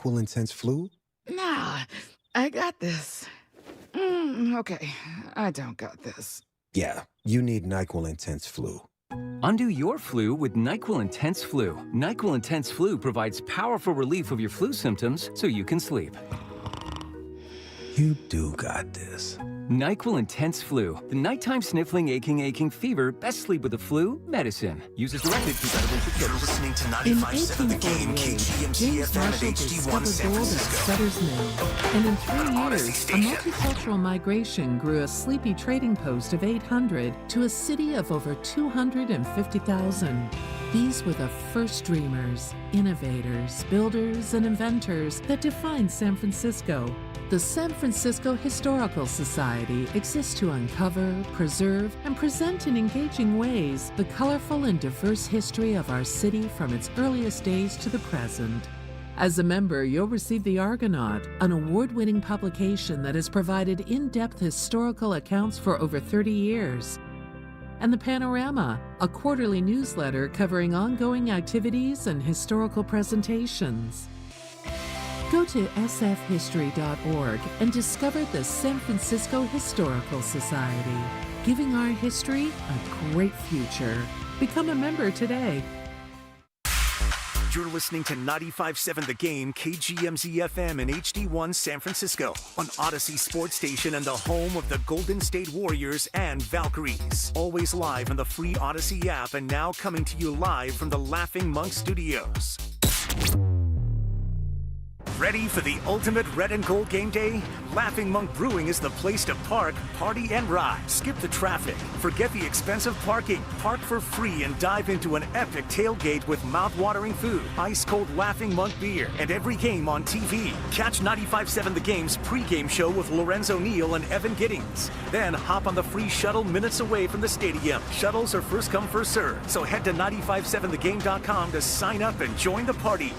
NyQuil Intense Flu? Nah, I got this. Okay, I don't got this. Yeah, you need NyQuil Intense Flu. Undo your flu with NyQuil Intense Flu. NyQuil Intense Flu provides powerful relief of your flu symptoms so you can sleep. You do got this. NyQuil Intense Flu. The nighttime sniffling, aching fever. Best sleep with the flu medicine. Use as directed. You're listening to 95.7 The Game, KGMZ FM at HD1 San Francisco. Sutter's Mill. And in 3 years, Odyssey a Station. multicultural migration grew a sleepy trading post of 800 to a city of over 250,000. These were the first dreamers, innovators, builders, and inventors that defined San Francisco. The San Francisco Historical Society exists to uncover, preserve, and present in engaging ways the colorful and diverse history of our city from its earliest days to the present. As a member, you'll receive The Argonaut, an award-winning publication that has provided in-depth historical accounts for over 30 years. And The Panorama, a quarterly newsletter covering ongoing activities and historical presentations. Go to sfhistory.org and discover the San Francisco Historical Society, giving our history a great future. Become a member today. You're listening to 95.7 The Game, KGMZ FM and HD1 San Francisco on Odyssey Sports Station and the home of the Golden State Warriors and Valkyries. Always live on the free Odyssey app and now coming to you live from the Laughing Monk Studios. Ready for the ultimate red and gold game day? Laughing Monk Brewing is the place to park, party, and ride. Skip the traffic. Forget the expensive parking. Park for free and dive into an epic tailgate with mouth-watering food, ice-cold Laughing Monk beer, and every game on TV. Catch 95.7 The Game's pregame show with Lorenzo Neal and Evan Giddings. Then hop on the free shuttle minutes away from the stadium. Shuttles are first come, first served. So head to 957thegame.com to sign up and join the party.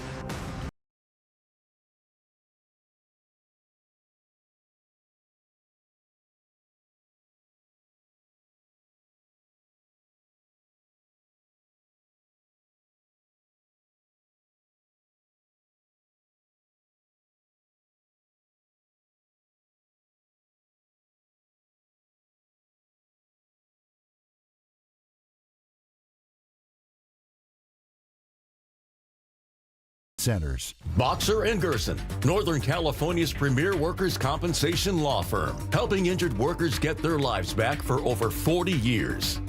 Centers. Boxer and Gerson, Northern California's premier workers' compensation law firm, helping injured workers get their lives back for over 40 years.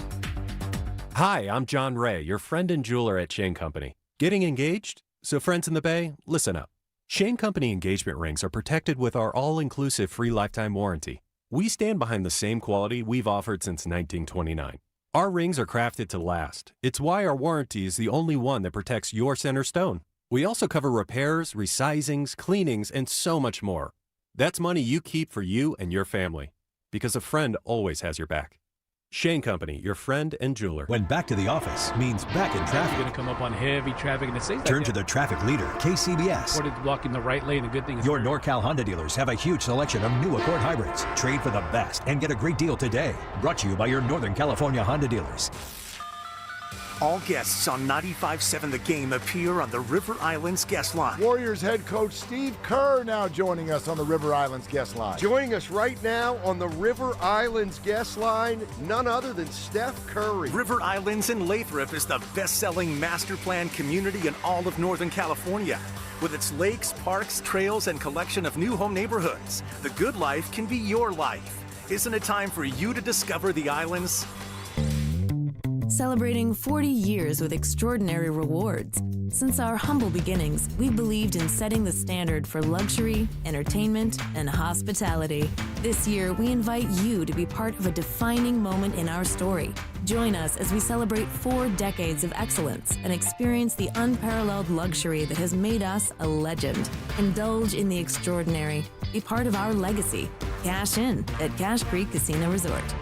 Hi, I'm John Ray, your friend and jeweler at Shane Company. Getting engaged? So friends in the Bay, listen up. Shane Company engagement rings are protected with our all-inclusive free lifetime warranty. We stand behind the same quality we've offered since 1929. Our rings are crafted to last. It's why our warranty is the only one that protects your center stone. We also cover repairs, resizings, cleanings, and so much more. That's money you keep for you and your family, because a friend always has your back. Shane Company, your friend and jeweler. When back to the office means back in traffic. You're going to come up on heavy traffic and it stays Turn like to that. the traffic leader, KCBS. Accord is blocking the right lane. The good thing is Your NorCal Honda dealers have a huge selection of new Accord hybrids. Trade for the best and get a great deal today. Brought to you by your Northern California Honda dealers. All guests on 95.7 The Game appear on the River Islands guest line. Warriors head coach Steve Kerr now joining us on the River Islands guest line. Joining us right now on the River Islands guest line, none other than Steph Curry. River Islands in Lathrop is the best-selling master plan community in all of Northern California. With its lakes, parks, trails, and collection of new home neighborhoods, the good life can be your life. Isn't it time for you to discover the islands? Celebrating 40 years with extraordinary rewards. Since our humble beginnings, we've believed in setting the standard for luxury, entertainment, and hospitality. This year, we invite you to be part of a defining moment in our story. Join us as we celebrate 4 decades of excellence and experience the unparalleled luxury that has made us a legend. Indulge in the extraordinary. Be part of our legacy. Cash in at Cache Creek Casino Resort.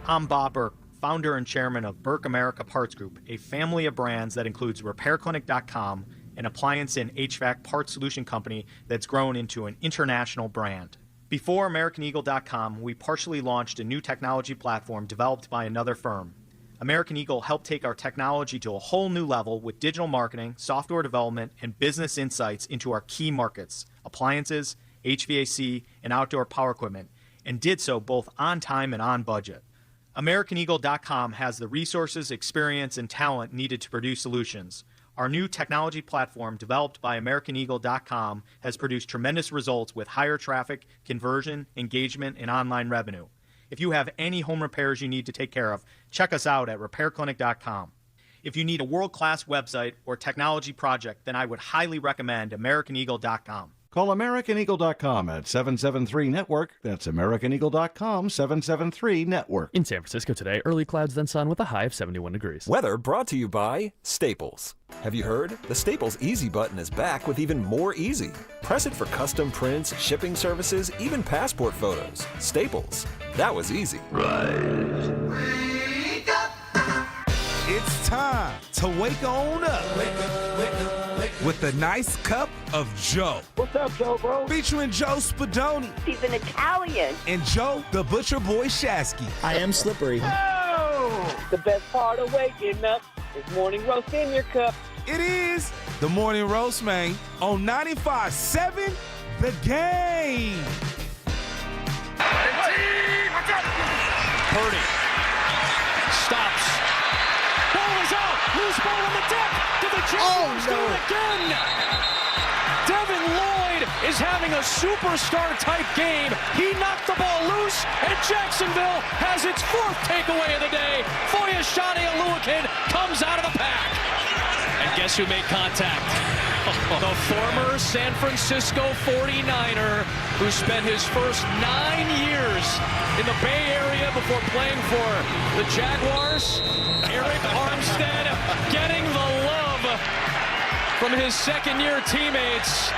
I'm Bob Burke, founder and chairman of Burke America Parts Group, a family of brands that includes RepairClinic.com, an appliance and HVAC parts solution company that's grown into an international brand. Before AmericanEagle.com, we partially launched a new technology platform developed by another firm. American Eagle helped take our technology to a whole new level with digital marketing, software development, and business insights into our key markets, appliances, HVAC, and outdoor power equipment, and did so both on time and on budget. AmericanEagle.com has the resources, experience, and talent needed to produce solutions. Our new technology platform, developed by AmericanEagle.com, has produced tremendous results with higher traffic, conversion, engagement, and online revenue. If you have any home repairs you need to take care of, check us out at RepairClinic.com. If you need a world-class website or technology project, then I would highly recommend AmericanEagle.com. Call AmericanEagle.com at 773-NETWORK. That's AmericanEagle.com, 773-NETWORK. In San Francisco today, early clouds, then sun with a high of 71 degrees. Weather brought to you by Staples. Have you heard? The Staples Easy button is back with even more easy. Press it for custom prints, shipping services, even passport photos. Staples. That was easy. It's time to wake on up. Wake up, with a nice cup of Joe. What's up, Joe, bro? Featuring Joe Spadoni. He's an Italian. And Joe, the Butcher Boy Shasky. I am slippery. Oh! The best part of waking up is morning roast in your cup. It is the Morning Roast, man, on 95.7 The Game. Purdy stops. Ball is out. Loose ball on the deck. Did the Jaguars do it again? Devin Lloyd is having a superstar-type game. He knocked the ball loose, and Jacksonville has its fourth takeaway of the day. Foyeshani Aluakin comes out of the pack. And guess who made contact? The former San Francisco 49er who spent his first 9 years in the Bay Area before playing for the Jaguars. Eric Armstead getting the love from his second-year teammates.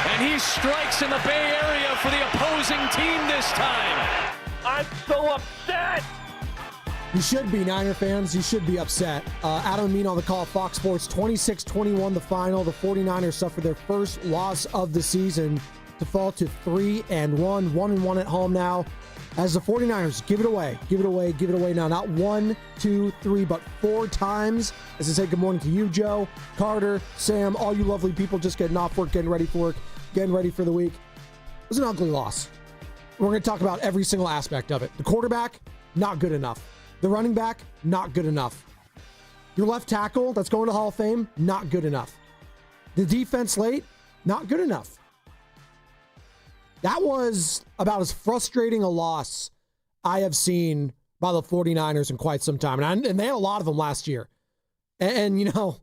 And he strikes in the Bay Area for the opposing team this time. I'm so upset. You should be, Niner fans. You should be upset. Adam Amin on the call, Fox Sports, 26-21 the final. The 49ers suffered their first loss of the season to fall to 3-1, 1-1 at home now. As the 49ers give it away now. Not 1, 2, 3, but 4 times. As I say, good morning to you, Joe, Carter, Sam, all you lovely people just getting off work, getting ready for work, getting ready for the week. It was an ugly loss. We're going to talk about every single aspect of it. The quarterback, not good enough. The running back, not good enough. Your left tackle that's going to Hall of Fame, not good enough. The defense late, not good enough. That was about as frustrating a loss I have seen by the 49ers in quite some time. And they had a lot of them last year. And you know,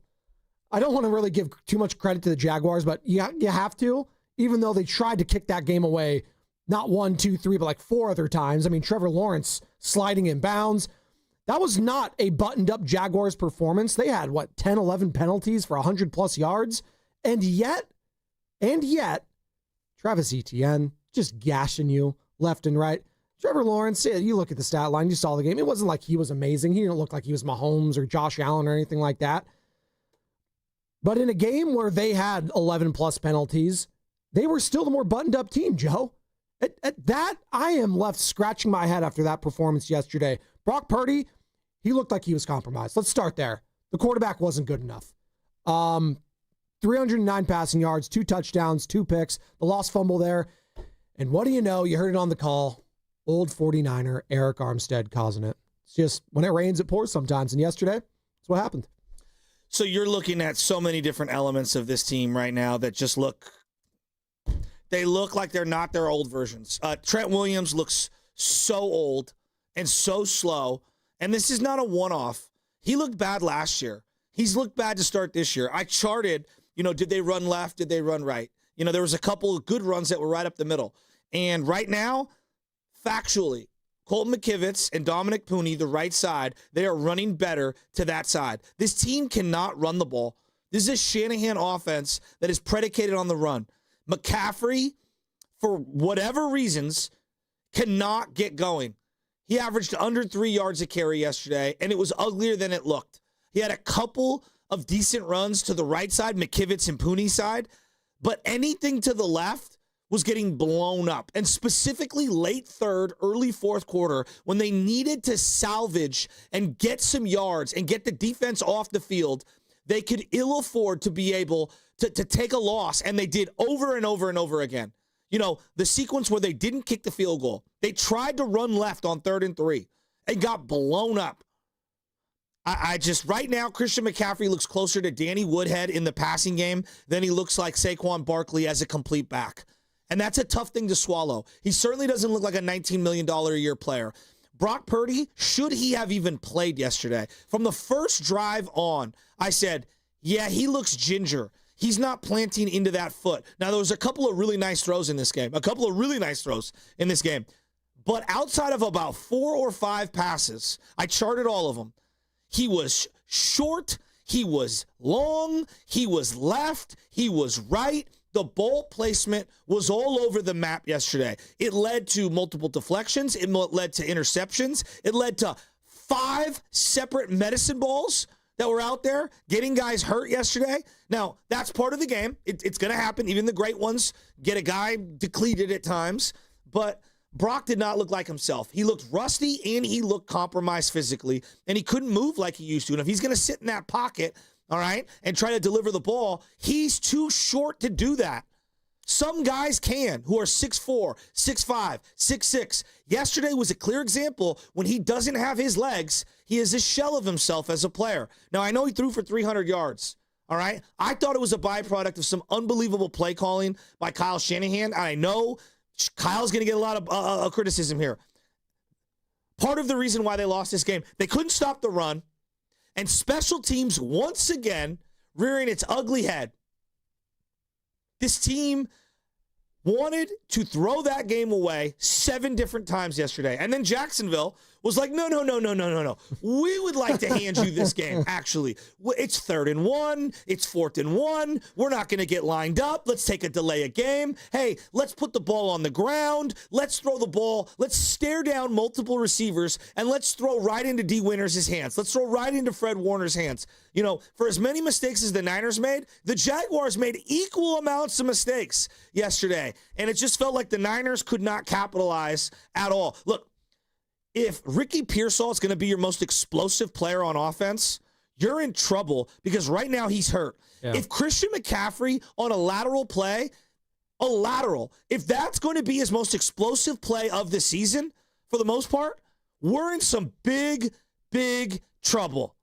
I don't want to really give too much credit to the Jaguars, but you have to, even though they tried to kick that game away, not 1, 2, 3, but like 4 other times. I mean, Trevor Lawrence sliding in bounds. That was not a buttoned-up Jaguars performance. They had, 10, 11 penalties for 100-plus yards. And yet, Travis Etienne just gashing you left and right. Trevor Lawrence, you look at the stat line, you saw the game. It wasn't like he was amazing. He didn't look like he was Mahomes or Josh Allen or anything like that. But in a game where they had 11-plus penalties, they were still the more buttoned-up team, Joe. At that, I am left scratching my head after that performance yesterday. Brock Purdy, he looked like he was compromised. Let's start there. The quarterback wasn't good enough. 309 passing yards, 2 touchdowns, 2 picks, the lost fumble there. And what do you know? You heard it on the call. Old 49er Eric Armstead causing it. It's just when it rains, it pours sometimes. And yesterday, that's what happened. So you're looking at so many different elements of this team right now that just look like they're not their old versions. Trent Williams looks so old and so slow. And this is not a one-off. He looked bad last year. He's looked bad to start this year. I charted, did they run left? Did they run right? There was a couple of good runs that were right up the middle. And right now, factually, Colton McKivitz and Dominic Pooney, the right side, they are running better to that side. This team cannot run the ball. This is a Shanahan offense that is predicated on the run. McCaffrey, for whatever reasons, cannot get going. He averaged under 3 yards a carry yesterday, and it was uglier than it looked. He had a couple of decent runs to the right side, McKivitz and Pooney's side, but anything to the left was getting blown up. And specifically late third, early fourth quarter, when they needed to salvage and get some yards and get the defense off the field, they could ill afford to be able to take a loss. And they did over and over and over again. You know, the sequence where they didn't kick the field goal. They tried to run left on 3rd and 3 and got blown up. I just, right now, Christian McCaffrey looks closer to Danny Woodhead in the passing game than he looks like Saquon Barkley as a complete back. And that's a tough thing to swallow. He certainly doesn't look like a $19 million a year player. Brock Purdy, should he have even played yesterday? From the first drive on, I said, yeah, he looks ginger. He's not planting into that foot. Now, there was a couple of really nice throws in this game. But outside of about 4 or 5 passes, I charted all of them. He was short. He was long. He was left. He was right. The ball placement was all over the map yesterday. It led to multiple deflections. It led to interceptions. It led to 5 separate medicine balls that were out there getting guys hurt yesterday. Now, that's part of the game. It's going to happen. Even the great ones get a guy depleted at times. But Brock did not look like himself. He looked rusty and he looked compromised physically, and he couldn't move like he used to. And if he's going to sit in that pocket, all right, and try to deliver the ball, he's too short to do that. Some guys can, who are 6'4", 6'5", 6'6". Yesterday was a clear example. When he doesn't have his legs, he is a shell of himself as a player. Now, I know he threw for 300 yards, all right? I thought it was a byproduct of some unbelievable play calling by Kyle Shanahan. I know Kyle's going to get a lot of criticism here. Part of the reason why they lost this game, they couldn't stop the run, and special teams once again rearing its ugly head. This team wanted to throw that game away 7 different times yesterday. And then Jacksonville was like, no. We would like to hand you this game, actually. It's 3rd and 1. It's 4th and 1. We're not going to get lined up. Let's take a delay a game. Hey, let's put the ball on the ground. Let's throw the ball. Let's stare down multiple receivers, and let's throw right into D. Winters' hands. Let's throw right into Fred Warner's hands. You know, for as many mistakes as the Niners made, the Jaguars made equal amounts of mistakes yesterday. And it just felt like the Niners could not capitalize at all. Look, if Ricky Pearsall is going to be your most explosive player on offense, you're in trouble because right now he's hurt. Yeah. If Christian McCaffrey on a lateral play, if that's going to be his most explosive play of the season, for the most part, we're in some big, big trouble.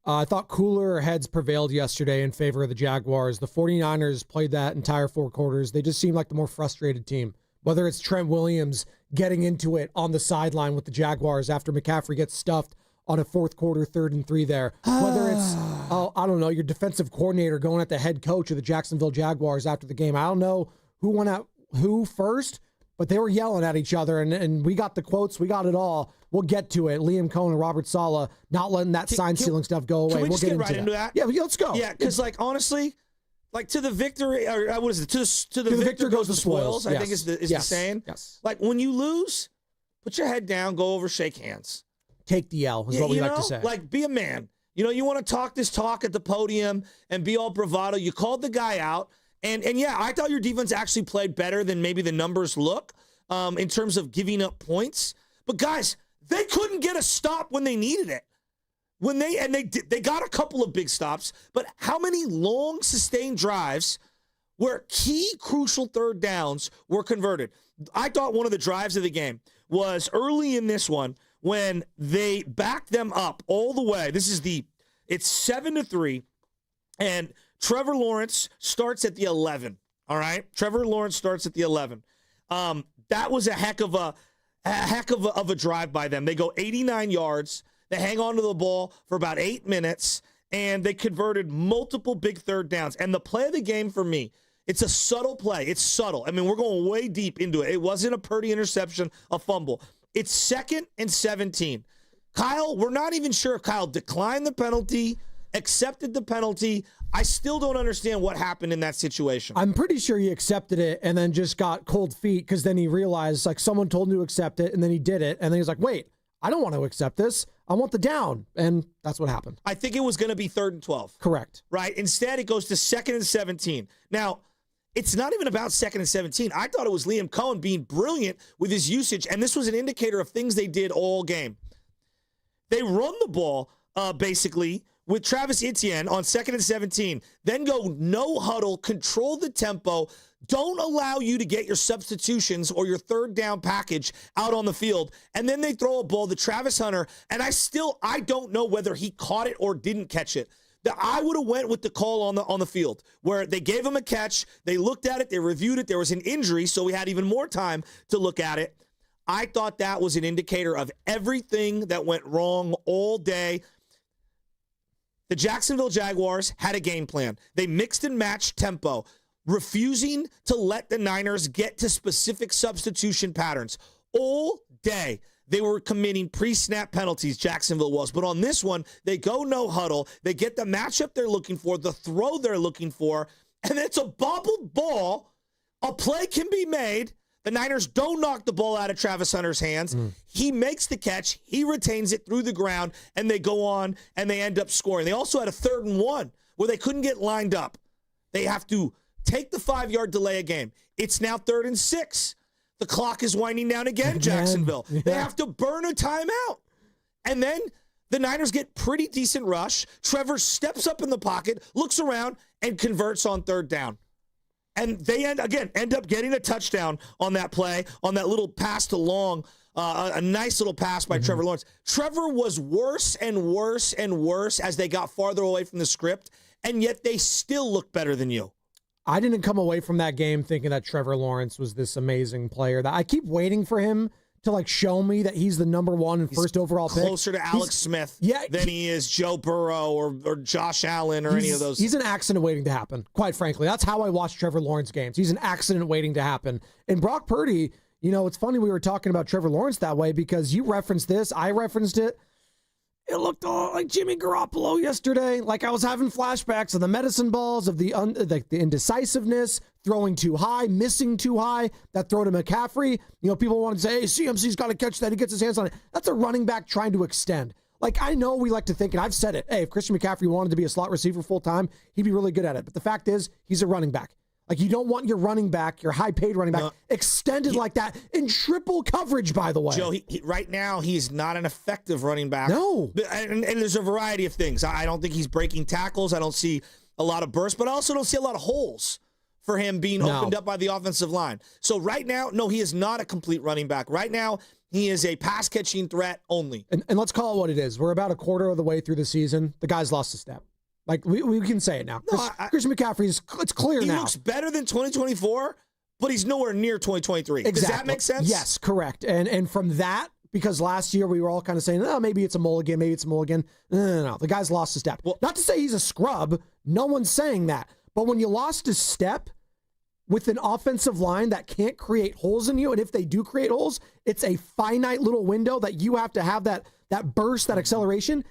I thought cooler heads prevailed yesterday in favor of the Jaguars. The 49ers played that entire 4 quarters. They just seemed like the more frustrated team. Whether it's Trent Williams getting into it on the sideline with the Jaguars after McCaffrey gets stuffed on a 4th quarter, 3rd and 3 there. Whether it's, I don't know, your defensive coordinator going at the head coach of the Jacksonville Jaguars after the game. I don't know who went at who first, but they were yelling at each other, and we got the quotes. We got it all. We'll get to it. Liam Cohen and Robert Saleh not letting that sign-stealing stuff go away. Can we just get right into that? Yeah, let's go. Yeah, because, honestly, to the victory, or what is it? To the victor goes the spoils, I think is the saying. Yes. When you lose, put your head down, go over, shake hands. Take the L is what we like to say. Be a man. You want to talk this talk at the podium and be all bravado. You called the guy out. And yeah, I thought your defense actually played better than maybe the numbers look in terms of giving up points. But, guys, they couldn't get a stop when they needed it. They got a couple of big stops, but how many long sustained drives where key crucial 3rd downs were converted? I thought one of the drives of the game was early in this one when they backed them up all the way. It's 7-3, and Trevor Lawrence starts at the 11. All right, Trevor Lawrence starts at the 11. That was a heck of a drive by them. They go 89 yards. They hang on to the ball for about 8 minutes, and they converted multiple big 3rd downs. And the play of the game for me, it's a subtle play. It's subtle. I mean, we're going way deep into it. It wasn't a Purdy interception, a fumble. It's 2nd and 17. Kyle, we're not even sure if Kyle declined the penalty, accepted the penalty. I still don't understand what happened in that situation. I'm pretty sure he accepted it and then just got cold feet because then he realized, someone told him to accept it, and then he did it, and then he's like, wait, I don't want to accept this. I want the down. And that's what happened. I think it was going to be 3rd and 12. Correct. Right? Instead, it goes to 2nd and 17. Now, it's not even about 2nd and 17. I thought it was Liam Cohen being brilliant with his usage, and this was an indicator of things they did all game. They run the ball, basically, with Travis Etienne on 2nd and 17, then go no huddle, control the tempo, don't allow you to get your substitutions or your third down package out on the field, and then they throw a ball to Travis Hunter, and I don't know whether he caught it or didn't catch it. I would have went with the call on the field where they gave him a catch, they looked at it, they reviewed it, there was an injury, so we had even more time to look at it. I thought that was an indicator of everything that went wrong all day. The Jacksonville Jaguars had a game plan. They mixed and matched tempo, refusing to let the Niners get to specific substitution patterns. All day, they were committing pre-snap penalties, Jacksonville was. But on this one, they go no huddle. They get the matchup they're looking for, the throw they're looking for, and it's a bobbled ball. A play can be made. The Niners don't knock the ball out of Travis Hunter's hands. He makes the catch. He retains it through the ground, and they go on, and they end up scoring. They also had a 3rd and 1 where they couldn't get lined up. They have to take the 5-yard delay a game. It's now 3rd and 6. The clock is winding down again, Jacksonville. Yeah. They have to burn a timeout. And then the Niners get pretty decent rush. Trevor steps up in the pocket, looks around, and converts on 3rd down. And they end up getting a touchdown on that play, on that little pass to Long, a nice little pass by Trevor Lawrence. Trevor was worse and worse and worse as they got farther away from the script, and yet they still look better than you. I didn't come away from that game thinking that Trevor Lawrence was this amazing player. That I keep waiting for him to show me that he's the number 1 and first overall pick. Closer to Alex Smith than he is Joe Burrow or Josh Allen or any of those. He's an accident waiting to happen, quite frankly. That's how I watch Trevor Lawrence games. He's an accident waiting to happen. And Brock Purdy, it's funny we were talking about Trevor Lawrence that way because you referenced this, I referenced it. It looked all like Jimmy Garoppolo yesterday. Like I was having flashbacks of the medicine balls, of the indecisiveness, throwing too high, missing too high, that throw to McCaffrey. People want to say, hey, CMC's got to catch that. He gets his hands on it. That's a running back trying to extend. Like, I know we like to think, and I've said it, hey, if Christian McCaffrey wanted to be a slot receiver full time, he'd be really good at it. But the fact is, he's a running back. Like, you don't want your running back, your high-paid running back, extended like that in triple coverage, by the way. Joe, right now, he's not an effective running back. No. And there's a variety of things. I don't think he's breaking tackles. I don't see a lot of bursts, but I also don't see a lot of holes for him being opened up by the offensive line. So right now, no, he is not a complete running back. Right now, he is a pass-catching threat only. And let's call it what it is. We're about a quarter of the way through the season. The guy's lost a step. Like, we can say it now. Christian McCaffrey, it's clear now. He looks better than 2024, but he's nowhere near 2023. Exactly. Does that make sense? Yes, correct. And from that, because last year we were all kind of saying, oh, maybe it's a mulligan, maybe it's a mulligan. No. The guy's lost a step. Well, not to say he's a scrub. No one's saying that. But when you lost a step with an offensive line that can't create holes in you, and if they do create holes, it's a finite little window that you have to have that burst, that acceleration.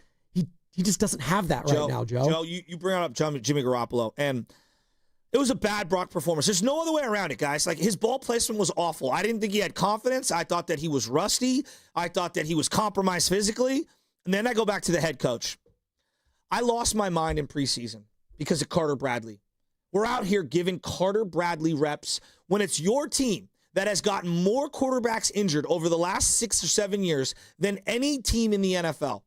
He just doesn't have that right now, Joe. Joe, you bring up Jimmy Garoppolo, and it was a bad Brock performance. There's no other way around it, guys. Like, his ball placement was awful. I didn't think he had confidence. I thought that he was rusty. I thought that he was compromised physically. And then I go back to the head coach. I lost my mind in preseason because of Carter Bradley. We're out here giving Carter Bradley reps when it's your team that has gotten more quarterbacks injured over the last 6 or 7 years than any team in the NFL.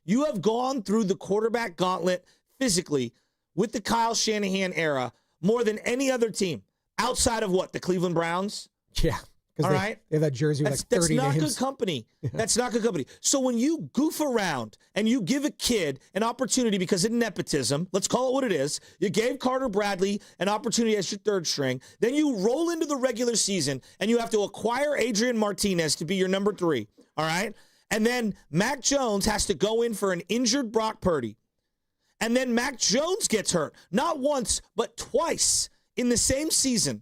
You have gone through the quarterback gauntlet physically with the Kyle Shanahan era more than any other team outside of the Cleveland Browns? Yeah. All right? They have that jersey with 30 That's not names. good company. That's not good company. So when you goof around and you give a kid an opportunity because of nepotism, let's call it what it is, you gave Carter Bradley an opportunity as your third string, then you roll into the regular season and you have to acquire Adrian Martinez to be your number 3, all right? And then Mac Jones has to go in for an injured Brock Purdy. And then Mac Jones gets hurt, not once, but twice in the same season.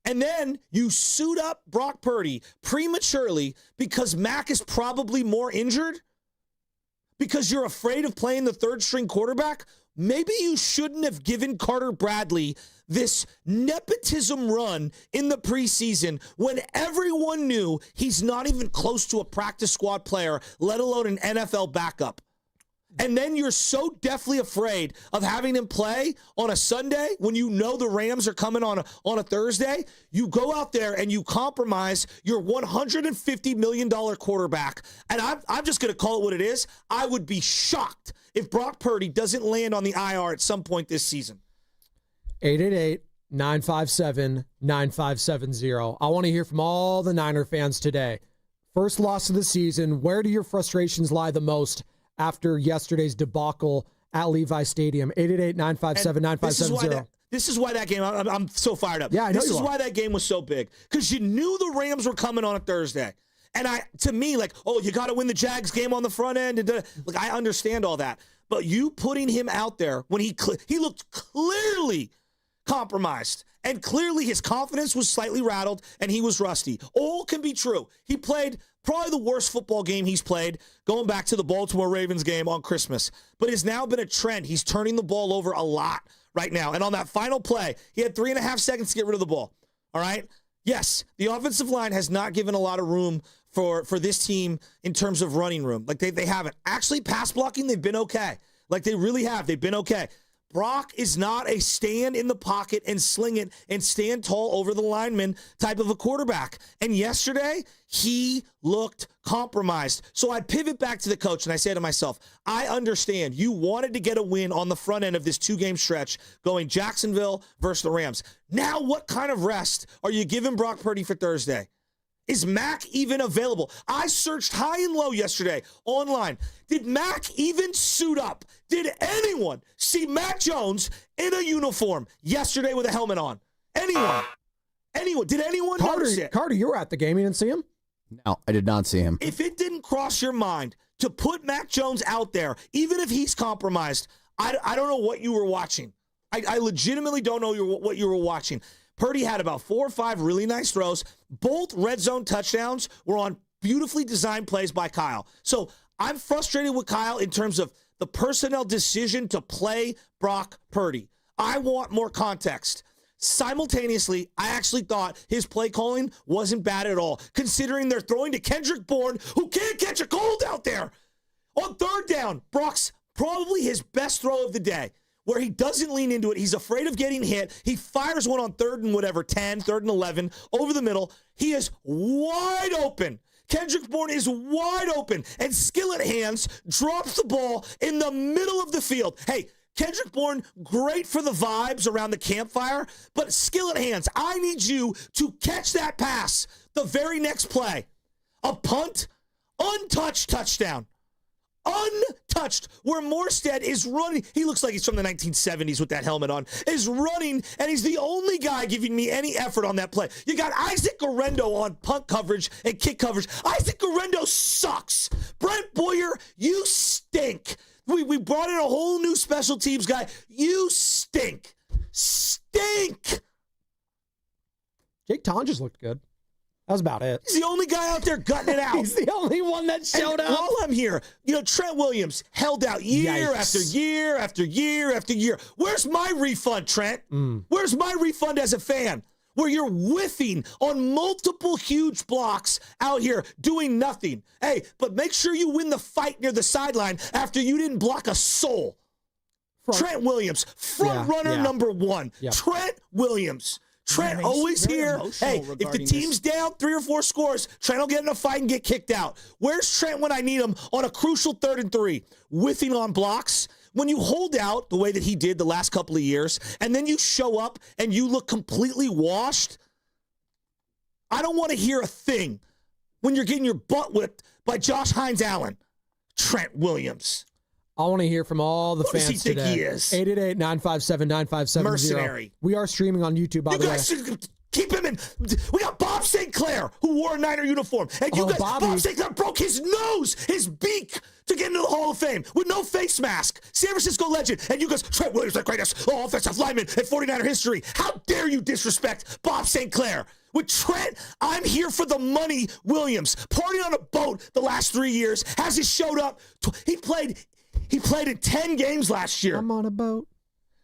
And then you suit up Brock Purdy prematurely because Mac is probably more injured, because you're afraid of playing the third-string quarterback. Maybe you shouldn't have given Carter Bradley this nepotism run in the preseason when everyone knew he's not even close to a practice squad player, let alone an NFL backup. And then you're so deathly afraid of having him play on a Sunday when you know the Rams are coming on a Thursday. You go out there and you compromise your $150 million quarterback. And I'm just going to call it what it is. I would be shocked if Brock Purdy doesn't land on the IR at some point this season. 888-957-9570. I want to hear from all the Niner fans today. First loss of the season. Where do your frustrations lie the most after yesterday's debacle at Levi Stadium? 888-957-9570. This is why that game, I'm so fired up. Yeah, I know This is why that game was so big. Because you knew the Rams were coming on a Thursday. And to me, you got to win the Jags game on the front end. And I understand all that. But you putting him out there when he looked clearly compromised. And clearly his confidence was slightly rattled and he was rusty. All can be true. He played probably the worst football game he's played going back to the Baltimore Ravens game on Christmas. But it's now been a trend. He's turning the ball over a lot right now. And on that final play, he had 3.5 seconds to get rid of the ball. All right? Yes, the offensive line has not given a lot of room for this team in terms of running room. They haven't. Actually, pass blocking, they've been okay. They really have. They've been okay. Brock is not a stand in the pocket and sling it and stand tall over the lineman type of a quarterback. And yesterday, he looked compromised. So I pivot back to the coach and I say to myself, I understand you wanted to get a win on the front end of this 2-game stretch going Jacksonville versus the Rams. Now what kind of rest are you giving Brock Purdy for Thursday? Is Mac even available? I searched high and low yesterday online. Did Mac even suit up? Did anyone see Mac Jones in a uniform yesterday with a helmet on? Anyone? Did anyone notice it? Carter, you were at the game. You didn't see him? No, I did not see him. If it didn't cross your mind to put Mac Jones out there, even if he's compromised, I don't know what you were watching. I legitimately don't know what you were watching. Purdy had about 4 or 5 really nice throws. Both red zone touchdowns were on beautifully designed plays by Kyle. So I'm frustrated with Kyle in terms of the personnel decision to play Brock Purdy. I want more context. Simultaneously, I actually thought his play calling wasn't bad at all, considering they're throwing to Kendrick Bourne, who can't catch a cold out there. On third down, Brock's probably his best throw of the day, where he doesn't lean into it. He's afraid of getting hit. He fires one on 3rd and 10, 3rd and 11, over the middle. He is wide open. Kendrick Bourne is wide open. And Skillet Hands drops the ball in the middle of the field. Hey, Kendrick Bourne, great for the vibes around the campfire, but Skillet Hands, I need you to catch that pass the very next play. A punt, untouched touchdown. Untouched, where Morstead is running. He looks like he's from the 1970s with that helmet on. Is running, and he's the only guy giving me any effort on that play. You got Isaac Guerrero on punt coverage and kick coverage. Isaac Guerrero sucks. Brent Boyer, you stink. We brought in a whole new special teams guy. You stink. Stink. Jake Tonjes looked good. That was about it. He's the only guy out there gutting it out. He's the only one that showed up. While I'm here, Trent Williams held out year after year after year after year. Where's my refund, Trent? Where's my refund as a fan? Where you're whiffing on multiple huge blocks out here doing nothing. Hey, but make sure you win the fight near the sideline after you didn't block a soul. Trent Williams, front runner number 1. Yep. Trent Williams. Trent always here. Hey, if the team's down 3 or 4 scores, Trent will get in a fight and get kicked out. Where's Trent when I need him on a crucial 3rd and 3? Whiffing on blocks. When you hold out the way that he did the last couple of years, and then you show up and you look completely washed, I don't want to hear a thing when you're getting your butt whipped by Josh Hines Allen. Trent Williams. I want to hear from all the fans today. What does he think he is? 888-957-9570. Mercenary. We are streaming on YouTube, by the way. You guys should keep him in. We got Bob St. Clair, who wore a Niner uniform. And you guys, Bob St. Clair broke his nose, his beak, to get into the Hall of Fame with no face mask. San Francisco legend. And you guys, Trent Williams, the greatest offensive lineman in 49er history. How dare you disrespect Bob St. Clair? With Trent, I'm here for the money. Williams, partying on a boat the last 3 years, hasn't showed up. He played in 10 games last year. I'm on a boat.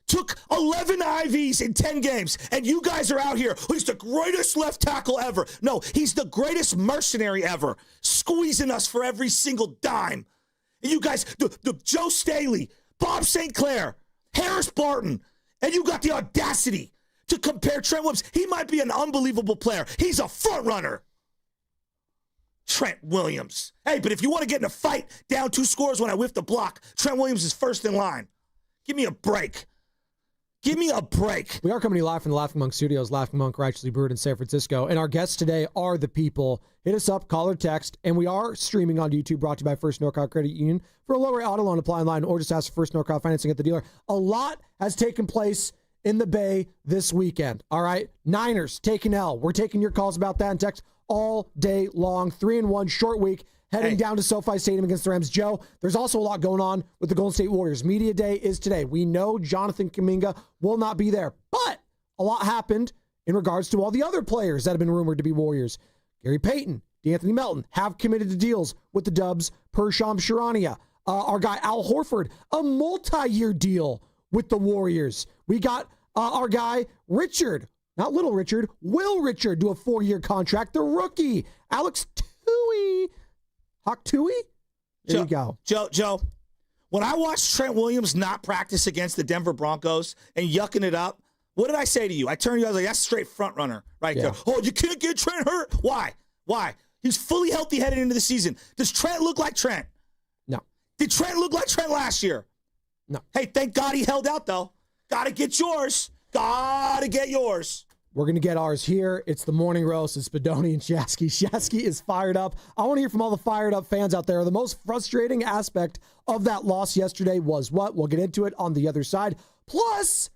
Took 11 IVs in 10 games. And you guys are out here. He's the greatest left tackle ever. No, he's the greatest mercenary ever. Squeezing us for every single dime. And you guys, the Joe Staley, Bob St. Clair, Harris Barton, and you got the audacity to compare Trent Williams. He might be an unbelievable player. He's a front runner. Trent Williams. Hey, but if you want to get in a fight down 2 scores when I whiff the block, Trent Williams is first in line. Give me a break. Give me a break. We are coming to you live from the Laughing Monk Studios, Laughing Monk, Righteously Brewed in San Francisco. And our guests today are the people. Hit us up, call or text. And we are streaming on YouTube, brought to you by First NorCal Credit Union. For a lower rate auto loan, apply online or just ask for First NorCal financing at the dealer. A lot has taken place in the Bay this weekend. All right? Niners taking L. We're taking your calls about that and text all day long. 3-1 short week. Heading down to SoFi Stadium against the Rams. Joe, there's also a lot going on with the Golden State Warriors. Media Day is today. We know Jonathan Kaminga will not be there, but a lot happened in regards to all the other players that have been rumored to be Warriors. Gary Payton, DeAnthony Melton have committed to deals with the Dubs per Shams Charania. Our guy Al Horford, a multi-year deal with the Warriors. We got our guy Richard, not Little Richard, Will Richard, do a 4-year contract. The rookie, Alex Tui. Hawk Tui? There you go. Joe, when I watched Trent Williams not practice against the Denver Broncos and yucking it up, what did I say to you? I turned to you, I was like, that's straight front runner right there. Oh, you can't get Trent hurt. Why? He's fully healthy headed into the season. Does Trent look like Trent? No. Did Trent look like Trent last year? No. Hey, thank God he held out, though. Got to get yours. Got to get yours. We're going to get ours here. It's the Morning Roast. It's Spadoni and Shasky. Shasky is fired up. I want to hear from all the fired up fans out there. The most frustrating aspect of that loss yesterday was what? We'll get into it on the other side. Plus,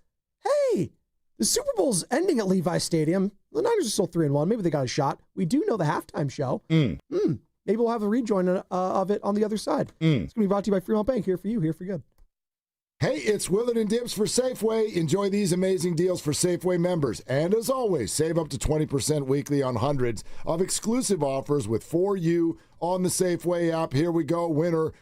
hey, the Super Bowl's ending at Levi Stadium. The Niners are still 3-1. Maybe they got a shot. We do know the halftime show. Maybe we'll have a rejoin of it on the other side. It's going to be brought to you by Fremont Bank. Here for you, here for good. Hey, it's Willard and Dibs for Safeway. Enjoy these amazing deals for Safeway members. And as always, save up to 20% weekly on hundreds of exclusive offers with For You on the Safeway app. Here we go. Winner,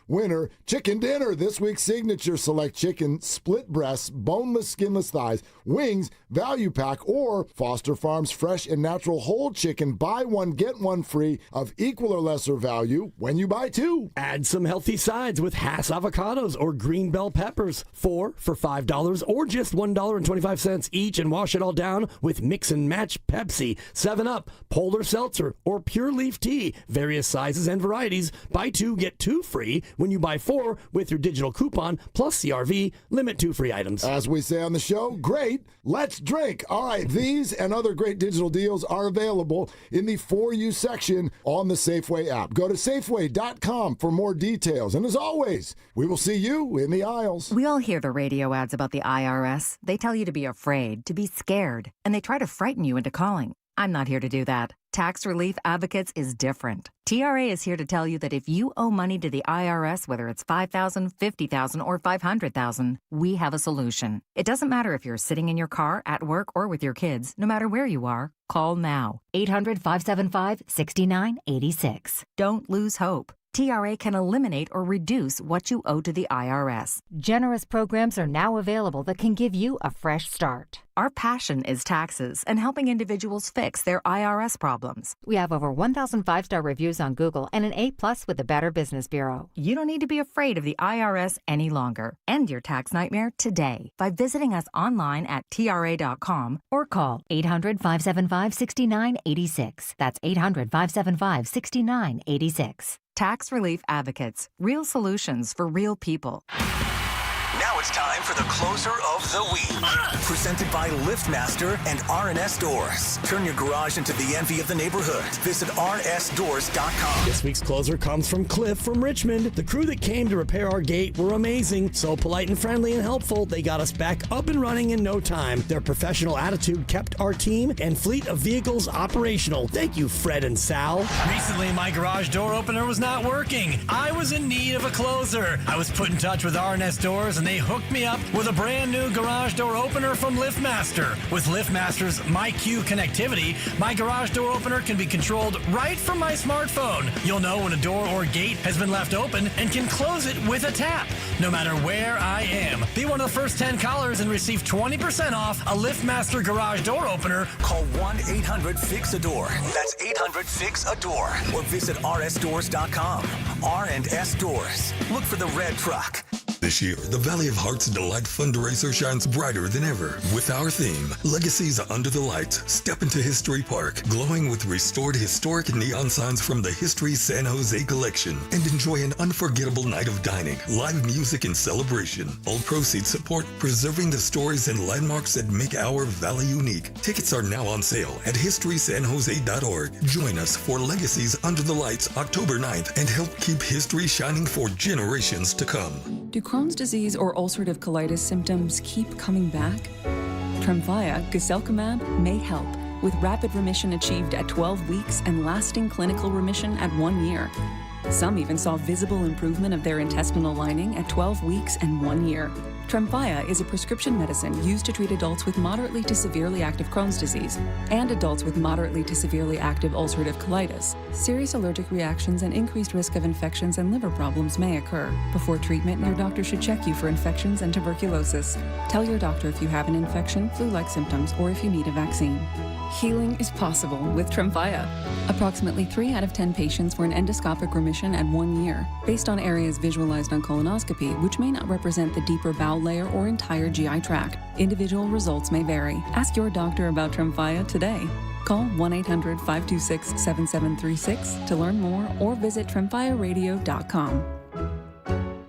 chicken dinner. This week's signature: select chicken, split breasts, boneless, skinless thighs, wings, value pack, or Foster Farms fresh and natural whole chicken. Buy one, get one free of equal or lesser value when you buy 2. Add some healthy sides with Hass avocados or green bell peppers. 4 for $5 or just $1.25 each, and wash it all down with Mix and Match Pepsi, 7-Up, Polar Seltzer, or Pure Leaf Tea. Various sizes and varieties. Buy 2, get 2 free when you buy 4 with your digital coupon plus CRV. Limit 2 free items. As we say on the show, great, let's drink. All right, these and other great digital deals are available in the For You section on the Safeway app. Go to Safeway.com for more details. And as always, we will see you in the aisles. We all hear the radio ads about the IRS. They tell you to be afraid, to be scared, and they try to frighten you into calling. I'm not here to do that. Tax Relief Advocates is different. TRA is here to tell you that if you owe money to the IRS, whether it's $5,000, $50,000, or $500,000, we have a solution. It doesn't matter if you're sitting in your car, at work, or with your kids. No matter where you are, call now. 800-575-6986. Don't lose hope. TRA can eliminate or reduce what you owe to the IRS. Generous programs are now available that can give you a fresh start. Our passion is taxes and helping individuals fix their IRS problems. We have over 1,000 5-star reviews on Google and an A+ with the Better Business Bureau. You don't need to be afraid of the IRS any longer. End your tax nightmare today by visiting us online at TRA.com or call 800-575-6986. That's 800-575-6986. Tax Relief Advocates. Real solutions for real people. Now it's time for the closer of the week. Presented by LiftMaster and RNS Doors. Turn your garage into the envy of the neighborhood. Visit rnsdoors.com. This week's closer comes from Cliff from Richmond. The crew that came to repair our gate were amazing. So polite and friendly and helpful, they got us back up and running in no time. Their professional attitude kept our team and fleet of vehicles operational. Thank you, Fred and Sal. Recently, my garage door opener was not working. I was in need of a closer. I was put in touch with RNS Doors, and they hooked hooked me up with a brand new garage door opener from LiftMaster. With LiftMaster's MyQ connectivity, my garage door opener can be controlled right from my smartphone. You'll know when a door or gate has been left open and can close it with a tap, no matter where I am. Be one of the first 10 callers and receive 20% off a LiftMaster garage door opener. Call 1-800-FIX-A-DOOR. That's 800-FIX-A-DOOR. Or visit rsdoors.com. R&S Doors. Look for the red truck. This year, the Valley of Hearts Delight fundraiser shines brighter than ever with our theme, Legacies Under the Lights. Step into History Park, glowing with restored historic neon signs from the History San Jose collection, and enjoy an unforgettable night of dining, live music, and celebration. All proceeds support preserving the stories and landmarks that make our valley unique. Tickets are now on sale at historysanjose.org. Join us for Legacies Under the Lights October 9th and help keep history shining for generations to come. Do Crohn's disease or ulcerative colitis symptoms keep coming back? Tremfya, guselkumab, may help, with rapid remission achieved at 12 weeks and lasting clinical remission at 1 year. Some even saw visible improvement of their intestinal lining at 12 weeks and 1 year. Tremfya is a prescription medicine used to treat adults with moderately to severely active Crohn's disease and adults with moderately to severely active ulcerative colitis. Serious allergic reactions and increased risk of infections and liver problems may occur. Before treatment, your doctor should check you for infections and tuberculosis. Tell your doctor if you have an infection, flu-like symptoms, or if you need a vaccine. Healing is possible with Tremfya. Approximately 3 out of 10 patients were in endoscopic remission at 1 year, based on areas visualized on colonoscopy, which may not represent the deeper bowel layer or entire GI tract. Individual results may vary. Ask your doctor about Tremfya today. Call 1-800-526-7736 to learn more or visit tremfyaradio.com.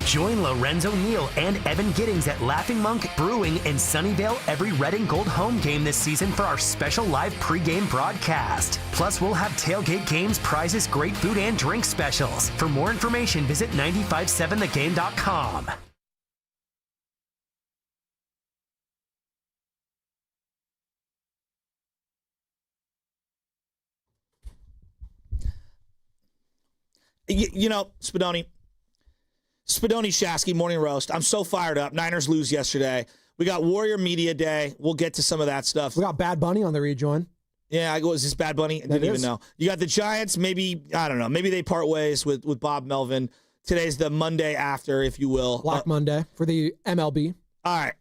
Join Lorenzo Neal and Evan Giddings at Laughing Monk Brewing in Sunnyvale every red and gold home game this season for our special live pregame broadcast. Plus, we'll have tailgate games, prizes, great food, and drink specials. For more information, visit 957thegame.com. You know, Spadoni, Shasky, Morning Roast. I'm so fired up. Niners lose yesterday. We got Warrior Media Day. We'll get to some of that stuff. We got Bad Bunny on the rejoin. Yeah, is this Bad Bunny? I didn't even know. You got the Giants. Maybe, I don't know. Maybe they part ways with Bob Melvin. Today's the Monday after, if you will. Black Monday for the MLB. All right.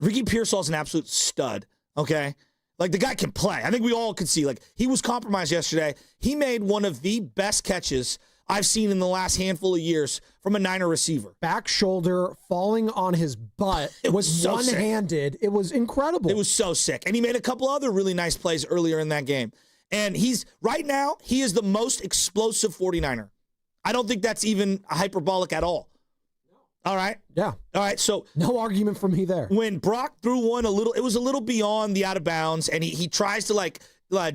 Ricky Pearsall's an absolute stud, okay? Like, the guy can play. I think we all could see. Like, he was compromised yesterday. He made one of the best catches I've seen in the last handful of years from a Niner receiver. Back shoulder falling on his butt. It was so one-handed. Sick. It was incredible. It was so sick. And he made a couple other really nice plays earlier in that game. And right now, he is the most explosive 49er. I don't think that's even hyperbolic at all. All right? Yeah. All right, so. No argument from me there. When Brock threw one it was a little beyond the out of bounds, and he tries to,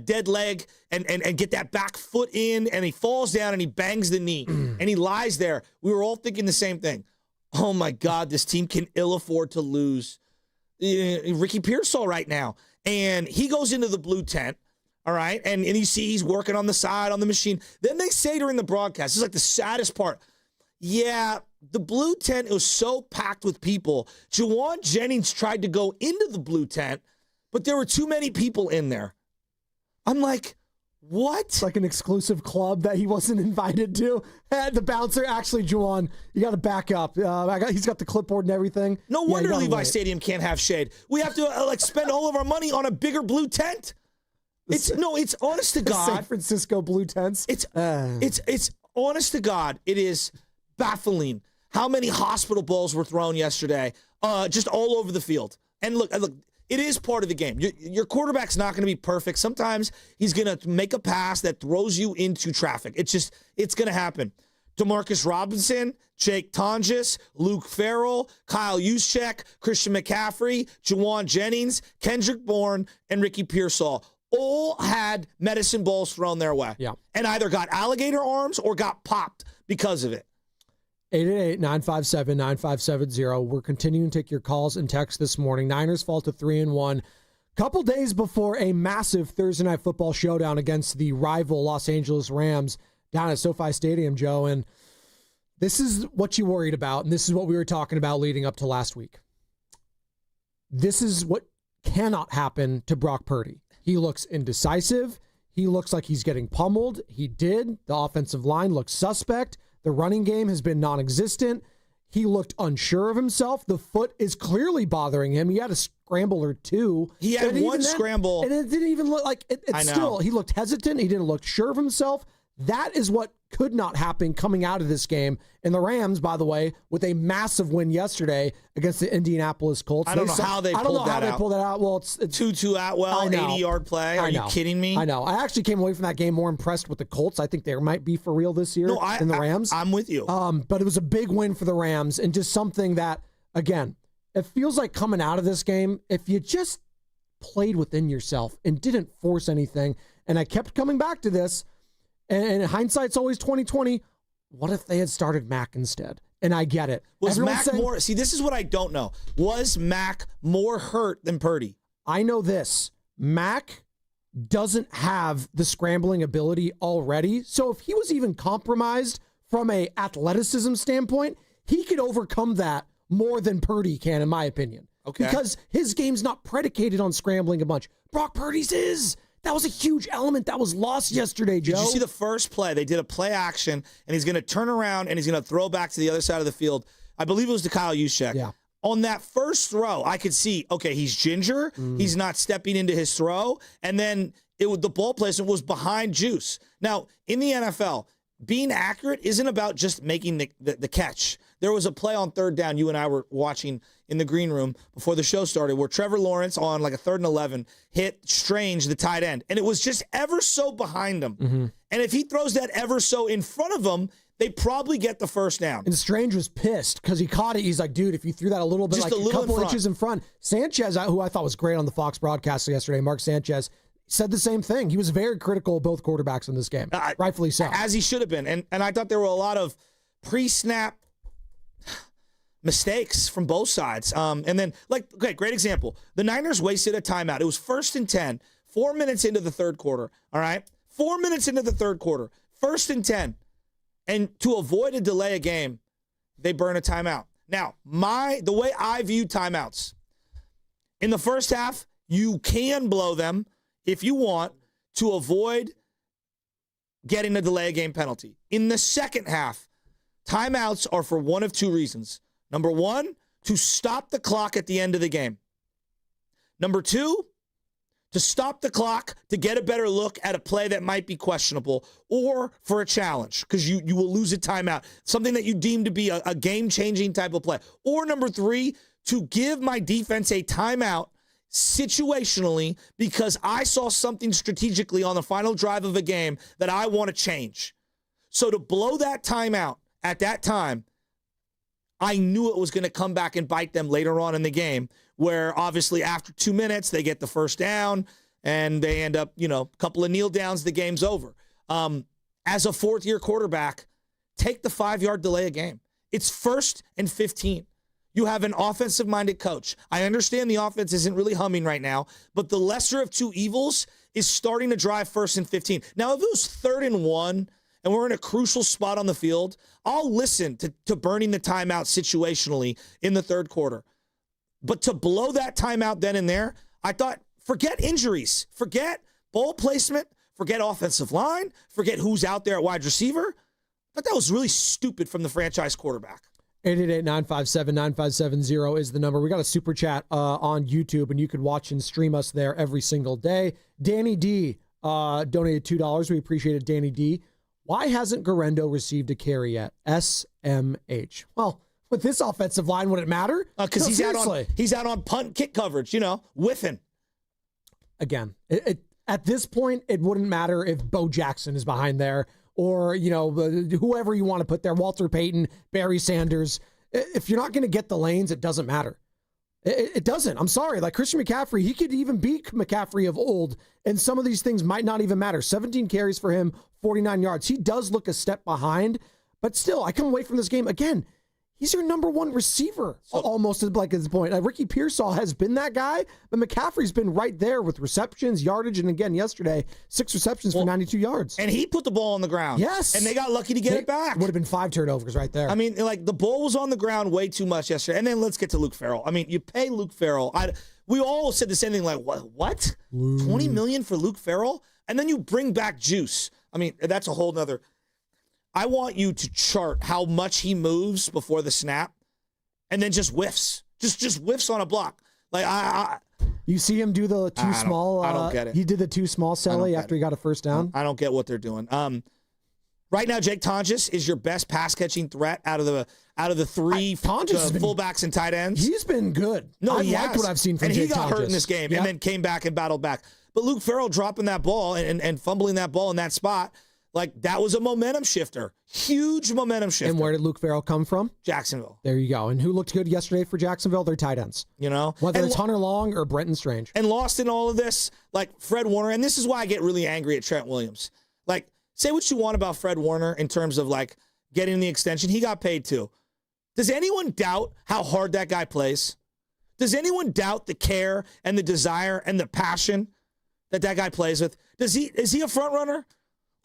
dead leg and get that back foot in, and he falls down and he bangs the knee and he lies there. We were all thinking the same thing. Oh my God, this team can ill afford to lose Ricky Pearsall right now. And he goes into the blue tent, all right, and you see he's working on the side on the machine. Then they say during the broadcast, this is like the saddest part. Yeah, the blue tent was so packed with people. Juwan Jennings tried to go into the blue tent, but there were too many people in there. I'm like, what? It's like an exclusive club that he wasn't invited to. The bouncer, actually, Juwan, you got to back up. He's got the clipboard and everything. No wonder Levi Stadium can't have shade. We have to spend all of our money on a bigger blue tent. It's honest to God. San Francisco blue tents. It's honest to God. It is baffling how many hospital balls were thrown yesterday, just all over the field. And look. It is part of the game. Your quarterback's not going to be perfect. Sometimes he's going to make a pass that throws you into traffic. It's going to happen. DeMarcus Robinson, Jake Tonjes, Luke Farrell, Kyle Juszczyk, Christian McCaffrey, Juwan Jennings, Kendrick Bourne, and Ricky Pearsall all had medicine balls thrown their way. Yeah. And either got alligator arms or got popped because of it. 888-957-9570. We're continuing to take your calls and texts this morning. Niners fall to 3-1. Couple days before a massive Thursday night football showdown against the rival Los Angeles Rams down at SoFi Stadium, Joe. And This is what you worried about, and this is what we were talking about leading up to last week. This is what cannot happen to Brock Purdy. He looks indecisive. He looks like he's getting pummeled. He did. The offensive line looks suspect. The running game has been non-existent. He looked unsure of himself. The foot is clearly bothering him. He had a scramble or two. He had one scramble. And it didn't even look like it. I know. Still, he looked hesitant. He didn't look sure of himself. That is what could not happen coming out of this game. And the Rams, by the way, with a massive win yesterday against the Indianapolis Colts. I don't know how they pulled that out. Well, it's Tutu Atwell, 80-yard play. Are you kidding me? I know. I actually came away from that game more impressed with the Colts. I think they might be for real this year than the Rams. I'm with you. But it was a big win for the Rams, and just something that, again, it feels like coming out of this game, if you just played within yourself and didn't force anything, and I kept coming back to this, and hindsight's always 20/20. What if they had started Mac instead? And I get it. Was Mac more? See, this is what I don't know. Was Mac more hurt than Purdy? I know this. Mac doesn't have the scrambling ability already. So if he was even compromised from a athleticism standpoint, he could overcome that more than Purdy can, in my opinion. Okay. Because his game's not predicated on scrambling a bunch. Brock Purdy's is. That was a huge element that was lost yesterday, Joe. Did you see the first play? They did a play action, and he's going to turn around, and he's going to throw back to the other side of the field. I believe it was to Kyle Juszczyk. Yeah. On that first throw, I could see, okay, he's ginger. He's not stepping into his throw. And then the ball placement was behind Juice. Now, in the NFL, being accurate isn't about just making the catch. There was a play on third down you and I were watching in the green room before the show started where Trevor Lawrence on like a 3rd and 11 hit Strange, the tight end. And it was just ever so behind him. Mm-hmm. And if he throws that ever so in front of him, they probably get the first down. And Strange was pissed because he caught it. He's like, dude, if you threw that a little bit, Just like a little couple in front. inches in front. Sanchez, who I thought was great on the Fox broadcast yesterday, Mark Sanchez, said the same thing. He was very critical of both quarterbacks in this game. Rightfully so. As he should have been. And I thought there were a lot of pre-snap mistakes from both sides. And then, great example. The Niners wasted a timeout. It was 1st and 10, 4 minutes into the third quarter. All right? 4 minutes into the third quarter. 1st and 10. And to avoid a delay of game, they burn a timeout. Now, the way I view timeouts, in the first half, you can blow them if you want to avoid getting a delay of game penalty. In the second half, timeouts are for one of two reasons. Number one, to stop the clock at the end of the game. Number two, to stop the clock to get a better look at a play that might be questionable or for a challenge because you will lose a timeout, something that you deem to be a game-changing type of play. Or number three, to give my defense a timeout situationally because I saw something strategically on the final drive of a game that I want to change. So to blow that timeout at that time, I knew it was going to come back and bite them later on in the game where obviously after 2 minutes, they get the first down and they end up, a couple of kneel downs, the game's over. As a fourth-year quarterback, take the 5-yard delay a game. It's 1st and 15. You have an offensive-minded coach. I understand the offense isn't really humming right now, but the lesser of two evils is starting to drive 1st and 15. Now, if it was 3rd and 1 and we're in a crucial spot on the field, I'll listen to burning the timeout situationally in the third quarter. But to blow that timeout then and there, I thought, forget injuries, forget ball placement, forget offensive line, forget who's out there at wide receiver. But that was really stupid from the franchise quarterback. 888-957-9570 is the number. We got a super chat on YouTube, and you can watch and stream us there every single day. Danny D donated $2. We appreciate it, Danny D. Why hasn't Garendo received a carry yet? SMH. Well, with this offensive line, would it matter? Because he's out on punt and kick coverage, whiffing. Again, at this point, it wouldn't matter if Bo Jackson is behind there or, whoever you want to put there, Walter Payton, Barry Sanders. If you're not going to get the lanes, it doesn't matter. It doesn't. I'm sorry. Like Christian McCaffrey, he could even beat McCaffrey of old, and some of these things might not even matter. 17 carries for him, 49 yards. He does look a step behind, but still, I come away from this game. Again, He's your number one receiver, almost at this point. Ricky Pearsall has been that guy, but McCaffrey's been right there with receptions, yardage, and again yesterday, 6 receptions for 92 yards. And he put the ball on the ground. Yes. And they got lucky to get it back. Would have been 5 turnovers right there. I mean, like, the ball was on the ground way too much yesterday. And then let's get to Luke Farrell. I mean, you pay Luke Farrell. We all said the same thing, like, what? $20 million for Luke Farrell? And then you bring back Juice. I mean, that's a whole nother. I want you to chart how much he moves before the snap and then just whiffs. Just whiffs on a block. Like, you see him do the too small. I don't get it. He did the too small Selly after he got a first down. I don't get what they're doing. Right now, Jake Tonjes is your best pass catching threat out of the three fullbacks and tight ends. He's been good. No, I like what I've seen from Jake Tonjes. And he got hurt in this game and then came back and battled back. But Luke Farrell dropping that ball and fumbling that ball in that spot, like, that was a momentum shifter. Huge momentum shifter. And where did Luke Farrell come from? Jacksonville. There you go. And who looked good yesterday for Jacksonville? Their tight ends. You know? Whether it's Hunter Long or Brenton Strange. And lost in all of this, like Fred Warner. And this is why I get really angry at Trent Williams. Like, say what you want about Fred Warner in terms of, like, getting the extension. He got paid too. Does anyone doubt how hard that guy plays? Does anyone doubt the care and the desire and the passion that guy plays with? Is he a front runner?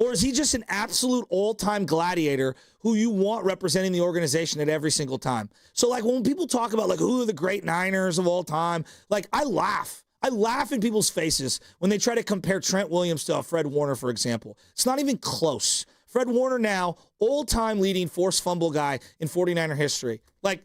Or is he just an absolute all-time gladiator who you want representing the organization at every single time? So, like, when people talk about, like, who are the great Niners of all time, like, I laugh. I laugh in people's faces when they try to compare Trent Williams to Fred Warner, for example. It's not even close. Fred Warner now, all-time leading forced fumble guy in 49er history. Like,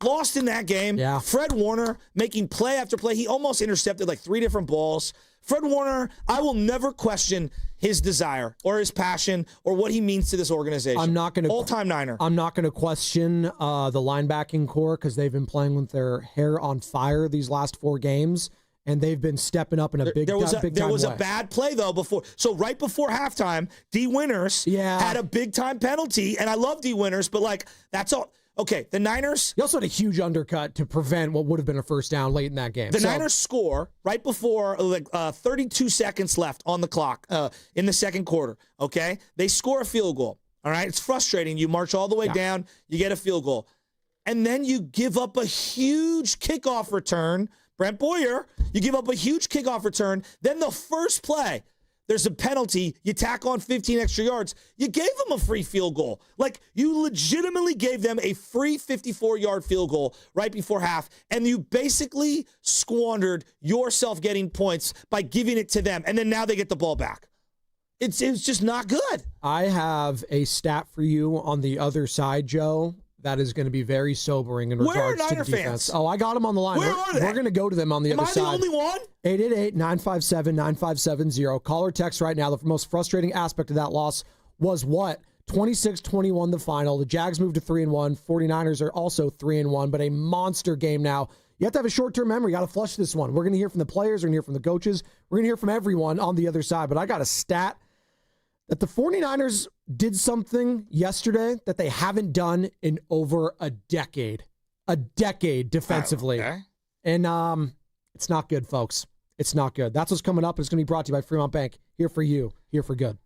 lost in that game. Yeah. Fred Warner making play after play. He almost intercepted, like, 3 different balls. Fred Warner, I will never question his desire or his passion or what he means to this organization. I'm not going to all-time Niner. I'm not going to question the linebacking core because they've been playing with their hair on fire these last 4 games, and they've been stepping up in a big time way. There was a bad play though before. So right before halftime, D. Winters had a big time penalty, and I love D. Winters, but like that's all. Okay, the Niners. He also had a huge undercut to prevent what would have been a first down late in that game. The Niners score right before 32 seconds left on the clock in the second quarter, okay? They score a field goal, all right? It's frustrating. You march all the way down, you get a field goal. And then you give up a huge kickoff return. Brent Boyer, you give up a huge kickoff return. Then the first play, there's a penalty. You tack on 15 extra yards. You gave them a free field goal. Like, you legitimately gave them a free 54-yard field goal right before half, and you basically squandered yourself getting points by giving it to them, and then now they get the ball back. It's just not good. I have a stat for you on the other side, Joe, that is going to be very sobering in regards to the defense. Fans? Oh, I got them on the line. Where are they? We're going to go to them on the other side. Am I the only one? 888-957-9570. Call or text right now. The most frustrating aspect of that loss was what? 26-21 the final. The Jags moved to 3-1. 49ers are also 3-1, but a monster game now. You have to have a short-term memory. You got to flush this one. We're going to hear from the players. We're going to hear from the coaches. We're going to hear from everyone on the other side. But I got a stat that the 49ers did something yesterday that they haven't done in over a decade. A decade defensively. Okay. And it's not good, folks. It's not good. That's what's coming up. It's going to be brought to you by Fremont Bank. Here for you. Here for good.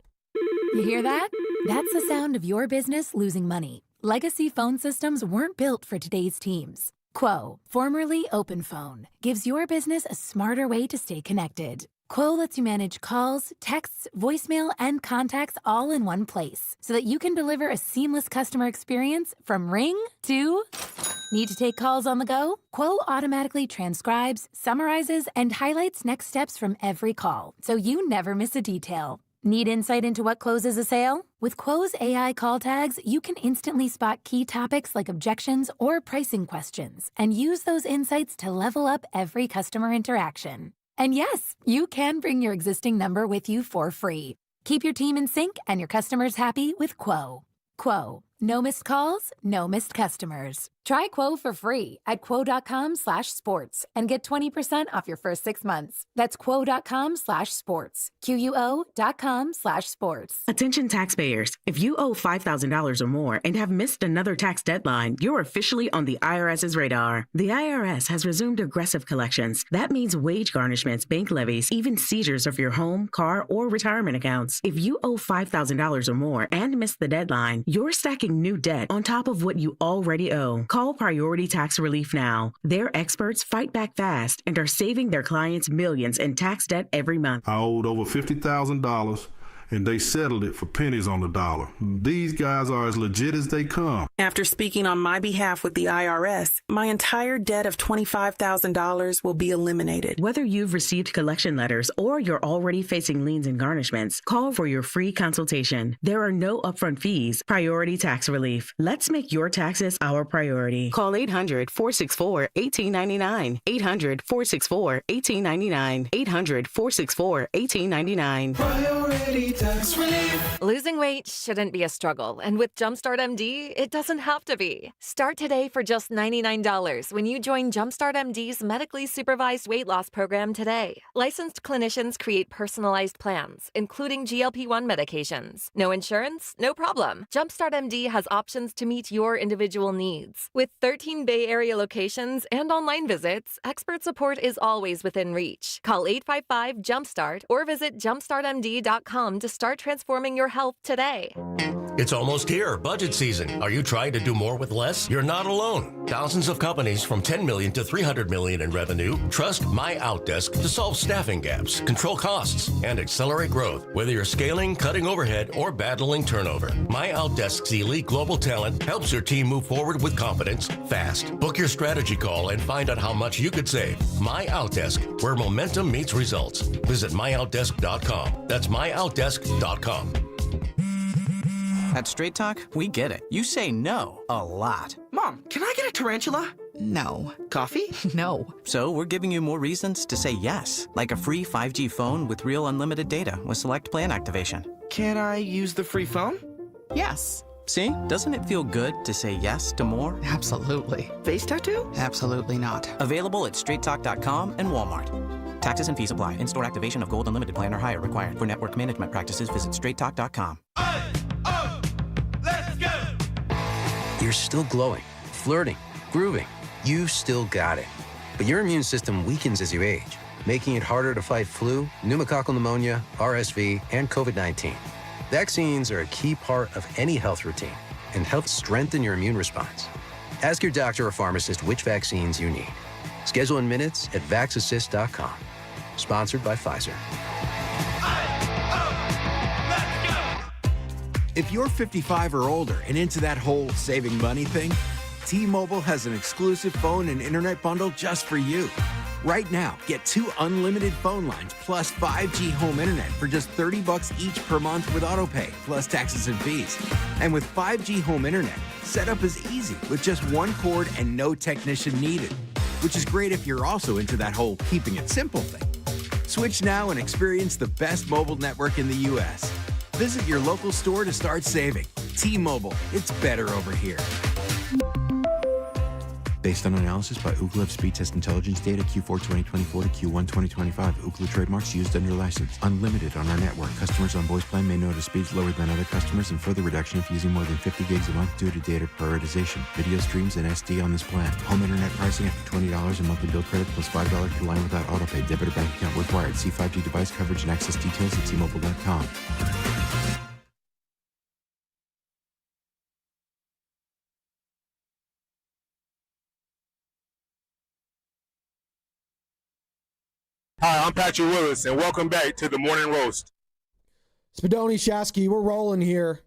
You hear that? That's the sound of your business losing money. Legacy phone systems weren't built for today's teams. Quo, formerly OpenPhone, gives your business a smarter way to stay connected. Quo lets you manage calls, texts, voicemail, and contacts all in one place so that you can deliver a seamless customer experience from ring to... Need to take calls on the go? Quo automatically transcribes, summarizes, and highlights next steps from every call so you never miss a detail. Need insight into what closes a sale? With Quo's AI call tags, you can instantly spot key topics like objections or pricing questions and use those insights to level up every customer interaction. And yes, you can bring your existing number with you for free. Keep your team in sync and your customers happy with Quo. Quo. No missed calls, no missed customers. Try Quo for free at quo.com/sports and get 20% off your first 6 months. That's quo.com/sports. QUO.com/sports. Attention taxpayers. If you owe $5,000 or more and have missed another tax deadline, you're officially on the IRS's radar. The IRS has resumed aggressive collections. That means wage garnishments, bank levies, even seizures of your home, car, or retirement accounts. If you owe $5,000 or more and missed the deadline, you're stacking taking new debt on top of what you already owe. Call Priority Tax Relief now. Their experts fight back fast and are saving their clients millions in tax debt every month. I owed over $50,000. And they settled it for pennies on the dollar. These guys are as legit as they come. After speaking on my behalf with the IRS, my entire debt of $25,000 will be eliminated. Whether you've received collection letters or you're already facing liens and garnishments, call for your free consultation. There are no upfront fees. Priority Tax Relief. Let's make your taxes our priority. Call 800-464-1899. 800-464-1899. 800-464-1899. Priority Tax Relief. Losing weight shouldn't be a struggle, and with Jumpstart MD, it doesn't have to be. Start today for just $99 when you join Jumpstart MD's medically supervised weight loss program today. Licensed clinicians create personalized plans, including GLP-1 medications. No insurance? No problem. Jumpstart MD has options to meet your individual needs. With 13 Bay Area locations and online visits, expert support is always within reach. Call 855-JUMPSTART or visit jumpstartmd.com to start transforming your health today. It's almost here, budget season. Are you trying to do more with less? You're not alone. Thousands of companies from $10 million to $300 million in revenue trust My Outdesk to solve staffing gaps, control costs, and accelerate growth. Whether you're scaling, cutting overhead, or battling turnover, My Outdesk's elite global talent helps your team move forward with confidence, fast. Book your strategy call and find out how much you could save. My Outdesk, where momentum meets results. Visit myoutdesk.com. That's myoutdesk.com. At Straight Talk, we get it. You say no a lot. Mom, can I get a tarantula? No. Coffee? No. So we're giving you more reasons to say yes, like a free 5G phone with real unlimited data with select plan activation. Can I use the free phone? Yes. See? Doesn't it feel good to say yes to more? Absolutely. Face tattoo? Absolutely not. Available at straighttalk.com and Walmart. Taxes and fees apply. In-store activation of Gold Unlimited plan or higher required. For network management practices, visit straighttalk.com. You're still glowing, flirting, grooving. You've still got it. But your immune system weakens as you age, making it harder to fight flu, pneumococcal pneumonia, RSV, and COVID-19. Vaccines are a key part of any health routine and help strengthen your immune response. Ask your doctor or pharmacist which vaccines you need. Schedule in minutes at vaxassist.com. Sponsored by Pfizer. If you're 55 or older and into that whole saving money thing, T-Mobile has an exclusive phone and internet bundle just for you. Right now, get 2 unlimited phone lines plus 5G home internet for just $30 each per month with autopay, plus taxes and fees. And with 5G home internet, setup is easy with just one cord and no technician needed, which is great if you're also into that whole keeping it simple thing. Switch now and experience the best mobile network in the U.S. Visit your local store to start saving. T-Mobile, it's better over here. Based on analysis by Ookla of speed test intelligence data Q4 2024 to Q1 2025. Ookla trademarks used under license. Unlimited on our network. Customers on voice plan may notice speeds lower than other customers and further reduction if using more than 50 gigs a month due to data prioritization. Video streams and SD on this plan. Home internet pricing after $20 a monthly bill credit plus $5 per line without autopay. Debit or bank account required. See 5G device coverage and access details at T-Mobile.com. Hi, I'm Patrick Willis, and welcome back to the Morning Roast. Spadoni, Shasky, we're rolling here.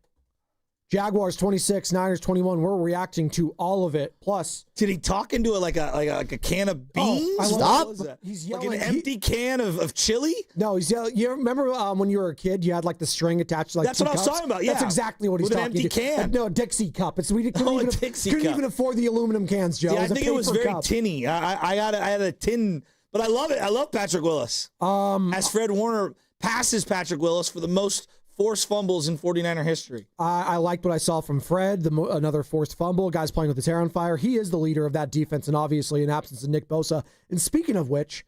Jaguars 26, Niners 21. We're reacting to all of it. Plus, did he talk into it like a can of beans? Stop! He's yelling, like an empty can of chili. No, he's yelling. You remember when you were a kid, you had like the string attached to like that's two what cups? I was talking about. Yeah, that's exactly what he's with talking an empty to. can. No, a Dixie cup. We couldn't even afford the aluminum cans, Joe. Yeah, I think it was very cup. tinny. I had a tin, but I love it. I love Patrick Willis. As Fred Warner passes Patrick Willis for the most forced fumbles in 49er history. I liked what I saw from Fred, another forced fumble. Guys playing with his hair on fire. He is the leader of that defense, and obviously in absence of Nick Bosa. And speaking of which,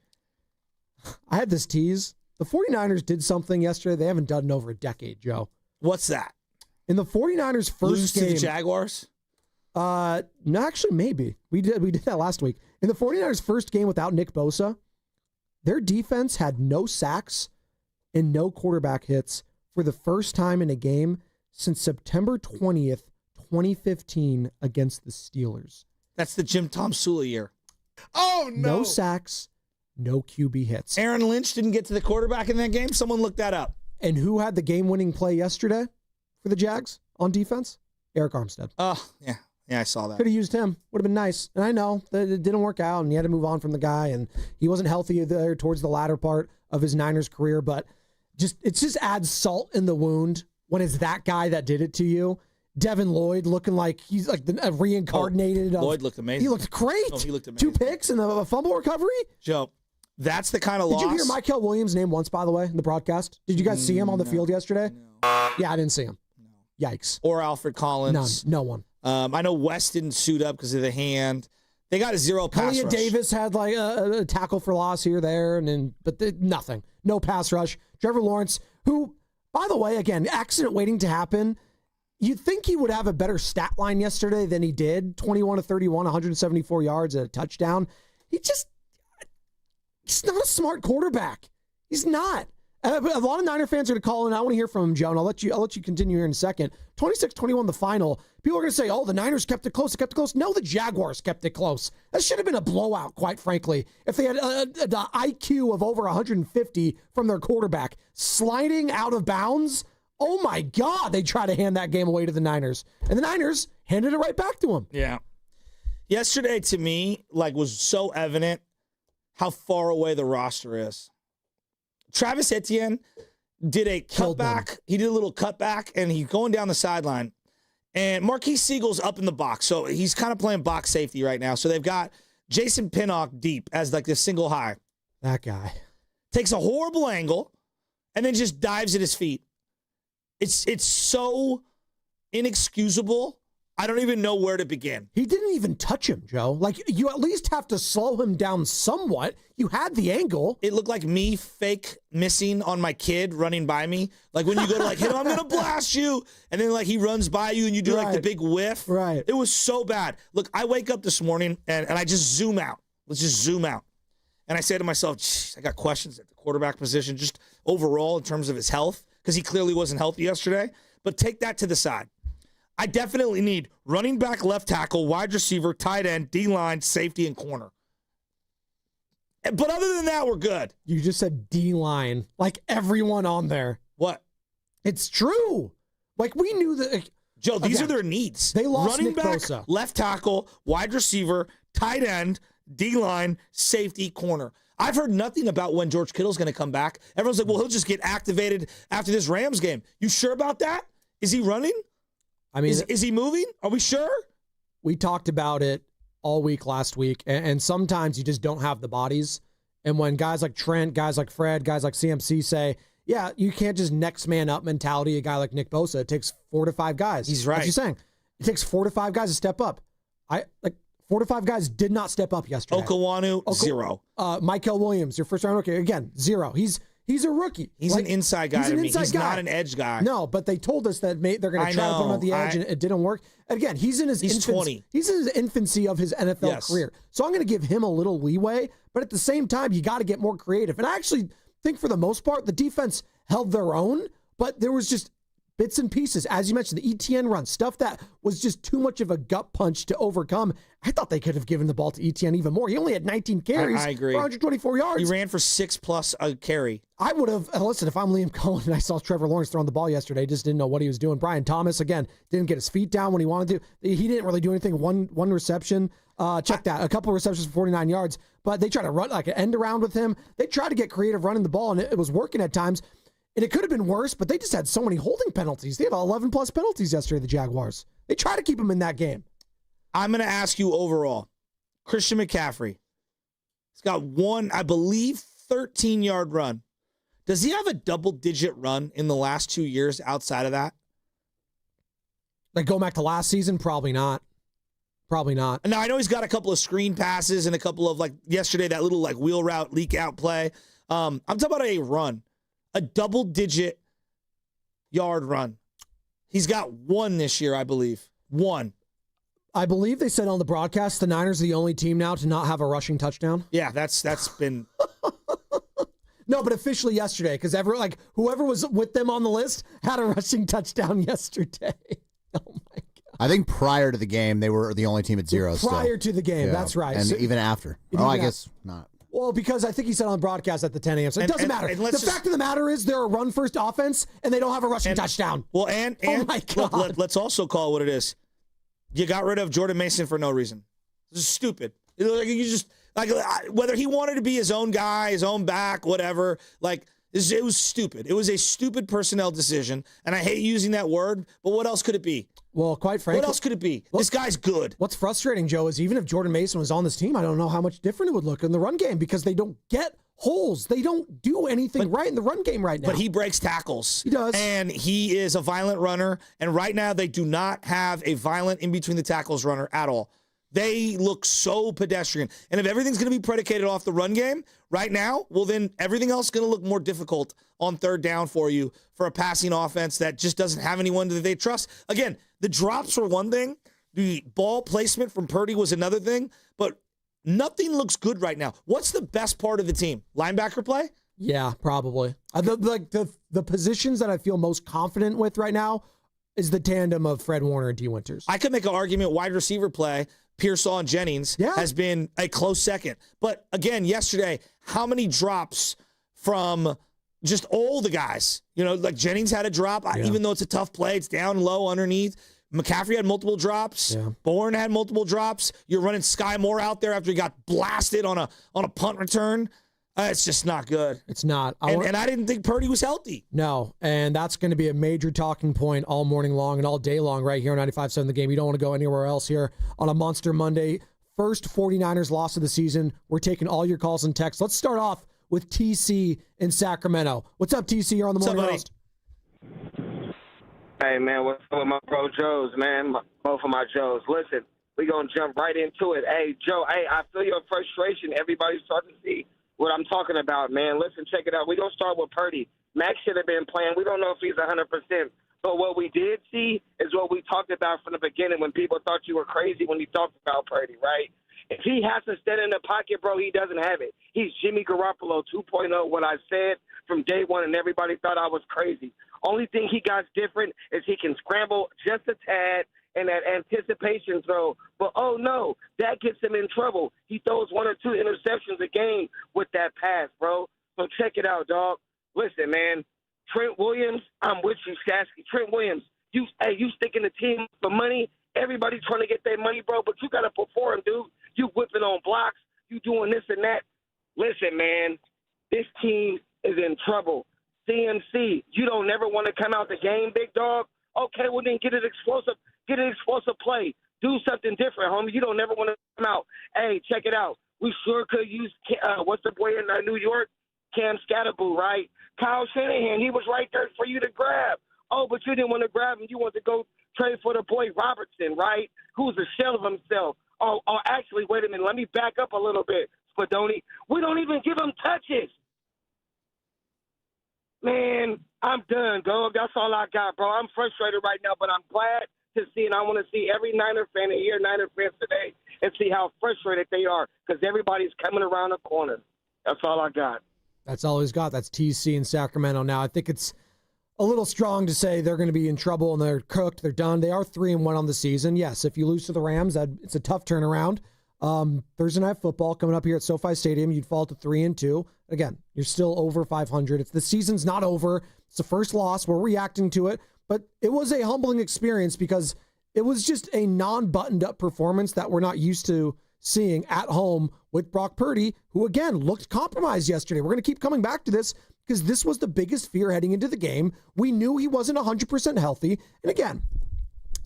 I had this tease. The 49ers did something yesterday they haven't done in over a decade, Joe. What's that? In the 49ers' first Lose game. to the Jaguars? No, actually, maybe. We did that last week. In the 49ers' first game without Nick Bosa, their defense had no sacks and no quarterback hits for the first time in a game since September 20th, 2015 against the Steelers. That's the Jim Tom Sula year. Oh, no. No sacks, no QB hits. Aaron Lynch didn't get to the quarterback in that game? Someone look that up. And who had the game-winning play yesterday for the Jags on defense? Eric Armstead. Oh, yeah. Yeah, I saw that. Could have used him. Would have been nice. And I know that it didn't work out, and he had to move on from the guy, and he wasn't healthy there towards the latter part of his Niners career, but it just adds salt in the wound when it's that guy that did it to you. Devin Lloyd looking like he's like a reincarnated. Lloyd looked amazing. He looked great. Oh, he looked amazing. 2 picks and a fumble recovery. Joe, that's the kind of loss. Did you hear Michael Williams' name once, by the way, in the broadcast? Did you guys see him on the field yesterday? No. Yeah, I didn't see him. No. Yikes. Or Alfred Collins. None. No one. I know West didn't suit up because of the hand. They got a 0 pass Julian rush. Davis had like a tackle for loss here, there, but nothing. No pass rush. Trevor Lawrence, who, by the way, again, accident waiting to happen. You'd think he would have a better stat line yesterday than he did. 21 to 31, 174 yards, a touchdown. He's not a smart quarterback. He's not. A lot of Niner fans are going to call in. I want to hear from him, Joe, and I'll let you continue here in a second. 26-21 the final. People are going to say, oh, the Niners kept it close. No, the Jaguars kept it close. That should have been a blowout, quite frankly, if they had the IQ of over 150 from their quarterback. Sliding out of bounds, oh my God, they try to hand that game away to the Niners. And the Niners handed it right back to them. Yeah. Yesterday, to me, was so evident how far away the roster is. Travis Etienne did a cutback. He did a little cutback, and he's going down the sideline. And Marquise Siegel's up in the box, so he's kind of playing box safety right now. So they've got Jason Pinnock deep as this single high. That guy. Takes a horrible angle and then just dives at his feet. It's so inexcusable. I don't even know where to begin. He didn't even touch him, Joe. You at least have to slow him down somewhat. You had the angle. It looked like me fake missing on my kid running by me. Like when you go to hit him, I'm going to blast you. And then he runs by you and you do the big whiff. Right. It was so bad. Look, I wake up this morning and I just zoom out. Let's just zoom out. And I say to myself, I got questions at the quarterback position, just overall in terms of his health, because he clearly wasn't healthy yesterday. But take that to the side. I definitely need running back, left tackle, wide receiver, tight end, D-line, safety, and corner. But other than that, we're good. You just said D-line. Everyone on there. What? It's true. We knew that. Joe, these are their needs. They lost running Nick back, Bosa. Left tackle, wide receiver, tight end, D-line, safety, corner. I've heard nothing about when George Kittle's going to come back. Everyone's like, well, he'll just get activated after this Rams game. You sure about that? Is he running? I mean, is he moving? Are we sure? We talked about it all week last week, and sometimes you just don't have the bodies. And when guys like Trent, guys like Fred, guys like CMC say, yeah, you can't just next man up mentality a guy like Nick Bosa. It takes 4 to 5 guys. He's right. That's what you're saying. It takes 4 to 5 guys to step up. 4 to 5 guys did not step up yesterday. Okawanu, 0. Michael Williams, your first round rookie, again, 0. He's a rookie. He's an inside guy to me. He's not an edge guy. No, but they told us that they're going to try to put him at the edge, and it didn't work. Again, he's in his infancy. 20. He's in his infancy of his NFL career. So I'm going to give him a little leeway, but at the same time, you got to get more creative. And I actually think for the most part, the defense held their own, but there was just bits and pieces. As you mentioned, the ETN run, stuff that was just too much of a gut punch to overcome. I thought they could have given the ball to ETN even more. He only had 19 carries I agree. for 124 yards. He ran for 6+ a carry. I would have, listen, if I'm Liam Cohen and I saw Trevor Lawrence throwing the ball yesterday, just didn't know what he was doing. Brian Thomas, again, didn't get his feet down when he wanted to. He didn't really do anything. One reception. Check that. A couple of receptions for 49 yards. But they tried to run an end around with him. They tried to get creative running the ball, and it was working at times. And it could have been worse, but they just had so many holding penalties. They have 11+ penalties yesterday, the Jaguars. They try to keep him in that game. I'm going to ask you overall. Christian McCaffrey. He's got one, I believe, 13-yard run. Does he have a double-digit run in the last 2 years outside of that? Going back to last season? Probably not. Probably not. Now, I know he's got a couple of screen passes and a couple of, yesterday, that little, wheel route, leak-out play. I'm talking about a run. A double-digit yard run. He's got one this year, I believe. One. I believe they said on the broadcast the Niners are the only team now to not have a rushing touchdown. Yeah, that's been... No, but officially yesterday, because whoever was with them on the list had a rushing touchdown yesterday. Oh, my I think prior to the game, they were the only team at 0. Prior to the game, that's right. And even after. I guess not. Well, because I think he said on broadcast at the 10 a.m., so it doesn't matter. The fact of the matter is they're a run-first offense, and they don't have a rushing touchdown. Well, and oh my God. Let's also call it what it is. You got rid of Jordan Mason for no reason. This is stupid. You just whether he wanted to be his own guy, his own back, whatever. It was stupid. It was a stupid personnel decision, and I hate using that word. But what else could it be? Well, quite frankly, what else could it be? This guy's good. What's frustrating, Joe, is even if Jordan Mason was on this team, I don't know how much different it would look in the run game because they don't get holes. They don't do anything right in the run game right now. But he breaks tackles. He does. And he is a violent runner. And right now they do not have a violent in-between the tackles runner at all. They look so pedestrian. And if everything's going to be predicated off the run game right now, well, then everything else is going to look more difficult on third down for you for a passing offense that just doesn't have anyone that they trust. Again, the drops were one thing. The ball placement from Purdy was another thing. But nothing looks good right now. What's the best part of the team? Linebacker play? Yeah, probably. The positions that I feel most confident with right now is the tandem of Fred Warner and D. Winters. I could make an argument wide receiver play. Pearsall and Jennings has been a close second. But again, yesterday, how many drops from just all the guys? Like Jennings had a drop, even though it's a tough play. It's down low underneath. McCaffrey had multiple drops. Yeah. Bourne had multiple drops. You're running Sky Moore out there after he got blasted on a punt return. It's just not good. It's not. And I didn't think Purdy was healthy. No, and that's going to be a major talking point all morning long and all day long right here on 95.7 The Game. You don't want to go anywhere else here on a Monster Monday. First 49ers loss of the season. We're taking all your calls and texts. Let's start off with TC in Sacramento. What's up, TC? You're on the morning roast. Hey, man, what's up with my bro Joes, man? Both of my Joes. Listen, we're going to jump right into it. Hey, Joe, I feel your frustration. Everybody's starting to see what I'm talking about, man. Listen, check it out. We're going to start with Purdy. Max should have been playing. We don't know if he's 100%. But what we did see is what we talked about from the beginning when people thought you were crazy when you talked about Purdy, right? If he has to stand in the pocket, bro, he doesn't have it. He's Jimmy Garoppolo 2.0, what I said from day one, and everybody thought I was crazy. Only thing he got different is he can scramble just a tad and that anticipation throw. But, oh, no, that gets him in trouble. He throws 1 or 2 interceptions a game with that pass, bro. So check it out, dog. Listen, man, Trent Williams, I'm with you, Skasky. Trent Williams, you sticking the team for money. Everybody's trying to get their money, bro, but you got to perform, dude. You whipping on blocks. You doing this and that. Listen, man, this team is in trouble. CMC, you don't never want to come out the game, big dog. Okay, well, then get an explosive play. Do something different, homie. You don't never want to come out. Hey, check it out. We sure could use, what's the boy in New York? Cam Scatterboo, right? Kyle Shanahan, he was right there for you to grab. Oh, but you didn't want to grab him. You want to go trade for the boy Robertson, right? Who's a shell of himself. Oh, actually, wait a minute. Let me back up a little bit, Spadoni. We don't even give him touches. Man, I'm done, dog. That's all I got, bro. I'm frustrated right now, but I'm glad to see, and I want to see every Niner fan and hear Niner fans today and see how frustrated they are because everybody's coming around the corner. That's all I got. That's all he's got. That's TC in Sacramento. Now, I think it's a little strong to say they're going to be in trouble and they're cooked. They're done. They are 3-1 on the season. Yes, if you lose to the Rams, it's a tough turnaround. Thursday Night Football coming up here at SoFi Stadium. You'd fall to 3-2. Again, you're still over 500. The season's not over. It's the first loss. We're reacting to it. But it was a humbling experience because it was just a non-buttoned-up performance that we're not used to seeing at home with Brock Purdy, who, again, looked compromised yesterday. We're going to keep coming back to this because this was the biggest fear heading into the game. We knew he wasn't 100% healthy. And again,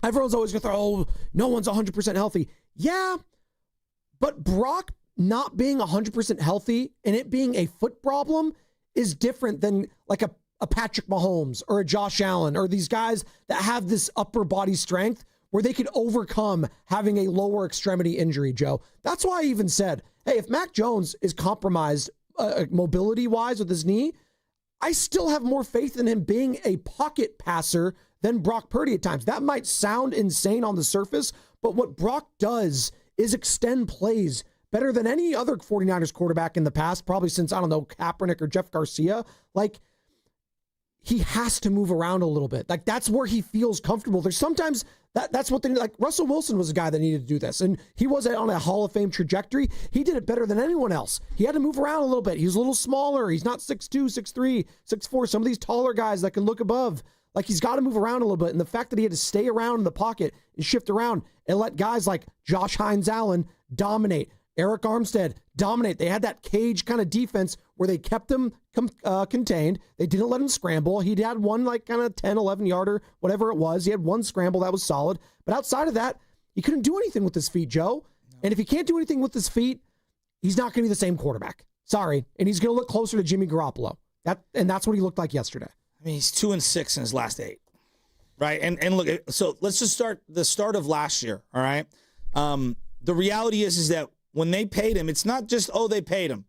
everyone's always going to throw, no one's 100% healthy. Yeah, but Brock not being 100% healthy and it being a foot problem is different than like a Patrick Mahomes or a Josh Allen or these guys that have this upper body strength where they could overcome having a lower extremity injury, Joe. That's why I even said, hey, if Mac Jones is compromised mobility-wise with his knee, I still have more faith in him being a pocket passer than Brock Purdy at times. That might sound insane on the surface, but what Brock does is extend plays better than any other 49ers quarterback in the past, probably since, I don't know, Kaepernick or Jeff Garcia. Like, he has to move around a little bit. Like, that's where he feels comfortable. There's sometimes That's what they like. Russell Wilson was a guy that needed to do this, and he was on a Hall of Fame trajectory. He did it better than anyone else. He had to move around a little bit. He was a little smaller. He's not 6'2", 6'3", 6'4". Some of these taller guys that can look above, like he's got to move around a little bit. And the fact that he had to stay around in the pocket and shift around and let guys like Josh Hines-Allen dominate, Eric Armstead dominate. They had that cage kind of defense where they kept him contained. They didn't let him scramble. He had one like kind of 10, 11-yarder, whatever it was. He had one scramble that was solid. But outside of that, he couldn't do anything with his feet, Joe. No. And if he can't do anything with his feet, he's not going to be the same quarterback. Sorry. And he's going to look closer to Jimmy Garoppolo. That's what he looked like yesterday. I mean, he's 2-6 in his last 8. Right? And look, so let's just start the start of last year, all right? The reality is that when they paid him, it's not just, they paid him.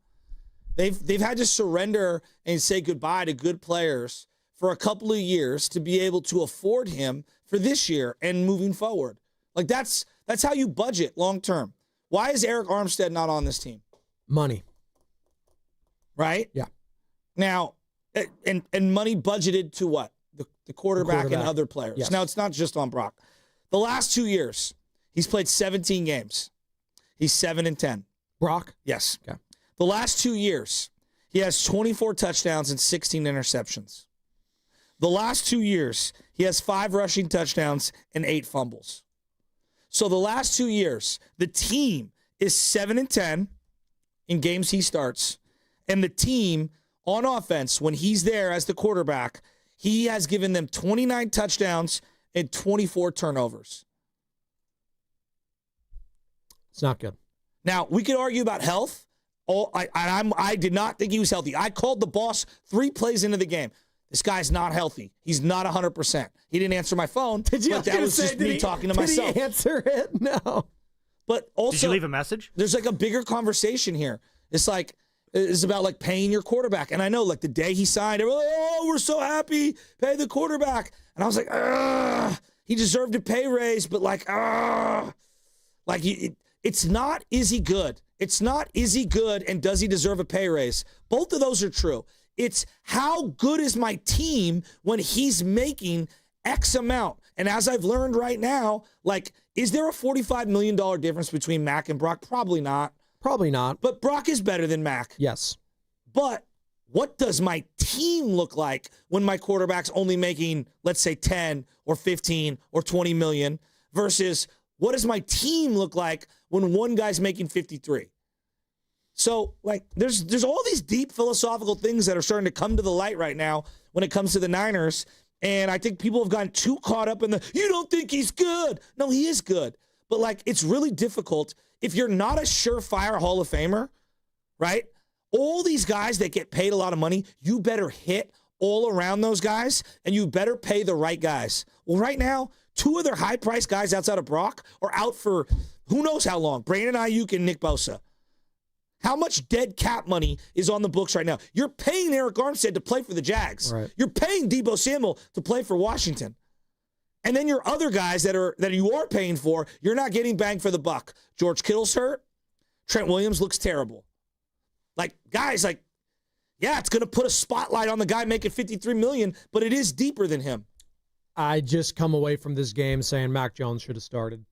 They've had to surrender and say goodbye to good players for a couple of years to be able to afford him for this year and moving forward. Like that's how you budget long term. Why is Eric Armstead not on this team? Money. Right? Yeah. Now, and money budgeted to what? The quarterback and other players. Yes. Now, it's not just on Brock. The last 2 years, he's played 17 games. He's 7-10. Brock? Yes. Okay. The last 2 years, he has 24 touchdowns and 16 interceptions. The last 2 years, he has 5 rushing touchdowns and 8 fumbles. So the last 2 years, the team is 7-10 in games he starts, and the team on offense, when he's there as the quarterback, he has given them 29 touchdowns and 24 turnovers. It's not good. Now, we could argue about health. I did not think he was healthy. I called the boss 3 plays into the game. This guy's not healthy. He's not 100%. He didn't answer my phone, but that was just me talking to myself. Did he answer it? No. But also, did you leave a message? There's like a bigger conversation here. It's about like paying your quarterback. And I know like the day he signed, we're so happy, pay the quarterback. And I was like, he deserved a pay raise, but it's not, is he good? It's not, is he good and does he deserve a pay raise? Both of those are true. It's how good is my team when he's making X amount? And as I've learned right now, is there a $45 million difference between Mac and Brock? Probably not. Probably not. But Brock is better than Mac. Yes. But what does my team look like when my quarterback's only making, let's say, 10 or 15 or 20 million versus what does my team look like when one guy's making 53? So, there's all these deep philosophical things that are starting to come to the light right now when it comes to the Niners. And I think people have gotten too caught up in you don't think he's good. No, he is good. But, it's really difficult if you're not a surefire Hall of Famer, right? All these guys that get paid a lot of money, you better hit all around those guys, and you better pay the right guys. Well, right now, 2 other high-priced guys outside of Brock are out for who knows how long. Brandon Ayuk and Nick Bosa. How much dead cap money is on the books right now? You're paying Eric Armstead to play for the Jags. Right. You're paying Deebo Samuel to play for Washington. And then your other guys that you are paying for, you're not getting bang for the buck. George Kittle's hurt. Trent Williams looks terrible. Guys, it's going to put a spotlight on the guy making $53 million, but it is deeper than him. I just come away from this game saying Mac Jones should have started.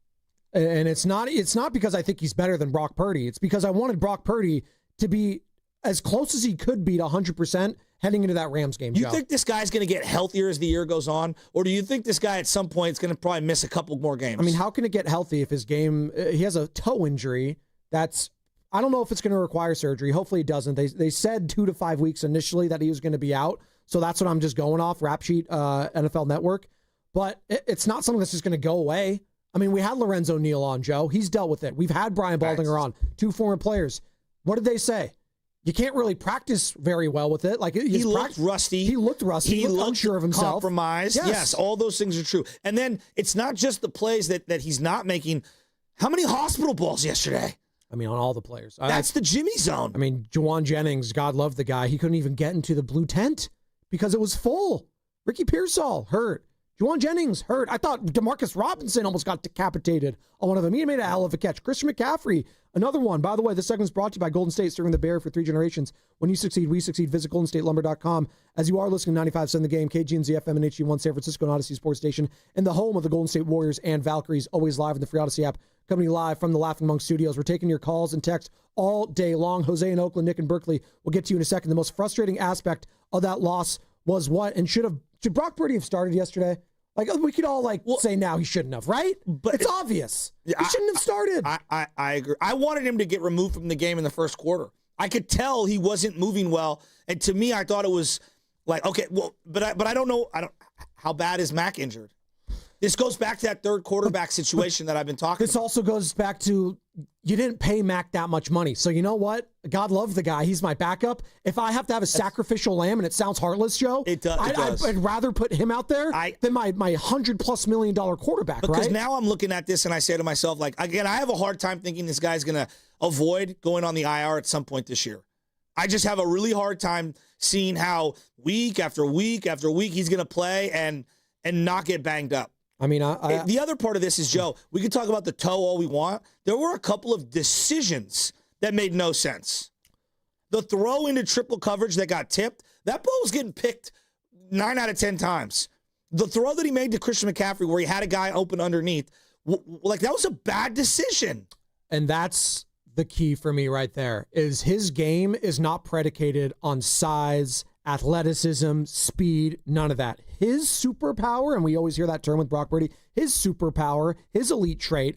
And it's not because I think he's better than Brock Purdy. It's because I wanted Brock Purdy to be as close as he could be to 100% heading into that Rams game. You think this guy's going to get healthier as the year goes on? Or do you think this guy at some point is going to probably miss a couple more games? I mean, how can it get healthy if his game, he has a toe injury that's, I don't know if it's going to require surgery. Hopefully it doesn't. They said 2 to 5 weeks initially that he was going to be out. So that's what I'm just going off, Rap Sheet, NFL Network. But it's not something that's just going to go away. I mean, we had Lorenzo Neal on, Joe. He's dealt with it. We've had Brian Baldinger on, 2 former players. What did they say? You can't really practice very well with it. He looked rusty. He looked rusty. He looked unsure of himself. Compromised. Yes, all those things are true. And then it's not just the plays that he's not making. How many hospital balls yesterday? I mean, on all the players. That's the Jimmy zone. I mean, Juwan Jennings, God love the guy. He couldn't even get into the blue tent because it was full. Ricky Pearsall hurt. Juwan Jennings hurt. I thought Demarcus Robinson almost got decapitated on one of them. He made a hell of a catch. Christian McCaffrey, another one. By the way, this segment's brought to you by Golden State, serving the Bear for 3 generations. When you succeed, we succeed. Visit GoldenStateLumber.com. As you are listening to 95.7 The Game, KGNZ FM and HD1 San Francisco and Odyssey Sports Station, and the home of the Golden State Warriors and Valkyries, always live in the free Odyssey app. Coming live from the Laughing Monk Studios. We're taking your calls and texts all day long. Jose in Oakland, Nick in Berkeley. We'll get to you in a second. The most frustrating aspect of that loss was what? And should Brock Purdy have started yesterday? Like, we could all say now he shouldn't have, right? But it's obvious. He shouldn't have started. I agree. I wanted him to get removed from the game in the first quarter. I could tell he wasn't moving well, and to me, I thought it was like, okay, well, but I don't know. How bad is Mac injured? This goes back to that third quarterback situation that I've been talking about. This also goes back to you didn't pay Mac that much money. So you know what? God love the guy. He's my backup. If I have to have a sacrificial lamb, and it sounds heartless, Joe, it does. I'd rather put him out there than my $100+ million quarterback, because right? now I'm looking at this and I say to myself, like, again, I have a hard time thinking this guy's going to avoid going on the IR at some point this year. I just have a really hard time seeing how week after week after week he's going to play and not get banged up. I mean, the other part of this is, Joe, we can talk about the toe all we want. There were a couple of decisions that made no sense. The throw into triple coverage that got tipped, that ball was getting picked 9 out of 10 times. The throw that he made to Christian McCaffrey where he had a guy open underneath, like, that was a bad decision. And that's the key for me right there, is his game is not predicated on size, athleticism, speed, none of that. His superpower, and we always hear that term with Brock Purdy, his superpower, his elite trait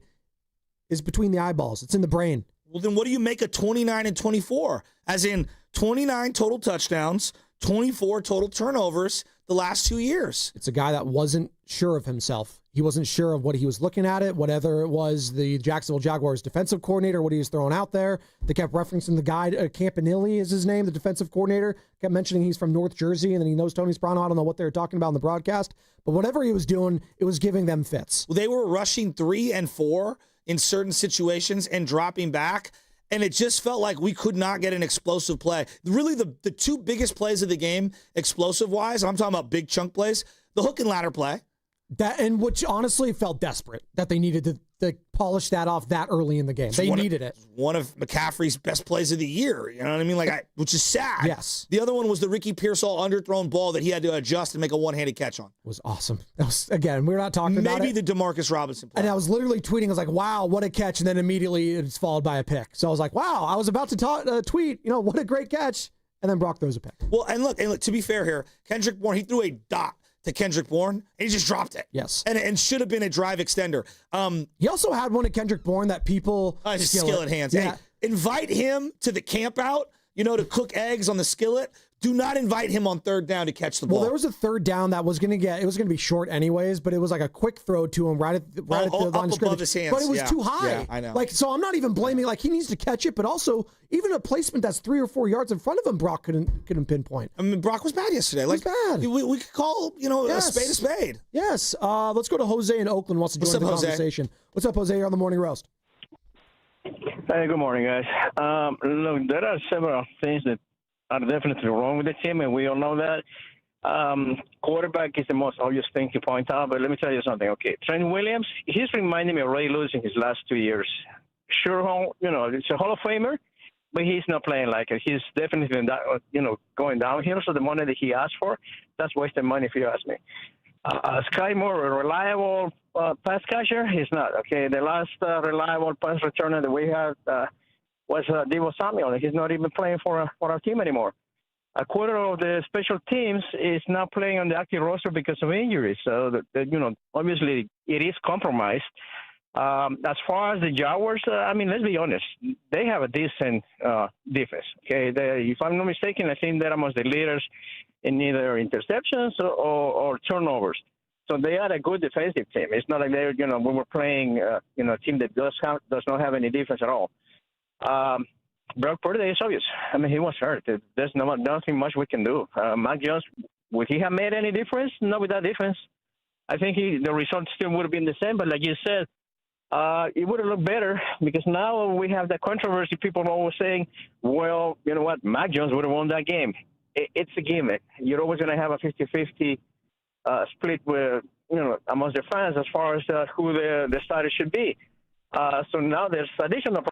is between the eyeballs. It's in the brain. Well, then what do you make of 29 and 24? As in 29 total touchdowns, 24 total turnovers the last 2 years. It's a guy that wasn't sure of himself. He wasn't sure of what he was looking at it, whatever it was the Jacksonville Jaguars defensive coordinator, what he was throwing out there. They kept referencing the guy, Campanelli is his name, the defensive coordinator, kept mentioning he's from North Jersey, and then he knows Tony Sprono. I don't know what they were talking about in the broadcast, but whatever he was doing, it was giving them fits. Well, they were rushing 3 and 4 in certain situations and dropping back, and it just felt like we could not get an explosive play. Really, the two biggest plays of the game, explosive-wise, I'm talking about big chunk plays, the hook and ladder play. Which honestly felt desperate that they needed to polish that off that early in the game. They needed it. One of McCaffrey's best plays of the year. You know what I mean? Which is sad. Yes. The other one was the Ricky Pearsall underthrown ball that he had to adjust and make a one-handed catch on. It was awesome. That was, again, we're not talking about it. Maybe the DeMarcus Robinson play. And I was literally tweeting. I was like, wow, what a catch. And then immediately it's followed by a pick. So I was like, wow, I was about to tweet, what a great catch. And then Brock throws a pick. Well, and look, to be fair here, Kendrick Bourne, he threw a dot to Kendrick Bourne, and he just dropped it. Yes. And should have been a drive extender. He also had one at Kendrick Bourne that people... His skillet hands. Yeah. Hey, invite him to the camp out, to cook eggs on the skillet. Do not invite him on third down to catch the ball. Well, there was a third down that was going to be short anyways, but it was like a quick throw to him right at the line of scrimmage. His hands. But it was too high. Yeah, I know. So I'm not even blaming, he needs to catch it, but also even a placement that's 3 or 4 yards in front of him, Brock couldn't pinpoint. I mean, Brock was bad yesterday. He was bad. We could call, a spade a spade. Yes. Let's go to Jose in Oakland wants to join the conversation. What's up, Jose? You're on the Morning Roast. Hey, good morning, guys. Look, there are several things that are definitely wrong with the team, and we all know that. Quarterback is the most obvious thing to point out, but let me tell you something. Okay, Trent Williams, he's reminding me of Ray Lewis in his last 2 years. Sure, it's a Hall of Famer, but he's not playing like it. He's definitely, going downhill, so the money that he asked for, that's wasted money if you ask me. Sky Moore, a reliable pass catcher, he's not. Okay, the last reliable pass returner that we had was Deebo Samuel. He's not even playing for our team anymore. A quarter of the special teams is not playing on the active roster because of injuries. So, obviously it is compromised. As far as the Jaguars, let's be honest. They have a decent defense. Okay, if I'm not mistaken, I think they're amongst the leaders in either interceptions or turnovers. So they are a good defensive team. It's not like they're, we were playing, a team that does not have any defense at all. Brock Purdy is obvious. He was hurt. There's nothing much we can do. Mac Jones, would he have made any difference? Not with that defense. I think the result still would have been the same, but like you said, it would have looked better because now we have that controversy. People are always saying, well, you know what, Mac Jones would have won that game. It's a gimmick. You're always going to have a 50-50 split with amongst their fans as far as who the starter should be. So now there's additional.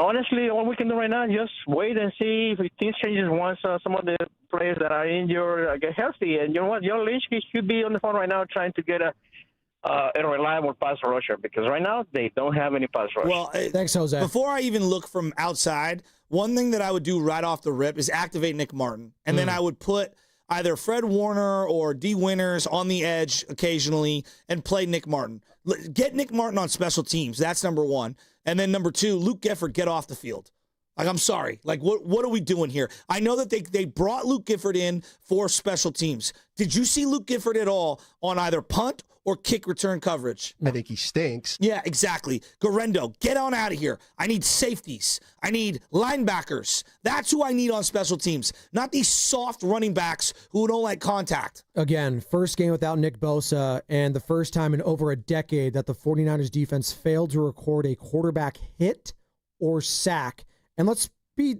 Honestly, all we can do right now is just wait and see if things changes once some of the players that are injured get healthy. And you know what? John Lynch should be on the phone right now trying to get a reliable pass rusher because right now they don't have any pass rush. Well, thanks, Jose. Before I even look from outside, one thing that I would do right off the rip is activate Nick Martin. And then I would put either Fred Warner or D. Winters on the edge occasionally and play Nick Martin. Get Nick Martin on special teams. That's number one. And then number two, Luke Gifford, get off the field. Like, I'm sorry. Like, what are we doing here? I know that they brought Luke Gifford in for special teams. Did you see Luke Gifford at all on either punt or kick return coverage? I think he stinks. Yeah, exactly. Garendo, get on out of here. I need safeties. I need linebackers. That's who I need on special teams, not these soft running backs who don't like contact. Again, first game without Nick Bosa, and the first time in over a decade that the 49ers defense failed to record a quarterback hit or sack. And let's be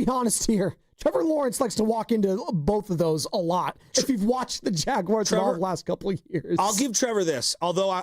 honest here. Trevor Lawrence likes to walk into both of those a lot. If you've watched the Jaguars in all the last couple of years. I'll give Trevor this, although I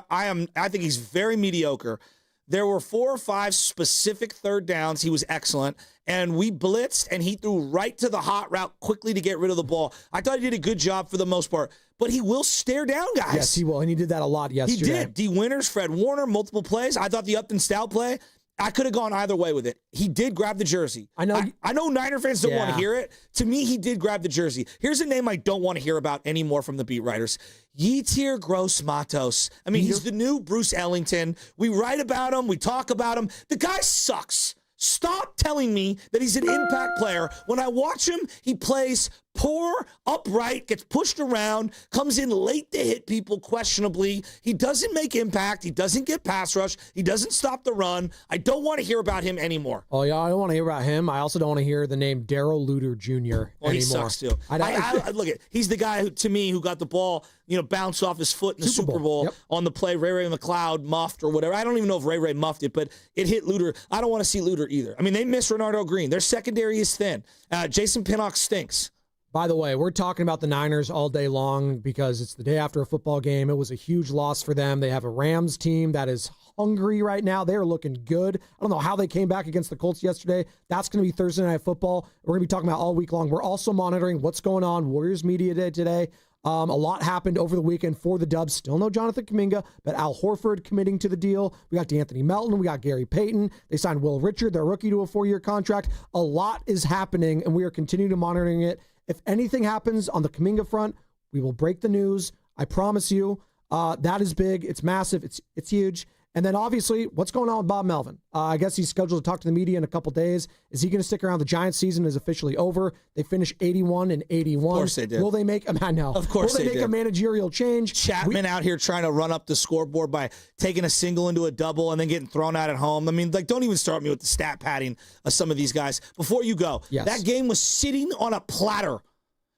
think he's very mediocre. There were 4 or 5 specific third downs. He was excellent. And we blitzed, and he threw right to the hot route quickly to get rid of the ball. I thought he did a good job for the most part. But he will stare down guys. Yes, he will. And he did that a lot yesterday. He did. D. Winters, Fred Warner, multiple plays. I thought the Upton Stout play, I could have gone either way with it. He did grab the jersey. I know Niner fans don't want to hear it. To me, he did grab the jersey. Here's a name I don't want to hear about anymore from the beat writers. Yetur Gross-Matos. I mean, he's the new Bruce Ellington. We write about him. We talk about him. The guy sucks. Stop telling me that he's an impact player. When I watch him, he plays poor, upright, gets pushed around, comes in late to hit people questionably. He doesn't make impact. He doesn't get pass rush. He doesn't stop the run. I don't want to hear about him anymore. Oh, yeah, I don't want to hear about him. I also don't want to hear the name Darrell Luter Jr. anymore. He sucks, too. Look, he's the guy, to me, who got the ball, bounced off his foot in the Super Bowl on the play Ray McLeod muffed or whatever. I don't even know if Ray muffed it, but it hit Luter. I don't want to see Luter either. I mean, they miss Renardo Green. Their secondary is thin. Jason Pinnock stinks. By the way, we're talking about the Niners all day long because it's the day after a football game. It was a huge loss for them. They have a Rams team that is hungry right now. They're looking good. I don't know how they came back against the Colts yesterday. That's going to be Thursday Night Football. We're going to be talking about all week long. We're also monitoring what's going on Warriors Media Day today. A lot happened over the weekend for the Dubs. Still no Jonathan Kaminga, but Al Horford committing to the deal. We got DeAnthony Melton. We got Gary Payton. They signed Will Richard, their rookie, to a 4-year contract. A lot is happening, and we are continuing to monitoring it. If anything happens on the Kaminga front, we will break the news. I promise you. That is big. It's massive. It's huge. And then obviously, what's going on with Bob Melvin? I guess he's scheduled to talk to the media in a couple days. Is he going to stick around? The Giants season is officially over. They finished 81-81. Of course they did. Will they make? I know. Of course they did. Will they make a managerial change? Chapman out here trying to run up the scoreboard by taking a single into a double and then getting thrown out at home. I mean, don't even start me with the stat padding of some of these guys. Before you go, that game was sitting on a platter.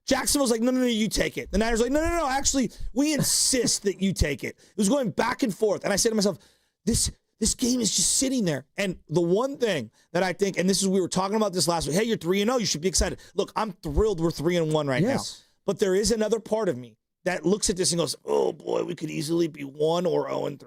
Jacksonville's like, no, you take it. The Niners are like, no, actually, we insist that you take it. It was going back and forth. And I said to myself, this game is just sitting there. And the one thing that I think, and we were talking about this last week, hey, you're 3-0, you should be excited. Look, I'm thrilled we're 3-1 right now. But there is another part of me that looks at this and goes, oh, boy, we could easily be 1 or 0-3.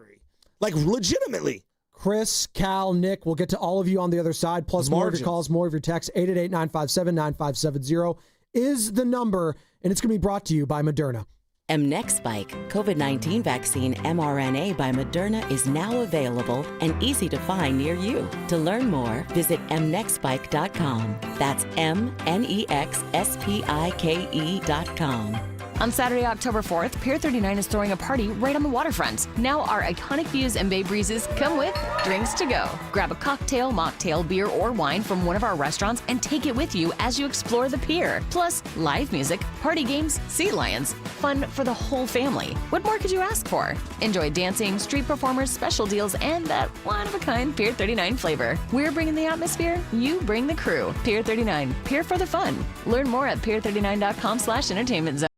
Like, legitimately. Chris, Cal, Nick, we'll get to all of you on the other side, plus more of your calls, more of your texts. 888-957-9570 is the number, and it's going to be brought to you by Moderna. Mnexspike, COVID-19 vaccine mRNA by Moderna, is now available and easy to find near you. To learn more, visit mnexspike.com. That's MNEXSPIKE.com. On Saturday, October 4th, Pier 39 is throwing a party right on the waterfront. Now our iconic views and Bay Breezes come with drinks to go. Grab a cocktail, mocktail, beer, or wine from one of our restaurants and take it with you as you explore the pier. Plus, live music, party games, sea lions. Fun for the whole family. What more could you ask for? Enjoy dancing, street performers, special deals, and that one-of-a-kind Pier 39 flavor. We're bringing the atmosphere, you bring the crew. Pier 39, Pier for the fun. Learn more at pier39.com/entertainment zone.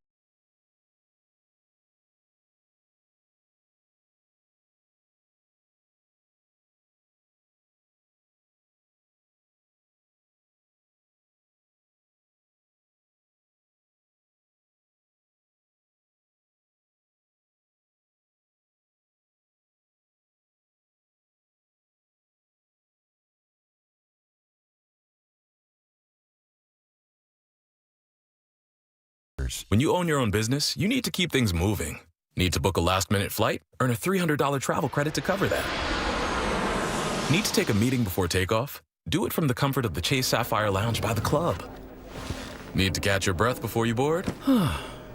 When you own your own business, you need to keep things moving. Need to book a last-minute flight? Earn a $300 travel credit to cover that. Need to take a meeting before takeoff? Do it from the comfort of the Chase Sapphire Lounge by the club. Need to catch your breath before you board?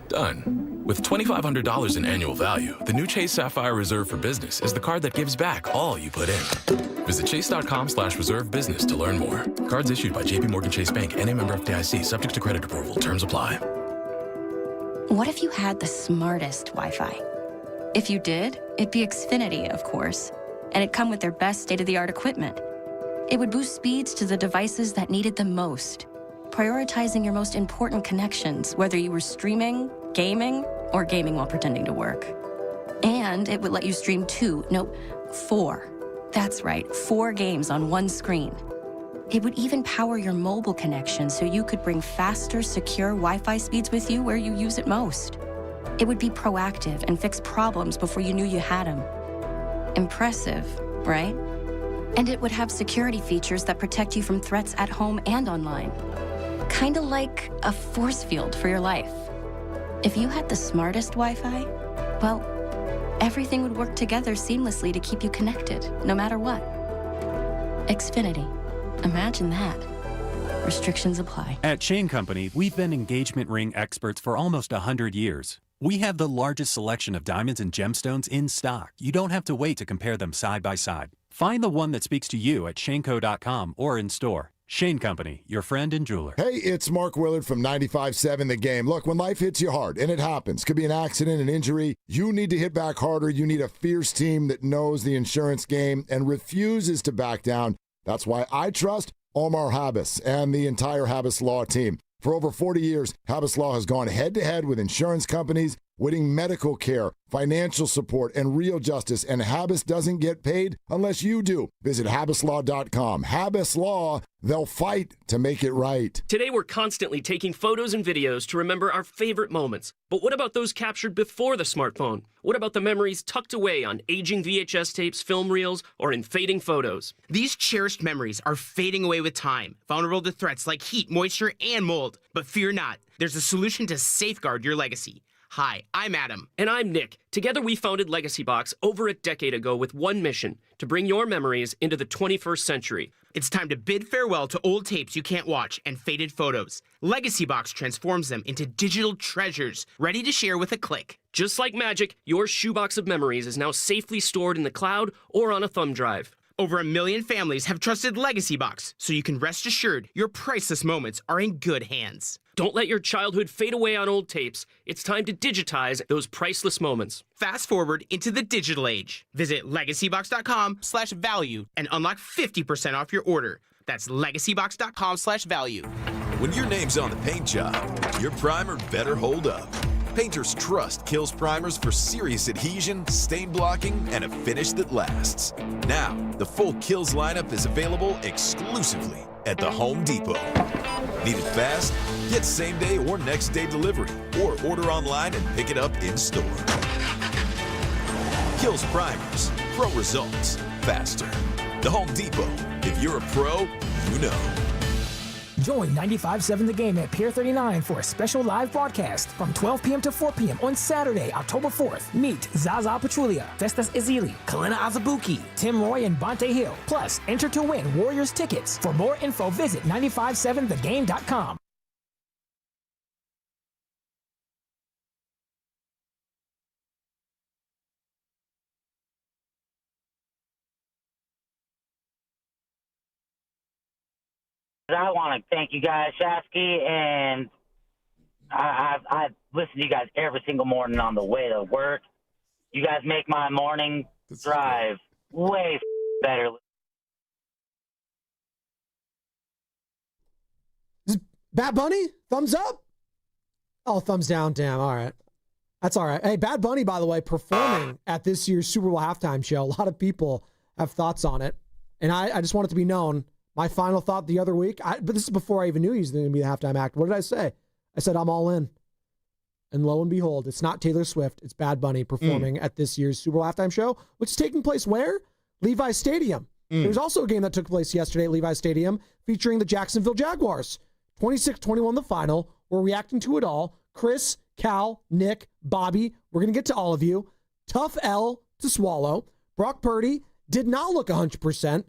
Done. With $2,500 in annual value, the new Chase Sapphire Reserve for Business is the card that gives back all you put in. Visit chase.com/reserve business to learn more. Cards issued by JPMorgan Chase Bank and a member FDIC, subject to credit approval. Terms apply. What if you had the smartest Wi-Fi? If you did, it'd be Xfinity, of course. And it'd come with their best state-of-the-art equipment. It would boost speeds to the devices that needed them most, prioritizing your most important connections, whether you were streaming, gaming, or gaming while pretending to work. And it would let you stream 4. That's right, 4 games on one screen. It would even power your mobile connection so you could bring faster, secure Wi-Fi speeds with you where you use it most. It would be proactive and fix problems before you knew you had them. Impressive, right? And it would have security features that protect you from threats at home and online. Kinda like a force field for your life. If you had the smartest Wi-Fi, well, everything would work together seamlessly to keep you connected, no matter what. Xfinity. Imagine that. Restrictions apply. At Shane Company, we've been engagement ring experts for almost 100 years. We have the largest selection of diamonds and gemstones in stock. You don't have to wait to compare them side by side. Find the one that speaks to you at shaneco.com or in store. Shane Company, your friend and jeweler. Hey, it's Mark Willard from 95.7 The Game. Look, when life hits you hard, and it happens, could be an accident, an injury, you need to hit back harder. You need a fierce team that knows the insurance game and refuses to back down. That's why I trust Omar Habas and the entire Habas Law team. For over 40 years, Habas Law has gone head-to-head with insurance companies, winning medical care, financial support, and real justice, and Habas doesn't get paid unless you do. Visit habaslaw.com. Habas Law, they'll fight to make it right. Today, we're constantly taking photos and videos to remember our favorite moments. But what about those captured before the smartphone? What about the memories tucked away on aging VHS tapes, film reels, or in fading photos? These cherished memories are fading away with time, vulnerable to threats like heat, moisture, and mold. But fear not, there's a solution to safeguard your legacy. Hi, I'm Adam. And I'm Nick. Together we founded Legacy Box over a decade ago with one mission, to bring your memories into the 21st century. It's time to bid farewell to old tapes you can't watch and faded photos. Legacy Box transforms them into digital treasures, ready to share with a click. Just like magic, your shoebox of memories is now safely stored in the cloud or on a thumb drive. Over 1 million families have trusted Legacy Box, so you can rest assured your priceless moments are in good hands. Don't let your childhood fade away on old tapes. It's time to digitize those priceless moments. Fast forward into the digital age. Visit legacybox.com/value and unlock 50% off your order. That's legacybox.com/value. When your name's on the paint job, your primer better hold up. Painters trust Kills primers for serious adhesion, stain blocking, and a finish that lasts. Now, the full Kills lineup is available exclusively at the Home Depot. Need it fast? Get same-day or next-day delivery, or order online and pick it up in-store. Kills primers. Pro results. Faster. The Home Depot. If you're a pro, you know. Join 95.7 The Game at Pier 39 for a special live broadcast from 12 p.m. to 4 p.m. on Saturday, October 4th. Meet Zaza Pachulia, Festus Ezeli, Kalina Azabuki, Tim Roy, and Bonte Hill. Plus, enter to win Warriors tickets. For more info, visit 957thegame.com. I want to thank you guys, Shasky, and I listen to you guys every single morning on the way to work. You guys make my morning drive way better. Bad Bunny, thumbs up? Oh, thumbs down. Damn. All right. That's all right. Hey, Bad Bunny, by the way, performing at this year's Super Bowl halftime show. A lot of people have thoughts on it. And I just want it to be known. My final thought the other week, but this is before I even knew he was going to be the halftime act. What did I say? I said, I'm all in. And lo and behold, it's not Taylor Swift. It's Bad Bunny performing at this year's Super Bowl halftime show, which is taking place where? Levi's Stadium. There was also a game that took place yesterday at Levi's Stadium featuring the Jacksonville Jaguars. 26-21 the final. We're reacting to it all. Chris, Cal, Nick, Bobby, we're going to get to all of you. Tough L to swallow. Brock Purdy did not look 100%.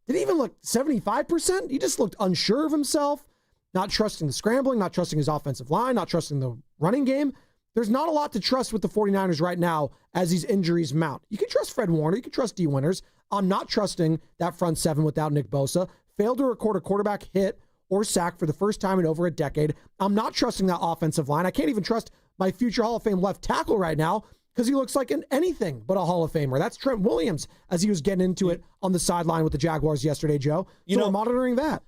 Did he even look 75%? He just looked unsure of himself, not trusting the scrambling, not trusting his offensive line, not trusting the running game. There's not a lot to trust with the 49ers right now as these injuries mount. You can trust Fred Warner. You can trust D. Winters. I'm not trusting that front seven without Nick Bosa. Failed to record a quarterback hit or sack for the first time in over a decade. I'm not trusting that offensive line. I can't even trust my future Hall of Fame left tackle right now because he looks like anything but a Hall of Famer. That's Trent Williams as he was getting into it on the sideline with the Jaguars yesterday, Joe. So we're monitoring that.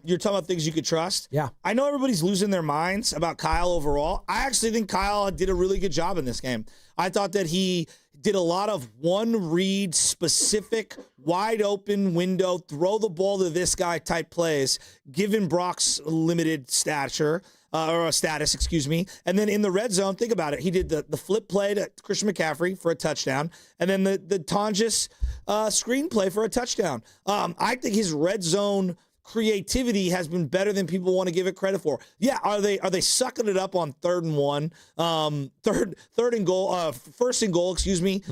You're talking about things you could trust? Yeah. I know everybody's losing their minds about Kyle overall. I actually think Kyle did a really good job in this game. I thought that he did a lot of one-read, specific, wide-open window, throw the ball to this guy type plays, given Brock's limited status, excuse me. And then in the red zone, think about it. He did the flip play to Christian McCaffrey for a touchdown, and then the Tonjes screenplay for a touchdown. I think his red zone creativity has been better than people want to give it credit for. Yeah, are they sucking it up on 3rd and 1, first and goal, excuse me,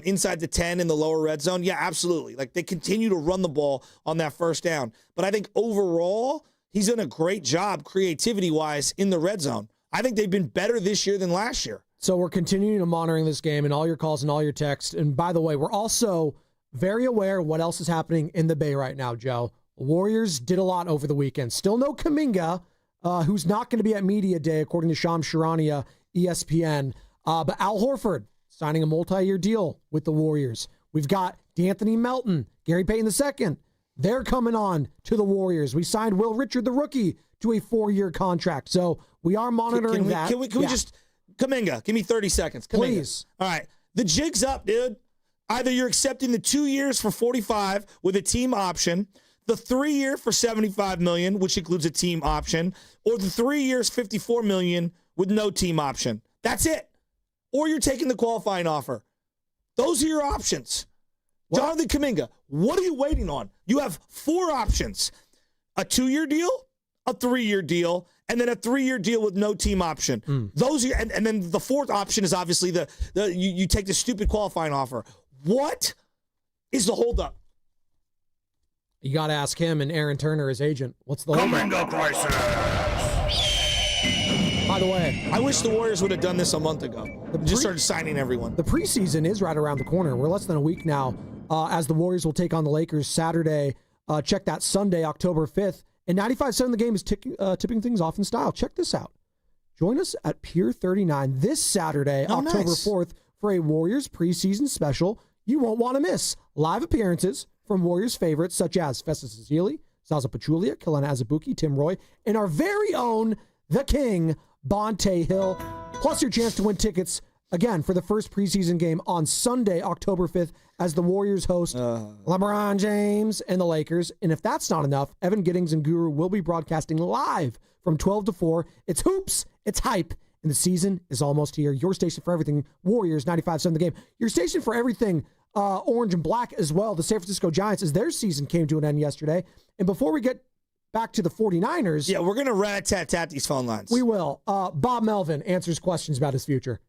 inside the 10 in the lower red zone? Yeah, absolutely. Like, they continue to run the ball on that first down. But I think overall, he's done a great job creativity-wise in the red zone. I think they've been better this year than last year. So we're continuing to monitoring this game and all your calls and all your texts. And by the way, we're also very aware of what else is happening in the Bay right now, Joe. Warriors did a lot over the weekend. Still no Kaminga, who's not going to be at Media Day, according to Shams Charania, ESPN. But Al Horford signing a multi-year deal with the Warriors. We've got D'Anthony Melton, Gary Payton II. They're coming on to the Warriors. We signed Will Richard, the rookie, to a 4-year contract. So we are monitoring that. Can we just, Kaminga, give me 30 seconds. Kaminga. Please. All right. The jig's up, dude. Either you're accepting the 2 years for $45 with a team option, the 3-year for $75 million, which includes a team option, or the 3 years, $54 million with no team option. That's it. Or you're taking the qualifying offer. Those are your options. What? Jonathan Kaminga, what are you waiting on? You have 4 options. A 2-year deal, a 3-year deal, and then a 3-year deal with no team option. Those are, and then the 4th option is obviously you take the stupid qualifying offer. What is the holdup? You got to ask him and Aaron Turner, his agent. What's the holdup? Crisis. By the way, I wish the Warriors would have done this a month ago. Just started signing everyone. The preseason is right around the corner. We're less than a week now as the Warriors will take on the Lakers Saturday. Check that Sunday, October 5th. And 95.7 The Game is tipping things off in style. Check this out. Join us at Pier 39 this Saturday, October 4th, for a Warriors preseason special you won't want to miss. Live appearances from Warriors favorites such as Festus Ezeli, Zaza Pachulia, Kelena Azubuike, Tim Roy, and our very own, the King, Bonte Hill. Plus your chance to win tickets, again, for the first preseason game on Sunday, October 5th, as the Warriors host LeBron James and the Lakers. And if that's not enough, Evan Giddings and Guru will be broadcasting live from 12 to 4. It's hoops, it's hype, and the season is almost here. Your station for everything Warriors, 95.7 The Game. Your station for everything orange and black as well. The San Francisco Giants, as their season came to an end yesterday. And before we get back to the 49ers. Yeah, we're going to rat-tat-tat these phone lines. We will. Bob Melvin answers questions about his future.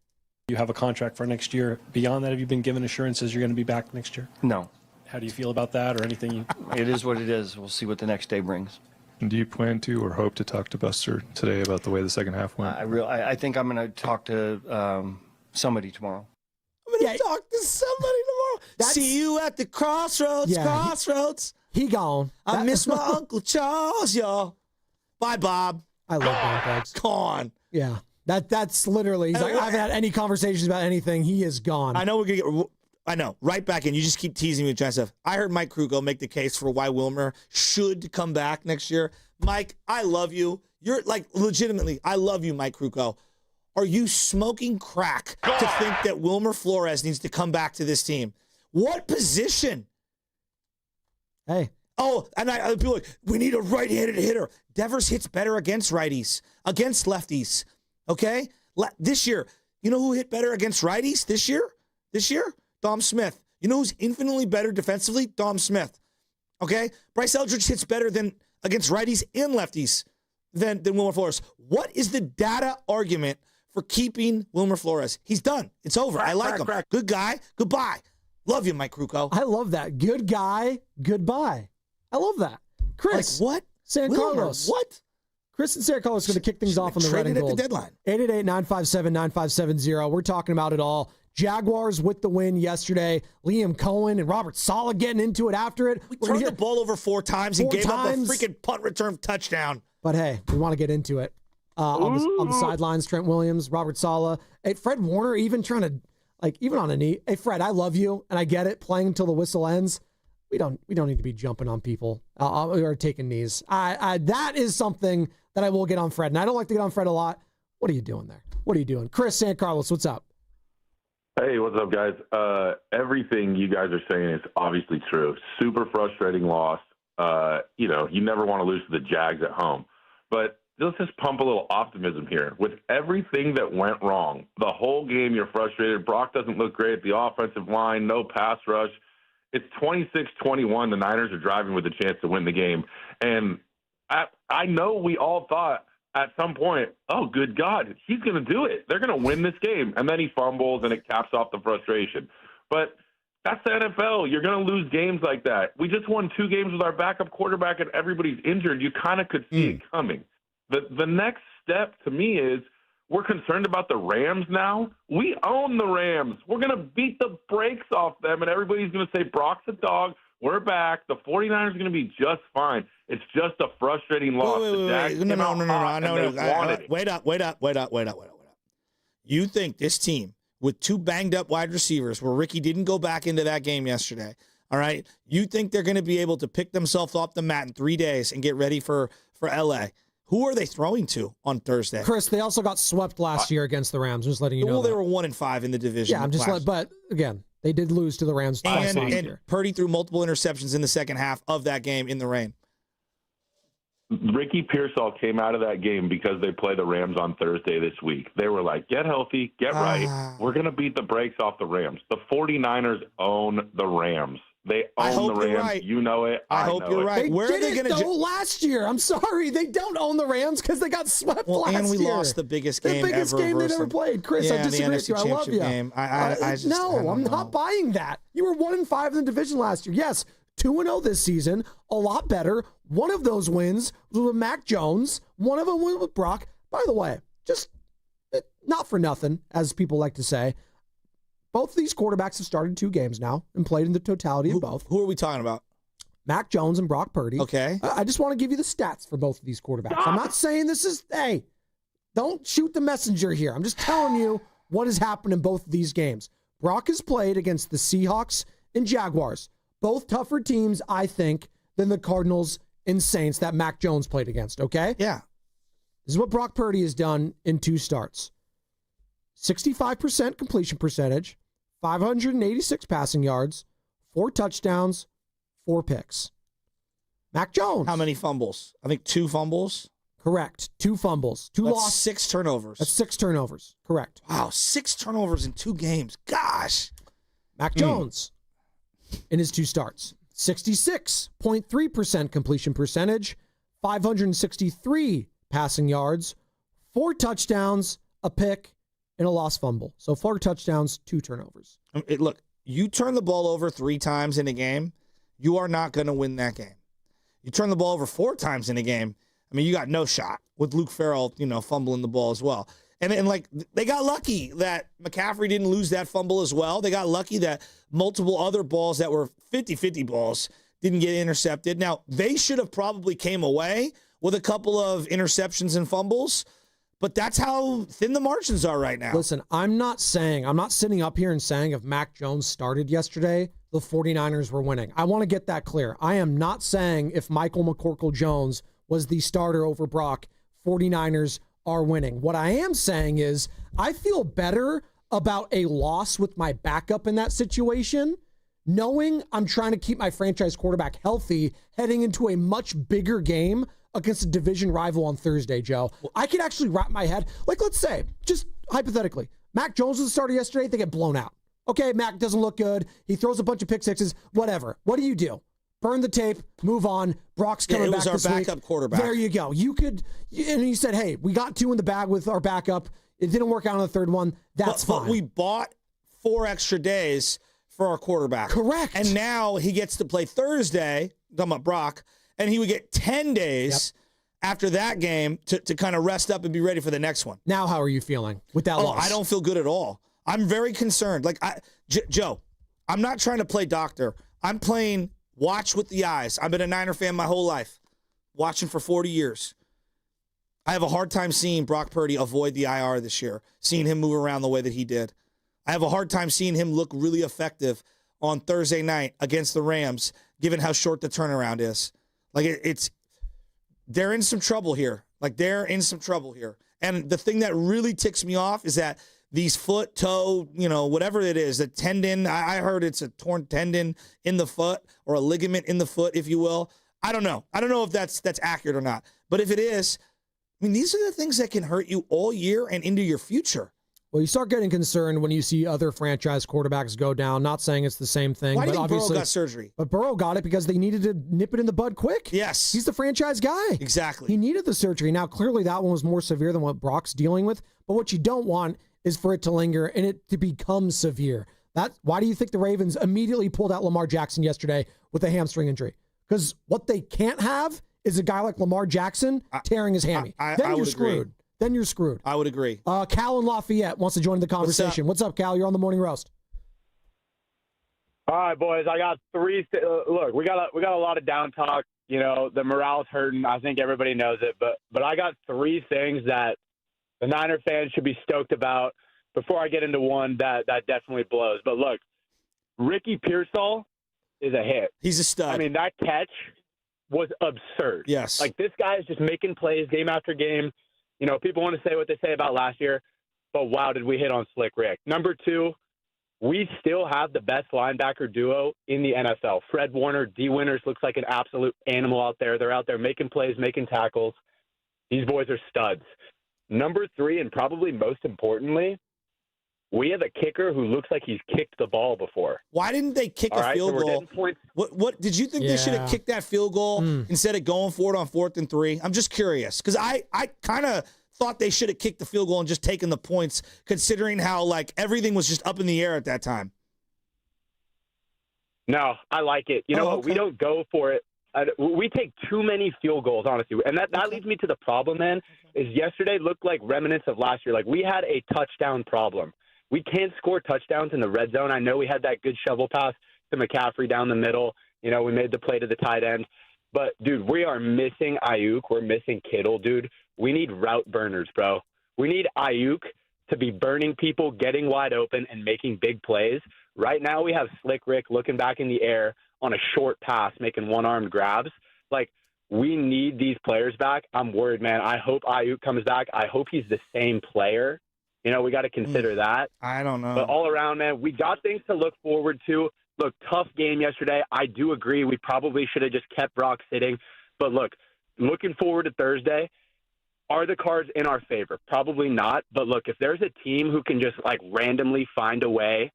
You have a contract for next year. Beyond that, have you been given assurances you're going to be back next year? No. How do you feel about that or anything? It is what it is. We'll see what the next day brings. And do you plan to or hope to talk to Buster today about the way the second half went? I think I'm going to talk to somebody tomorrow. I'm going to talk to somebody tomorrow. See you at the crossroads. He gone. I miss my Uncle Charles, y'all. Bye, Bob. I love Bob Bugs. Gone. Yeah. That's literally, he's like, I haven't had any conversations about anything. He is gone. I know we're going to get, I know, right back in. You just keep teasing me with Giant stuff. I heard Mike Kruko make the case for why Wilmer should come back next year. Mike, I love you. You're like, legitimately, I love you, Mike Kruko. Are you smoking crack to think that Wilmer Flores needs to come back to this team? What position? Hey. Oh, and I'd be like, we need a right-handed hitter. Devers hits better against righties, against lefties. Okay? This year, you know who hit better against righties this year? Dom Smith. You know who's infinitely better defensively? Dom Smith. Okay? Bryce Eldridge hits better than against righties and lefties than Wilmer Flores. What is the data argument for keeping Wilmer Flores? He's done. It's over. I like him. Good guy. Goodbye. Love you, Mike Krukow. I love that. Good guy. Goodbye. I love that. Chris. Like what? San Carlos. What? Chris and San Carlos are going to kick things off on the red and gold. At the deadline. 888-957-9570. We're talking about it all. Jaguars with the win yesterday. Liam Cohen and Robert Salah getting into it after it. We turned the ball over 4 times and gave up a freaking punt return touchdown. But hey, we want to get into it. On the sidelines, Trent Williams, Robert Salah. Hey, Fred Warner even trying to, even on a knee. Hey, Fred, I love you, and I get it, playing until the whistle ends. We don't need to be jumping on people or taking knees. That is something that I will get on Fred, and I don't like to get on Fred a lot. What are you doing there? What are you doing? Chris, San Carlos, what's up? Hey, what's up, guys? Everything you guys are saying is obviously true. Super frustrating loss. You never want to lose to the Jags at home. But let's just pump a little optimism here. With everything that went wrong, the whole game you're frustrated. Brock doesn't look great at the offensive line, no pass rush. It's 26-21. The Niners are driving with a chance to win the game. And I know we all thought at some point, oh, good God, he's going to do it. They're going to win this game. And then he fumbles, and it caps off the frustration. But that's the NFL. You're going to lose games like that. We just won 2 games with our backup quarterback, and everybody's injured. You kind of could see it coming. The next step to me is we're concerned about the Rams now. We own the Rams. We're going to beat the brakes off them, and everybody's going to say, Brock's a dog. We're back. The 49ers are going to be just fine. It's just a frustrating loss. Wait up. You think this team, with 2 banged-up wide receivers, where Ricky didn't go back into that game yesterday, all right, you think they're going to be able to pick themselves off the mat in 3 days and get ready for L.A.? Who are they throwing to on Thursday? Chris, they also got swept last year against the Rams. I'm just letting you know. Well, they were 1-5 in the division. Yeah, I'm just but again, they did lose to the Rams twice last year. Purdy threw multiple interceptions in the second half of that game in the rain. Ricky Pearsall came out of that game because they play the Rams on Thursday this week. They were like, get healthy, get right. We're going to beat the brakes off the Rams. The 49ers own the Rams. They own the Rams. Right. You know it. I hope you're right. Where are they going to last year? I'm sorry. They don't own the Rams because they got swept last year. And we lost the biggest game ever. The biggest game they've ever played. Chris, I disagree with you. I love you. I'm not buying that. You were 1-5 in the division last year. Yes, 2-0 this season. A lot better. One of those wins was with Mac Jones. One of them was with Brock. By the way, just not for nothing, as people like to say. Both of these quarterbacks have started 2 games now and played in the totality of both. Who are we talking about? Mac Jones and Brock Purdy. Okay. I just want to give you the stats for both of these quarterbacks. I'm not saying this is, don't shoot the messenger here. I'm just telling you what has happened in both of these games. Brock has played against the Seahawks and Jaguars. Both tougher teams, I think, than the Cardinals and Saints that Mac Jones played against, okay? Yeah. This is what Brock Purdy has done in 2 starts. 65% completion percentage, 586 passing yards, 4 touchdowns, 4 picks. Mac Jones. How many fumbles? I think 2 fumbles. Correct. 2 fumbles. 2 losses. 6 turnovers. That's 6 turnovers. Correct. Wow, 6 turnovers in 2 games. Gosh. Mac Jones in his 2 starts. 66.3% completion percentage, 563 passing yards, 4 touchdowns, a pick, and a lost fumble. So 4 touchdowns, 2 turnovers. Look, you turn the ball over 3 times in a game, you are not going to win that game. You turn the ball over 4 times in a game, I mean, you got no shot with Luke Farrell, fumbling the ball as well. And they got lucky that McCaffrey didn't lose that fumble as well. They got lucky that multiple other balls that were 50-50 balls didn't get intercepted. Now, they should have probably came away with a couple of interceptions and fumbles, but that's how thin the margins are right now. Listen, I'm not sitting up here and saying if Mac Jones started yesterday, the 49ers were winning. I want to get that clear. I am not saying if Michael McCorkle-Jones was the starter over Brock, 49ers are winning. What I am saying is I feel better about a loss with my backup in that situation, knowing I'm trying to keep my franchise quarterback healthy heading into a much bigger game against a division rival on Thursday, Joe. I could actually wrap my head. Let's say, just hypothetically, Mac Jones was the starter yesterday, they get blown out. Okay, Mac doesn't look good. He throws a bunch of pick sixes, whatever. What do? burn the tape, move on. Brock's coming back this week. It was our backup quarterback. There you go. And he said, hey, we got 2 in the bag with our backup. It didn't work out on the third one. That's fine. But we bought 4 extra days for our quarterback. Correct. And now he gets to play Thursday, I'm talking about Brock, and he would get 10 days after that game to kind of rest up and be ready for the next one. Now how are you feeling with that loss? I don't feel good at all. I'm very concerned. Joe, I'm not trying to play doctor. I'm playing watch with the eyes. I've been a Niner fan my whole life, watching for 40 years. I have a hard time seeing Brock Purdy avoid the IR this year, seeing him move around the way that he did. I have a hard time seeing him look really effective on Thursday night against the Rams, given how short the turnaround is. They're in some trouble here. And the thing that really ticks me off is that these foot, toe, whatever it is, the tendon, I heard it's a torn tendon in the foot or a ligament in the foot, if you will. I don't know. I don't know if that's accurate or not. But if it is, these are the things that can hurt you all year and into your future. Well, you start getting concerned when you see other franchise quarterbacks go down. Not saying it's the same thing. Why do you think obviously, Burrow got surgery? But Burrow got it because they needed to nip it in the bud quick. Yes. He's the franchise guy. Exactly. He needed the surgery. Now, clearly that one was more severe than what Brock's dealing with. But what you don't want is for it to linger and it to become severe. Why do you think the Ravens immediately pulled out Lamar Jackson yesterday with a hamstring injury? Because what they can't have is a guy like Lamar Jackson tearing his hammy. Then you're screwed. Agree. Then you're screwed. I would agree. Cal in Lafayette wants to join the conversation. What's up, Cal? You're on the Morning Roast. All right, boys. I got 3. Look, we got a lot of down talk. The morale's hurting. I think everybody knows it. But I got 3 things that the Niner fans should be stoked about before I get into one that definitely blows. But look, Ricky Pearsall is a hit. He's a stud. That catch was absurd. Yes. This guy is just making plays game after game. People want to say what they say about last year, but wow, did we hit on Slick Rick. Number 2, we still have the best linebacker duo in the NFL. Fred Warner, D. Winters looks like an absolute animal out there. They're out there making plays, making tackles. These boys are studs. Number 3, and probably most importantly, we have a kicker who looks like he's kicked the ball before. Why didn't they kick a field goal? What did you think they should have kicked that field goal instead of going for it on 4th and 3? I'm just curious because I kind of thought they should have kicked the field goal and just taken the points, considering how everything was just up in the air at that time. No, I like it. You know what? We don't go for it. We take too many field goals, honestly. And that leads me to the problem, man, is yesterday looked like remnants of last year. We had a touchdown problem. We can't score touchdowns in the red zone. I know we had that good shovel pass to McCaffrey down the middle. We made the play to the tight end. But, dude, we are missing Ayuk. We're missing Kittle, dude. We need route burners, bro. We need Ayuk to be burning people, getting wide open, and making big plays. Right now we have Slick Rick looking back in the air on a short pass, making one-armed grabs. We need these players back. I'm worried, man. I hope Ayuk comes back. I hope he's the same player. We got to consider that. I don't know. But all around, man, we got things to look forward to. Look, tough game yesterday. I do agree. We probably should have just kept Brock sitting. But look, looking forward to Thursday, are the cards in our favor? Probably not. But look, if there's a team who can just randomly find a way,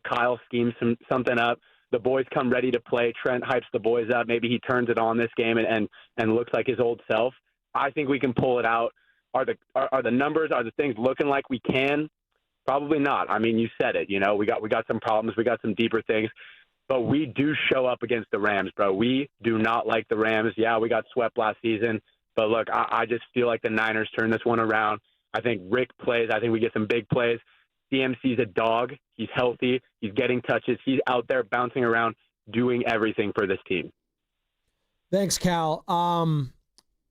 Kyle schemes something up, the boys come ready to play, Trent hypes the boys up, maybe he turns it on this game and looks like his old self, I think we can pull it out. Are the numbers, are the things looking like we can? Probably not. You said it. We got some problems. We got some deeper things. But we do show up against the Rams, bro. We do not like the Rams. Yeah, we got swept last season. But, look, I just feel like the Niners turn this one around. I think Rick plays. I think we get some big plays. CMC's a dog. He's healthy. He's getting touches. He's out there bouncing around, doing everything for this team. Thanks, Cal.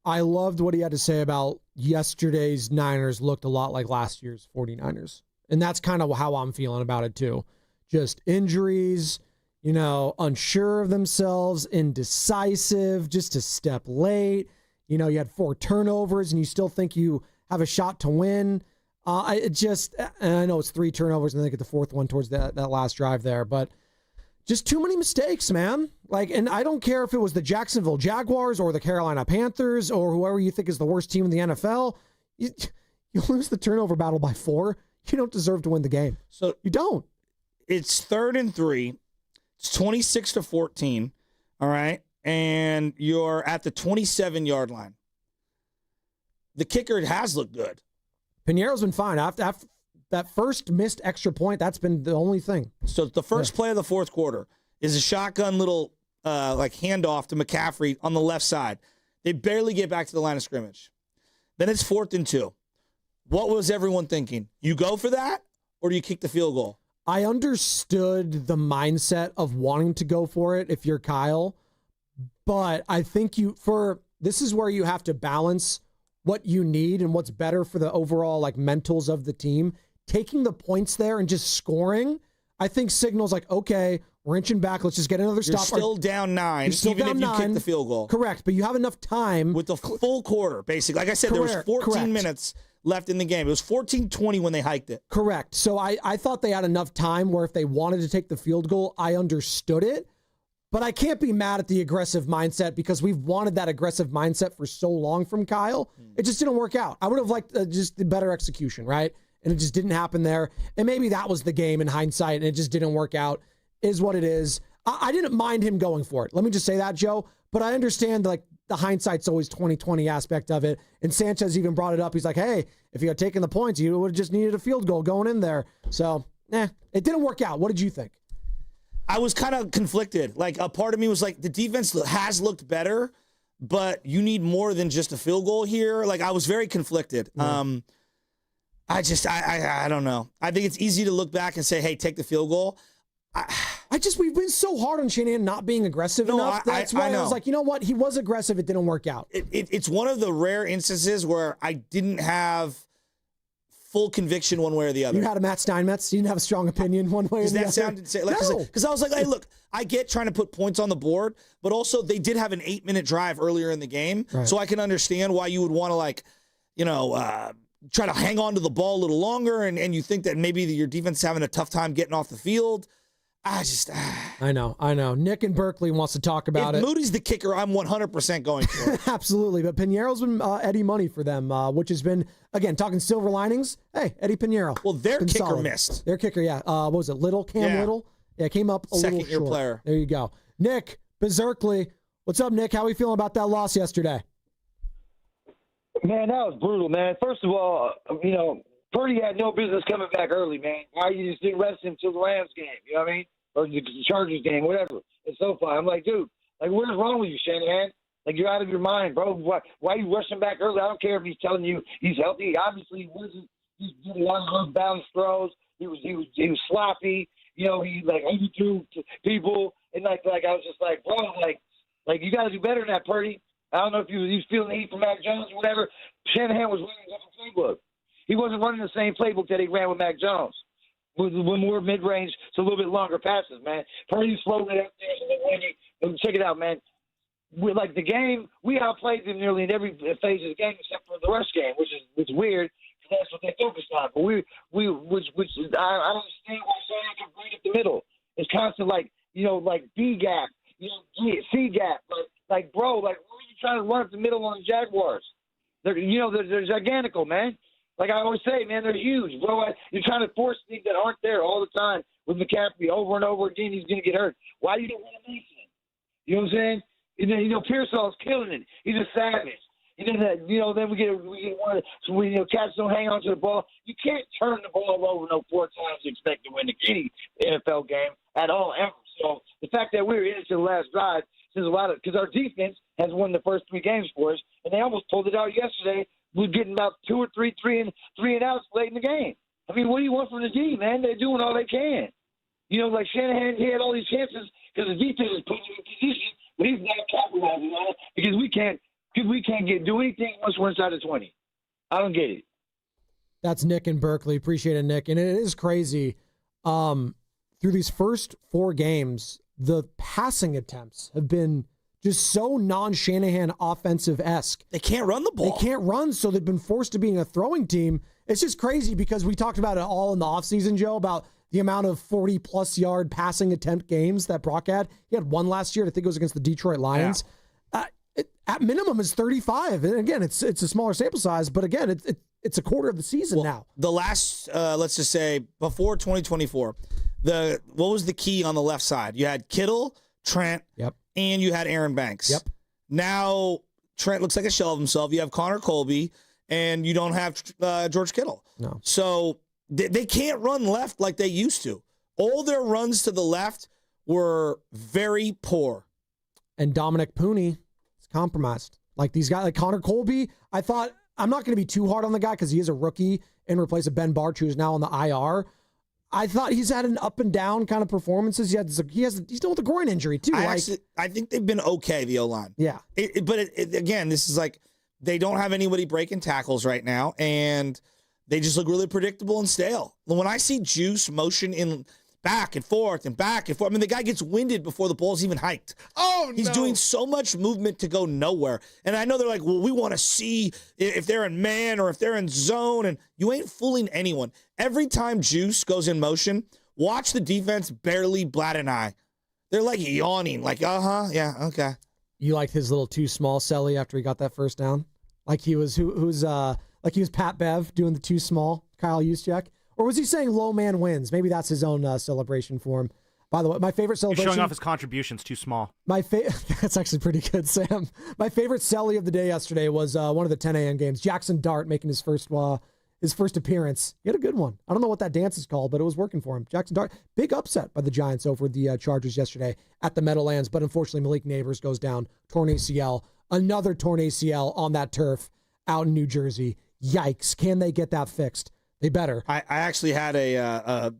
I loved what he had to say about yesterday's Niners looked a lot like last year's 49ers. And that's kind of how I'm feeling about it, too. Just injuries, unsure of themselves, indecisive, just a step late. You had 4 turnovers, and you still think you have a shot to win. And I know it's 3 turnovers, and they get the 4th one towards that last drive there. But just too many mistakes, man. And I don't care if it was the Jacksonville Jaguars or the Carolina Panthers or whoever you think is the worst team in the NFL. You lose the turnover battle by 4. You don't deserve to win the game. So you don't. It's 3rd and 3. It's 26-14. All right. and you're at the 27-yard line. The kicker has looked good. Piñeiro's been fine. After that first missed extra point, that's been the only thing. So the first play of the fourth quarter is a shotgun little handoff to McCaffrey on the left side. They barely get back to the line of scrimmage. Then it's 4th and 2. What was everyone thinking? You go for that, or do you kick the field goal? I understood the mindset of wanting to go for it if you're Kyle, but I think this is where you have to balance what you need and what's better for the overall mentals of the team. Taking the points there and just scoring, I think signals okay, we're inching back. Let's just get another stop. You're still down 9, even if you kick the field goal. Correct, but you have enough time. With the full quarter, basically. Like I said, there was 14 minutes left in the game. It was 14-20 when they hiked it. Correct. So I thought they had enough time where if they wanted to take the field goal, I understood it. But I can't be mad at the aggressive mindset because we've wanted that aggressive mindset for so long from Kyle. It just didn't work out. I would have liked just the better execution, right? And it just didn't happen there. And maybe that was the game in hindsight, and it just didn't work out. Is what it is. I didn't mind him going for it. Let me just say that, Joe. But I understand the hindsight's always 20/20 aspect of it. And Sanchez even brought it up. He's like, hey, if you had taken the points, you would have just needed a field goal going in there. So, it didn't work out. What did you think? I was kind of conflicted. A part of me was the defense has looked better, but you need more than just a field goal here. I was very conflicted. I don't know. I think it's easy to look back and say, hey, take the field goal. We've been so hard on Shanahan not being aggressive enough. That's why I was like, you know what? He was aggressive. It didn't work out. It's one of the rare instances where I didn't have full conviction one way or the other. You had a Matt Steinmetz. You didn't have a strong opinion one way or the other. Because I was like, hey, look, I get trying to put points on the board, but also they did have an 8-minute drive earlier in the game. Right. So I can understand why you would want to try to hang on to the ball a little longer. And you think that maybe your defense is having a tough time getting off the field. I know. Nick in Berkeley wants to talk about it. If Moody's the kicker, I'm 100% going for it. Absolutely. But Piñeiro's been Eddie money for them, which has been, again, talking silver linings. Hey, Eddie Piñeiro. Well, their kicker solid. Missed. Their kicker, yeah. What was it? Cam Little? Yeah, came up a little short. Second-year player. There you go. Nick, Berkeley. What's up, Nick? How are we feeling about that loss yesterday? Man, that was brutal, man. First of all, Purdy had no business coming back early, man. Why you just didn't rest him till the Rams game? You know what I mean? Or the Chargers game, whatever. It's SoFi. I'm like, dude, what is wrong with you, Shanahan? You're out of your mind, bro. Why are you rushing back early? I don't care if he's telling you he's healthy. Obviously, he wasn't. He did a lot of those balanced throws. He was sloppy. He overthrew people, and I was just like, bro, you got to do better than that, Purdy. I don't know if he was feeling the heat from Mac Jones or whatever. Shanahan was running a different playbook. He wasn't running the same playbook that he ran with Mac Jones. With more mid-range, so a little bit longer passes, man. Purdy's floating it up there. Check it out, man. The game, we outplayed them nearly in every phase of the game except for the rush game, which is weird because that's what they focused on. But I don't understand why Shanahan can bring up the middle. It's constant, B gap, C gap. Bro, what are you trying to run up the middle on the Jaguars? They're gigantical, man. Like I always say, man, they're huge, bro. You're trying to force things that aren't there all the time with McCaffrey over and over again. He's going to get hurt. Why you don't want to make him? You know what I'm saying? And then, Pearsall's killing it. He's a savage. Then we get one. So cats don't hang on to the ball. You can't turn the ball over 4 times and expect to win any NFL game at all ever. So the fact that we were in it to the last drive says a lot because our defense has won the first 3 games for us, and they almost pulled it out yesterday. We're getting about 2 or 3 and outs late in the game. I mean, what do you want from the D, man? They're doing all they can. Shanahan, he had all these chances because the defense is putting him in position, but he's not capitalizing on it because we can't do anything once we're inside the 20. I don't get it. That's Nick in Berkeley. Appreciate it, Nick. And it is crazy. Through these first 4 games, the passing attempts have been just so non-Shanahan offensive-esque. They can't run the ball. They can't run, so they've been forced to being a throwing team. It's just crazy because we talked about it all in the offseason, Joe, about the amount of 40-plus yard passing attempt games that Brock had. He had one last year. I think it was against the Detroit Lions. Yeah. At minimum, is 35. And again, it's a smaller sample size, but again, it's a quarter of the season now. The last, let's just say, before 2024, what was the key on the left side? You had Kittle, Trent, and you had Aaron Banks. Yep. Now Trent looks like a shell of himself. You have Connor Colby, and you don't have George Kittle. No. So they can't run left like they used to. All their runs to the left were very poor. And Dominic Pooney is compromised. Like these guys, like Connor Colby, I thought, I'm not going to be too hard on the guy because he is a rookie in replace of Ben Barch, who is now on the IR. I thought he's had an up and down kind of performances. He's dealing with a groin injury too. I think they've been okay, the O-line. Yeah. But again, this is like they don't have anybody breaking tackles right now, and they just look really predictable and stale. When I see Juice motion in back and forth and back and forth, I mean, the guy gets winded before the ball's even hiked. He's doing so much movement to go nowhere. And I know they're like, well, we want to see if they're in man or if they're in zone, and you ain't fooling anyone. Every time Juice goes in motion, watch the defense barely bat an eye. They're like yawning, like, yeah, okay. You liked his little too small celly after he got that first down? Like he was like he was Pat Bev doing the too small, Kyle Juszczyk? Or was he saying low man wins? Maybe that's his own celebration for him. By the way, my favorite celebration... He's showing off his contributions too small. That's actually pretty good, Sam. My favorite celly of the day yesterday was one of the 10 a.m. games. Jackson Dart making his first appearance. He had a good one. I don't know what that dance is called, but it was working for him. Jackson Dart, big upset by the Giants over the Chargers yesterday at the Meadowlands, but unfortunately Malik Neighbors goes down, torn ACL. Another torn ACL on that turf out in New Jersey. Yikes. Can they get that fixed? They better. I actually had a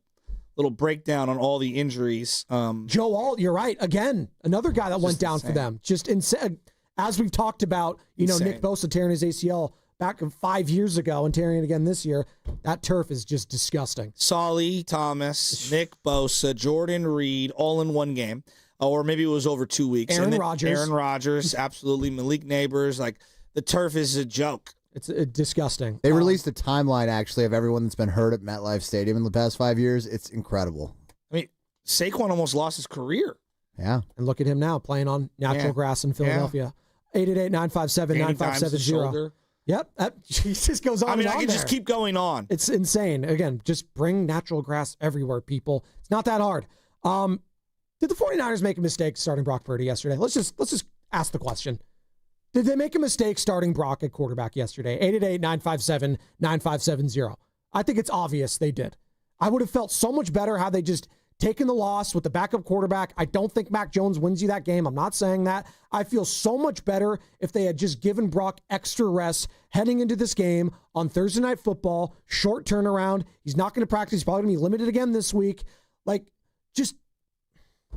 little breakdown on all the injuries. Joe Alt, you're right. Again, another guy that went down insane for them. Just insane. As we've talked about, Nick Bosa tearing his ACL back 5 years ago and tearing it again this year. That turf is just disgusting. Solly Thomas, Nick Bosa, Jordan Reed, all in one game. Or maybe it was over 2 weeks. Aaron Rodgers, absolutely. Malik Neighbors. Like, the turf is a joke. It's disgusting. They released a timeline, actually, of everyone that's been hurt at MetLife Stadium in the past 5 years. It's incredible. I mean, Saquon almost lost his career. Yeah. And look at him now playing on natural grass in Philadelphia. 888-957-9570. Yep. He just goes on. I mean, and I on can there. just keep going on. It's insane. Again, just bring natural grass everywhere, people. It's not that hard. Did the 49ers make a mistake starting Brock Purdy yesterday? Let's just ask the question. Did they make a mistake starting Brock at quarterback yesterday? 888-957-9570. I think it's obvious they did. I would have felt so much better had they just taken the loss with the backup quarterback. I don't think Mac Jones wins you that game. I'm not saying that. I feel so much better if they had just given Brock extra rest heading into this game on Thursday Night Football. Short turnaround. He's not going to practice. He's probably going to be limited again this week.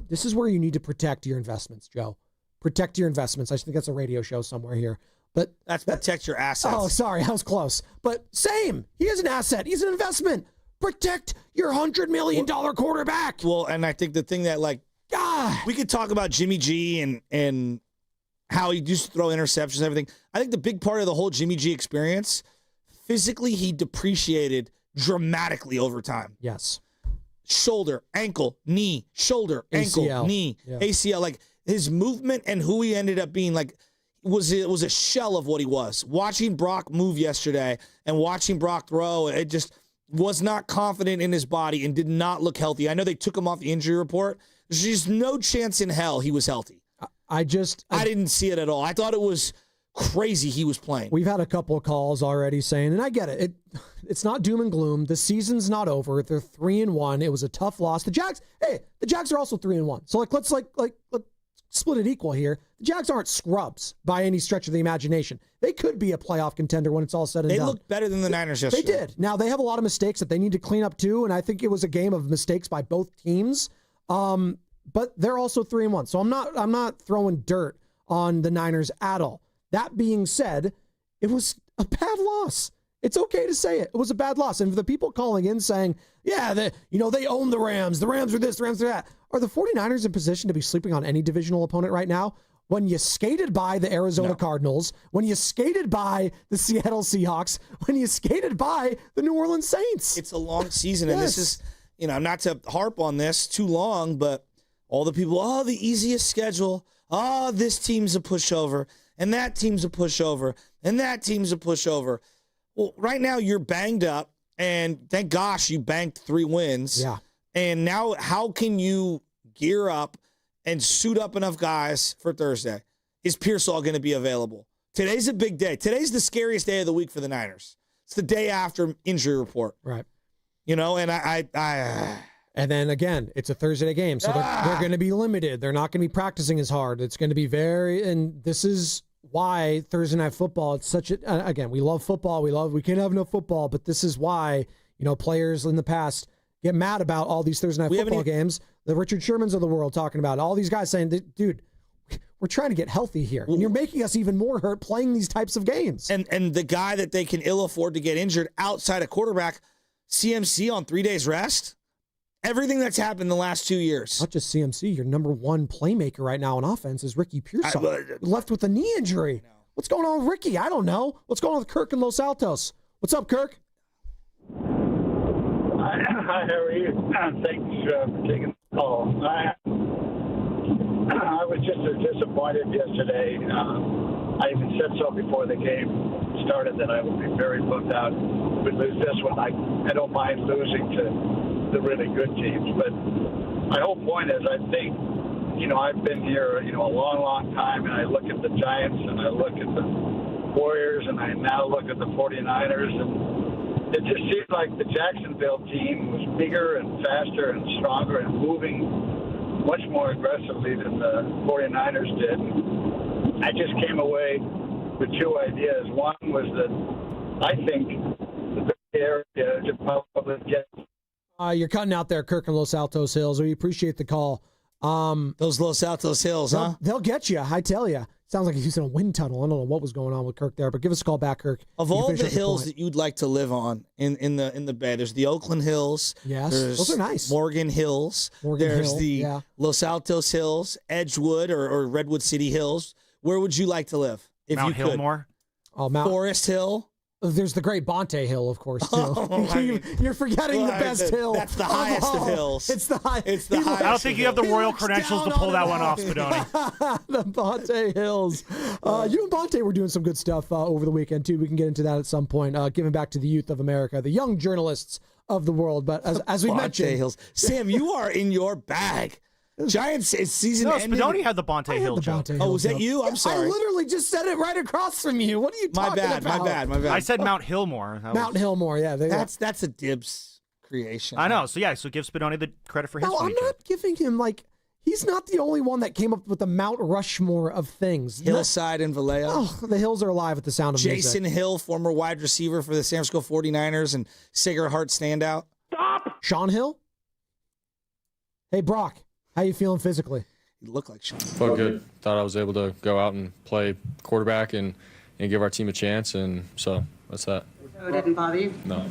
This is where you need to protect your investments, Joe. Protect your investments. I think that's a radio show somewhere here. But that's protect your assets. Oh, sorry. I was close. But same. He is an asset. He's an investment. Protect your $100 million quarterback. Well, and I think the thing that, we could talk about Jimmy G and how he used to throw interceptions and everything. I think the big part of the whole Jimmy G experience, physically, he depreciated dramatically over time. Yes. Shoulder, ankle, knee, shoulder, ankle, ACL. knee, Yeah. ACL. His movement and who he ended up being was a shell of what he was. Watching Brock move yesterday and watching Brock throw, it just was not confident in his body and did not look healthy. I know they took him off the injury report. There's just no chance in hell he was healthy. I didn't see it at all. I thought it was crazy he was playing. We've had a couple of calls already saying, and I get it. It's not doom and gloom. The season's not over. They're 3-1. It was a tough loss. The Jags are also 3-1. So let's split it equal here. The Jags aren't scrubs by any stretch of the imagination. They could be a playoff contender when it's all said and done. They looked better than the Niners yesterday. They did. Now, they have a lot of mistakes that they need to clean up too, and I think it was a game of mistakes by both teams. But they're also 3-1. So I'm not throwing dirt on the Niners at all. That being said, it was a bad loss. It's okay to say it. It was a bad loss. And for the people calling in saying, yeah, they own the Rams. The Rams are this, the Rams are that. Are the 49ers in position to be sleeping on any divisional opponent right now? When you skated by the Arizona Cardinals, when you skated by the Seattle Seahawks, when you skated by the New Orleans Saints. It's a long season, and this is, not to harp on this too long, but all the people, the easiest schedule, this team's a pushover, and that team's a pushover, and that team's a pushover. Well, right now you're banged up, and thank gosh you banked 3 wins. Yeah. And now how can you gear up and suit up enough guys for Thursday, is Pearsall going to be available? Today's a big day. Today's the scariest day of the week for the Niners. It's the day after injury report. Right. You know, and And then again, it's a Thursday game, so they're going to be limited. They're not going to be practicing as hard. It's going to be and this is why Thursday Night Football, it's such a, again, we love football. We can't have no football, but this is why, players in the past get mad about all these Thursday Night Football games. The Richard Shermans of the world talking about it. All these guys saying, dude, we're trying to get healthy here. And you're making us even more hurt playing these types of games. And the guy that they can ill afford to get injured outside of quarterback, CMC on 3 days rest. Everything that's happened in the last 2 years. Not just CMC, your number one playmaker right now on offense is Ricky Pearsall. Left with a knee injury. What's going on with Ricky? I don't know. What's going on with Kirk in Los Altos? What's up, Kirk? Hi, how are you? Thanks for taking the call. I was just disappointed yesterday. I even said so before the game started that I would be very bummed out if we lose this one. I don't mind losing to the really good teams, but my whole point is I think, I've been here, a long, long time, and I look at the Giants and I look at the Warriors and I now look at the 49ers, and it just seemed like the Jacksonville team was bigger and faster and stronger and moving much more aggressively than the 49ers did. I just came away with two ideas. One was that I think the area should probably get. You're cutting out there, Kirk and Los Altos Hills. We appreciate the call. Those Los Altos Hills, huh? They'll get you, I tell you. Sounds like he's in a wind tunnel. I don't know what was going on with Kirk there, but give us a call back, Kirk. Of all the hills that you'd like to live on in the Bay, there's the Oakland Hills. Yes, there's those are nice. Morgan Hills. There's the Los Altos Hills, Edgewood or Redwood City Hills. Where would you like to live if Mount you could? Hillmore. Oh, Mount Forest Hill. There's the great Bonte Hill, of course, too. You're forgetting the best hill. That's the highest of hills. It's the highest. It's the highest. I don't think you have the royal credentials to pull that one off, Spadoni. The Bonte Hills. You and Bonte were doing some good stuff over the weekend, too. We can get into that at some point, giving back to the youth of America, the young journalists of the world. But as we mentioned. Hills. Sam, you are in your bag. Giants season ended. No, Spadoni had the Bonte Hill joke. Was that you? I'm sorry. I literally just said it right across from you. What are you talking about? My bad. I said Mount Hillmore. Mount Hillmore, yeah. That's a Dibs creation. I know. So give Spadoni the credit for his No, I'm not giving him, he's not the only one that came up with the Mount Rushmore of things. Hillside and Vallejo. Oh, the hills are alive at the sound of Jason music. Hill, former wide receiver for the San Francisco 49ers and Sacred Heart standout. Stop! Sean Hill? Hey, Brock. How you feeling physically? You look like Sean. Felt good. Thought I was able to go out and play quarterback and give our team a chance, and so that's that. So it didn't bother you? No.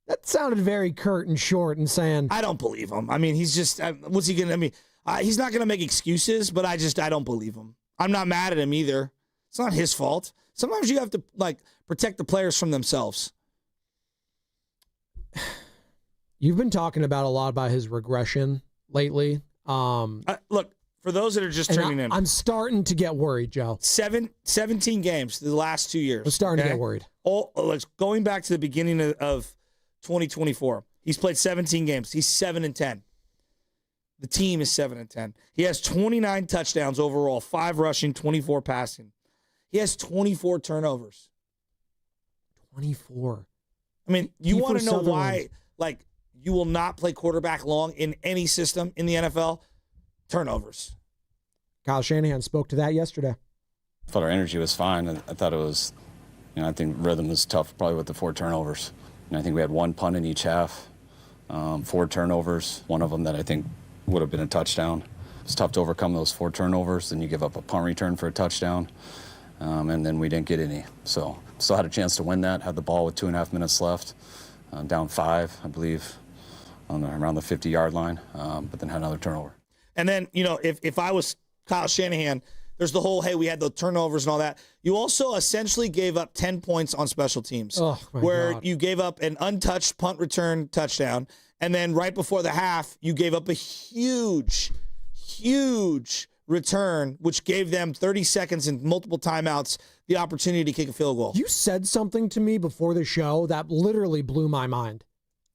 That sounded very curt and short and saying... I don't believe him. I mean, he's just... what's he going to... he's not going to make excuses, but I don't believe him. I'm not mad at him either. It's not his fault. Sometimes you have to, protect the players from themselves. You've been talking about a lot about his regression lately. Look, for those that are just turning in. I'm starting to get worried, Joe. 17 games the last 2 years. I'm starting to get worried. Going back to the beginning of 2024, he's played 17 games. He's 7-10. The team is 7-10. He has 29 touchdowns overall, 5 rushing, 24 passing. He has 24 turnovers. 24. I mean, you want to know Sutherland. why, you will not play quarterback long in any system in the NFL? Turnovers. Kyle Shanahan spoke to that yesterday. I thought our energy was fine. I thought it was, I think rhythm was tough probably with the 4 turnovers. And I think we had 1 punt in each half, 4 turnovers, one of them that I think would have been a touchdown. It's tough to overcome those 4 turnovers. Then you give up a punt return for a touchdown, and then we didn't get any. So still had a chance to win that, had the ball with 2.5 minutes left, down 5, I believe, around the 50-yard line, but then had another turnover. And then, if I was Kyle Shanahan, there's the whole, hey, we had the turnovers and all that. You also essentially gave up 10 points on special teams, where you gave up an untouched punt return touchdown, and then right before the half, you gave up a huge return, which gave them 30 seconds and multiple timeouts the opportunity to kick a field goal. You said something to me before the show that literally blew my mind.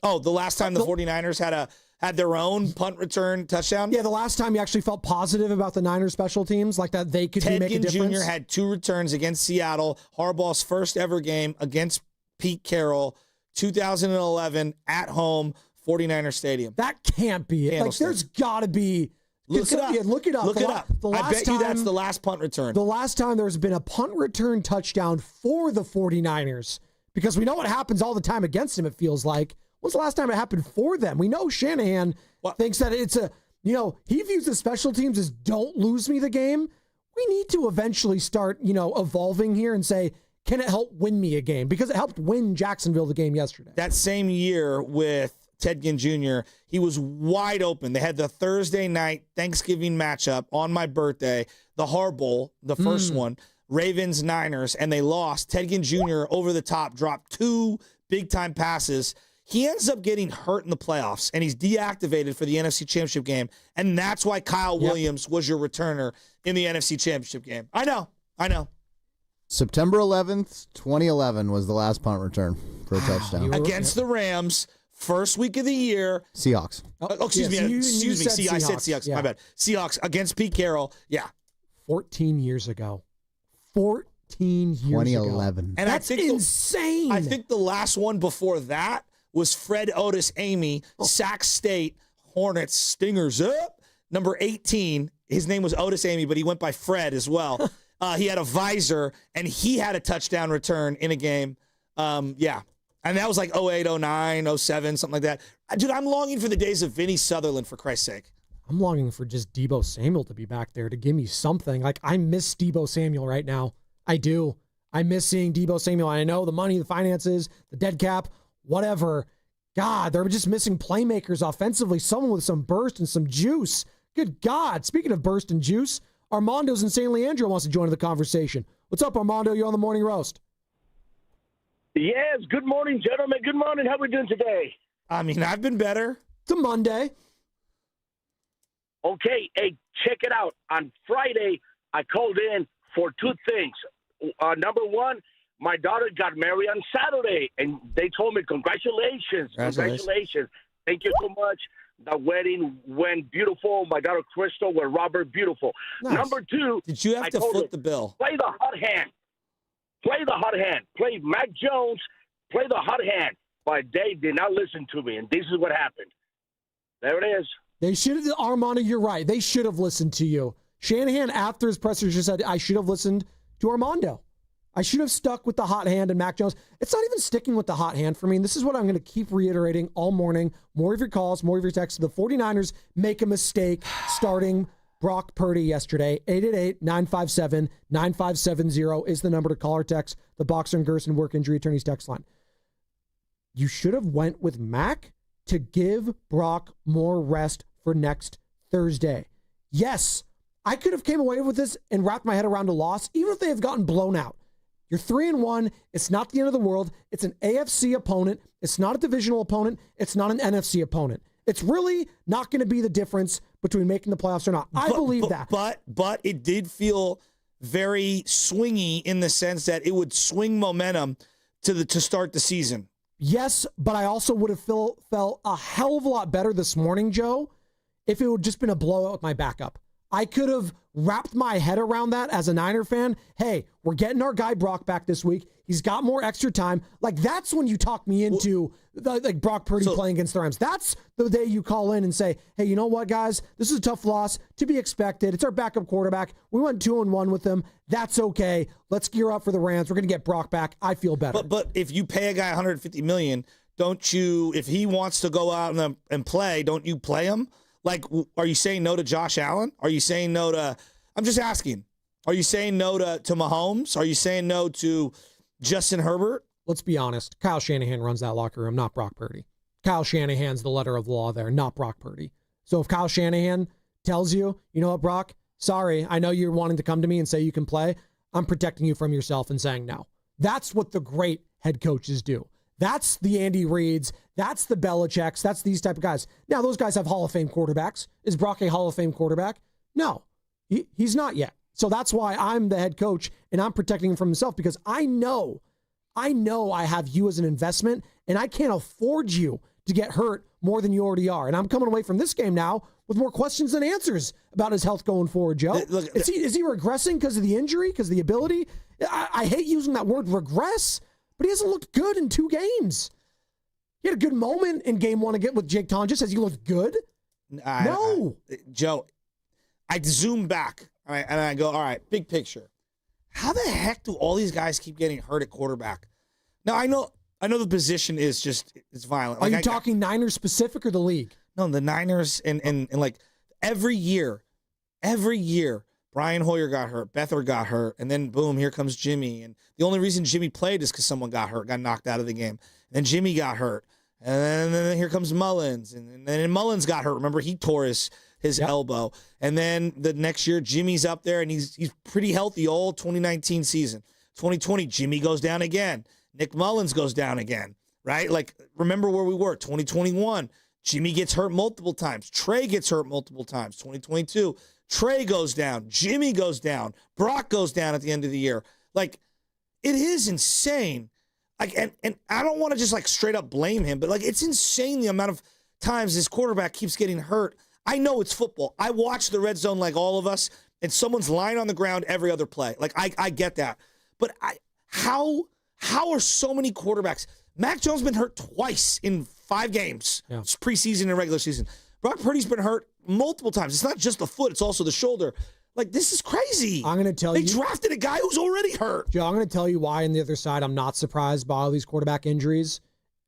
Oh, the last time the 49ers had had their own punt return touchdown. Yeah, the last time you actually felt positive about the Niners special teams, like that they could make a difference. Jr. had 2 returns against Seattle. Harbaugh's first ever game against Pete Carroll, 2011 at home, 49er Stadium. That can't be it. Like, there's got to be. Look it up. Yeah, look it up. Look it up. I bet you that's the last punt return. The last time there's been a punt return touchdown for the 49ers, because we know what happens all the time against them, it feels like. When's the last time it happened for them? We know Shanahan thinks that it's he views the special teams as don't lose me the game. We need to eventually start, evolving here and say, can it help win me a game? Because it helped win Jacksonville the game yesterday. That same year with Ted Ginn Jr., he was wide open. They had the Thursday night Thanksgiving matchup on my birthday, the Har Bowl, the first one, Ravens-Niners, and they lost. Ted Ginn Jr. over the top dropped 2 big-time passes. He ends up getting hurt in the playoffs, and he's deactivated for the NFC Championship game, and that's why Kyle Williams was your returner in the NFC Championship game. I know. September 11th, 2011 was the last punt return for a touchdown. Against the Rams. First week of the year. Seahawks. Excuse me. I said Seahawks. Yeah. My bad. Seahawks against Pete Carroll. Yeah. 14 years ago. 14 years 2011. ago. And that's insane. I think the last one before that was Fred Otis Amy, Sac State, Hornets, Stingers up. Number 18. His name was Otis Amy, but he went by Fred as well. He had a visor, and he had a touchdown return in a game. And that was like 08, 09, 07, something like that. Dude, I'm longing for the days of Vinny Sutherland, for Christ's sake. I'm longing for just Deebo Samuel to be back there to give me something. Like, I miss Deebo Samuel right now. I do. I miss seeing Deebo Samuel. I know the money, the finances, the dead cap, whatever. God, they're just missing playmakers offensively. Someone with some burst and some juice. Good God. Speaking of burst and juice, Armando's in St. Leandro wants to join the conversation. What's up, Armando? You're on the Morning Roast. Yes, good morning, gentlemen. Good morning. How are we doing today? I mean, I've been better. It's a Monday. Okay, hey, check it out. On Friday, I called in for 2 things. Number 1, my daughter got married on Saturday, and they told me, congratulations. Thank you so much. The wedding went beautiful. My daughter Crystal with Robert, beautiful. Nice. Number 2, did you have to flip the bill? Play the hot hand. Play Mac Jones. Play the hot hand. But they did not listen to me, and this is what happened. There it is. They should have, Armando, you're right. They should have listened to you. Shanahan, after his presser, just said, I should have listened to Armando. I should have stuck with the hot hand and Mac Jones. It's not even sticking with the hot hand for me. And this is what I'm going to keep reiterating all morning. More of your calls, more of your texts. The 49ers make a mistake starting Brock Purdy yesterday. 888-957-9570 is the number to call or text the Boxer and Gerson Work Injury Attorneys text line. You should have went with Mac to give Brock more rest for next Thursday. Yes, I could have came away with this and wrapped my head around a loss, even if they have gotten blown out. You're 3-1. It's not the end of the world. It's an AFC opponent. It's not a divisional opponent. It's not an NFC opponent. It's really not going to be the difference between making the playoffs or not. I believe that. But it did feel very swingy in the sense that it would swing momentum to start the season. Yes, but I also would have felt a hell of a lot better this morning, Joe, if it would just been a blowout with my backup. I could have wrapped my head around that as a Niner fan. Hey, we're getting our guy Brock back this week. He's got more extra time. Like, that's when you talk me into like Brock Purdy playing against the Rams. That's the day you call in and say, hey, you know what, guys? This is a tough loss to be expected. It's our backup quarterback. We went 2-1 with him. That's okay. Let's gear up for the Rams. We're going to get Brock back. I feel better. But if you pay a guy $150 million, don't you, if he wants to go out and play, don't you play him? Like, are you saying no to Josh Allen? Are you saying no to, I'm just asking, are you saying no to Mahomes? Are you saying no to Justin Herbert? Let's be honest. Kyle Shanahan runs that locker room, not Brock Purdy. Kyle Shanahan's the letter of the law there, not Brock Purdy. So if Kyle Shanahan tells you, you know what, Brock, sorry, I know you're wanting to come to me and say you can play. I'm protecting you from yourself and saying no. That's what the great head coaches do. That's the Andy Reids. That's the Belichicks. That's these type of guys. Now, those guys have Hall of Fame quarterbacks. Is Brock a Hall of Fame quarterback? No, he's not yet. So that's why I'm the head coach, and I'm protecting him from himself, because I know I have you as an investment, and I can't afford you to get hurt more than you already are. And I'm coming away from this game now with more questions than answers about his health going forward, Joe. Look, is he regressing because of the injury, because of the ability? I hate using that word regress, but he hasn't looked good in 2 games. He had a good moment in game 1 again with Jake Tonjes. Has he looked good? No. Joe, I zoom back and I go, all right, big picture. How the heck do all these guys keep getting hurt at quarterback? Now, I know the position is just, it's violent. Are you talking Niners specific or the league? No, the Niners and like every year, Brian Hoyer got hurt, Beathard got hurt, and then boom, here comes Jimmy. And the only reason Jimmy played is because someone got hurt, got knocked out of the game. And then Jimmy got hurt. And then here comes Mullins. And then Mullins got hurt. Remember, he tore his elbow. And then the next year, Jimmy's up there, and he's pretty healthy all 2019 season. 2020, Jimmy goes down again. Nick Mullins goes down again, right? Like, remember where we were, 2021. Jimmy gets hurt multiple times. Trey gets hurt multiple times. 2022, Trey goes down. Jimmy goes down. Brock goes down at the end of the year. Like, it is insane. Like, and I don't want to just, like, straight up blame him, but, like, it's insane the amount of times this quarterback keeps getting hurt. I know it's football. I watch the red zone like all of us, and someone's lying on the ground every other play. Like, I get that. But how are so many quarterbacks? Mac Jones been hurt twice in 5 games. Yeah. It's preseason and regular season. Brock Purdy's been hurt multiple times. It's not just the foot, it's also the shoulder. Like, this is crazy. I'm going to tell you. They drafted a guy who's already hurt. Joe, I'm going to tell you why on the other side I'm not surprised by all these quarterback injuries.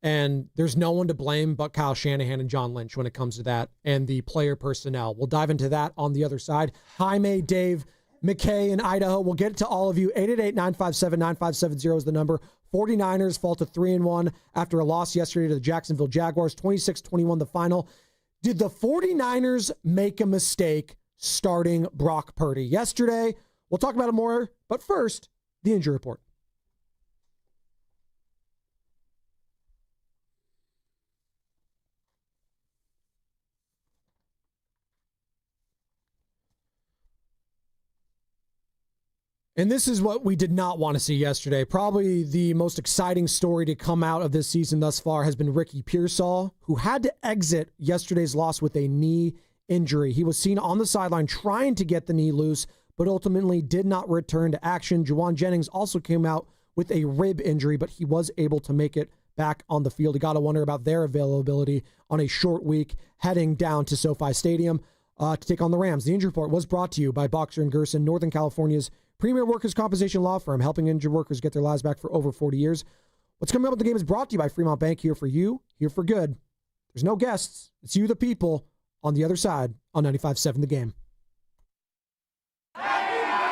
And there's no one to blame but Kyle Shanahan and John Lynch when it comes to that and the player personnel. We'll dive into that on the other side. Jaime, Dave, McKay in Idaho. We'll get to all of you. 888-957-9570 is the number. 49ers fall to 3-1 after a loss yesterday to the Jacksonville Jaguars. 26-21 the final. Did the 49ers make a mistake starting Brock Purdy yesterday? We'll talk about it more, but first, the injury report. And this is what we did not want to see yesterday. Probably the most exciting story to come out of this season thus far has been Ricky Pearsall, who had to exit yesterday's loss with a knee injury. He was seen on the sideline trying to get the knee loose, but ultimately did not return to action. Juwan Jennings also came out with a rib injury, but he was able to make it back on the field. You got to wonder about their availability on a short week heading down to SoFi Stadium to take on the Rams. The injury report was brought to you by Boxer & Gerson, Northern California's premier workers' compensation law firm, helping injured workers get their lives back for over 40 years. What's coming up with the game is brought to you by Fremont Bank, here for you, here for good. There's no guests. It's you, the people, on the other side on 95.7 The Game.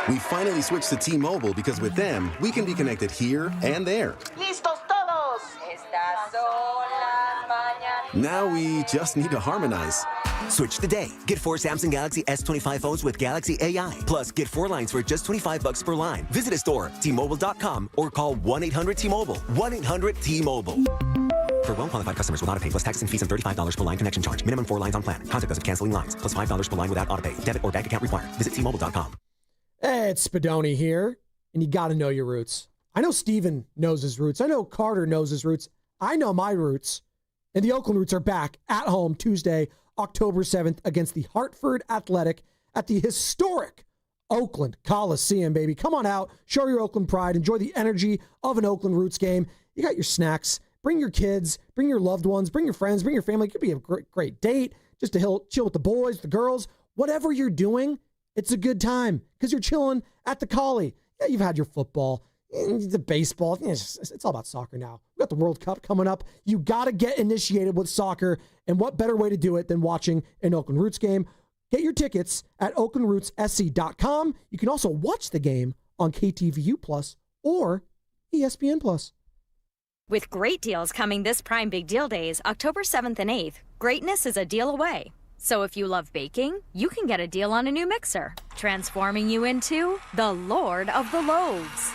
We finally switched to T-Mobile because with them, we can be connected here and there. ¡Listos todos! Estas son las mañanas. Now we just need to harmonize. Switch today. Get 4 Samsung Galaxy S25 phones with Galaxy AI. Plus, get 4 lines for just $25 per line. Visit a store, T-Mobile.com, or call 1-800-T-Mobile. 1-800-T-Mobile. For well-qualified customers with autopay plus taxes and fees and $35 per line connection charge. Minimum 4 lines on plan. Contact us if canceling lines. Plus $5 per line without autopay. Debit or bank account required. Visit T-Mobile.com. Hey, it's Spadoni here, and you got to know your roots. I know Steven knows his roots. I know Carter knows his roots. I know my roots. And the Oakland Roots are back at home Tuesday, October 7th against the Hartford Athletic at the historic Oakland Coliseum, baby. Come on out, show your Oakland pride, enjoy the energy of an Oakland Roots game. You got your snacks. Bring your kids, bring your loved ones, bring your friends, bring your family. It could be a great date, just to chill with the boys, the girls. Whatever you're doing, it's a good time because you're chilling at the Collie. Yeah, you've had your football, the baseball. It's all about soccer now. We've got the World Cup coming up. You got to get initiated with soccer, and what better way to do it than watching an Oakland Roots game? Get your tickets at oaklandrootssc.com. You can also watch the game on KTVU Plus or ESPN Plus. With great deals coming this Prime Big Deal Days, October 7th and 8th, greatness is a deal away. So if you love baking, you can get a deal on a new mixer, transforming you into the Lord of the Loaves.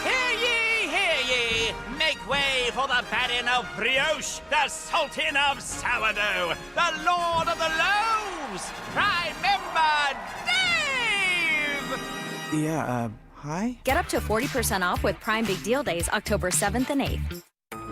Hear ye! Make way for the baron of brioche, the sultan of sourdough, the Lord of the Loaves, Prime Member Dave! Yeah, hi? Get up to 40% off with Prime Big Deal Days, October 7th and 8th.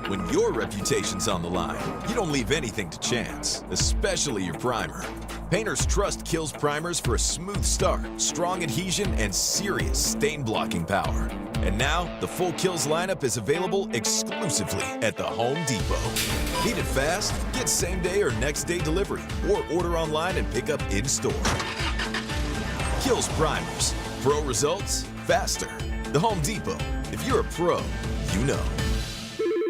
When your reputation's on the line, you don't leave anything to chance, especially your primer. Painters trust Kills primers for a smooth start, strong adhesion, and serious stain-blocking power. And now, the full Kills lineup is available exclusively at the Home Depot. Need it fast? Get same-day or next-day delivery, or order online and pick up in-store. Kills primers. Pro results, faster. The Home Depot. If you're a pro, you know.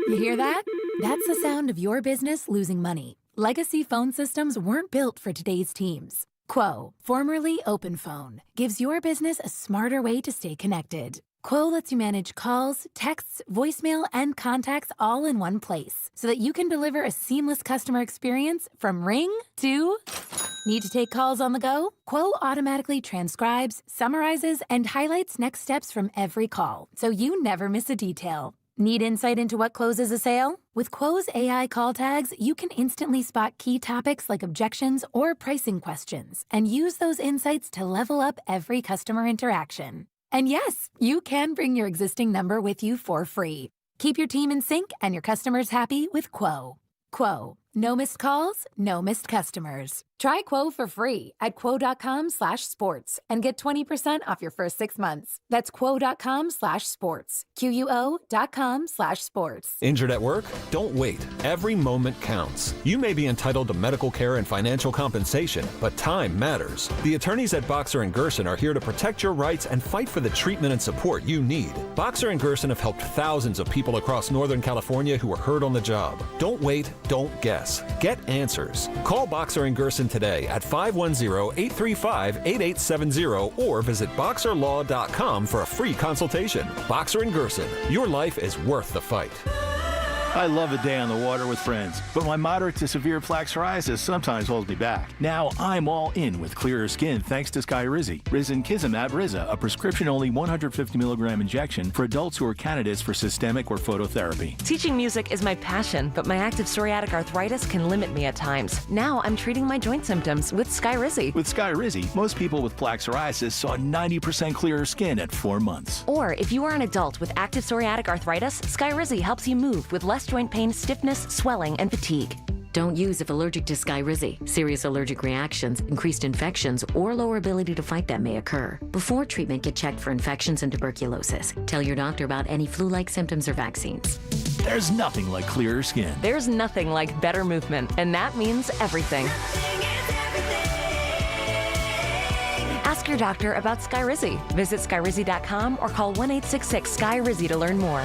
You hear that? That's the sound of your business losing money. Legacy phone systems weren't built for today's teams. Quo, formerly OpenPhone, gives your business a smarter way to stay connected. Quo lets you manage calls, texts, voicemail, and contacts all in one place so that you can deliver a seamless customer experience from ring to... Need to take calls on the go? Quo automatically transcribes, summarizes, and highlights next steps from every call, so you never miss a detail. Need insight into what closes a sale? With Quo's AI call tags, you can instantly spot key topics like objections or pricing questions and use those insights to level up every customer interaction. And yes, you can bring your existing number with you for free. Keep your team in sync and your customers happy with Quo. Quo. No missed calls, no missed customers. Try Quo for free at quo.com/sports and get 20% off your first 6 months. That's quo.com/sports. QUO.com/sports. Injured at work? Don't wait. Every moment counts. You may be entitled to medical care and financial compensation, but time matters. The attorneys at Boxer & Gerson are here to protect your rights and fight for the treatment and support you need. Boxer & Gerson have helped thousands of people across Northern California who were hurt on the job. Don't wait, don't guess. Get answers. Call Boxer & Gerson today at 510-835-8870 or visit boxerlaw.com for a free consultation. Boxer & Gerson, your life is worth the fight. I love a day on the water with friends, but my moderate to severe plaque psoriasis sometimes holds me back. Now I'm all in with clearer skin thanks to Skyrizi. Risankizumab Riza, a prescription-only 150 milligram injection for adults who are candidates for systemic or phototherapy. Teaching music is my passion, but my active psoriatic arthritis can limit me at times. Now I'm treating my joint symptoms with Skyrizi. With Skyrizi, most people with plaque psoriasis saw 90% clearer skin at 4 months. Or if you are an adult with active psoriatic arthritis, Skyrizi helps you move with less joint pain, stiffness, swelling, and fatigue. Don't use if allergic to Skyrizi. Serious allergic reactions, increased infections, or lower ability to fight them may occur. Before treatment, get checked for infections and tuberculosis. Tell your doctor about any flu-like symptoms or vaccines. There's nothing like clearer skin. There's nothing like better movement, and that means everything. Ask your doctor about Skyrizi. Visit Skyrizi.com or call 1-866-SKY-RIZZI to learn more.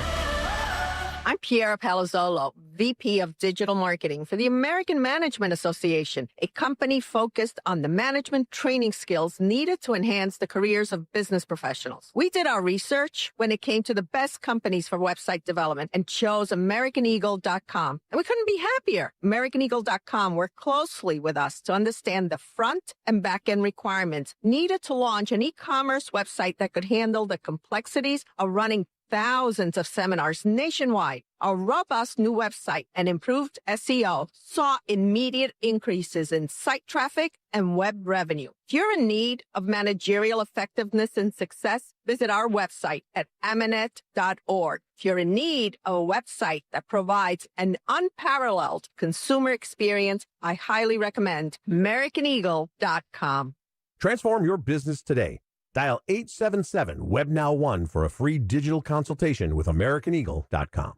I'm Piera Palazzolo, VP of Digital Marketing for the American Management Association, a company focused on the management training skills needed to enhance the careers of business professionals. We did our research when it came to the best companies for website development and chose AmericanEagle.com. And we couldn't be happier. AmericanEagle.com worked closely with us to understand the front and back end requirements needed to launch an e-commerce website that could handle the complexities of running thousands of seminars nationwide. Our robust new website and improved SEO saw immediate increases in site traffic and web revenue. If you're in need of managerial effectiveness and success, visit our website at amanet.org. If you're in need of a website that provides an unparalleled consumer experience, I highly recommend AmericanEagle.com. Transform your business today. Dial 877-WebNow1 for a free digital consultation with AmericanEagle.com.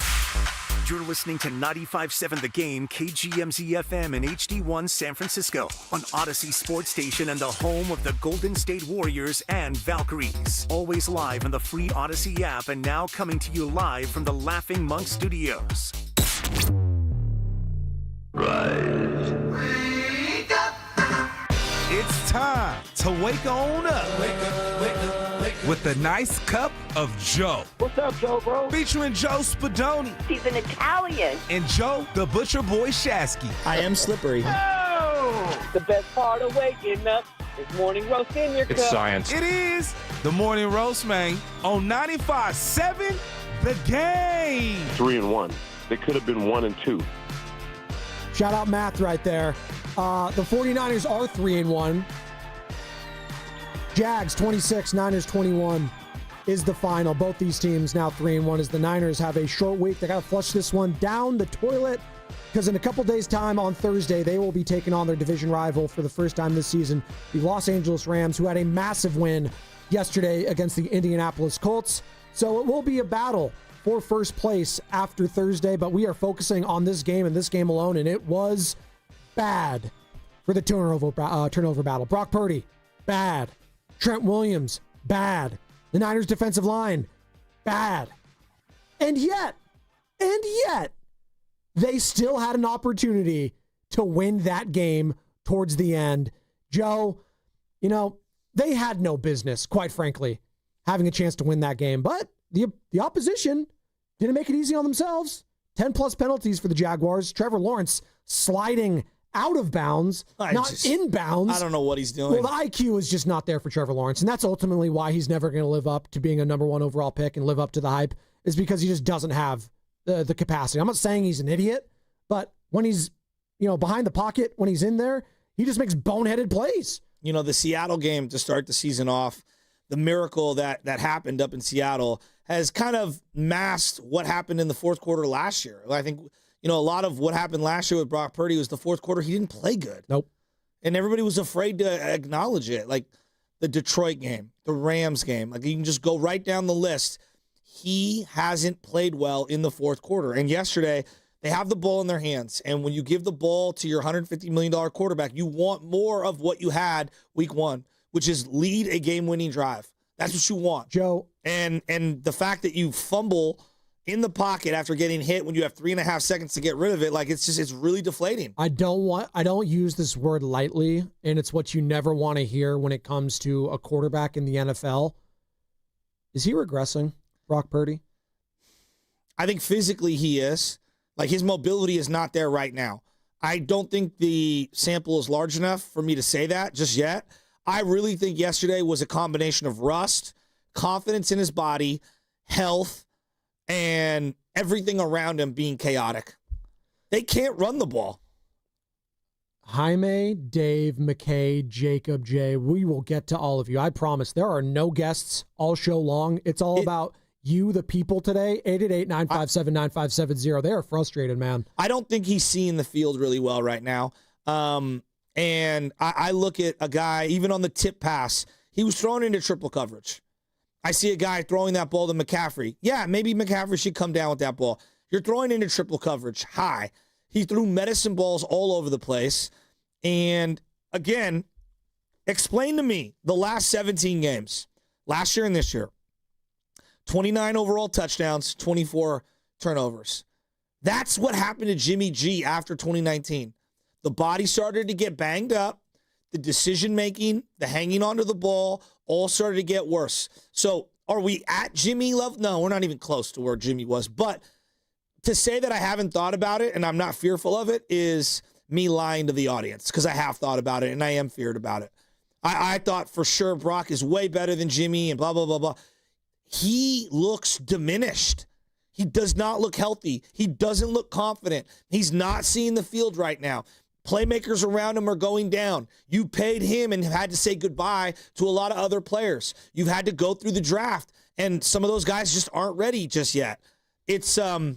You're listening to 95.7 The Game, KGMZ-FM and HD1 San Francisco on Odyssey Sports Station and the home of the Golden State Warriors and Valkyries. Always live on the free Odyssey app and now coming to you live from the Laughing Monk Studios. Rise. Wake up. It's time to wake on up. Wake up, wake up, wake up. With a nice cup of Joe. What's up, Joe, bro? Featuring Joe Spadoni. He's an Italian. And Joe, the Butcher Boy Shasky. I am slippery. Oh! The best part of waking up is morning roast in your cup. It's science. It is the morning roast, man, on 95.7 The Game. 3-1. They could have been 1-2. Shout out math right there. The 49ers are 3-1. Jags 26, Niners 21. is the final. Both these teams now 3-1 as the Niners have a short week. They got to flush this one down the toilet because in a couple days' time on Thursday, they will be taking on their division rival for the first time this season, the Los Angeles Rams, who had a massive win yesterday against the Indianapolis Colts. So it will be a battle for first place after Thursday, but we are focusing on this game and this game alone, and it was bad for the turnover battle. Brock Purdy, bad. Trent Williams, bad. The Niners defensive line, bad. And yet, they still had an opportunity to win that game towards the end. Joe, they had no business, quite frankly, having a chance to win that game. But the opposition didn't make it easy on themselves. 10-plus penalties for the Jaguars. Trevor Lawrence sliding out of bounds, not in bounds. I don't know what he's doing. Well, the IQ is just not there for Trevor Lawrence, and that's ultimately why he's never going to live up to being a number 1 overall pick and live up to the hype, is because he just doesn't have the capacity. I'm not saying he's an idiot, but when he's behind the pocket, when he's in there, he just makes boneheaded plays. The Seattle game to start the season off, the miracle that happened up in Seattle has kind of masked what happened in the fourth quarter last year. I think a lot of what happened last year with Brock Purdy was the fourth quarter. He didn't play good. Nope. And everybody was afraid to acknowledge it. Like the Detroit game, the Rams game. Like you can just go right down the list. He hasn't played well in the fourth quarter. And yesterday, they have the ball in their hands. And when you give the ball to your $150 million quarterback, you want more of what you had week 1, which is lead a game-winning drive. That's what you want. Joe. And the fact that you fumble in the pocket after getting hit when you have 3.5 seconds to get rid of it, it's really deflating. I don't use this word lightly, and it's what you never want to hear when it comes to a quarterback in the NFL. Is he regressing, Brock Purdy? I think physically he is. Like his mobility is not there right now. I don't think the sample is large enough for me to say that just yet. I really think yesterday was a combination of rust, confidence in his body, health, and everything around him being chaotic. They can't run the ball. Jaime, Dave, McKay, Jacob, Jay, we will get to all of you. I promise. There are no guests all show long. It's all about you, the people today. 888-957-9570. They are frustrated, man. I don't think he's seeing the field really well right now. And I look at a guy, even on the tip pass, he was thrown into triple coverage. I see a guy throwing that ball to McCaffrey. Yeah, maybe McCaffrey should come down with that ball. You're throwing into triple coverage high. He threw medicine balls all over the place. And again, explain to me the last 17 games, last year and this year. 29 overall touchdowns, 24 turnovers. That's what happened to Jimmy G after 2019. The body started to get banged up. The decision-making, the hanging onto the ball, all started to get worse. So are we at Jimmy level? No, we're not even close to where Jimmy was. But to say that I haven't thought about it and I'm not fearful of it is me lying to the audience, because I have thought about it and I am feared about it. I thought for sure Brock is way better than Jimmy and blah, blah, blah, blah. He looks diminished. He does not look healthy. He doesn't look confident. He's not seeing the field right now. Playmakers around him are going down. You paid him and had to say goodbye to a lot of other players. You've had to go through the draft, and some of those guys just aren't ready just yet. It's a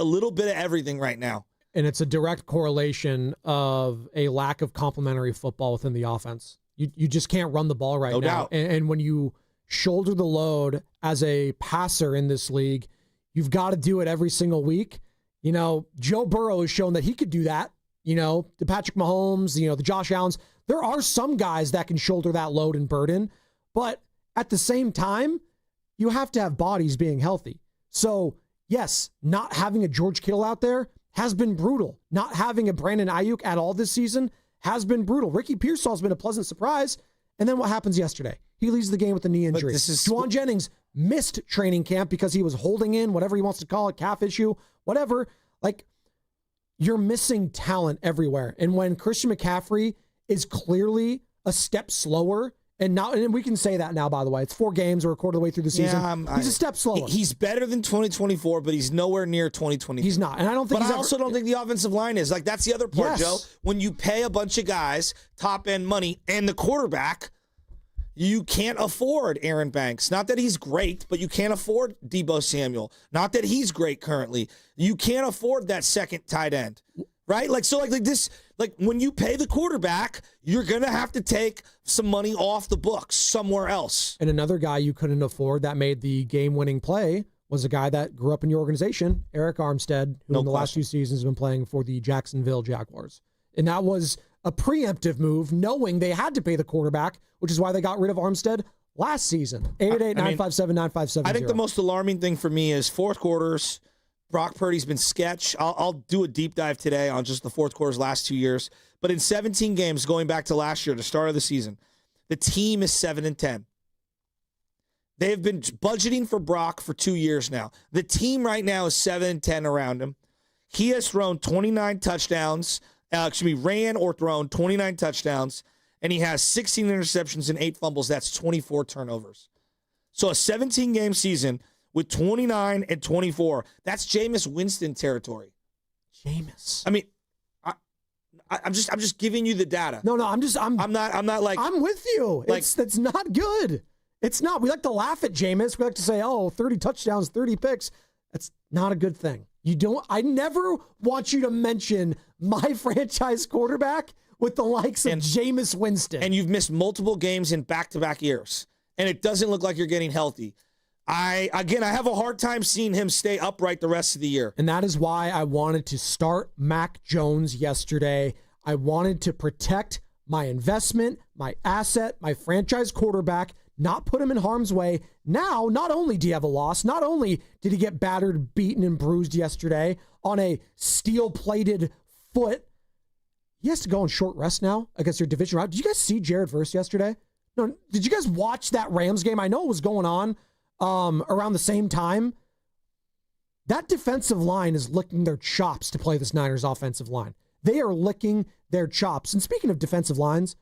little bit of everything right now. And it's a direct correlation of a lack of complementary football within the offense. You just can't run the ball right now. Doubt. And when you shoulder the load as a passer in this league, you've got to do it every single week. Joe Burrow has shown that he could do that. The Patrick Mahomes, the Josh Allens. There are some guys that can shoulder that load and burden, but at the same time, you have to have bodies being healthy. So, yes, not having a George Kittle out there has been brutal. Not having a Brandon Ayuk at all this season has been brutal. Ricky Pearsall's been a pleasant surprise. And then what happens yesterday? He leaves the game with a knee injury. Juwan Jennings missed training camp because he was holding in whatever he wants to call it, calf issue, whatever. You're missing talent everywhere. And when Christian McCaffrey is clearly a step slower, and we can say that now, by the way. It's 4 games. We're a quarter of the way through the season. He's a step slower. He's better than 2024, but he's nowhere near 2023. He's not. And I don't think I also don't think the offensive line is. That's the other part, Joe. When you pay a bunch of guys top-end money and the quarterback, You can't afford Aaron Banks. Not that he's great, but you can't afford Deebo Samuel. Not that he's great currently. You can't afford that second tight end, right? Like this. Like when you pay the quarterback, you're gonna have to take some money off the books somewhere else. And another guy you couldn't afford that made the game-winning play was a guy that grew up in your organization, Eric Armstead, who in the last few seasons has been playing for the Jacksonville Jaguars. And that was a preemptive move, knowing they had to pay the quarterback, which is why they got rid of Armstead last season. 888-957-9570. I think the most alarming thing for me is fourth quarters. Brock Purdy's been sketch. I'll do a deep dive today on just the fourth quarter's last 2 years. But in 17 games, going back to last year, the start of the season, the team is 7-10. They've been budgeting for Brock for 2 years now. The team right now is 7-10 around him. He has thrown 29 touchdowns. Ran or thrown 29 touchdowns, and he has 16 interceptions and 8 fumbles. That's 24 turnovers. So a 17-game season with 29 and 24. That's Jameis Winston territory. Jameis. I mean, I'm just giving you the data. No, I'm not like I'm with you. Like, That's not good. It's not. We like to laugh at Jameis. We like to say, 30 touchdowns, 30 picks. That's not a good thing. I never want you to mention my franchise quarterback with the likes of Jameis Winston. And you've missed multiple games in back-to-back years, and it doesn't look like you're getting healthy. I have a hard time seeing him stay upright the rest of the year. And that is why I wanted to start Mac Jones yesterday. I wanted to protect my investment, my asset, my franchise quarterback, not put him in harm's way. Now, not only do you have a loss, not only did he get battered, beaten, and bruised yesterday on a steel-plated foot, he has to go on short rest now against your division rival. Did you guys see Jared Verse yesterday? No, did you guys watch that Rams game? I know it was going on around the same time. That defensive line is licking their chops to play this Niners offensive line. They are licking their chops. And speaking of defensive lines,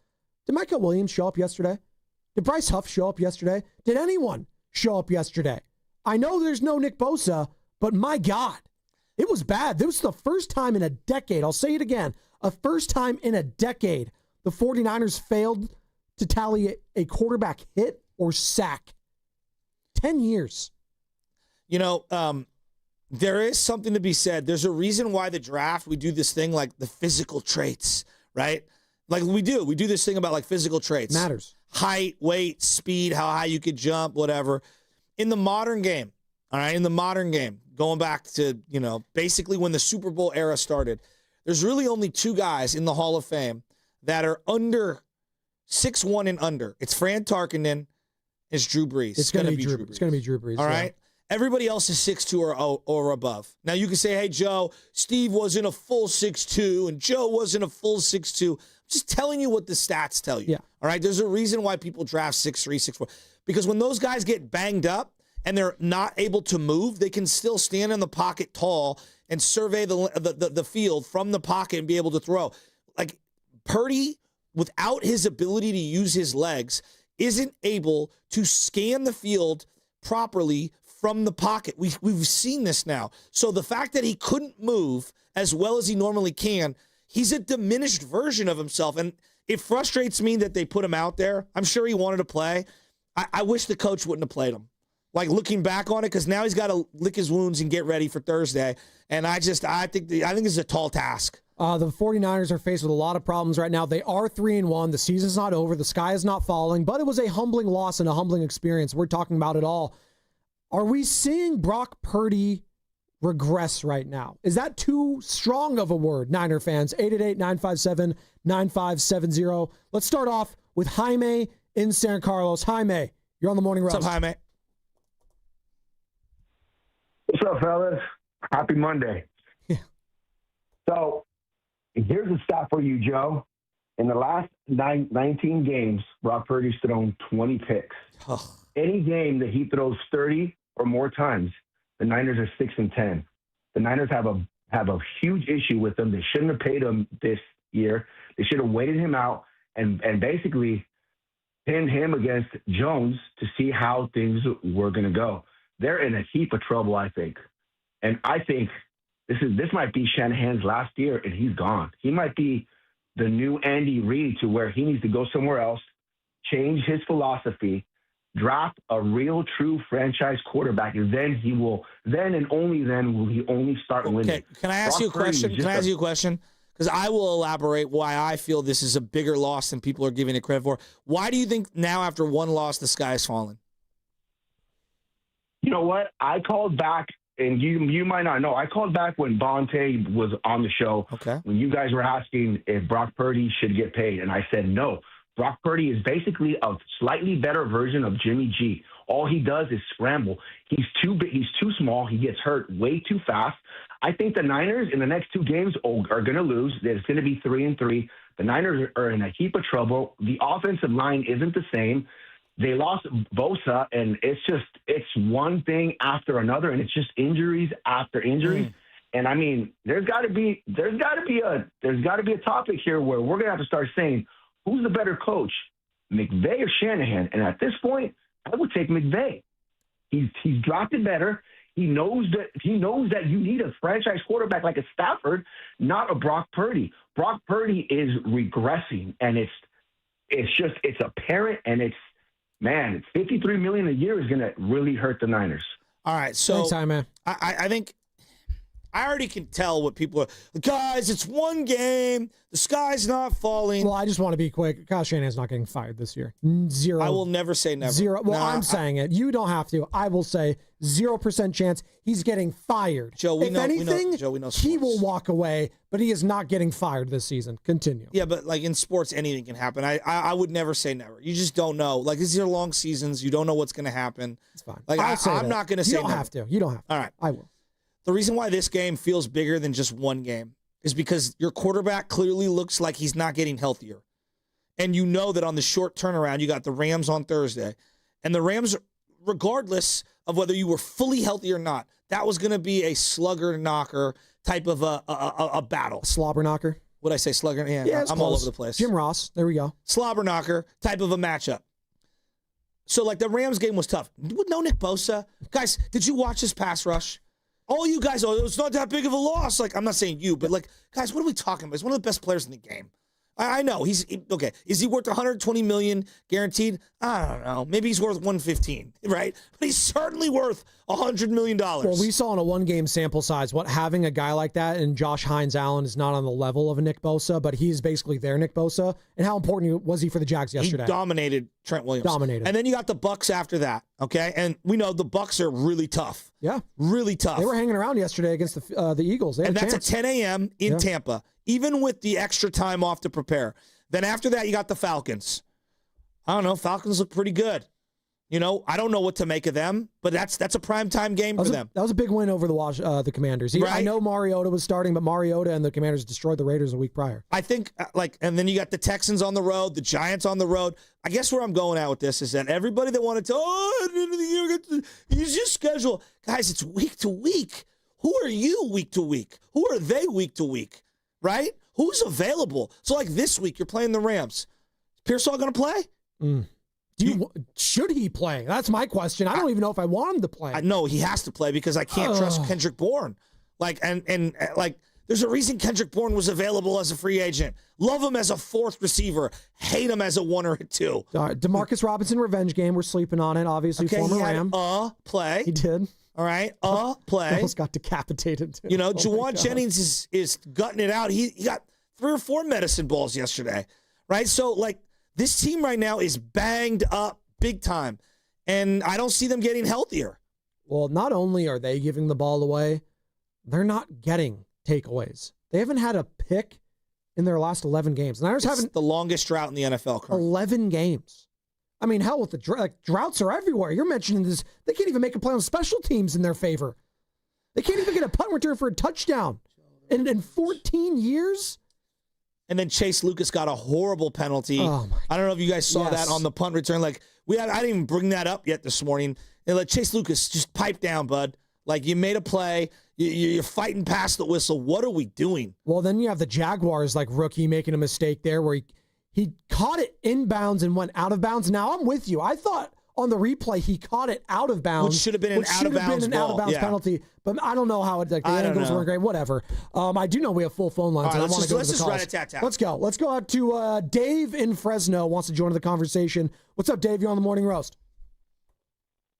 did Michael Williams show up yesterday? Did Bryce Huff show up yesterday? Did anyone show up yesterday? I know there's no Nick Bosa, but my God, it was bad. This was the first time in a decade. I'll say it again. A first time in a decade the 49ers failed to tally a quarterback hit or sack. 10 years. You know, there is something to be said. There's a reason why the draft, we do this thing like the physical traits, right? Like we do this thing about like physical traits. Matters. Height, weight, speed, how high you could jump, whatever. In the modern game, all right, going back to, basically when the Super Bowl era started, there's really only two guys in the Hall of Fame that are under 6'1" and under. It's Fran Tarkenton, it's Drew Brees. It's going to be Drew Brees. It's going to be Drew Brees. All right? Everybody else is 6'2" or above. Now, you can say, hey, Joe, Steve wasn't a full 6'2", and Joe wasn't a full 6'2". I'm just telling you what the stats tell you. Yeah. All right? There's a reason why people draft 6'3", 6'4". Because when those guys get banged up and they're not able to move, they can still stand in the pocket tall and survey the field from the pocket and be able to throw. Like, Purdy, without his ability to use his legs, isn't able to scan the field properly from the pocket. We've seen this now. So the fact that he couldn't move as well as he normally can, he's a diminished version of himself. And it frustrates me that they put him out there. I'm sure he wanted to play. I wish the coach wouldn't have played him. Like, looking back on it, because now he's got to lick his wounds and get ready for Thursday. And I think it's a tall task. The 49ers are faced with a lot of problems right now. They are 3-1. The season's not over. The sky is not falling. But it was a humbling loss and a humbling experience. We're talking about it all. Are we seeing Brock Purdy regress right now? Is that too strong of a word, Niner fans? 888-957-9570. Let's start off with Jaime in San Carlos. Jaime, you're on the Morning Roast. What's up, Jaime? What's up, fellas? Happy Monday. Yeah. So, here's a stat for you, Joe. In the last 19 games, Brock Purdy's thrown 20 picks. Any game that he throws 30 or more times, the Niners are 6-10. The Niners have a huge issue with him. They shouldn't have paid him this year. They should have waited him out and basically pinned him against Jones to see how things were going to go. They're in a heap of trouble, I think. And I think this might be Shanahan's last year, and he's gone. He might be the new Andy Reid, to where he needs to go somewhere else, change his philosophy, draft a real, true franchise quarterback, and then and only then will he only start winning. Okay, can I ask you a question? Because I will elaborate why I feel this is a bigger loss than people are giving it credit for. Why do you think now, after one loss, the sky has fallen? You know what? I called back, and you might not know. I called back when Bonte was on the show. Okay. When you guys were asking if Brock Purdy should get paid, and I said no. Brock Purdy is basically a slightly better version of Jimmy G. All he does is scramble. He's too big. He's too small. He gets hurt way too fast. I think the Niners in the next 2 games are going to lose. There's going to be 3-3. The Niners are in a heap of trouble. The offensive line isn't the same. They lost Bosa, and it's one thing after another, and it's just injuries after injuries. And I mean, there's got to be a topic here where we're going to have to start saying, who's the better coach, McVay or Shanahan? And at this point, I would take McVay. He's drafted better. He knows that you need a franchise quarterback like a Stafford, not a Brock Purdy. Brock Purdy is regressing, and it's apparent, and it's $53 million a year is going to really hurt the Niners. All right, so Thanks, time, man. I think I already can tell what people are. Guys, it's one game. The sky's not falling. Well, I just want to be quick. Kyle Shanahan's not getting fired this year. 0. I will never say never. 0. Well, I'm saying it. You don't have to. I will say 0% chance he's getting fired. Joe, we if know. anything, We know he will walk away, but he is not getting fired this season. Continue. Yeah, but like in sports, anything can happen. I would never say never. You just don't know. Like these are long seasons. You don't know what's going to happen. It's fine. Like I'm not going to say You don't never. have to. You don't have to. All right. I will. The reason why this game feels bigger than just one game is because your quarterback clearly looks like he's not getting healthier. And you know that on the short turnaround, you got the Rams on Thursday. And the Rams, regardless of whether you were fully healthy or not, that was going to be a slugger knocker type of a battle. Slobber knocker. Would I say slugger? Yeah, I'm all over the place. Jim Ross. There we go. Slobber knocker type of a matchup. So, like, the Rams game was tough. No Nick Bosa. Guys, did you watch his pass rush? All you guys, it's not that big of a loss. Like, I'm not saying you, but, like, guys, what are we talking about? He's one of the best players in the game. I know. Okay. Is he worth $120 million guaranteed? I don't know. Maybe he's worth $115, right? But he's certainly worth $100 million. Well, we saw in a one-game sample size what having a guy like that, and Josh Hines-Allen is not on the level of a Nick Bosa, but he's basically their Nick Bosa. And how important was he for the Jags yesterday? He dominated Trent Williams. Dominated. And then you got the Bucs after that, okay? And we know the Bucs are really tough. Yeah. Really tough. They were hanging around yesterday against the Eagles. They had and a that's chance. at 10 a.m. in Tampa, even with the extra time off to prepare. Then after that, you got the Falcons. I don't know. Falcons look pretty good. You know, I don't know what to make of them, but that's a primetime game for them. That was a big win over the Commanders. Right? I know Mariota was starting, but Mariota and the Commanders destroyed the Raiders a week prior. I think, and then you got the Texans on the road, the Giants on the road. I guess where I'm going at with this is that everybody that wanted to, at the end of the year, use your schedule. Guys, it's week to week. Who are you week to week? Who are they week to week? Right? Who's available? So, like this week, you're playing the Rams. Is Pearsall going to play? Should he play? That's my question. I don't even know if I want him to play. No, he has to play because I can't trust Kendrick Bourne. Like, and there's a reason Kendrick Bourne was available as a free agent. Love him as a fourth receiver. Hate him as a 1 or a 2. Demarcus Robinson revenge game. We're sleeping on it. Obviously, okay, former he had Ram. Play. He did. All right, play. Almost got decapitated. Too. You know, Juwan Jennings is gutting it out. He got 3 or 4 medicine balls yesterday, right? So, like, this team right now is banged up big time, and I don't see them getting healthier. Well, not only are they giving the ball away, they're not getting takeaways. They haven't had a pick in their last 11 games. The Niners haven't the longest drought in the NFL currently. 11 games. I mean, hell, with the droughts are everywhere. You're mentioning this. They can't even make a play on special teams in their favor. They can't even get a punt return for a touchdown in 14 years. And then Chase Lucas got a horrible penalty. Oh I don't know if you guys saw that on the punt return. Like I didn't even bring that up yet this morning. And let Chase Lucas just pipe down, bud. Like, you made a play. You're fighting past the whistle. What are we doing? Well, then you have the Jaguars, like, rookie making a mistake there where he caught it inbounds and went out of bounds. Now, I'm with you. I thought on the replay, he caught it out of bounds. Which should have been an out-of-bounds penalty. But I don't know how the angles weren't great. Whatever. I do know we have full phone lines. All right, I want to go to the calls. rat-a-tat-tat. Let's go. Let's go out to Dave in Fresno. Wants to join the conversation. What's up, Dave? You're on the Morning Roast.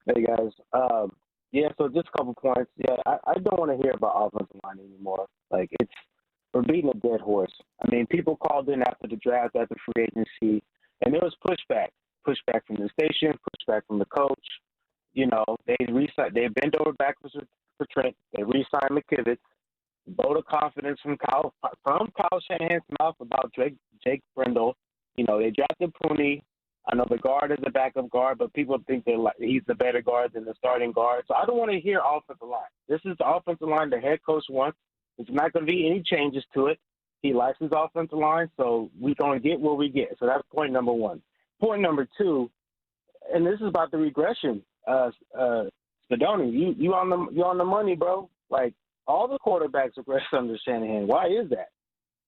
Hey, guys. So just a couple points. Yeah, I don't want to hear about offensive line anymore. Like, we're beating a dead horse. I mean, people called in after the draft, after free agency, and there was pushback from the station, pushback from the coach. You know, they bent over backwards for Trent. They re-signed McKivitz. Vote of confidence from Kyle Shanahan's mouth about Jake Brendel. You know, they drafted Pooney. I know the guard is a backup guard, but people think he's the better guard than the starting guard. So I don't want to hear offensive line. This is the offensive line the head coach wants. There's not going to be any changes to it. He likes his offensive line, so we're going to get what we get. So that's point number one. Point number two, and this is about the regression. Spadoni, you on the money, bro. Like, all the quarterbacks regress under Shanahan. Why is that?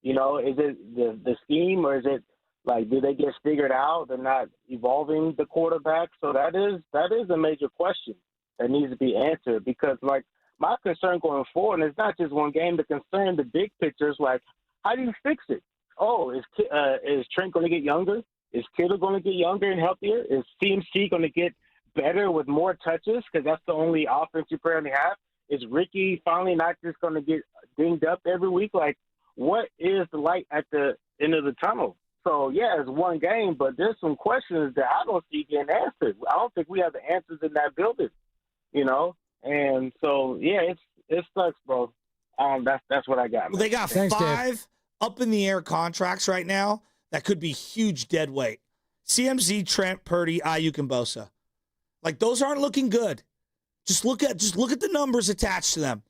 You know, is it the scheme, or is it like, do they get figured out? They're not evolving the quarterback. So that is a major question that needs to be answered, because, like, my concern going forward, and it's not just one game, the concern, the big picture is, like, how do you fix it? Oh, is Trent going to get younger? Is Kittle going to get younger and healthier? Is CMC going to get better with more touches, because that's the only offense you currently have? Is Ricky finally not just going to get dinged up every week? Like, what is the light at the end of the tunnel? So, yeah, it's one game, but there's some questions that I don't see getting answered. I don't think we have the answers in that building, you know? And so, yeah, it sucks, bro. That's what I got. Well, they got five up-in-the-air contracts right now that could be huge dead weight. CMC, Trent, Purdy, Ayuk, and Bosa. Like, those aren't looking good. Just look at the numbers attached to them.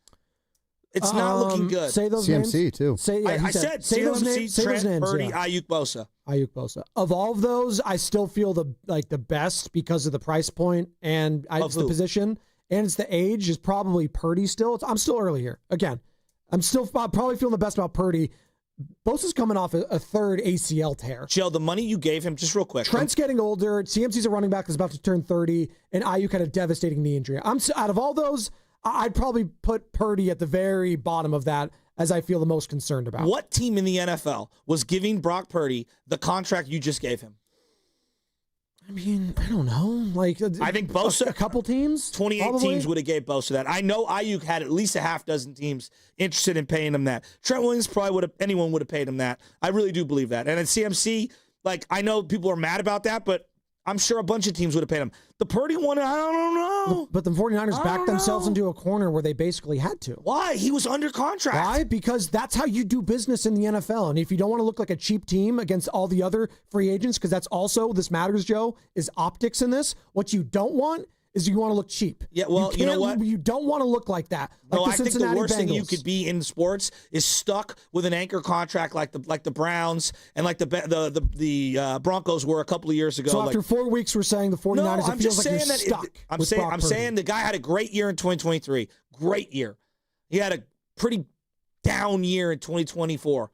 It's not looking good. Say those CMC names. too. I said CMC, Trent, Purdy, Ayuk, Bosa. Ayuk, Bosa. Of all of those, I still feel the best because of the price point and it's the position and it's the age is probably Purdy still. I'm still early here. Again, I'm still probably feeling the best about Purdy. Bosa's coming off a third ACL tear. Joe, the money you gave him, just real quick. Trent's getting older. CMC's a running back that's about to turn 30, and Ayuk had a devastating knee injury. Out of all those, I'd probably put Purdy at the very bottom of that as I feel the most concerned about. What team in the NFL was giving Brock Purdy the contract you just gave him? I mean, I don't know. Like, I think Bosa, a couple teams, 28 probably. teams would have gave Bosa that. I know Ayuk had at least a half dozen teams interested in paying him that. Trent Williams anyone would have paid him that. I really do believe that. And at CMC, like, I know people are mad about that, but I'm sure a bunch of teams would have paid him. The Purdy one, I don't know. But the 49ers backed themselves into a corner where they basically had to. Why? He was under contract. Why? Because that's how you do business in the NFL. And if you don't want to look like a cheap team against all the other free agents, because that's also, this matters, Joe, is optics in this. What you don't want is you want to look cheap. Yeah, well, you know what? You don't want to look like that. Like no, I think the worst thing you Bengals. could be in sports is stuck with an anchor contract like the Browns and like the Broncos were a couple of years ago. So after 4 weeks, we're saying the 49ers, it feels like you're stuck. I'm saying the guy had a great year in 2023. Great year. He had a pretty down year in 2024.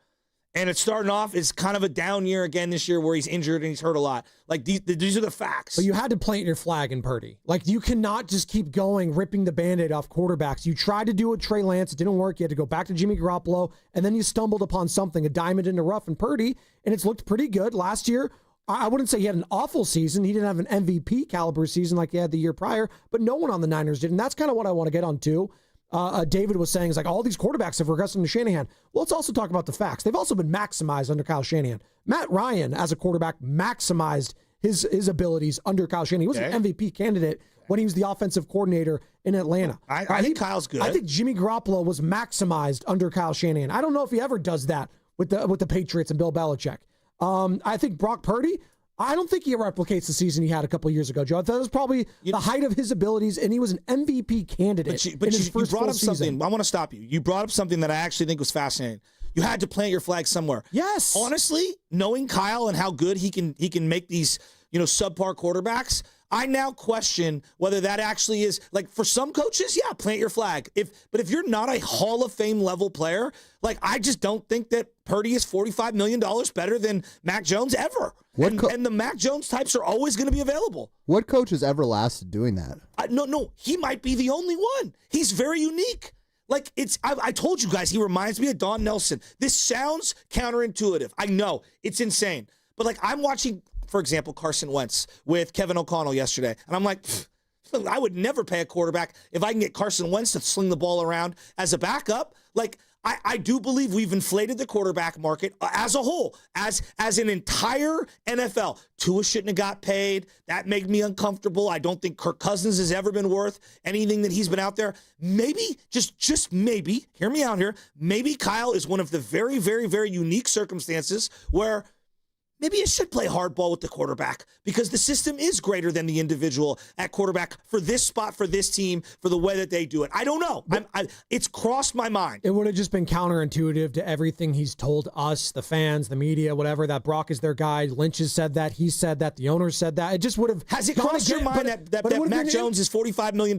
And it's starting off as kind of a down year again this year where he's injured and he's hurt a lot. Like, these are the facts. But you had to plant your flag in Purdy. Like, you cannot just keep going, ripping the Band-Aid off quarterbacks. You tried to do it with Trey Lance. It didn't work. You had to go back to Jimmy Garoppolo. And then you stumbled upon something, a diamond in the rough in Purdy. And it's looked pretty good. Last year, I wouldn't say he had an awful season. He didn't have an MVP caliber season like he had the year prior. But no one on the Niners did. And that's kind of what I want to get on too. David was saying is like all these quarterbacks have regressed into Shanahan. Well, let's also talk about the facts. They've also been maximized under Kyle Shanahan. Matt Ryan, as a quarterback, maximized his abilities under Kyle Shanahan. He was an MVP candidate when he was the offensive coordinator in Atlanta. I think Kyle's good. I think Jimmy Garoppolo was maximized under Kyle Shanahan. I don't know if he ever does that with the Patriots and Bill Belichick. I think Brock Purdy, I don't think he replicates the season he had a couple of years ago, Joe. That was probably the height of his abilities, and he was an MVP candidate in his first brought up season. Something. I want to stop you. You brought up something that I actually think was fascinating. You had to plant your flag somewhere. Yes. Honestly, knowing Kyle and how good he can make these subpar quarterbacks, I now question whether that actually is, like, for some coaches, yeah, plant your flag. But if you're not a Hall of Fame level player, like, I just don't think that Purdy is $45 million better than Mac Jones ever. And the Mac Jones types are always going to be available. What coach has ever lasted doing that? No, he might be the only one. He's very unique. Like, I told you guys, he reminds me of Don Nelson. This sounds counterintuitive. I know. It's insane. But, like, I'm watching, for example, Carson Wentz with Kevin O'Connell yesterday. And I'm like, I would never pay a quarterback if I can get Carson Wentz to sling the ball around as a backup. Like, I do believe we've inflated the quarterback market as a whole, as an entire NFL. Tua shouldn't have got paid. That made me uncomfortable. I don't think Kirk Cousins has ever been worth anything that he's been out there. Maybe, just maybe, hear me out here, maybe Kyle is one of the very, very, very unique circumstances where maybe you should play hardball with the quarterback because the system is greater than the individual at quarterback for this spot, for this team, for the way that they do it. I don't know. It's crossed my mind. It would have just been counterintuitive to everything he's told us, the fans, the media, whatever, that Brock is their guy. Lynch has said that. He said that. The owner said that. It just would have... Has it crossed your mind that Mac Jones is $45 million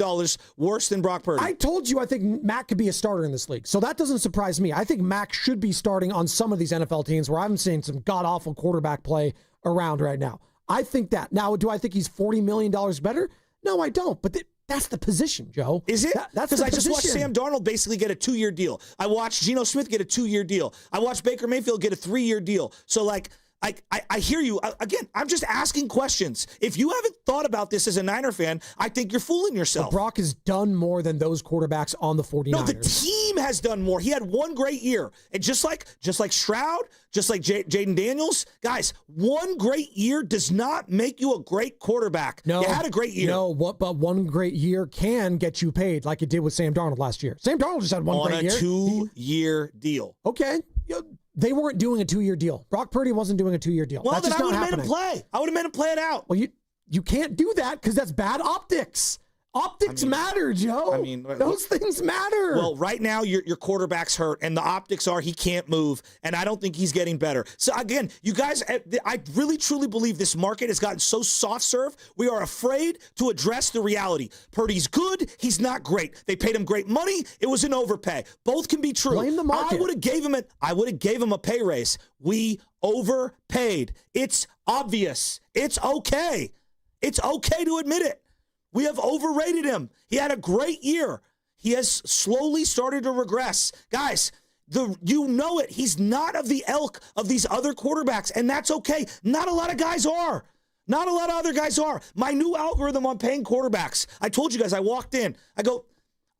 worse than Brock Purdy? I told you I think Mac could be a starter in this league. So that doesn't surprise me. I think Mac should be starting on some of these NFL teams where I'm seeing some god-awful quarterback play around right now. I think that. Now, do I think he's $40 million better? No, I don't. But that's the position, Joe. Is it? That's because I just watched Sam Darnold basically get a 2-year deal. I watched Geno Smith get a 2-year deal. I watched Baker Mayfield get a 3-year deal. So, like, I hear you. Again, I'm just asking questions. If you haven't thought about this as a Niner fan, I think you're fooling yourself. But Brock has done more than those quarterbacks on the 49ers. No, the team has done more. He had one great year. And just like Stroud, just like Jaden Daniels, guys, one great year does not make you a great quarterback. No, you had a great year. No, but one great year can get you paid like it did with Sam Darnold last year. Sam Darnold just had one great year. On a 2-year deal. Okay. They weren't doing a 2-year deal. Brock Purdy wasn't doing a 2-year deal. Well, that's then just I would have made happening. him play. I would have made him play it out. Well, you can't do that because that's bad optics. Optics matter, Joe. Those things matter. Well, right now your quarterback's hurt, and the optics are he can't move, and I don't think he's getting better. So again, you guys, I really truly believe this market has gotten so soft serve. We are afraid to address the reality. Purdy's good. He's not great. They paid him great money. It was an overpay. Both can be true. Blame the market. I would have gave him a pay raise. We overpaid. It's obvious. It's okay. It's okay to admit it. We have overrated him. He had a great year. He has slowly started to regress. Guys, you know it. He's not of the ilk of these other quarterbacks, and that's okay. Not a lot of guys are. Not a lot of other guys are. My new algorithm on paying quarterbacks, I told you guys, I walked in. I go,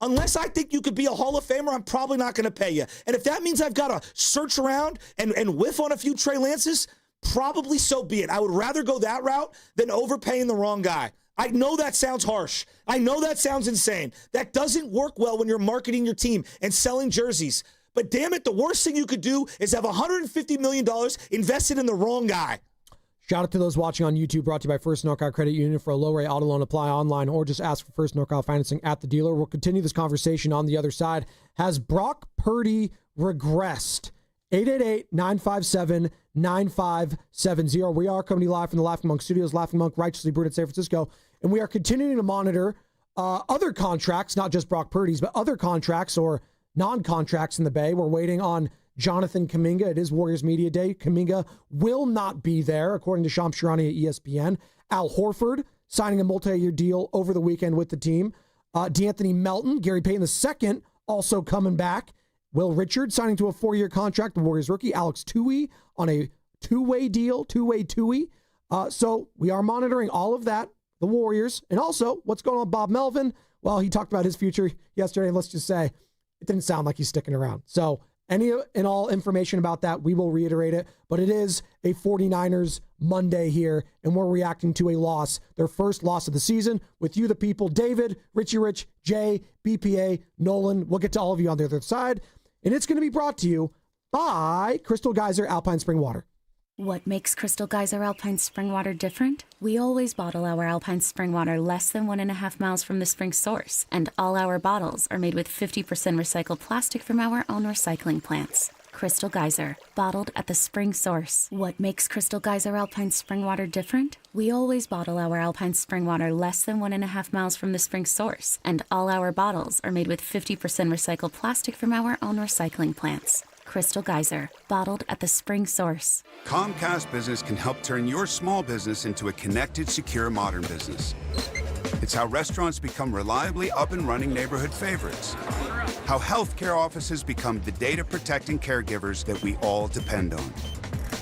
unless I think you could be a Hall of Famer, I'm probably not going to pay you. And if that means I've got to search around and whiff on a few Trey Lances, probably so be it. I would rather go that route than overpaying the wrong guy. I know that sounds harsh. I know that sounds insane. That doesn't work well when you're marketing your team and selling jerseys. But damn it, the worst thing you could do is have $150 million invested in the wrong guy. Shout out to those watching on YouTube, brought to you by First NorCal Credit Union. For a low-rate auto loan, apply online or just ask for First NorCal financing at the dealer. We'll continue this conversation on the other side. Has Brock Purdy regressed? 888-957-9570. We are coming to you live from the Laughing Monk Studios. Laughing Monk, righteously brewed in San Francisco. And we are continuing to monitor other contracts, not just Brock Purdy's, but other contracts or non-contracts in the Bay. We're waiting on Jonathan Kaminga. It is Warriors Media Day. Kaminga will not be there, according to Shams Charania at ESPN. Al Horford signing a multi-year deal over the weekend with the team. D'Anthony Melton, Gary Payton II, also coming back. Will Richard signing to a 4-year contract, the Warriors rookie. Alex Tui on a two-way deal, two-way Tui. So we are monitoring all of that, the Warriors, and also what's going on with Bob Melvin. Well, he talked about his future yesterday. Let's just say it didn't sound like he's sticking around. So any and all information about that, we will reiterate it. But it is a 49ers Monday here, and we're reacting to a loss, their first loss of the season. With you, the people, David, Richie Rich, Jay, BPA, Nolan. We'll get to all of you on the other side. And it's going to be brought to you by Crystal Geyser Alpine Spring Water. What makes Crystal Geyser Alpine Spring Water different? We always bottle our Alpine Spring Water less than 1.5 miles from the spring source, and all our bottles are made with 50% recycled plastic from our own recycling plants. Crystal Geyser, bottled at the spring source. What makes Crystal Geyser Alpine Spring Water different? We always bottle our Alpine Spring Water less than 1.5 miles from the spring source, and all our bottles are made with 50% recycled plastic from our own recycling plants. Crystal Geyser, bottled at the spring source. Comcast Business can help turn your small business into a connected, secure, modern business. It's how restaurants become reliably up and running neighborhood favorites. How healthcare offices become the data-protecting caregivers that we all depend on.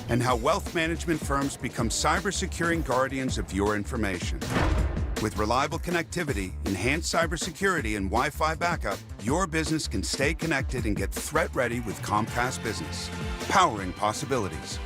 And how wealth management firms become cyber-securing guardians of your information. With reliable connectivity, enhanced cybersecurity, and Wi-Fi backup, your business can stay connected and get threat-ready with Comcast Business. Powering possibilities.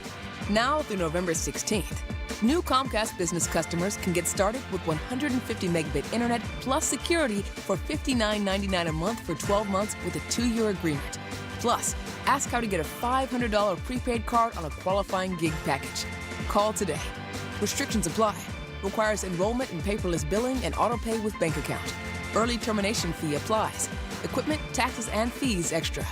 Now through November 16th, new Comcast Business customers can get started with 150 megabit internet plus security for $59.99 a month for 12 months with a 2-year agreement. Plus, ask how to get a $500 prepaid card on a qualifying gig package. Call today. Restrictions apply. Requires enrollment in paperless billing and auto pay with bank account. Early termination fee applies. Equipment, taxes, and fees extra.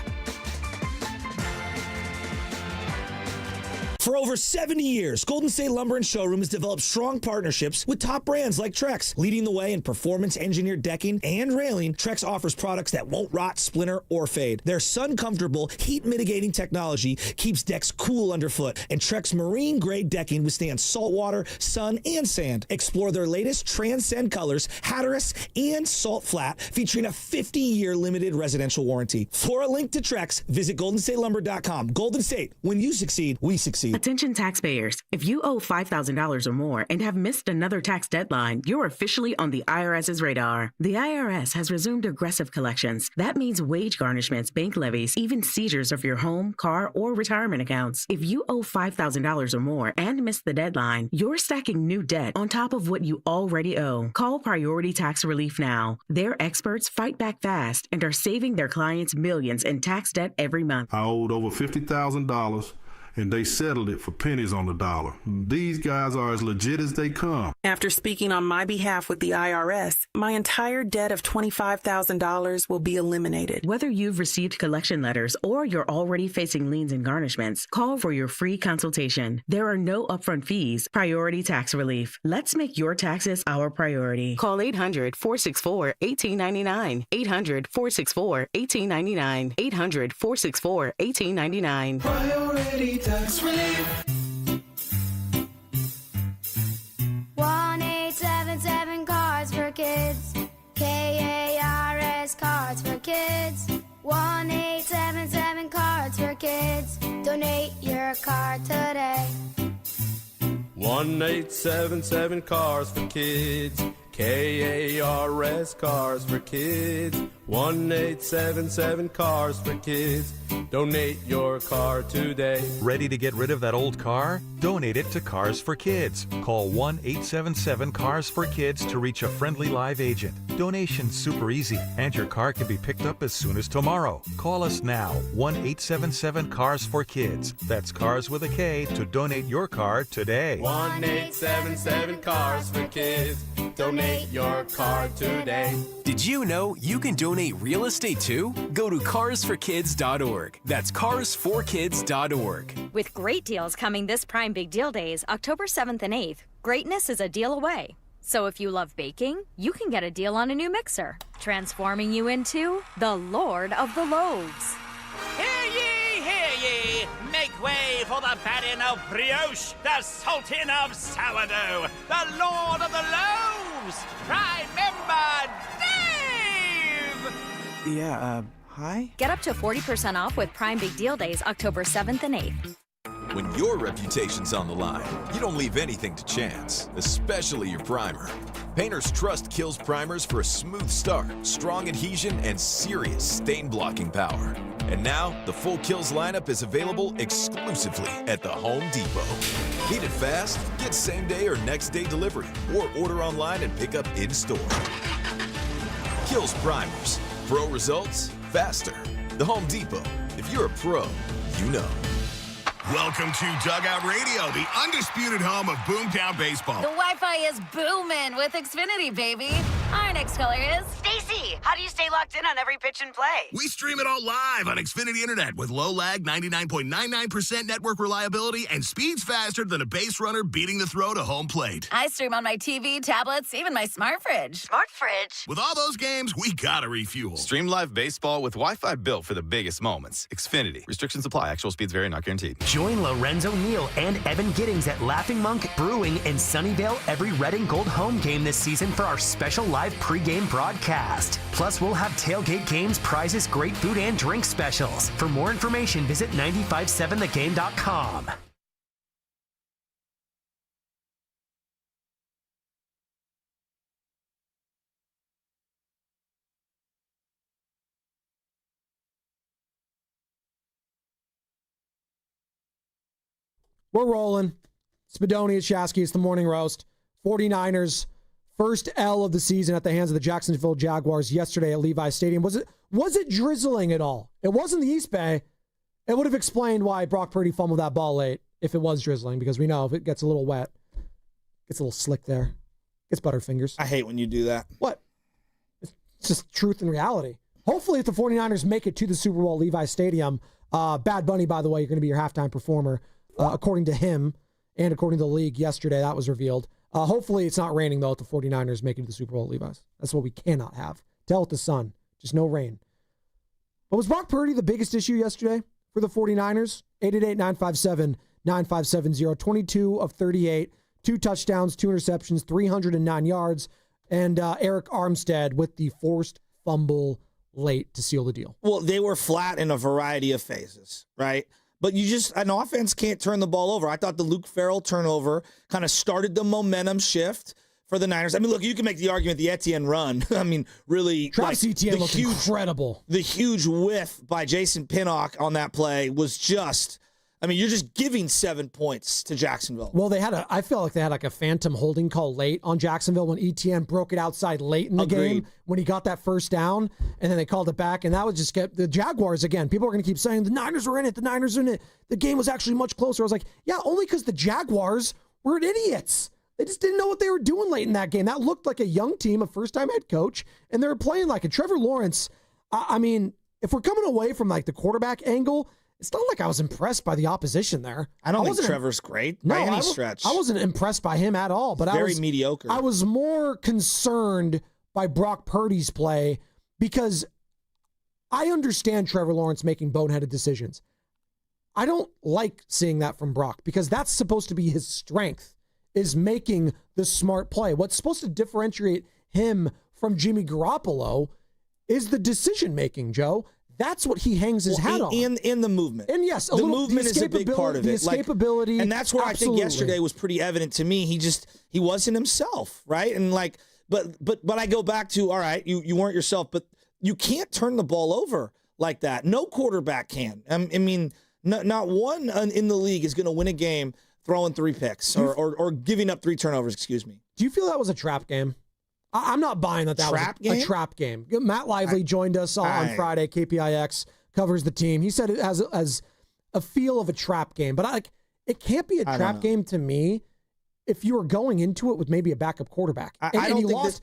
For over 70 years, Golden State Lumber and Showroom has developed strong partnerships with top brands like Trex. Leading the way in performance-engineered decking and railing, Trex offers products that won't rot, splinter, or fade. Their sun-comfortable, heat-mitigating technology keeps decks cool underfoot, and Trex marine-grade decking withstands salt water, sun, and sand. Explore their latest Transcend colors, Hatteras, and Salt Flat, featuring a 50-year limited residential warranty. For a link to Trex, visit GoldenStateLumber.com. Golden State, when you succeed, we succeed. Attention taxpayers. If you owe $5,000 or more and have missed another tax deadline, you're officially on the IRS's radar. The IRS has resumed aggressive collections. That means wage garnishments, bank levies, even seizures of your home, car, or retirement accounts. If you owe $5,000 or more and missed the deadline, you're stacking new debt on top of what you already owe. Call Priority Tax Relief now. Their experts fight back fast and are saving their clients millions in tax debt every month. I owed over $50,000. And they settled it for pennies on the dollar. These guys are as legit as they come. After speaking on my behalf with the IRS, my entire debt of $25,000 will be eliminated. Whether you've received collection letters or you're already facing liens and garnishments, call for your free consultation. There are no upfront fees. Priority Tax Relief. Let's make your taxes our priority. Call 800-464-1899. 800-464-1899. 800-464-1899. Priority Tax Relief. 1-877 Cards for Kids. KARS Cards for Kids. 1-877 Cards for Kids. Donate your card today. 1-877 Cars for Kids. KARS Cars for Kids. 1-877 Cars for Kids. Donate your car today. Ready to get rid of that old car? Donate it to Cars for Kids. Call 1-877 Cars for Kids to reach a friendly live agent. Donation's super easy, and your car can be picked up as soon as tomorrow. Call us now, 1-877 Cars for Kids. That's Cars with a K to donate your car today. 1-877 Cars for Kids. Donate your car today. Did you know you can donate real estate too? Go to carsforkids.org. That's carsforkids.org. With great deals coming this Prime Big Deal Days, October 7th and 8th, greatness is a deal away. So if you love baking, you can get a deal on a new mixer, transforming you into the Lord of the Loaves. Hear ye, hear ye! Make way for the Baron of Brioche, the Sultan of Sourdough, the Lord of the Loaves, Prime Member Dave! Yeah, hi? Get up to 40% off with Prime Big Deal Days, October 7th and 8th. When your reputation's on the line, you don't leave anything to chance, especially your primer. Painter's Trust kills primers for a smooth start, strong adhesion, and serious stain-blocking power. And now, the full Kills lineup is available exclusively at the Home Depot. Need it fast? Get same-day or next-day delivery, or order online and pick up in-store. Kills primers. Pro results, faster. The Home Depot. If you're a pro, you know. Welcome to Dugout Radio, the undisputed home of Boomtown Baseball. The Wi-Fi is booming with Xfinity, baby. Our next caller is Stacy. How do you stay locked in on every pitch and play? We stream it all live on Xfinity Internet with low lag, 99.99% network reliability, and speeds faster than a base runner beating the throw to home plate. I stream on my TV, tablets, even my smart fridge. Smart fridge? With all those games, we gotta refuel. Stream live baseball with Wi-Fi built for the biggest moments. Xfinity. Restrictions apply. Actual speeds vary, not guaranteed. Join Lorenzo Neal and Evan Giddings at Laughing Monk Brewing in Sunnyvale every red and gold home game this season for our special live pregame broadcast. Plus, we'll have tailgate games, prizes, great food, and drink specials. For more information, visit 957thegame.com. We're rolling. Spadoni at Shasky. It's the morning roast. 49ers, first L of the season at the hands of the Jacksonville Jaguars yesterday at Levi Stadium. Was it drizzling at all? It wasn't the East Bay. It would have explained why Brock Purdy fumbled that ball late if it was drizzling, because we know if it gets a little wet, gets a little slick there, gets butterfingers. I hate when you do that. What? It's just truth and reality. Hopefully, if the 49ers make it to the Super Bowl, Levi Stadium, Bad Bunny, by the way, you're going to be your halftime performer. According to him and according to the league yesterday, that was revealed. Hopefully it's not raining, though, if the 49ers make it to the Super Bowl at Levi's. That's what we cannot have. Tell it the sun. Just no rain. But was Brock Purdy the biggest issue yesterday for the 49ers? 888-957-9570. 22 of 38. 2 touchdowns, 2 interceptions, 309 yards. And Eric Armstead with the forced fumble late to seal the deal. Well, they were flat in a variety of phases, right? But an offense can't turn the ball over. I thought the Luke Farrell turnover kind of started the momentum shift for the Niners. I mean, look, you can make the argument the Etienne run. I mean, really. Travis Etienne looked incredible. The huge whiff by Jason Pinnock on that play was just, I mean, you're just giving 7 points to Jacksonville. Well, I felt like they had like a phantom holding call late on Jacksonville when Etienne broke it outside late in the game when he got that first down, and then they called it back, and that would just get the Jaguars again. People are going to keep saying the Niners were in it. The Niners are in it. The game was actually much closer. I was like, yeah, only because the Jaguars were idiots. They just didn't know what they were doing late in that game. That looked like a young team, a first-time head coach, and they were playing like it. Trevor Lawrence, I mean, if we're coming away from like the quarterback angle, it's not like I was impressed by the opposition there. I don't think Trevor's great by any stretch. I wasn't impressed by him at all. But very mediocre. I was more concerned by Brock Purdy's play because I understand Trevor Lawrence making boneheaded decisions. I don't like seeing that from Brock because that's supposed to be his strength, is making the smart play. What's supposed to differentiate him from Jimmy Garoppolo is the decision-making, Joe. That's what he hangs his hat on. In the movement. And yes, the movement is a big part of it. The escapability. And that's where absolutely. I think yesterday was pretty evident to me. He wasn't himself, right? And like, but I go back to, all right, you weren't yourself, but you can't turn the ball over like that. No quarterback can. I mean, not one in the league is going to win a game throwing 3 picks or giving up 3 turnovers, excuse me. Do you feel that was a trap game? I'm not buying that was a trap game. Matt Lively joined us on Friday. KPIX covers the team. He said it as a feel of a trap game, but it can't be a trap game to me if you were going into it with maybe a backup quarterback. And you lost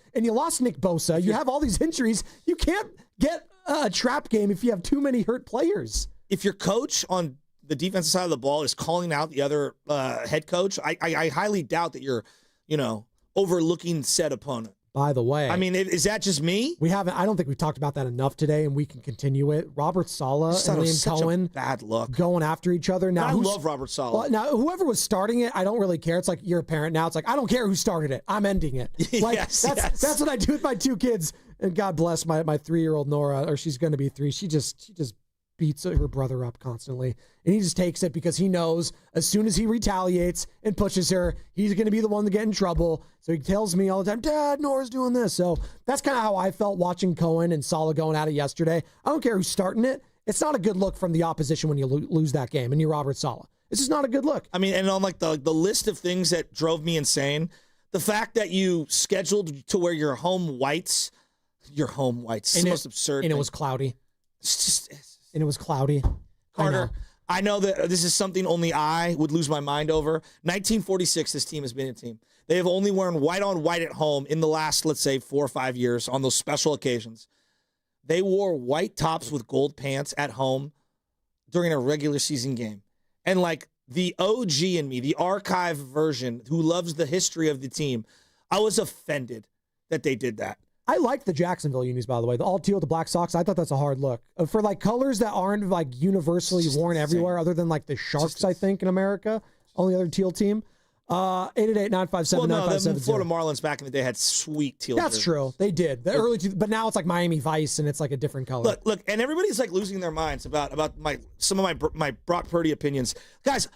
Nick Bosa. You have all these injuries. You can't get a trap game if you have too many hurt players. If your coach on the defensive side of the ball is calling out the other head coach, I highly doubt that you're, overlooking said opponent. By the way, I mean, is that just me? I don't think we've talked about that enough today, and we can continue it. Robert Saleh and Liam Cohen, bad look, going after each other. Now, I love Robert Saleh. Well, now, whoever was starting it, I don't really care. It's like you're a parent now. It's like I don't care who started it. I'm ending it. Like that's what I do with my 2 kids. And God bless my 3-year-old Nora, or she's going to be 3. She just beats her brother up constantly. And he just takes it because he knows as soon as he retaliates and pushes her, he's going to be the one to get in trouble. So he tells me all the time, Dad, Nora's doing this. So that's kind of how I felt watching Cohen and Saleh going at it yesterday. I don't care who's starting it. It's not a good look from the opposition when you lose that game and you're Robert Saleh. It's just not a good look. I mean, and on like the list of things that drove me insane, the fact that you scheduled to wear your home whites, it's the most absurd and thing. It was cloudy. It's just... And it was cloudy. Carter, I know that this is something only I would lose my mind over. 1946, this team has been a team. They have only worn white on white at home in the last, let's say, 4 or 5 years on those special occasions. They wore white tops with gold pants at home during a regular season game. And like the OG in me, the archive version who loves the history of the team, I was offended that they did that. I like the Jacksonville unis, by the way. The all teal with the black socks. I thought that's a hard look. For like colors that aren't like universally worn everywhere other than like the Sharks, I think, in America. Only other teal team. 888-957-9570. Well, no, the Florida Marlins back in the day had sweet teal That's jerseys. true. They did. The early, but now it's like Miami Vice and it's like a different color. Look, and everybody's like losing their minds about some of my Brock Purdy opinions. Guys,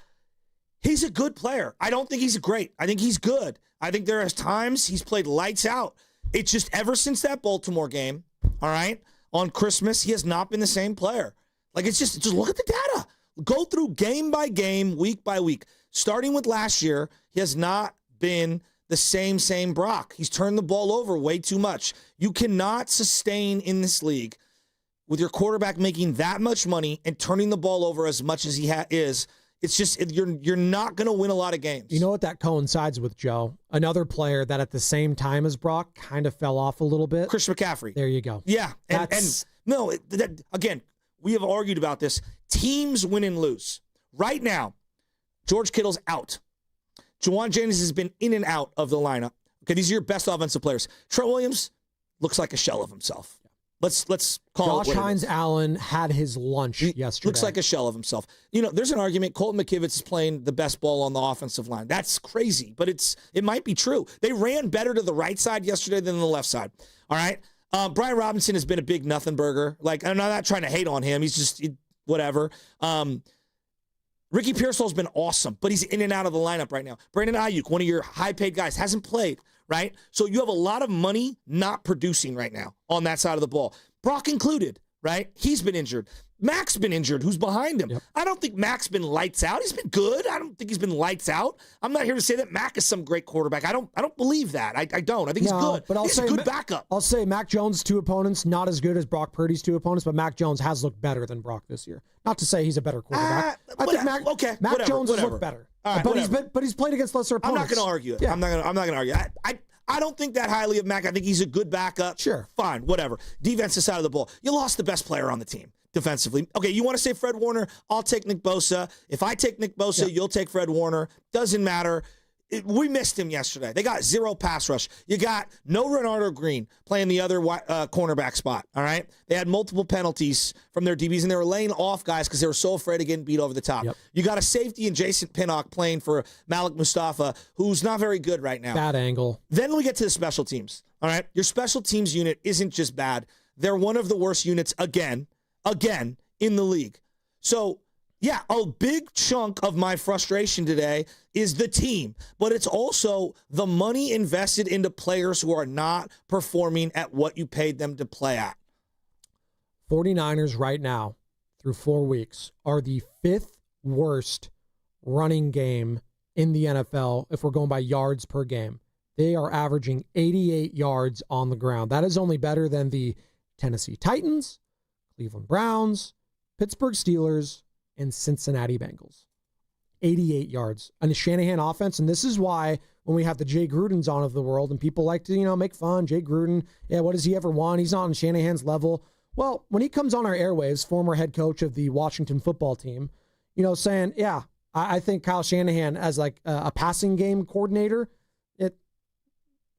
he's a good player. I don't think he's great. I think he's good. I think there are times he's played lights out. It's just ever since that Baltimore game, all right, on Christmas, he has not been the same player. Like, it's just look at the data. Go through game by game, week by week. Starting with last year, he has not been the same Brock. He's turned the ball over way too much. You cannot sustain in this league with your quarterback making that much money and turning the ball over as much as he is. It's just you're not going to win a lot of games. You know what that coincides with, Joe? Another player that at the same time as Brock kind of fell off a little bit. Christian McCaffrey. There you go. Yeah. Again, we have argued about this. Teams win and lose. Right now, George Kittle's out. Juwan Jennings has been in and out of the lineup. Okay, these are your best offensive players. Trent Williams looks like a shell of himself. Let's call it. Josh Hines-Allen had his lunch yesterday. Looks like a shell of himself. You know, there's an argument. Colton McKivitz is playing the best ball on the offensive line. That's crazy, but it might be true. They ran better to the right side yesterday than the left side. All right. Brian Robinson has been a big nothing burger. Like, I'm not trying to hate on him. He's just whatever. Ricky Pearsall's been awesome, but he's in and out of the lineup right now. Brandon Ayuk, one of your high-paid guys, hasn't played, right? So you have a lot of money not producing right now on that side of the ball. Brock included, right? He's been injured. Mac's been injured. Who's behind him? Yep. I don't think Mac's been lights out. He's been good. I don't think he's been lights out. I'm not here to say that Mac is some great quarterback. I don't believe that. I don't. I think he's good. But he's a good backup. I'll say Mac Jones' 2 opponents, not as good as Brock Purdy's 2 opponents, but Mac Jones has looked better than Brock this year. Not to say he's a better quarterback. I think Mac Jones has looked better. All right, but he's played against lesser opponents. I'm not going to argue it. Yeah. I'm not going to argue. I don't think that highly of Mac. I think he's a good backup. Sure. Fine, whatever. Defensive side of the ball. You lost the best player on the team defensively. Okay, you want to say Fred Warner? I'll take Nick Bosa. If I take Nick Bosa, you'll take Fred Warner. Doesn't matter. We missed him yesterday. They got 0 pass rush. You got no Renardo Green playing the other cornerback spot, all right? They had multiple penalties from their DBs, and they were laying off guys because they were so afraid of getting beat over the top. Yep. You got a safety in Jason Pinnock playing for Malik Mustafa, who's not very good right now. Bad angle. Then we get to the special teams, all right? Your special teams unit isn't just bad. They're one of the worst units again, in the league. So, yeah, a big chunk of my frustration today is the team, but it's also the money invested into players who are not performing at what you paid them to play at. 49ers right now, through 4 weeks, are the 5th worst running game in the NFL if we're going by yards per game. They are averaging 88 yards on the ground. That is only better than the Tennessee Titans, Cleveland Browns, Pittsburgh Steelers, and Cincinnati Bengals. 88 yards. And the Shanahan offense, and this is why when we have the Jay Grudens on of the world and people like to, make fun, Jay Gruden, what has he ever won? He's not on Shanahan's level. Well, when he comes on our airwaves, former head coach of the Washington football team, saying, I think Kyle Shanahan as like a passing game coordinator,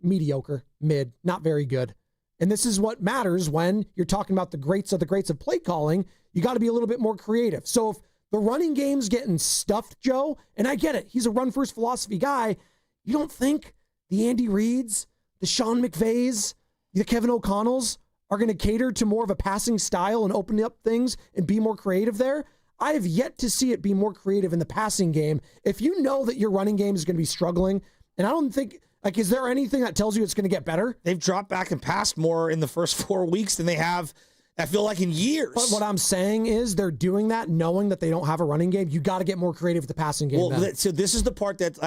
mediocre, mid, not very good. And this is what matters when you're talking about the greats of play calling. You got to be a little bit more creative. So if the running game's getting stuffed, Joe, and I get it, he's a run-first philosophy guy, you don't think the Andy Reids, the Sean McVays, the Kevin O'Connells are going to cater to more of a passing style and open up things and be more creative there? I have yet to see it be more creative in the passing game. If you know that your running game is going to be struggling, and I don't think... is there anything that tells you it's going to get better? They've dropped back and passed more in the first 4 weeks than they have, I feel like, in years. But what I'm saying is they're doing that knowing that they don't have a running game. You got to get more creative with the passing game. Well, so this is the part that,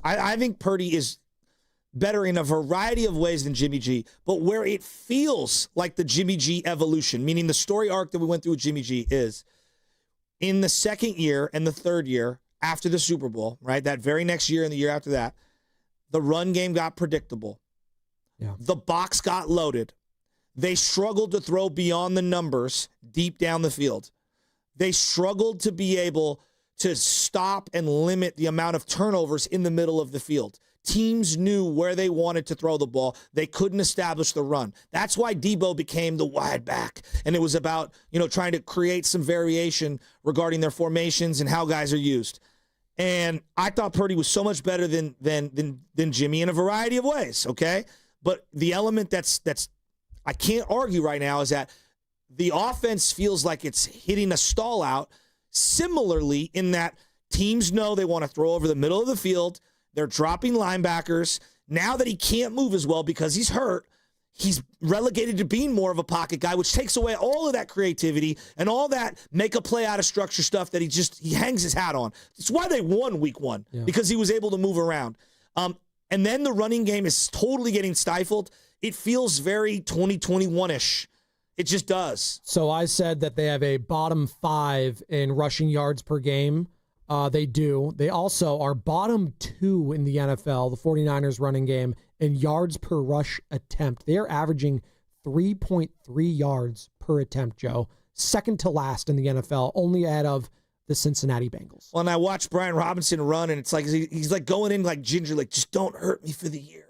I think Purdy is better in a variety of ways than Jimmy G, but where it feels like the Jimmy G evolution, meaning the story arc that we went through with Jimmy G, is in the second year and the third year after the Super Bowl, right? That very next year and the year after that, the run game got predictable. Yeah. The box got loaded. They struggled to throw beyond the numbers deep down the field. They struggled to be able to stop and limit the amount of turnovers in the middle of the field. Teams knew where they wanted to throw the ball. They couldn't establish the run. That's why Debo became the wide back. And it was about, trying to create some variation regarding their formations and how guys are used. And I thought Purdy was so much better than Jimmy in a variety of ways, okay? But the element that's I can't argue right now is that the offense feels like it's hitting a stall out, similarly in that teams know they want to throw over the middle of the field. They're dropping linebackers. Now that he can't move as well because he's hurt, he's relegated to being more of a pocket guy, which takes away all of that creativity and all that make a play out of structure stuff that he hangs his hat on. It's why they won week one, because he was able to move around. And then the running game is totally getting stifled. It feels very 2021-ish. It just does. So I said that they have a bottom 5 in rushing yards per game. They do. They also are bottom 2 in the NFL, the 49ers running game, in yards per rush attempt. They are averaging 3.3 yards per attempt, Joe. Second to last in the NFL, only ahead of the Cincinnati Bengals. Well, and I watched Brian Robinson run, and it's like he's like going in like ginger, like, just don't hurt me for the year.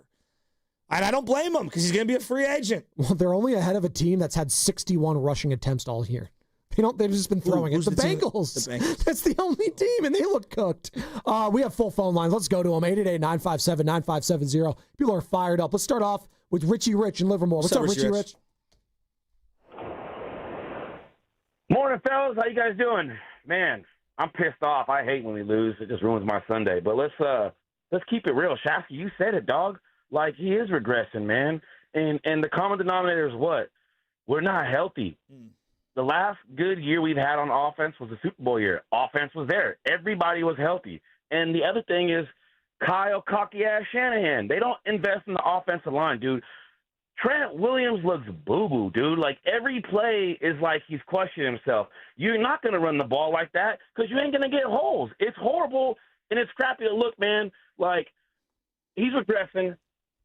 And I don't blame him because he's going to be a free agent. Well, they're only ahead of a team that's had 61 rushing attempts all year. They've just been throwing it. The Bengals. The Bengals. That's the only team, and they look cooked. We have full phone lines. Let's go to them. 888-957-9570. People are fired up. Let's start off with Richie Rich in Livermore. What's up, Richie Rich? Morning, fellas. How you guys doing? Man, I'm pissed off. I hate when we lose. It just ruins my Sunday. But let's keep it real. Shasky, you said it, dog. Like, he is regressing, man. And the common denominator is what? We're not healthy. The last good year we've had on offense was the Super Bowl year. Offense was there. Everybody was healthy. And the other thing is Kyle cocky-ass Shanahan. They don't invest in the offensive line, dude. Trent Williams looks boo-boo, dude. Like, every play is like he's questioning himself. You're not going to run the ball like that because you ain't going to get holes. It's horrible, and it's crappy to look, man. Like, he's regressing.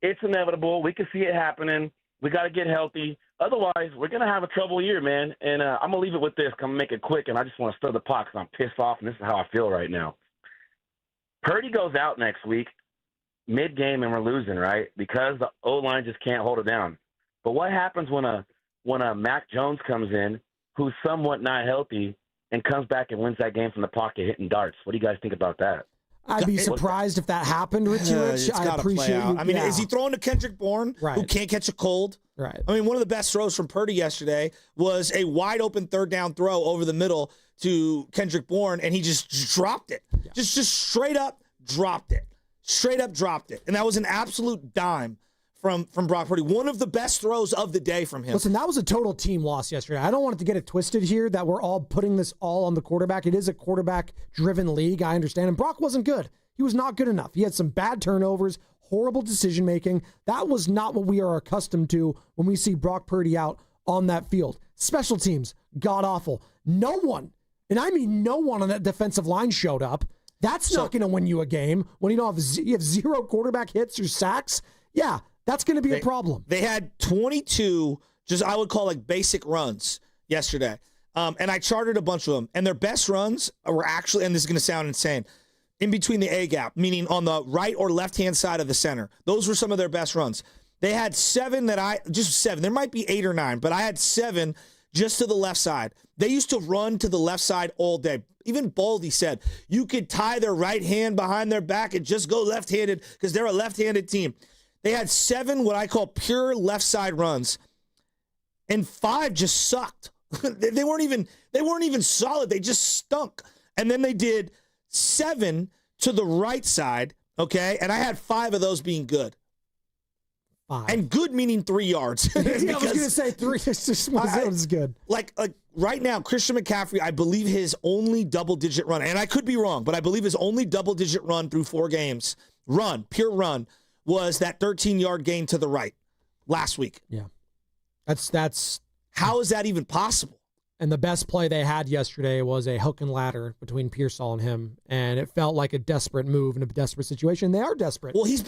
It's inevitable. We can see it happening. We got to get healthy. Otherwise, we're going to have a trouble year, man. And I'm going to leave it with this. I'm going to make it quick, and I just want to stir the pot because I'm pissed off, and this is how I feel right now. Purdy goes out next week, mid-game, and we're losing, right? Because the O-line just can't hold it down. But what happens when a Mac Jones comes in who's somewhat not healthy and comes back and wins that game from the pocket hitting darts? What do you guys think about that? I'd be surprised if that happened, Richie Rich. I appreciate you. I mean, is he throwing to Kendrick Bourne, who can't catch a cold? Right. I mean, one of the best throws from Purdy yesterday was a wide-open third-down throw over the middle to Kendrick Bourne, and he just dropped it. Yeah. Just straight up dropped it. Straight up dropped it. And that was an absolute dime from Brock Purdy. One of the best throws of the day from him. Listen, that was a total team loss yesterday. I don't want it to get it twisted here that we're all putting this all on the quarterback. It is a quarterback-driven league, I understand. And Brock wasn't good. He was not good enough. He had some bad turnovers, horrible decision-making. That was not what we are accustomed to when we see Brock Purdy out on that field. Special teams, god-awful. No one, and I mean no one on that defensive line showed up. That's not going to win you a game when you have 0 quarterback hits or sacks. Yeah, that's going to be a problem. They had 22, just I would call like basic runs yesterday. And I charted a bunch of them. And their best runs were actually, and this is going to sound insane, in between the A-gap, meaning on the right or left-hand side of the center. Those were some of their best runs. They had 7 just 7. There might be 8 or 9, but I had 7 just to the left side. They used to run to the left side all day. Even Baldy said you could tie their right hand behind their back and just go left-handed because they're a left-handed team. They had 7 what I call pure left side runs, and 5 just sucked. they weren't even solid. They just stunk. And then they did 7 to the right side, okay? And I had 5 of those being good. 5. And good meaning 3 yards. Yeah, I was going to say 3. It's good. Like right now, Christian McCaffrey, I believe his only double-digit run, and I could be wrong, but I believe his only double-digit run through 4 games, pure run, was that 13-yard gain to the right last week. Yeah. That's how is that even possible? And the best play they had yesterday was a hook and ladder between Pearsall and him, and it felt like a desperate move in a desperate situation. They are desperate. Well, he's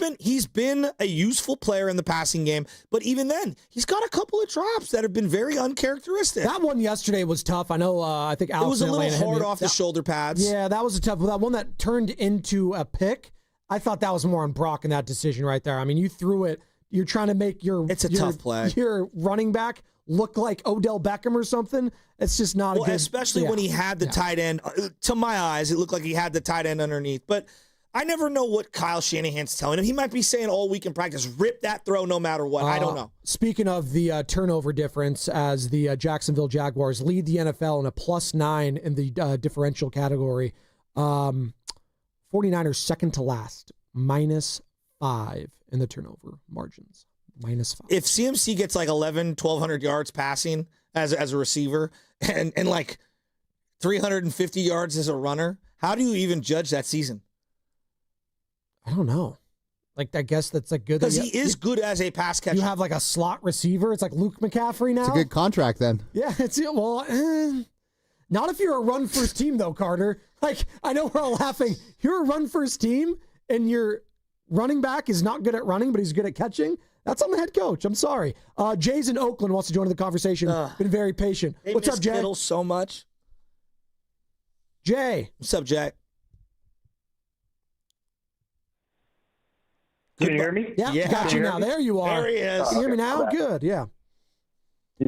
been a useful player in the passing game, but even then, he's got a couple of drops that have been very uncharacteristic. That one yesterday was tough. I know. I think Alex it was a little Atlanta hard off the shoulder pads. Yeah, that was a tough one. That one that turned into a pick. I thought that was more on Brock in that decision right there. I mean, you threw it. You're trying to make tough play. Your running back look like Odell Beckham or something. It's just not a good. Especially when he had the tight end. To my eyes, it looked like he had the tight end underneath. But I never know what Kyle Shanahan's telling him. He might be saying all week in practice, rip that throw no matter what. I don't know. Speaking of the turnover difference, as the Jacksonville Jaguars lead the NFL in a +9 in the differential category, 49ers second to last, -5 in the turnover margins. -5. If CMC gets like 1,200 yards passing as a receiver and like 350 yards as a runner, how do you even judge that season? I don't know. Like, I guess that's a good... Because he is good as a pass catcher. You have like a slot receiver. It's like Luke McCaffrey now. It's a good contract then. Yeah, not if you're a run-first team, though, Carter. Like, I know we're all laughing. You're a run-first team, and your running back is not good at running, but he's good at catching. That's on the head coach. I'm sorry. Jay's in Oakland, wants to join the conversation. Been very patient. What's up, Jay? Kittle so much. Jay. What's up, Jack? Can you hear me? Yeah, got you now. There you are. There he is. Can you hear me now? Good, yeah. Hey,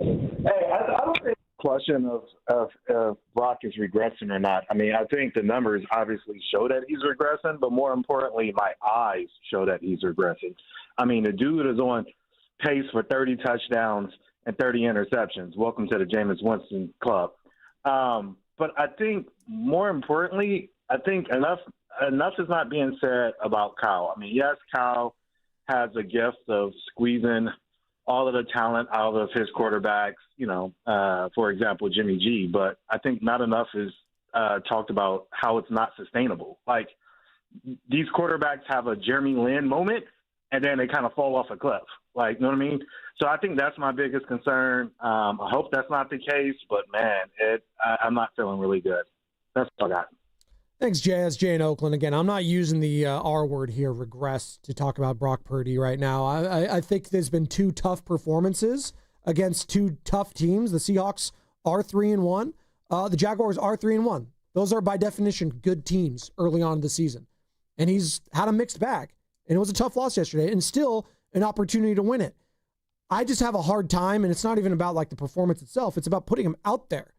I don't think it's a question of Brock is regressing or not. I mean, I think the numbers obviously show that he's regressing, but more importantly, my eyes show that he's regressing. I mean, the dude is on pace for 30 touchdowns and 30 interceptions. Welcome to the Jameis Winston club. But I think more importantly, I think enough is not being said about Kyle. I mean, yes, Kyle has a gift of squeezing all of the talent out of his quarterbacks, for example, Jimmy G, but I think not enough is talked about how it's not sustainable. Like, these quarterbacks have a Jeremy Lin moment, and then they kind of fall off a cliff. Like, you know what I mean? So I think that's my biggest concern. I hope that's not the case, but, man, I'm not feeling really good. That's all I got. Thanks, Jay. It's Jay in Oakland again. I'm not using the R word here, regress, to talk about Brock Purdy right now. I think there's been two tough performances against two tough teams. The Seahawks are 3-1. The Jaguars are 3-1. Those are, by definition, good teams early on in the season. And he's had a mixed bag. And it was a tough loss yesterday, and still an opportunity to win it. I just have a hard time, and it's not even about like the performance itself. It's about putting him out there.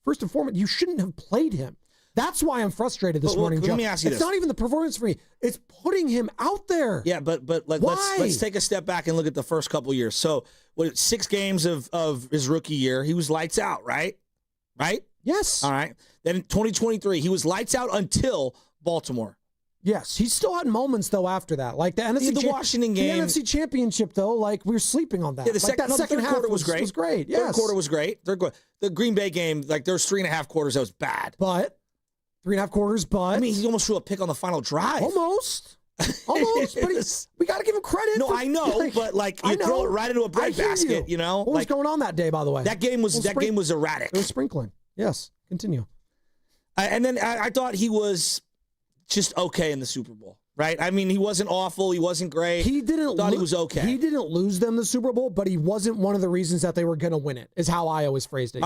First and foremost, you shouldn't have played him. That's why I'm frustrated this morning, Joe. Let me ask you this. It's not even the performance for me. It's putting him out there. Yeah, but let's take a step back and look at the first couple years. So, 6 games of his rookie year, he was lights out, right? Right? Yes. All right. Then in 2023, he was lights out until Baltimore. Yes, he still had moments though after that, like the Washington game, the NFC Championship though. Like we were sleeping on that. Yeah, the second half quarter was great. Was great. Yes. Third quarter was great. The Green Bay game, like there was 3.5 quarters that was bad. But 3.5 quarters. But I mean, he almost threw a pick on the final drive. Almost. But we got to give him credit. No, I know, but you throw it right into a breadbasket. What was going on that day? By the way, that game was erratic. It was sprinkling. Yes. Continue. And then I thought he was just okay in the Super Bowl, right? I mean, he wasn't awful. He wasn't great. He was okay. He didn't lose them the Super Bowl, but he wasn't one of the reasons that they were going to win it, is how I always phrased it.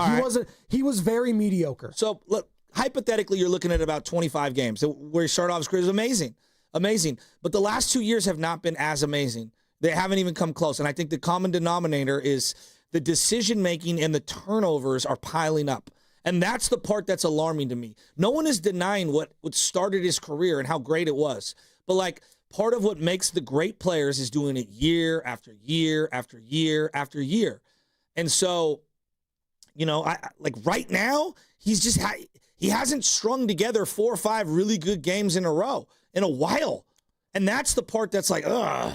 He was very mediocre. So, look, hypothetically, you're looking at about 25 games where he started off his career. It was amazing. But the last 2 years have not been as amazing. They haven't even come close. And I think the common denominator is the decision-making and the turnovers are piling up. And that's the part that's alarming to me. No one is denying what started his career and how great it was. But, part of what makes the great players is doing it year after year after year after year. And so, right now, he's just he hasn't strung together 4 or 5 really good games in a row in a while. And that's the part that's ugh.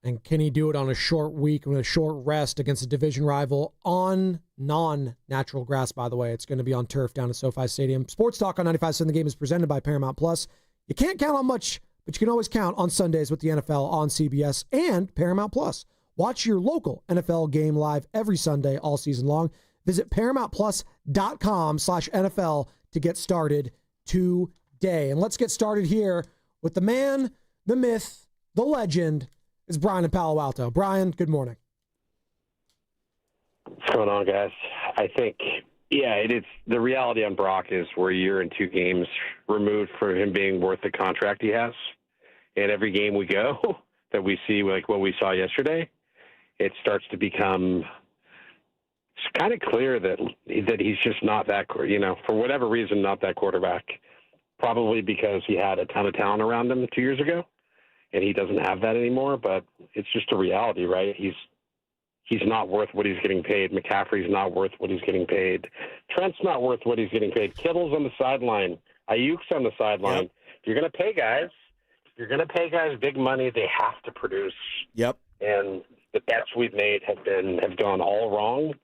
And can he do it on a short week with a short rest against a division rival on non-natural grass, by the way? It's going to be on turf down at SoFi Stadium. Sports Talk on 95.7 The Game is presented by Paramount Plus. You can't count on much, but you can always count on Sundays with the NFL on CBS and Paramount Plus. Watch your local NFL game live every Sunday all season long. Visit ParamountPlus.com/NFL to get started today. And let's get started here with the man, the myth, the legend, is Brian in Palo Alto. Brian, good morning. What's going on, guys? I think, it's the reality on Brock is we're a year and 2 games removed from him being worth the contract he has. And every game we go that we see, like what we saw yesterday, it starts to become kind of clear that he's just not that, for whatever reason, not that quarterback. Probably because he had a ton of talent around him 2 years ago, and he doesn't have that anymore. But it's just a reality, right? He's not worth what he's getting paid. McCaffrey's not worth what he's getting paid. Trent's not worth what he's getting paid. Kittle's on the sideline. Ayuk's on the sideline. Yep. If you're going to pay guys big money, they have to produce. Yep. And the bets we've made have gone all wrong,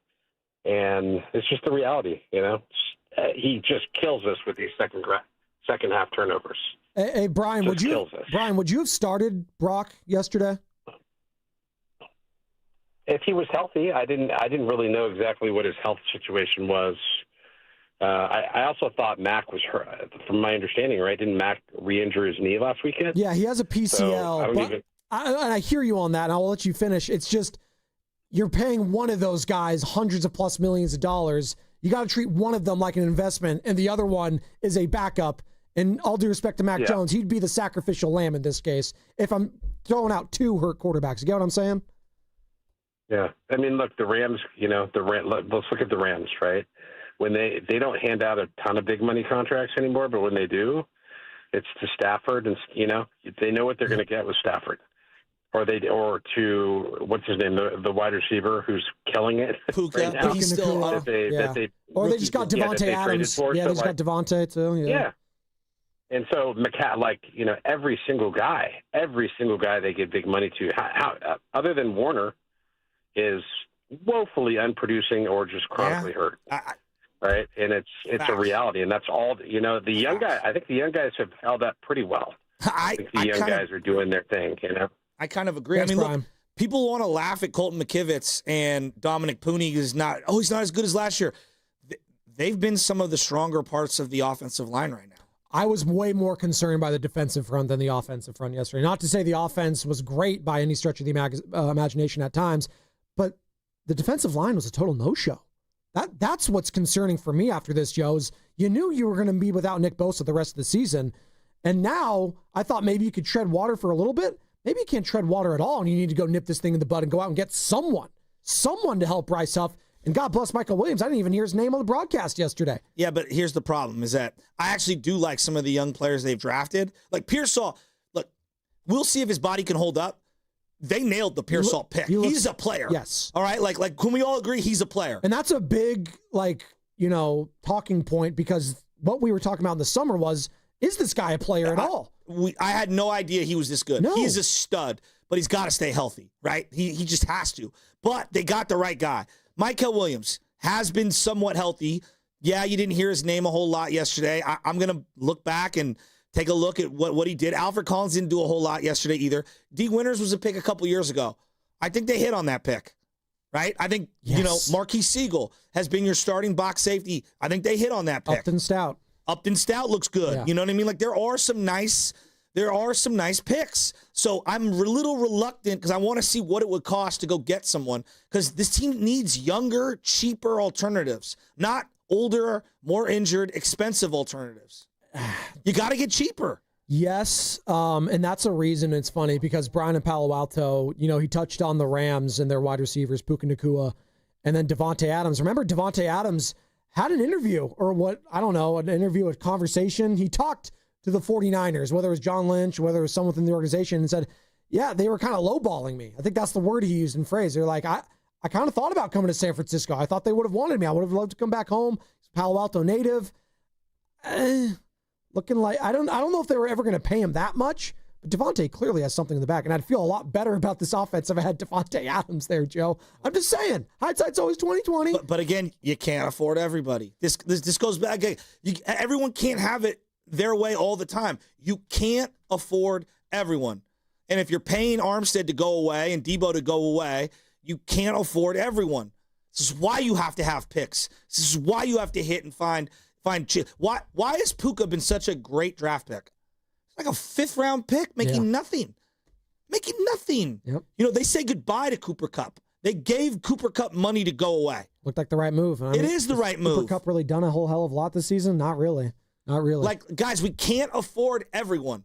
and it's just the reality. He just kills us with these second half turnovers. Hey Brian, would you have started Brock yesterday? If he was healthy, I didn't really know exactly what his health situation was. I also thought Mac was hurt, from my understanding, right? Didn't Mac re-injure his knee last weekend? Yeah, he has a PCL. So I hear you on that, and I'll let you finish. It's just you're paying one of those guys hundreds of plus millions of dollars. You got to treat one of them like an investment, and the other one is a backup. And all due respect to Mac Jones, he'd be the sacrificial lamb in this case if I'm throwing out 2 hurt quarterbacks. You get what I'm saying? Yeah. I mean, look, the Rams, let's look at the Rams, right? When they don't hand out a ton of big money contracts anymore, but when they do, it's to Stafford, and, they know what they're going to get with Stafford. Or to, what's his name, the wide receiver who's killing it Puka, right now. He's still or they just got Devontae Adams. Yeah, they just got Devontae too. Yeah. And so every single guy they give big money to, other than Warner, is woefully unproducing or just chronically hurt. Right? And it's a reality, and that's all. The young guy. I think the young guys have held up pretty well. I think the young guys are doing their thing. I kind of agree. Look, people want to laugh at Colton McKivitz and Dominic Pooney is not. Oh, he's not as good as last year. They've been some of the stronger parts of the offensive line right now. I was way more concerned by the defensive front than the offensive front yesterday. Not to say the offense was great by any stretch of the imagination at times, but the defensive line was a total no-show. That's what's concerning for me after this, Joe, is you knew you were going to be without Nick Bosa the rest of the season, and now I thought maybe you could tread water for a little bit. Maybe you can't tread water at all, and you need to go nip this thing in the bud and go out and get someone to help Bryce Huff. And God bless Michael Williams. I didn't even hear his name on the broadcast yesterday. Yeah, but here's the problem is that I actually do like some of the young players they've drafted. Like Pearsall, look, we'll see if his body can hold up. They nailed the Pearsall pick. He's a player. Yes. All right, like can we all agree he's a player? And that's a big, talking point, because what we were talking about in the summer was, is this guy a player at all? I had no idea he was this good. No. He's a stud, but he's got to stay healthy, right? He just has to. But they got the right guy. Michael Williams has been somewhat healthy. Yeah, you didn't hear his name a whole lot yesterday. I'm going to look back and take a look at what he did. Alfred Collins didn't do a whole lot yesterday either. D. Winters was a pick a couple years ago. I think they hit on that pick, right? I think, Marquise Siegel has been your starting box safety. I think they hit on that pick. Upton Stout looks good. Yeah. You know what I mean? Like there are some nice picks. So I'm a little reluctant because I want to see what it would cost to go get someone, because this team needs younger, cheaper alternatives, not older, more injured, expensive alternatives. You got to get cheaper. Yes, and that's a reason. It's funny because Brian in Palo Alto, he touched on the Rams and their wide receivers, Puka Nacua, and then Devontae Adams. Remember, Devontae Adams had an interview, an interview, a conversation. He talked to the 49ers, whether it was John Lynch, whether it was someone within the organization, and said, yeah, they were kind of lowballing me. I think that's the word he used in phrase. They're like, I kind of thought about coming to San Francisco. I thought they would have wanted me. I would have loved to come back home. Palo Alto native. Looking like, I don't know if they were ever going to pay him that much, but Devontae clearly has something in the back, and I'd feel a lot better about this offense if I had Devontae Adams there, Joe. I'm just saying, hindsight's always 20/20. But again, you can't afford everybody. This goes back. Everyone can't have it their way all the time. You can't afford everyone. And if you're paying Armstead to go away and Debo to go away, you can't afford everyone. This is why you have to have picks. This is why you have to hit and find. Why has Puka been such a great draft pick? Like a 5th-round pick, making nothing. Making nothing. Yep. You know, they say goodbye to Cooper Kupp. They gave Cooper Kupp money to go away. Looked like the right move. It is the right move. Cooper Kupp really done a whole hell of a lot this season? Not really. Not really. Like, guys, we can't afford everyone.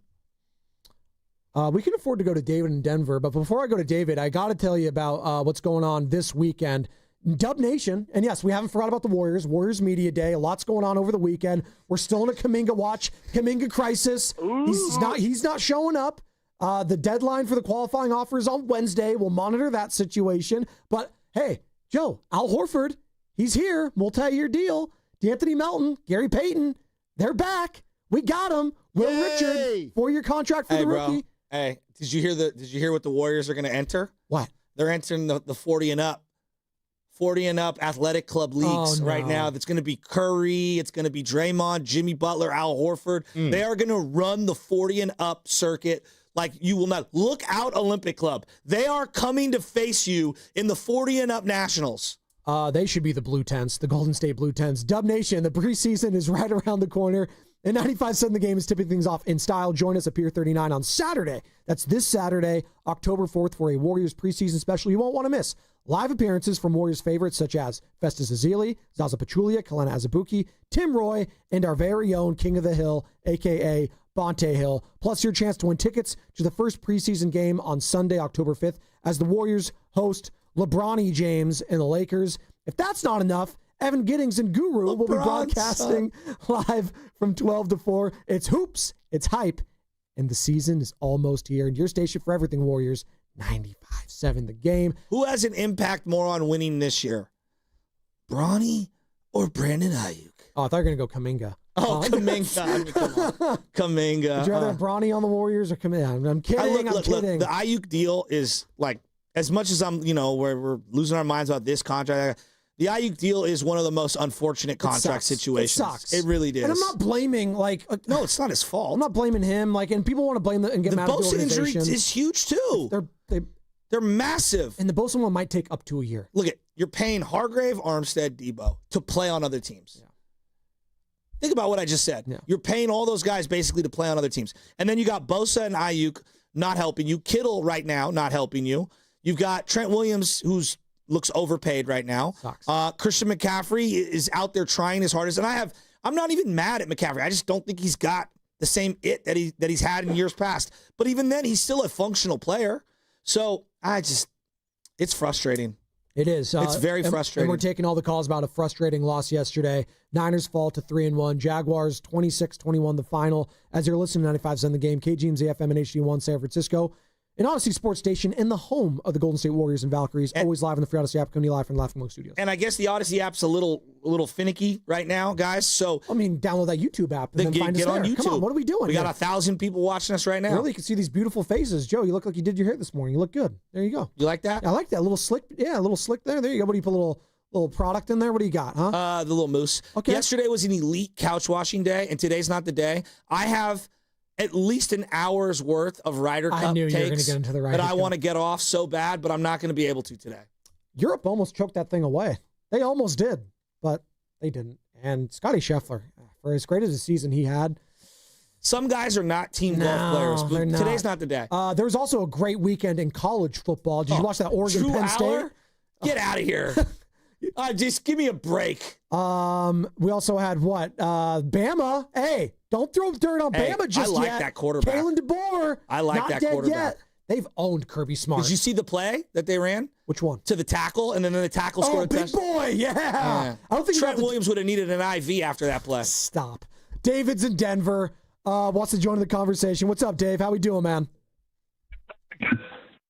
We can afford to go to David in Denver, but before I go to David, I got to tell you about what's going on this weekend. Dub Nation, and yes, we haven't forgot about the Warriors. Warriors Media Day. A lot's going on over the weekend. We're still in a Kaminga watch. Kaminga crisis. He's not showing up. The deadline for the qualifying offer is on Wednesday. We'll monitor that situation. But hey, Joe, Al Horford, he's here. Multi-year deal. D'Anthony Melton, Gary Payton, they're back. We got him. Will Richard, 4-year contract for the rookie. Hey, did you hear what the Warriors are going to enter? What? They're entering the 40 and up. 40 and up athletic club leagues right now. That's going to be Curry. It's going to be Draymond, Jimmy Butler, Al Horford. They are going to run the 40 and up circuit like you will not. Look out, Olympic Club. They are coming to face you in the 40 and up nationals. They should be the Blue Tents, the Golden State Blue Tents. Dub Nation, the preseason is right around the corner. And 95.7 The Game is tipping things off in style. Join us at Pier 39 on Saturday. That's this Saturday, October 4th, for a Warriors preseason special you won't want to miss. Live appearances from Warriors favorites such as Festus Ezeli, Zaza Pachulia, Kelena Azubuike, Tim Roy, and our very own King of the Hill, a.k.a. Bonte Hill. Plus your chance to win tickets to the first preseason game on Sunday, October 5th, as the Warriors host LeBron James and the Lakers. If that's not enough, Evan Giddings and Guru will be broadcasting live from 12 to 4. It's hoops, it's hype, and the season is almost here. And your station for everything Warriors, 95.7 The Game. Who has an impact more on winning this year? Bronny or Brandon Ayuk? Oh, I thought you were going to go Kaminga. Oh, Kaminga. I mean, come on. Kaminga. Would you rather have Bronny on the Warriors or Kaminga? I'm kidding. I'm kidding. Look, the Ayuk deal is like, as much as we're losing our minds about this contract, the Ayuk deal is one of the most unfortunate contract situations. It sucks. It really did. And I'm not blaming, no, it's not his fault. I'm not blaming him. And people want to blame and get mad at the Bosa organization. injury is huge too. They're massive. And the Bosa one might take up to a year. Look you're paying Hargrave, Armstead, Debo to play on other teams. Yeah. Think about what I just said. Yeah. You're paying all those guys basically to play on other teams. And then you got Bosa and Ayuk not helping you. Kittle right now not helping you. You've got Trent Williams, who's looks overpaid right now. Christian McCaffrey is out there trying his hardest. And I'm not even mad at McCaffrey. I just don't think he's got the same it that he's had in years past. But even then, he's still a functional player. So it's frustrating. It is. It's very frustrating. And we're taking all the calls about a frustrating loss yesterday. Niners fall to 3-1. Jaguars 26-21 the final. As you're listening to 95.7 The Game, KGMZ FM and HD1 San Francisco. An Odyssey Sports Station in the home of the Golden State Warriors and Valkyries, always live on the free Odyssey app, coming live from Laughing Monk Studios. And I guess the Odyssey app's a little finicky right now, guys. So download that YouTube app and then find us there. On YouTube. Come on, what are we doing? We got 1,000 people watching us right now. Really, you can see these beautiful faces. Joe, you look like you did your hair this morning. You look good. There you go. You like that? I like that little slick. Yeah, a little slick there. There you go. What do you put a little product in there? What do you got? Huh? The little mousse. Okay. Yesterday was an elite couch washing day, and today's not the day. I have at least an hour's worth of Ryder Cup takes that I want to get off so bad, but I'm not going to be able to today. Europe almost choked that thing away. They almost did, but they didn't. And Scotty Scheffler, for as great as a season he had. Some guys are not team golf players, but today's not the day. There was also a great weekend in college football. Did you watch that Oregon-Penn State? Get out of here. Just give me a break. We also had what? Bama. Hey, don't throw dirt on Bama just yet. I like that quarterback. Kalen DeBoer. I like that quarterback. Yet. They've owned Kirby Smart. Did you see the play that they ran? Which one? To the tackle, and then the tackle scored a touchdown. Big boy, yeah. I don't think Trent Williams would have needed an IV after that play. Stop. David's in Denver. Wants to join the conversation. What's up, Dave? How we doing, man?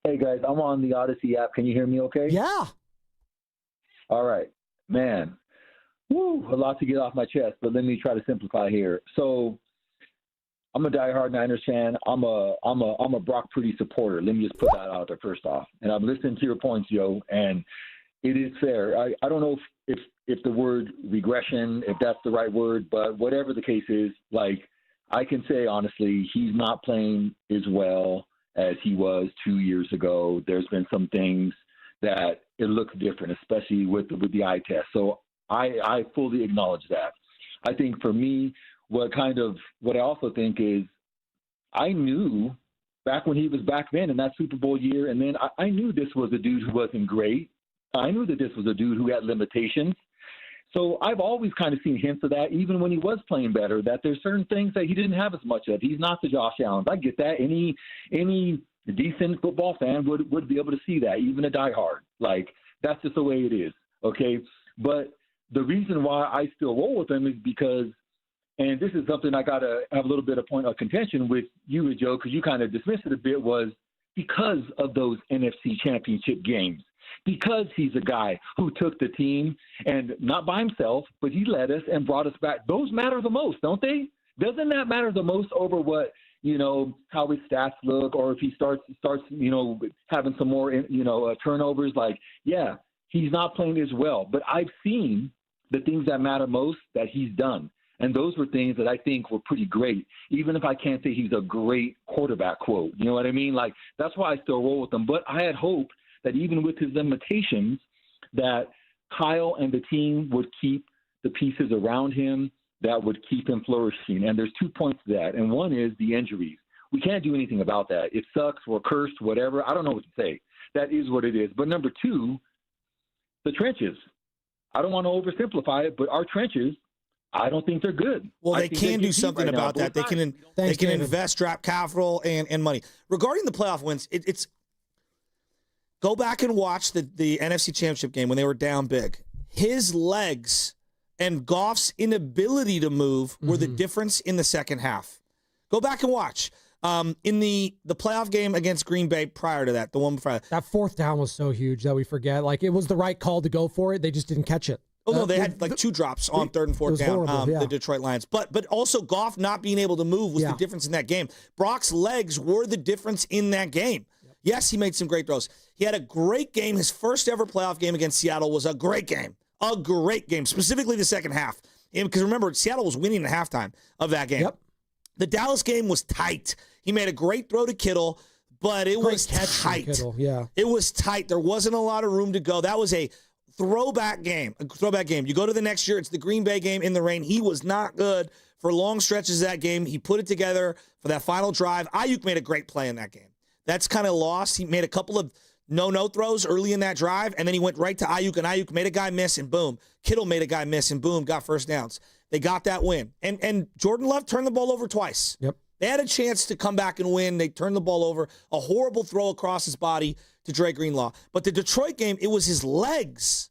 Hey, guys. I'm on the Odyssey app. Can you hear me okay? Yeah. All right. Man. Woo, a lot to get off my chest, but let me try to simplify here. So I'm a diehard Niners fan. I'm a Brock Purdy supporter. Let me just put that out there first off. And I'm listening to your points, Joe, and it is fair. I don't know if the word regression, if that's the right word, but whatever the case is, I can say honestly, he's not playing as well as he was 2 years ago. There's been some things that it looks different, especially with the eye test. So I fully acknowledge that. I think for me, what I also think is I knew back when he was back then in that Super Bowl year, and then I knew this was a dude who wasn't great. I knew that this was a dude who had limitations. So I've always kind of seen hints of that, even when he was playing better, that there's certain things that he didn't have as much of. He's not the Josh Allen. I get that. Any decent football fan would be able to see that, even a diehard. Like, that's just the way it is, okay? But the reason why I still roll with him is because, and this is something I got to have a little bit of point of contention with you, Joe, because you kind of dismissed it a bit, was because of those NFC championship games. Because he's a guy who took the team, and not by himself, but he led us and brought us back. Those matter the most, don't they? Doesn't that matter the most over what, how his stats look, or if he starts having some more, turnovers? Like, yeah, he's not playing as well. But I've seen the things that matter most that he's done. And those were things that I think were pretty great, even if I can't say he's a great quarterback, quote. You know what I mean? Like, that's why I still roll with him. But I had hope that even with his limitations, that Kyle and the team would keep the pieces around him that would keep him flourishing. And there's 2 points to that. And one is the injuries. We can't do anything about that. It sucks. We're cursed, whatever. I don't know what to say. That is what it is. But number two, the trenches. I don't want to oversimplify it, but our trenches, I don't think they're good. Well, they can do something about that. They can invest draft capital and money. Regarding the playoff wins, it's go back and watch the NFC Championship game when they were down big. His legs and Goff's inability to move were the difference in the second half. Go back and watch. In the playoff game against Green Bay prior to that, the one before that fourth down was so huge that we forget. Like, it was the right call to go for it. They just didn't catch it. Oh, no, they had like two drops on third and fourth down, the Detroit Lions. But also Goff not being able to move was the difference in that game. Brock's legs were the difference in that game. Yes, he made some great throws. He had a great game. His first ever playoff game against Seattle was a great game. A great game, specifically the second half. Because remember, Seattle was winning at halftime of that game. Yep. The Dallas game was tight. He made a great throw to Kittle, but it was tight. Kittle, yeah. It was tight. There wasn't a lot of room to go. That was a throwback game. You go to the next year, it's the Green Bay game in the rain. He was not good for long stretches of that game. He put it together for that final drive. Ayuk made a great play in that game. That's kind of lost. He made a couple of no throws early in that drive, and then he went right to Ayuk, and Ayuk made a guy miss, and boom. Kittle made a guy miss, and boom, got first downs. They got that win. And Jordan Love turned the ball over twice. Yep. They had a chance to come back and win. They turned the ball over. A horrible throw across his body to Dre Greenlaw. But the Detroit game, it was his legs.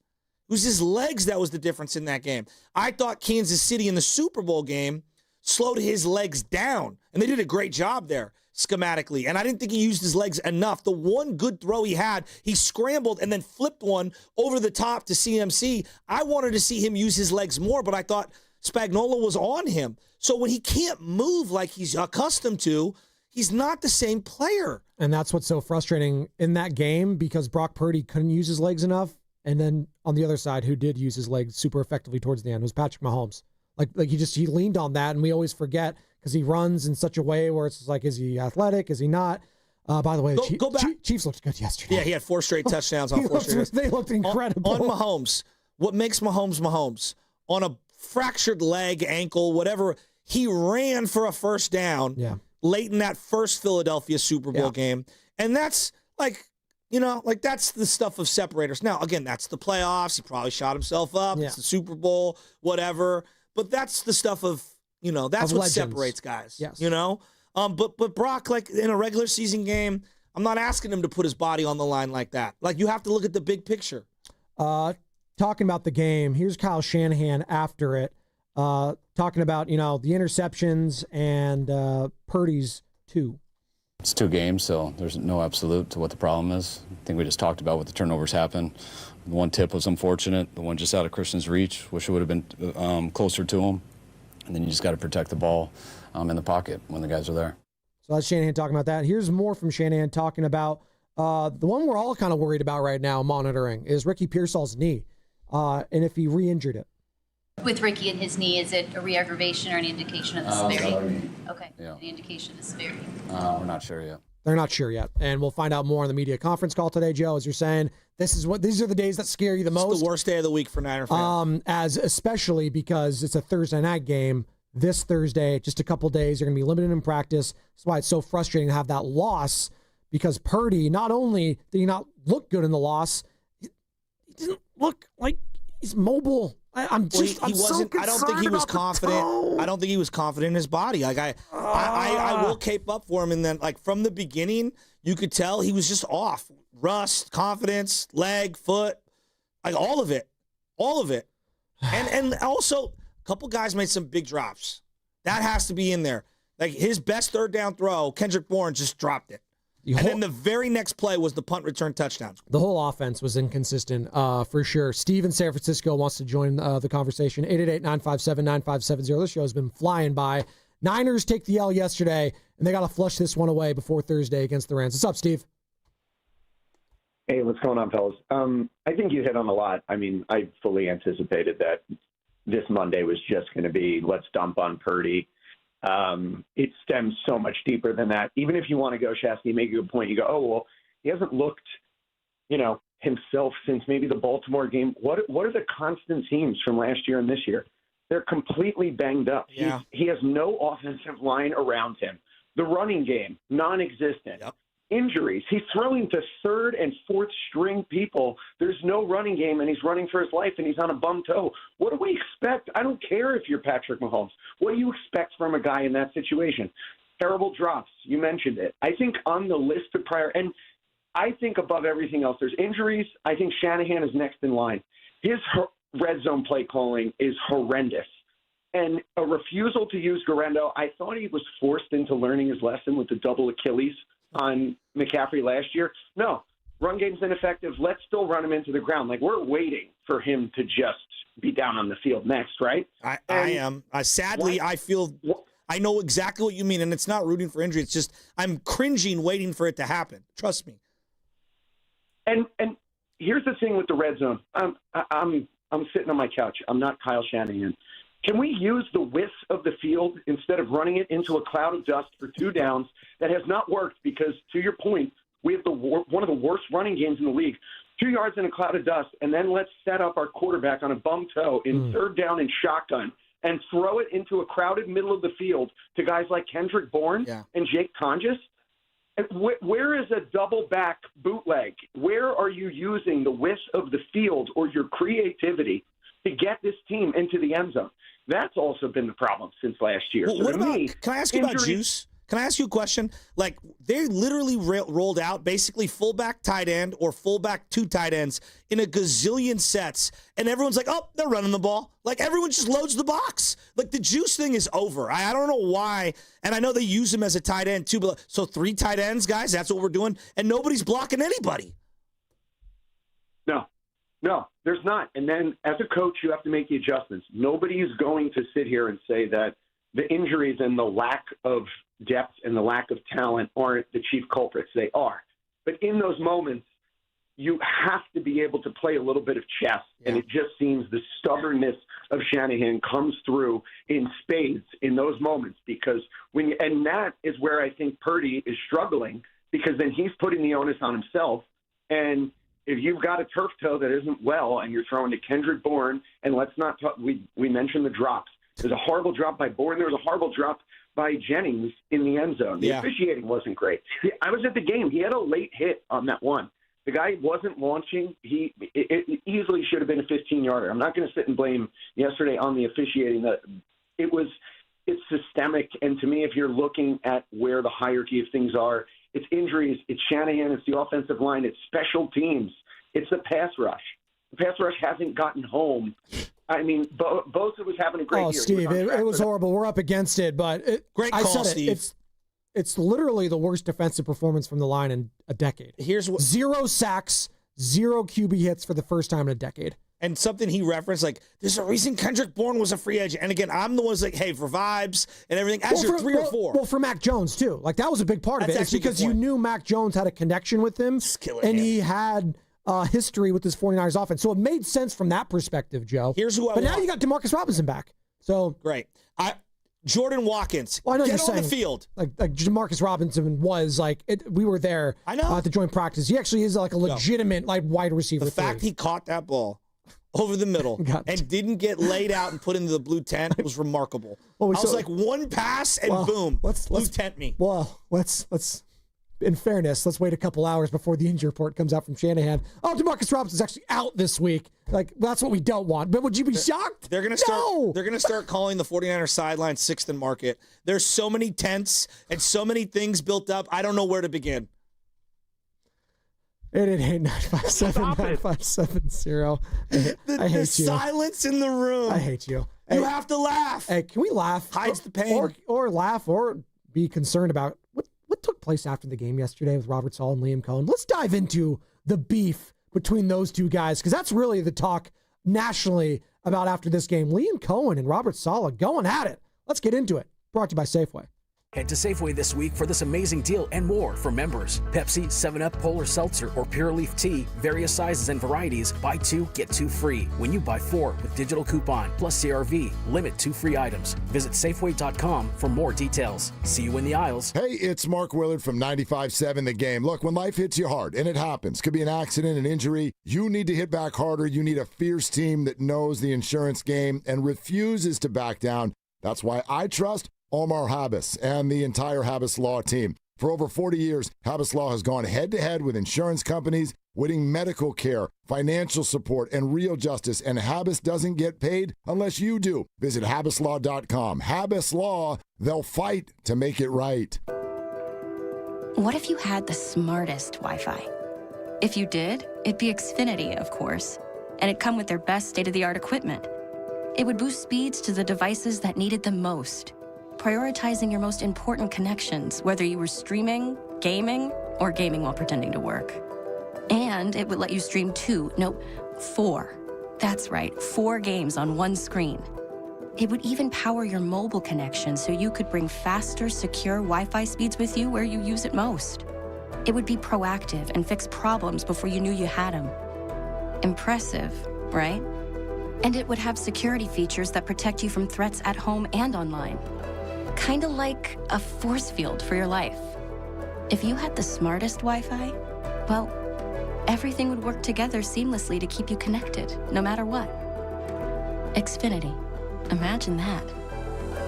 It was his legs that was the difference in that game. I thought Kansas City in the Super Bowl game slowed his legs down, and they did a great job there schematically. And I didn't think he used his legs enough. The one good throw he had, he scrambled and then flipped one over the top to CMC. I wanted to see him use his legs more, but I thought Spagnuolo was on him. So when he can't move like he's accustomed to, he's not the same player. And that's what's so frustrating in that game, because Brock Purdy couldn't use his legs enough. And then on the other side, who did use his legs super effectively towards the end was Patrick Mahomes. Like he leaned on that, and we always forget because he runs in such a way where it's like, is he athletic? Is he not? By the way, go back. Chiefs looked good yesterday. Yeah, he had 4 straight touchdowns on 4 straight. They looked incredible. On Mahomes, what makes Mahomes? On a fractured leg, ankle, whatever, he ran for a first down late in that first Philadelphia Super Bowl game. And that's that's the stuff of separators. Now, again, that's the playoffs. He probably shot himself up. It's the Super Bowl, whatever. But that's the stuff of, that's what separates guys. Yes. But Brock, like in a regular season game, I'm not asking him to put his body on the line like that. Like, you have to look at the big picture. Talking about the game, here's Kyle Shanahan after it, talking about, the interceptions and Purdy's 2. It's 2 games, so there's no absolute to what the problem is. I think we just talked about what the turnovers happened. The one tip was unfortunate. The one just out of Christian's reach. Wish it would have been closer to him. And then you just got to protect the ball in the pocket when the guys are there. So that's Shanahan talking about that. Here's more from Shanahan talking about the one we're all kind of worried about right now, monitoring, is Ricky Pearsall's knee, and if he re-injured it. With Ricky and his knee, is it a re-aggravation or an indication of the severity? Okay. Yeah. Any indication of the severity? We're not sure yet. They're not sure yet. And we'll find out more on the media conference call today, Joe, as you're saying. These are the days that scare you the most. It's the worst day of the week for Niner fans. Especially because it's a Thursday night game. This Thursday, just a couple days, you're going to be limited in practice. That's why it's so frustrating to have that loss, because Purdy, not only did he not look good in the loss, he didn't look like he's mobile. I'm so concerned I don't think he was confident. I don't think he was confident in his body. Like I will cape up for him, and then like from the beginning, you could tell he was just off. Rust, confidence, leg, foot, like all of it. And also, a couple guys made some big drops. That has to be in there. Like his best third down throw, Kendrick Bourne just dropped it. And then the very next play was the punt return touchdown. The whole offense was inconsistent, for sure. Steve in San Francisco wants to join the conversation. 888-957-9570. This show has been flying by. Niners take the L yesterday, and they got to flush this one away before Thursday against the Rams. What's up, Steve? Hey, what's going on, fellas? I think you hit on a lot. I mean, I fully anticipated that this Monday was just going to be let's dump on Purdy. It stems so much deeper than that. Even if you want to go, Shasky, make a good point. You go, oh, well, he hasn't looked, himself since maybe the Baltimore game. What are the constant themes from last year and this year? They're completely banged up. Yeah. He has no offensive line around him. The running game, non-existent. Yep. Injuries. He's throwing to third and fourth string people. There's no running game, and he's running for his life, and he's on a bum toe. What do we expect? I don't care if you're Patrick Mahomes. What do you expect from a guy in that situation? Terrible drops. You mentioned it. I think on the list of prior, and I think above everything else, there's injuries. I think Shanahan is next in line. His red zone play calling is horrendous. And a refusal to use Garendo, I thought he was forced into learning his lesson with the double Achilles on McCaffrey last year. No, run game's ineffective. Let's still run him into the ground. Like, we're waiting for him to just be down on the field next, right? I am. Sadly, I feel I know exactly what you mean, and it's not rooting for injury. It's just I'm cringing waiting for it to happen. Trust me. And here's the thing with the red zone. I'm sitting on my couch. I'm not Kyle Shanahan. Can we use the width of the field instead of running it into a cloud of dust for 2 downs? That has not worked because, to your point, we have one of the worst running games in the league. 2 yards in a cloud of dust, and then let's set up our quarterback on a bum toe in third down and shotgun and throw it into a crowded middle of the field to guys like Kendrick Bourne and Jake Tonjes. Where is a double-back bootleg? Where are you using the width of the field or your creativity to get this team into the end zone? That's also been the problem since last year. Well, can I ask you about Juice? Can I ask you a question? Like, they literally rolled out basically fullback tight end or fullback 2 tight ends in a gazillion sets, and everyone's like, oh, they're running the ball. Like, everyone just loads the box. Like, the Juice thing is over. I don't know why, and I know they use him as a tight end too, but so 3 tight ends, guys, that's what we're doing, and nobody's blocking anybody. No, there's not. And then as a coach, you have to make the adjustments. Nobody is going to sit here and say that the injuries and the lack of depth and the lack of talent aren't the chief culprits. They are. But in those moments, you have to be able to play a little bit of chess. Yeah. And it just seems the stubbornness of Shanahan comes through in spades in those moments. Because and that is where I think Purdy is struggling, because then he's putting the onus on himself. And if you've got a turf toe that isn't well and you're throwing to Kendrick Bourne, and let's not talk, we mentioned the drops. There's a horrible drop by Bourne. There was a horrible drop by Jennings in the end zone. The officiating wasn't great. I was at the game. He had a late hit on that one. The guy wasn't launching. It easily should have been a 15-yarder. I'm not going to sit and blame yesterday on the officiating. It's systemic, and to me, if you're looking at where the hierarchy of things are, it's injuries, it's Shanahan, it's the offensive line, it's special teams, it's the pass rush. The pass rush hasn't gotten home. I mean, Bosa was having a great year. Oh, Steve, it was horrible. We're up against it, but great call, Steve. It's literally the worst defensive performance from the line in a decade. Here's what: 0 sacks, 0 QB hits for the first time in a decade. And something he referenced, like, there's a reason Kendrick Bourne was a free agent. And again, I'm the one who's like, hey, for vibes and everything, you're 3 or 4. Well, for Mac Jones, too. Like, that was a big part of it. It's because you knew Mac Jones had a connection with him, he had history with this 49ers offense. So it made sense from that perspective, Joe. Here's who But now you got Demarcus Robinson back. So great. Jordan Watkins, Well, I know get you're on the saying, field. Like Jamarcus Robinson was we were there. I know to join practice. He actually is like a legitimate wide receiver. The fact he caught that ball over the middle and didn't get laid out and put into the blue tent was remarkable. I was like one pass and boom, blue tent me. Well, let's. In fairness, let's wait a couple hours before the injury report comes out from Shanahan. Oh, Demarcus Robinson's actually out this week. Like, that's what we don't want. But would you be shocked? They're gonna start. They're gonna start calling the 49ers sideline 6th and market. There's so many tents and so many things built up. I don't know where to begin. 888-957-9570. I hate you. The silence in the room. I hate you. You have to laugh. Hey, can we laugh? Hides the pain. Or laugh or be concerned about what took place after the game yesterday with Robert Saul and Liam Cohen. Let's dive into the beef between those two guys, because that's really the talk nationally about after this game. Liam Cohen and Robert Salah going at it. Let's get into it. Brought to you by Safeway. Head to Safeway this week for this amazing deal and more for members. Pepsi, 7-Up, Polar Seltzer, or Pure Leaf Tea, various sizes and varieties. Buy 2, get 2 free. When you buy 4 with digital coupon plus CRV, limit 2 free items. Visit Safeway.com for more details. See you in the aisles. Hey, it's Mark Willard from 95.7 The Game. Look, when life hits you hard, and it happens, could be an accident, an injury, you need to hit back harder. You need a fierce team that knows the insurance game and refuses to back down. That's why I trust Omar Habas and the entire Habas Law team. For over 40 years, Habas Law has gone head-to-head with insurance companies, winning medical care, financial support, and real justice, and Habas doesn't get paid unless you do. Visit habaslaw.com. Habas Law, they'll fight to make it right. What if you had the smartest Wi-Fi? If you did, it'd be Xfinity, of course, and it'd come with their best state-of-the-art equipment. It would boost speeds to the devices that needed them most, prioritizing your most important connections, whether you were streaming, gaming, or gaming while pretending to work. And it would let you stream 4. That's right, 4 games on one screen. It would even power your mobile connection so you could bring faster, secure Wi-Fi speeds with you where you use it most. It would be proactive and fix problems before you knew you had them. Impressive, right? And it would have security features that protect you from threats at home and online. Kind of like a force field for your life. If you had the smartest Wi-Fi, well, everything would work together seamlessly to keep you connected, no matter what. Xfinity. Imagine that.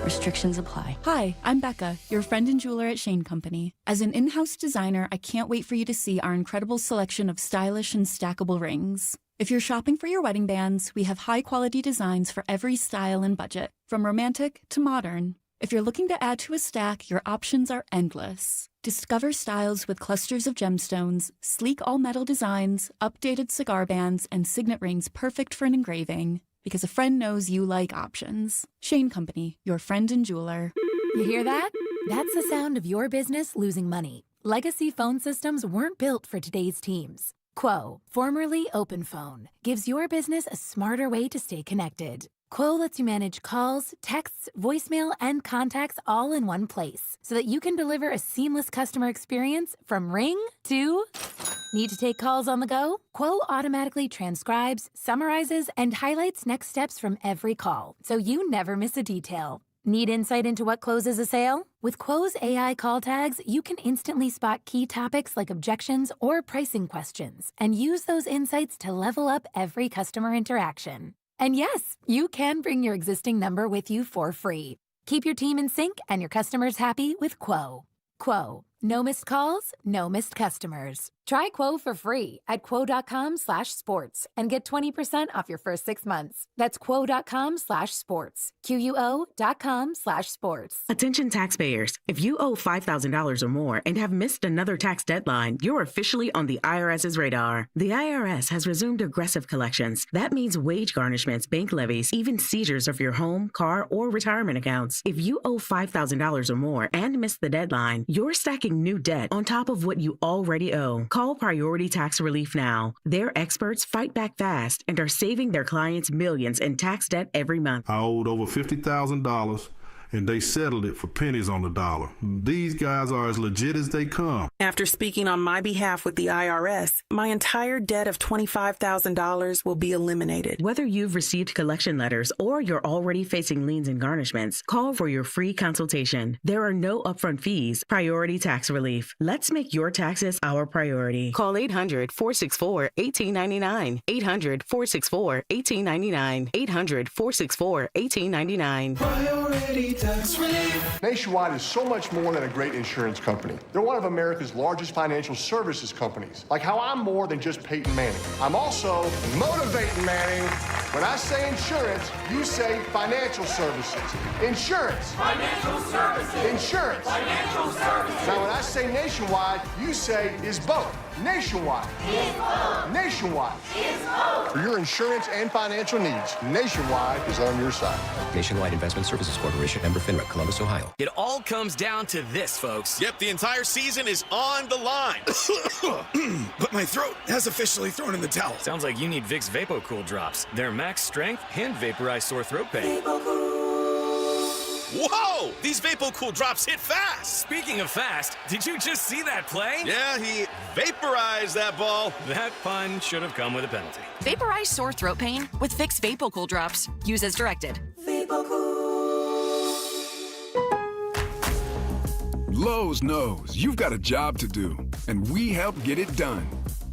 Restrictions apply. Hi, I'm Becca, your friend and jeweler at Shane Company. As an in-house designer, I can't wait for you to see our incredible selection of stylish and stackable rings. If you're shopping for your wedding bands, we have high-quality designs for every style and budget, from romantic to modern. If you're looking to add to a stack, your options are endless. Discover styles with clusters of gemstones, sleek all-metal designs, updated cigar bands, and signet rings perfect for an engraving. Because a friend knows you like options. Shane Company, your friend and jeweler. You hear that? That's the sound of your business losing money. Legacy phone systems weren't built for today's teams. Quo, formerly OpenPhone, gives your business a smarter way to stay connected. Quo lets you manage calls, texts, voicemail, and contacts all in one place so that you can deliver a seamless customer experience from ring to... Need to take calls on the go? Quo automatically transcribes, summarizes, and highlights next steps from every call, so you never miss a detail. Need insight into what closes a sale? With Quo's AI call tags, you can instantly spot key topics like objections or pricing questions and use those insights to level up every customer interaction. And yes, you can bring your existing number with you for free. Keep your team in sync and your customers happy with Quo. Quo. No missed calls, no missed customers. Try Quo for free at quo.com/sports and get 20% off your first 6 months. That's quo.com/sports. QUO.com/sports. Attention taxpayers. If you owe $5,000 or more and have missed another tax deadline, you're officially on the IRS's radar. The IRS has resumed aggressive collections. That means wage garnishments, bank levies, even seizures of your home, car, or retirement accounts. If you owe $5,000 or more and missed the deadline, you're stacking new debt on top of what you already owe. Call Priority Tax Relief now. Their experts fight back fast and are saving their clients millions in tax debt every month. I owed over $50,000 and they settled it for pennies on the dollar. These guys are as legit as they come. After speaking on my behalf with the IRS, my entire debt of $25,000 will be eliminated. Whether you've received collection letters or you're already facing liens and garnishments, call for your free consultation. There are no upfront fees. Priority tax relief. Let's make your taxes our priority. Call 800-464-1899. 800-464-1899. 800-464-1899. Priority tax relief. Nationwide is so much more than a great insurance company. They're one of America's largest financial services companies. Like how I'm more than just Peyton Manning. I'm also motivating Manning. When I say insurance, you say financial services. Insurance. Financial services. Insurance. Financial services. Now when I say nationwide, you say is both. Nationwide. Is both. Nationwide. Is both. For your insurance and financial needs, Nationwide is on your side. Nationwide Investment Services Corporation, member FINRA, Columbus, Ohio. It all comes down to this, folks. Yep, the entire season is on the line. But my throat has officially thrown in the towel. Sounds like you need Vicks VapoCool drops. They're max strength and vaporize sore throat pain. Whoa! These VapoCool drops hit fast. Speaking of fast, did you just see that play? Yeah, he vaporized that ball. That pun should have come with a penalty. Vaporize sore throat pain with Vicks VapoCool drops. Use as directed. Lowe's knows you've got a job to do, and we help get it done.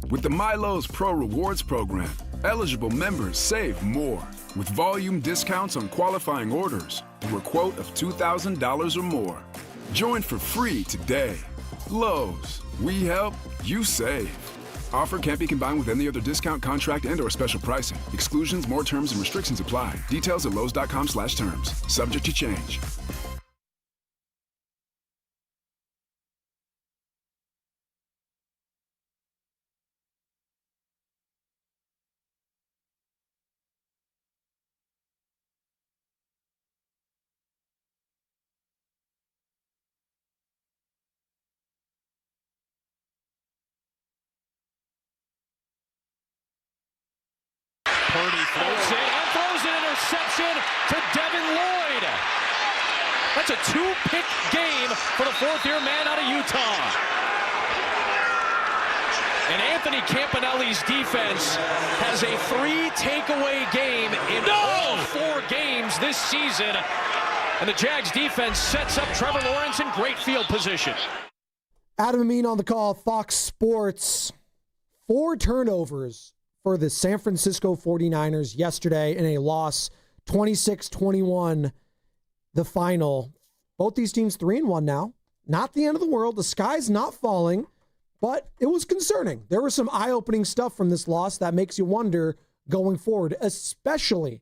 With the MyLowe's Pro Rewards program, eligible members save more, with volume discounts on qualifying orders through a quote of $2,000 or more. Join for free today. Lowe's, we help, you save. Offer can't be combined with any other discount, contract, and/or special pricing. Exclusions, more terms, and restrictions apply. Details at lowes.com/terms. Subject to change. Purdy floats it and throws an interception to Devin Lloyd. That's a two-pick game for the fourth-year man out of Utah. And Anthony Campanelli's defense has a 3-takeaway game in all 4 games this season. And the Jags defense sets up Trevor Lawrence in great field position. Adam Amin on the call, Fox Sports. 4 turnovers for the San Francisco 49ers yesterday in a loss, 26-21, the final. Both these teams 3-1 now. Not the end of the world. The sky's not falling, but it was concerning. There was some eye-opening stuff from this loss that makes you wonder going forward, especially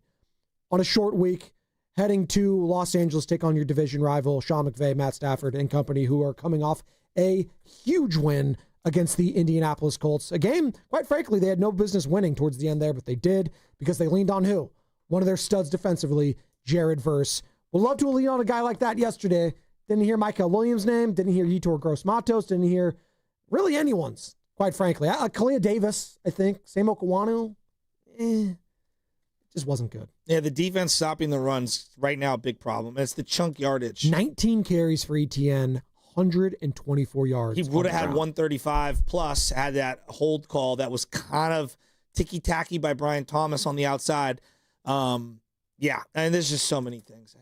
on a short week heading to Los Angeles, take on your division rival, Sean McVay, Matt Stafford, and company, who are coming off a huge win against the Indianapolis Colts. A game, quite frankly, they had no business winning towards the end there, but they did because they leaned on who? One of their studs defensively, Jared Verse. Would love to lean on a guy like that yesterday. Didn't hear Michael Williams' name. Didn't hear Yetur Gross-Matos. Didn't hear really anyone's, quite frankly. Kalia Davis, I think. Sam Okwanu. It just wasn't good. Yeah, the defense stopping the runs right now, a big problem. It's the chunk yardage. 19 carries for ETN. 124 yards. He would have had 135 plus, had that hold call that was kind of ticky-tacky by Brian Thomas on the outside. Yeah, and there's just so many things.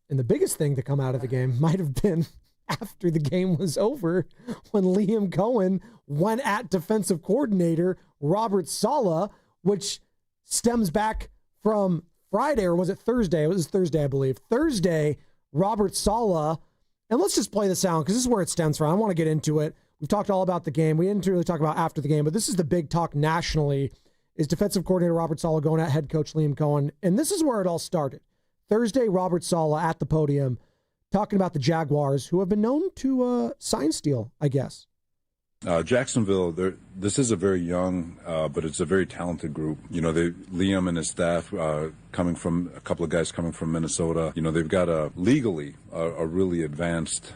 And the biggest thing to come out of the game might have been after the game was over when Liam Cohen went at defensive coordinator Robert Saleh, which stems back from Friday, or was it Thursday? It was Thursday, I believe. Thursday, Robert Saleh. And let's just play the sound because this is where it stems from. I want to get into it. We've talked all about the game. We didn't really talk about after the game, but this is the big talk nationally, is defensive coordinator Robert Saleh going at head coach Liam Cohen. And this is where it all started. Thursday, Robert Saleh at the podium talking about the Jaguars, who have been known to sign steal, I guess. Jacksonville, this is a very young, but it's a very talented group. You know, Liam and his staff, coming from a couple of guys coming from Minnesota. You know, they've got legally a really advanced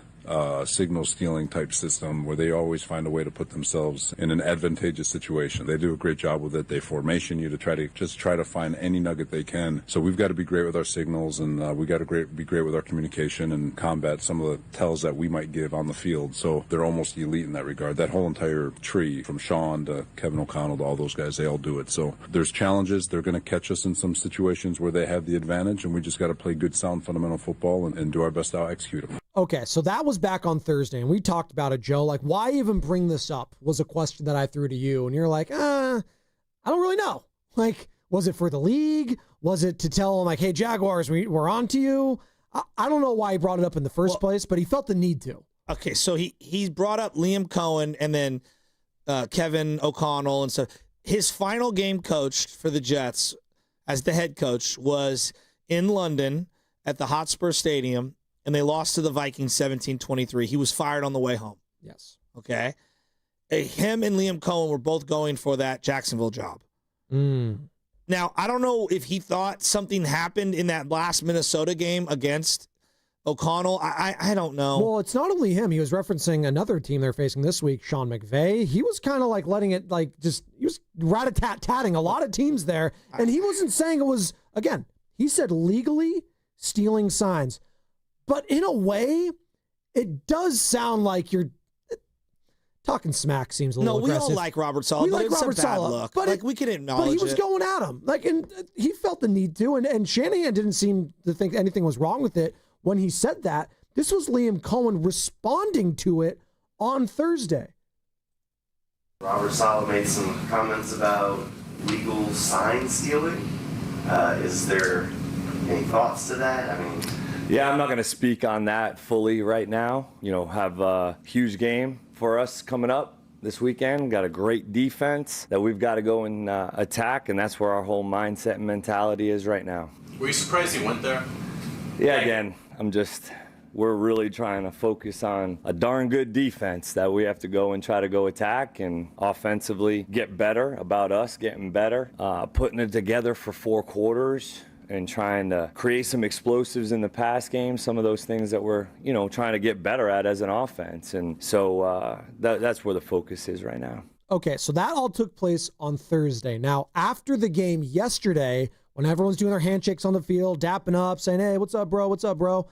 signal stealing type system where they always find a way to put themselves in an advantageous situation. They do a great job with it. They formation you to try to find any nugget they can. So we've got to be great with our signals, and we got to be great with our communication and combat some of the tells that we might give on the field. So they're almost elite in that regard. That whole entire tree, from Sean to Kevin O'Connell to all those guys, they all do it. So there's challenges. They're going to catch us in some situations where they have the advantage, and we just got to play good, sound, fundamental football and do our best to out-execute them. Okay, so that was back on Thursday, and we talked about it, Joe. Like, why even bring this up was a question that I threw to you, and you're like, I don't really know. Like, was it for the league? Was it to tell them, like, hey, Jaguars, we're on to you? I don't know why he brought it up in the first place, but he felt the need to. Okay, so he brought up Liam Cohen and then Kevin O'Connell and stuff. His final game coach for the Jets as the head coach was in London at the Hotspur Stadium, and they lost to the Vikings 17-23. He was fired on the way home. Yes. Okay. Him and Liam Cohen were both going for that Jacksonville job. Now, I don't know if he thought something happened in that last Minnesota game against O'Connell. I don't know. Well, it's not only him. He was referencing another team they're facing this week, Sean McVay. He was kind of like letting it he was rat-a-tat-tatting a lot of teams there. And he wasn't saying it was, again, he said legally stealing signs. But in a way, it does sound like you're talking smack. Seems a little aggressive. We all like Robert Saleh, but it's a bad look. But we can acknowledge it. But he was going at him. And he felt the need to. And Shanahan didn't seem to think anything was wrong with it when he said that. This was Liam Cohen responding to it on Thursday. Robert Saleh made some comments about legal sign stealing. Is there any thoughts to that? Yeah, I'm not going to speak on that fully right now. Have a huge game for us coming up this weekend. Got a great defense that we've got to go and attack, and that's where our whole mindset and mentality is right now. Were you surprised he went there? Yeah, again, we're really trying to focus on a darn good defense that we have to go and try to go attack and offensively get better, about us getting better, putting it together for 4 quarters and trying to create some explosives in the pass game, some of those things that we're, trying to get better at as an offense. And so that's where the focus is right now. Okay, so that all took place on Thursday. Now, after the game yesterday, when everyone's doing their handshakes on the field, dapping up, saying, hey, what's up, bro? What's up, bro?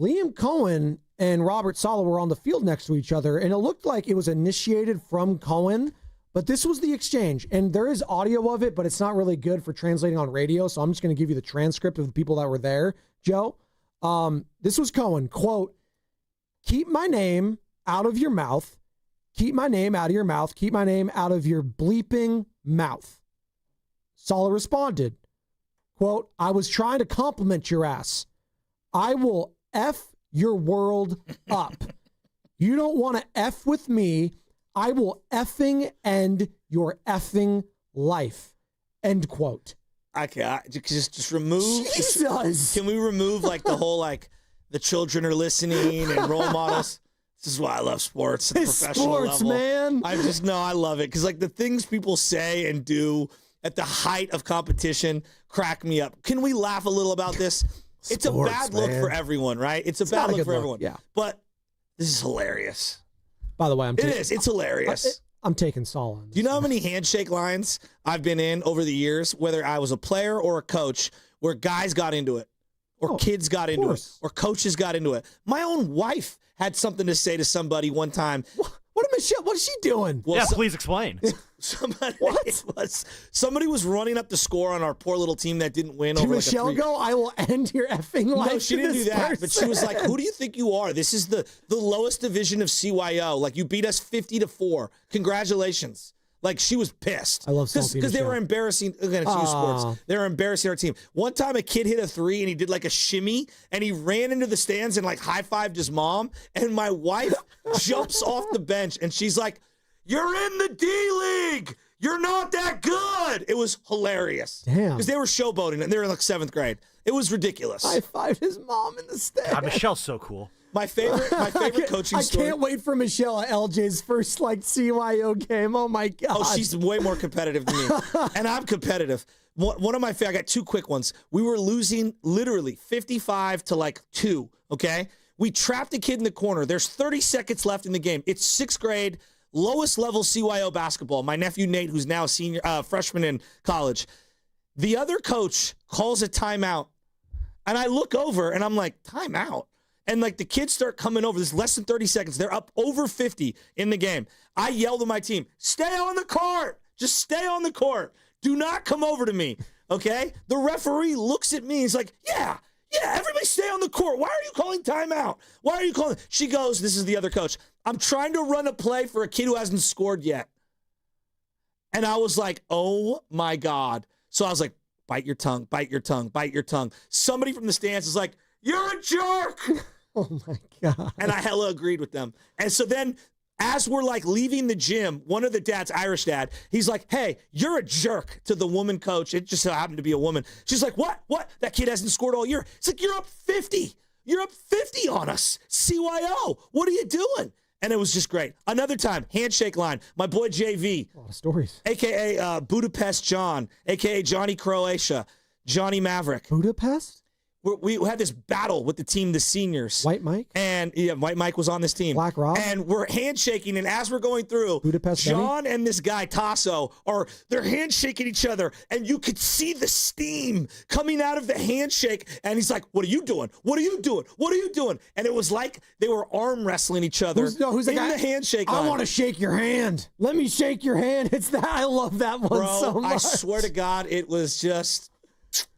Liam Cohen and Robert Saleh were on the field next to each other, and it looked like it was initiated from Cohen, but this was the exchange. And there is audio of it, but it's not really good for translating on radio, so I'm just going to give you the transcript of the people that were there, Joe. This was Cohen, quote, "Keep my name out of your mouth. Keep my name out of your mouth. Keep my name out of your bleeping mouth." Saleh responded, quote, "I was trying to compliment your ass. I will F your world up. You don't want to F with me. I will effing end your effing life." End quote. Okay, just remove. Jesus. Can we remove the whole the children are listening and role models? This is why I love sports at the professional sports, level. Man. I love it because the things people say and do at the height of competition crack me up. Can we laugh a little about this? It's a bad look for everyone, right? It's a bad look for everyone. Yeah. But this is hilarious. By the way, It's hilarious. I'm taking Salah. Do you know how many handshake lines I've been in over the years, whether I was a player or a coach, where guys got into it, or kids got into it, or coaches got into it? My own wife had something to say to somebody one time. What is she doing? Well, please explain. Somebody was running up the score on our poor little team that didn't win. Did Michelle go, "I will end your effing life"? No, she didn't do that. But she was like, "Who do you think you are? This is the lowest division of CYO. You beat us 50-4. Congratulations." She was pissed. I love because they were embarrassing. Again, it's youth sports. They were embarrassing our team. One time, a kid hit a 3 and he did a shimmy and he ran into the stands and high-fived his mom. And my wife jumps off the bench and she's like, "You're in the D-League. You're not that good." It was hilarious. Damn. Because they were showboating and they were in 7th grade. It was ridiculous. High-fived his mom in the stands. God, Michelle's so cool. My favorite coaching story. I can't wait for Michelle at LJ's first CYO game. Oh my God. Oh, she's way more competitive than me. And I'm competitive. One of my I got 2 quick ones. We were losing literally 55-2, okay? We trapped a kid in the corner. There's 30 seconds left in the game. It's 6th grade, lowest level CYO basketball. My nephew Nate, who's now a freshman in college. The other coach calls a timeout. And I look over and I'm like, timeout? And like the kids start coming over. There's less than 30 seconds. They're up over 50 in the game. I yell to my team, stay on the court. Just stay on the court. Do not come over to me, okay? The referee looks at me. He's like, yeah, everybody stay on the court. Why are you calling timeout? Why are you calling? She goes, this is the other coach, I'm trying to run a play for a kid who hasn't scored yet. And I was like, oh, my God. So I was like, bite your tongue, bite your tongue, bite your tongue. Somebody from the stands is like, you're a jerk. Oh, my God. And I hella agreed with them. And so then as we're like leaving the gym, one of the dads, Irish dad, he's like, hey, you're a jerk to the woman coach. It just so happened to be a woman. She's like, what? That kid hasn't scored all year. It's like, you're up 50. You're up 50 on us. CYO. What are you doing? And it was just great. Another time, handshake line. My boy JV. A lot of stories. A.K.A. Budapest John. A.K.A. Johnny Croatia. Johnny Maverick. Budapest? We had this battle with the team, the seniors. White Mike? And yeah, White Mike was on this team. Black Rob? And we're handshaking, and as we're going through, Budapest John and this guy, Tasso, they're handshaking each other, and you could see the steam coming out of the handshake, and he's like, what are you doing? What are you doing? What are you doing? And it was like they were arm wrestling each other who's the guy? the handshake I line. want to shake your hand. Let me shake your hand. It's that. I love that one so much. I swear to God, it was just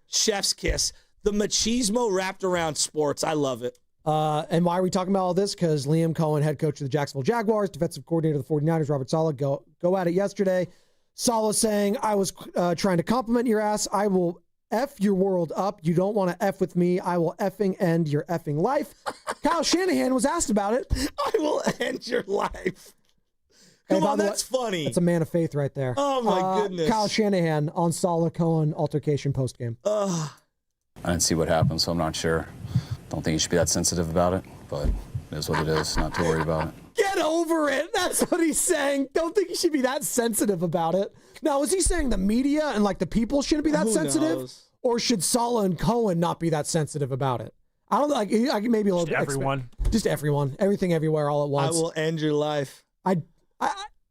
chef's kiss. The machismo wrapped around sports. I love it. And why are we talking about all this? Because Liam Cohen, head coach of the Jacksonville Jaguars, defensive coordinator of the 49ers, Robert Salah, go at it yesterday. Salah saying, I was trying to compliment your ass. I will F your world up. You don't want to F with me. I will effing end your effing life. Kyle Shanahan was asked about it. I will end your life. Come on, that's funny. That's a man of faith right there. Oh, my goodness. Kyle Shanahan on Salah Cohen altercation postgame. I didn't see what happened, so I'm not sure. Don't think you should be that sensitive about it, but it is what it is. Not too worried about it. Get over it. That's what he's saying. Don't think you should be that sensitive about it. Now, is he saying the media and like the people shouldn't be that sensitive? Knows? Or should Salah and Cohen not be that sensitive about it? I don't like. I can maybe a little bit. Everyone. Just everyone. Everything, everywhere, all at once. I will end your life.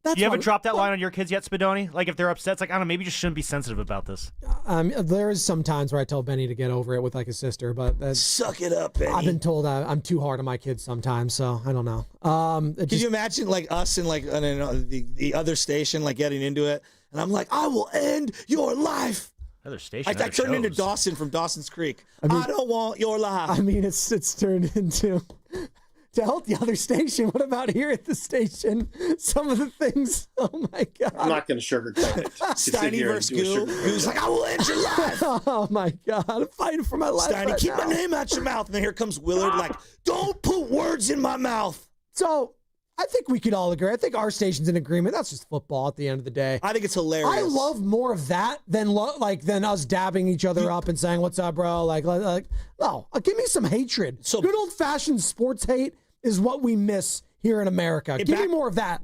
That's you haven't dropped that line on your kids yet, Spadoni? Like if they're upset, it's like, I don't know, maybe you just shouldn't be sensitive about this. There is some times where I tell Benny to get over it with like his sister, but suck it up, Benny. I've been told I'm too hard on my kids sometimes, so I don't know. Can you imagine like us and like the other station like getting into it, and I'm like, I will end your life. Other station. I turned into Dawson from Dawson's Creek. I don't want your life. I mean, it's turned into. To help the other station. What about here at the station? Some of the things. Oh my God! I'm not going to sugarcoat it. Steiny versus Goo. Who's like, I will end your life. Oh my God! I'm fighting for my life. Steiny, keep my name out your mouth. And then here comes Willard. Like, don't put words in my mouth. So I think we could all agree. I think our station's in agreement. That's just football at the end of the day. I think it's hilarious. I love more of that than us dabbing each other up and saying, "What's up, bro?" Like no, give me some hatred. So good old fashioned sports hate is what we miss here in America. Give me more of that,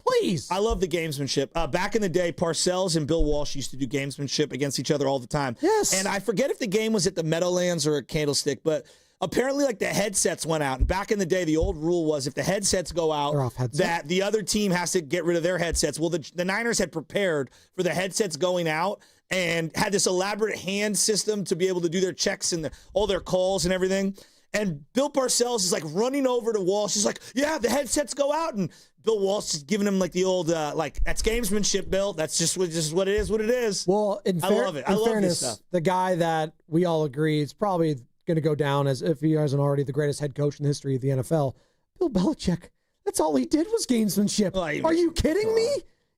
please. I love the gamesmanship. Back in the day, Parcells and Bill Walsh used to do gamesmanship against each other all the time. Yes. And I forget if the game was at the Meadowlands or at Candlestick, but apparently like the headsets went out. And back in the day, the old rule was if the headsets go out, that the other team has to get rid of their headsets. Well, the Niners had prepared for the headsets going out and had this elaborate hand system to be able to do their checks and all their calls and everything. And Bill Parcells is like running over to Walsh. He's like, yeah, the headsets go out. And Bill Walsh is giving him like the old, that's gamesmanship, Bill. That's just what it is. Well, I love it. I love fairness, this stuff. The guy that we all agree is probably going to go down as, if he isn't already, the greatest head coach in the history of the NFL, Bill Belichick. That's all he did was gamesmanship. Are you kidding me?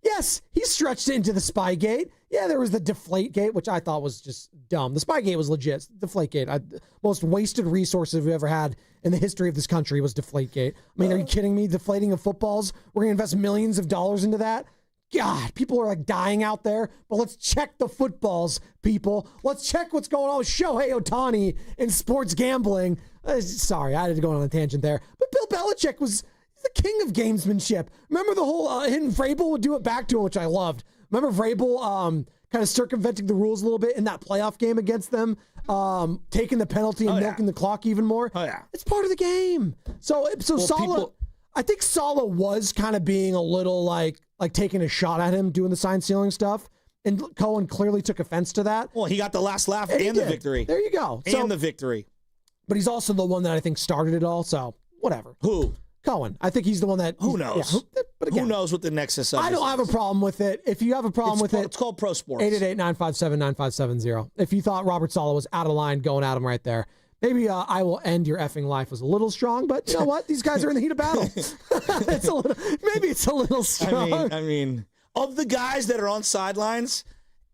Yes, he stretched it into the Spygate. Yeah, there was the Deflategate, which I thought was just dumb. The Spygate was legit. Deflategate. Most wasted resources we've ever had in the history of this country was Deflategate. I mean, are you kidding me? Deflating of footballs? We're going to invest millions of dollars into that? God, people are like dying out there, but let's check the footballs, people. Let's check what's going on with Shohei Ohtani in sports gambling. Sorry, I had to go on a tangent there. But Bill Belichick was the king of gamesmanship. Remember the whole, and Vrabel would do it back to him, which I loved. Remember Vrabel kind of circumventing the rules a little bit in that playoff game against them, taking the penalty and milking the clock even more. Oh, yeah. It's part of the game. So Salah, I think Salah was kind of being a little like taking a shot at him doing the sign stealing stuff. And Cohen clearly took offense to that. Well, he got the last laugh and the victory. There you go. And the victory. But he's also the one that I think started it all, so whatever. Who? Cohen. I think he's the one that... Who knows? Yeah, but again, who knows what the nexus of I don't have a problem with it. If you have a problem with it... It's called pro sports. 888-957-9570. If you thought Robert Salah was out of line going at him right there, maybe I will end your effing life was a little strong, but you know what? These guys are in the heat of battle. Maybe it's a little strong. I mean, of the guys that are on sidelines,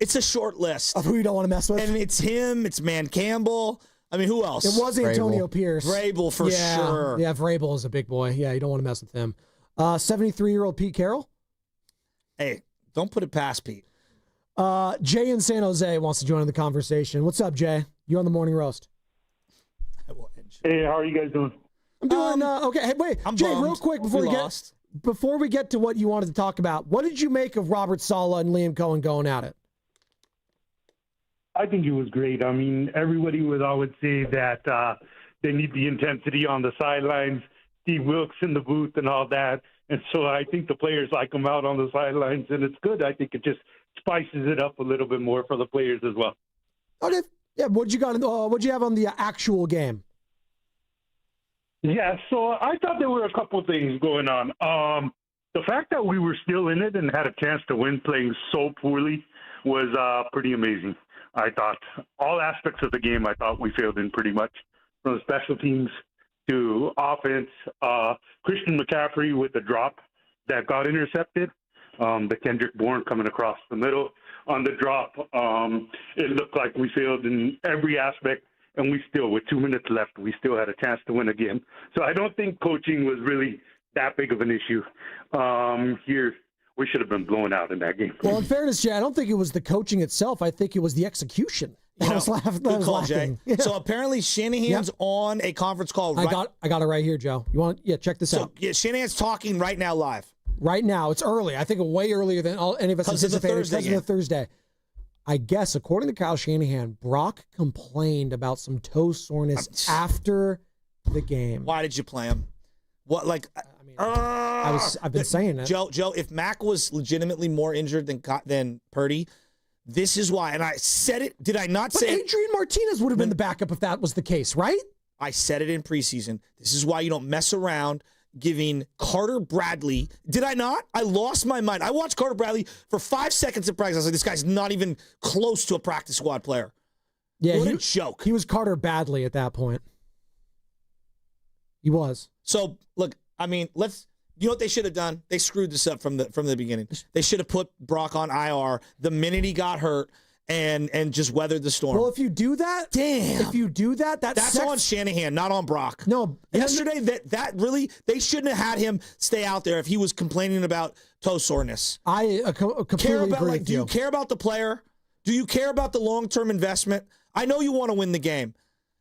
it's a short list. Of who you don't want to mess with? And it's him, it's Man Campbell. I mean, who else? It was Antonio Pierce. Vrabel for sure. Yeah, Vrabel is a big boy. Yeah, you don't want to mess with him. 73-year-old Pete Carroll. Hey, don't put it past Pete. Jay in San Jose wants to join in the conversation. What's up, Jay? You on the morning roast? Hey, how are you guys doing? I'm doing okay. Hey, wait, Jay, bummed. real quick before we get to what you wanted to talk about, what did you make of Robert Salah and Liam Cohen going at it? I think it was great. I mean, everybody would always say that they need the intensity on the sidelines, Steve Wilkes in the booth and all that. And so I think the players like them out on the sidelines, and it's good. I think it just spices it up a little bit more for the players as well. Okay. Yeah, what'd you have on the actual game? Yeah, so I thought there were a couple things going on. The fact that we were still in it and had a chance to win playing so poorly was pretty amazing. I thought all aspects of the game, I thought we failed in pretty much, from the special teams to offense. Christian McCaffrey with the drop that got intercepted, the Kendrick Bourne coming across the middle on the drop. It looked like we failed in every aspect, and we still, with 2 minutes left, we still had a chance to win again. So I don't think coaching was really that big of an issue here. We should have been blown out in that game. Well, in fairness, Jay, I don't think it was the coaching itself. I think it was the execution. Good call, Jay. Yeah. So apparently Shanahan's on a conference call. I got it right here, Joe. You want? Yeah, check this out. Yeah, Shanahan's talking right now live. Right now, it's early. I think way earlier than any of us anticipated because of the Thursday. I guess, according to Kyle Shanahan, Brock complained about some toe soreness after the game. Why did you play him? What, like? I've been saying it. Joe, if Mac was legitimately more injured than Purdy, this is why. And I said it. Did I not say it? Adrian Martinez would have been the backup if that was the case, right? I said it in preseason. This is why you don't mess around giving Carter Bradley. Did I not? I lost my mind. I watched Carter Bradley for 5 seconds at practice. I was like, this guy's not even close to a practice squad player. Yeah, what a joke. He was Carter Badley at that point. He was. So, look, I mean, you know what they should have done? They screwed this up from the beginning. They should have put Brock on IR the minute he got hurt and just weathered the storm. Well, if you do that, that's on Shanahan, not on Brock. No, yesterday that really they shouldn't have had him stay out there if he was complaining about toe soreness. I completely agree with do you care about the player? Do you care about the long-term investment? I know you want to win the game.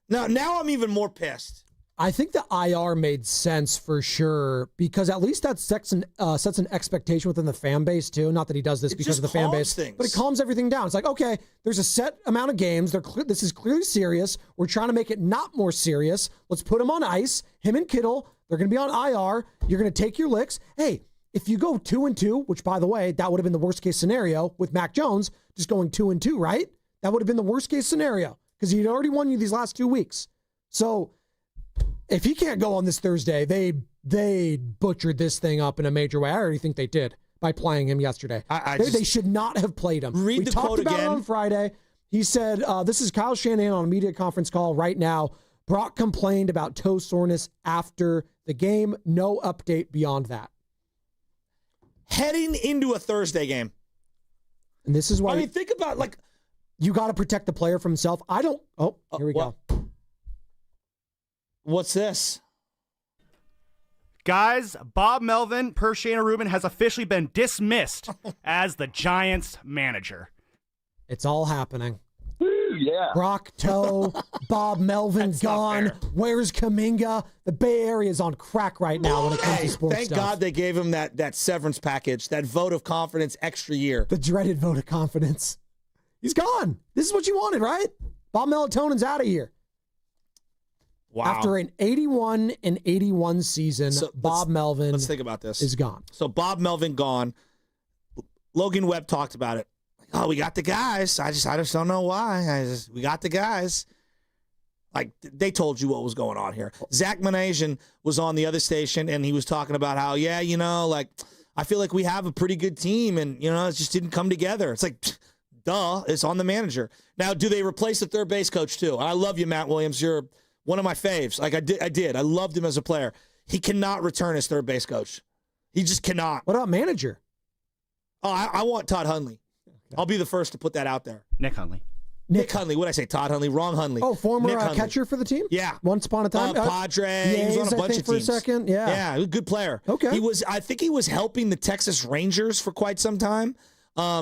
Now I'm even more pissed. I think the IR made sense for sure because at least that sets an expectation within the fan base too. Not that he does this because of the fan base, but it calms everything down. It's like, okay, there's a set amount of games. This is clearly serious. We're trying to make it not more serious. Let's put him on ice. Him and Kittle, they're going to be on IR. You're going to take your licks. Hey, if you go 2-2, which by the way, that would have been the worst case scenario with Mac Jones just going 2-2, right? That would have been the worst case scenario because he'd already won you these last 2 weeks. So if he can't go on this Thursday, they butchered this thing up in a major way. I already think they did by playing him yesterday. They should not have played him. We talked about it on Friday. He said, this is Kyle Shanahan on a media conference call right now. Brock complained about toe soreness after the game. No update beyond that. Heading into a Thursday game. And this is why. I mean, think about, like, you got to protect the player from himself. Here we go. What's this? Guys, Bob Melvin, per Shana Rubin, has officially been dismissed as the Giants manager. It's all happening. Yeah. Brock Toe, Bob Melvin gone. Where's Kaminga? The Bay Area is on crack right now when it comes to sports Thank stuff. God they gave him that severance package, that vote of confidence extra year. The dreaded vote of confidence. He's gone. This is what you wanted, right? Bob Melatonin's out of here. Wow. After an 81-81 season, Bob Melvin let's think about this. Is gone. So Bob Melvin gone. Logan Webb talked about it. Oh, we got the guys. I just don't know why. We got the guys. Like, they told you what was going on here. Zach Manasian was on the other station, and he was talking about how, yeah, like, I feel like we have a pretty good team, and, it just didn't come together. It's like, duh, it's on the manager. Now, do they replace the third base coach, too? I love you, Matt Williams. You're one of my faves. Like, I did. I loved him as a player. He cannot return as third base coach. He just cannot. What about manager? Oh, I want Todd Hundley. Okay. I'll be the first to put that out there. Nick Hundley. Nick Hundley. What did I say? Todd Hundley. Wrong Hundley. Oh, former catcher for the team? Yeah. Once upon a time. Padre. He was on a bunch of teams. For a second. Yeah. Yeah, he was a good player. Okay. I think he was helping the Texas Rangers for quite some time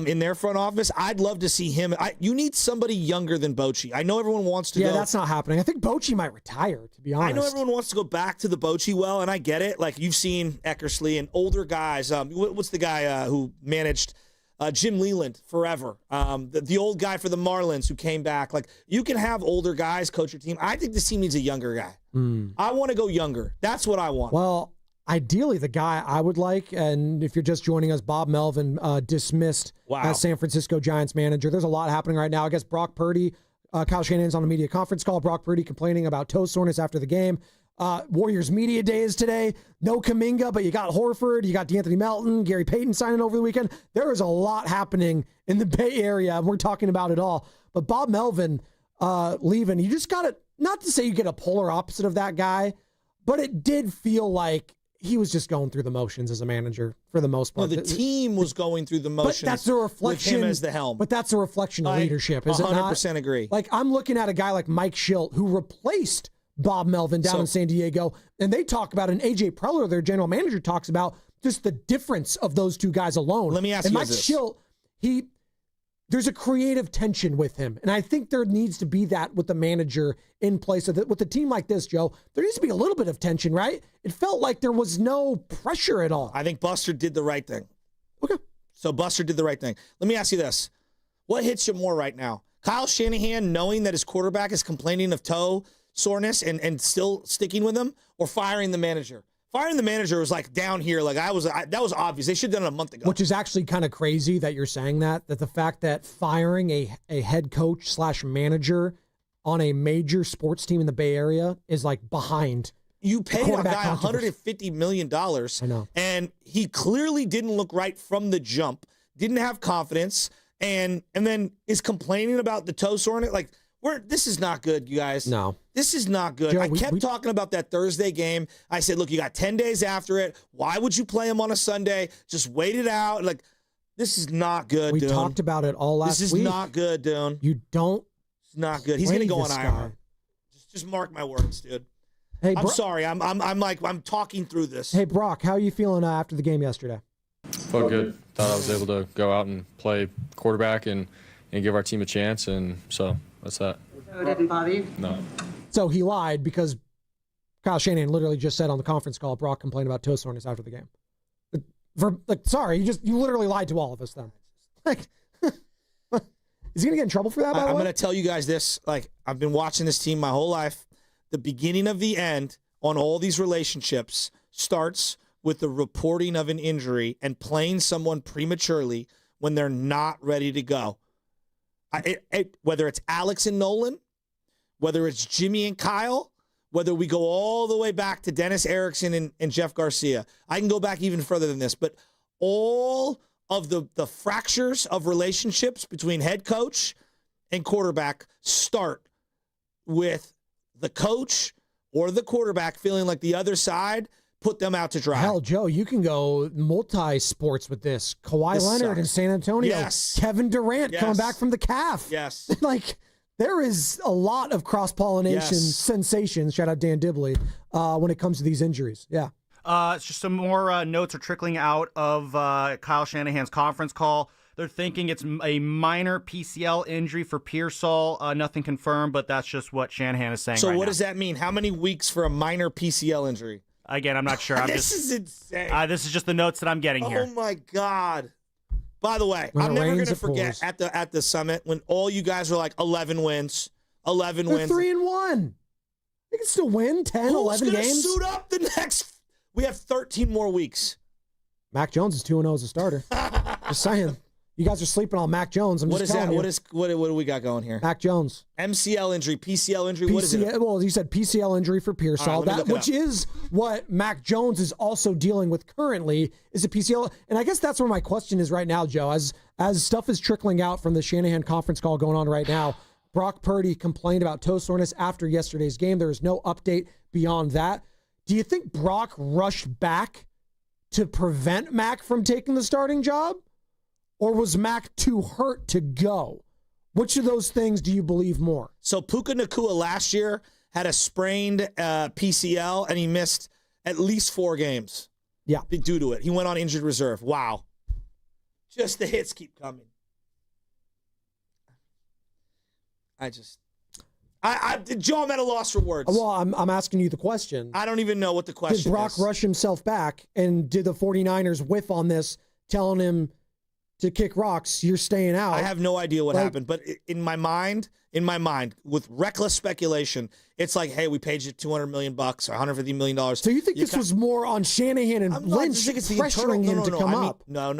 in their front office. I'd love to see him. You need somebody younger than Bochy. I know everyone wants to go. Yeah, that's not happening. I think Bochy might retire, to be honest. I know everyone wants to go back to the Bochy well, and I get it. Like, you've seen Eckersley and older guys. What's the guy who managed Jim Leland forever, the old guy for the Marlins who came back. Like, you can have older guys coach your team. I think this team needs a younger guy. I want to go younger. That's what I want. Well, ideally, the guy I would like, and if you're just joining us, Bob Melvin dismissed as San Francisco Giants manager. There's a lot happening right now. I guess Brock Purdy, Kyle Shanahan's on a media conference call. Brock Purdy complaining about toe soreness after the game. Warriors Media Day is today. No Kaminga, but you got Horford, you got DeAnthony Melton, Gary Payton signing over the weekend. There is a lot happening in the Bay Area, and we're talking about it all. But Bob Melvin leaving, you just got to, not to say you get a polar opposite of that guy, but it did feel like he was just going through the motions as a manager for the most part. No, the team was going through the motions. But that's a reflection, with him as the helm. But that's a reflection of leadership, is it not? 100% agree. Like, I'm looking at a guy like Mike Schilt, who replaced Bob Melvin down in San Diego, and they talk about, and AJ Preller, their general manager, talks about just the difference of those two guys alone. Let me ask you Mike this. Schilt, there's a creative tension with him, and I think there needs to be that with the manager in place. With a team like this, Joe, there needs to be a little bit of tension, right? It felt like there was no pressure at all. I think Buster did the right thing. Okay. So Buster did the right thing. Let me ask you this. What hits you more right now? Kyle Shanahan knowing that his quarterback is complaining of toe soreness and still sticking with him, or firing the manager? Firing the manager was like down here. Like, that was obvious. They should have done it a month ago. Which is actually kind of crazy that you're saying that the fact that firing a head coach / manager on a major sports team in the Bay Area is like behind. You paid a guy $150 million. I know. And he clearly didn't look right from the jump, didn't have confidence, and then is complaining about the toe soreness. Like, this is not good, you guys. No. This is not good. Joe, I kept talking about that Thursday game. I said, look, you got 10 days after it. Why would you play him on a Sunday? Just wait it out. Like, this is not good, We dude. talked about it all last week. This is not good, dude. You don't. It's not good. He's going to go on IR. Just mark my words, dude. Hey, I'm sorry. I'm talking through this. Hey, Brock, how are you feeling after the game yesterday? Felt good. Thought I was able to go out and play quarterback and give our team a chance, and so that's that. Didn't bother you? No. So he lied because Kyle Shanahan literally just said on the conference call Brock complained about toe soreness after the game. Sorry, you literally lied to all of us then. Like, is he gonna get in trouble for that? By the way, I'm gonna tell you guys this. Like, I've been watching this team my whole life. The beginning of the end on all these relationships starts with the reporting of an injury and playing someone prematurely when they're not ready to go. Whether it's Alex and Nolan, whether it's Jimmy and Kyle, whether we go all the way back to Dennis Erickson and Jeff Garcia. I can go back even further than this, but all of the fractures of relationships between head coach and quarterback start with the coach or the quarterback feeling like the other side put them out to dry. Hell, Joe, you can go multi-sports with this. Kawhi Leonard in San Antonio. Yes. Kevin Durant coming back from the calf. Yes. Like, there is a lot of cross-pollination sensations, shout out Dan Dibley, when it comes to these injuries. Yeah. It's just some more notes are trickling out of Kyle Shanahan's conference call. They're thinking it's a minor PCL injury for Pearsall. Nothing confirmed, but that's just what Shanahan is saying. So right what now. does that mean? How many weeks for a minor PCL injury? Again, I'm not sure. This is insane. This is just the notes that I'm getting here. Oh, my God. By the way, When I'm it never rains, going to it forget pours. at the summit when all you guys were like 11 wins, 11 They're wins. 3-1. They can still win 10, 11 Who's gonna games. suit up the next? We have 13 more weeks. Mac Jones is 2-0 as a starter. Just saying. You guys are sleeping on Mac Jones. I'm What just is telling that? you. What do we got going here? Mac Jones. MCL injury, PCL injury. What is it? Well, you said PCL injury for Pearsall, All right, let me look it which up. is what Mac Jones is also dealing with currently, is a PCL. And I guess that's where my question is right now, Joe. As stuff is trickling out from the Shanahan conference call going on right now, Brock Purdy complained about toe soreness after yesterday's game. There is no update beyond that. Do you think Brock rushed back to prevent Mac from taking the starting job? Or was Mac too hurt to go? Which of those things do you believe more? So Puka Nacua last year had a sprained PCL, and he missed at least 4 games. Yeah, due to it. He went on injured reserve. Wow. Just the hits keep coming. Joe, I'm at a loss for words. Well, I'm asking you the question. I don't even know what the question is. Did Brock rush himself back, and did the 49ers whiff on this, telling him to kick rocks, you're staying out? I have no idea what happened, but in my mind, with reckless speculation, it's like, hey, we paid you $200 million or $150 million. So you think this was more on Shanahan and Lynch pressuring him to come up? No.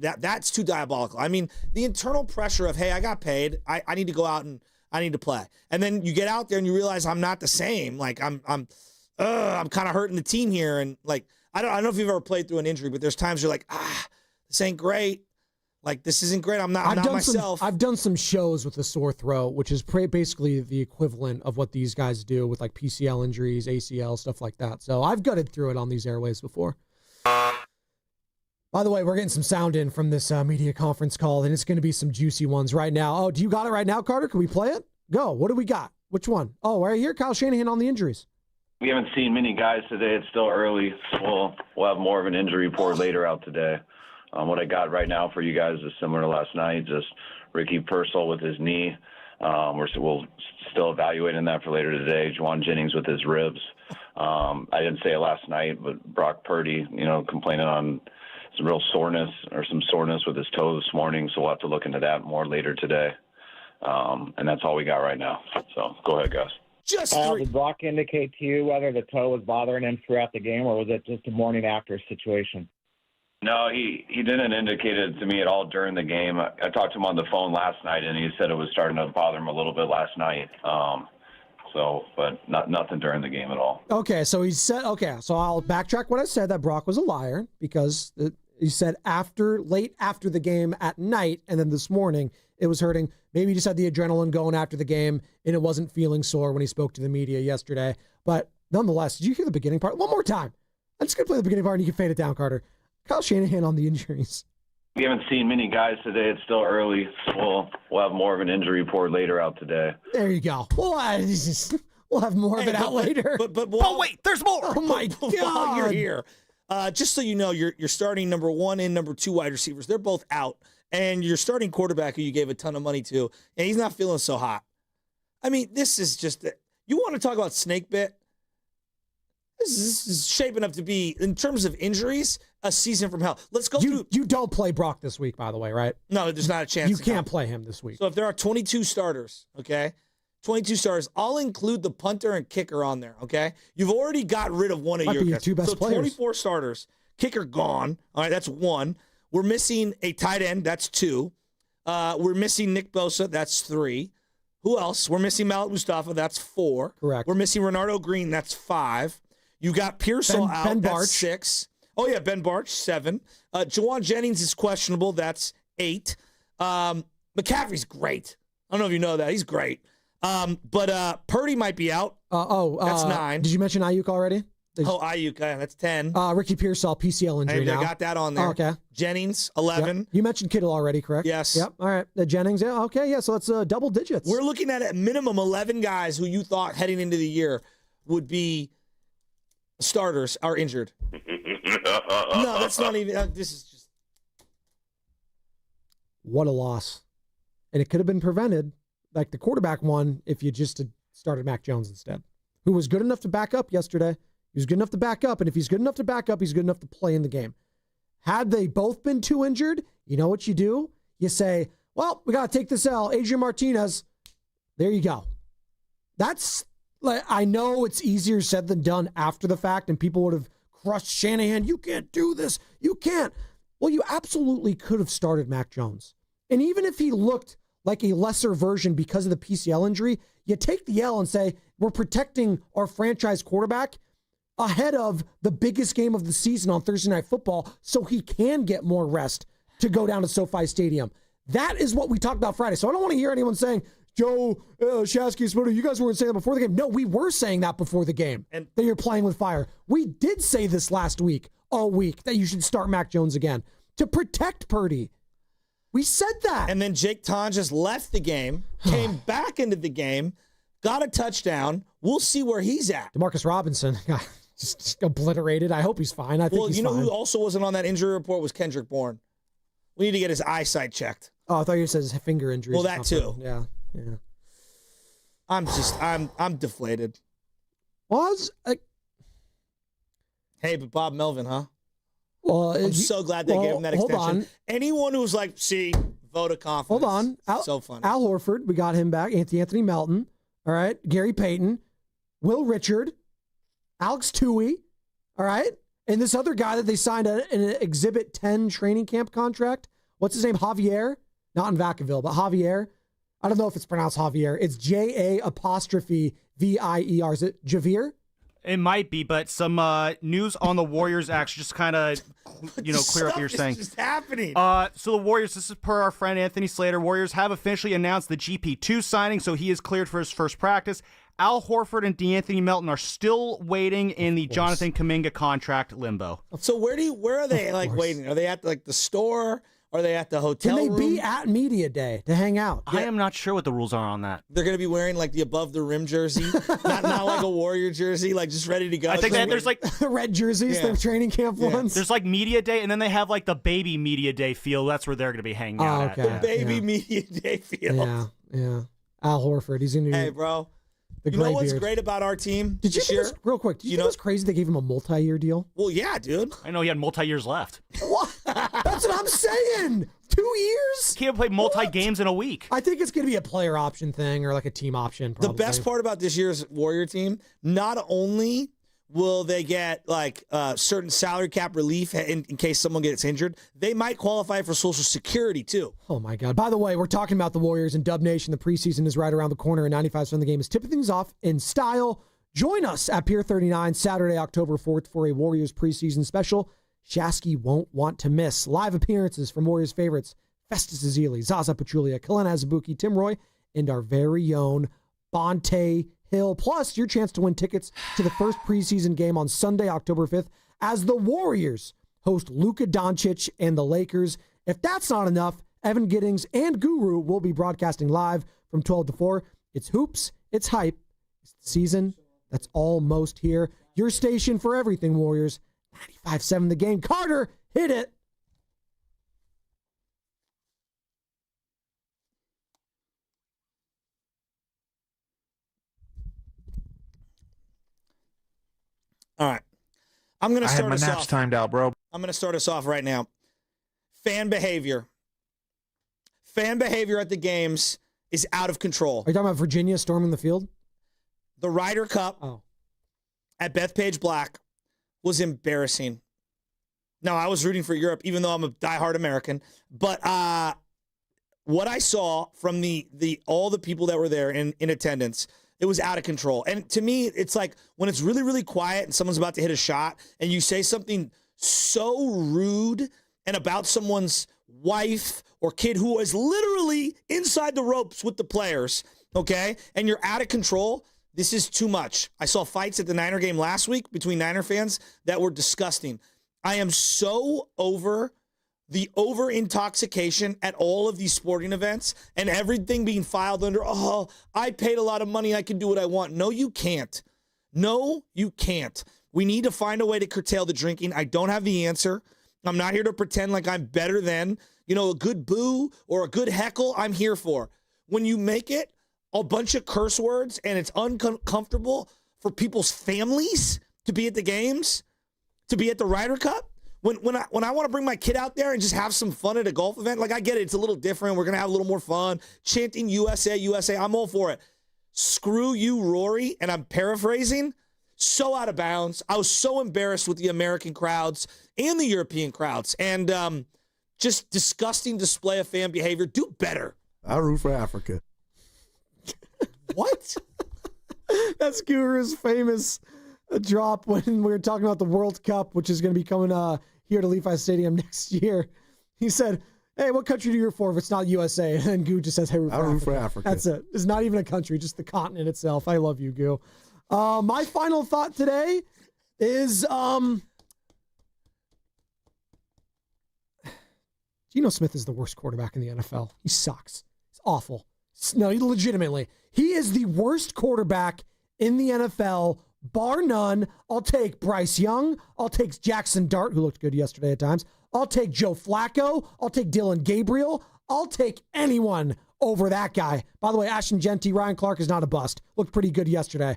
That's too diabolical. I mean, the internal pressure of, hey, I got paid. I need to go out and I need to play. And then you get out there and you realize I'm not the same. Like I'm kind of hurting the team here. And like, I don't know if you've ever played through an injury, but there's times you're like, this ain't great. Like, this isn't great. I'm not myself. I've done some shows with a sore throat, which is basically the equivalent of what these guys do with like PCL injuries, ACL, stuff like that. So I've gutted through it on these airwaves before. By the way, we're getting some sound in from this media conference call, and it's going to be some juicy ones right now. Oh, do you got it right now, Carter? Can we play it? Go. What do we got? Which one? Oh, right here, Kyle Shanahan on the injuries. We haven't seen many guys today. It's still early. We'll have more of an injury report later out today. What I got right now for you guys is similar to last night, just Ricky Pearsall with his knee. We'll still evaluating that for later today. Juwan Jennings with his ribs. I didn't say it last night, but Brock Purdy, complaining on some real soreness with his toe this morning. So we'll have to look into that more later today. And that's all we got right now. So go ahead, guys. Did Brock indicate to you whether the toe was bothering him throughout the game, or was it just a morning after situation? No, he didn't indicate it to me at all during the game. I talked to him on the phone last night, and he said it was starting to bother him a little bit last night. But nothing during the game at all. Okay, so he said, so I'll backtrack what I said, that Brock was a liar, because he said late after the game at night, and then this morning it was hurting. Maybe he just had the adrenaline going after the game, and it wasn't feeling sore when he spoke to the media yesterday. But nonetheless, did you hear the beginning part? One more time. I'm just going to play the beginning part, and you can fade it down, Carter. Kyle Shanahan on the injuries. We haven't seen many guys today. It's still early. We'll have more of an injury report later out today. There you go. We'll have more of it out later. But wait, there's more. Oh my God! While you're here, just so you know, you're starting number 1 and number 2 wide receivers. They're both out, and your starting quarterback, who you gave a ton of money to, and he's not feeling so hot. I mean, this is just you want to talk about snake bit. This is shaping up to be, in terms of injuries, a season from hell. Let's go through. You don't play Brock this week, by the way, right? No, there's not a chance. You can't play him this week. So if there are 22 starters, okay, 22 starters, I'll include the punter and kicker on there, okay? You've already got rid of one of your guys. 2 best players. 24 starters. Kicker gone. All right, that's 1. We're missing a tight end. That's 2. We're missing Nick Bosa. That's 3. Who else? We're missing Malik Mustafa. That's 4. Correct. We're missing Renardo Green. That's 5. You got Pearsall out. Ben Barch. That's 6. Oh, yeah, Ben Barch, 7. Juwan Jennings is questionable. That's 8. McCaffrey's great. I don't know if you know that. He's great. But Purdy might be out. That's 9. Did you mention Ayuk already? Ayuk, that's 10. Ricky Pearsall, PCL injury now. I got that on there. Oh, okay. Jennings, 11. Yep. You mentioned Kittle already, correct? Yes. Yep. All right. Jennings, yeah. Okay, yeah. So it's double digits. We're looking at minimum 11 guys who you thought heading into the year would be starters are injured. No, that's not even. This is just. What a loss. And it could have been prevented, like the quarterback one, if you just had started Mac Jones instead, who was good enough to back up yesterday. He was good enough to back up, and if he's good enough to back up, he's good enough to play in the game. Had they both been too injured, You know what you do? You say, well, we got to take this L. Adrian Martinez. There you go. That's, like, I know it's easier said than done after the fact, and people would have crushed Shanahan. You can't do this. You can't. Well, you absolutely could have started Mac Jones. And even if he looked like a lesser version because of the PCL injury, you take the L and say, we're protecting our franchise quarterback ahead of the biggest game of the season on Thursday Night Football so he can get more rest to go down to SoFi Stadium. That is what we talked about Friday. So I don't want to hear anyone saying, Joe, Shasky, Sputter, you guys weren't saying that before the game. No, we were saying that before the game, that you're playing with fire. We did say this last week, all week, that you should start Mac Jones again to protect Purdy. We said that. And then Jake Ton just left the game, came back into the game, got a touchdown. We'll see where he's at. Demarcus Robinson got just obliterated. I hope he's fine. I think he's fine. Who also wasn't on that injury report was Kendrick Bourne. We need to get his eyesight checked. Oh, I thought you said his finger injury. Well, that too. Yeah. I'm deflated. Hey, but Bob Melvin, huh? Well, I'm so glad they gave him that extension. Hold on. Anyone who's like, see, vote of confidence. Hold on. So funny. Al Horford, we got him back. Anthony Melton. All right. Gary Payton. Will Richard. Alex Tui. All right. And this other guy that they signed an Exhibit 10 training camp contract. What's his name? Javier? Not in Vacaville, but Javier. I don't know if it's pronounced Javier. It's J-A apostrophe V-I-E-R. Is it Javier? It might be, but some news on the Warriors actually just kind of, clear up what you're saying. Just happening. So the Warriors, this is per our friend Anthony Slater, Warriors have officially announced the GP2 signing, so he is cleared for his first practice. Al Horford and DeAnthony Melton are still waiting in the Jonathan Kaminga contract limbo. So where are they waiting? Are they at the store? Are they at the hotel Can they room? be at media day to hang out? I am not sure what the rules are on that. They're going to be wearing the above the rim jersey, not like a Warrior jersey, just ready to go. I think that there's the red jerseys, the training camp ones. There's media day, and then they have the baby media day field. That's where they're going to be hanging out The baby media day field. Yeah. Al Horford, he's going to be. Hey, bro. You know what's great about our team Did you this year? Real quick, did you think it was crazy they gave him a multi-year deal? Well, yeah, dude. I know he had multi-years left. What? That's what I'm saying. 2 years? Can't play multi-games in a week. I think it's going to be a player option thing or a team option. Probably. The best part about this year's Warrior team, not only will they get certain salary cap relief in case someone gets injured, they might qualify for Social Security too. Oh my God. By the way, we're talking about the Warriors and Dub Nation. The preseason is right around the corner, and 95 the game is tipping things off in style. Join us at Pier 39 Saturday, October 4th for a Warriors preseason special Shasky won't want to miss. Live appearances from Warriors favorites Festus Ezeli, Zaza Pachulia, Kalena Azubuike, Tim Roy, and our very own Bonte Hill. Plus, your chance to win tickets to the first preseason game on Sunday, October 5th, as the Warriors host Luka Doncic and the Lakers. If that's not enough, Evan Giddings and Guru will be broadcasting live from 12 to 4. It's hoops, it's hype, it's the season that's almost here. Your station for everything, Warriors. 95.7 the game. Carter, hit it. All right. I'm going to start us off. I had my naps timed out, bro. I'm going to start us off right now. Fan behavior. Fan behavior at the games is out of control. Are you talking about Virginia storming the field? The Ryder Cup at Bethpage Black was embarrassing. Now, I was rooting for Europe, even though I'm a diehard American. But what I saw from all the people that were there in attendance, it was out of control. And to me, it's like when it's really, really quiet and someone's about to hit a shot and you say something so rude and about someone's wife or kid who is literally inside the ropes with the players, okay, and you're out of control, this is too much. I saw fights at the Niner game last week between Niner fans that were disgusting. I am so over the over-intoxication at all of these sporting events and everything being filed under, I paid a lot of money, I can do what I want. No, you can't. No, you can't. We need to find a way to curtail the drinking. I don't have the answer. I'm not here to pretend like I'm better than, a good boo or a good heckle, I'm here for. When you make it a bunch of curse words and it's uncomfortable for people's families to be at the games, to be at the Ryder Cup, when I want to bring my kid out there and just have some fun at a golf event, like I get it, it's a little different. We're gonna have a little more fun, chanting USA, USA. I'm all for it. Screw you, Rory, and I'm paraphrasing. So out of bounds. I was so embarrassed with the American crowds and the European crowds, and just disgusting display of fan behavior. Do better. I root for Africa. What? That's Guru's famous drop when we were talking about the World Cup, which is going to be coming here to Levi Stadium next year. He said, hey, what country do you root for if it's not USA? And then Goo just says, hey, I root for Africa. That's it. It's not even a country, just the continent itself. I love you, Goo. My final thought today is Geno Smith is the worst quarterback in the NFL. He sucks. He's awful. No, legitimately. He is the worst quarterback in the NFL, bar none. I'll take Bryce Young. I'll take Jackson Dart, who looked good yesterday at times. I'll take Joe Flacco. I'll take Dylan Gabriel. I'll take anyone over that guy. By the way, Ashton Genty, Ryan Clark is not a bust. Looked pretty good yesterday.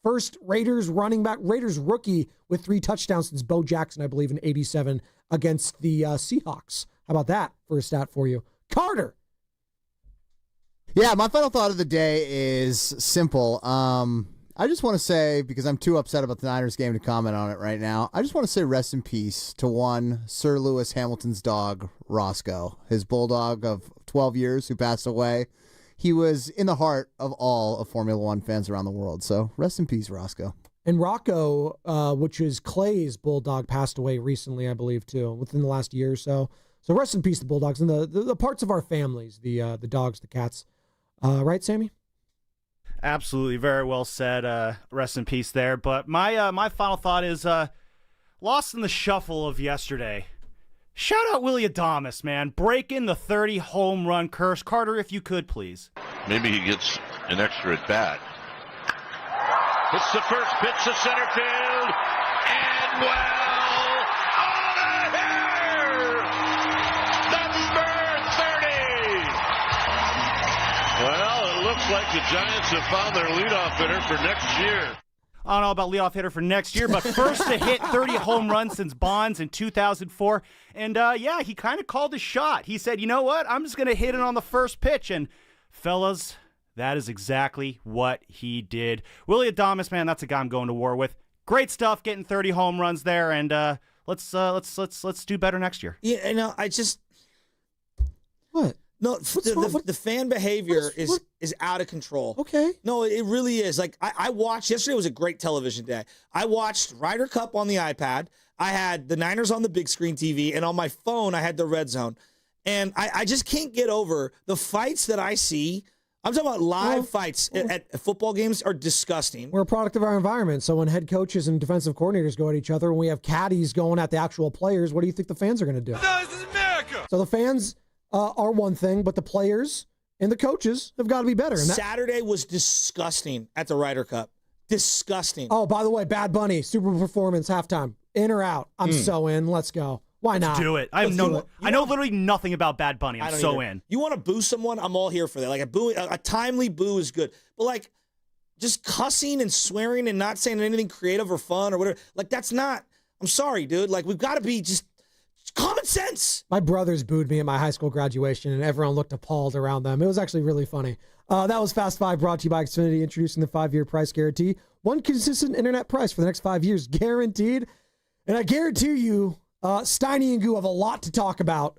First Raiders running back, Raiders rookie with 3 touchdowns since Bo Jackson, I believe, in 87 against the Seahawks. How about that for a stat for you? Carter. Yeah, my final thought of the day is simple. I just want to say, because I'm too upset about the Niners game to comment on it right now, I just want to say rest in peace to one Sir Lewis Hamilton's dog, Roscoe, his bulldog of 12 years who passed away. He was in the heart of all of Formula One fans around the world. So rest in peace, Roscoe. And Rocco, which is Clay's bulldog, passed away recently, I believe, too, within the last year or so. So rest in peace, the bulldogs and the parts of our families, the dogs, the cats. Right, Sammy? Absolutely, very well said. Rest in peace there. But my final thought is lost in the shuffle of yesterday. Shout out Willie Adames, man. Breaking the 30 home run curse. Carter, if you could, please. Maybe he gets an extra at bat. It's the first pitch to center field. And well, out of here! Number 30! Well, it looks like the Giants have found their leadoff hitter for next year. I don't know about leadoff hitter for next year, but first to hit 30 home runs since Bonds in 2004. And, yeah, he kind of called his shot. He said, you know what? I'm just going to hit it on the first pitch. And, fellas, that is exactly what he did. Willie Adames, man, that's a guy I'm going to war with. Great stuff, getting 30 home runs there. And let's do better next year. Yeah, you know, I just... What? No, the fan behavior is out of control. Okay. No, it really is. Like, I watched, yesterday was a great television day. I watched Ryder Cup on the iPad. I had the Niners on the big screen TV, and on my phone, I had the Red Zone. And I just can't get over the fights that I see. I'm talking about live fights at football games are disgusting. We're a product of our environment. So when head coaches and defensive coordinators go at each other, when we have caddies going at the actual players, what do you think the fans are going to do? No, this is America! So the fans... are one thing, but the players and the coaches have got to be better. And Saturday was disgusting at the Ryder Cup. Disgusting. Oh, by the way, Bad Bunny, super performance, halftime. In or out? I'm so in. Let's go. Why not? Let's do it. I know literally nothing about Bad Bunny. I'm so in. You want to boo someone? I'm all here for that. Like a timely boo is good. But like just cussing and swearing and not saying anything creative or fun or whatever, like that's not, I'm sorry, dude. Like we've got to be just common sense. My brothers booed me at my high school graduation, and everyone looked appalled around them. It was actually really funny. That was Fast Five, brought to you by Xfinity, introducing the 5-year price guarantee. One consistent internet price for the next 5 years, guaranteed. And I guarantee you, Steiny and Goo have a lot to talk about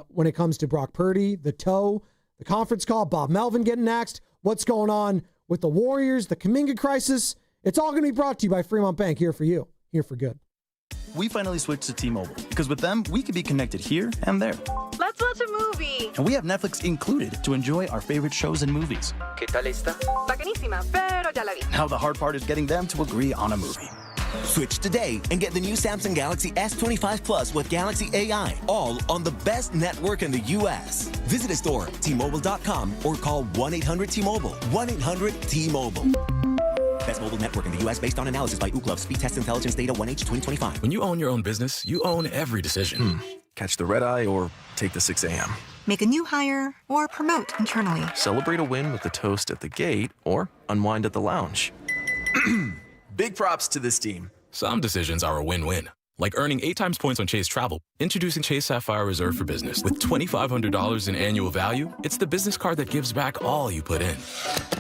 when it comes to Brock Purdy, the toe, the conference call, Bob Melvin getting axed, what's going on with the Warriors, the Kaminga crisis. It's all going to be brought to you by Fremont Bank, here for you, here for good. We finally switched to T-Mobile because with them, we can be connected here and there. Let's watch a movie. And we have Netflix included to enjoy our favorite shows and movies. ¿Qué tal esta? Bacanísima, pero ya la vi. Now the hard part is getting them to agree on a movie. Switch today and get the new Samsung Galaxy S25 Plus with Galaxy AI, all on the best network in the U.S. Visit a store, T-Mobile.com, or call 1-800-T-Mobile. 1-800-T-Mobile. Best mobile network in the U.S. based on analysis by Ookla. Speed Test Intelligence Data 1H 2025. When you own your own business, you own every decision. Catch the red eye or take the 6 a.m. Make a new hire or promote internally. Celebrate a win with a toast at the gate or unwind at the lounge. Big props to this team. Some decisions are a win-win. Like earning 8 times points on Chase Travel. Introducing Chase Sapphire Reserve for Business. With $2,500 in annual value, it's the business card that gives back all you put in.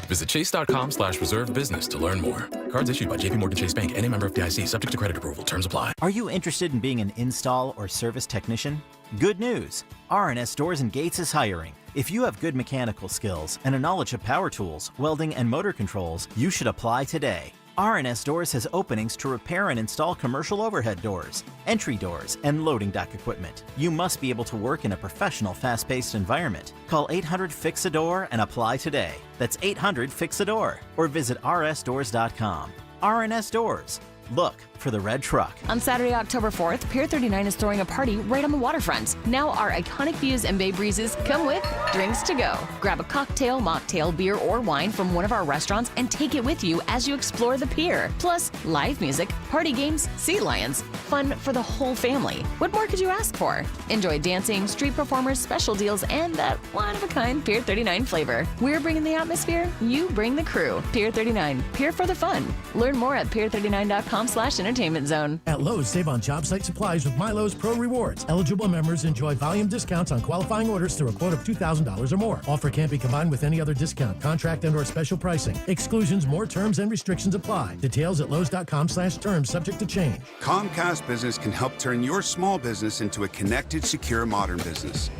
Visit chase.com/reservebusiness to learn more. Cards issued by JPMorgan Chase Bank and a member of FDIC, subject to credit approval. Terms apply. Are you interested in being an install or service technician? Good news! R&S Doors and Gates is hiring. If you have good mechanical skills and a knowledge of power tools, welding, and motor controls, you should apply today. R&S Doors has openings to repair and install commercial overhead doors, entry doors, and loading dock equipment. You must be able to work in a professional, fast-paced environment. Call 800-FIX-A-DOOR and apply today. That's 800-FIX-A-DOOR. Or visit rsdoors.com. R&S Doors. Look for the red truck. On Saturday, October 4th, Pier 39 is throwing a party right on the waterfront. Now our iconic views and bay breezes come with drinks to go. Grab a cocktail, mocktail, beer, or wine from one of our restaurants and take it with you as you explore the pier. Plus, live music, party games, sea lions, fun for the whole family. What more could you ask for? Enjoy dancing, street performers, special deals, and that one-of-a-kind Pier 39 flavor. We're bringing the atmosphere, you bring the crew. Pier 39, Pier for the fun. Learn more at pier39.com/entertainment zone. At Lowe's, save on job site supplies with MyLowe's Pro Rewards. Eligible members enjoy volume discounts on qualifying orders through a quote of $2,000 or more. Offer can't be combined with any other discount, contract, and/or special pricing. Exclusions, more terms, and restrictions apply. Details at lowes.com/terms, subject to change. Comcast Business can help turn your small business into a connected, secure, modern business.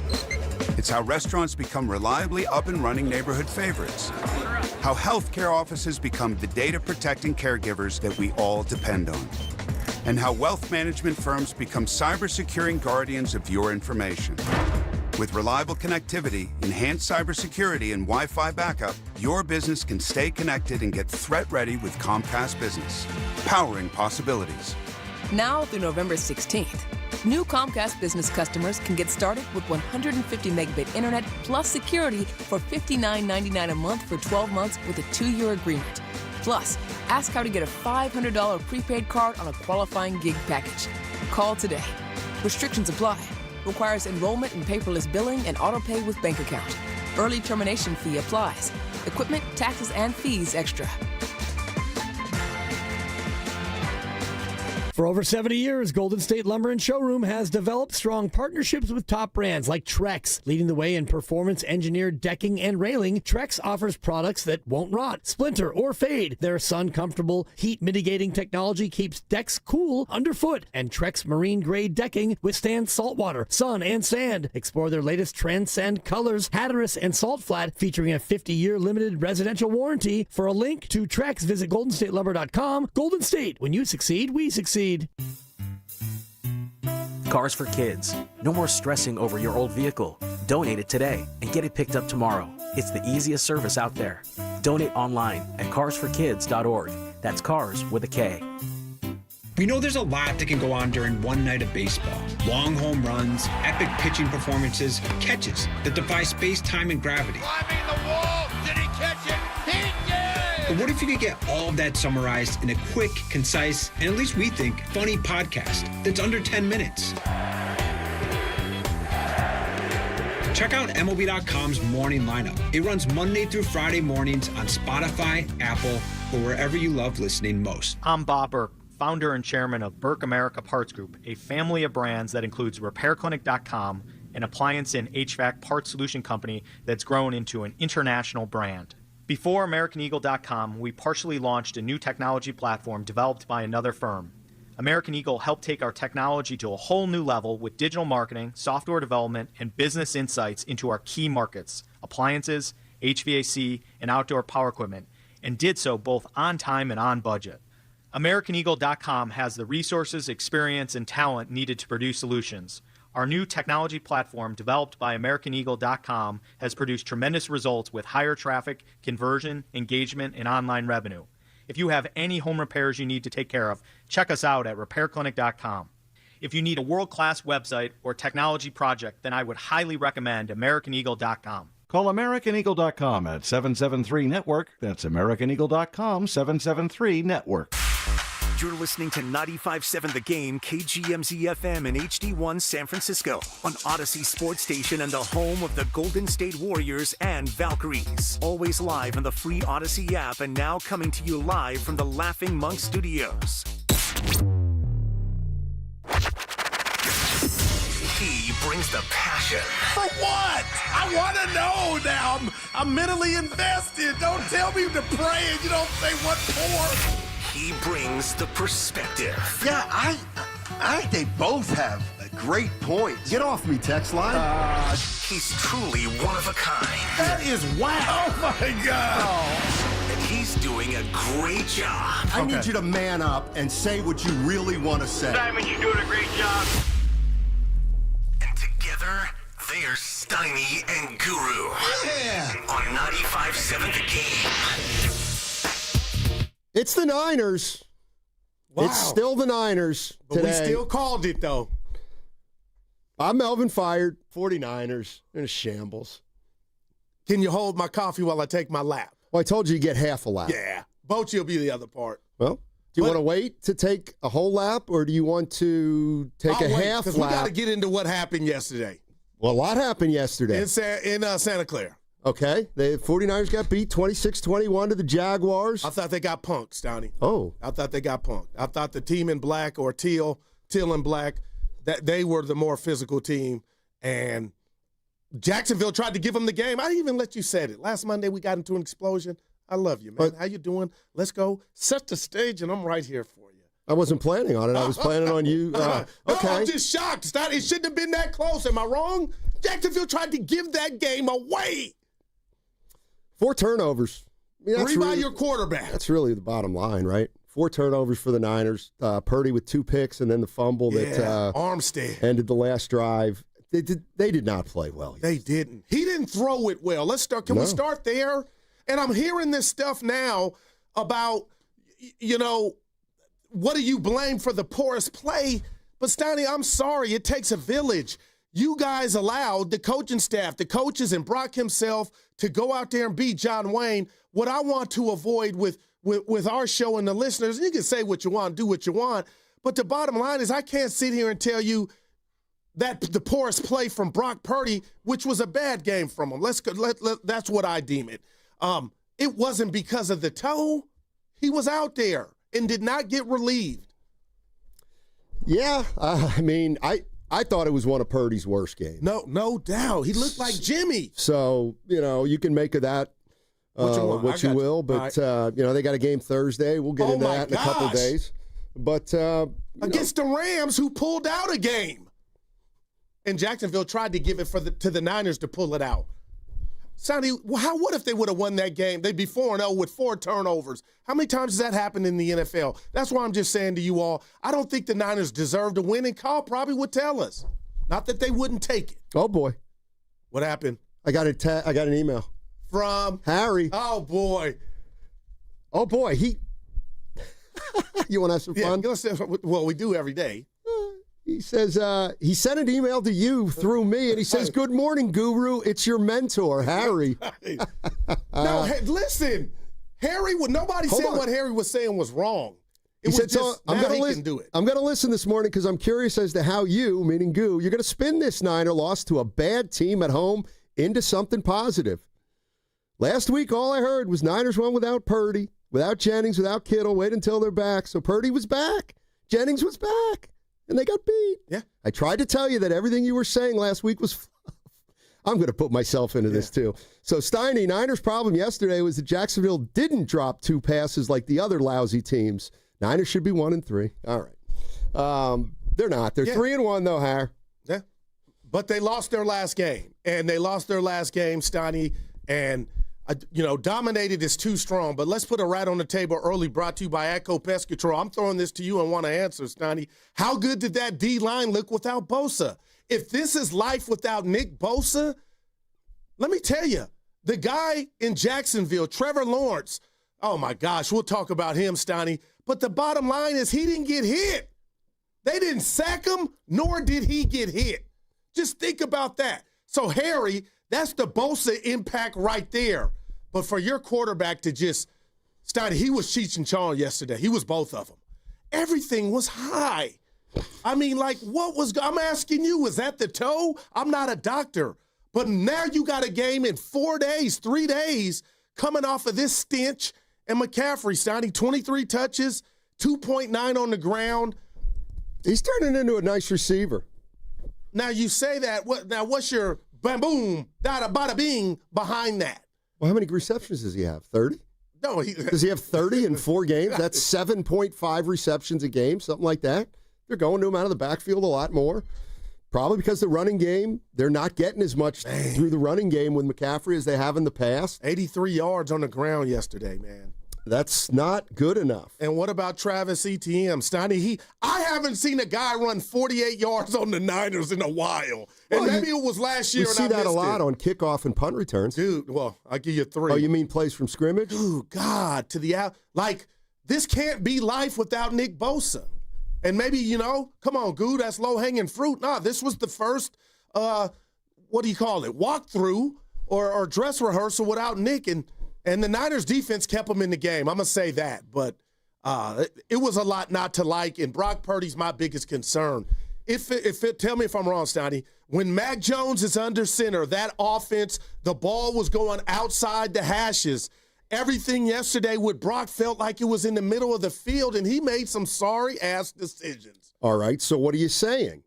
It's how restaurants become reliably up and running neighborhood favorites. How healthcare offices become the data protecting caregivers that we all depend on. And how wealth management firms become cyber securing guardians of your information. With reliable connectivity, enhanced cybersecurity, and Wi-Fi backup, your business can stay connected and get threat ready with Comcast Business. Powering possibilities. Now through November 16th. New Comcast Business customers can get started with 150 megabit internet plus security for $59.99 a month for 12 months with a 2-year agreement. Plus, ask how to get a $500 prepaid card on a qualifying gig package. Call today. Restrictions apply. Requires enrollment in paperless billing and auto pay with bank account. Early termination fee applies. Equipment, taxes, and fees extra. For over 70 years, Golden State Lumber and Showroom has developed strong partnerships with top brands like Trex. Leading the way in performance-engineered decking and railing, Trex offers products that won't rot, splinter, or fade. Their sun-comfortable, heat-mitigating technology keeps decks cool underfoot, and Trex marine-grade decking withstands saltwater, sun, and sand. Explore their latest Transcend colors, Hatteras, and Salt Flat, featuring a 50-year limited residential warranty. For a link to Trex, visit GoldenStateLumber.com. Golden State, when you succeed, we succeed. Cars for Kids. No more stressing over your old vehicle. Donate it today and get it picked up tomorrow. It's the easiest service out there. Donate online at carsforkids.org. That's cars with a K. We know there's a lot that can go on during one night of baseball. Long home runs, epic pitching performances, catches that defy space, time, and gravity. Climbing the wall. Did he catch it? He did! But what if you could get all of that summarized in a quick, concise, and at least we think, funny podcast that's under 10 minutes? Check out MLB.com's morning lineup. It runs Monday through Friday mornings on Spotify, Apple, or wherever you love listening most. I'm Bob Burke, founder and chairman of Burke America Parts Group, a family of brands that includes RepairClinic.com, an appliance and HVAC parts solution company that's grown into an international brand. Before AmericanEagle.com, we partially launched a new technology platform developed by another firm. American Eagle helped take our technology to a whole new level with digital marketing, software development, and business insights into our key markets, appliances, HVAC, and outdoor power equipment, and did so both on time and on budget. AmericanEagle.com has the resources, experience, and talent needed to produce solutions. Our new technology platform, developed by AmericanEagle.com, has produced tremendous results with higher traffic, conversion, engagement, and online revenue. If you have any home repairs you need to take care of, check us out at RepairClinic.com. If you need a world-class website or technology project, then I would highly recommend AmericanEagle.com. Call AmericanEagle.com at 773-NETWORK. That's AmericanEagle.com, 773-NETWORK. You're listening to 95.7 The Game, KGMZ-FM and HD1 San Francisco on Odyssey Sports Station and the home of the Golden State Warriors and Valkyries. Always live on the free Odyssey app and now coming to you live from the Laughing Monk Studios. brings the passion. For what? I want to know now. I'm mentally invested. Don't tell me to pray and you don't say what for. He brings the perspective. Yeah, I think they both have great points. Get off me, text line. He's truly one of a kind. That is wow. Oh, my God. And he's doing a great job. I need you to man up and say what you really want to say. Diamond, you're doing a great job. And together, they are Steiny and Guru. Yeah. On 95.7 The Game. It's the Niners. Wow. It's still the Niners But today. we still called it, though. Bob Melvin fired. 49ers in a shambles. Can you hold my coffee while I take my lap? Well, I told you get half a lap. Yeah. Bochy will be the other part. Well, do you want to wait to take a whole lap, or do you want to take a half lap? We got to get into what happened yesterday. Well, a lot happened yesterday. In Santa Clara. Okay. The 49ers got beat 26-21 to the Jaguars. I thought they got punked, Stoney. Oh. I thought they got punked. I thought the team in black, or teal and black, that they were the more physical team. And Jacksonville tried to give them the game. I didn't even let you say it. Last Monday we got into an explosion. I love you, man. How you doing? Let's go. Set the stage, and I'm right here for you. I wasn't planning on it. I was planning on you. No, okay. I'm just shocked. It shouldn't have been that close. Am I wrong? Jacksonville tried to give that game away. 4 turnovers. I mean, Three by your quarterback. That's really the bottom line, right? 4 turnovers for the Niners. Purdy with 2 picks and then the fumble that Armstead ended the last drive. They did not play well. They didn't. He didn't throw it well. Let's start. Can we start there? And I'm hearing this stuff now about, what do you blame for the poorest play? But, Steiny, I'm sorry. It takes a village. You guys allowed the coaching staff, the coaches, and Brock himself to go out there and beat John Wayne. What I want to avoid with our show and the listeners, you can say what you want, do what you want, but the bottom line is I can't sit here and tell you that the poorest play from Brock Purdy, which was a bad game from him. That's what I deem it. It wasn't because of the toe. He was out there and did not get relieved. Yeah, I thought it was one of Purdy's worst games. No doubt. He looked like Jimmy. So, you can make of that what you will. But, they got a game Thursday. We'll get into that in a couple of days. But against the Rams, who pulled out a game. And Jacksonville tried to give it to the Niners to pull it out. Sonny, what if they would have won that game? They'd be 4-0 with 4 turnovers. How many times has that happened in the NFL? That's why I'm just saying to you all, I don't think the Niners deserve to win, and Kyle probably would tell us. Not that they wouldn't take it. Oh, boy. What happened? I got an email. From? Harry. Oh, boy. Oh, boy. You want to have some fun? Well, we do every day. He says, he sent an email to you through me, and he says, "Good morning, Guru. It's your mentor, Harry." No, listen. Harry, nobody said what Harry was saying was wrong. He said, I'm going to listen this morning because I'm curious as to how you, meaning Goo, you're going to spin this Niner loss to a bad team at home into something positive. Last week, all I heard was Niners won without Purdy, without Jennings, without Kittle. Wait until they're back. So Purdy was back. Jennings was back. And they got beat. Yeah. I tried to tell you that everything you were saying last week was fluff. I'm going to put myself into this too. So Steiny, Niners' problem yesterday was that Jacksonville didn't drop 2 passes like the other lousy teams. Niners should be 1-3. All right. They're not. They're 3-1 though, Har. Yeah. But they lost their last game. And they lost their last game, Steiny, and dominated is too strong, but let's put a rat on the table early, brought to you by Atco Pest Control. I'm throwing this to you and want to answer, Steiny. How good did that D-line look without Bosa? If this is life without Nick Bosa, let me tell you, the guy in Jacksonville, Trevor Lawrence, oh my gosh, we'll talk about him, Steiny, but the bottom line is he didn't get hit. They didn't sack him, nor did he get hit. Just think about that. So, Harry, that's the Bosa impact right there. But for your quarterback to just, Steiny, he was Cheech and Chong yesterday. He was both of them. Everything was high. I mean, I'm asking you, was that the toe? I'm not a doctor. But now you got a game in 4 days, 3 days, coming off of this stench. And McCaffrey, Steiny, 23 touches, 2.9 on the ground. He's turning into a nice receiver. Now you say that. What's your bam boom, bada bing behind that? Well, how many receptions does he have? 30? No, does he have 30 in 4 games? That's 7.5 receptions a game, something like that. They're going to him out of the backfield a lot more. Probably because the running game, they're not getting as much through the running game with McCaffrey as they have in the past. 83 yards on the ground yesterday, man. That's not good enough. And what about Travis Etienne? Steiny, I haven't seen a guy run 48 yards on the Niners in a while. And maybe it was last year. We see that a lot on kickoff and punt returns. Dude, well, I'll give you 3. Oh, you mean plays from scrimmage? Dude, God, to the out. Like, this can't be life without Nick Bosa. And maybe, come on, Goo, that's low-hanging fruit. Nah, this was the first, walkthrough or dress rehearsal without Nick. And the Niners defense kept them in the game. I'm going to say that. But it was a lot not to like, and Brock Purdy's my biggest concern. Tell me if I'm wrong, Steiny. When Mac Jones is under center, that offense, the ball was going outside the hashes. Everything yesterday with Brock felt like it was in the middle of the field, and he made some sorry-ass decisions. All right, so what are you saying?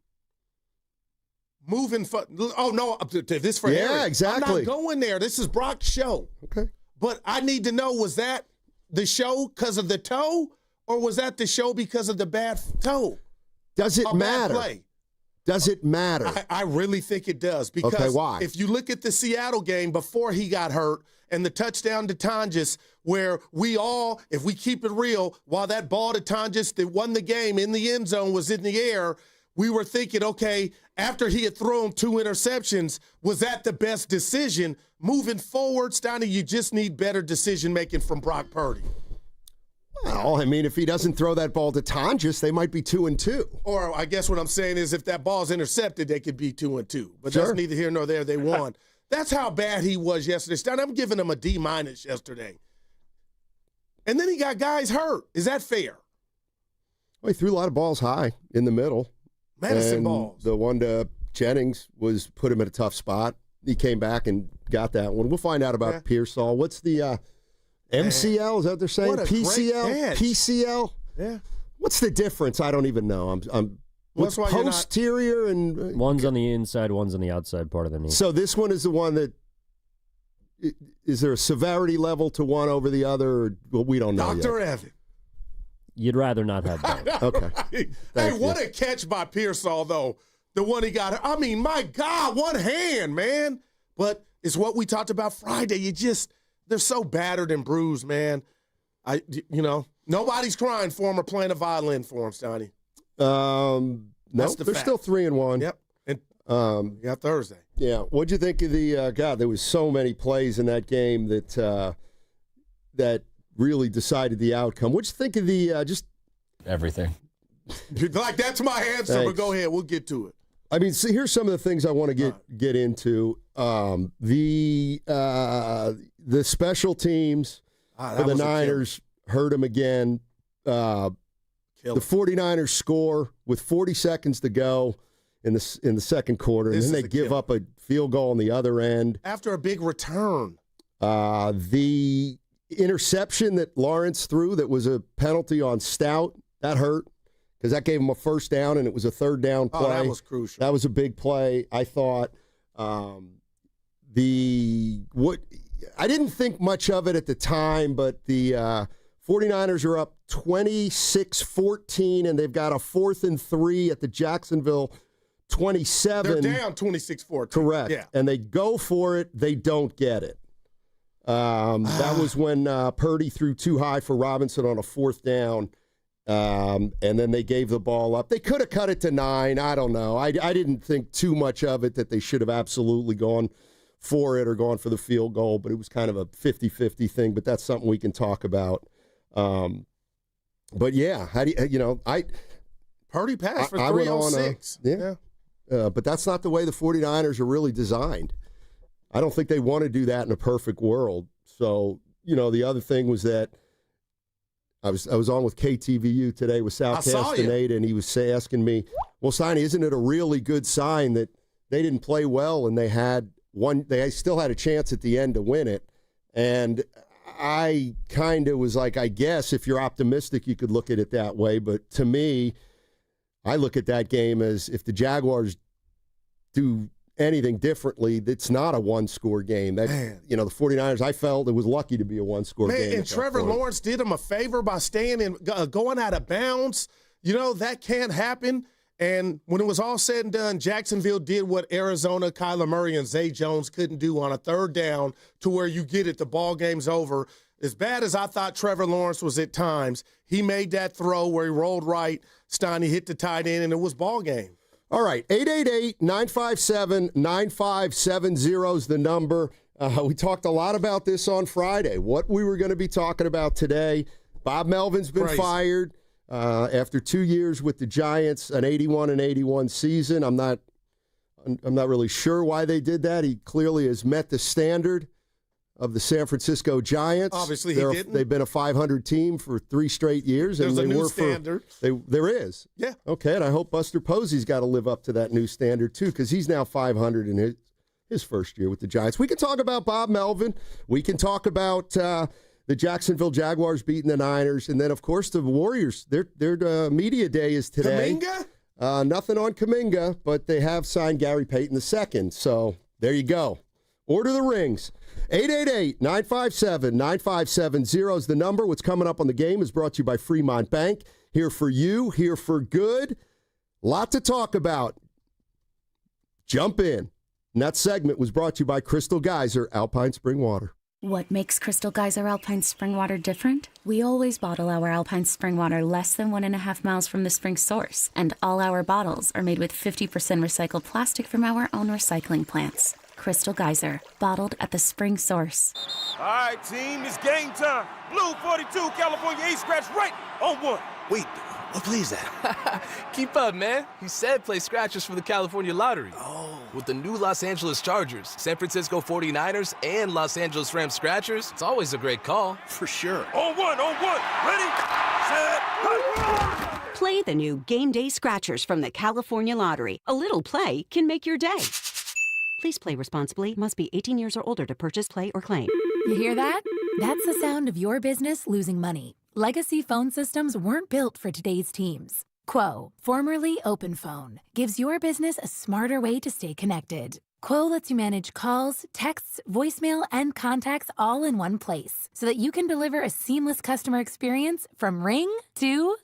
This for Eric. Yeah, exactly. I'm not going there. This is Brock's show. Okay. But I need to know, was that the show because of the toe, or was that the show because of the bad toe? Does it matter? Bad play? Does it matter? I really think it does. Because why? If you look at the Seattle game before he got hurt and the touchdown to Tonjes, where if we keep it real, while that ball to Tonjes that won the game in the end zone was in the air, we were thinking, okay, after he had thrown 2 interceptions, was that the best decision? Moving forward, Steiny, you just need better decision-making from Brock Purdy. Well, I mean, if he doesn't throw that ball to Tonjes, they might be 2-2. Or I guess what I'm saying is if that ball's intercepted, they could be 2-2. But Sure. that's neither here nor there. They won. That's how bad he was yesterday. Steiny, I'm giving him a D- yesterday. And then he got guys hurt. Is that fair? Well, he threw a lot of balls high in the middle. Medicine and balls. The one to Jennings put him at a tough spot. He came back and got that one. We'll find out about Pearsall. What's the MCL? Is that what they're saying? What a PCL? great catch. PCL? Yeah. What's the difference? I don't even know. What's that's why posterior and one's on the inside, one's on the outside part of the knee. So this one is the one that is there a severity level to one over the other? Or, well, we don't know Dr. yet. Evan. You'd rather not have that. Okay. Hey, what a catch by Pearsall, though. The one he got. I mean, my God, one hand, man. But it's what we talked about Friday. They're so battered and bruised, man. Nobody's crying for him or playing a violin for him, Steiny. No, they're still 3-1. Yep. And Thursday. Yeah. What'd you think of the God? There was so many plays in that game that really decided the outcome. What'd you think of the just everything? Like that's my answer, Thanks. but go ahead. We'll get to it. I mean, so here's some of the things I want to get into. The special teams for the Niners hurt them again. The 49ers score with 40 seconds to go in the second quarter, and then they give up a field goal on the other end. After a big return. The interception that Lawrence threw that was a penalty on Stout, that hurt because that gave him a first down, and it was a third down play. Oh, that was crucial. That was a big play, I thought. I didn't think much of it at the time, but the 49ers are up 26-14, and they've got a 4th and 3 at the Jacksonville 27. They're down 26-14. Correct. Yeah. And they go for it. They don't get it. That was when Purdy threw too high for Robinson on a 4th down, and then they gave the ball up. They could have cut it to 9. I don't know. I didn't think too much of it that they should have absolutely gone for it or gone for the field goal, but it was kind of a 50-50 thing, but that's something we can talk about. But, yeah, how do Purdy passed for 306. But that's not the way the 49ers are really designed. I don't think they want to do that in a perfect world. So, the other thing was that I was on with KTVU today with Sal Castaneda, and he was asking me, well, Steiny, isn't it a really good sign that they didn't play well and they still had a chance at the end to win it? And I kind of was like, I guess if you're optimistic, you could look at it that way. But to me, I look at that game as if the Jaguars do anything differently. It's not a one-score game. That, the 49ers, I felt it was lucky to be a one-score game. And Trevor Lawrence did him a favor by staying in, going out of bounds. That can't happen. And when it was all said and done, Jacksonville did what Arizona, Kyler Murray, and Zay Jones couldn't do on a third down, to where you get it, the ball game's over. As bad as I thought Trevor Lawrence was at times, he made that throw where he rolled right. Steiny hit the tight end, and it was ball game. All right, 888-957-9570 is the number. We talked a lot about this on Friday, what we were going to be talking about today. Bob Melvin's been fired after 2 years with the Giants, an 81-81 season. I'm not really sure why they did that. He clearly has met the standard of the San Francisco Giants. Obviously, he didn't. They've been a 500 team for 3 straight years. There's and a they new were standard. There is. Yeah. Okay, and I hope Buster Posey's got to live up to that new standard, too, because he's now 500 in his first year with the Giants. We can talk about Bob Melvin. We can talk about the Jacksonville Jaguars beating the Niners. And then, of course, the Warriors. Their media day is today. Kaminga? Nothing on Kaminga, but they have signed Gary Payton II. So there you go. Order the rings. 888-957-9570 is the number. What's coming up on the game is brought to you by Fremont Bank. Here for you, here for good. Lot to talk about. Jump in. And that segment was brought to you by Crystal Geyser Alpine Spring Water. What makes Crystal Geyser Alpine Spring Water different? We always bottle our Alpine Spring Water less than 1.5 miles from the spring source, and all our bottles are made with 50% recycled plastic from our own recycling plants. Crystal Geyser, bottled at the spring source. All right, team, it's game time. Blue 42, California 8 scratch right on one. Wait, what play is that? Keep up, man. He said play scratchers for the California Lottery. Oh. With the new Los Angeles Chargers, San Francisco 49ers, and Los Angeles Rams scratchers, it's always a great call. For sure. On one. Ready, set, go! Play the new Game Day Scratchers from the California Lottery. A little play can make your day. Please play responsibly. Must be 18 years or older to purchase, play, or claim. You hear that? That's the sound of your business losing money. Legacy phone systems weren't built for today's teams. Quo, formerly OpenPhone, gives your business a smarter way to stay connected. Quo lets you manage calls, texts, voicemail, and contacts all in one place so that you can deliver a seamless customer experience from ring to...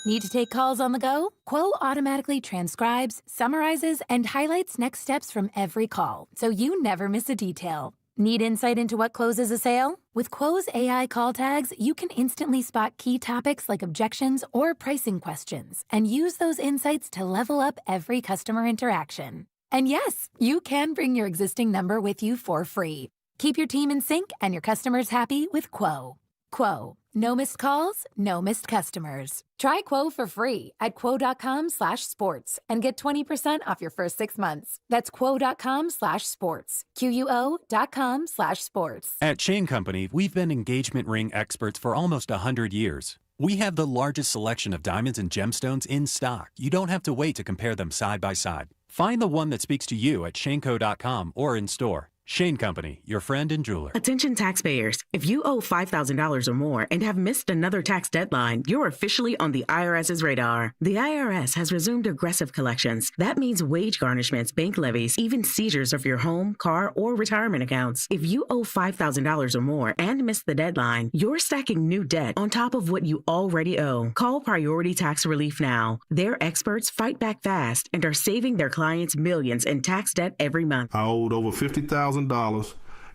Need to take calls on the go? Quo automatically transcribes, summarizes, and highlights next steps from every call, so you never miss a detail. Need insight into what closes a sale? With Quo's AI call tags, you can instantly spot key topics like objections or pricing questions, and use those insights to level up every customer interaction. And yes, you can bring your existing number with you for free. Keep your team in sync and your customers happy with Quo. Quo. No missed calls, no missed customers. Try Quo for free at quo.com/sports and get 20% off your first 6 months. That's quo.com/sports. QUO.com/sports. At Chain Company, we've been engagement ring experts for almost 100 years. We have the largest selection of diamonds and gemstones in stock. You don't have to wait to compare them side by side. Find the one that speaks to you at chainco.com or in store. Shane Company, your friend and jeweler. Attention taxpayers. If you owe $5,000 or more and have missed another tax deadline, you're officially on the IRS's radar. The IRS has resumed aggressive collections. That means wage garnishments, bank levies, even seizures of your home, car, or retirement accounts. If you owe $5,000 or more and missed the deadline, you're stacking new debt on top of what you already owe. Call Priority Tax Relief now. Their experts fight back fast and are saving their clients millions in tax debt every month. I owed over $50,000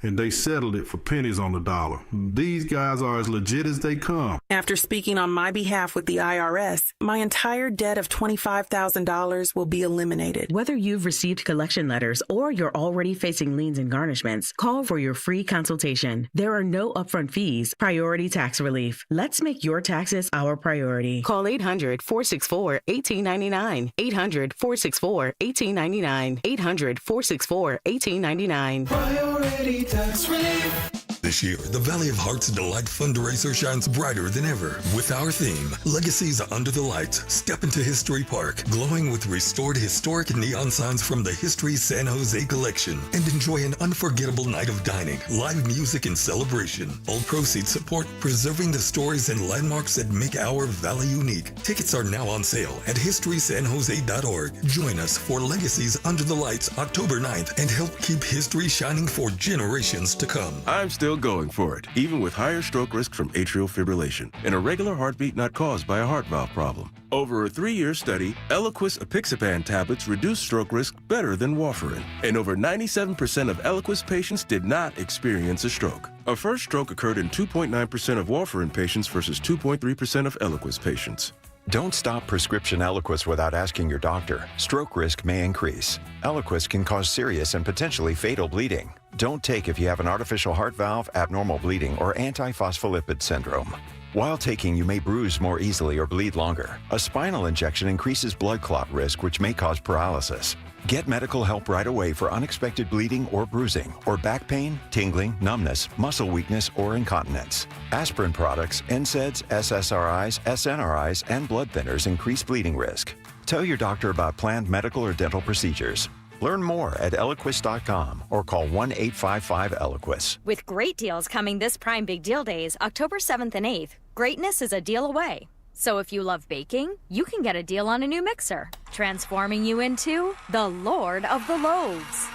and they settled it for pennies on the dollar. These guys are as legit as they come. After speaking on my behalf with the IRS, my entire debt of $25,000 will be eliminated. Whether you've received collection letters or you're already facing liens and garnishments, call for your free consultation. There are no upfront fees. Priority Tax Relief. Let's make your taxes our priority. Call 800-464-1899. 800-464-1899. 800-464-1899. Priority Tax Relief. The This year, the Valley of Hearts Delight fundraiser shines brighter than ever with our theme, Legacies Under the Lights. Step into History Park, glowing with restored historic neon signs from the History San Jose collection, and enjoy an unforgettable night of dining, live music, and celebration. All proceeds support preserving the stories and landmarks that make our valley unique. Tickets are now on sale at historysanjose.org. Join us for Legacies Under the Lights October 9th and help keep history shining for generations to come. I'm still going for it, even with higher stroke risk from atrial fibrillation, an irregular heartbeat not caused by a heart valve problem. Over a 3-year study, Eliquis apixaban tablets reduce stroke risk better than warfarin, and over 97% of Eliquis patients did not experience a stroke. A first stroke occurred in 2.9% of warfarin patients versus 2.3% of Eliquis patients. Don't stop prescription Eliquis without asking your doctor. Stroke risk may increase. Eliquis can cause serious and potentially fatal bleeding. Don't take if you have an artificial heart valve, abnormal bleeding, or antiphospholipid syndrome. While taking, you may bruise more easily or bleed longer. A spinal injection increases blood clot risk, which may cause paralysis. Get medical help right away for unexpected bleeding or bruising, or back pain, tingling, numbness, muscle weakness, or incontinence. Aspirin products, NSAIDs, SSRIs, SNRIs, and blood thinners increase bleeding risk. Tell your doctor about planned medical or dental procedures. Learn more at Eliquis.com or call 1-855-ELIQUIS. With great deals coming this Prime Big Deal Days, October 7th and 8th, greatness is a deal away. So if you love baking, you can get a deal on a new mixer, transforming you into the Lord of the Loaves.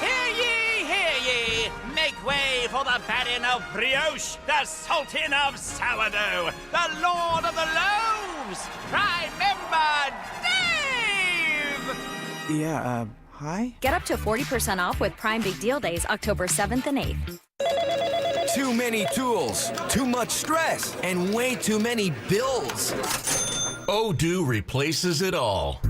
Hear ye, hear ye! Make way for the baron of brioche, the sultan of sourdough, the Lord of the Loaves, Prime Member Dave! Yeah, hi? Get up to 40% off with Prime Big Deal Days, October 7th and 8th. Too many tools, too much stress, and way too many bills. Odoo replaces it all.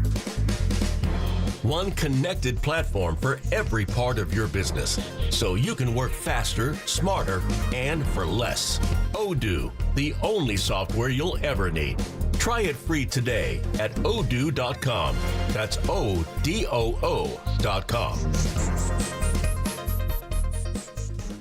One connected platform for every part of your business, so you can work faster, smarter, and for less. Odoo, the only software you'll ever need. Try it free today at odoo.com. That's ODOO.com.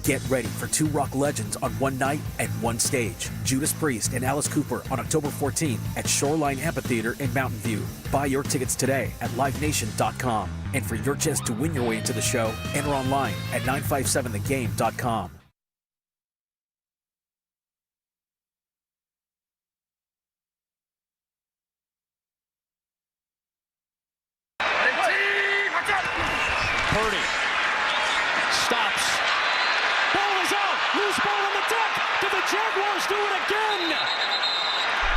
Get ready for two rock legends on one night and one stage. Judas Priest and Alice Cooper on October 14th at Shoreline Amphitheater in Mountain View. Buy your tickets today at livenation.com. And for your chance to win your way into the show, enter online at 957thegame.com. Purdy stops. Ball is out. Loose ball on the deck. Did the Jaguars do it again?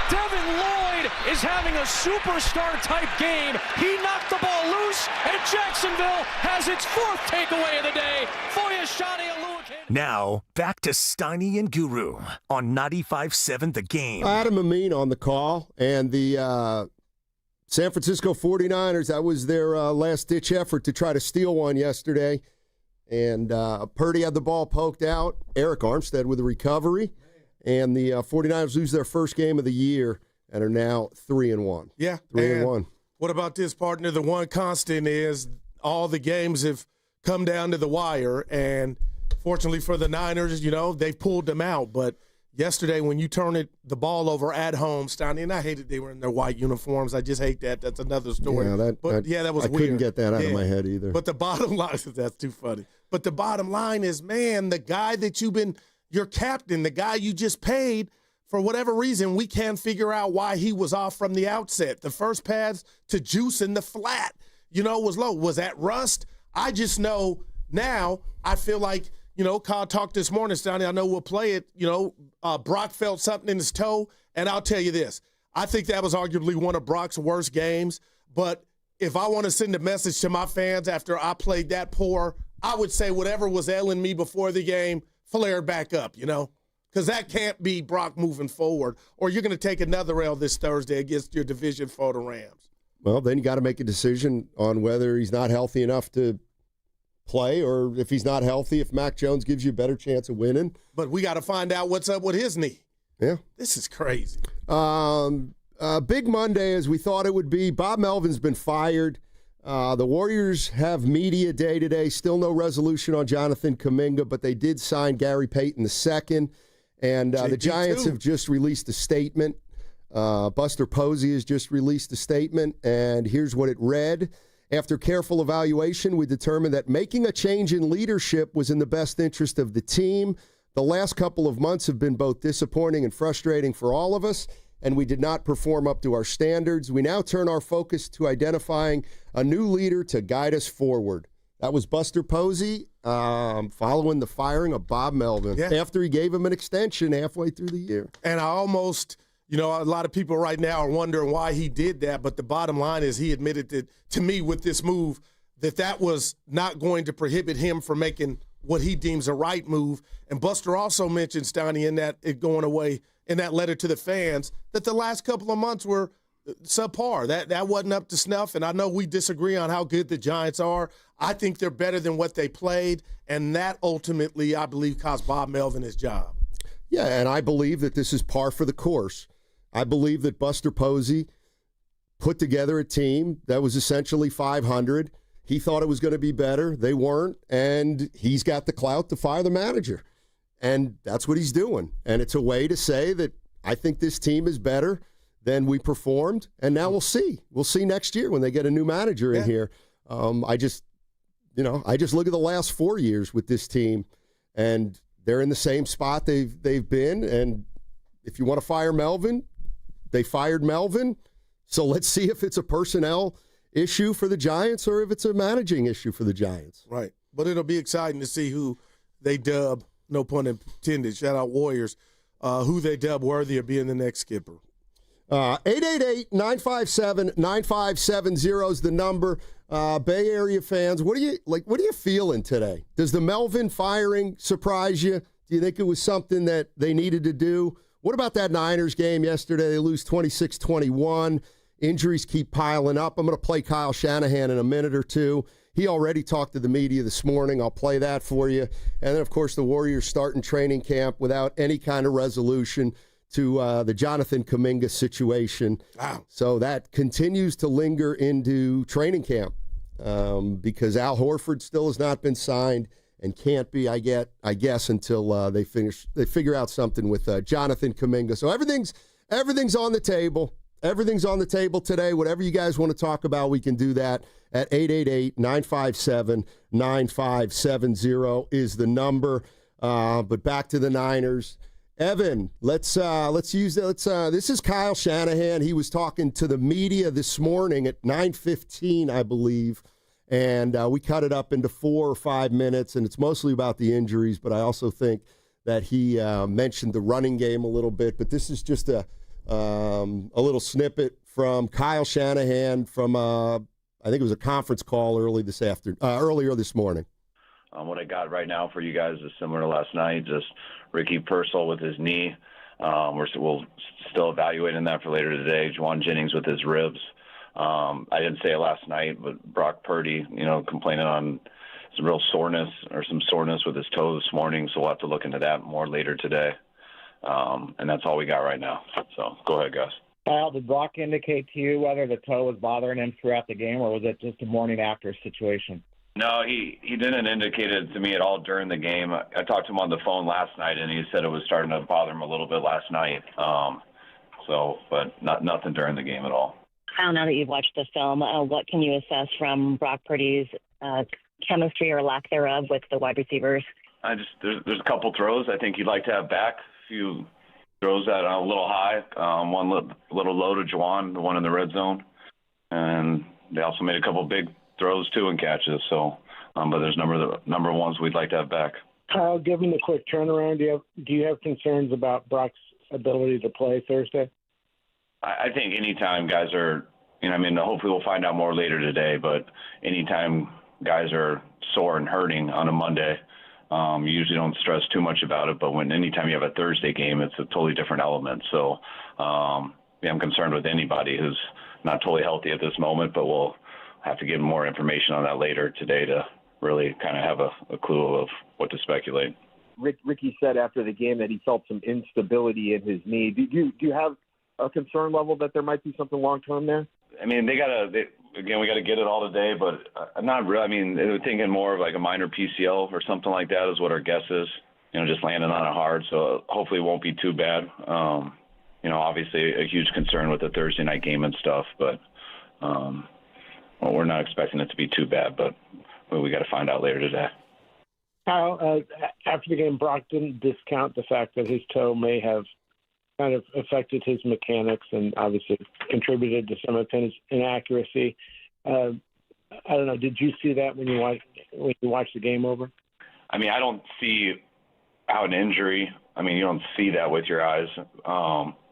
Devin Lloyd is having a superstar-type game. He knocked the ball loose, and Jacksonville has its fourth takeaway of the day. Now, back to Steiny and Guru on 95.7 The Game. Adam Amin on the call, and the San Francisco 49ers, that was their last-ditch effort to try to steal one yesterday. And Purdy had the ball poked out. Eric Armstead with a recovery. And the 49ers lose their first game of the year and are now 3-1. Yeah. 3-1. What about this, partner? The one constant is all the games have come down to the wire. And fortunately for the Niners, you know, they've pulled them out. But yesterday when you turn the ball over at home, Steiny, and I hated they were in their white uniforms. I just hate that. That's another story. Yeah, that was weird. I couldn't get that out of my head either. But the bottom line, that's too funny. But the bottom line is, man, the guy that your captain, the guy you just paid, for whatever reason, we can't figure out why he was off from the outset. The first pass to Juice in the flat, was low. Was that rust? I just know now, I feel like, Kyle talked this morning, Steiny, I know we'll play it, Brock felt something in his toe, and I'll tell you this. I think that was arguably one of Brock's worst games, but if I want to send a message to my fans after I played that poor, I would say whatever was ailing me before the game flared back up, because that can't be Brock moving forward, or you're going to take another L this Thursday against your division foe, the Rams. Well, then you got to make a decision on whether he's not healthy enough to play, or if he's not healthy, if Mac Jones gives you a better chance of winning. But we got to find out what's up with his knee. Yeah. This is crazy. Big Monday, as we thought it would be. Bob Melvin's been fired. The Warriors have media day today. Still no resolution on Jonathan Kaminga, but they did sign Gary Payton II. And the Giants have just released a statement. Buster Posey has just released a statement, and here's what it read. After careful evaluation, we determined that making a change in leadership was in the best interest of the team. The last couple of months have been both disappointing and frustrating for all of us, and we did not perform up to our standards. We now turn our focus to identifying a new leader to guide us forward. That was Buster Posey following the firing of Bob Melvin after he gave him an extension halfway through the year. And I almost, a lot of people right now are wondering why he did that, but the bottom line is he admitted that, to me with this move, that was not going to prohibit him from making what he deems a right move. And Buster also mentioned, Steiny, in that it going away in that letter to the fans, that the last couple of months were subpar. That wasn't up to snuff, and I know we disagree on how good the Giants are. I think they're better than what they played, and that ultimately, I believe, cost Bob Melvin his job. Yeah, and I believe that this is par for the course. I believe that Buster Posey put together a team that was essentially 500. He thought it was going to be better. They weren't, and he's got the clout to fire the manager. And that's what he's doing. And it's a way to say that I think this team is better than we performed, and now we'll see. We'll see next year when they get a new manager in here. I just look at the last 4 years with this team, and they're in the same spot they've been. And if you want to fire Melvin, they fired Melvin. So let's see if it's a personnel issue for the Giants or if it's a managing issue for the Giants. Right. But it'll be exciting to see who they dub, no pun intended, shout out Warriors, who they dub worthy of being the next skipper. 888-957-9570 is the number. Bay Area fans, what are you feeling today? Does the Melvin firing surprise you? Do you think it was something that they needed to do? What about that Niners game yesterday? They lose 26-21. Injuries keep piling up. I'm going to play Kyle Shanahan in a minute or two. He already talked to the media this morning. I'll play that for you. And then, of course, the Warriors starting training camp without any kind of resolution to the Jonathan Kaminga situation. Wow. So that continues to linger into training camp because Al Horford still has not been signed and can't be, I guess, until they figure out something with Jonathan Kaminga. So everything's on the table. Everything's on the table today. Whatever you guys want to talk about, we can do that at 888-957-9570 is the number. But back to the Niners. Evan, let's use that. This is Kyle Shanahan. He was talking to the media this morning at 9:15, I believe, and we cut it up into 4 or 5 minutes, and it's mostly about the injuries, but I also think that he mentioned the running game a little bit. But this is just a little snippet from Kyle Shanahan from I think it was a conference call earlier this morning. What I got right now for you guys is similar to last night, just Ricky Purcell with his knee. We'll still evaluating that for later today. Juwan Jennings with his ribs. I didn't say it last night, but Brock Purdy, complaining on some soreness with his toe this morning. So we'll have to look into that more later today. And that's all we got right now. So go ahead, guys. Kyle, did Brock indicate to you whether the toe was bothering him throughout the game, or was it just a morning after situation? No, he didn't indicate it to me at all during the game. I talked to him on the phone last night, and he said it was starting to bother him a little bit last night. But nothing during the game at all. Kyle, now that you've watched the film, what can you assess from Brock Purdy's chemistry or lack thereof with the wide receivers? There's a couple throws I think you'd like to have back. A few throws that are a little high, one little low to Juwan, the one in the red zone, and they also made a couple big throws too and catches. So, but there's number of ones we'd like to have back. Kyle, given the quick turnaround, do you have concerns about Brock's ability to play Thursday? I think anytime guys are, hopefully we'll find out more later today. But anytime guys are sore and hurting on a Monday, you usually don't stress too much about it. But anytime you have a Thursday game, it's a totally different element. So, I'm concerned with anybody who's not totally healthy at this moment, but we'll have to get more information on that later today to really kind of have a clue of what to speculate. Ricky said after the game that he felt some instability in his knee. Do you have a concern level that there might be something long-term there? I mean, we got to get it all today, but I'm not really. I mean, they're thinking more of like a minor PCL or something like that is what our guess is. Just landing on it hard, so hopefully it won't be too bad. Obviously a huge concern with the Thursday night game and stuff, but we're not expecting it to be too bad, but we got to find out later today. Kyle, after the game, Brock didn't discount the fact that his toe may have kind of affected his mechanics and obviously contributed to some of his inaccuracy. I don't know. Did you see that when you watched the game over? I mean, I don't see how an injury. I mean, you don't see that with your eyes.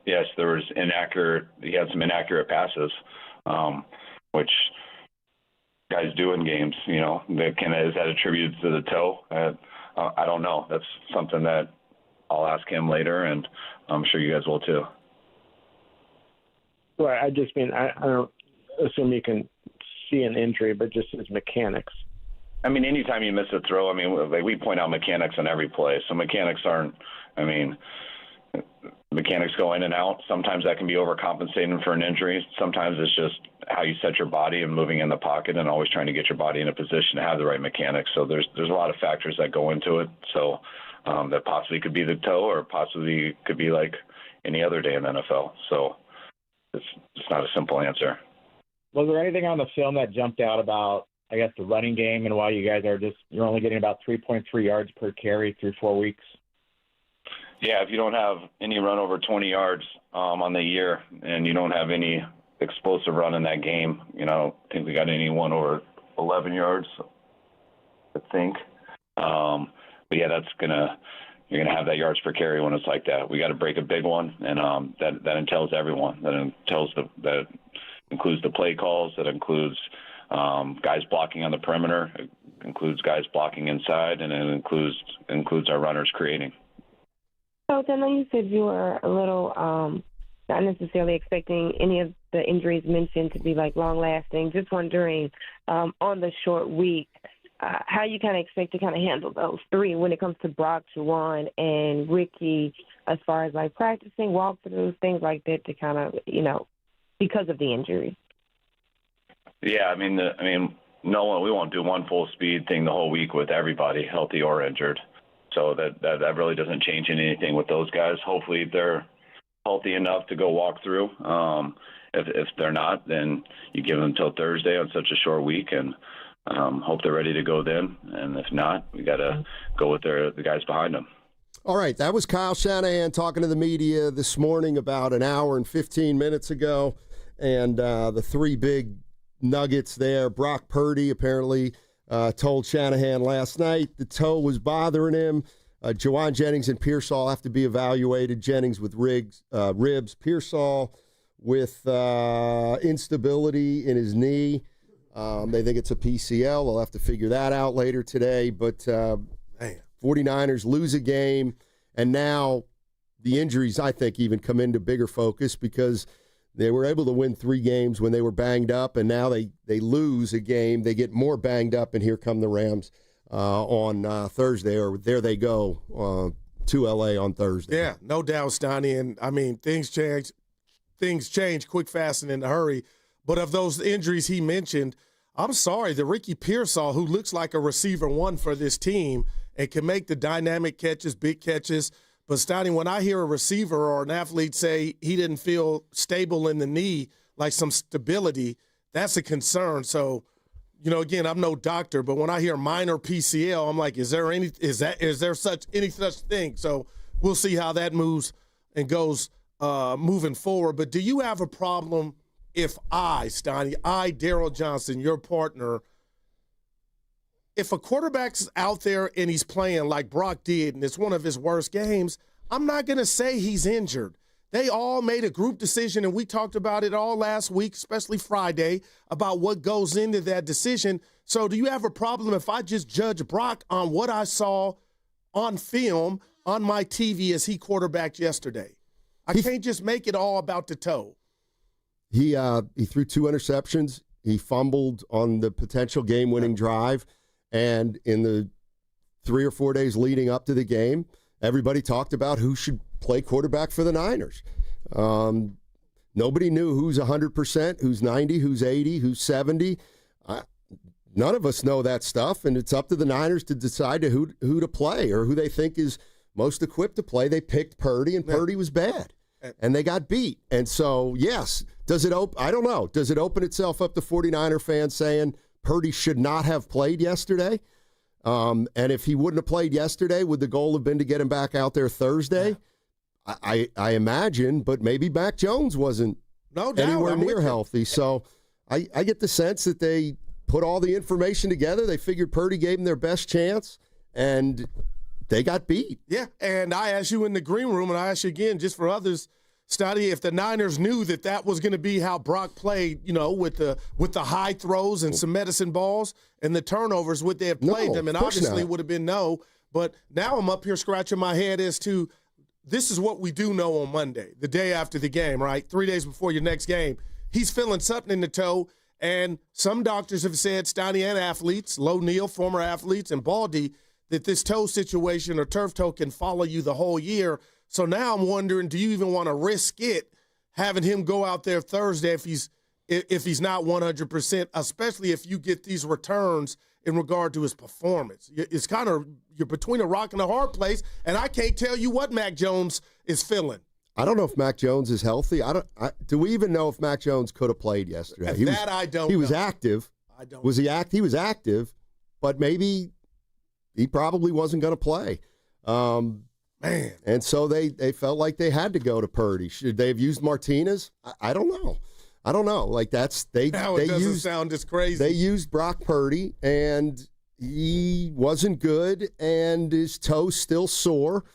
Yes, there was he had some inaccurate passes, which guys do in games. Is that attributed to the toe? I don't know. That's something that I'll ask him later, and I'm sure you guys will too. Well, I just mean I don't assume you can see an injury, but just his mechanics. I mean, anytime you miss a throw, I mean, like we point out mechanics on every play. So mechanics aren't. I mean, mechanics go in and out. Sometimes that can be overcompensating for an injury. Sometimes it's just how you set your body and moving in the pocket and always trying to get your body in a position to have the right mechanics. So there's a lot of factors that go into it. So that possibly could be the toe, or possibly could be like any other day in the NFL. So it's not a simple answer. Was there anything on the film that jumped out about, I guess, the running game and why you guys you're only getting about 3.3 yards per carry through 4 weeks? Yeah, if you don't have any run over 20 yards on the year, and you don't have any explosive run in that game, I think we got anyone over 11 yards, I think. But yeah, you're gonna have that yards per carry when it's like that. We got to break a big one, and that entails everyone. That includes the play calls. That includes guys blocking on the perimeter. It includes guys blocking inside, and it includes our runners creating. Coach, I know you said you were a little not necessarily expecting any of the injuries mentioned to be like long-lasting. Just wondering, on the short week, how you kind of expect to kind of handle those three when it comes to Brock, Juwan, and Ricky, as far as like practicing, walkthroughs, things like that, to kind of, because of the injury. Yeah, I mean, no one. We won't do one full speed thing the whole week with everybody, healthy or injured. So that really doesn't change anything with those guys. Hopefully they're healthy enough to go walk through. If they're not, then you give them until Thursday on such a short week, and hope they're ready to go then. And if not, we got to go with the guys behind them. All right, that was Kyle Shanahan talking to the media this morning about an hour and 15 minutes ago, and the three big nuggets there. Brock Purdy apparently told Shanahan last night the toe was bothering him. Juwan Jennings and Pearsall have to be evaluated. Jennings with ribs, Pearsall with instability in his knee. They think it's a PCL. They'll have to figure that out later today. But 49ers lose a game, and now the injuries, I think, even come into bigger focus because they were able to win 3 games when they were banged up, and now they lose a game. They get more banged up, and here come the Rams on Thursday, or there they go to L.A. on Thursday. Yeah, no doubt, Steiny. And, I mean, things change quick, fast, and in a hurry. But of those injuries he mentioned, I'm sorry, the Ricky Pearsall, who looks like a receiver one for this team and can make the dynamic catches, big catches. But, Steiny, when I hear a receiver or an athlete say he didn't feel stable in the knee, like some stability, that's a concern. So, again, I'm no doctor, but when I hear minor PCL, I'm like, is there any such thing? So we'll see how that moves and goes moving forward. But do you have a problem if Steiny, Daryl Johnson, your partner, if a quarterback's out there and he's playing like Brock did and it's one of his worst games, I'm not going to say he's injured. They all made a group decision, and we talked about it all last week, especially Friday, about what goes into that decision. So do you have a problem if I just judge Brock on what I saw on film on my TV as he quarterbacked yesterday? I can't just make it all about the toe. He threw 2 interceptions. He fumbled on the potential game-winning drive. And in the 3 or 4 days leading up to the game, everybody talked about who should play quarterback for the Niners. Nobody knew who's 100%, who's 90, who's 80, who's 70. None of us know that stuff, and it's up to the Niners to decide who to play or who they think is most equipped to play. They picked Purdy, and Purdy was bad, and they got beat. And so, yes, does it open? I don't know. Does it open itself up to 49er fans saying Purdy should not have played yesterday? And if he wouldn't have played yesterday, would the goal have been to get him back out there Thursday? Yeah. I imagine, but maybe Mac Jones wasn't anywhere near healthy. So I get the sense that they put all the information together. They figured Purdy gave them their best chance, and they got beat. Yeah, and I asked you in the green room, and I asked you again just for others, Steiny, if the Niners knew that was going to be how Brock played, with the high throws and some medicine balls and the turnovers, would they have played them? And obviously would have been no. But now I'm up here scratching my head as to this is what we do know on Monday, the day after the game, right? 3 days before your next game. He's feeling something in the toe. And some doctors have said, Steiny and athletes, Low Neal, former athletes, and Baldy, that this toe situation or turf toe can follow you the whole year. So now I'm wondering, do you even want to risk it, having him go out there Thursday if he's not 100%, especially if you get these returns in regard to his performance? It's kind of, you're between a rock and a hard place, and I can't tell you what Mac Jones is feeling. I don't know if Mac Jones is healthy. Do we even know if Mac Jones could have played yesterday? I don't know. He was active. Was he active? He was active, but maybe he probably wasn't going to play. Man. And so they felt like they had to go to Purdy. Should they have used Martinez? I don't know. Like it doesn't sound as crazy. They used Brock Purdy, and he wasn't good, and his toe's still sore.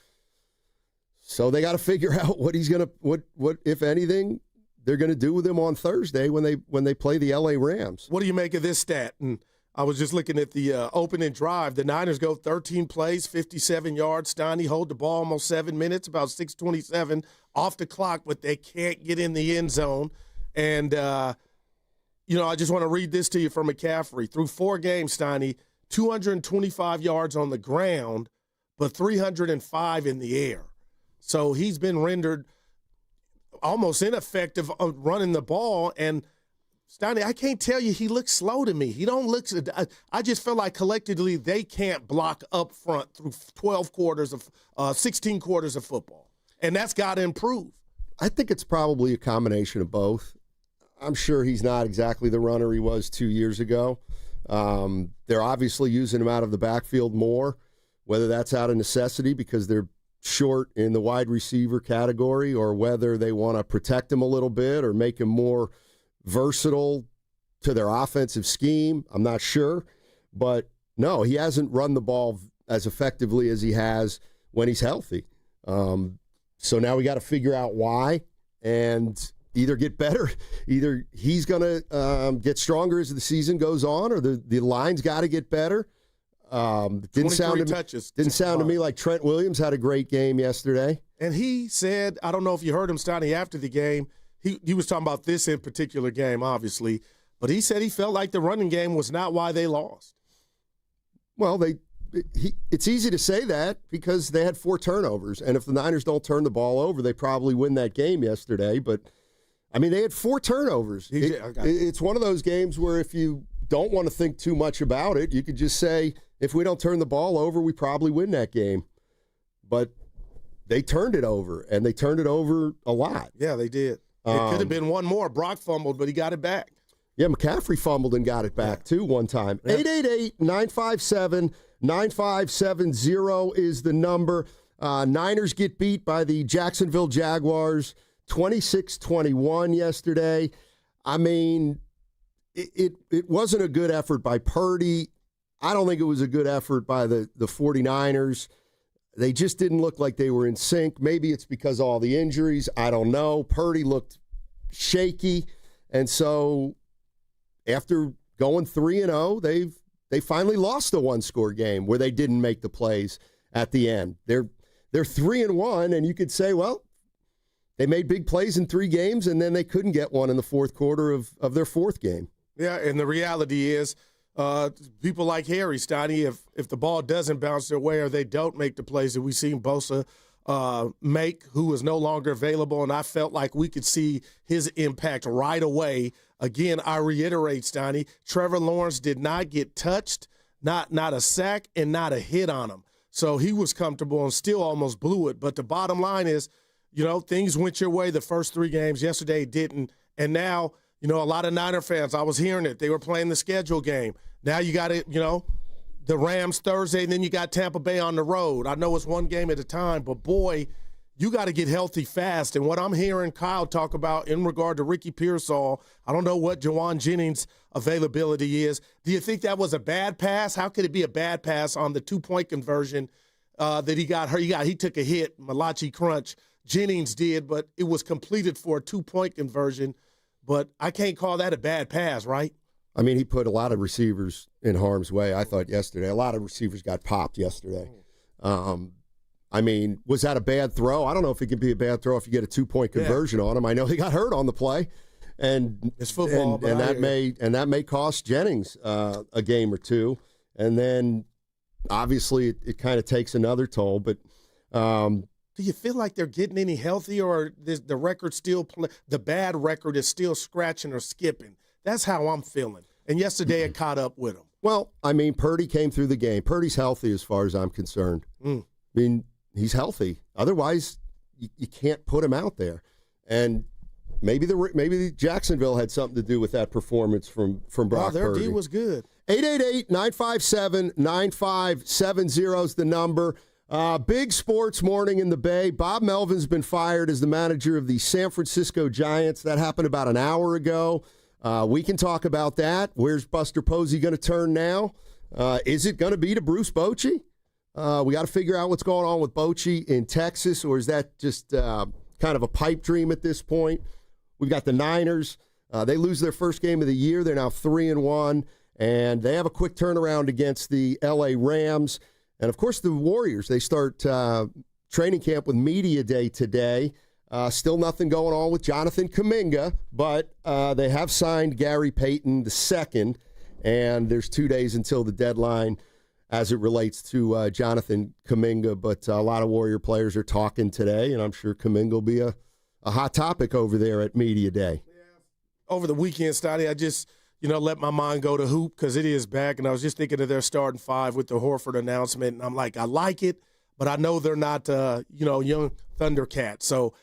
So they got to figure out what he's gonna, what if anything, they're gonna do with him on Thursday when they play the LA Rams. What do you make of this stat? And I was just looking at the opening drive. The Niners go 13 plays, 57 yards. Steiny hold the ball almost 7 minutes, about 6:27 off the clock, but they can't get in the end zone. And I just want to read this to you from McCaffrey. Through 4 games, Steiny, 225 yards on the ground, but 305 in the air. So he's been rendered almost ineffective running the ball. And, Steiny, I can't tell you, he looks slow to me. He don't look – I just feel like collectively they can't block up front through 16 quarters of football. And that's got to improve. I think it's probably a combination of both. I'm sure he's not exactly the runner he was 2 years ago. They're obviously using him out of the backfield more, whether that's out of necessity because they're short in the wide receiver category or whether they want to protect him a little bit or make him more versatile to their offensive scheme. I'm not sure. But, no, he hasn't run the ball as effectively as he has when he's healthy. So now we got to figure out why and either get better. Either he's going to get stronger as the season goes on or the line's got to get better. Didn't sound to me like Trent Williams had a great game yesterday. And he said, I don't know if you heard him, Steiny, after the game, he was talking about this in particular game, obviously, but he said he felt like the running game was not why they lost. Well, it's easy to say that because they had 4 turnovers, and if the Niners don't turn the ball over, they probably win that game yesterday. But, I mean, they had 4 turnovers. It's one of those games where if you don't want to think too much about it, you could just say, if we don't turn the ball over, we probably win that game. But they turned it over, and they turned it over a lot. Yeah, they did. It could have been one more. Brock fumbled, but he got it back. Yeah, McCaffrey fumbled and got it back, too, one time. 888-957-9570 is the number. Niners get beat by the Jacksonville Jaguars 26-21 yesterday. I mean, it wasn't a good effort by Purdy. I don't think it was a good effort by the 49ers. They just didn't look like they were in sync. Maybe it's because of all the injuries. I don't know. Purdy looked shaky. And so after going 3-0, they finally lost a one-score game where they didn't make the plays at the end. They're 3-1, and you could say, well, they made big plays in 3 games, and then they couldn't get one in the fourth quarter of their 4th game. Yeah, and the reality is people like Harry, Steiny, if the ball doesn't bounce their way or they don't make the plays that we've seen Bosa make, who was no longer available, and I felt like we could see his impact right away. Again, I reiterate, Steiny, Trevor Lawrence did not get touched, not a sack, and not a hit on him. So he was comfortable and still almost blew it. But the bottom line is, things went your way the first 3 games. Yesterday it didn't. And now, a lot of Niner fans, I was hearing it. They were playing the schedule game. Now you got it, the Rams Thursday, and then you got Tampa Bay on the road. I know it's one game at a time, but boy, you got to get healthy fast. And what I'm hearing Kyle talk about in regard to Ricky Pearsall, I don't know what Jawan Jennings' availability is. Do you think that was a bad pass? How could it be a bad pass on the 2-point conversion that he got hurt? He took a hit, Malachi Crunch. Jennings did, but it was completed for a 2-point conversion. But I can't call that a bad pass, right? I mean, he put a lot of receivers in harm's way, I thought, yesterday. A lot of receivers got popped yesterday. I mean, was that a bad throw? I don't know if it can be a bad throw if you get a 2-point conversion on him. I know he got hurt on the play, and it's football, and that may cost Jennings a game or two. And then obviously it kind of takes another toll. But do you feel like they're getting any healthier, or the record still the bad record is still scratching or skipping? That's how I'm feeling. And yesterday it caught up with him. Well, I mean, Purdy came through the game. Purdy's healthy as far as I'm concerned. I mean, he's healthy. Otherwise, you can't put him out there. And maybe Jacksonville had something to do with that performance from Brock their Purdy. D was good. 888-957-9570 is the number. Big sports morning in the Bay. Bob Melvin's been fired as the manager of the San Francisco Giants. That happened about an hour ago. We can talk about that. Where's Buster Posey going to turn now? Is it going to be to Bruce Bochy? We got to figure out what's going on with Bochy in Texas, or is that just kind of a pipe dream at this point? We've got the Niners. They lose their first game of the year. They're now 3-1, and they have a quick turnaround against the L.A. Rams. And, of course, the Warriors, they start training camp with Media Day today. Still nothing going on with Jonathan Kaminga, but they have signed Gary Payton II, and there's 2 days until the deadline as it relates to Jonathan Kaminga. But a lot of Warrior players are talking today, and I'm sure Kaminga will be a hot topic over there at Media Day. Over the weekend, Steiny, I just let my mind go to hoop because it is back, and I was just thinking of their starting 5 with the Horford announcement, and I'm like, I like it, but I know they're not, young Thundercats. So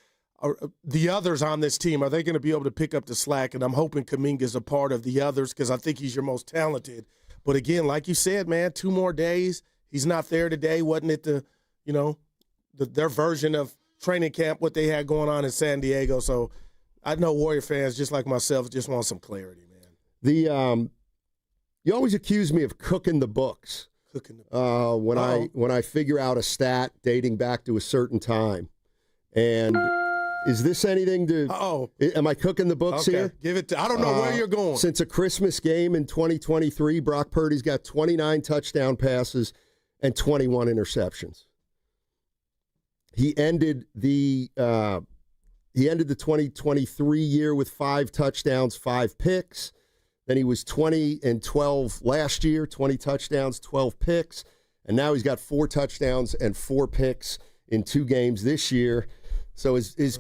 the others on this team, are they going to be able to pick up the slack? And I'm hoping Kaminga is a part of the others because I think he's your most talented. But again, like you said, man, 2 more days. He's not there today. Wasn't it their version of training camp, what they had going on in San Diego? So I know Warrior fans, just like myself, just want some clarity, man. You always accuse me of cooking the books. When I figure out a stat dating back to a certain time. And is this anything to am I cooking the books here? Give it to I don't know where you're going. Since a Christmas game in 2023, Brock Purdy's got 29 touchdown passes and 21 interceptions. He ended the 2023 year with 5 touchdowns, 5 picks. Then he was 20-12 last year, 20 touchdowns, 12 picks. And now he's got 4 touchdowns and 4 picks in 2 games this year. So is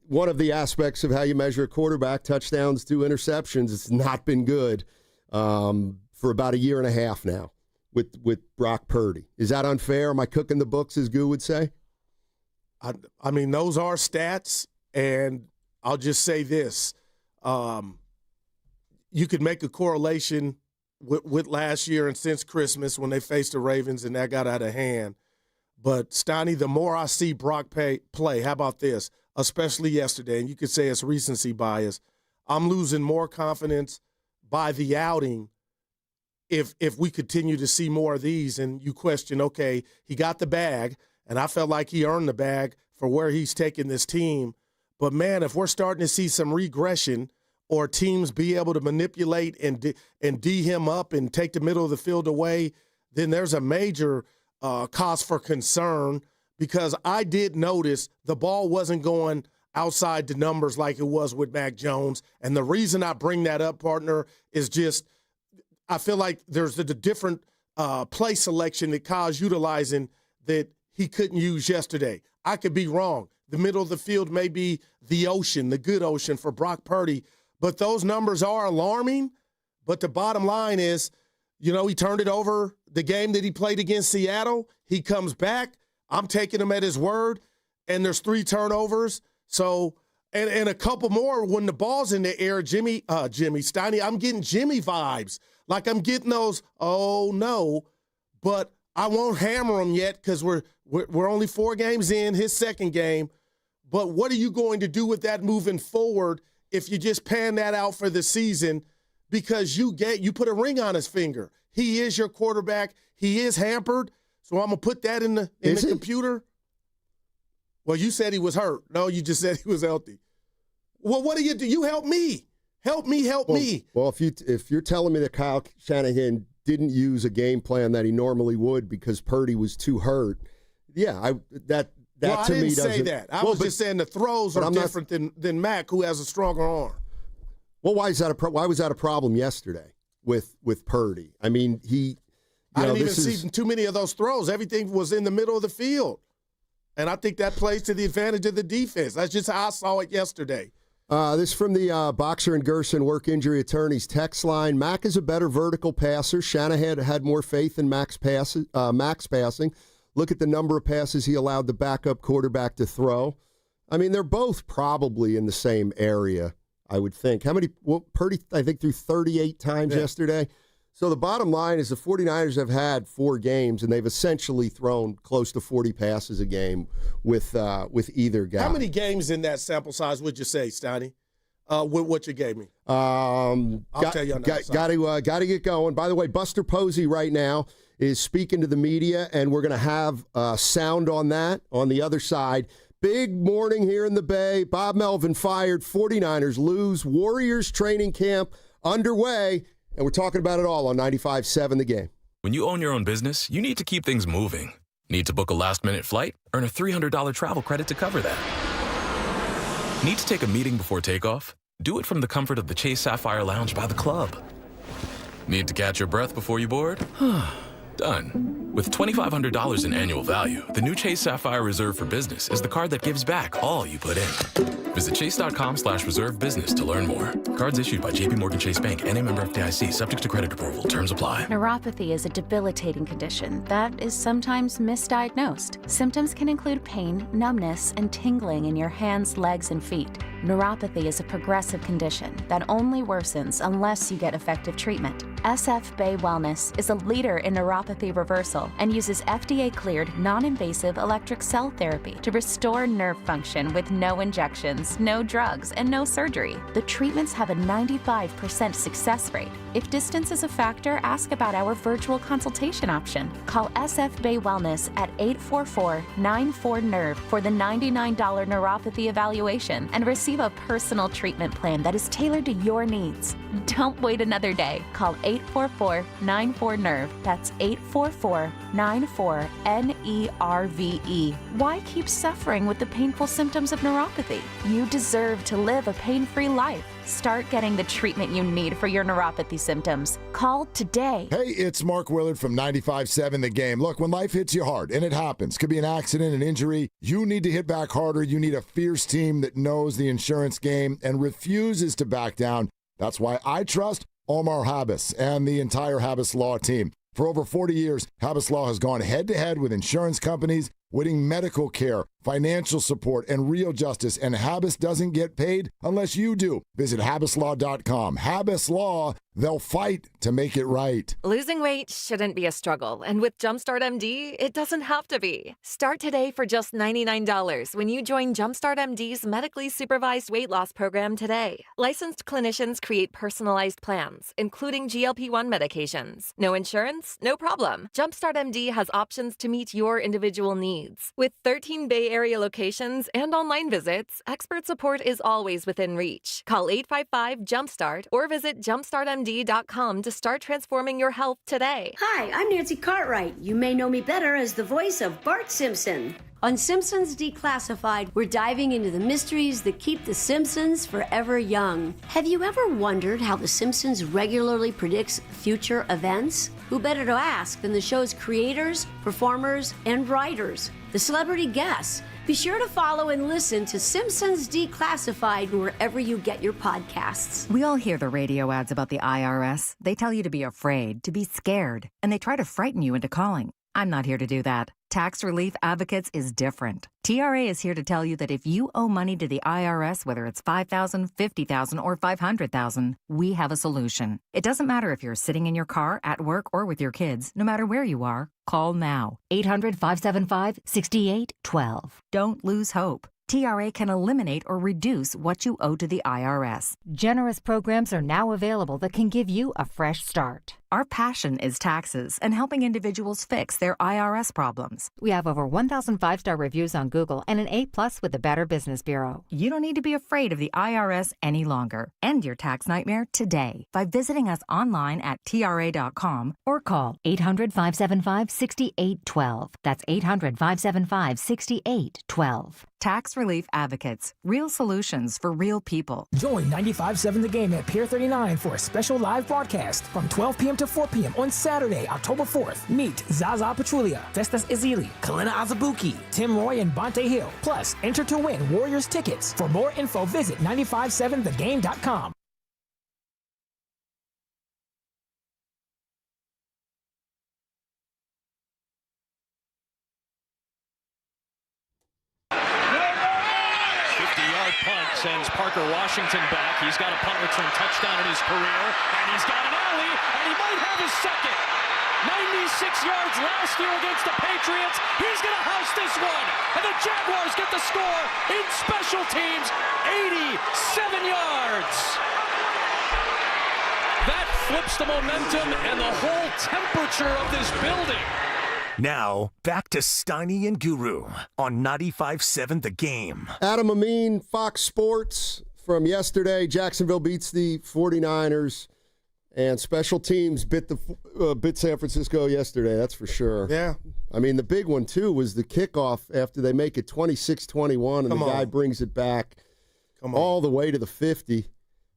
one of the aspects of how you measure a quarterback, touchdowns to interceptions. It's not been good for about a year and a half now with Brock Purdy. Is that unfair? Am I cooking the books, as Goo would say? I mean, those are stats, and I'll just say this. You could make a correlation with last year and since Christmas when they faced the Ravens and that got out of hand. But, Steiny, the more I see Brock play, how about this, especially yesterday, and you could say it's recency bias, I'm losing more confidence by the outing if we continue to see more of these and you question, okay, he got the bag, and I felt like he earned the bag for where he's taking this team. But, man, if we're starting to see some regression or teams be able to manipulate and D him up and take the middle of the field away, then there's a major cause for concern because I did notice the ball wasn't going outside the numbers like it was with Mac Jones. And the reason I bring that up, partner, is just I feel like there's the different play selection that Kyle's utilizing that he couldn't use yesterday. I could be wrong. The middle of the field may be the ocean, the good ocean for Brock Purdy. But those numbers are alarming. But the bottom line is, he turned it over the game that he played against Seattle. He comes back. I'm taking him at his word. And there's 3 turnovers. So, and a couple more when the ball's in the air. Jimmy Steiny, I'm getting Jimmy vibes. Like I'm getting those, oh no, but I won't hammer him yet because we're only 4 games in, his second game. But what are you going to do with that moving forward if you just pan that out for the season? Because you put a ring on his finger. He is your quarterback. He is hampered. So I'm gonna put that in the computer. Well, you said he was hurt. No, you just said he was healthy. Well, what do? You help me. Help me. Well, if you're telling me that Kyle Shanahan didn't use a game plan that he normally would because Purdy was too hurt, yeah, that well, to me doesn't. I didn't say that. I was just saying the throws are different than Mac, who has a stronger arm. Well, why was that a problem yesterday with Purdy? I mean, I didn't even see too many of those throws. Everything was in the middle of the field. And I think that plays to the advantage of the defense. That's just how I saw it yesterday. This from the Boxer and Gerson Work Injury Attorneys text line. Mac is a better vertical passer. Shanahan had more faith in Mac's passing. Look at the number of passes he allowed the backup quarterback to throw. I mean, they're both probably in the same area, I would think. Purdy, I think, threw 38 times yesterday. So the bottom line is the 49ers have had 4 games, and they've essentially thrown close to 40 passes a game with either guy. How many games in that sample size would you say, Steiny, with what you gave me? I'll tell you on that side. Got to get going. By the way, Buster Posey right now is speaking to the media, and we're going to have sound on that on the other side. Big morning here in the Bay. Bob Melvin fired. 49ers lose. Warriors training camp underway. And we're talking about it all on 95.7 The Game. When you own your own business, you need to keep things moving. Need to book a last-minute flight? Earn a $300 travel credit to cover that. Need to take a meeting before takeoff? Do it from the comfort of the Chase Sapphire Lounge by the club. Need to catch your breath before you board? Done. With $2,500 in annual value, the new Chase Sapphire Reserve for Business is the card that gives back all you put in. Visit chase.com/reserve business to learn more. Cards issued by JPMorgan Chase Bank and a member FDIC, subject to credit approval. Terms apply. Neuropathy is a debilitating condition that is sometimes misdiagnosed. Symptoms can include pain, numbness, and tingling in your hands, legs, and feet. Neuropathy is a progressive condition that only worsens unless you get effective treatment. SF Bay Wellness is a leader in neuropathy reversal and uses FDA-cleared, non-invasive electric cell therapy to restore nerve function with no injections, no drugs, and no surgery. The treatments have a 95% success rate. If distance is a factor, ask about our virtual consultation option. Call SF Bay Wellness at 844-94-NERVE for the $99 neuropathy evaluation and receive a personal treatment plan that is tailored to your needs. Don't wait another day. Call 844-94-NERVE. That's 844-94-NERVE. Why keep suffering with the painful symptoms of neuropathy? You deserve to live a pain-free life. Start getting the treatment you need for your neuropathy symptoms. Call today. Hey, it's Mark Willard from 95.7 The Game. Look, when life hits you hard, and it happens, could be an accident, an injury, you need to hit back harder. You need a fierce team that knows the insurance game and refuses to back down. That's why I trust Omar Habas and the entire Habas Law team. For over 40 years, Habas Law has gone head-to-head with insurance companies, winning medical care, financial support, and real justice, and Habas doesn't get paid unless you do. Visit habaslaw.com. Habas Law, they'll fight to make it right. Losing weight shouldn't be a struggle, and with Jumpstart MD, it doesn't have to be. Start today for just $99 when you join Jumpstart MD's medically supervised weight loss program today. Licensed clinicians create personalized plans, including GLP-1 medications. No insurance? No problem. Jumpstart MD has options to meet your individual needs. With 13 Bay Area locations and online visits, expert support is always within reach. Call 855-JUMPSTART or visit jumpstartmd.com to start transforming your health today. Hi, I'm Nancy Cartwright. You may know me better as the voice of Bart Simpson. On Simpsons Declassified, we're diving into the mysteries that keep the Simpsons forever young. Have you ever wondered how the Simpsons regularly predicts future events? Who better to ask than the show's creators, performers, and writers? the celebrity guests. Be sure to follow and listen to Simpsons Declassified wherever you get your podcasts. We all hear the radio ads about the IRS. They tell you to be afraid, to be scared, and they try to frighten you into calling. I'm not here to do that. Tax Relief Advocates is different. TRA is here to tell you that if you owe money to the IRS, whether it's $5,000, $50,000, or $500,000, we have a solution. It doesn't matter if you're sitting in your car, at work, or with your kids. No matter where you are, call now. 800-575-6812. Don't lose hope. TRA can eliminate or reduce what you owe to the IRS. Generous programs are now available that can give you a fresh start. Our passion is taxes and helping individuals fix their IRS problems. We have over 1,000 5-star reviews on Google and an A+ with the Better Business Bureau. You don't need to be afraid of the IRS any longer. End your tax nightmare today by visiting us online at TRA.com or call 800-575-6812. That's 800-575-6812. Tax Relief Advocates. Real solutions for real people. Join 95.7 The Game at Pier 39 for a special live broadcast from 12 p.m. to 4 p.m. on Saturday, October 4th. Meet Zaza Pachulia, Festus Ezeli, Kalina Azabuki, Tim Roy, and Bonte Hill. Plus, enter to win Warriors tickets. For more info, visit 957thegame.com. Punt sends Parker Washington back. He's got a punt return touchdown in his career, and he's got an alley, and he might have his second. 96 yards last year against the Patriots. He's going to house this one, and the Jaguars get the score in special teams, 87 yards. That flips the momentum and the whole temperature of this building. Now, back to Steiny and Guru on 95.7 The Game. Adam Amin, Fox Sports from yesterday. Jacksonville beats the 49ers, and special teams bit San Francisco yesterday, that's for sure. Yeah. I mean, the big one, too, was the kickoff after they make it 26-21, and the guy brings it back all the way to the 50.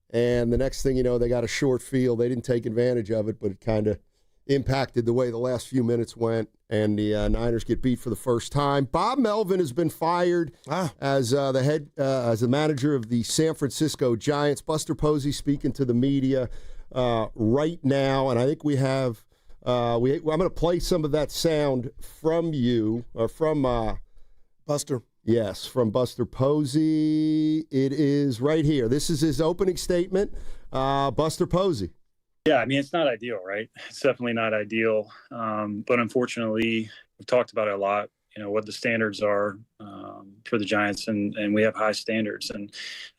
And the next thing you know, they got a short field. They didn't take advantage of it, but it kind of impacted the way the last few minutes went, and the Niners get beat for the first time. Bob Melvin has been fired as the manager of the San Francisco Giants. Buster Posey speaking to the media right now, and I think we have. I'm going to play some of that sound from you or from Buster. Yes, from Buster Posey. It is right here. This is his opening statement. Buster Posey. Yeah, I mean, it's not ideal, right? It's definitely not ideal. But unfortunately, we've talked about it a lot, you know, what the standards are for the Giants, and we have high standards.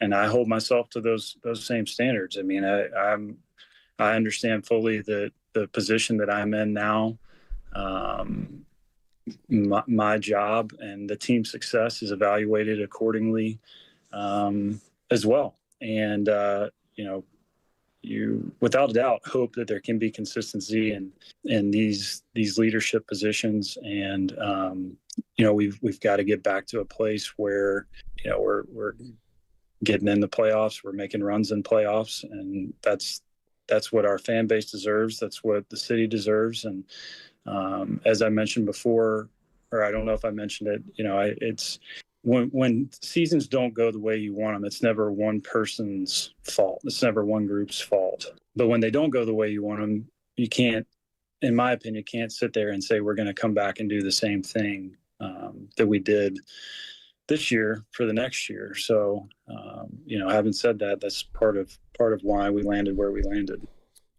And I hold myself to those same standards. I mean, I understand fully the position that I'm in now. My job and the team's success is evaluated accordingly as well. And, you know, you, without a doubt, hope that there can be consistency in these leadership positions, and you know, we've got to get back to a place where, you know, we're getting in the playoffs, we're making runs in playoffs, and that's what our fan base deserves. That's what the city deserves. And as I mentioned before, or I don't know if I mentioned it, you know, it's when seasons don't go the way you want them, it's never one person's fault. It's never one group's fault. But when they don't go the way you want them, you can't, in my opinion, can't sit there and say we're going to come back and do the same thing that we did this year for the next year. So, you know, having said that, that's part of why we landed where we landed.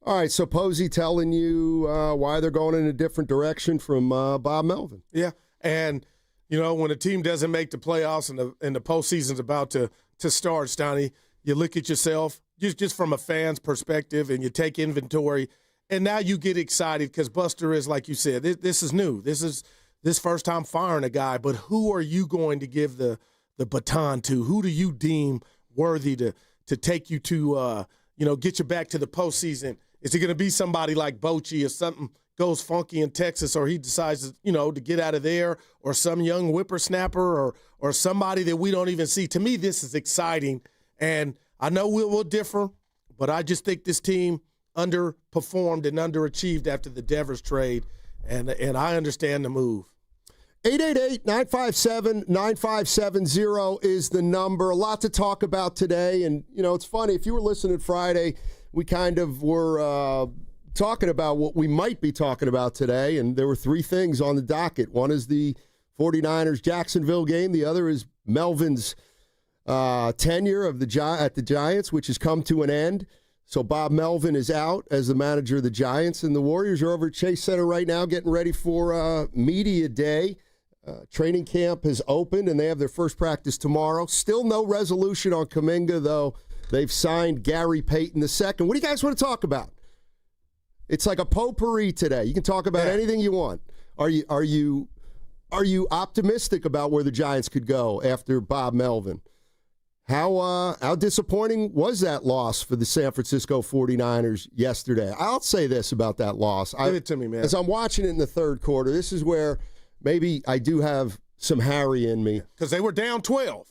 All right, so Posey telling you why they're going in a different direction from Bob Melvin. Yeah, and you know, when a team doesn't make the playoffs and the postseason's about to start, Steiny, you look at yourself just from a fan's perspective, and you take inventory, and now you get excited because Buster is, like you said, this is new. This first time firing a guy, but who are you going to give the baton to? Who do you deem worthy to take you to, you know, get you back to the postseason? Is it going to be somebody like Bochy, if something goes funky in Texas, or he decides, you know, to get out of there, or some young whippersnapper, or somebody that we don't even see? To me, this is exciting, and I know we'll differ, but I just think this team underperformed and underachieved after the Devers trade, and I understand the move. 888-957-9570 is the number. A lot to talk about today. And, it's funny. If you were listening Friday, we kind of were talking about what we might be talking about today. And there were three things on the docket. One is the 49ers-Jacksonville game. The other is Melvin's tenure at the Giants, which has come to an end. So Bob Melvin is out as the manager of the Giants. And the Warriors are over at Chase Center right now getting ready for Media Day. Training camp has opened, and they have their first practice tomorrow. Still no resolution on Kaminga, though. They've signed Gary Payton II. What do you guys want to talk about? It's like a potpourri today. You can talk about anything you want. Are you optimistic about where the Giants could go after Bob Melvin? How disappointing was that loss for the San Francisco 49ers yesterday? I'll say this about that loss. Give it to me, man. As I'm watching it in the third quarter, this is where maybe I do have some Harry in me. Because they were down 12.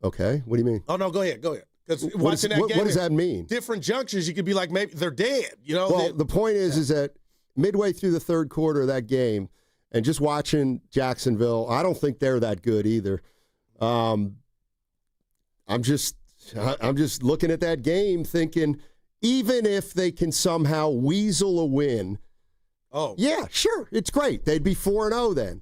Okay. What do you mean? Oh, no, go ahead. Because what does that mean? Different junctures, you could be like, maybe they're dead. Well, the point is that midway through the third quarter of that game, and just watching Jacksonville, I don't think they're that good either. I'm just looking at that game thinking, even if they can somehow weasel a win, yeah, sure, it's great. They'd be 4-0 then.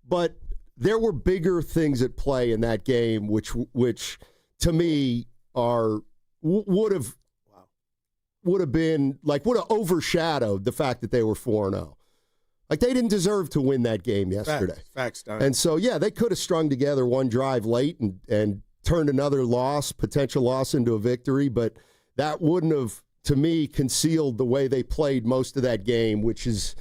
But there were bigger things at play in that game, which to me would have overshadowed the fact that they were 4-0. Like, they didn't deserve to win that game yesterday. Facts, Don. And so, yeah, they could have strung together one drive late and turned another potential loss into a victory, but that wouldn't have, to me, concealed the way they played most of that game, which was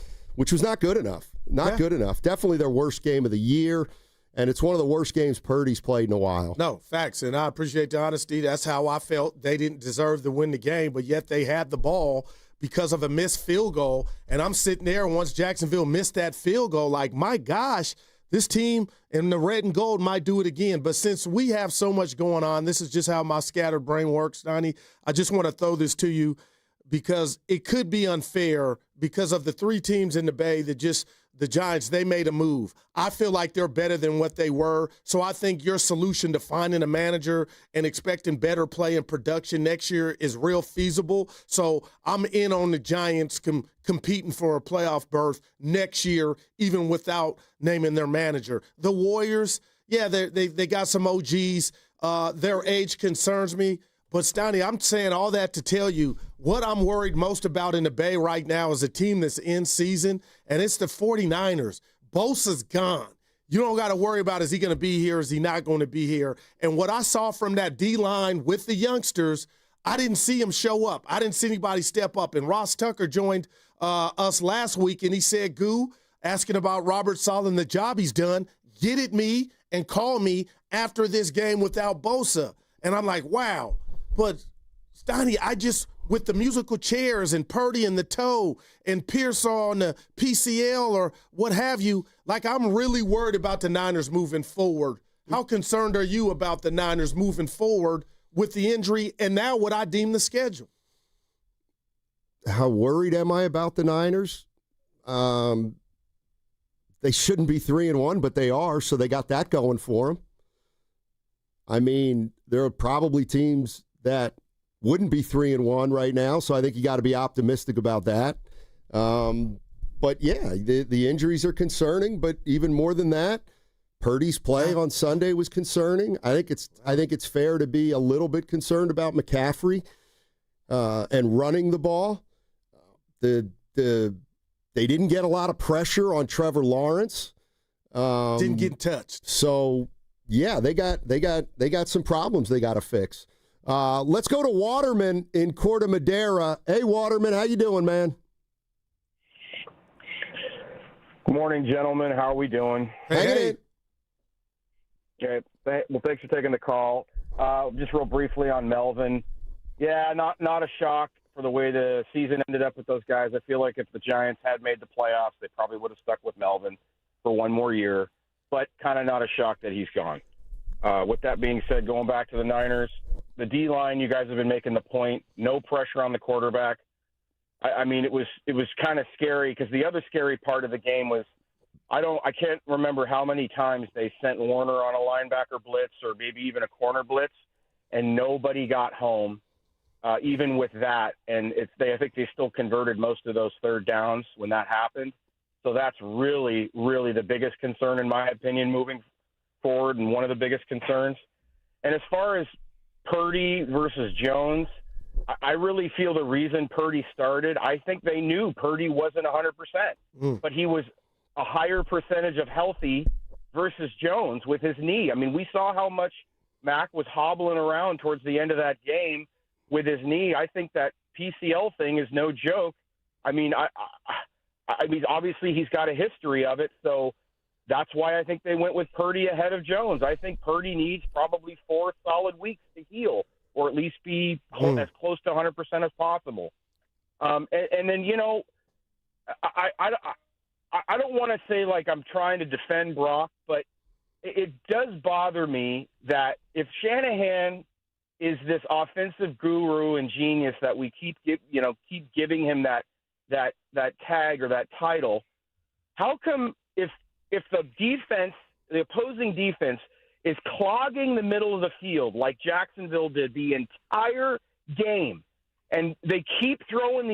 not good enough. Good enough. Definitely their worst game of the year, and it's one of the worst games Purdy's played in a while. No, facts, and I appreciate the honesty. That's how I felt. They didn't deserve to win the game, but yet they had the ball because of a missed field goal, and I'm sitting there, and once Jacksonville missed that field goal, like, my gosh, this team in the red and gold might do it again. But since we have so much going on, this is just how my scattered brain works, Donnie. I just want to throw this to you because it could be unfair because of the three teams in the Bay that just – the Giants, they made a move. I feel like they're better than what they were. So I think your solution to finding a manager and expecting better play and production next year is real feasible. So I'm in on the Giants competing for a playoff berth next year, even without naming their manager. The Warriors, yeah, they got some OGs. Their age concerns me. But, Steiny, I'm saying all that to tell you what I'm worried most about in the Bay right now is a team that's in season, and it's the 49ers. Bosa's gone. You don't got to worry about is he going to be here, is he not going to be here. And what I saw from that D-line with the youngsters, I didn't see him show up. I didn't see anybody step up. And Ross Tucker joined us last week, and he said, Goo, asking about Robert Saleh and the job he's done, get at me and call me after this game without Bosa. And I'm like, wow. But, Steiny, with the musical chairs and Purdy and the toe and Pierce on the PCL or what have you, like, I'm really worried about the Niners moving forward. How concerned are you about the Niners moving forward with the injury and now what I deem the schedule? How worried am I about the Niners? They shouldn't be 3-1, but they are, so they got that going for them. I mean, there are probably teams that wouldn't be 3-1 right now, so I think you got to be optimistic about that. But yeah, the injuries are concerning, but even more than that, Purdy's play on Sunday was concerning. I think it's fair to be a little bit concerned about McCaffrey and running the ball. They didn't get a lot of pressure on Trevor Lawrence. Didn't get touched. So yeah, they got some problems they got to fix. Let's go to Waterman in Corte Madera. Hey, Waterman, how you doing, man? Good morning, gentlemen. How are we doing? Hey. Okay. Well, thanks for taking the call. Just real briefly on Melvin. Yeah, not a shock for the way the season ended up with those guys. I feel like if the Giants had made the playoffs, they probably would have stuck with Melvin for one more year. But kind of not a shock that he's gone. With that being said, going back to the Niners, the D-line, you guys have been making the point, no pressure on the quarterback. I mean, it was kind of scary because the other scary part of the game was I can't remember how many times they sent Warner on a linebacker blitz or maybe even a corner blitz, and nobody got home, even with that. And I think they still converted most of those third downs when that happened. So that's really, really the biggest concern, in my opinion, moving forward, and one of the biggest concerns. And as far as Purdy versus Jones, I really feel the reason Purdy started, I think they knew Purdy wasn't 100%, but he was a higher percentage of healthy versus Jones with his knee. I mean, we saw how much Mac was hobbling around towards the end of that game with his knee. I think that PCL thing is no joke. I mean, I mean, obviously he's got a history of it, so that's why I think they went with Purdy ahead of Jones. I think Purdy needs probably 4 solid weeks to heal, or at least be as close to 100% as possible. And then, you know, I don't want to say like I'm trying to defend Brock, but it does bother me that if Shanahan is this offensive guru and genius that we keep giving him that tag or that title, how come if the defense, the opposing defense, is clogging the middle of the field like Jacksonville did the entire game, and they keep throwing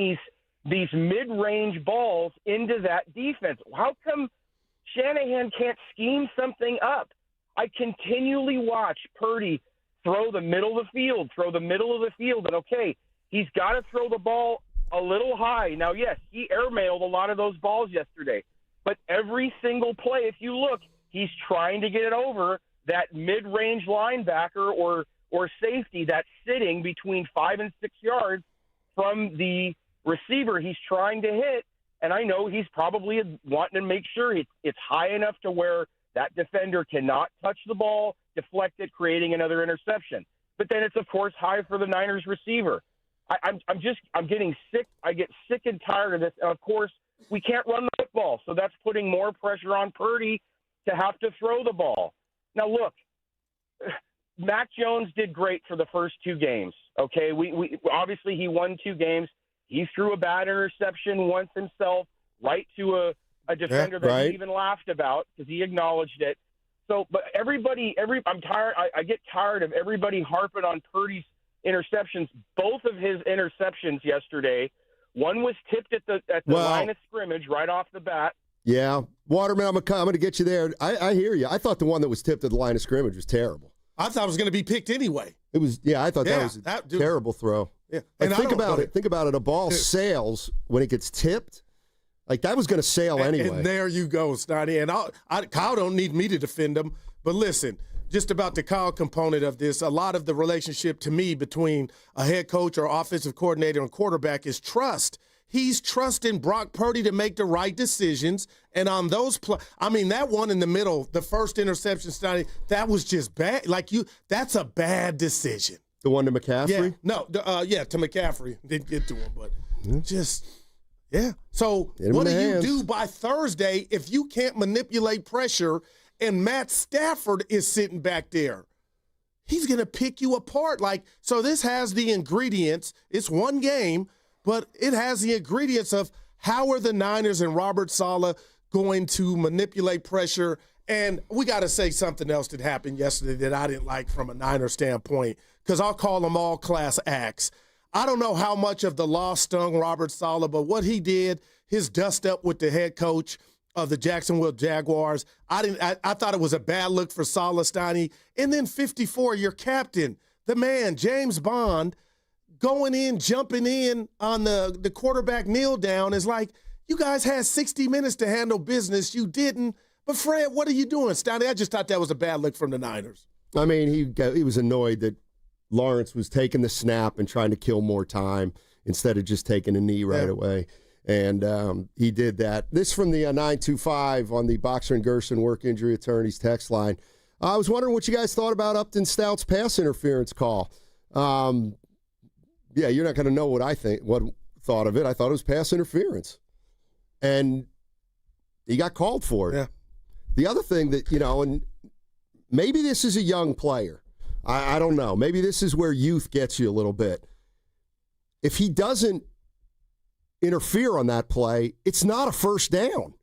these mid-range balls into that defense, how come Shanahan can't scheme something up? I continually watch Purdy throw the middle of the field, and okay, he's got to throw the ball a little high. Now, yes, he airmailed a lot of those balls yesterday, but every single play, if you look, he's trying to get it over that mid-range linebacker or safety that's sitting between 5 and 6 yards from the receiver he's trying to hit. And I know he's probably wanting to make sure it's high enough to where that defender cannot touch the ball, deflect it, creating another interception. But then it's, of course, high for the Niners receiver. I'm getting sick. I get sick and tired of this. And, of course, we can't run the football, so that's putting more pressure on Purdy to have to throw the ball. Now, look, Mac Jones did great for the first 2 games, okay? We obviously, he won 2 games. He threw a bad interception once himself right to a defender that he even laughed about because he acknowledged it. So, but I'm tired. I get tired of everybody harping on Purdy's interceptions. Both of his interceptions yesterday, one was tipped at the line of scrimmage right off the bat. Yeah. Waterman, I'm going to get you there. I hear you. I thought the one that was tipped at the line of scrimmage was terrible. I thought it was going to be picked anyway. It was, I thought that was a terrible throw. Yeah. Like, think about it. A ball sails when it gets tipped. Like, that was going to sail anyway. And there you go, Steiny. And Kyle don't need me to defend him. But listen, just about the Kyle component of this, a lot of the relationship to me between a head coach or offensive coordinator and quarterback is trust. He's trusting Brock Purdy to make the right decisions. And on those that one in the middle, the first interception, Steiny, that was just bad. That's a bad decision. The one to McCaffrey? Yeah. To McCaffrey. Didn't get to him, but So what do you do by Thursday if you can't manipulate pressure and Matt Stafford is sitting back there? He's going to pick you apart. So this has the ingredients. It's one game, but it has the ingredients of how are the Niners and Robert Saleh going to manipulate pressure. And we got to say something else that happened yesterday that I didn't like from a Niner standpoint, because I'll call them all class acts. I don't know how much of the loss stung Robert Saleh, but what he did, his dust up with the head coach of the Jacksonville Jaguars, I thought it was a bad look for Saleh, Steiny. And then 54, your captain, the man, James Bond, going in, jumping in on the quarterback kneel down is like, you guys had 60 minutes to handle business. You didn't. But, Fred, what are you doing, Steiny? I just thought that was a bad look from the Niners. I mean, he was annoyed that Lawrence was taking the snap and trying to kill more time instead of just taking a knee right away. And he did that. This from the 925 on the Boxer and Gerson Work Injury Attorneys text line. I was wondering what you guys thought about Upton Stout's pass interference call. You're not going to know what I thought of it. I thought it was pass interference. And he got called for it. Yeah. The other thing that, and maybe this is a young player. I don't know. Maybe this is where youth gets you a little bit. If he doesn't interfere on that play, it's not a first down.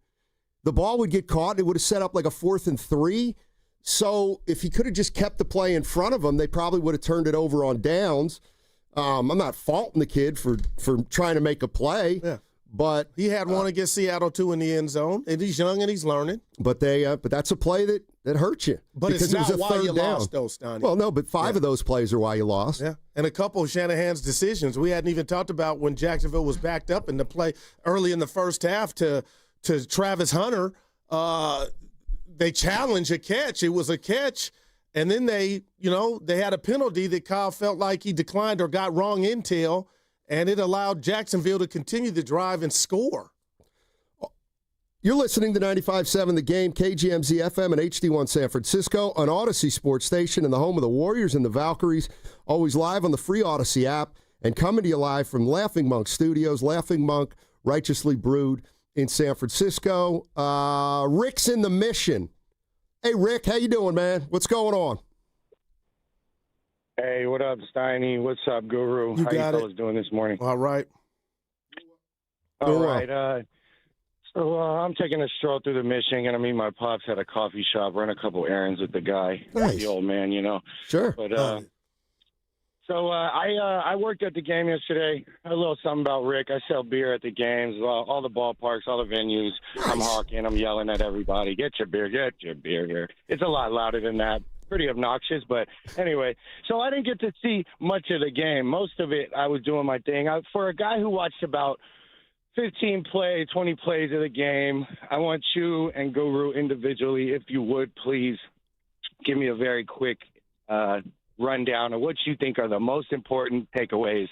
the ball would get caught, and it would have set up like a 4th and 3. So if he could have just kept the play in front of him, they probably would have turned it over on downs. I'm not faulting the kid for trying to make a play. Yeah. But he had one against Seattle, too, in the end zone, and he's young and he's learning. But that's a play that hurt you. But it's not why you lost, though, Steiny. Well, no, but 5 of those plays are why you lost. Yeah, and a couple of Shanahan's decisions we hadn't even talked about when Jacksonville was backed up in the play early in the first half to Travis Hunter. They challenged a catch. It was a catch, and then they had a penalty that Kyle felt like he declined or got wrong intel. And it allowed Jacksonville to continue the drive and score. You're listening to 95.7 The Game, KGMZ FM and HD1 San Francisco, an Odyssey sports station and the home of the Warriors and the Valkyries. Always live on the free Odyssey app and coming to you live from Laughing Monk Studios. Laughing Monk, righteously brewed in San Francisco. Rick's in the Mission. Hey, Rick, how you doing, man? What's going on? Hey, what up, Steiny? What's up, Guru? How you fellas doing this morning? All right. All right. So I'm taking a stroll through the Mission. Going to meet my pops at a coffee shop, run a couple errands with the guy. Nice. The old man, Sure. But I worked at the game yesterday. A little something about Rick. I sell beer at the games, all the ballparks, all the venues. Nice. I'm hawking. I'm yelling at everybody. Get your beer here. It's a lot louder than that. Pretty obnoxious, but anyway. So I didn't get to see much of the game. Most of it, I was doing my thing. For a guy who watched about 20 plays of the game, I want you and Guru individually, if you would, please give me a very quick rundown of what you think are the most important takeaways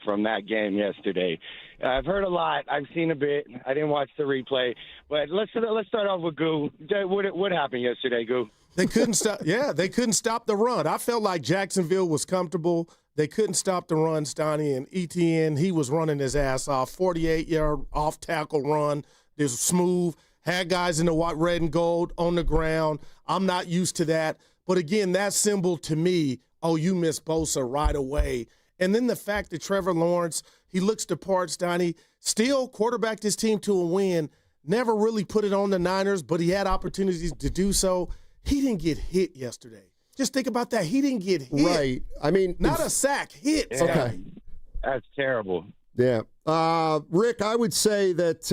from that game yesterday. I've heard a lot. I've seen a bit. I didn't watch the replay, but let's start off with Goo. What happened yesterday, Goo? They couldn't stop. Yeah, they couldn't stop the run. I felt like Jacksonville was comfortable. They couldn't stop the run, Steiny, and ETN, he was running his ass off. 48-yard off-tackle run. It was smooth. Had guys in the white, red, and gold on the ground. I'm not used to that. But, again, that symbol to me, you miss Bosa right away. And then the fact that Trevor Lawrence, he looks the part, Steiny, still quarterbacked his team to a win, never really put it on the Niners, but he had opportunities to do so. He didn't get hit yesterday. Just think about that. He didn't get hit. Right. I mean, not a sack, hit. Yeah. Okay. That's terrible. Yeah. Rick, I would say that,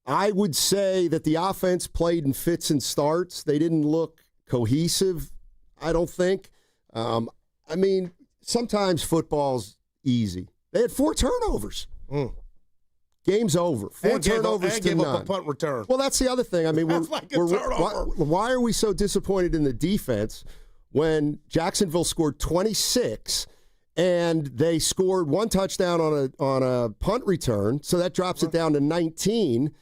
I would say that the offense played in fits and starts. They didn't look cohesive, I don't think. I mean, sometimes football's easy. They had 4 turnovers. Game's over. 4 turnovers to none. Up a punt return. Well, that's the other thing. I mean, why are we so disappointed in the defense when Jacksonville scored 26 and they scored 1 touchdown on a punt return, so that drops it down to 19.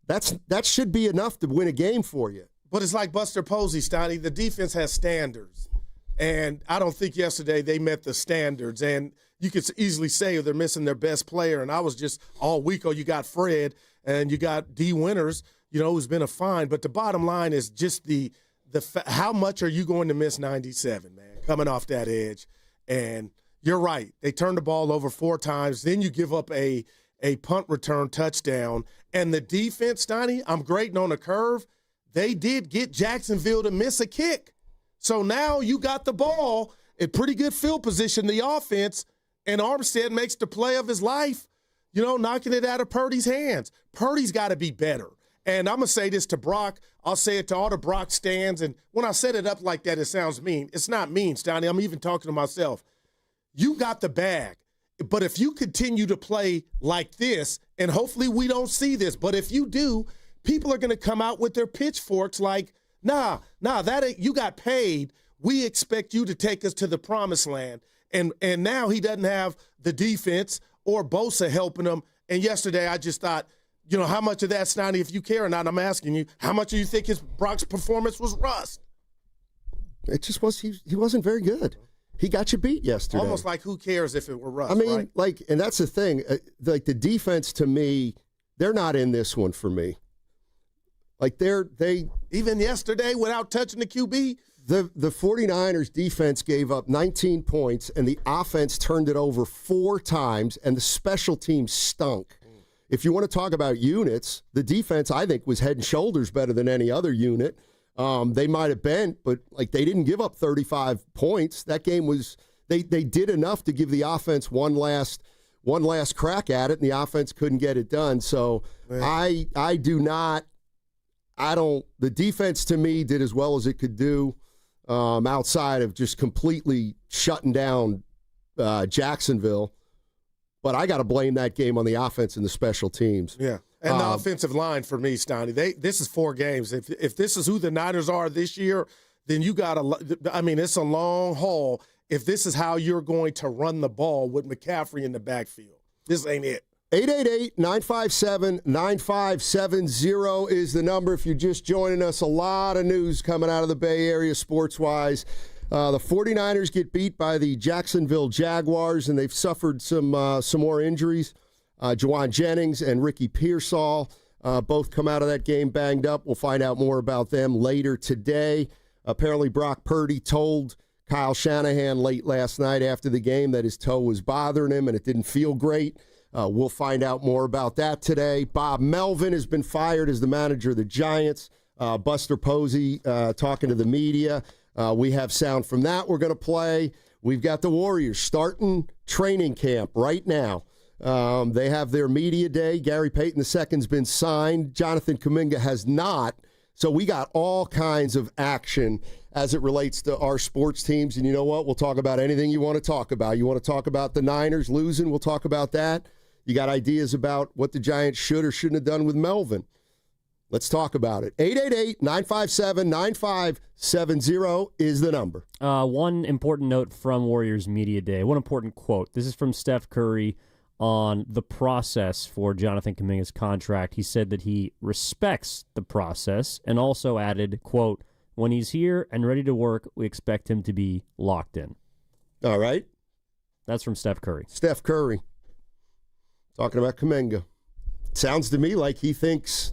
That should be enough to win a game for you. But it's like Buster Posey, Steiny. The defense has standards. And I don't think yesterday they met the standards. And you could easily say they're missing their best player. And I was just all week, you got Fred and you got D. Winters, who's been a fine. But the bottom line is just how much are you going to miss 97, man, coming off that edge? And you're right. They turned the ball over 4 times. Then you give up a punt return touchdown. And the defense, Steiny, I'm grading on a curve. They did get Jacksonville to miss a kick. So now you got the ball in pretty good field position, the offense, and Armstead makes the play of his life, knocking it out of Purdy's hands. Purdy's got to be better. And I'm going to say this to Brock. I'll say it to all the Brock stands. And when I set it up like that, it sounds mean. It's not mean, Steiny. I'm even talking to myself. You got the bag. But if you continue to play like this, and hopefully we don't see this, but if you do, people are going to come out with their pitchforks like, nah, that ain't, you got paid. We expect you to take us to the promised land. And now he doesn't have the defense or Bosa helping him. And yesterday I just thought, how much of that, Steiny, if you care or not, I'm asking you, how much do you think Brock's performance was rust? It just was, he wasn't very good. He got you beat yesterday. Almost like who cares if it were rust, I mean, right? And that's the thing. The defense, to me, they're not in this one for me. They even yesterday without touching the QB, The 49ers defense gave up 19 points, and the offense turned it over 4 times, and the special teams stunk. If you want to talk about units, the defense, I think, was head and shoulders better than any other unit. They might have been, but they didn't give up 35 points. That game was they did enough to give the offense one last crack at it, and the offense couldn't get it done. So the defense to me did as well as it could do. Outside of just completely shutting down Jacksonville. But I got to blame that game on the offense and the special teams. Yeah, and the offensive line for me, Steiny. This is 4 games. If this is who the Niners are this year, then you got to – I mean, it's a long haul if this is how you're going to run the ball with McCaffrey in the backfield. This ain't it. 888-957-9570 is the number if you're just joining us. A lot of news coming out of the Bay Area sports-wise. The 49ers get beat by the Jacksonville Jaguars, and they've suffered some more injuries. Juwan Jennings and Ricky Pearsall both come out of that game banged up. We'll find out more about them later today. Apparently, Brock Purdy told Kyle Shanahan late last night after the game that his toe was bothering him and it didn't feel great. We'll find out more about that today. Bob Melvin has been fired as the manager of the Giants. Buster Posey talking to the media. We have sound from that we're going to play. We've got the Warriors starting training camp right now. They have their media day. Gary Payton II's been signed. Jonathan Kaminga has not. So we got all kinds of action as it relates to our sports teams. And you know what? We'll talk about anything you want to talk about. You want to talk about the Niners losing? We'll talk about that. You got ideas about what the Giants should or shouldn't have done with Melvin? Let's talk about it. 888-957-9570 is the number. One important note from Warriors Media Day. One important quote. This is from Steph Curry on the process for Jonathan Kaminga's contract. He said that he respects the process and also added, quote, when he's here and ready to work, we expect him to be locked in. All right. That's from Steph Curry. Steph Curry. Talking about Kaminga. Sounds to me like he thinks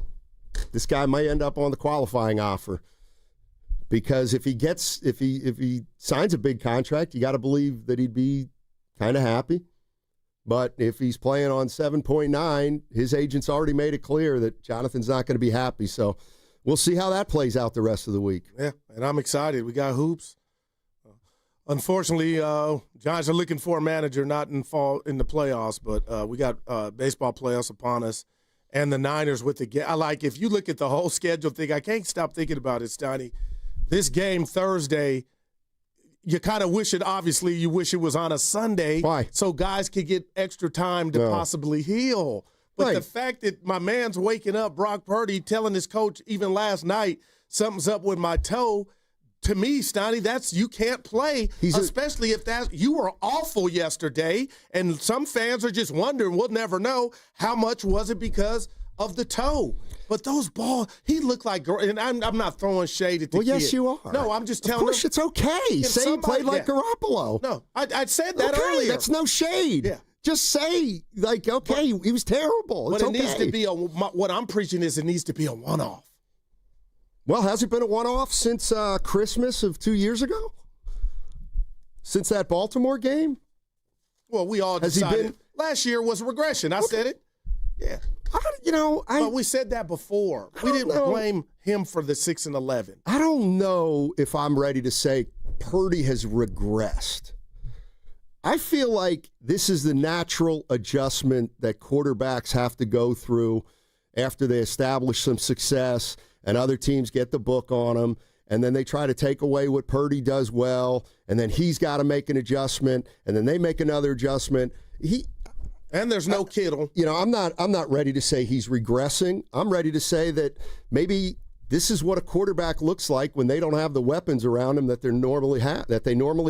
this guy might end up on the qualifying offer. Because if he signs a big contract, you got to believe that he'd be kind of happy. But if he's playing on 7.9, his agent's already made it clear that Jonathan's not going to be happy. So we'll see how that plays out the rest of the week. Yeah, and I'm excited. We got hoops. Unfortunately, Giants are looking for a manager, not in the playoffs, but we got baseball playoffs upon us, and the Niners with the game. If you look at the whole schedule thing, I can't stop thinking about it, Steiny. This game Thursday, you kind of wish it. Obviously, you wish it was on a Sunday, why? So guys could get extra time to possibly heal. But the fact that my man's waking up, Brock Purdy, telling his coach even last night, something's up with my toe. To me, Steiny, that's you can't play, especially if you were awful yesterday, and some fans are just wondering, we'll never know, how much was it because of the toe. But those balls, he looked like, and I'm not throwing shade at the kid. Well, yes, you are. No, I'm just telling him. Of course, it's okay. Say he played like Garoppolo. No, I said that earlier. That's no shade. Yeah. Just say, he was terrible. But it needs to be what I'm preaching is it needs to be a one-off. Well, has it been a one-off since Christmas of 2 years ago? Since that Baltimore game? Well, we all decided last year was regression. I said it. Yeah. But we said that before. We didn't blame him for the 6-11. I don't know if I'm ready to say Purdy has regressed. I feel like this is the natural adjustment that quarterbacks have to go through after they establish some success and other teams get the book on them, and then they try to take away what Purdy does well, and then he's got to make an adjustment, and then they make another adjustment. And there's no Kittle. I'm not ready to say he's regressing. I'm ready to say that maybe this is what a quarterback looks like when they don't have the weapons around him that they normally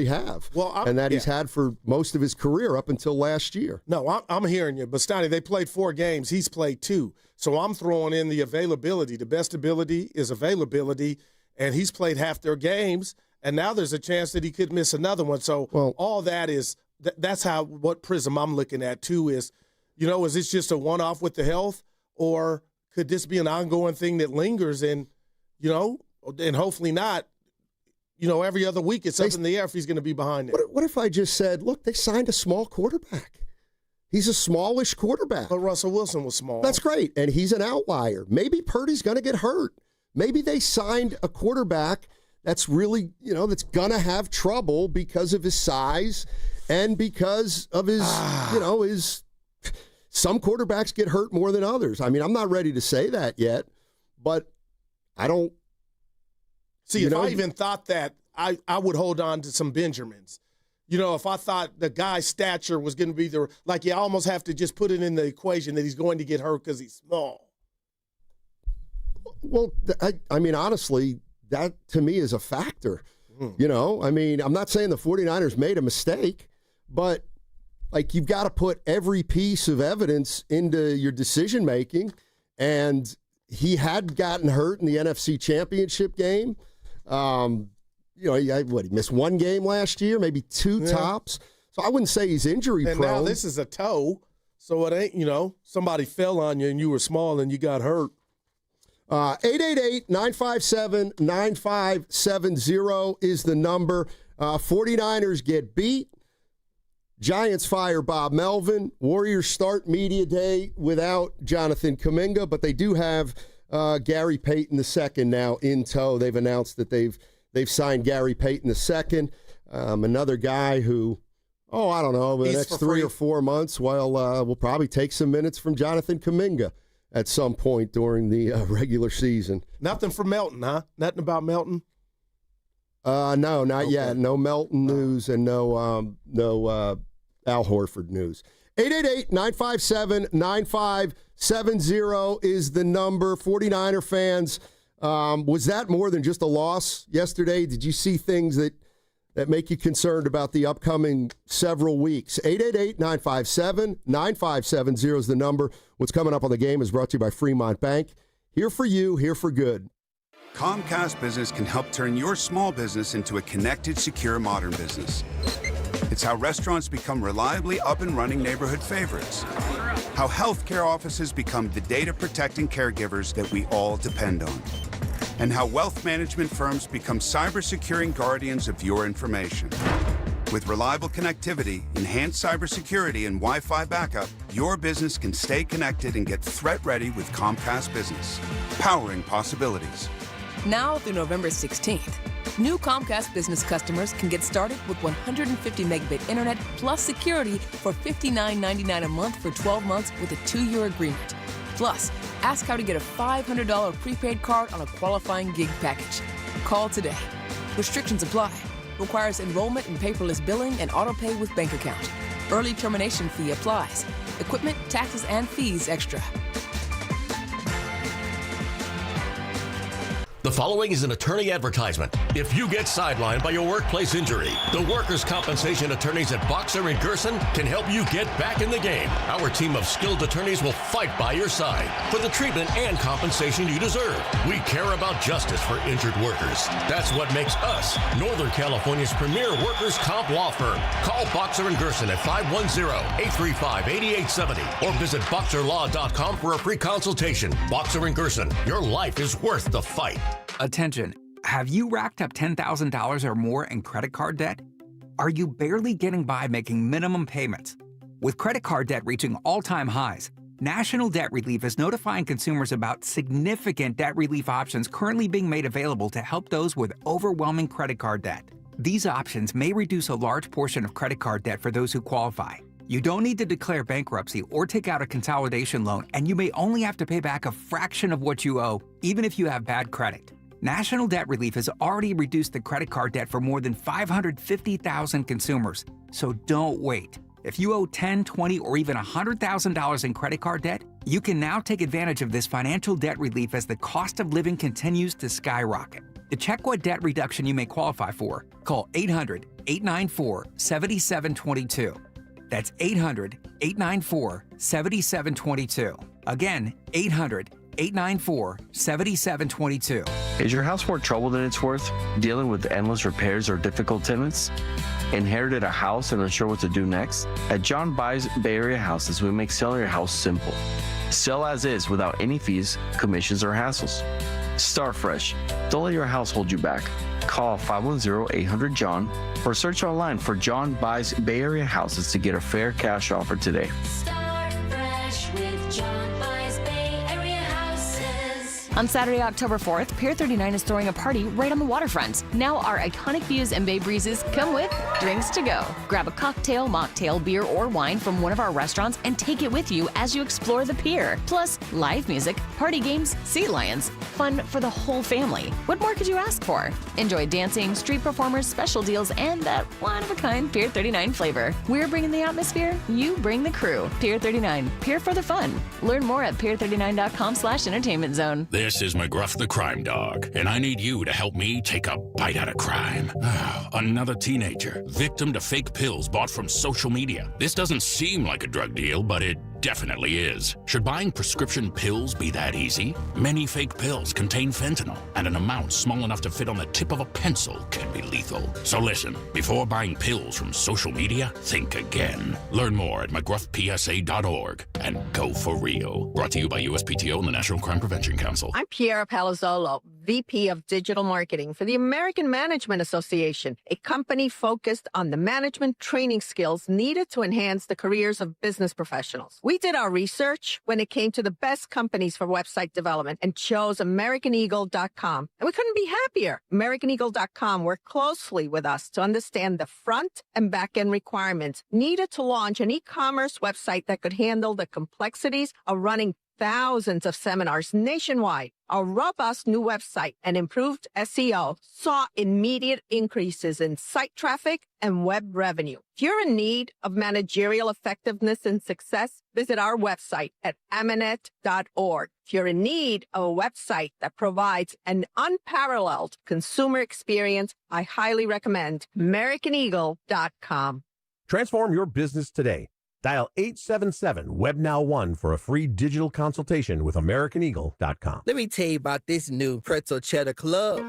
have. Well, he's had for most of his career up until last year. No, I'm hearing you. But Steiny, they played 4 games. He's played 2. So I'm throwing in the availability. The best ability is availability, and he's played half their games, and now there's a chance that he could miss another one. So all that is that's what prism I'm looking at too is, is this just a one-off with the health, or could this be an ongoing thing that lingers and hopefully not, every other week it's up in the air if he's going to be behind it. What if I just said, look, they signed a small quarterback. He's a smallish quarterback. But Russell Wilson was small. That's great, and he's an outlier. Maybe Purdy's going to get hurt. Maybe they signed a quarterback that's really, that's going to have trouble because of his size and because of his, some quarterbacks get hurt more than others. I mean, I'm not ready to say that yet, but I don't. See, if I even thought that, I would hold on to some Benjamins. If I thought the guy's stature was going to be you almost have to just put it in the equation that he's going to get hurt because he's small. Well, I mean, honestly, that to me is a factor. I mean, I'm not saying the 49ers made a mistake, but you've got to put every piece of evidence into your decision making. And he had gotten hurt in the NFC Championship game. He missed one game last year, maybe two tops. So I wouldn't say he's injury prone. And now this is a toe, so it ain't, somebody fell on you and you were small and you got hurt. 888-957-9570 is the number. 49ers get beat. Giants fire Bob Melvin. Warriors start media day without Jonathan Kaminga, but they do have Gary Payton II now in tow. They've announced that they've signed Gary Payton II, another guy who, I don't know, the next 3 or 4 months, we'll probably take some minutes from Jonathan Kaminga at some point during the regular season. Nothing from Melton, huh? Nothing about Melton? No, not yet. No Melton news and no Al Horford news. 888-957-9570 is the number. 49er fans, was that more than just a loss yesterday? Did you see things that make you concerned about the upcoming several weeks? 888-957-9570 is the number. What's coming up on the game is brought to you by Fremont Bank. Here for you, here for good. Comcast Business can help turn your small business into a connected, secure, modern business. It's how restaurants become reliably up and running neighborhood favorites. How healthcare offices become the data-protecting caregivers that we all depend on. And how wealth management firms become cyber-securing guardians of your information. With reliable connectivity, enhanced cybersecurity, and Wi-Fi backup, your business can stay connected and get threat-ready with Comcast Business. Powering possibilities. Now through November 16th, new Comcast Business customers can get started with 150 megabit internet plus security for $59.99 a month for 12 months with a 2-year agreement. Plus, ask how to get a $500 prepaid card on a qualifying gig package. Call today. Restrictions apply. Requires enrollment in paperless billing and auto pay with bank account. Early termination fee applies. Equipment, taxes, and fees extra. The following is an attorney advertisement. If you get sidelined by a workplace injury, the workers' compensation attorneys at Boxer & Gerson can help you get back in the game. Our team of skilled attorneys will fight by your side for the treatment and compensation you deserve. We care about justice for injured workers. That's what makes us Northern California's premier workers' comp law firm. Call Boxer & Gerson at 510-835-8870 or visit boxerlaw.com for a free consultation. Boxer & Gerson, your life is worth the fight. Attention, have you racked up $10,000 or more in credit card debt? Are you barely getting by making minimum payments? With credit card debt reaching all-time highs, National Debt Relief is notifying consumers about significant debt relief options currently being made available to help those with overwhelming credit card debt. These options may reduce a large portion of credit card debt for those who qualify. You don't need to declare bankruptcy or take out a consolidation loan, and you may only have to pay back a fraction of what you owe, even if you have bad credit. National Debt Relief has already reduced the credit card debt for more than 550,000 consumers, so don't wait. If you owe $10,000, $20,000, or even $100,000 in credit card debt, you can now take advantage of this financial debt relief as the cost of living continues to skyrocket. To check what debt reduction you may qualify for, call 800-894-7722. That's 800-894-7722. Again, 800-894-7722. Is your house more trouble than it's worth? Dealing with endless repairs or difficult tenants? Inherited a house and unsure what to do next? At John Buys Bay Area Houses, we make selling your house simple. Sell as is without any fees, commissions, or hassles. Start fresh. Don't let your house hold you back. Call 510-800-JOHN or search online for John Buys Bay Area Houses to get a fair cash offer today. Start fresh with John Buys Bay Area Houses. On Saturday, October 4th, Pier 39 is throwing a party right on the waterfront. Now our iconic views and bay breezes come with drinks to go. Grab a cocktail, mocktail, beer, or wine from one of our restaurants and take it with you as you explore the pier. Plus, live music, party games, sea lions, fun for the whole family. What more could you ask for? Enjoy dancing, street performers, special deals, and that one-of-a-kind Pier 39 flavor. We're bringing the atmosphere, you bring the crew. Pier 39, Pier for the fun. Learn more at pier39.com/entertainment zone. This is McGruff the Crime Dog, and I need you to help me take a bite out of crime. Another teenager, victim to fake pills bought from social media. This doesn't seem like a drug deal, but it definitely is. Should buying prescription pills be that easy? Many fake pills contain fentanyl, and an amount small enough to fit on the tip of a pencil can be lethal. So listen, before buying pills from social media, think again. Learn more at mcgruffpsa.org and go for real. Brought to you by USPTO and the National Crime Prevention Council. I'm Piera Palazzolo, VP of Digital Marketing for the American Management Association, a company focused on the management training skills needed to enhance the careers of business professionals. We did our research when it came to the best companies for website development and chose AmericanEagle.com. And we couldn't be happier. AmericanEagle.com worked closely with us to understand the front and back end requirements needed to launch an e-commerce website that could handle the complexities of running thousands of seminars nationwide. Our robust new website and improved SEO saw immediate increases in site traffic and web revenue. If you're in need of managerial effectiveness and success, visit our website at amanet.org. If you're in need of a website that provides an unparalleled consumer experience, I highly recommend AmericanEagle.com. Transform your business today. Dial 877-WebNow1 for a free digital consultation with AmericanEagle.com. Let me tell you about this new Pretzel Cheddar Club.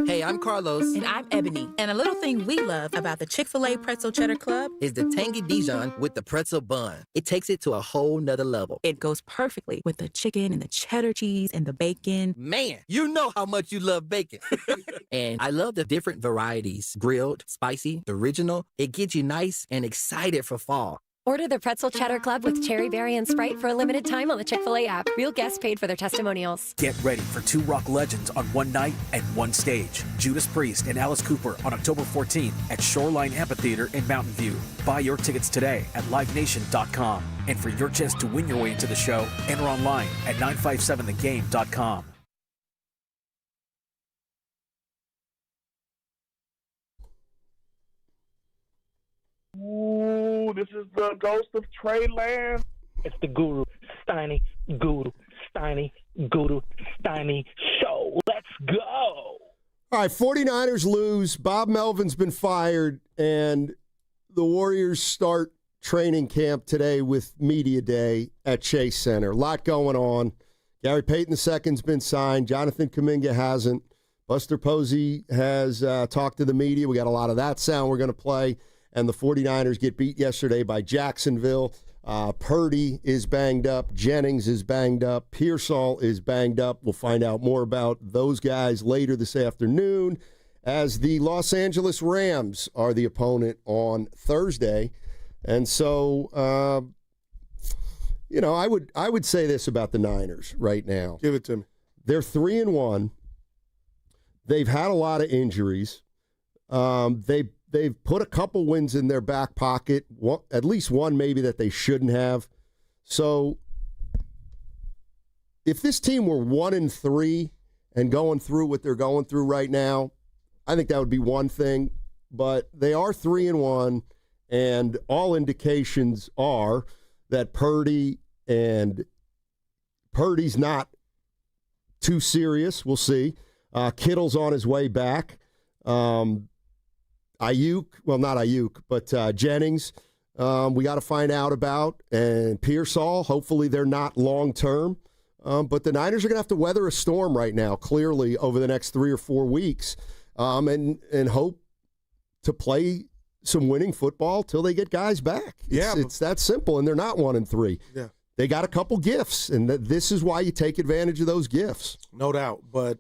Hey, I'm Carlos. And I'm Ebony. And a little thing we love about the Chick-fil-A Pretzel Cheddar Club is the tangy Dijon with the pretzel bun. It takes it to a whole nother level. It goes perfectly with the chicken and the cheddar cheese and the bacon. Man, you know how much you love bacon. And I love the different varieties. Grilled, spicy, original. It gets you nice and excited for fall. Order the Pretzel Cheddar Club with Cherry Berry and Sprite for a limited time on the Chick-fil-A app. Real guests paid for their testimonials. Get ready for two rock legends on one night and one stage. Judas Priest and Alice Cooper on October 14th at Shoreline Amphitheater in Mountain View. Buy your tickets today at livenation.com. And for your chance to win your way into the show, enter online at 957thegame.com. Ooh, this is the ghost of Trey Lance. It's the Guru, Steiny Guru, Steiny Guru, Steiny Show. Let's go. All right, 49ers lose. Bob Melvin's been fired, and the Warriors start training camp today with Media Day at Chase Center. A lot going on. Gary Payton II's been signed. Jonathan Kaminga hasn't. Buster Posey has talked to the media. We got a lot of that sound we're going to play. And the 49ers get beat yesterday by Jacksonville. Purdy is banged up. Jennings is banged up. Pearsall is banged up. We'll find out more about those guys later this afternoon as the Los Angeles Rams are the opponent on Thursday. And so, I would say this about the Niners right now. Give it to me. They're 3-1. They've had a lot of injuries. They've put a couple wins in their back pocket, at least one maybe that they shouldn't have. So if this team were 1-3 and going through what they're going through right now, I think that would be one thing. But they are 3-1, and all indications are that Purdy's not too serious. We'll see. Kittle's on his way back. Ayuk, well, not Ayuk, but Jennings, we got to find out about. And Pearsall, hopefully they're not long-term. But the Niners are going to have to weather a storm right now, clearly, over the next 3 or 4 weeks, and hope to play some winning football till they get guys back. It's that simple, and they're not 1-3. Yeah. they got a couple gifts, and this is why you take advantage of those gifts. No doubt. But,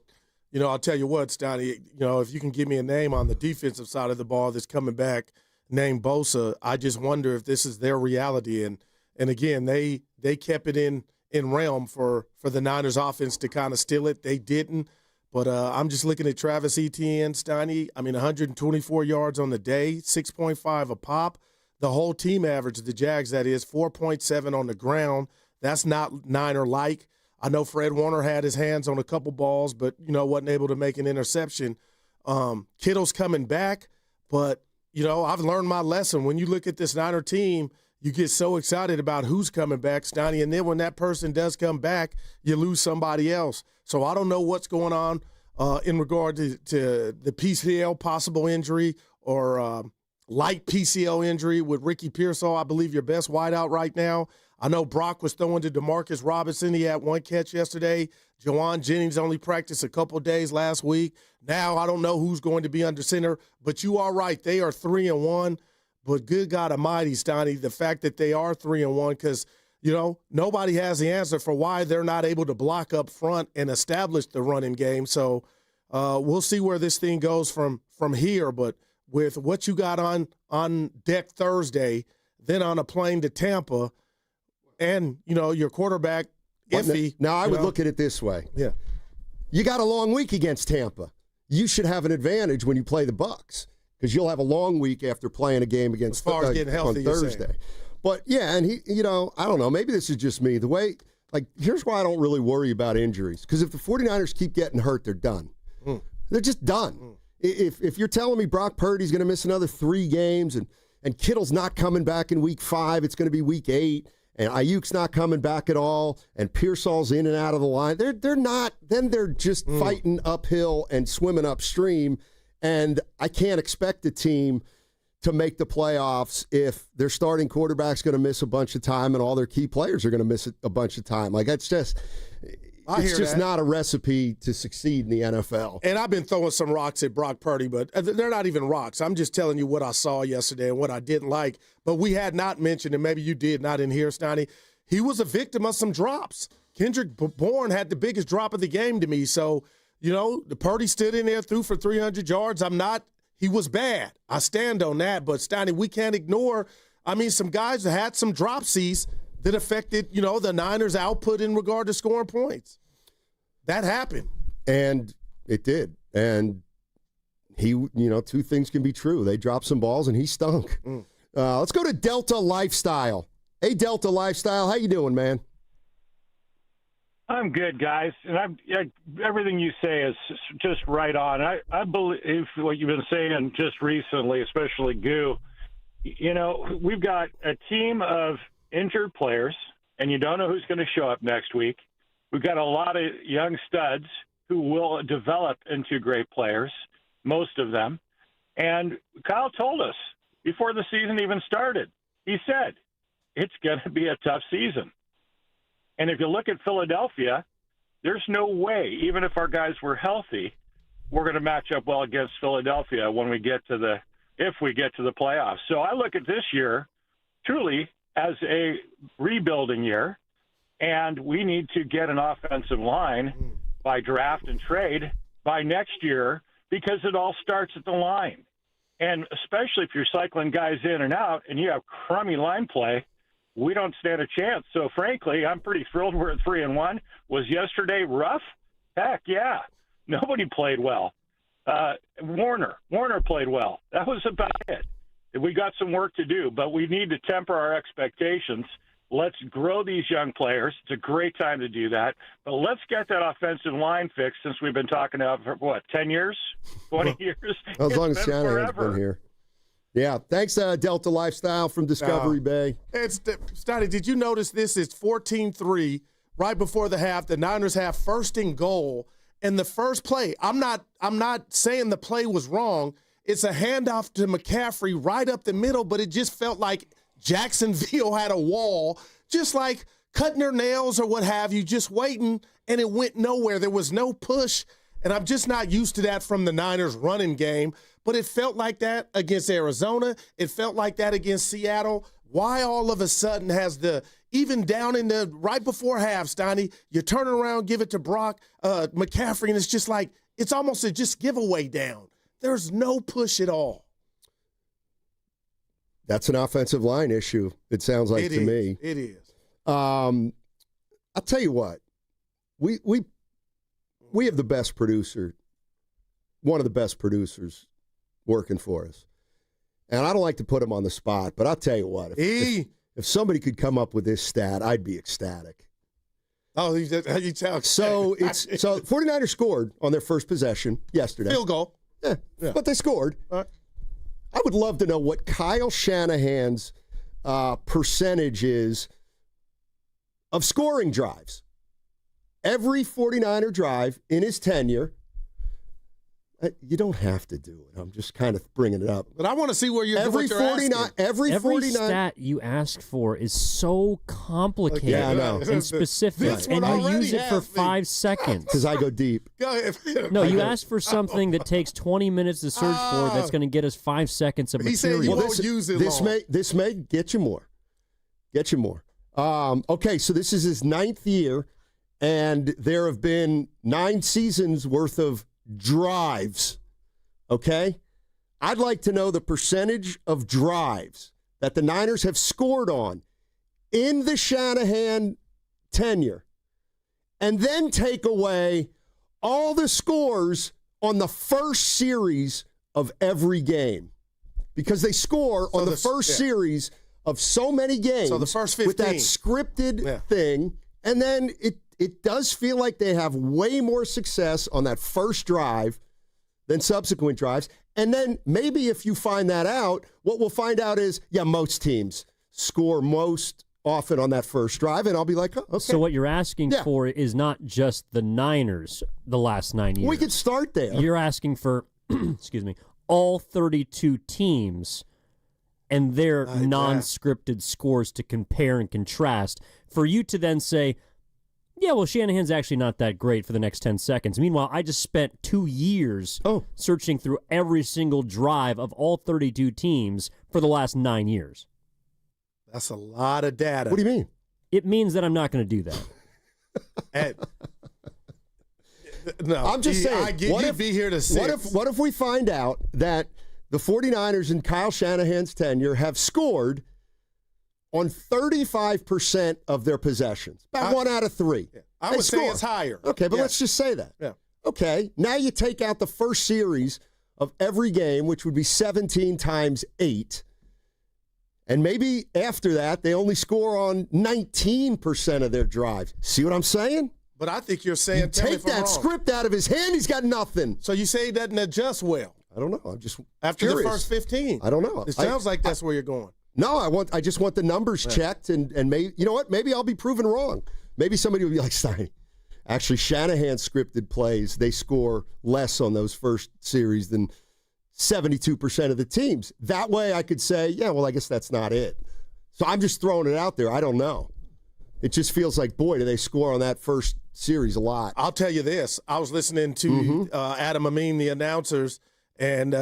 I'll tell you what, Steiny, if you can give me a name on the defensive side of the ball that's coming back named Bosa, I just wonder if this is their reality. And again, they kept it in realm for the Niners offense to kind of steal it. They didn't. But I'm just looking at Travis Etienne, Steiny. 124 yards on the day, 6.5 a pop. The whole team average, the Jags, that is, 4.7 on the ground. That's not Niner-like. I know Fred Warner had his hands on a couple balls, but, wasn't able to make an interception. Kittle's coming back, but, I've learned my lesson. When you look at this Niner team, you get so excited about who's coming back, Steiny, and then when that person does come back, you lose somebody else. So I don't know what's going on in regard to the PCL possible injury or light PCL injury with Ricky Pearsall, I believe your best wideout right now. I know Brock was throwing to Demarcus Robinson. He had one catch yesterday. Jawan Jennings only practiced a couple days last week. Now I don't know who's going to be under center, but you are right. They are 3-1. But good God Almighty, Steiny, the fact that they are 3-1, because nobody has the answer for why they're not able to block up front and establish the running game. So we'll see where this thing goes from here. But with what you got on deck Thursday, then on a plane to Tampa, and your quarterback iffy. Now I would look at it this way. Yeah, you got a long week against Tampa. You should have an advantage when you play the Bucs, because you'll have a long week after playing a game against as far as getting healthy, on Thursday. But, yeah, and he, I don't know, maybe this is just me. The way, here's why I don't really worry about injuries, because if the 49ers keep getting hurt, they're done. They're just done. If you're telling me Brock Purdy's going to miss another 3 games and Kittle's not coming back in week 5, it's going to be week 8, and Ayuk's not coming back at all, and Pearsall's in and out of the line, they're not, then they're just fighting uphill and swimming upstream. And I can't expect a team to make the playoffs if their starting quarterback's going to miss a bunch of time and all their key players are going to miss a bunch of time. It's just not a recipe to succeed in the NFL. And I've been throwing some rocks at Brock Purdy, but they're not even rocks. I'm just telling you what I saw yesterday and what I didn't like. But we had not mentioned, and maybe you did not in here, Steiny, he was a victim of some drops. Kendrick Bourne had the biggest drop of the game to me. So, the Purdy stood in there, threw for 300 yards. He was bad. I stand on that. But, Steiny, we can't ignore, some guys that had some dropsies that affected, the Niners' output in regard to scoring points. That happened. And it did. And he, 2 things can be true. They dropped some balls and he stunk. Let's go to Delta Lifestyle. Hey, Delta Lifestyle, how you doing, man? I'm good, guys, and everything you say is just right on. I believe what you've been saying just recently, especially Goo. We've got a team of injured players, and you don't know who's going to show up next week. We've got a lot of young studs who will develop into great players, most of them. And Kyle told us before the season even started, he said, it's going to be a tough season. And if you look at Philadelphia, there's no way, even if our guys were healthy, we're going to match up well against Philadelphia when we get to the playoffs. So I look at this year truly as a rebuilding year, and we need to get an offensive line by draft and trade by next year, because it all starts at the line. And especially if you're cycling guys in and out and you have crummy line play, we don't stand a chance. So, frankly, I'm pretty thrilled we're at 3-1. Was yesterday rough? Heck, yeah. Nobody played well. Warner played well. That was about it. We got some work to do, but we need to temper our expectations. Let's grow these young players. It's a great time to do that. But let's get that offensive line fixed, since we've been talking about for, 10 years? 20 years? As long as Shanahan's been here. Yeah, thanks, Delta Lifestyle from Discovery Bay. Steiny, did you notice this? It's 14-3 right before the half. The Niners have first and goal, and the first play. I'm not saying the play was wrong. It's a handoff to McCaffrey right up the middle, but it just felt like Jacksonville had a wall, just like cutting their nails or what have you, just waiting, and it went nowhere. There was no push, and I'm just not used to that from the Niners running game. But it felt like that against Arizona. It felt like that against Seattle. Why all of a sudden has the even down in the right before half, Steiny, you turn around, give it to Brock McCaffrey, and it's just like it's almost a just giveaway down. There's no push at all. That's an offensive line issue, it sounds like to me. It is. I'll tell you what. We have the best producer, one of the best producers working for us. And I don't like to put him on the spot, but I'll tell you what. If somebody could come up with this stat, I'd be ecstatic. Oh, you tell. So 49ers scored on their first possession yesterday. Field goal. Yeah. But they scored. I would love to know what Kyle Shanahan's percentage is of scoring drives. Every 49er drive in his tenure. You don't have to do it. I'm just kind of bringing it up. But I want to see where you're every 49. Every 49 stat you ask for is so complicated yeah, I know. and specific, and you use it for 5 seconds. Because I go deep. No, you ask for something that takes 20 minutes to search for that's going to get us 5 seconds of material. He said you won't use it long. This may get you more. Okay, so this is his 9th year, and there have been 9 seasons worth of drives, okay? I'd like to know the percentage of drives that the Niners have scored on in the Shanahan tenure, and then take away all the scores on the first series of every game, because they score on the first series of so many games. So the first 15. With that scripted thing, and then it does feel like they have way more success on that first drive than subsequent drives. And then maybe if you find that out, what we'll find out is, most teams score most often on that first drive, and I'll be like, okay. So what you're asking for is not just the Niners the last 9 years. We could start there. You're asking for, all 32 teams and their non-scripted scores to compare and contrast for you to then say, Shanahan's actually not that great for the next 10 seconds. Meanwhile, I just spent 2 years searching through every single drive of all 32 teams for the last 9 years. That's a lot of data. What do you mean? It means that I'm not going to do that. No, I'm just saying. You'd be here to 6. What if we find out that the 49ers in Kyle Shanahan's tenure have scored on 35% of their possessions? About 1 out of 3. Yeah. I would say it's higher. Okay, but let's just say that. Yeah. Okay, now you take out the first series of every game, which would be 17 times 8. And maybe after that, they only score on 19% of their drives. See what I'm saying? But I think you're saying, take that script out of his hand, he's got nothing. So you say he doesn't adjust well? I don't know. I'm just after curious. The first 15. I don't know. It sounds like that's where you're going. No, I just want the numbers checked, and maybe, you know what? Maybe I'll be proven wrong. Maybe somebody will be like, Steiny, actually Shanahan scripted plays, they score less on those first series than 72% of the teams. That way I could say, I guess that's not it. So I'm just throwing it out there. I don't know. It just feels like, boy, do they score on that first series a lot. I'll tell you this. I was listening to Adam Amin, the announcers, and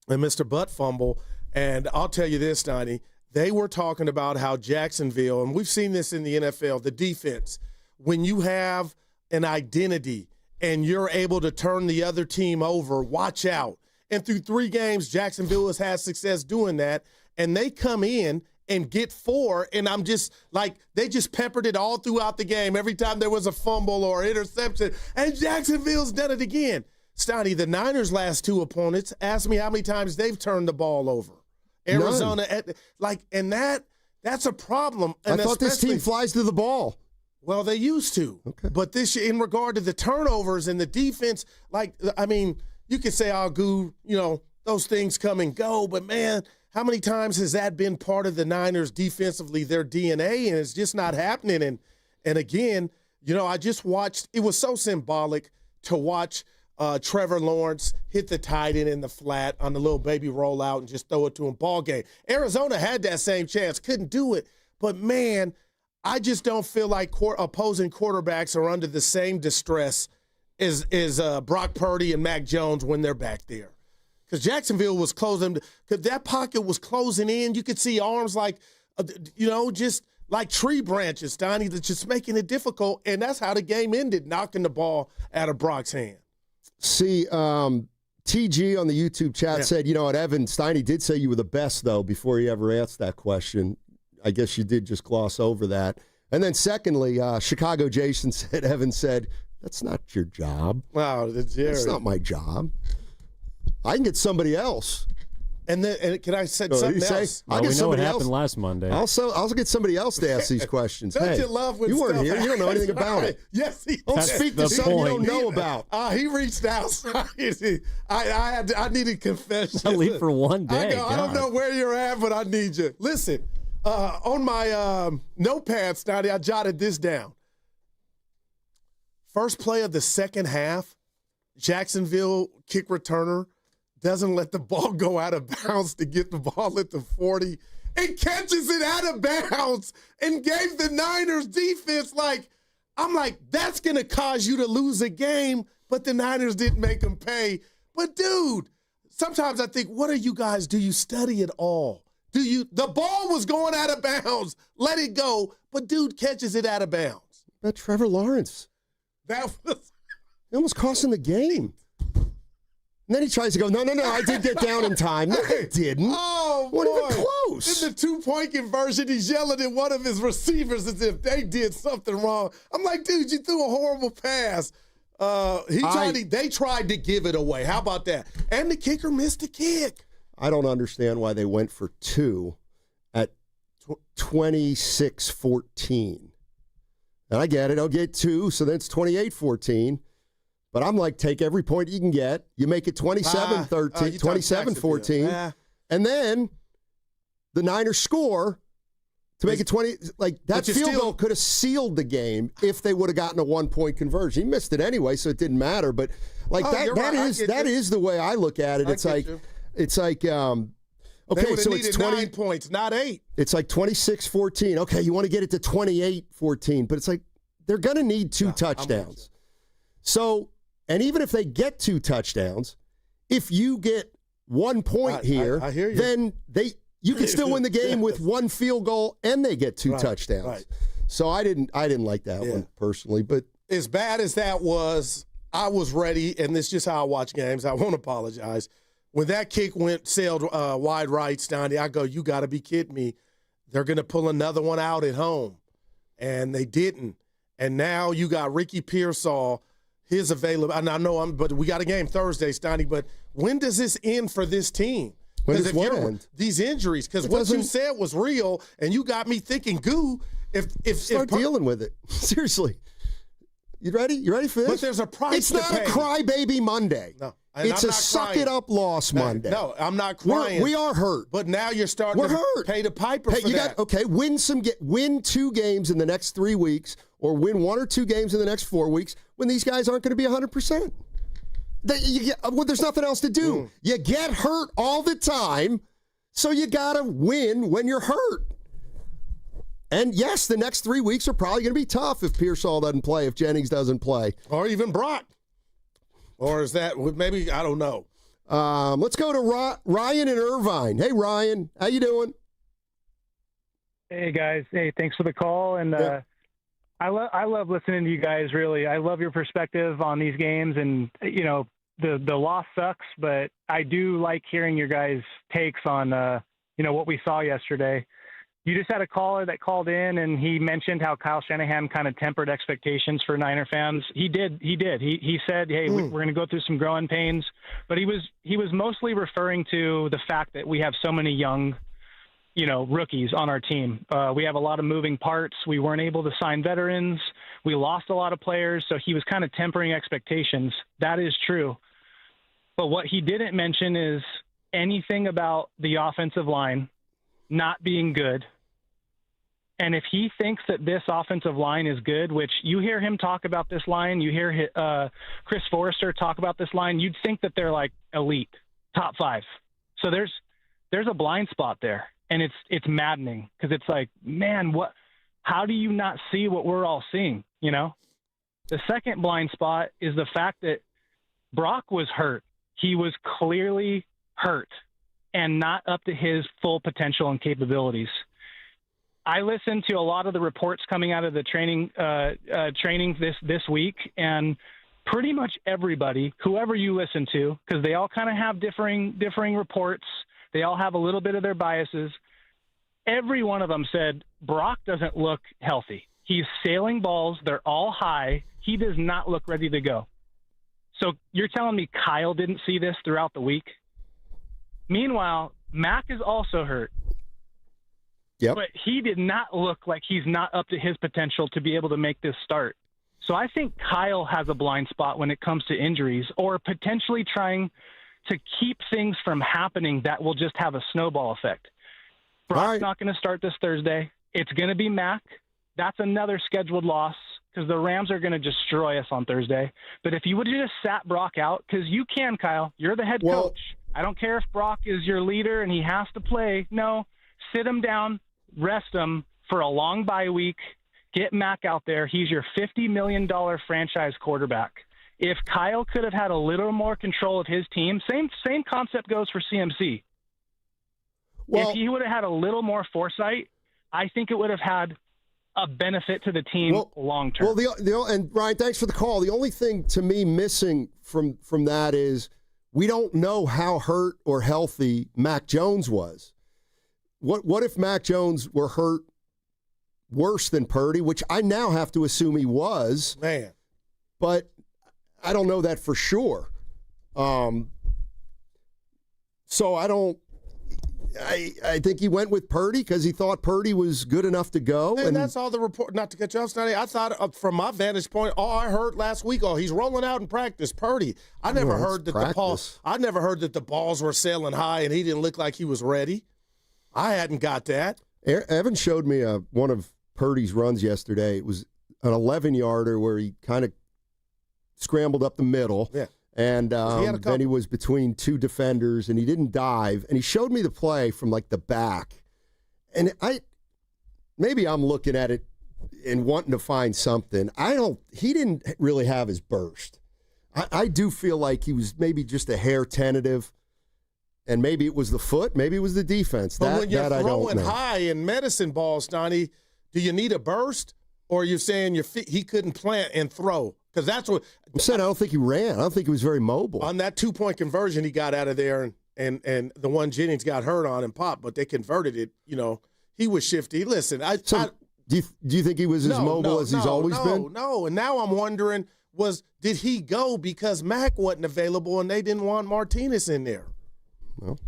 Mr. Butt Fumble, and I'll tell you this, Steiny, they were talking about how Jacksonville, and we've seen this in the NFL, the defense, when you have an identity and you're able to turn the other team over, watch out. And through 3 games, Jacksonville has had success doing that, and they come in and get 4, and I'm just like, they just peppered it all throughout the game. Every time there was a fumble or interception, and Jacksonville's done it again. Steiny, the Niners' last 2 opponents, ask me how many times they've turned the ball over. Arizona, that's a problem. And I thought this team flies to the ball. Well, they used to. Okay. But this, in regard to the turnovers and the defense, you could say, those things come and go. But, man, how many times has that been part of the Niners defensively, their DNA, and it's just not happening? And again, I just watched – it was so symbolic to watch Trevor Lawrence hit the tight end in the flat on the little baby rollout and just throw it to him. Ball game. Arizona had that same chance, couldn't do it. But, man, I just don't feel like opposing quarterbacks are under the same distress as Brock Purdy and Mac Jones when they're back there. Because Jacksonville was closing – because that pocket was closing in. You could see arms like, just like tree branches, Steiny, that's just making it difficult. And that's how the game ended, knocking the ball out of Brock's hand. See, TG on the YouTube chat said, what, Evan, Steiny did say you were the best, though, before he ever asked that question. I guess you did just gloss over that. And then secondly, Chicago Jason said, Evan said, that's not your job. Wow, that's not my job. I can get somebody else. And can I say something else? Well, we know what happened last Monday. I'll also get somebody else to ask these questions. Don't you love when you weren't stuff here. You don't know anything about it. Yes, he don't speak to something you don't know about. He reached out. I needed confession. I'll leave for one day. I don't know where you're at, but I need you. Listen, on my notepad, Steiny, I jotted this down. First play of the second half, Jacksonville kick returner doesn't let the ball go out of bounds to get the ball at the 40 and catches it out of bounds and gave the Niners defense I'm like, that's going to cause you to lose a game, but the Niners didn't make them pay. But, dude, sometimes I think, what are you guys? Do you study it all? The ball was going out of bounds. Let it go. But, dude catches it out of bounds. But Trevor Lawrence. That was. It almost cost him the game. And then he tries to go, no, I did get down in time. No, he didn't. Oh, boy. Not even close. In the 2-point conversion, he's yelling at one of his receivers as if they did something wrong. I'm like, dude, you threw a horrible pass. They tried to give it away. How about that? And the kicker missed the kick. I don't understand why they went for 2 at 26-14. And I get it. I'll get 2, so then it's 28-14. But I'm like, take every point you can get. You make it 27-13, 27-14. And then the Niners score to make it 20. That field goal could have sealed the game if they would have gotten a 1-point conversion. He missed it anyway, so it didn't matter. But that is the way I look at it. It's like okay, so it's 20 9 points, not 8. It's like 26-14. Okay, you want to get it to 28-14, but it's like they're going to need 2 touchdowns. So, and even if they get 2 touchdowns, if you get 1 point here, I hear you. Then you can still win the game with 1 field goal and they get 2 touchdowns. Right. So I didn't like that one personally, but as bad as that was, I was ready, and this is just how I watch games. I won't apologize. When that kick sailed wide right, Steiny, I go, you got to be kidding me. They're going to pull another one out at home. And they didn't. And now you got Ricky Pearsall, his available. And I know but we got a game Thursday, Steiny, but when does this end for this team? When does what end? These injuries, because what you said was real, and you got me thinking, start dealing with it. Seriously. You ready? You ready for this? But there's a price It's to not pay. a crybaby Monday. No. It's a suck-it-up loss Monday. No, I'm not crying. We are hurt. But now you're starting to pay the piper for that. Win 2 games in the next 3 weeks or win 1 or 2 games in the next 4 weeks when these guys aren't going to be 100%. There's nothing else to do. You get hurt all the time, so you got to win when you're hurt. And, yes, the next 3 weeks are probably going to be tough if Pearsall doesn't play, if Jennings doesn't play. Or even Brock. Or is that maybe, I don't know. Let's go to Ryan in Irvine. Hey, Ryan. How you doing? Hey, guys. Hey, thanks for the call. And I love listening to you guys, really. I love your perspective on these games. And, the loss sucks, but I do like hearing your guys' takes on, what we saw yesterday. You just had a caller that called in, and he mentioned how Kyle Shanahan kind of tempered expectations for Niner fans. He did. He said, hey, we're going to go through some growing pains. But he was mostly referring to the fact that we have so many young, rookies on our team. We have a lot of moving parts. We weren't able to sign veterans. We lost a lot of players. So he was kind of tempering expectations. That is true. But what he didn't mention is anything about the offensive line not being good. And if he thinks that this offensive line is good, which you hear him talk about this line, you hear Chris Forrester talk about this line, you'd think that they're like elite, top 5. So there's a blind spot there, and it's maddening because it's like, man, how do you not see what we're all seeing? The second blind spot is the fact that Brock was hurt. He was clearly hurt and not up to his full potential and capabilities. I listened to a lot of the reports coming out of the training this week, and pretty much everybody, whoever you listen to, because they all kind of have differing reports, they all have a little bit of their biases. Every one of them said Brock doesn't look healthy. He's sailing balls; they're all high. He does not look ready to go. So you're telling me Kyle didn't see this throughout the week? Meanwhile, Mac is also hurt. Yep. But he did not look like he's not up to his potential to be able to make this start. So I think Kyle has a blind spot when it comes to injuries, or potentially trying to keep things from happening that will just have a snowball effect. Brock's not going to start this Thursday. It's going to be Mac. That's another scheduled loss because the Rams are going to destroy us on Thursday. But if you would have just sat Brock out, because you can, Kyle, you're the head coach. I don't care if Brock is your leader and he has to play. No, sit him down, rest him for a long bye week, get Mac out there. He's your $50 million franchise quarterback. If Kyle could have had a little more control of his team, same concept goes for CMC. If he would have had a little more foresight, I think it would have had a benefit to the team long term. Well, and Ryan, thanks for the call. The only thing to me missing from that is we don't know how hurt or healthy Mac Jones was. What if Mac Jones were hurt worse than Purdy, which I now have to assume he was. Man. But I don't know that for sure. So I think he went with Purdy because he thought Purdy was good enough to go. And that's all the report. Not to cut you off, Steiny. I thought, from my vantage point, all I heard last week, he's rolling out in practice. Purdy. I never heard that the balls were sailing high and he didn't look like he was ready. I hadn't got that. Evan showed me one of Purdy's runs yesterday. It was an 11-yarder where he kind of scrambled up the middle. Yeah. And then he was between two defenders, and he didn't dive. And he showed me the play from, like, the back. And maybe I'm looking at it and wanting to find something. He didn't really have his burst. I do feel like he was maybe just a hair tentative. And maybe it was the foot, maybe it was the defense. But when you're throwing high in medicine balls, Donnie, do you need a burst? Or are you saying he couldn't plant and throw? Because that's what I'm saying. I don't think he ran. I don't think he was very mobile. On that 2-point conversion he got out of there, and the one Jennings got hurt on and popped, but they converted it. He was shifty. Listen, do you think he was as mobile as he's always been? No. And now I'm wondering, did he go because Mac wasn't available and they didn't want Martinez in there? Well,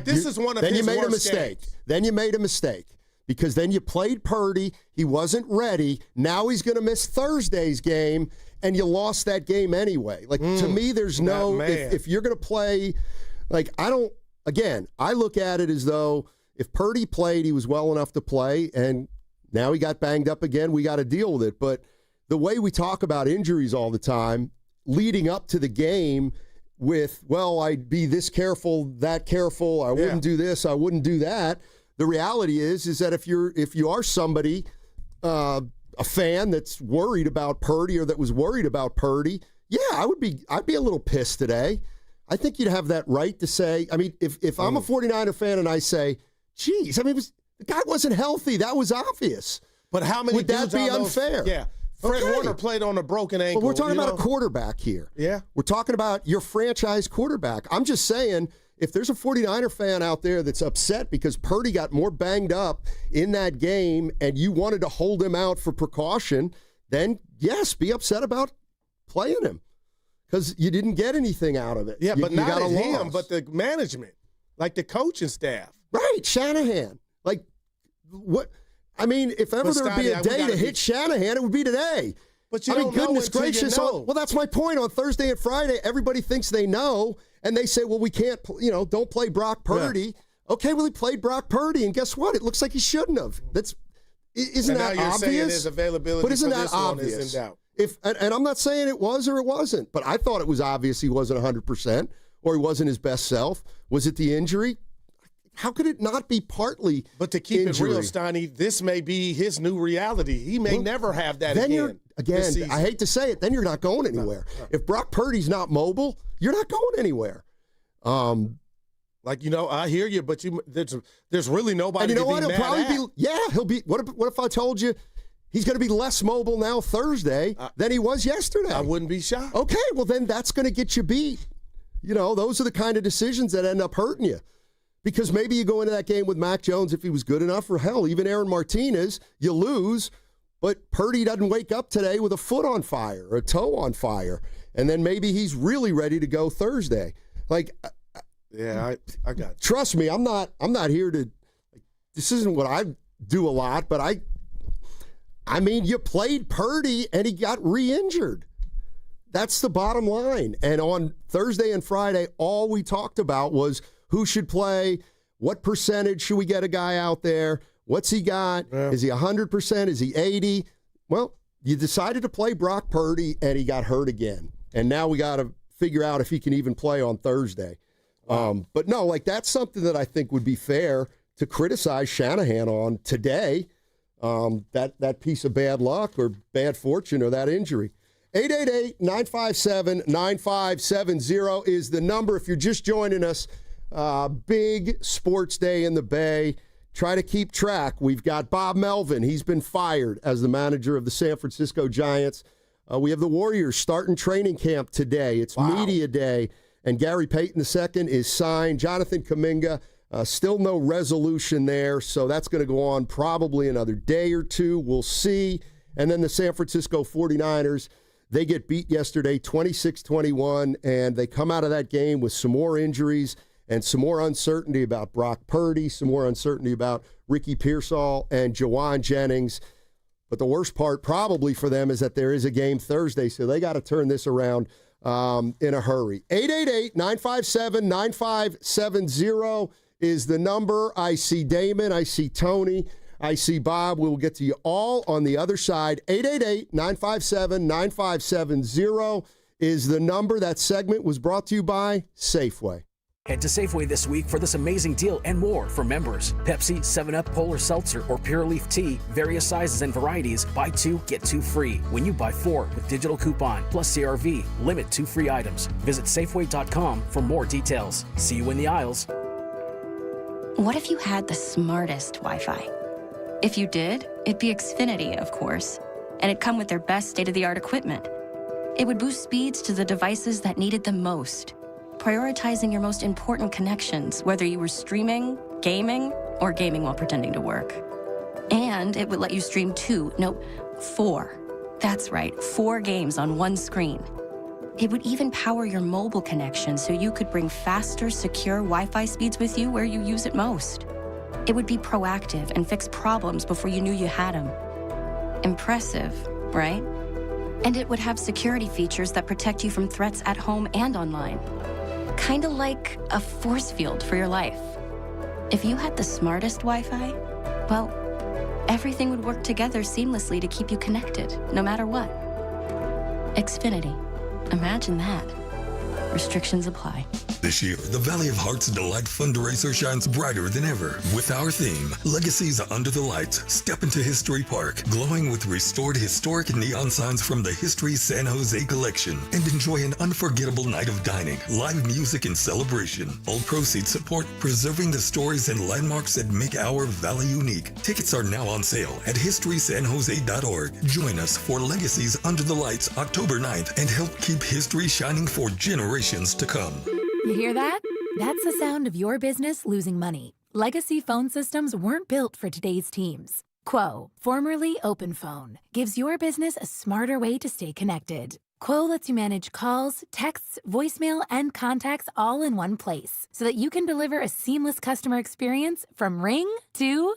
this is one of his worst games. Then you made a mistake. Then you made a mistake because then you played Purdy. He wasn't ready. Now he's going to miss Thursday's game, and you lost that game anyway. To me, there's no – if you're going to play – I look at it as though if Purdy played, he was well enough to play, and now he got banged up again. We got to deal with it. But the way we talk about injuries all the time, leading up to the game – with, I'd be this careful, that careful, I wouldn't do this, I wouldn't do that. The reality is that if you are somebody, a fan that's worried about Purdy or that was worried about Purdy, I'd be a little pissed today. I think you'd have that right to say, if I'm a 49er fan and I say, geez, the guy wasn't healthy, that was obvious. But how many would that be unfair? Yeah. Fred Warner played on a broken ankle. But we're talking about a quarterback here. Yeah. We're talking about your franchise quarterback. I'm just saying, if there's a 49er fan out there that's upset because Purdy got more banged up in that game and you wanted to hold him out for precaution, then, yes, be upset about playing him because you didn't get anything out of it. Yeah, but not him, but the management, like the coaching staff. Right, Shanahan. What? If ever there would be a day to hit Shanahan, it would be today. But you don't goodness know gracious. You know. Well, that's my point. On Thursday and Friday, everybody thinks they know, and they say, well, we can't, don't play Brock Purdy. Yeah. Okay, well, he played Brock Purdy, and guess what? It looks like he shouldn't have. Isn't that now you're obvious? Saying his availability but isn't for that this obvious? One is in doubt. And I'm not saying it was or it wasn't, but I thought it was obvious he wasn't 100% or he wasn't his best self. Was it the injury? How could it not be partly But to keep injury? It real, Steiny, this may be his new reality. He may never have that then again. I hate to say it, then you're not going anywhere. No. If Brock Purdy's not mobile, you're not going anywhere. Like, I hear you, but there's really nobody. And you know what? He'll probably be. Yeah, he'll be. What if I told you he's going to be less mobile now Thursday than he was yesterday? I wouldn't be shocked. Okay, well then that's going to get you beat. Those are the kind of decisions that end up hurting you. Because maybe you go into that game with Mac Jones if he was good enough, or hell, even Aaron Martinez, you lose, but Purdy doesn't wake up today with a foot on fire or a toe on fire, and then maybe he's really ready to go Thursday. Like, yeah, I got you. Trust me, I'm not here to. This isn't what I do a lot, but I mean, you played Purdy and he got re-injured. That's the bottom line. And on Thursday and Friday, all we talked about was who should play, what percentage should we get a guy out there, what's he got, is he 100%, is he 80%? Well, you decided to play Brock Purdy, and he got hurt again. And now we got to figure out if he can even play on Thursday. But no, like that's something that I think would be fair to criticize Shanahan on today, that piece of bad luck or bad fortune or that injury. 888-957-9570 is the number. If you're just joining us, big sports day in the Bay. Try to keep track. We've got Bob Melvin. He's been fired as the manager of the San Francisco Giants. We have the Warriors starting training camp today. It's media day, and Gary Payton II is signed. Jonathan Kaminga, still no resolution there, so that's going to go on probably another day or two. We'll see. And then the San Francisco 49ers, they get beat yesterday 26-21, and they come out of that game with some more injuries and some more uncertainty about Brock Purdy, some more uncertainty about Ricky Pearsall and Jawan Jennings. But the worst part probably for them is that there is a game Thursday, so they got to turn this around in a hurry. 888-957-9570 is the number. I see Damon. I see Tony. I see Bob. We will get to you all on the other side. 888-957-9570 is the number. That segment was brought to you by Safeway. Head to Safeway this week for this amazing deal and more for members. Pepsi, 7-Up, Polar Seltzer, or Pure Leaf Tea, various sizes and varieties. Buy 2, get 2 free. When you buy 4 with digital coupon plus CRV, limit 2 free items. Visit Safeway.com for more details. See you in the aisles. What if you had the smartest Wi-Fi? If you did, it'd be Xfinity, of course. And it'd come with their best state-of-the-art equipment. It would boost speeds to the devices that needed them most, prioritizing your most important connections, whether you were streaming, gaming, or gaming while pretending to work. And it would let you stream 4. That's right, 4 games on one screen. It would even power your mobile connection so you could bring faster, secure Wi-Fi speeds with you where you use it most. It would be proactive and fix problems before you knew you had them. Impressive, right? And it would have security features that protect you from threats at home and online. Kind of like a force field for your life. If you had the smartest Wi-Fi, well, everything would work together seamlessly to keep you connected, no matter what. Xfinity. Imagine that. Restrictions apply. This year, the Valley of Hearts Delight fundraiser shines brighter than ever with our theme, Legacies Under the Lights. Step into History Park, glowing with restored historic neon signs from the History San Jose collection, and enjoy an unforgettable night of dining, live music, and celebration. All proceeds support preserving the stories and landmarks that make our valley unique. Tickets are now on sale at historysanjose.org. Join us for Legacies Under the Lights October 9th and help keep history shining for generations to come. You hear that? That's the sound of your business losing money. Legacy phone systems weren't built for today's teams. Quo, formerly OpenPhone, gives your business a smarter way to stay connected. Quo lets you manage calls, texts, voicemail, and contacts all in one place so that you can deliver a seamless customer experience from ring to...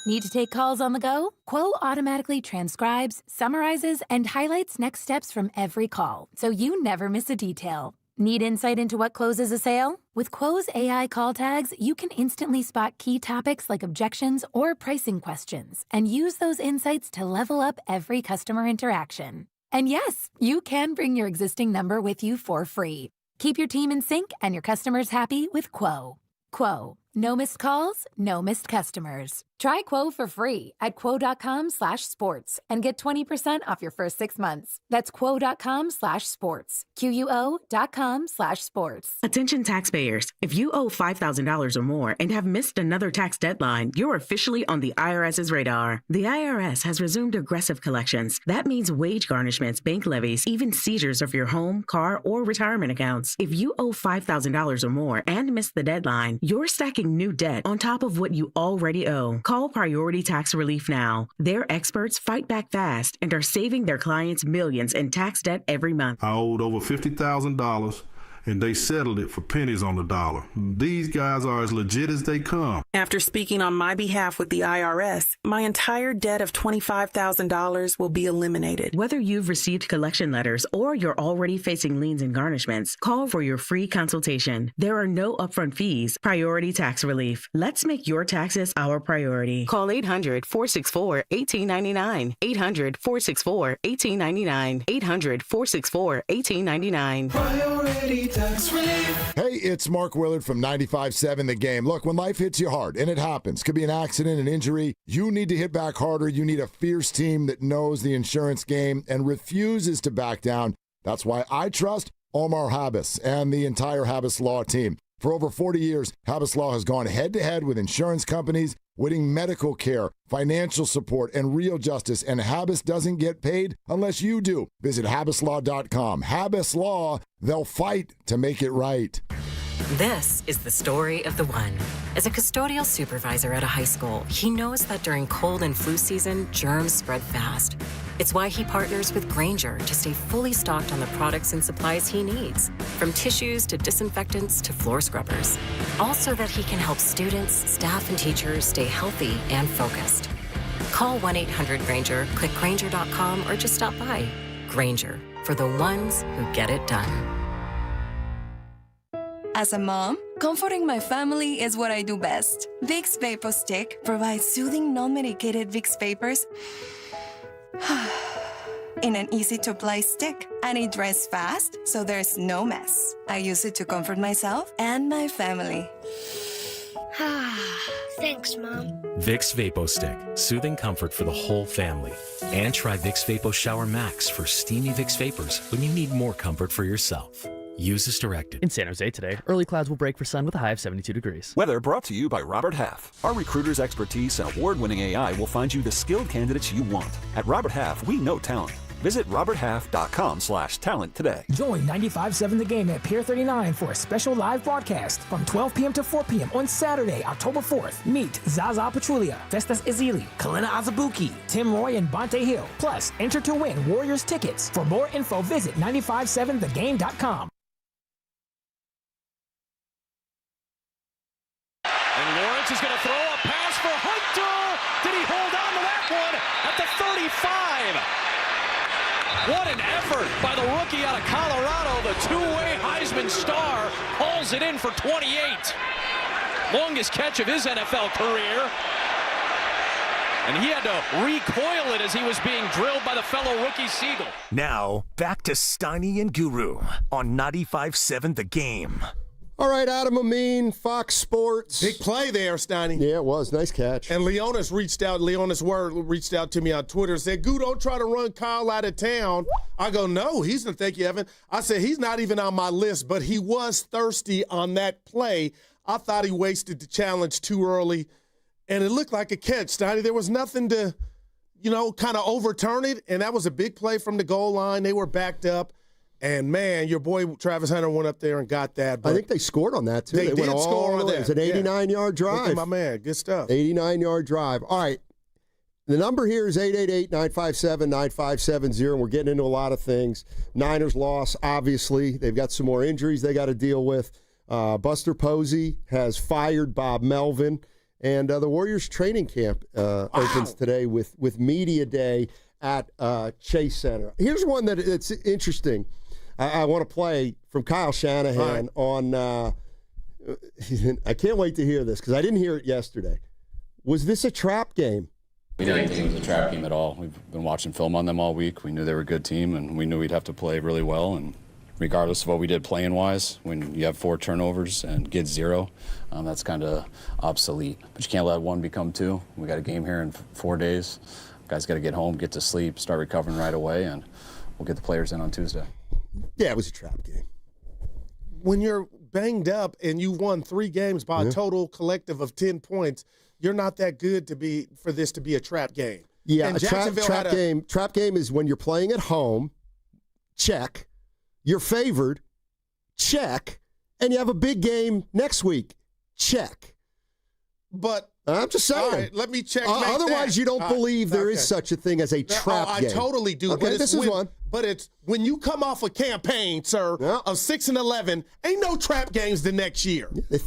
Need to take calls on the go? Quo automatically transcribes, summarizes, and highlights next steps from every call, so you never miss a detail. Need insight into what closes a sale? With Quo's AI call tags, you can instantly spot key topics like objections or pricing questions and use those insights to level up every customer interaction. And yes, you can bring your existing number with you for free. Keep your team in sync and your customers happy with Quo. Quo, No missed calls, no missed customers. Try Quo for free at quo.com/sports and get 20% off your first 6 months. That's quo.com/sports. QUO.com/sports. Attention taxpayers. If you owe $5,000 or more and have missed another tax deadline, you're officially on the IRS's radar. The IRS has resumed aggressive collections. That means wage garnishments, bank levies, even seizures of your home, car, or retirement accounts. If you owe $5,000 or more and missed the deadline, you're stacking new debt on top of what you already owe. Call Priority Tax Relief now. Their experts fight back fast and are saving their clients millions in tax debt every month. I owed over $50,000 and they settled it for pennies on the dollar. These guys are as legit as they come. After speaking on my behalf with the IRS, my entire debt of $25,000 will be eliminated. Whether you've received collection letters or you're already facing liens and garnishments, call for your free consultation. There are no upfront fees. Priority Tax Relief. Let's make your taxes our priority. Call 800-464-1899. 800-464-1899. 800-464-1899. Priority Tax Relief. Hey, it's Mark Willard from 95.7 The Game. Look, when life hits you hard, and it happens, could be an accident, an injury, you need to hit back harder. You need a fierce team that knows the insurance game and refuses to back down. That's why I trust Omar Habas and the entire Habas Law team. For over 40 years, Habas Law has gone head-to-head with insurance companies, winning medical care, financial support, and real justice, and Habas doesn't get paid unless you do. Visit habaslaw.com. Habas Law, they'll fight to make it right. This is the story of the one. As a custodial supervisor at a high school, he knows that during cold and flu season, germs spread fast. It's why he partners with Grainger to stay fully stocked on the products and supplies he needs, from tissues to disinfectants to floor scrubbers. All so that he can help students, staff, and teachers stay healthy and focused. Call 1-800-GRAINGER, click Grainger.com, or just stop by. Grainger, for the ones who get it done. As a mom, comforting my family is what I do best. Vicks Vapor Stick provides soothing, non-medicated Vicks Vapors in an easy-to-apply stick, and it dries fast, so there's no mess. I use it to comfort myself and my family. Thanks, Mom. Vicks Vapo Stick, soothing comfort for the whole family. And try Vicks Vapo Shower Max for steamy Vicks Vapors when you need more comfort for yourself. Use as directed. In San Jose today, early clouds will break for sun with a high of 72 degrees. Weather brought to you by Robert Half. Our recruiters' expertise and award-winning AI will find you the skilled candidates you want. At Robert Half, we know talent. Visit roberthalf.com/talent today. Join 95.7 The Game at Pier 39 for a special live broadcast from 12 p.m. to 4 p.m. on Saturday, October 4th. Meet Zaza Pachulia, Festus Ezeli, Kalina Azabuki, Tim Roy, and Bonte Hill. Plus, enter to win Warriors tickets. For more info, visit 957thegame.com. Is going to throw a pass for Hunter. Did he hold on to that one at the 35? What an effort by the rookie out of Colorado. The two-way Heisman star hauls it in for 28. Longest catch of his NFL career. And he had to recoil it as he was being drilled by the fellow rookie Siegel. Now, back to Steiny and Guru on 95.7 The Game. All right, Adam Amin, Fox Sports. Big play there, Steiny. Yeah, it was. Nice catch. And Leonis reached out to me on Twitter and said, Goo, don't try to run Kyle out of town. I go, no, thank you, Evan. I said, he's not even on my list, but he was thirsty on that play. I thought he wasted the challenge too early, and it looked like a catch, Steiny. There was nothing to, kind of overturn it, and that was a big play from the goal line. They were backed up. And, man, your boy Travis Hunter went up there and got that. I think they scored on that, too. They did score on that. It's an 89-yard drive. Look at my man. Good stuff. 89-yard drive. All right. The number here is 888-957-9570, and we're getting into a lot of things. Niners loss, obviously. They've got some more injuries they got to deal with. Buster Posey has fired Bob Melvin. And the Warriors training camp opens today with Media Day at Chase Center. Here's one that it's interesting. I want to play from Kyle Shanahan on I can't wait to hear this because I didn't hear it yesterday. Was this a trap game? We didn't think it was a trap game at all. We've been watching film on them all week. We knew they were a good team, and we knew we'd have to play really well, and regardless of what we did playing-wise. When you have 4 turnovers and get 0, that's kind of obsolete. But you can't let 1 become 2. We got a game here in 4 days. Guys got to get home, get to sleep, start recovering right away, and we'll get the players in on Tuesday. Yeah, it was a trap game. When you're banged up and you won 3 games by a total collective of 10 points, you're not that good for this to be a trap game. Yeah, and a trap game. Trap game is when you're playing at home. Check. You're favored. Check. And you have a big game next week. Check. But I'm just saying. All right, let me check. Otherwise, you don't believe there is such a thing as a trap game. I totally do. Okay, but this is one. But it's when you come off a campaign, sir, of 6-11, ain't no trap games the next year. They're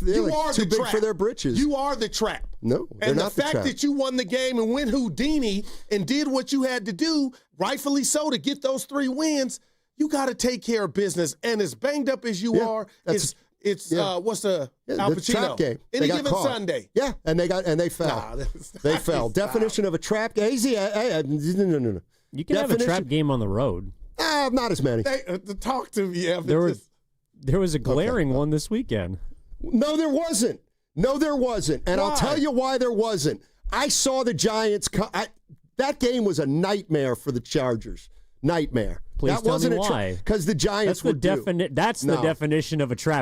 too big for their britches. You are the trap. No, they're and not the fact that you won the game and went Houdini and did what you had to do, rightfully so, to get those 3 wins, you got to take care of business. And as banged up as you are, it's what's the Al Pacino? Trap game. Any given caught. Sunday. Yeah, and they fell. They fell. Definition of a trap game. No. You can have a trap game on the road. Not as many. Talk to me. Yeah, there was a glaring one this weekend. No, there wasn't. And I'll tell you why there wasn't. I saw the Giants. That game was a nightmare for the Chargers. Nightmare. Please tell me why. Because the Giants That's the definition of how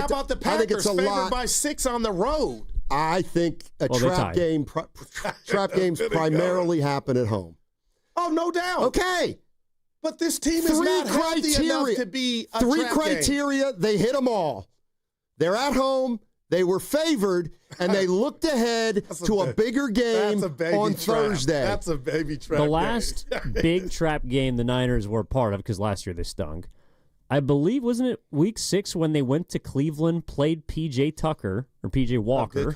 about the Packers favored by 6 on the road? I think trap games primarily happen at home. Oh, no doubt. Okay. But this team is not healthy enough to be a 3 trap criteria, game. They hit them all. They're at home. They were favored, and they looked ahead to a bigger game on Thursday. That's a baby trap. The last big trap game the Niners were a part of, because last year they stunk, I believe, wasn't it week 6 when they went to Cleveland, played P.J. Walker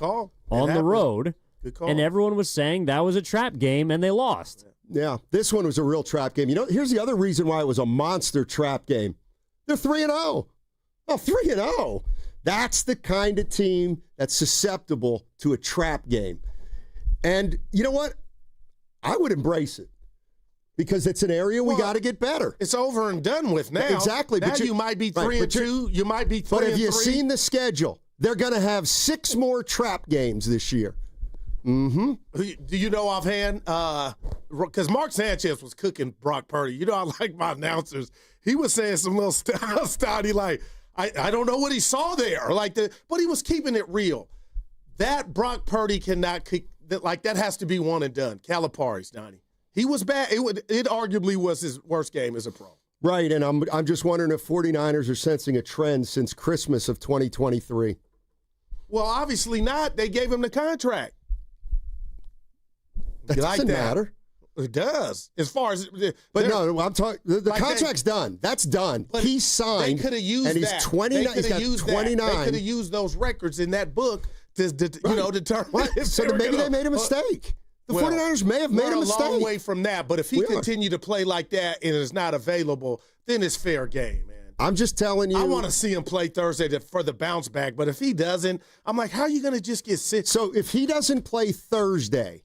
on the road, and everyone was saying that was a trap game, and they lost. Yeah, this one was a real trap game. Here's the other reason why it was a monster trap game. They're 3-0. Oh, 3-0. That's the kind of team that's susceptible to a trap game. And you know what? I would embrace it because it's an area we got to get better. It's over and done with now. Exactly. Now you might be 3-2. You might be 3-3. But have you seen the schedule? They're going to have 6 more trap games this year. Mm-hmm. Do you know offhand? Because Mark Sanchez was cooking Brock Purdy. You know, I like my announcers. He was saying some little stoddy like, I don't know what he saw there, but he was keeping it real. That Brock Purdy cannot kick that has to be one and done. Calipari's Donnie. He was bad. It arguably was his worst game as a pro. Right, and I'm just wondering if 49ers are sensing a trend since Christmas of 2023. Well, obviously not. They gave him the contract. That doesn't matter. It does. As far as but no, I'm talking. The contract's done. That's done. He signed. They could have used and he's that. 29. He's got 29. They could have used those records in that book to determine. Right. So maybe they made a mistake. The 49ers may have made a mistake. We're a long way from that. But if he continue to play like that and is not available, then it's fair game, man. I'm just telling you. I want to see him play Thursday for the bounce back. But if he doesn't, I'm like, how are you going to just get sick? So if he doesn't play Thursday,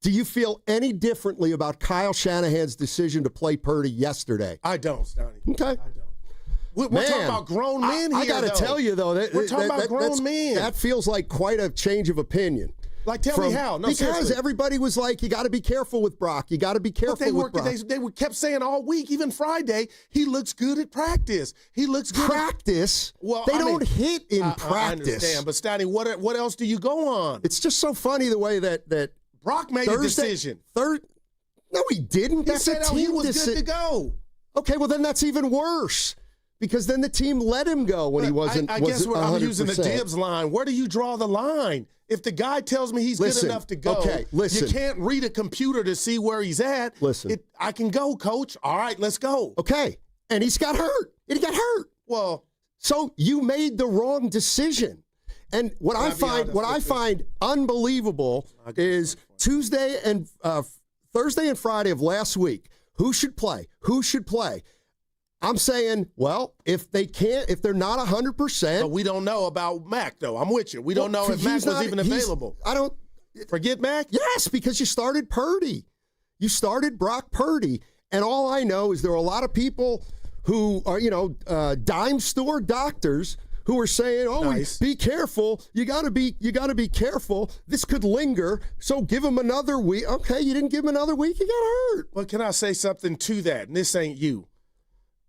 do you feel any differently about Kyle Shanahan's decision to play Purdy yesterday? I don't, Steiny. Okay. I don't. We're talking about grown men here, I got to tell you, though. We're talking about grown men. That feels like quite a change of opinion. Like, tell me how. No, because seriously. everybody was like, you got to be careful with Brock. You got to be careful with Brock. They kept saying all week, even Friday, he looks good at practice. He looks good practice? Well, they don't hit in practice. I understand, but Steiny, what else do you go on? It's just so funny the way that Brock made a decision. No, he didn't. He said he was good to go. Okay, well, then that's even worse. Because then the team let him go when he wasn't. I guess I'm using the Dibs line. Where do you draw the line? If the guy tells me he's good enough to go, you can't read a computer to see where he's at. I can go, coach. All right, let's go. Okay, and he's got hurt. He got hurt. Well, so you made the wrong decision. And what I find unbelievable is Thursday and Friday of last week. Who should play? I'm saying, well, if they're not 100%. But we don't know about Mac, though. I'm with you. We don't know if Mac was even available. Forget Mac? Yes, because you started Purdy. You started Brock Purdy. And all I know is there are a lot of people who are, dime store doctors who are saying, nice. Be careful. You got to be careful. This could linger. So give him another week. Okay, you didn't give him another week. He got hurt. Well, can I say something to that? And this ain't you.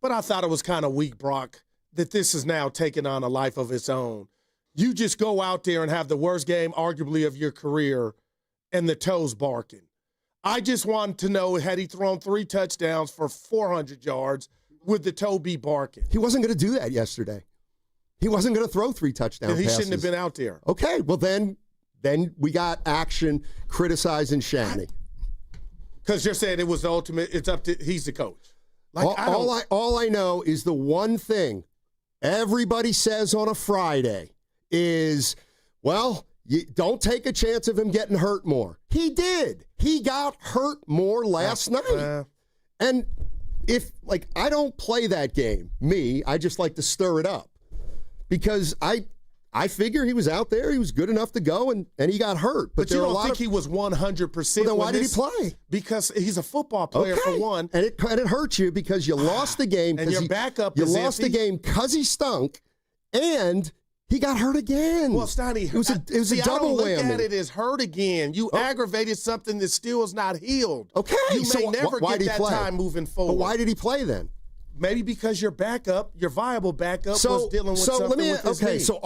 But I thought it was kind of weak, Brock, that this is now taking on a life of its own. You just go out there and have the worst game, arguably, of your career, and the toes barking. I just wanted to know, had he thrown 3 touchdowns for 400 yards, would the toe be barking? He wasn't going to do that yesterday. He wasn't going to throw 3 touchdown passes. He shouldn't have been out there. Okay, well then we got action criticizing Shanny. Because you're saying it was the ultimate, it's up to, he's the coach. Like, all I know is the one thing everybody says on a Friday is, well, you don't take a chance of him getting hurt more. He did. He got hurt more last night. And I don't play that game. I just like to stir it up. Because I figure he was out there, he was good enough to go, and he got hurt. But you don't think he was 100%? Well, then why did he play? Because he's a football player, for one. And it hurt you because you lost the game. And your backup you is lost the game because he stunk, and he got hurt again. Well, Steiny, it was a double whammy. I don't look at it as hurt again. You aggravated something that still is not healed. Okay, you may so never why get did he that play? time moving forward. But why did he play then? Maybe because your backup, your viable backup, was dealing with something with his knee.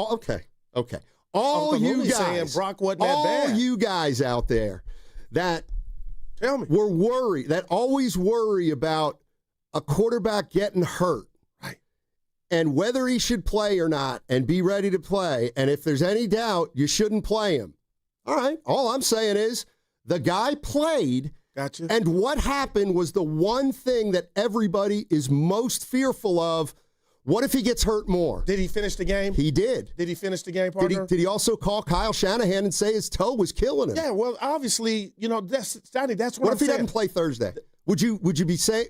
Okay. All Uncle you Looney guys, saying Brock wasn't that bad. All you guys out there that tell me were worried, that always worry about a quarterback getting hurt, right? And whether he should play or not, and be ready to play. And if there's any doubt, you shouldn't play him. All right. All I'm saying is the guy played. Gotcha. And what happened was the one thing that everybody is most fearful of. What if he gets hurt more? Did he finish the game? He did. Did he finish the game, partner? Did he also call Kyle Shanahan and say his toe was killing him? Yeah, well, obviously, that's what What if he doesn't play Thursday? Would you be saying,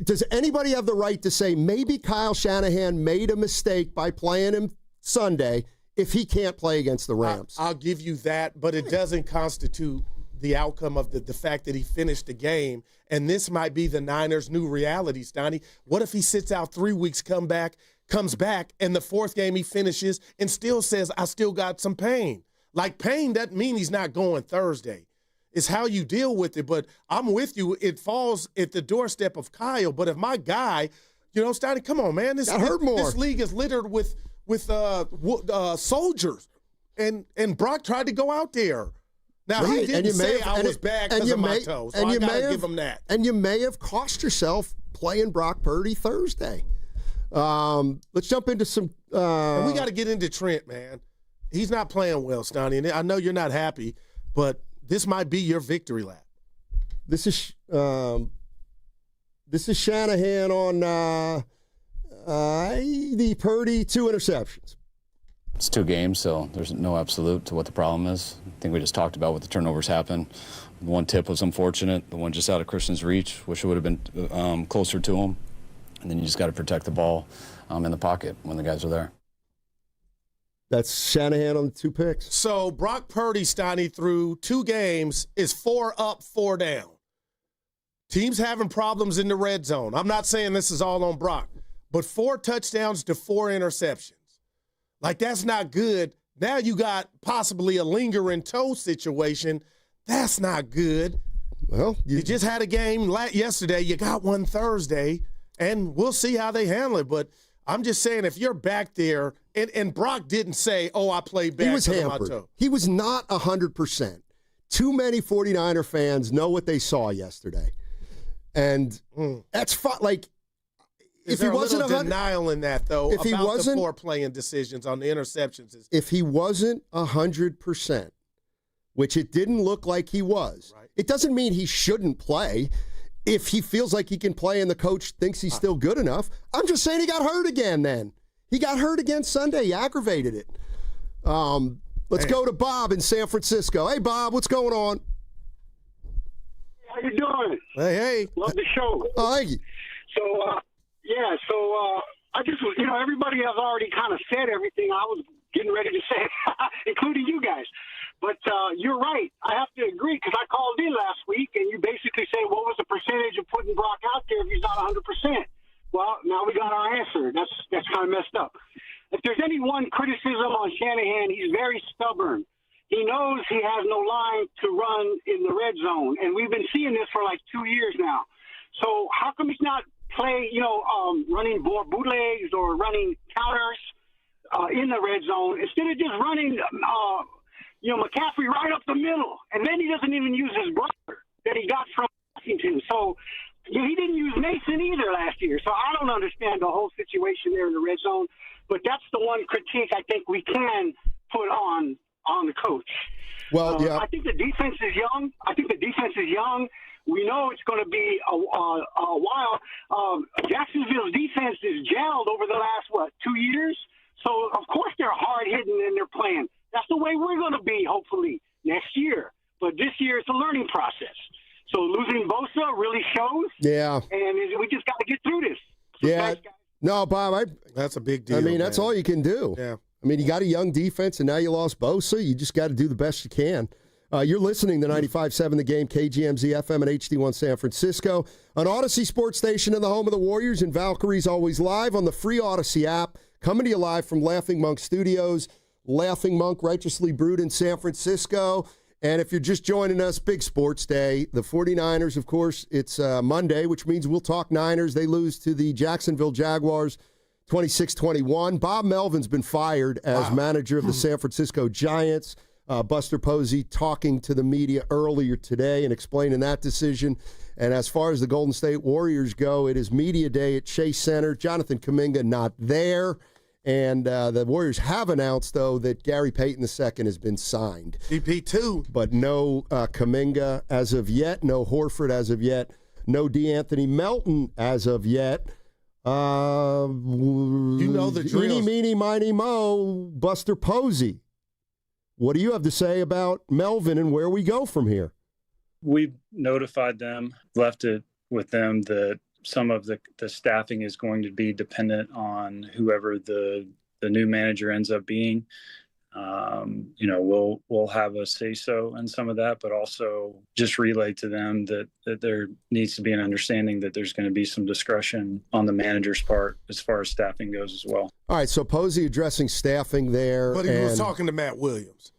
does anybody have the right to say maybe Kyle Shanahan made a mistake by playing him Sunday if he can't play against the Rams? I'll give you that, but it doesn't constitute the outcome of the fact that he finished the game. And this might be the Niners' new reality, Steiny. What if he sits out 3 weeks, comes back, and the 4th game he finishes and still says, I still got some pain? Like, pain doesn't mean he's not going Thursday. It's how you deal with it. But I'm with you. It falls at the doorstep of Kyle. But if my guy, Steiny, come on, man. This league is littered with soldiers. And Brock tried to go out there. Now, he didn't say I was bad because of my toes, so I got to give him that. And you may have cost yourself playing Brock Purdy Thursday. Let's jump into some... and we got to get into Trent, man. He's not playing well, Steiny. And I know you're not happy, but this might be your victory lap. This is Shanahan on the Purdy 2 interceptions. It's 2 games, so there's no absolute to what the problem is. I think we just talked about what the turnovers happened. One tip was unfortunate. The one just out of Christian's reach. Wish it would have been closer to him. And then you just got to protect the ball in the pocket when the guys are there. That's Shanahan on the 2 picks. So Brock Purdy, Steiny, through 2 games is 4 up, 4 down. Teams having problems in the red zone. I'm not saying this is all on Brock, but 4 touchdowns to 4 interceptions. Like, that's not good. Now you got possibly a lingering toe situation. That's not good. Well, you just had a game yesterday. You got one Thursday, and we'll see how they handle it. But I'm just saying, if you're back there, and Brock didn't say, I played bad. He was hampered. He was not 100%. Too many 49er fans know what they saw yesterday. And that's fun. Like, If he wasn't a denial in that, though, if about the 4 playing decisions on the interceptions. If he wasn't 100%, which it didn't look like he was, right, it doesn't mean he shouldn't play. If he feels like he can play and the coach thinks he's still good enough, I'm just saying he got hurt again then. He got hurt again Sunday. He aggravated it. Let's go to Bob in San Francisco. Hey, Bob, what's going on? How you doing? Hey. Love the show. Oh, thank you. So I just, everybody has already kind of said everything I was getting ready to say, including you guys. But you're right. I have to agree because I called in last week and you basically say, what was the percentage of putting Brock out there if he's not 100%? Well, now we got our answer. That's kind of messed up. If there's any one criticism on Shanahan, he's very stubborn. He knows he has no line to run in the red zone, and we've been seeing this for like 2 years now. So how come he's not running more bootlegs or running counters in the red zone instead of just running, McCaffrey right up the middle, and then he doesn't even use his blocker that he got from Washington. So he didn't use Mason either last year. So I don't understand the whole situation there in the red zone. But that's the one critique I think we can put on the coach. Well, yeah. I think the defense is young. We know it's going to be a while. Jacksonville's defense is gelled over the last, 2 years? So, of course, they're hard-hitting and they're playing. That's the way we're going to be, hopefully, next year. But this year, it's a learning process. So losing Bosa really shows. Yeah. And we just got to get through this. So yeah. No, Bob, that's a big deal. I mean, that's all you can do. Yeah. I mean, you got a young defense, and now you lost Bosa. You just got to do the best you can. You're listening to 95.7 The Game, KGMZ FM and HD1 San Francisco, an Odyssey sports station in the home of the Warriors, and Valkyrie's always live on the free Odyssey app, coming to you live from Laughing Monk Studios. Laughing Monk, righteously brewed in San Francisco. And if you're just joining us, big sports day. The 49ers, of course, it's Monday, which means we'll talk Niners. They lose to the Jacksonville Jaguars 26-21. Bob Melvin's been fired as manager of the San Francisco Giants. Buster Posey talking to the media earlier today and explaining that decision. And as far as the Golden State Warriors go, it is media day at Chase Center. Jonathan Kaminga not there. And the Warriors have announced, though, that Gary Payton II has been signed. CP2. But no Kaminga as of yet, no Horford as of yet, no DeAnthony Melton as of yet. You know the drill. Eeny, meeny, miny, mo, Buster Posey. What do you have to say about Melvin and where we go from here? We've notified them, left it with them that some of the staffing is going to be dependent on whoever the new manager ends up being. We'll have a say-so in some of that, but also just relay to them that there needs to be an understanding that there's going to be some discretion on the manager's part as far as staffing goes as well. All right, so Posey addressing staffing there. But he was talking to Matt Williams.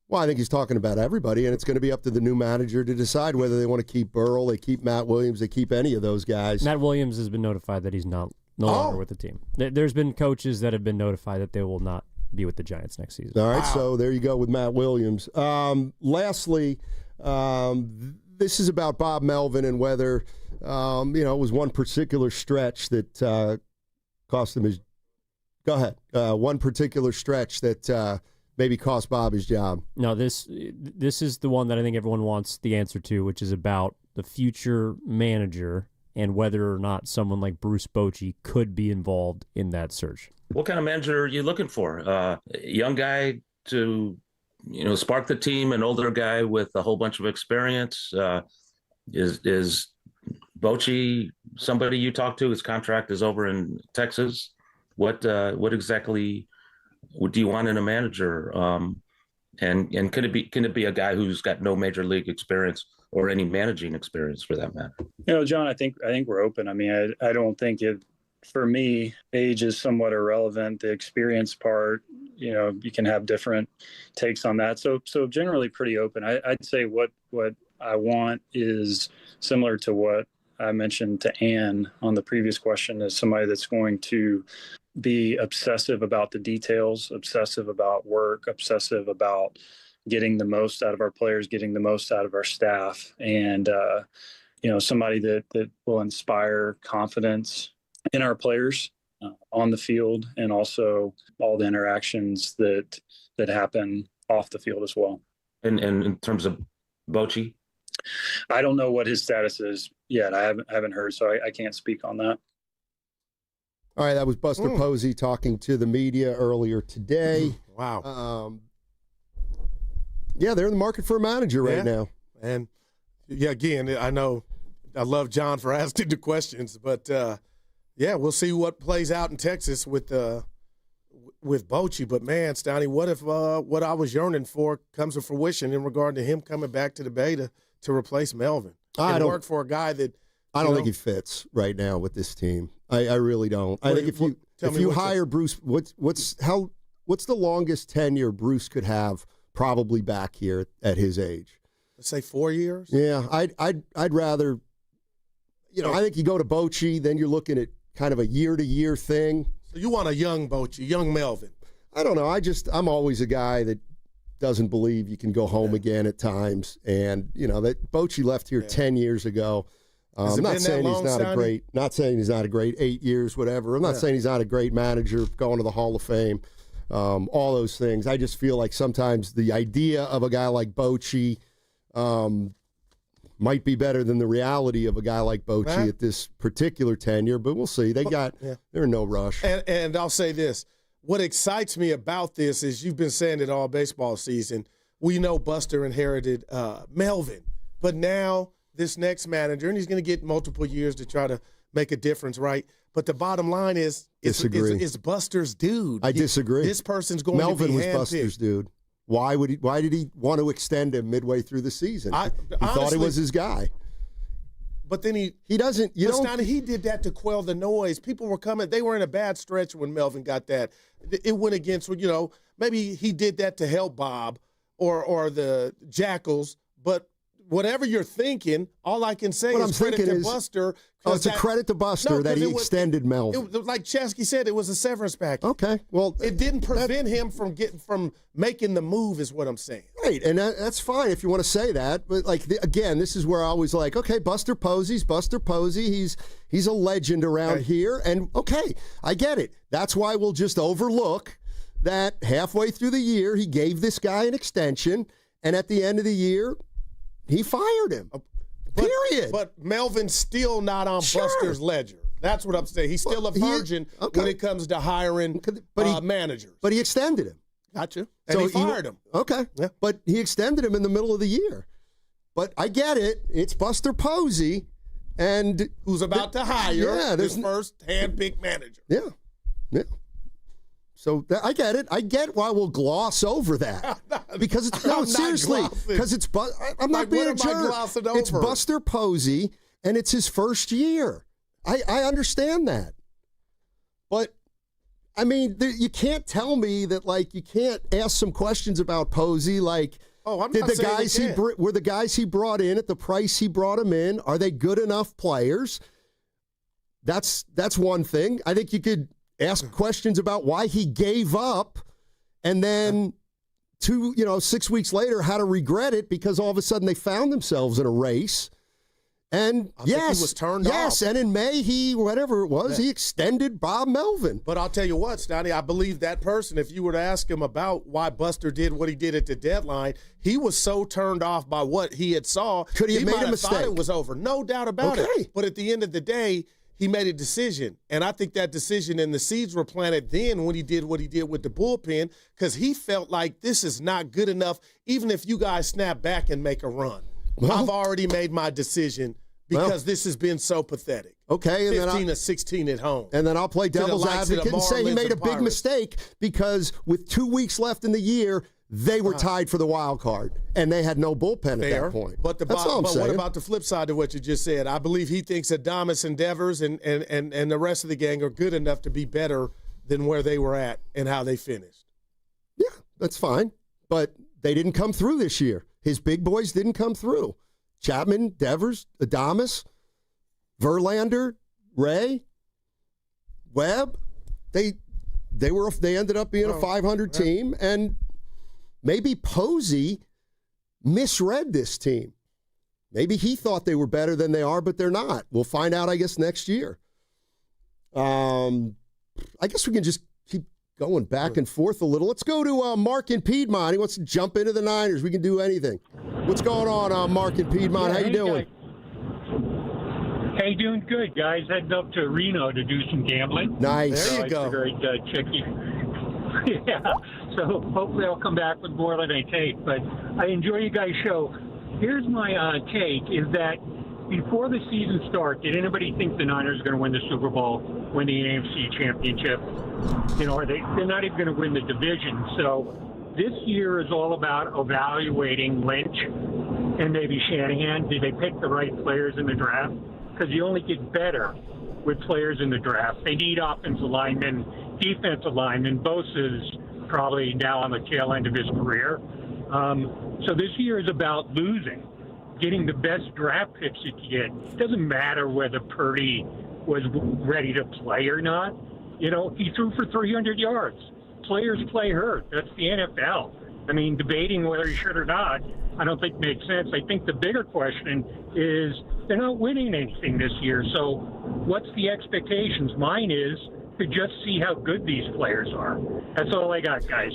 Well, I think he's talking about everybody, and it's going to be up to the new manager to decide whether they want to keep Burrell, they keep Matt Williams, they keep any of those guys. Matt Williams has been notified that he's no longer with the team. There's been coaches that have been notified that they will not be with the Giants next season. All right, so there you go with Matt Williams. Lastly, this is about Bob Melvin and whether, it was one particular stretch that cost him his – go ahead. One particular stretch that maybe cost Bob his job. No, this is the one that I think everyone wants the answer to, which is about the future manager and whether or not someone like Bruce Bochy could be involved in that search. What kind of manager are you looking for? A young guy to, spark the team, an older guy with a whole bunch of experience? Is Bochy somebody you talk to? His contract is over in Texas. What exactly do you want in a manager? And can it be a guy who's got no major league experience or any managing experience for that matter? John, I think we're open. I mean, I don't think for me, age is somewhat irrelevant. The experience part, you can have different takes on that. So generally pretty open. I'd say what I want is similar to what I mentioned to Ann on the previous question, is somebody that's going to be obsessive about the details, obsessive about work, obsessive about getting the most out of our players, getting the most out of our staff, and somebody that will inspire confidence in our players on the field, and also all the interactions that happen off the field as well. And in terms of Bochy, I don't know what his status is yet. I haven't heard, so I can't speak on that. All right, that was Buster Posey talking to the media earlier today. Wow. Yeah, they're in the market for a manager right now. And, again, I know I love John for asking the questions, but, we'll see what plays out in Texas with Bochy. But, man, Steiny, what if what I was yearning for comes to fruition in regard to him coming back to the Bay to replace Melvin? Work for a guy that – I don't think he fits right now with this team. I really don't. I think if you hire Bruce, what's the longest tenure Bruce could have probably back here at his age? Let's say 4 years. Yeah, I'd rather. I think you go to Bochy, then you're looking at kind of a year-to-year thing. So you want a young Bochy, young Melvin. I don't know. I'm always a guy that doesn't believe you can go home again at times. And, that Bochy left here 10 years ago. I'm not saying he's not a great 8 years, whatever. I'm not saying he's not a great manager, going to the Hall of Fame, all those things. I just feel like sometimes the idea of a guy like Bochy might be better than the reality of a guy like Bochy at this particular tenure, but we'll see. They're in no rush. And I'll say this. What excites me about this is you've been saying it all baseball season. We know Buster inherited Melvin, but now this next manager, and he's going to get multiple years to try to make a difference, right? But the bottom line is it's Buster's dude. I disagree. This person's going Melvin to be was Buster's dude. Why did he want to extend him midway through the season? He thought he was his guy. But then he doesn't. He did that to quell the noise. People were coming. They were in a bad stretch when Melvin got that. It went against, maybe he did that to help Bob or the Jackals. But whatever you're thinking, all I can say is credit to Buster. It's a credit to Buster that he extended Melvin. Like Chesky said, it was a severance package. Okay, well, it didn't prevent him from making the move, is what I'm saying. Right, and that's fine if you want to say that. But again, this is where I always okay, Buster Posey's Buster Posey. He's a legend around here, and okay, I get it. That's why we'll just overlook that halfway through the year he gave this guy an extension, and at the end of the year he fired him. Period. But Melvin's still not on Buster's ledger. That's what I'm saying. He's still a virgin when it comes to hiring managers. But he extended him. Gotcha. And he fired him. Okay. Yeah. But he extended him in the middle of the year. But I get it. It's Buster Posey, and who's about to hire his first hand-picked manager. Yeah. Yeah. So I get it. I get why we'll gloss over that because seriously, because I'm not being a jerk. It's Buster Posey, and it's his first year. I understand that, but I mean, you can't tell me that you can't ask some questions about Posey, I'm not saying were the guys he brought in at the price he brought them in? Are they good enough players? That's one thing. I think you could ask questions about why he gave up, and then 6 weeks later had to regret it because all of a sudden they found themselves in a race. And he was turned off. And in May he extended Bob Melvin. But I'll tell you what, Steiny, I believe that person, if you were to ask him about why Buster did what he did at the deadline, he was so turned off by what he had saw. Could he have made a mistake? Thought it was over. No doubt about it. But at the end of the day, he made a decision, and I think that decision and the seeds were planted then when he did what he did with the bullpen, because he felt like this is not good enough, even if you guys snap back and make a run. I've already made my decision because this has been so pathetic. Okay, and 15 to 16 at home. And then I'll play devil's advocate and say he made a big mistake because with 2 weeks left in the year, they were tied for the wild card, and they had no bullpen at that point. But what about the flip side of what you just said? I believe he thinks Adames and Devers and the rest of the gang are good enough to be better than where they were at and how they finished. Yeah, that's fine. But they didn't come through this year. His big boys didn't come through. Chapman, Devers, Adames, Verlander, Ray, Webb, they ended up being a 500 team, and maybe Posey misread this team. Maybe he thought they were better than they are, but they're not. We'll find out, I guess, next year. I guess we can just keep going back and forth a little. Let's go to Mark in Piedmont. He wants to jump into the Niners. We can do anything. What's going on, Mark in Piedmont? How you doing? Hey, doing good, guys. Heading up to Reno to do some gambling. Nice. There you go. I'd check you. Yeah. So hopefully I'll come back with more than I take. But I enjoy you guys' show. Here's my take, is that before the season starts, did anybody think the Niners are going to win the Super Bowl, win the AFC Championship? They're not even going to win the division. So this year is all about evaluating Lynch and maybe Shanahan. Did they pick the right players in the draft? Because you only get better with players in the draft. They need offensive linemen, defensive linemen. Bosa's probably now on the tail end of his career. So this year is about losing, getting the best draft picks you can get. It doesn't matter whether Purdy was ready to play or not. You know, he threw for 300 yards. Players play hurt. That's the NFL. I mean, debating whether he should or not, I don't think makes sense. I think the bigger question is they're not winning anything this year. So what's the expectations? Mine is to just see how good these players are. That's all I got, guys.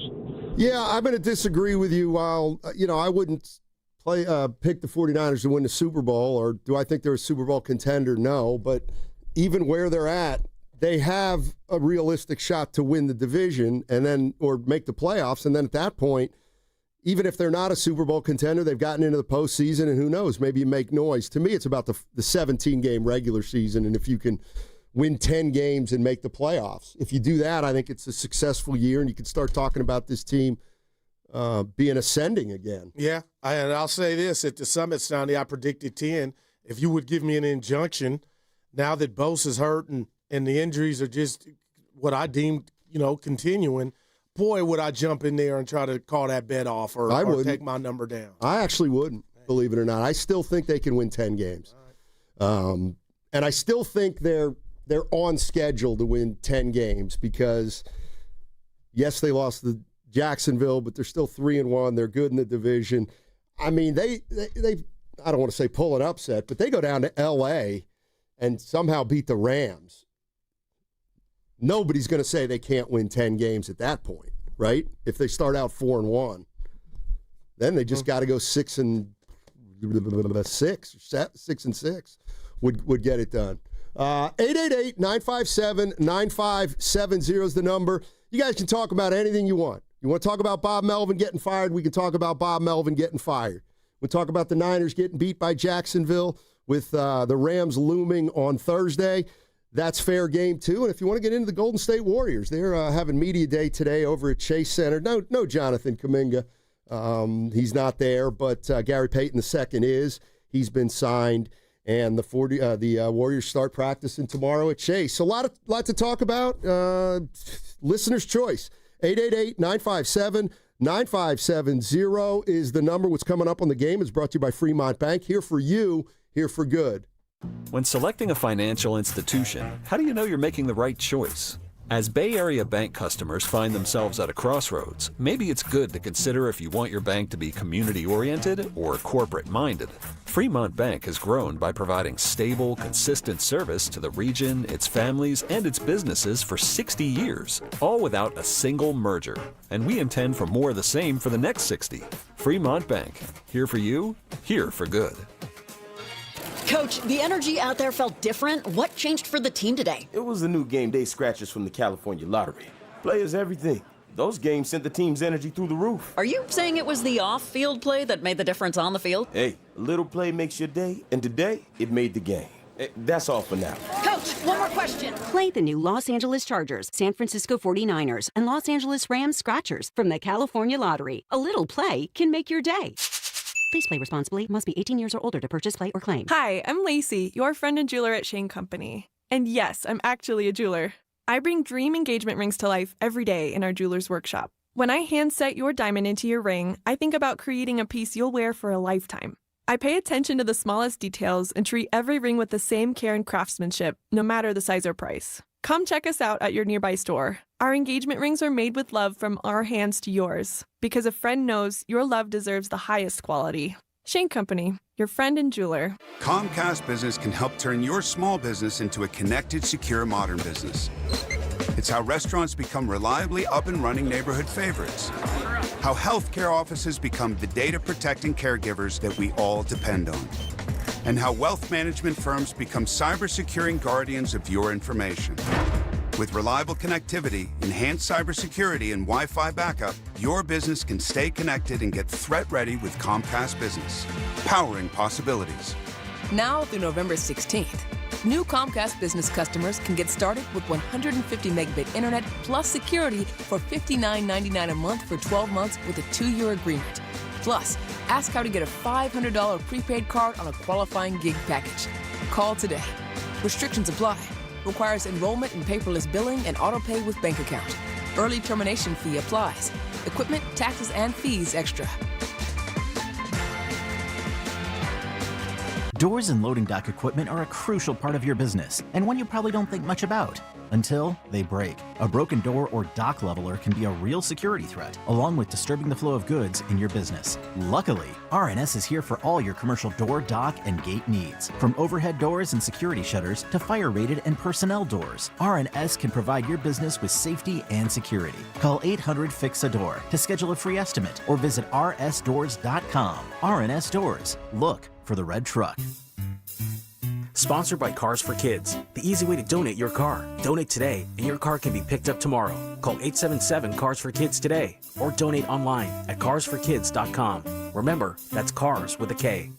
Yeah, I'm going to disagree with you. While, I wouldn't pick the 49ers to win the Super Bowl, or do I think they're a Super Bowl contender? No, but even where they're at, they have a realistic shot to win the division or make the playoffs. And then at that point, even if they're not a Super Bowl contender, they've gotten into the postseason, and who knows, maybe you make noise. To me, it's about the 17-game regular season, and if you can win 10 games and make the playoffs. If you do that, I think it's a successful year, and you can start talking about this team being ascending again. Yeah, and I'll say this. At the Summit, Steiny, I predicted 10. If you would give me an injunction, now that Bosa's hurt and the injuries are just what I deemed, continuing, boy, would I jump in there and try to call that bet off or take my number down. I actually wouldn't, believe it or not. I still think they can win 10 games. And I still think they're on schedule to win 10 games because, yes, they lost to Jacksonville, but they're still 3-1. They're good in the division. I mean, they I don't want to say pull an upset, but they go down to L.A. and somehow beat the Rams. Nobody's going to say they can't win 10 games at that point, right? If they start out 4-1, then they just got to go 6-6 would get it done. 888-957-9570 is the number. You guys can talk about anything you want. You want to talk about Bob Melvin getting fired? We can talk about Bob Melvin getting fired. We'll talk about the Niners getting beat by Jacksonville with the Rams looming on Thursday. That's fair game, too. And if you want to get into the Golden State Warriors, they're having media day today over at Chase Center. No Jonathan Kaminga. He's not there, but Gary Payton II is. He's been signed. And the Warriors start practicing tomorrow at Chase. A lot to talk about. Listener's choice. 888-957-9570 is the number. What's coming up on the game is brought to you by Fremont Bank. Here for you, here for good. When selecting a financial institution, how do you know you're making the right choice? As Bay Area bank customers find themselves at a crossroads, maybe it's good to consider if you want your bank to be community-oriented or corporate-minded. Fremont Bank has grown by providing stable, consistent service to the region, its families, and its businesses for 60 years, all without a single merger. And we intend for more of the same for the next 60. Fremont Bank, here for you, here for good. Coach, the energy out there felt different. What changed for the team today? It was the new game day scratchers from the California Lottery. Players, everything. Those games sent the team's energy through the roof. Are you saying it was the off-field play that made the difference on the field? Hey, a little play makes your day, and today, it made the game. That's all for now. Coach, one more question. Play the new Los Angeles Chargers, San Francisco 49ers, and Los Angeles Rams Scratchers from the California Lottery. A little play can make your day. Please play responsibly. Must be 18 years or older to purchase, play, or claim. Hi, I'm Lacey, your friend and jeweler at Shane Company. And yes, I'm actually a jeweler. I bring dream engagement rings to life every day in our jeweler's workshop. When I hand set your diamond into your ring, I think about creating a piece you'll wear for a lifetime. I pay attention to the smallest details and treat every ring with the same care and craftsmanship, no matter the size or price. Come check us out at your nearby store. Our engagement rings are made with love from our hands to yours, because a friend knows your love deserves the highest quality. Shane Company, your friend and jeweler. Comcast Business can help turn your small business into a connected, secure, modern business. It's how restaurants become reliably up and running neighborhood favorites. How healthcare offices become the data-protecting caregivers that we all depend on. And how wealth management firms become cyber-securing guardians of your information. With reliable connectivity, enhanced cybersecurity, and Wi-Fi backup, your business can stay connected and get threat-ready with Comcast Business, powering possibilities. Now through November 16th, new Comcast Business customers can get started with 150 megabit internet plus security for $59.99 a month for 12 months with a 2-year agreement. Plus, ask how to get a $500 prepaid card on a qualifying gig package. Call today. Restrictions apply. Requires enrollment in paperless billing and auto pay with bank account. Early termination fee applies. Equipment, taxes, and fees extra. Doors and loading dock equipment are a crucial part of your business, and one you probably don't think much about until they break. A broken door or dock leveler can be a real security threat, along with disturbing the flow of goods in your business. Luckily, RNS is here for all your commercial door, dock, and gate needs. From overhead doors and security shutters to fire-rated and personnel doors, RNS can provide your business with safety and security. Call 800-FIX-A-DOOR to schedule a free estimate or visit rsdoors.com. RNS Doors. Look for the red truck. Sponsored by Cars for Kids, the easy way to donate your car. Donate today and your car can be picked up tomorrow. Call 877-CARS-FOR-KIDS today or donate online at carsforkids.com. Remember, that's cars with a K.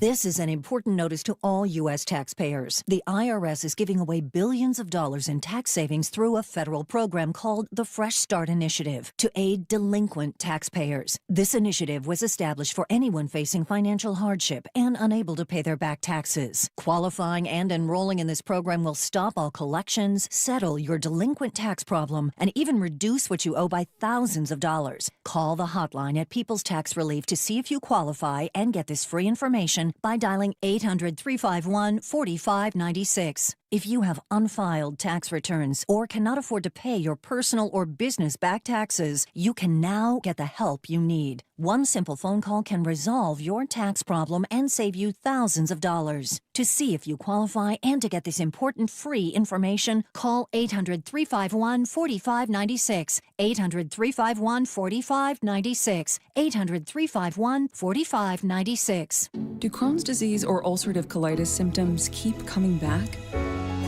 This is an important notice to all U.S. taxpayers. The IRS is giving away billions of dollars in tax savings through a federal program called the Fresh Start Initiative to aid delinquent taxpayers. This initiative was established for anyone facing financial hardship and unable to pay their back taxes. Qualifying and enrolling in this program will stop all collections, settle your delinquent tax problem, and even reduce what you owe by thousands of dollars. Call the hotline at People's Tax Relief to see if you qualify and get this free information by dialing 800-351-4596. If you have unfiled tax returns or cannot afford to pay your personal or business back taxes, you can now get the help you need. One simple phone call can resolve your tax problem and save you thousands of dollars. To see if you qualify and to get this important free information, call 800-351-4596. 800-351-4596. 800-351-4596. Do Crohn's disease or ulcerative colitis symptoms keep coming back?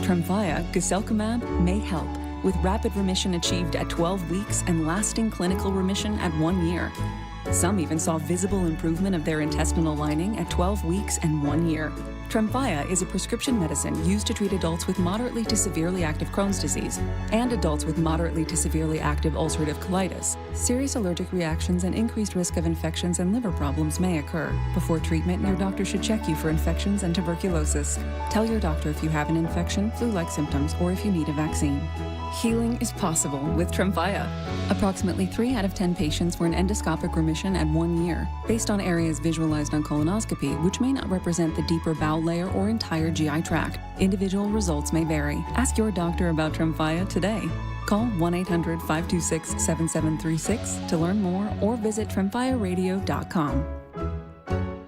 Tremfya, guselkumab, may help, with rapid remission achieved at 12 weeks and lasting clinical remission at 1 year. Some even saw visible improvement of their intestinal lining at 12 weeks and 1 year. Tremfya is a prescription medicine used to treat adults with moderately to severely active Crohn's disease and adults with moderately to severely active ulcerative colitis. Serious allergic reactions and increased risk of infections and liver problems may occur. Before treatment, your doctor should check you for infections and tuberculosis. Tell your doctor if you have an infection, flu-like symptoms, or if you need a vaccine. Healing is possible with Tremfya. Approximately 3 out of 10 patients were in endoscopic remission at 1 year, based on areas visualized on colonoscopy, which may not represent the deeper bowel layer or entire GI tract. Individual results may vary. Ask your doctor about Tremfya today. Call 1-800-526-7736 to learn more or visit tremfyaradio.com.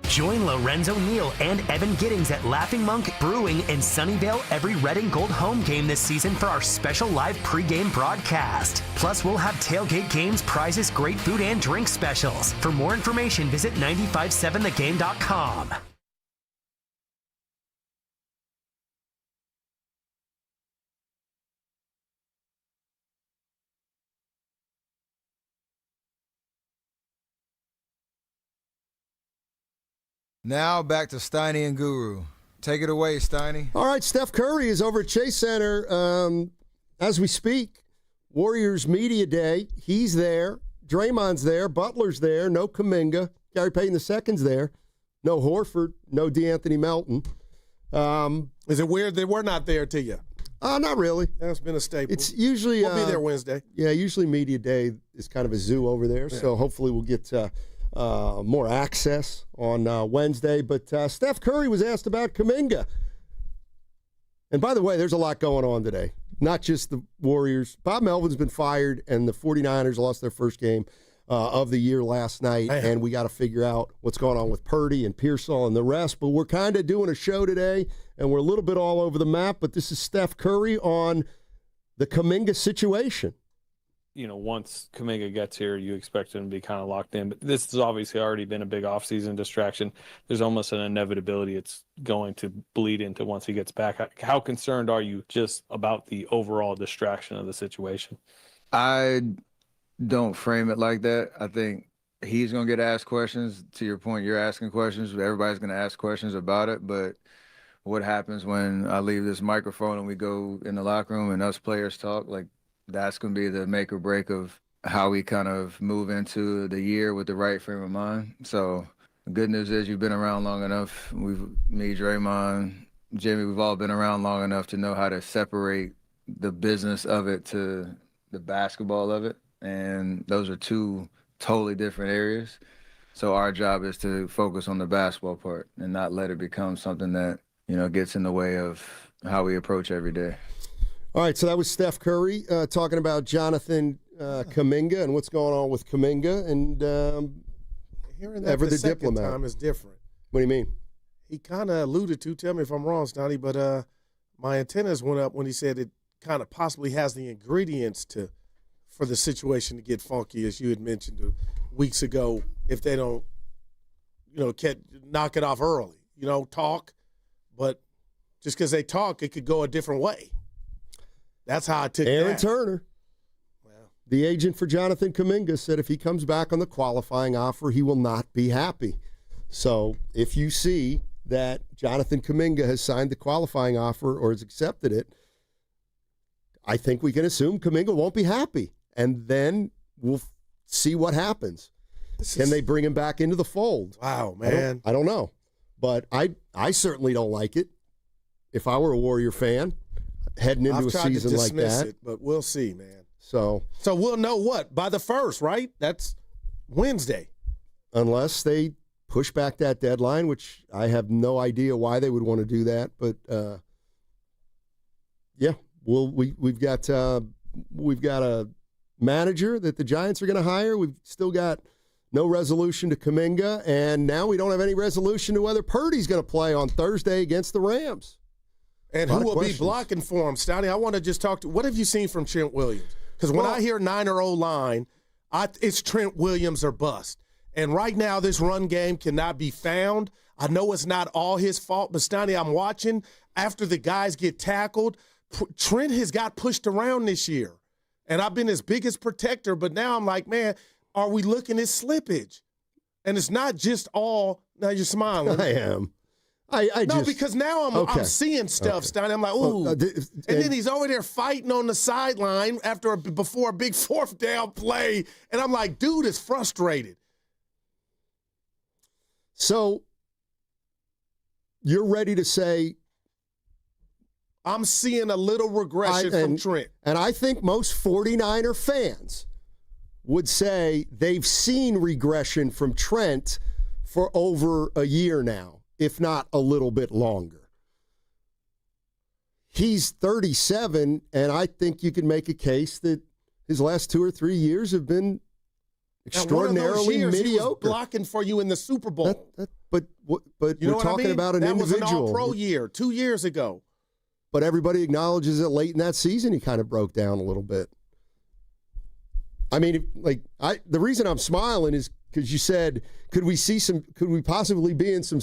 Join Lorenzo Neal and Evan Giddings at Laughing Monk Brewing in Sunnyvale every red and gold home game this season for our special live pregame broadcast. Plus, we'll have tailgate games, prizes, great food, and drink specials. For more information, visit 957thegame.com. Now back to Steiny and Guru. Take it away, Steiny. All right, Steph Curry is over at Chase Center as we speak. Warriors Media Day. He's there. Draymond's there. Butler's there. No Kaminga. Gary Payton II's there. No Horford. No DeAnthony Melton. Is it weird that we're not there to you? Not really. That's been a staple. It's usually we'll be there Wednesday. Yeah, usually Media Day is kind of a zoo over there. Yeah. So hopefully we'll get more access on Wednesday. But Steph Curry was asked about Kaminga. And by the way, there's a lot going on today. Not just the Warriors. Bob Melvin's been fired, and the 49ers lost their first game of the year last night. Man. And we got to figure out what's going on with Purdy and Pearsall and the rest. But we're kind of doing a show today, and we're a little bit all over the map. But this is Steph Curry on the Kaminga situation. You know, once Kaminga gets here, you expect him to be kind of locked in. But this has obviously already been a big offseason distraction. There's almost an inevitability it's going to bleed into once he gets back. How concerned are you just about the overall distraction of the situation? I don't frame it like that. I think he's going to get asked questions. To your point, you're asking questions. Everybody's going to ask questions about it. But what happens when I leave this microphone and we go in the locker room and us players talk, like, that's going to be the make or break of how we kind of move into the year with the right frame of mind. So the good news is you've been around long enough. Me, Draymond, Jimmy, we've all been around long enough to know how to separate the business of it to the basketball of it. And those are two totally different areas. So our job is to focus on the basketball part and not let it become something that, gets in the way of how we approach every day. All right, so that was Steph Curry talking about Jonathan Kaminga and what's going on with Kaminga. And hearing that Ever the the second diplomat. time is different. What do you mean? He kind of alluded to, tell me if I'm wrong, Stoney, but my antennas went up when he said it kind of possibly has the ingredients for the situation to get funky, as you had mentioned weeks ago, if they don't, knock it off early. Talk, but just because they talk, it could go a different way. That's how I took Aaron Turner, the agent for Jonathan Kaminga, said if he comes back on the qualifying offer, he will not be happy. So if you see that Jonathan Kaminga has signed the qualifying offer or has accepted it, I think we can assume Kaminga won't be happy. And then we'll see what happens. Can they bring him back into the fold? Wow, man. I don't know. But I certainly don't like it. If I were a Warrior fan heading into a season like that. It, but we'll see, man. So we'll know what? By the 1st, right? That's Wednesday. Unless they push back that deadline, which I have no idea why they would want to do that. But we've got a manager that the Giants are going to hire. We've still got no resolution to Kaminga, and now we don't have any resolution to whether Purdy's going to play on Thursday against the Rams. And who will be blocking for him, Stoney? I want to just talk to. What have you seen from Trent Williams? Because when I hear Niner O-line, it's Trent Williams or bust. And right now, this run game cannot be found. I know it's not all his fault, but Stoney, I'm watching after the guys get tackled. Trent has got pushed around this year, and I've been his biggest protector. But now I'm like, man, are we looking at slippage? And it's not just all. Now you're smiling. I am. Because now I'm seeing stuff, Steiny. I'm like, ooh. And then he's over there fighting on the sideline before a big 4th down play. And I'm like, dude is frustrated. So you're ready to say, I'm seeing a little regression from Trent. And I think most 49er fans would say they've seen regression from Trent for over a year now, if not a little bit longer. He's 37, and I think you can make a case that his last 2 or 3 years have been extraordinarily mediocre. He was blocking for you in the Super Bowl. But we're talking about an individual. That was an all-pro year 2 years ago. But everybody acknowledges that late in that season he kind of broke down a little bit. I mean, the reason I'm smiling is because you said, could we possibly be in some,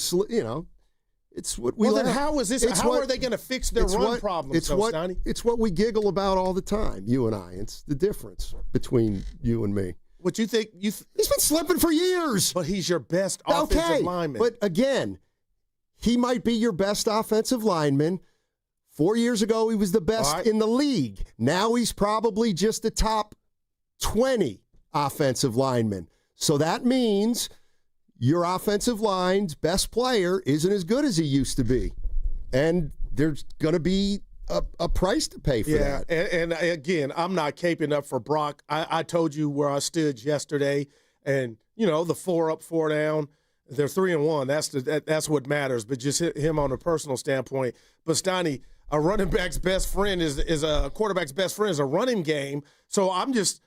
it's what we. Well, then how is this? How are they going to fix their run problem? It's what we giggle about all the time, you and I. It's the difference between you and me. What you think? He's been slipping for years. But he's your best offensive lineman. But again, he might be your best offensive lineman. 4 years ago, he was the best in the league. Now he's probably just the top 20 offensive lineman. So that means your offensive line's best player isn't as good as he used to be. And there's going to be a price to pay for that. And again, I'm not caping up for Brock. I told you where I stood yesterday, and, the 4 up, 4 down. They're 3-1. That's what matters. But just him on a personal standpoint. But Steiny, a running back's best friend is a quarterback's best friend is a running game. So I'm just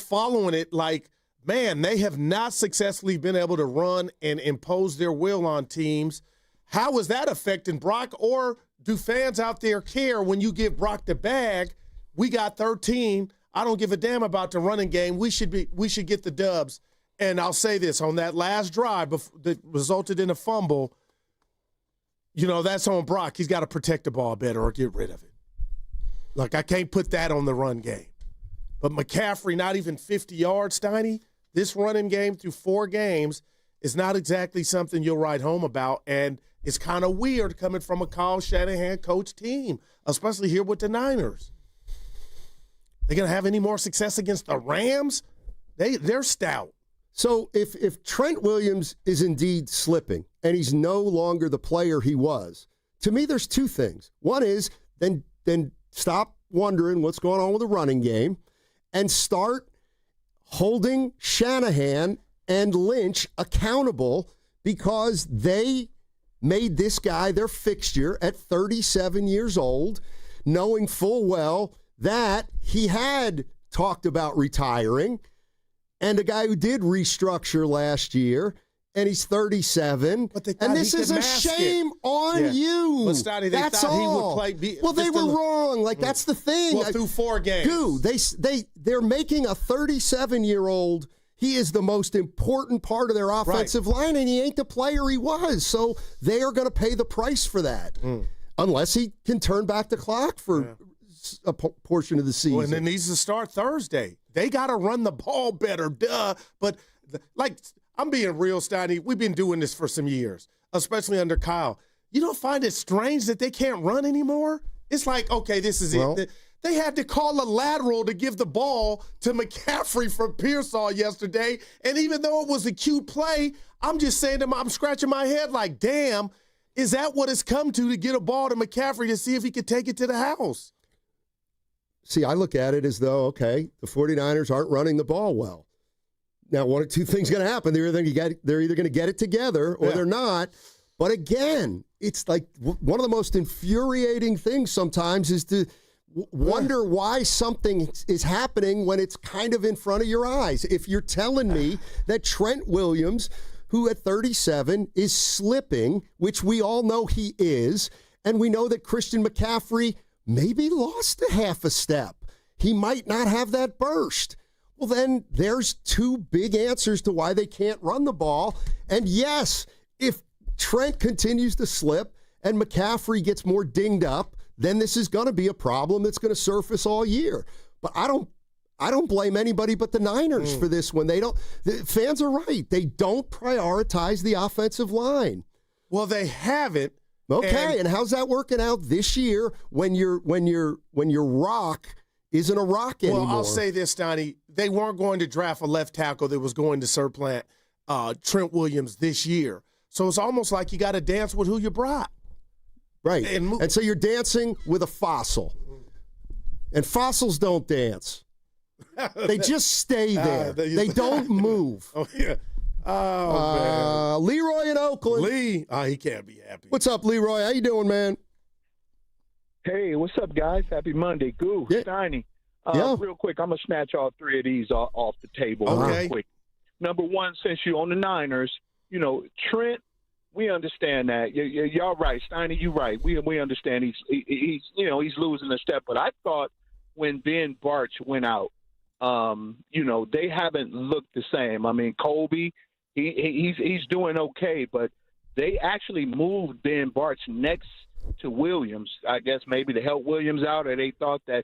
following it like, man, they have not successfully been able to run and impose their will on teams. How is that affecting Brock? Or do fans out there care when you give Brock the bag? We got 13. I don't give a damn about the running game. We should get the dubs. And I'll say this, on that last drive that resulted in a fumble, that's on Brock. He's got to protect the ball better or get rid of it. Like, I can't put that on the run game. But McCaffrey, not even 50 yards, Steiny. This running game through 4 games is not exactly something you'll write home about. And it's kind of weird coming from a Kyle Shanahan coach team, especially here with the Niners. They going to have any more success against the Rams? They're stout. So if Trent Williams is indeed slipping and he's no longer the player he was, to me, there's two things. One is then stop wondering what's going on with the running game and start holding Shanahan and Lynch accountable because they made this guy their fixture at 37 years old, knowing full well that he had talked about retiring, and a guy who did restructure last year, and he's 37. And this is a shame on you. But Steiny, that's thought all. He would play. Well, they were wrong. Like, that's the thing. Well, through 4 games. Dude, they're making a 37-year-old. He is the most important part of their offensive line, and he ain't the player he was. So they are going to pay the price for that, unless he can turn back the clock for a portion of the season. Well, and it needs to start Thursday. They got to run the ball better, duh. But, I'm being real, Steiny. We've been doing this for some years, especially under Kyle. You don't find it strange that they can't run anymore? It's like, okay, this is it. They had to call a lateral to give the ball to McCaffrey from Pearsall yesterday. And even though it was a cute play, I'm just saying to him, I'm scratching my head like, damn, is that what it's come to get a ball to McCaffrey to see if he could take it to the house? See, I look at it as though, okay, the 49ers aren't running the ball well. Now, one or two things going to happen. They're either going to get it together or they're not. But again, it's like one of the most infuriating things sometimes is to wonder why something is happening when it's kind of in front of your eyes. If you're telling me that Trent Williams, who at 37 is slipping, which we all know he is, and we know that Christian McCaffrey maybe lost a half a step. He might not have that burst. Well, then there's two big answers to why they can't run the ball. And yes, if Trent continues to slip and McCaffrey gets more dinged up, then this is going to be a problem that's going to surface all year. But I don't blame anybody but the Niners for this one. The fans are right. They don't prioritize the offensive line. Well, they haven't. Okay, and how's that working out this year when your rock isn't a rock anymore? Well, I'll say this, Steiny. They weren't going to draft a left tackle that was going to supplant Trent Williams this year. So it's almost like you got to dance with who you brought. Right. And so you're dancing with a fossil. And fossils don't dance. They just stay there. They don't move. Oh, yeah. Oh, man. Leroy in Oakland. Lee. He can't be happy. What's up, Leroy? How you doing, man? Hey, what's up, guys? Happy Monday. Goo, Steiny. Real quick, I'm going to snatch all three of these off the table real quick. Number one, since you're on the Niners, Trent, we understand that. Y'all right. Steiny, you right. We understand he's losing a step. But I thought when Ben Barch went out, they haven't looked the same. I mean, Colby, he's doing okay, but they actually moved Ben Barch next to Williams, I guess maybe to help Williams out, or they thought that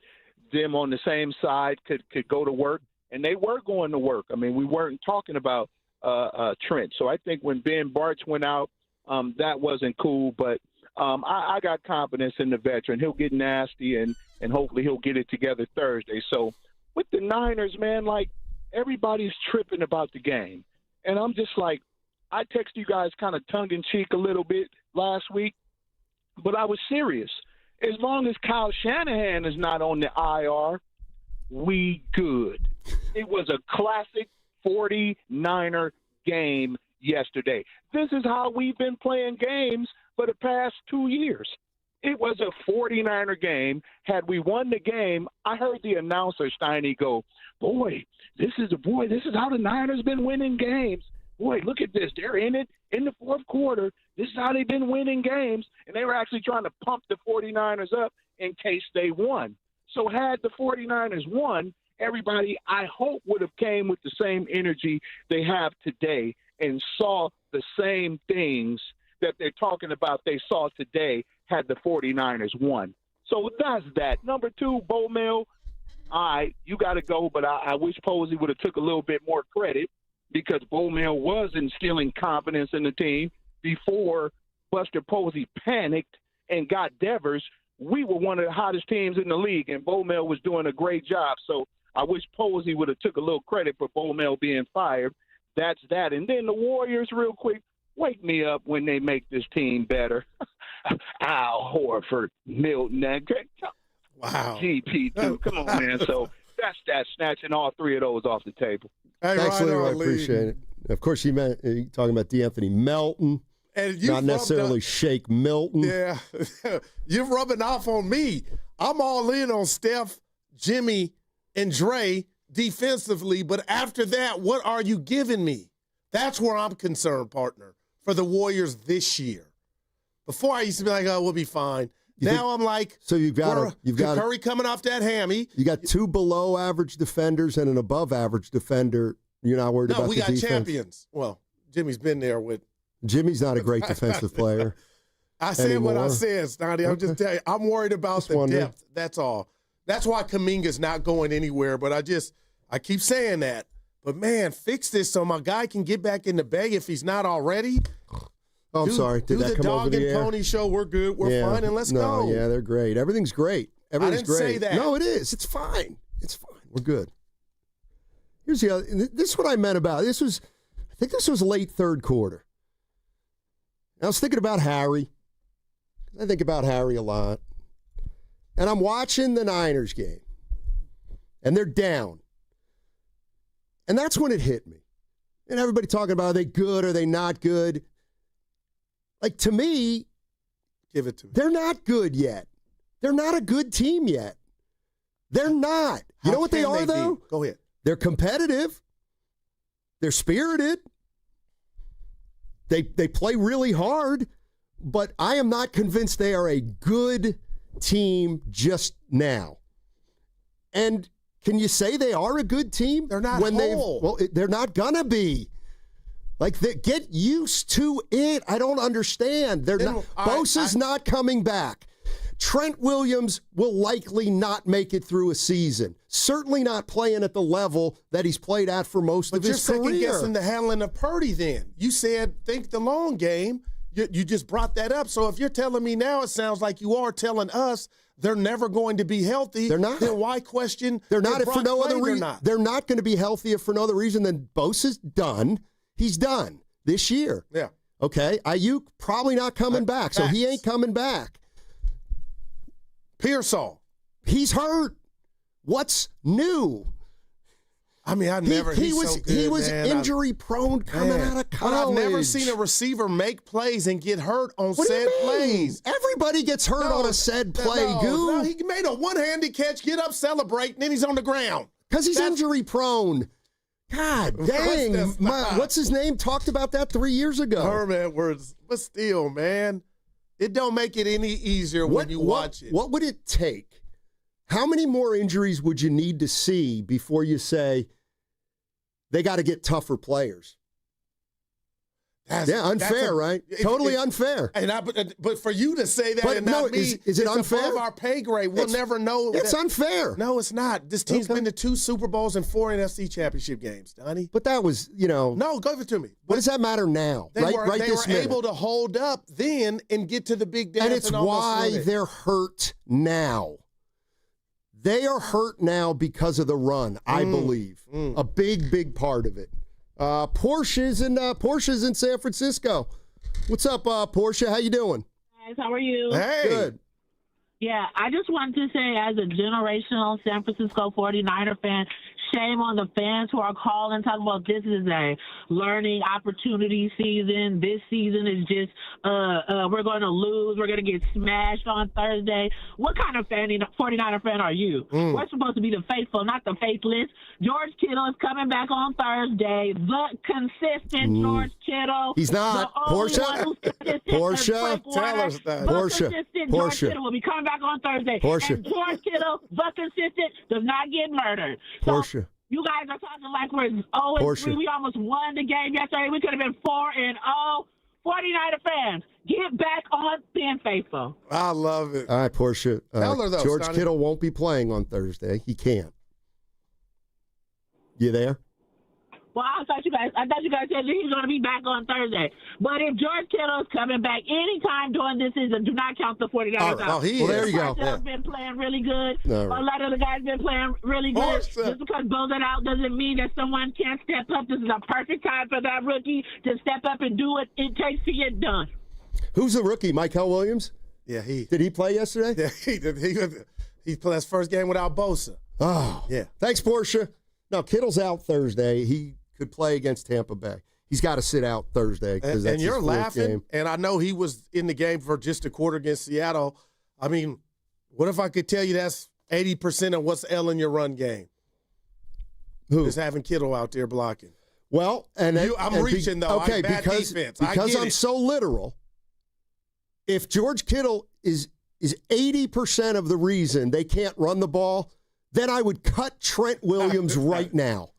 them on the same side could go to work, and they were going to work. I mean, we weren't talking about Trent. So I think when Ben Barch went out, that wasn't cool, but I got confidence in the veteran. He'll get nasty, and hopefully he'll get it together Thursday. So with the Niners, man, like, everybody's tripping about the game. And I'm just like, I texted you guys kind of tongue-in-cheek a little bit last week, but I was serious. As long as Kyle Shanahan is not on the IR, we good. It was a classic 49er game yesterday. This is how we've been playing games for the past 2 years. It was a 49er game. Had we won the game, I heard the announcer, Steiny, go, this is how the Niners been winning games. Boy, look at this. They're in it in the fourth quarter. This is how they've been winning games. And they were actually trying to pump the 49ers up in case they won. So had the 49ers won, everybody, I hope, would have came with the same energy they have today and saw the same things that they're talking about they saw today had the 49ers won. So that's that. Number two, Bo Mel, all right, you got to go, but I wish Posey would have took a little bit more credit because Bo Mel was instilling confidence in the team before Buster Posey panicked and got Devers. We were one of the hottest teams in the league, and Bo Mel was doing a great job. So I wish Posey would have took a little credit for Bo Mel being fired. That's that. And then the Warriors, real quick, Wake me up when they make this team better. Al Horford, Milton, and wow. GP2. Come on, man. So that's that, snatching all three of those off the table. Hey, thanks, right Leroy. I on, appreciate it. Of course, you meant talking about D'Anthony Melton. And you not necessarily Shake Milton. Yeah. You're rubbing off on me. I'm all in on Steph, Jimmy, and Dre defensively, but after that, what are you giving me? That's where I'm concerned, partner, for the Warriors this year. Before I used to be like, oh, we'll be fine. Now I'm like, so you've got Curry coming off that hammy. You got two below average defenders and an above average defender. You're not worried about the defense. No, we got champions. Well, Jimmy's been there with. Jimmy's not a great defensive player. I said what I said, Steiny. I'm just telling you, I'm worried about the depth. That's all. That's why Kaminga's not going anywhere. But I keep saying that. But man, fix this so my guy can get back in the Bay if he's not already. Oh, I'm sorry. Did that come over the air? Do the dog and pony show. We're good. We're fine, and let's go. Yeah, they're great. Everything's great. Everything's great. I didn't say that. No, it is. It's fine. It's fine. We're good. Here's the other. This is what I meant about it. I think this was late third quarter. I was thinking about Harry. I think about Harry a lot. And I'm watching the Niners game. And they're down. And that's when it hit me. And everybody talking about, are they good? Are they not good? Like, to me, give it to me. They're not good yet. They're not a good team yet. They're not. You know what they are, though? Go ahead. They're competitive. They're spirited. They play really hard, but I am not convinced they are a good team just now. And can you say they are a good team? They're not whole. Well, they're not gonna be. Like, get used to it. I don't understand. Bosa's not coming back. Trent Williams will likely not make it through a season. Certainly not playing at the level that he's played at for most of his career. But you're second-guessing the handling of Purdy then. You said think the long game. You just brought that up. So if you're telling me now, it sounds like you are telling us they're never going to be healthy. They're not. Then why question? They're not if for no other reason. They're not going to be healthy if for no other reason than Bosa's done. He's done this year. Yeah. Okay. Ayuk probably not coming back, so he ain't coming back. Pearsall. He's hurt. What's new? I mean, he was injury prone coming out of college. But I've never seen a receiver make plays and get hurt on said plays. Everybody gets hurt on a said play, Goo. No, he made a one-handed catch, get up, celebrate, and then he's on the ground. Because he's injury prone. God dang. What's his name? Talked about that 3 years ago. Herm Edwards. But still, man, it don't make it any easier when you watch it. What would it take? How many more injuries would you need to see before you say they got to get tougher players? Unfair, right? Totally unfair. But for you to say that and not me, is it unfair? Above our pay grade. We'll never know. It's unfair. No, it's not. This team's been to 2 Super Bowls and 4 NFC championship games, Donnie. But that was, No, go to me. What does that matter now? They were able to hold up then and get to the big dance. And it's why they're hurt now. They are hurt now because of the run, I believe. A big, big part of it. Porsche's in San Francisco. What's up, Porsche? How you doing? Guys, how are you? Hey. Good. Yeah, I just wanted to say, as a generational San Francisco 49er fan, shame on the fans who are calling, talking about this is a learning opportunity season. This season is just, we're going to lose. We're going to get smashed on Thursday. What kind of 49er fan are you? We're supposed to be the faithful, not the faithless. George Kittle is coming back on Thursday. The consistent George Kittle. He's not. Porsche. Tell us that. George Kittle will be coming back on Thursday. Porsche. And George Kittle, the consistent, does not get murdered. So, Porsche. You guys are talking like we're 0-3. We almost won the game yesterday. We could have been 4-0. 49er fans, get back on being faithful. I love it. All right, Porsche. Tell her, though, George Sonny. Kittle won't be playing on Thursday. He can't. You there? Well, I thought you guys said that he's going to be back on Thursday. But if George Kittle is coming back anytime during this season, do not count the 49ers out. Well, there you go. Marcel's been playing really good. A lot of the guys been playing really good. Just because Boza's out doesn't mean that someone can't step up. This is a perfect time for that rookie to step up and do what it takes to get done. Who's the rookie? Michael Williams? Yeah, Did he play yesterday? Yeah, he did. He played his first game without Bosa. Oh. Yeah. Thanks, Portia. No, Kittle's out Thursday. He could play against Tampa Bay. He's got to sit out Thursday because that's and you're his fourth laughing, game. and I know he was in the game for just a quarter against Seattle. I mean, what if I could tell you that's 80% of what's ailing your run game? Who? Is having Kittle out there blocking. Well, I'm reaching, though. Okay, bad because defense. I'm so literal, if George Kittle is 80% of the reason they can't run the ball, then I would cut Trent Williams right now.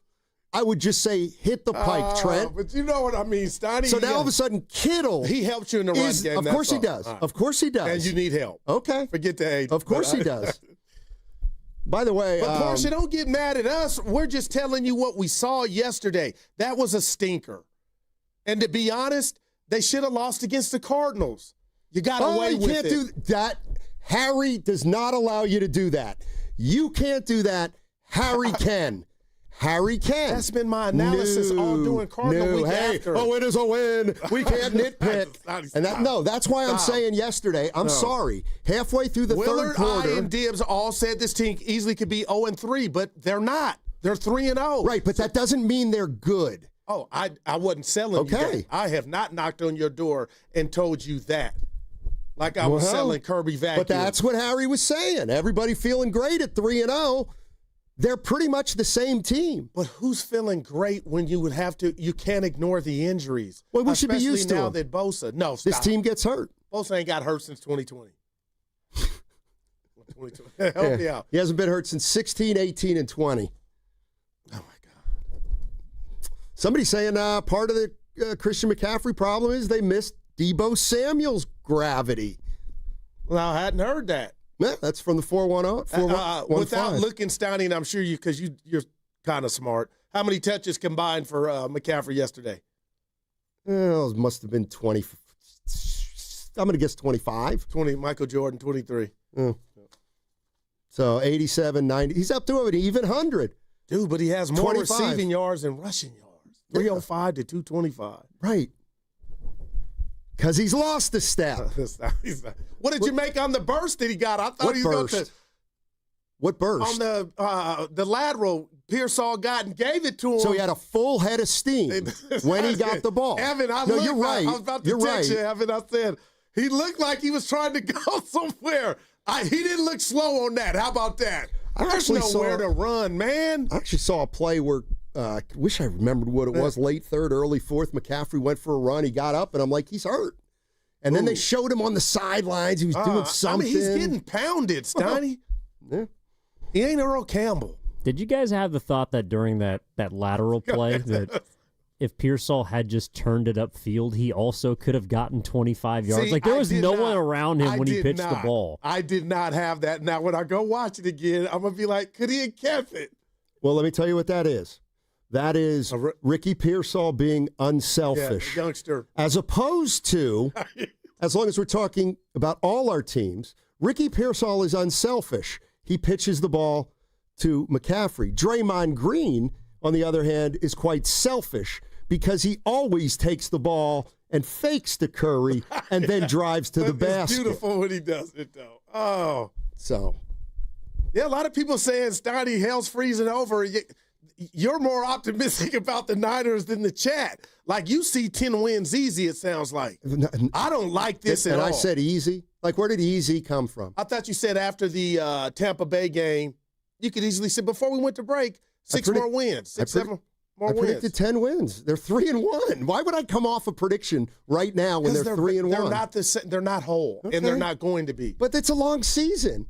I would just say, hit the pike, Trent. But you know what I mean, Steiny. So now all of a sudden, Kittle. He helps you in the run game. Of course he does. Right. Of course he does. And you need help. Okay. Forget the age. Of course he does. By the way. But Portia, don't get mad at us. We're just telling you what we saw yesterday. That was a stinker. And to be honest, they should have lost against the Cardinals. You got away with it. You can't do that. Harry does not allow you to do that. You can't do that. Harry can. Harry can. That's been my analysis all during Cardinal week after. A win is a win. We can't nitpick. That's why I'm saying yesterday, I'm sorry. Halfway through the Willard, third quarter. and Dibs all said this team easily could be 0-3, but they're not. They're 3-0. Right, but that doesn't mean they're good. Oh, I wasn't selling you that. I have not knocked on your door and told you that. Like I was selling Kirby vacuum. But that's what Harry was saying. Everybody feeling great at 3-0. They're pretty much the same team. But who's feeling great when you would have to? You can't ignore the injuries. Well, we should be used to now them. that Bosa. No, stop. This team gets hurt. Bosa ain't got hurt since 2020. 2020. Help me out. He hasn't been hurt since 16, 18, and 20. Oh, my God. Somebody's saying part of the Christian McCaffrey problem is they missed Deebo Samuel's gravity. Well, I hadn't heard that. Yeah, that's from the 410. Without looking, Steiny, and I'm sure because you're kind of smart, how many touches combined for McCaffrey yesterday? Well, it must have been 20. I'm going to guess 25. 20, Michael Jordan, 23. So 87, 90. He's up to an even 100. Dude, but he has more 25. receiving yards than rushing yards. 305 to 225. Right. Because he's lost a step. What did you make on the burst that he got? I thought he was going to. What burst? On the lateral, Pearsall got and gave it to him. So he had a full head of steam when he got the ball. Evan, you're right. I was about to text you, Evan. I said, he looked like he was trying to go somewhere. He didn't look slow on that. How about that? There's nowhere to run, man. I actually saw a play where I wish I remembered what it was. Late third, early fourth. McCaffrey went for a run. He got up, and I'm like, he's hurt. And then they showed him on the sidelines. He was doing something. I mean, he's getting pounded, Steiny. Yeah. He ain't Earl Campbell. Did you guys have the thought that during that lateral play that if Pearsall had just turned it upfield, he also could have gotten 25 yards? See, like, there was no one around him when he pitched the ball. I did not have that. Now, when I go watch it again, I'm going to be like, could he have kept it? Well, let me tell you what that is. That is Ricky Pearsall being unselfish. Yeah, youngster. As opposed to, as long as we're talking about all our teams, Ricky Pearsall is unselfish. He pitches the ball to McCaffrey. Draymond Green, on the other hand, is quite selfish because he always takes the ball and fakes to Curry and then drives to the basket. It's beautiful when he does it, though. Oh. So. Yeah, a lot of people saying, Steiny, hell's freezing over. You're more optimistic about the Niners than the chat. Like, you see 10 wins easy, it sounds like. I don't like this at all. And I said easy? Like, where did easy come from? I thought you said after the Tampa Bay game, you could easily say, before we went to break, 6 more wins. 7 more wins. I predicted 10 wins. They're 3-1. Why would I come off a prediction right now when they're 3-1? They're not whole, and they're not going to be. But it's a long season.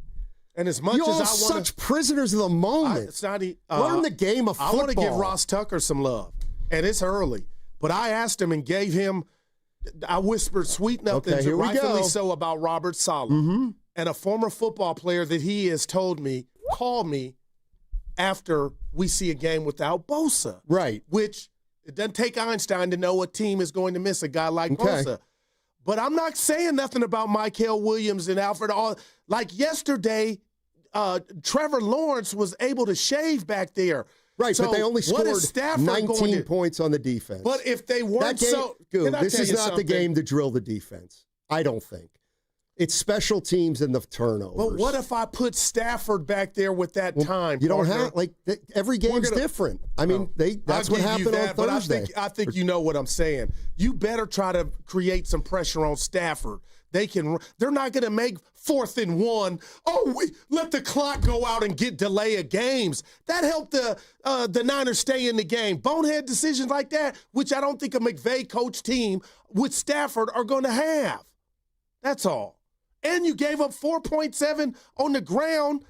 And as much as I want such prisoners of the moment. Learn the game of football. I want to give Ross Tucker some love, and it's early. But I asked him and gave him. I whispered sweet nothings, rightfully so, about Robert Salah, and a former football player that he has told me, call me after we see a game without Bosa. Right. Which It doesn't take Einstein to know a team is going to miss a guy like Bosa. But I'm not saying nothing about Mykel Williams and Alfred. Like yesterday, Trevor Lawrence was able to shave back there. Right, so but they only scored 19 to, points on the defense. But if they weren't this is not the game to drill the defense. I don't think. It's special teams and the turnovers. But what if I put Stafford back there with that time? You don't have every game's different. I mean, that's what happened on Thursday. But I think you know what I'm saying. You better try to create some pressure on Stafford. They're not going to make 4th and 1. Let the clock go out and get delay of games. That helped the Niners stay in the game. Bonehead decisions like that, which I don't think a McVay coach team with Stafford are going to have. That's all. And you gave up 4.7 on the ground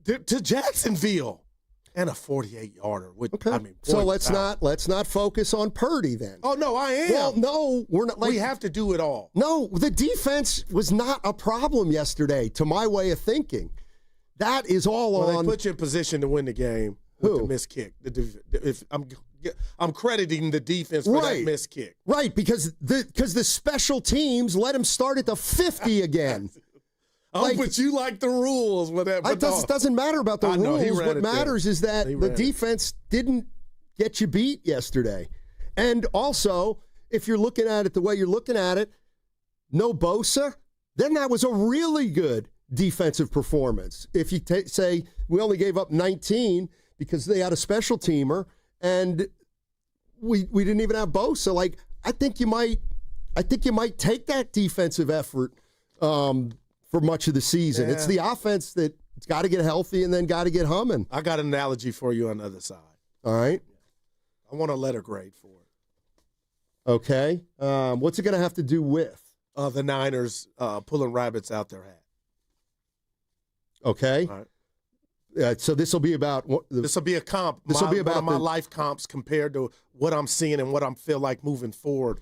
to Jacksonville, and a 48-yarder. Okay. I mean, so let's not focus on Purdy then. Oh no, I am. Well, no, we're not. We have to do it all. No, the defense was not a problem yesterday, to my way of thinking. That is all on. They put you in position to win the game with the missed kick. I'm crediting the defense for that missed kick. Right, because the special teams let him start at the 50 again. But you like the rules. Whatever. It doesn't matter about the rules. What matters is that the defense didn't get you beat yesterday. And also, if you're looking at it the way you're looking at it, no Bosa, then that was a really good defensive performance. If you say we only gave up 19 because they had a special teamer, and we didn't even have Bosa. I think you might take that defensive effort for much of the season. Yeah. It's the offense that's got to get healthy and then got to get humming. I got an analogy for you on the other side. All right. I want a letter grade for it. Okay. What's it going to have to do with? The Niners pulling rabbits out their hat. Okay. All right. So this will be about this will be a comp. This will be about my life comps compared to what I'm seeing and what I feel like moving forward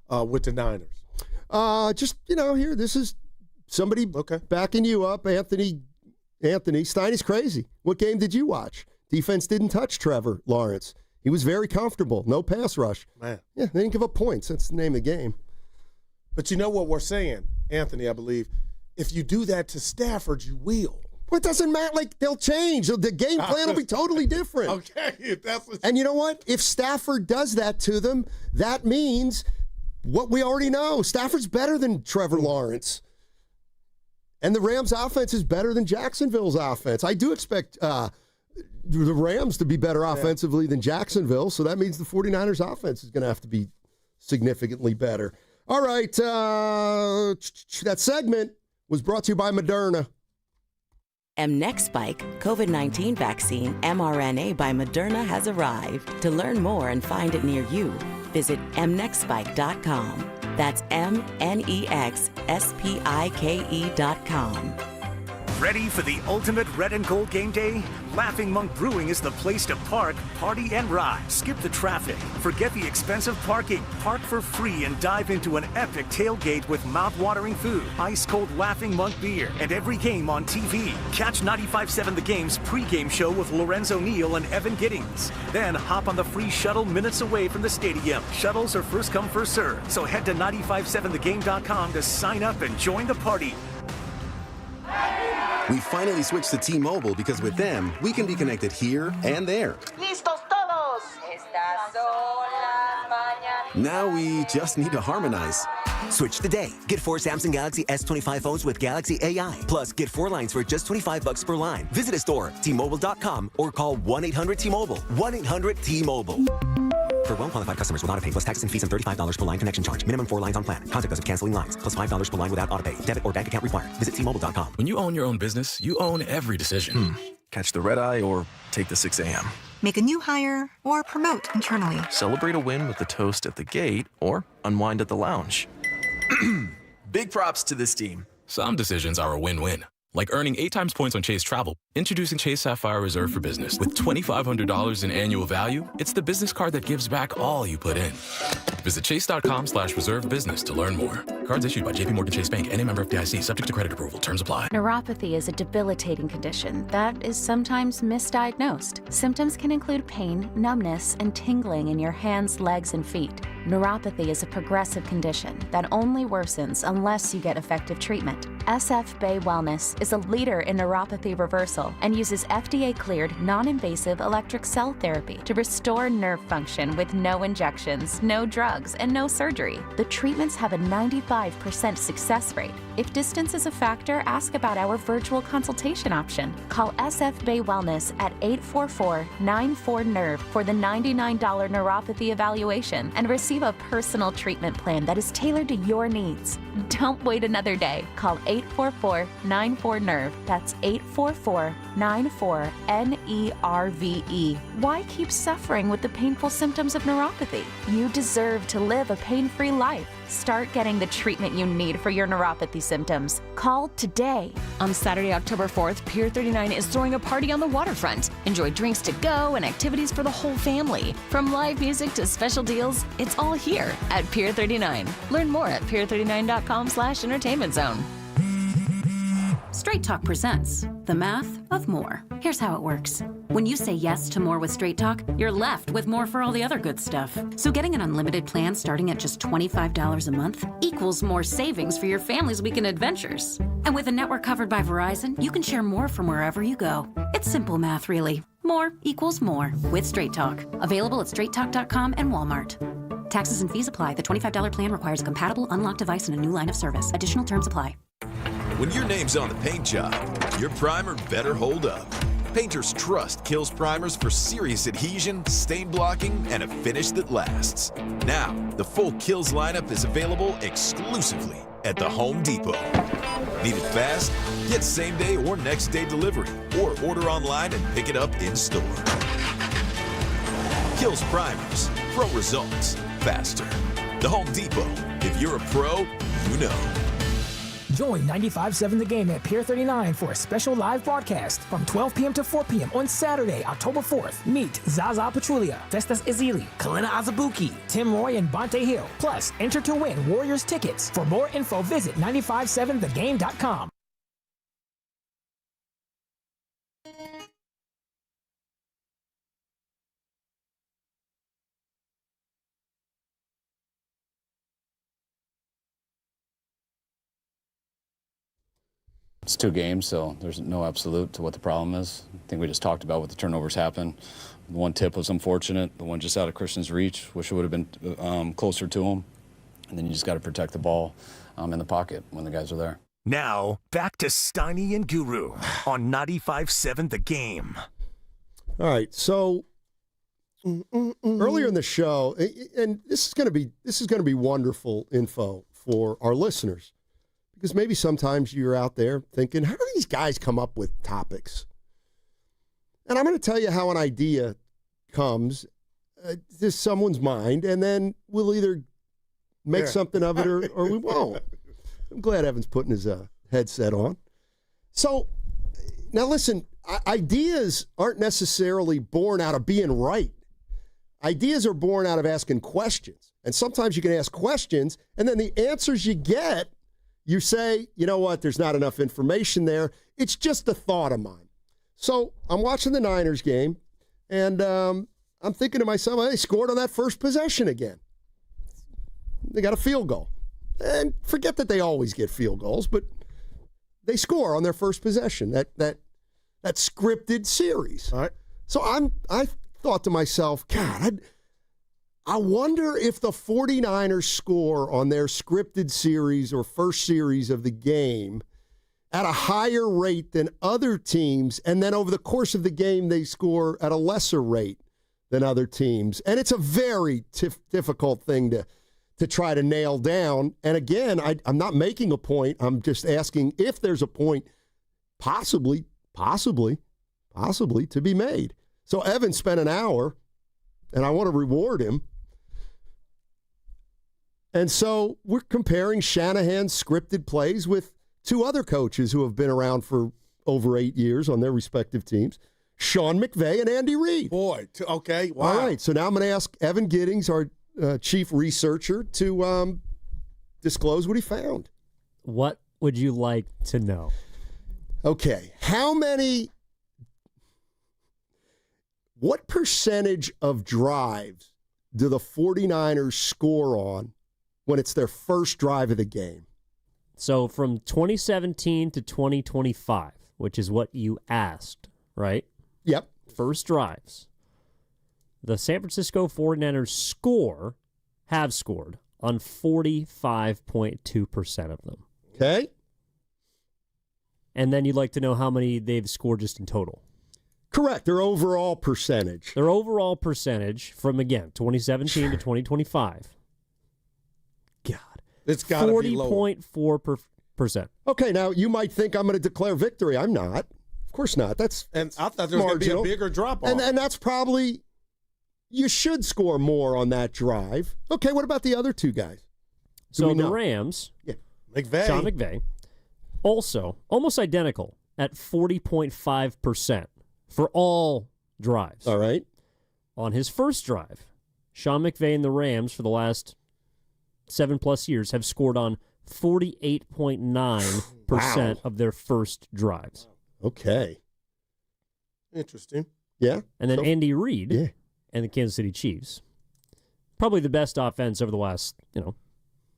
with the Niners. Here, this is somebody backing you up. Anthony, Steiny's crazy. What game did you watch? Defense didn't touch Trevor Lawrence. He was very comfortable. No pass rush. Man. Yeah, they didn't give up points. That's the name of the game. But you know what we're saying, Anthony, I believe, if you do that to Stafford, you will. Well, it doesn't matter. They'll change. The game plan will be totally different. Okay. And you know what? If Stafford does that to them, that means what we already know. Stafford's better than Trevor Lawrence. And the Rams' offense is better than Jacksonville's offense. I do expect the Rams to be better offensively than Jacksonville, so that means the 49ers' offense is going to have to be significantly better. All right. That segment was brought to you by Moderna. mNEXSpike, COVID-19 vaccine mRNA by Moderna has arrived. To learn more and find it near you, visit mnexspike.com. That's mnexspike.com. Ready for the ultimate red and gold game day? Laughing Monk Brewing is the place to park, party, and ride. Skip the traffic. Forget the expensive parking. Park for free and dive into an epic tailgate with mouth-watering food, ice-cold Laughing Monk beer, and every game on TV. Catch 95.7 The Game's pregame show with Lorenzo Neal and Evan Giddings. Then hop on the free shuttle minutes away from the stadium. Shuttles are first come, first served. So head to 957thegame.com to sign up and join the party. We finally switched to T-Mobile because with them, we can be connected here and there. ¡Listos todos! Estas son las mañanas. Now we just need to harmonize. Switch today. Get 4 Samsung Galaxy S25 phones with Galaxy AI. Plus, get 4 lines for just $25 per line. Visit a store, T-Mobile.com, or call 1-800-T-Mobile. 1-800-T-Mobile. For well-qualified customers with autopay plus taxes and fees and $35 per line connection charge. Minimum 4 lines on plan. Contact us if canceling lines. Plus $5 per line without autopay. Debit or bank account required. Visit T-Mobile.com. When you own your own business, you own every decision. Catch the red eye or take the 6 a.m. Make a new hire or promote internally. Celebrate a win with the toast at the gate or unwind at the lounge. Big props to this team. Some decisions are a win-win. Like earning 8 times points on Chase Travel. Introducing Chase Sapphire Reserve for Business. With $2,500 in annual value, it's the business card that gives back all you put in. Visit chase.com/reserve business to learn more. Cards issued by JPMorgan Chase Bank and a member of FDIC, subject to credit approval. Terms apply. Neuropathy is a debilitating condition that is sometimes misdiagnosed. Symptoms can include pain, numbness, and tingling in your hands, legs, and feet. Neuropathy is a progressive condition that only worsens unless you get effective treatment. SF Bay Wellness is a leader in neuropathy reversal and uses FDA-cleared, non-invasive electric cell therapy to restore nerve function with no injections, no drugs, and no surgery. The treatments have a 95% success rate. If distance is a factor, ask about our virtual consultation option. Call SF Bay Wellness at 844-94-NERVE for the $99 neuropathy evaluation and receive a personal treatment plan that is tailored to your needs. Don't wait another day. Call 844-94-NERVE. That's 844-94-NERVE. Why keep suffering with the painful symptoms of neuropathy? You deserve to live a pain-free life. Start getting the treatment you need for your neuropathy symptoms. Call today. On Saturday, October 4th, Pier 39 is throwing a party on the waterfront. Enjoy drinks to go and activities for the whole family. From live music to special deals, it's all here at Pier 39. Learn more at pier39.com/entertainment zone. Straight Talk presents The Math of More. Here's how it works. When you say yes to more with Straight Talk, you're left with more for all the other good stuff. So getting an unlimited plan starting at just $25 a month equals more savings for your family's weekend adventures. And with a network covered by Verizon, you can share more from wherever you go. It's simple math, really. More equals more with Straight Talk. Available at straighttalk.com and Walmart. Taxes and fees apply. The $25 plan requires a compatible unlocked device and a new line of service. Additional terms apply. When your name's on the paint job, your primer better hold up. Painters trust Kills primers for serious adhesion, stain blocking, and a finish that lasts. Now, the full Kills lineup is available exclusively at the Home Depot. Need it fast? Get same day or next day delivery, or order online and pick it up in store. Kills primers, pro results, faster. The Home Depot. If you're a pro, you know. Join 95.7 The Game at Pier 39 for a special live broadcast from 12 p.m. to 4 p.m. on Saturday, October 4th. Meet Zaza Pachulia, Festus Ezeli, Kalina Azabuki, Tim Roy, and Bonte Hill. Plus, enter to win Warriors tickets. For more info, visit 957thegame.com. It's 2 games, so there's no absolute to what the problem is. I think we just talked about what the turnovers happened. The one tip was unfortunate. The one just out of Christian's reach. Wish it would have been closer to him. And then you just got to protect the ball in the pocket when the guys are there. Now, back to Steiny and Guru on 95.7 The Game. All right, so earlier in the show, and this is going to be wonderful info for our listeners. Because maybe sometimes you're out there thinking, how do these guys come up with topics? And I'm going to tell you how an idea comes to someone's mind, and then we'll either make something of it or we won't. I'm glad Evan's putting his headset on. So, now listen, ideas aren't necessarily born out of being right. Ideas are born out of asking questions. And sometimes you can ask questions, and then the answers you get, you say, you know what, there's not enough information there. It's just a thought of mine. So I'm watching the Niners game, and I'm thinking to myself, well, they scored on that first possession again. They got a field goal. And forget that they always get field goals, but they score on their first possession, that scripted series. All right. So I thought to myself, God, I wonder if the 49ers score on their scripted series or first series of the game at a higher rate than other teams, and then over the course of the game they score at a lesser rate than other teams. And it's a very difficult thing to try to nail down. And again, I'm not making a point. I'm just asking if there's a point possibly to be made. So Evan spent an hour, and I want to reward him. And so we're comparing Shanahan's scripted plays with 2 other coaches who have been around for over 8 years on their respective teams, Sean McVay and Andy Reid. Boy, okay, wow. All right, so now I'm going to ask Evan Giddings, our chief researcher, to disclose what he found. What would you like to know? Okay. What percentage of drives do the 49ers score on when it's their first drive of the game? So from 2017 to 2025, which is what you asked, right? Yep. First drives. The San Francisco 49ers have scored on 45.2% of them. Okay. And then you'd like to know how many they've scored just in total. Correct. Their overall percentage. Their overall percentage from, again, 2017 to 2025. God. It's got to be low. 40.4%. Okay, now you might think I'm going to declare victory. I'm not. Of course not. And I thought there was going to be a bigger drop-off. And that's probably, you should score more on that drive. Okay, what about the other two guys? So the Rams, Sean McVay, also almost identical at 40.5% for all drives. All right. On his first drive, Sean McVay and the Rams for the last 7+ years have scored on 48.9% of their first drives. Okay. Interesting. Yeah. And then Andy Reid and the Kansas City Chiefs, probably the best offense over the last,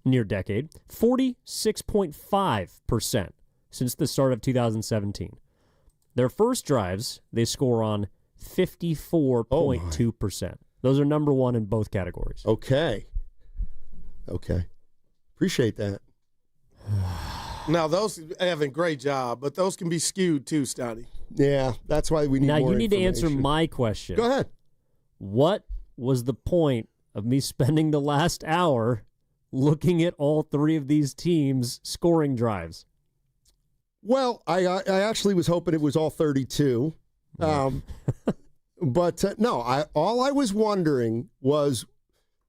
near decade, 46.5% since the start of 2017. Their first drives, they score on 54.2%. Those are number one in both categories. Okay. Appreciate that. Now, those have a great job, but those can be skewed too, Steiny. Yeah, that's why we need more Now, you need to answer my question. Go ahead. What was the point of me spending the last hour looking at all three of these teams' scoring drives? Well, I actually was hoping it was all 32. But no, all I was wondering was,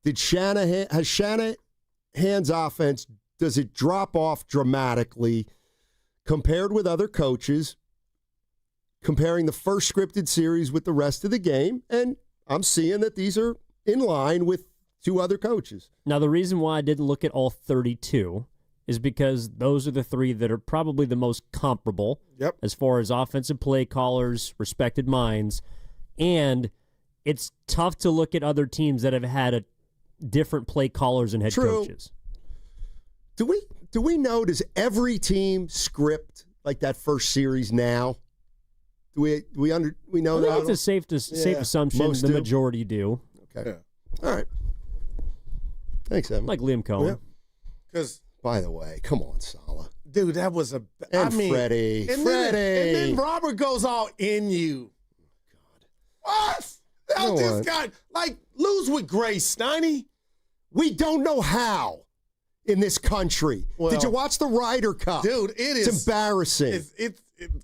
has Shanahan's offense, does it drop off dramatically compared with other coaches, comparing the first scripted series with the rest of the game? And I'm seeing that these are in line with two other coaches. Now, the reason why I didn't look at all 32 is because those are the three that are probably the most comparable as far as offensive play callers, respected minds, and it's tough to look at other teams that have had different play callers and head coaches. Do we know, does every team script like that first series now? Do we know that? I think it's a safe assumption. Most the do. Majority do. Okay. Yeah. All right. Thanks, Evan. Like Liam Cohen. Because, by the way, come on, Salah. Dude, that was Freddie. And then Robert goes all in you. What? That just got, lose with grace, Steiny. We don't know how in this country. Well, did you watch the Ryder Cup? Dude, it's embarrassing. It's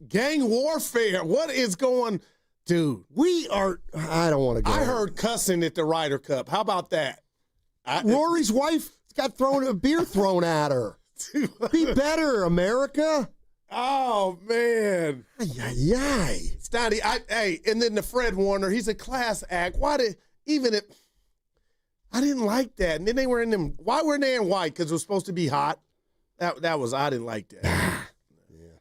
gang warfare. What is going, dude? I don't want to go. I heard cussing at the Ryder Cup. How about that? Rory's wife got a beer thrown at her. Be better, America. Oh, man. Ay. Steiny, and then the Fred Warner, he's a class act. I didn't like that. And then they were in them. Why were they in white? Because it was supposed to be hot. I didn't like that. Yeah.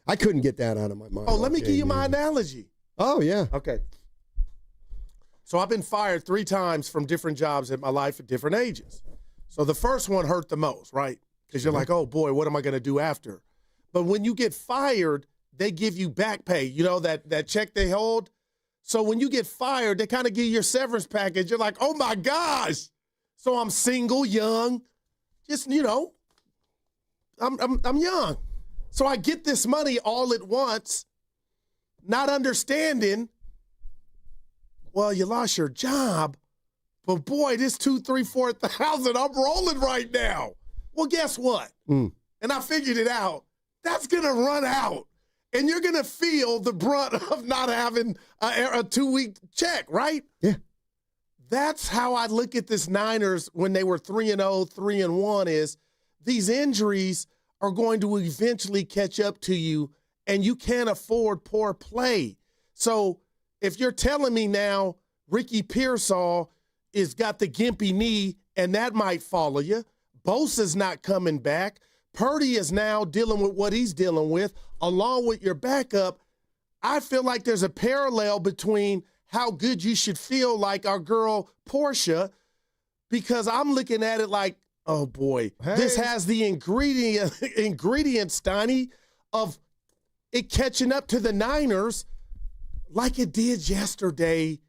I couldn't get that out of my mind. Oh, let me give you my analogy. Oh, yeah. Okay. So I've been fired 3 times from different jobs in my life at different ages. So the first one hurt the most, right? Because you're like, oh, boy, what am I going to do after? But when you get fired, they give you back pay. You know, that check they hold? So when you get fired, they kind of give you your severance package. You're like, oh, my gosh. So I'm single, young, just, I'm young. So I get this money all at once, not understanding, well, you lost your job, but boy, this 2,000, 3,000, 4,000, I'm rolling right now. Well, guess what? And I figured it out. That's going to run out. And you're going to feel the brunt of not having a 2-week check, right? Yeah. That's how I look at this Niners when they were 3-0, 3-1 is these injuries are going to eventually catch up to you, and you can't afford poor play. So if you're telling me now Ricky Pearsall is got the gimpy knee and that might follow you, Bosa's not coming back. Purdy is now dealing with what he's dealing with, along with your backup. I feel like there's a parallel between how good you should feel like our girl Portia, because I'm looking at it like, oh, boy, this has the ingredients, Steiny, of it catching up to the Niners like it did yesterday.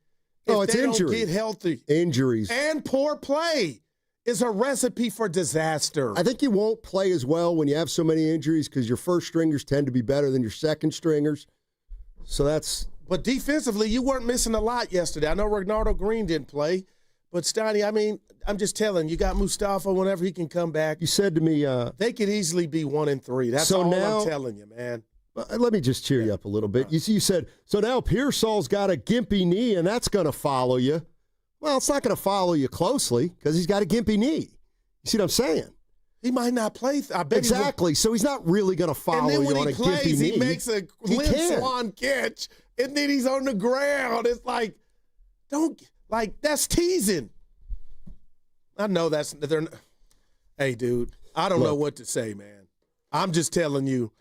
It's they injuries. Don't get healthy. Injuries. And poor play is a recipe for disaster. I think you won't play as well when you have so many injuries because your first stringers tend to be better than your second stringers. So that's... But defensively, you weren't missing a lot yesterday. I know Renardo Green didn't play, but Steiny, I mean, I'm just telling you, got Mustafa whenever he can come back. You said to me... they could easily be 1-3. That's all I'm telling you, man. Let me just cheer you up a little bit. You said, so now Pearsall's got a gimpy knee, and that's going to follow you. Well, it's not going to follow you closely because he's got a gimpy knee. You see what I'm saying? He might not play. I bet exactly. So he's not really going to follow you on a gimpy knee. He makes a Lynn Swan catch, and then he's on the ground. It's like, that's teasing. I know they're. Hey, dude, I don't know what to say, man. I'm just telling you.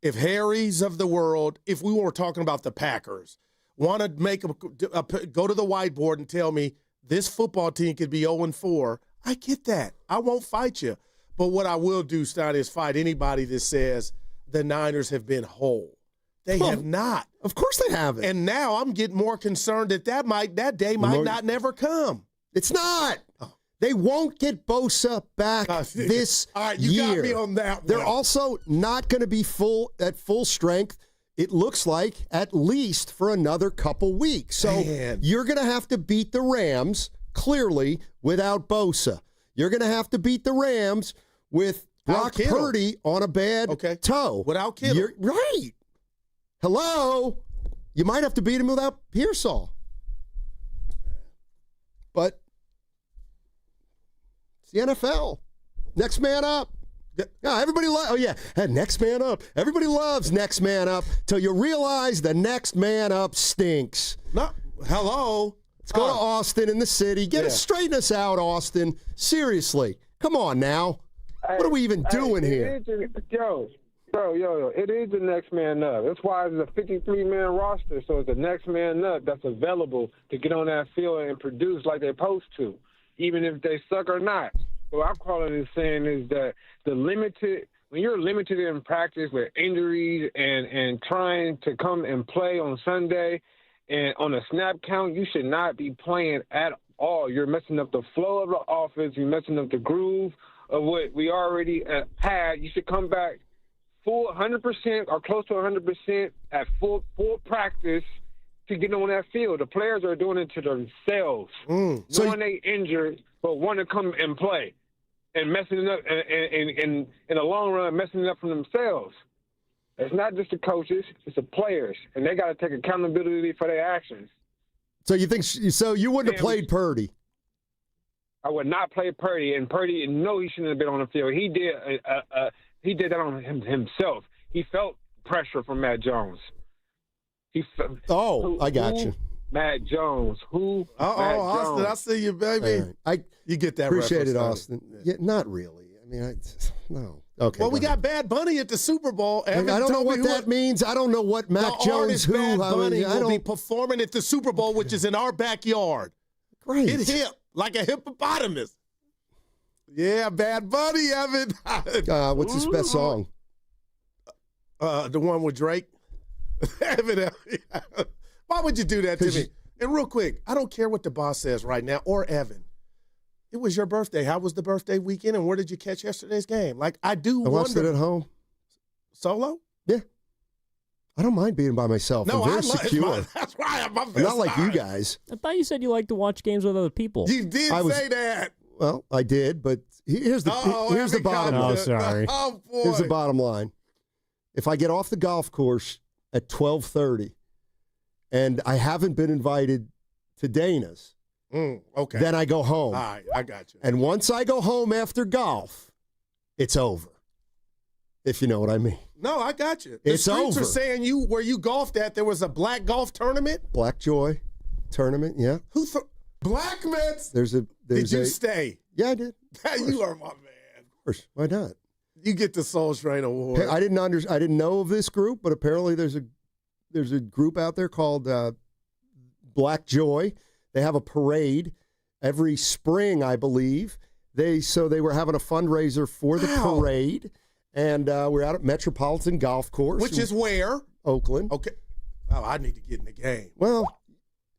If Harry's of the world, if we were talking about the Packers, want to make go to the whiteboard and tell me this football team could be 0-4, I get that. I won't fight you. But what I will do, Stein, is fight anybody that says the Niners have been whole. They have not. Of course they haven't. And now I'm getting more concerned that that day might not never come. It's not. They won't get Bosa back this All right, you year. got me on that one. They're also not going to be at full strength, it looks like, at least for another couple weeks. So you're going to have to beat the Rams, clearly, without Bosa. You're going to have to beat the Rams with Brock Purdy on a bad toe. Without Kittle. You're right. Hello? You might have to beat him without Pearsall. But the NFL. Next man up. Yeah, everybody next man up. Everybody loves next man up till you realize the next man up stinks. No, hello. Let's go to Austin in the city. Straighten us out, Austin. Seriously. Come on now. What are we even doing here? It is the next man up. That's why it's a 53-man roster, so it's the next man up that's available to get on that field and produce like they're supposed to, even if they suck or not. What I'm calling and saying is that when you're limited in practice with injuries and trying to come and play on Sunday and on a snap count, you should not be playing at all. You're messing up the flow of the offense. You're messing up the groove of what we already had. You should come back full 100% or close to 100% at full practice to get on that field. The players are doing it to themselves, knowing they injured, but want to come and play and messing it up in the long run, messing it up for themselves. It's not just the coaches, it's the players, and they got to take accountability for their actions. So you think you wouldn't have played Purdy? I would not play Purdy, and Purdy, no, he shouldn't have been on the field. He did that on himself. He felt pressure from Matt Jones. I got you. Matt Jones. Austin, I see you, baby. Right. You get that Appreciate it, reference, Austin. Yeah, not really. I mean, no. Okay. Well, we got Bad Bunny at the Super Bowl. I don't know what that means. I don't know what Mac Jones Bad Bunny will be performing at the Super Bowl, which is in our backyard. Great. Get hip like a hippopotamus. Yeah, Bad Bunny, Evan. What's his best song? The one with Drake. Evan, why would you do that to me? And real quick, I don't care what the boss says right now, or Evan. It was your birthday. How was the birthday weekend, and where did you catch yesterday's game? Like, I watched it at home. Solo? Yeah. I don't mind being by myself. No, I'm very secure. That's why I'm not like you guys. I thought you said you like to watch games with other people. You did say that. Well, I did, but here's the bottom line. Oh, sorry. Oh, boy. Here's the bottom line. If I get off the golf course at 12:30 and I haven't been invited to Dana's, okay, then I go home. All right, I got you. And once I go home after golf, it's over. If you know what I mean. No, I got you. It's streets over. Are saying where you golfed at, there was a black golf tournament? Black Joy tournament, yeah. Black Mets? Did you stay? Yeah, I did. You are my man. course. Why not? You get the Soul Train Award. Hey, I didn't know of this group, but apparently there's a group out there called Black Joy. They have a parade every spring, I believe. They were having a fundraiser for the parade, and we're out at Metropolitan Golf Course, which is where? Oakland. Okay. Oh, I need to get in the game. Well,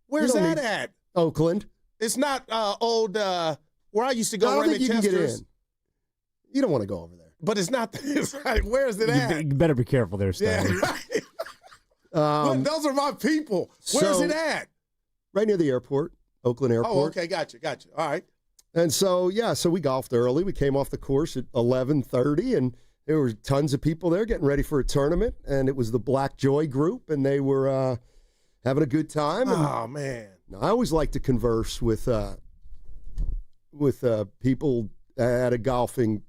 where's that at? Oakland. It's not old where I used to go. I don't think you can get in. You don't want to go over there. But it's not. Where is it at? You better be careful there, Steiny. Yeah, right. Those are my people. Where's it at? Right near the airport, Oakland Airport. Oh, okay, gotcha. All right. And so we golfed early. We came off the course at 11:30, and there were tons of people there getting ready for a tournament. And it was the Black Joy group, and they were having a good time. Oh man! I always like to converse with people at a golfing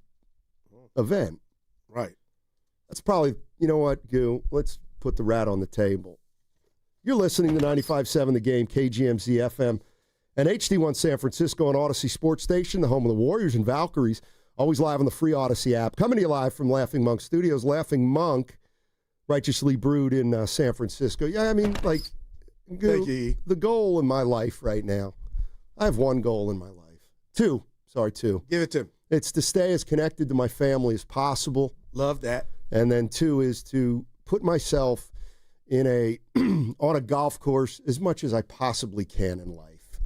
event. Right. That's probably, you know what, Goo? Let's put the rat on the table. You're listening to 95.7 The Game, KGMZ FM, and HD1 San Francisco on Odyssey Sports Station, the home of the Warriors and Valkyries, always live on the free Odyssey app. Coming to you live from Laughing Monk Studios. Laughing Monk, righteously brewed in San Francisco. Yeah, I mean, like, Goo, the goal in my life right now, I have one goal in my life. Two. Give it to him. It's to stay as connected to my family as possible. Love that. And then two is to put myself in on a golf course as much as I possibly can in life.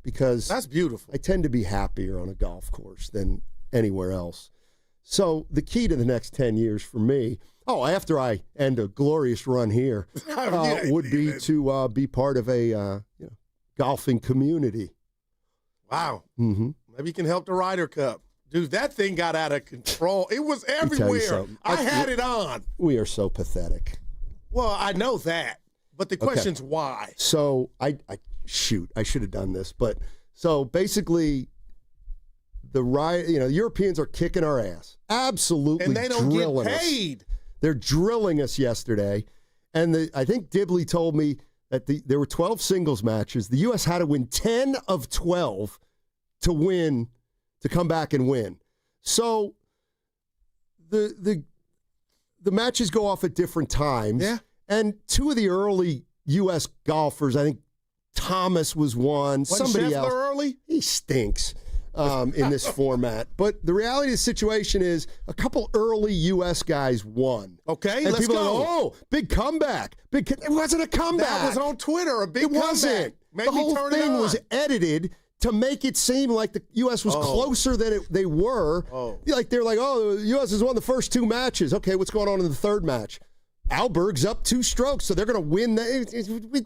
Because that's beautiful. I tend to be happier on a golf course than anywhere else. So the key to the next 10 years for me, after I end a glorious run here, would be to be part of a golfing community. Wow. Mm-hmm. Maybe you can help the Ryder Cup. Dude, that thing got out of control. It was everywhere. I had it on. We are so pathetic. Well, I know that. But the question's why. So, I should have done this. But, so basically, the Europeans are kicking our ass. Absolutely. And they don't drilling get paid. Us. They're drilling us yesterday. And I think Dibley told me that there were 12 singles matches. The U.S. had to win 10 of 12 to come back and win. So the matches go off at different times. Yeah. And two of the early U.S. golfers, I think Thomas was one. Wasn't somebody Scheffler else. Early? He stinks in this format. But the reality of the situation is a couple early U.S. guys won. Okay, and let's people go. Are like, big comeback. It wasn't a comeback. That was on Twitter, a big comeback. It wasn't. The whole thing was edited to make it seem like the U.S. was closer than they were. Like they're like, the U.S. has won the first two matches. Okay, what's going on in the third match? Alberg's up 2 strokes, so they're going to win.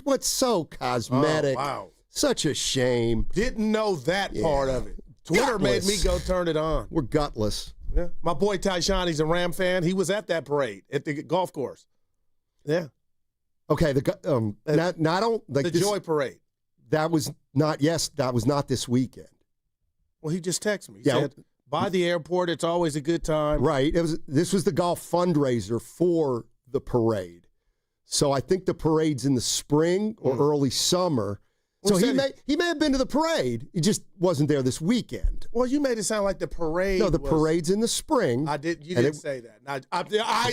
What's so cosmetic? Oh, wow. Such a shame. Didn't know that part of it. Twitter made me go turn it on. We're gutless. Yeah. My boy Tyshawn, he's a Ram fan. He was at that parade at the golf course. Yeah. Okay, the Joy Parade. That was not this weekend. Well, he just texted me. He said, by the airport, it's always a good time. Right. This was the golf fundraiser for the parade. So I think the parade's in the spring or early summer. So he may have been to the parade. He just wasn't there this weekend. Well, you made it sound like the parade. No, the parade's in the spring. I did. You didn't say that.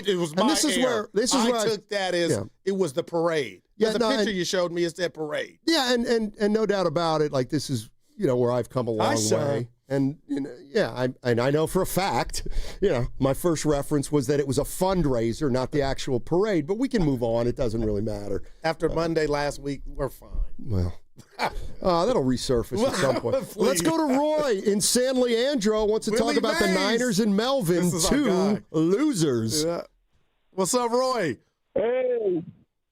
It was my and this is error. where I took that as it was the parade. Yeah, the picture you showed me is that parade. Yeah, and no doubt about it. Like this is where I've come a long way. And I know for a fact, my first reference was that it was a fundraiser, not the actual parade. But we can move on. It doesn't really matter. After Monday last week, we're fine. Well, that'll resurface at some point. Let's go to Roy in San Leandro. Wants to talk about the Niners and Melvin, 2 losers. Yeah. What's up, Roy?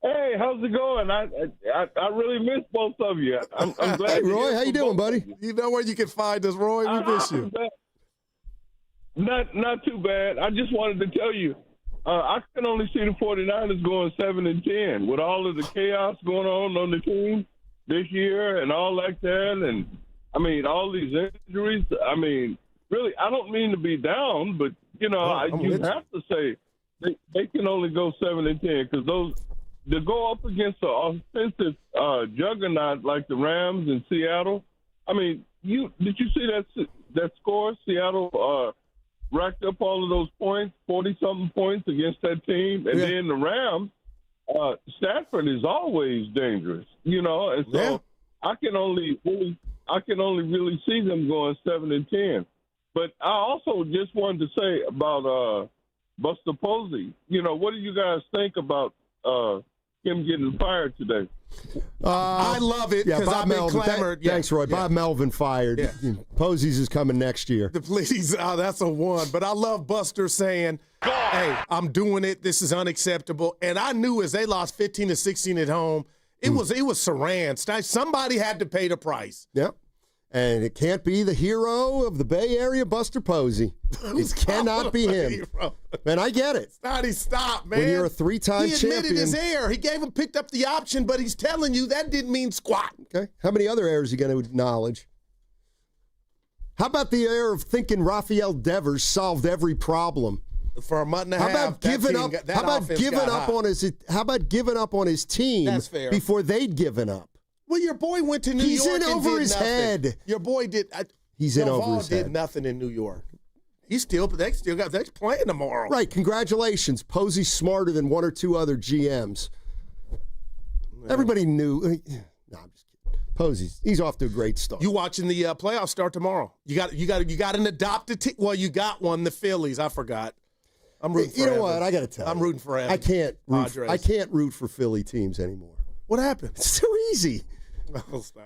Hey, how's it going? I really miss both of you. I'm glad. Hey, Roy, how you doing, buddy? You know where you can find us, Roy? We miss you. Not too bad. I just wanted to tell you, I can only see the 49ers going 7-10 with all of the chaos going on the team this year and all like that. And, I mean, all these injuries. I mean, really, I don't mean to be down, but, you have to say they can only go 7-10 because to go up against an offensive juggernaut like the Rams in Seattle. I mean, did you see that score? Seattle racked up all of those points, 40-something points against that team. And then the Rams, Stafford is always dangerous, and so I can only really see them going 7-10. But I also just wanted to say about Buster Posey. What do you guys think about him getting fired today? I love it because I've been clamored. Thanks, Roy. Bob Melvin fired. Yeah. Posey's is coming next year. Please, that's a one. But I love Buster saying, hey, I'm doing it. This is unacceptable. And I knew as they lost 15-16 at home, it was Saran. Somebody had to pay the price. Yep. And it can't be the hero of the Bay Area, Buster Posey. It cannot be him. Man, I get it. Stop, man. When you're a three-time champion. He admitted his error. He picked up the option, but he's telling you that didn't mean squat. Okay. How many other errors are you going to acknowledge? How about the error of thinking Rafael Devers solved every problem? For a month and a half. How about giving up on his team That's fair. before they'd given up? Well, your boy went to New He's York in and over did his nothing. head. Your boy did. He's in over his did head. nothing in New York. They're playing tomorrow. Right. Congratulations. Posey's smarter than one or two other GMs. Everybody knew. No, I'm just kidding. Posey's he's off to a great start. You watching the playoffs start tomorrow? You got an adopted team. Well, you got one, the Phillies. I forgot. I'm rooting for. You know what? I got to tell you. I'm rooting for Evans. I can't root for Philly teams anymore. What happened? It's too easy.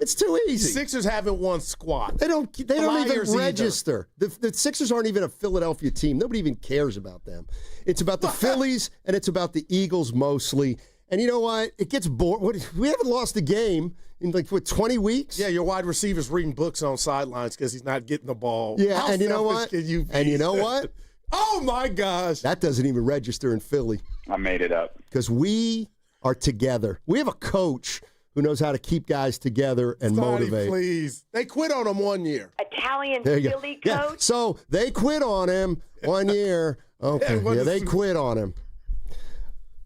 It's too easy. Sixers haven't won squat. They don't even register. Either. The Sixers aren't even a Philadelphia team. Nobody even cares about them. It's about the Phillies and it's about the Eagles mostly. And you know what? It gets boring. We haven't lost a game in 20 weeks? Yeah, your wide receiver's reading books on sidelines because he's not getting the ball. Yeah, How and you know what? And you know what? Oh, my gosh. That doesn't even register in Philly. I made it up. Because we are together. We have a coach who knows how to keep guys together and motivate. Please. They quit on him 1 year. Italian Philly coach? Yeah. So they quit on him 1 year. Okay, they quit on him.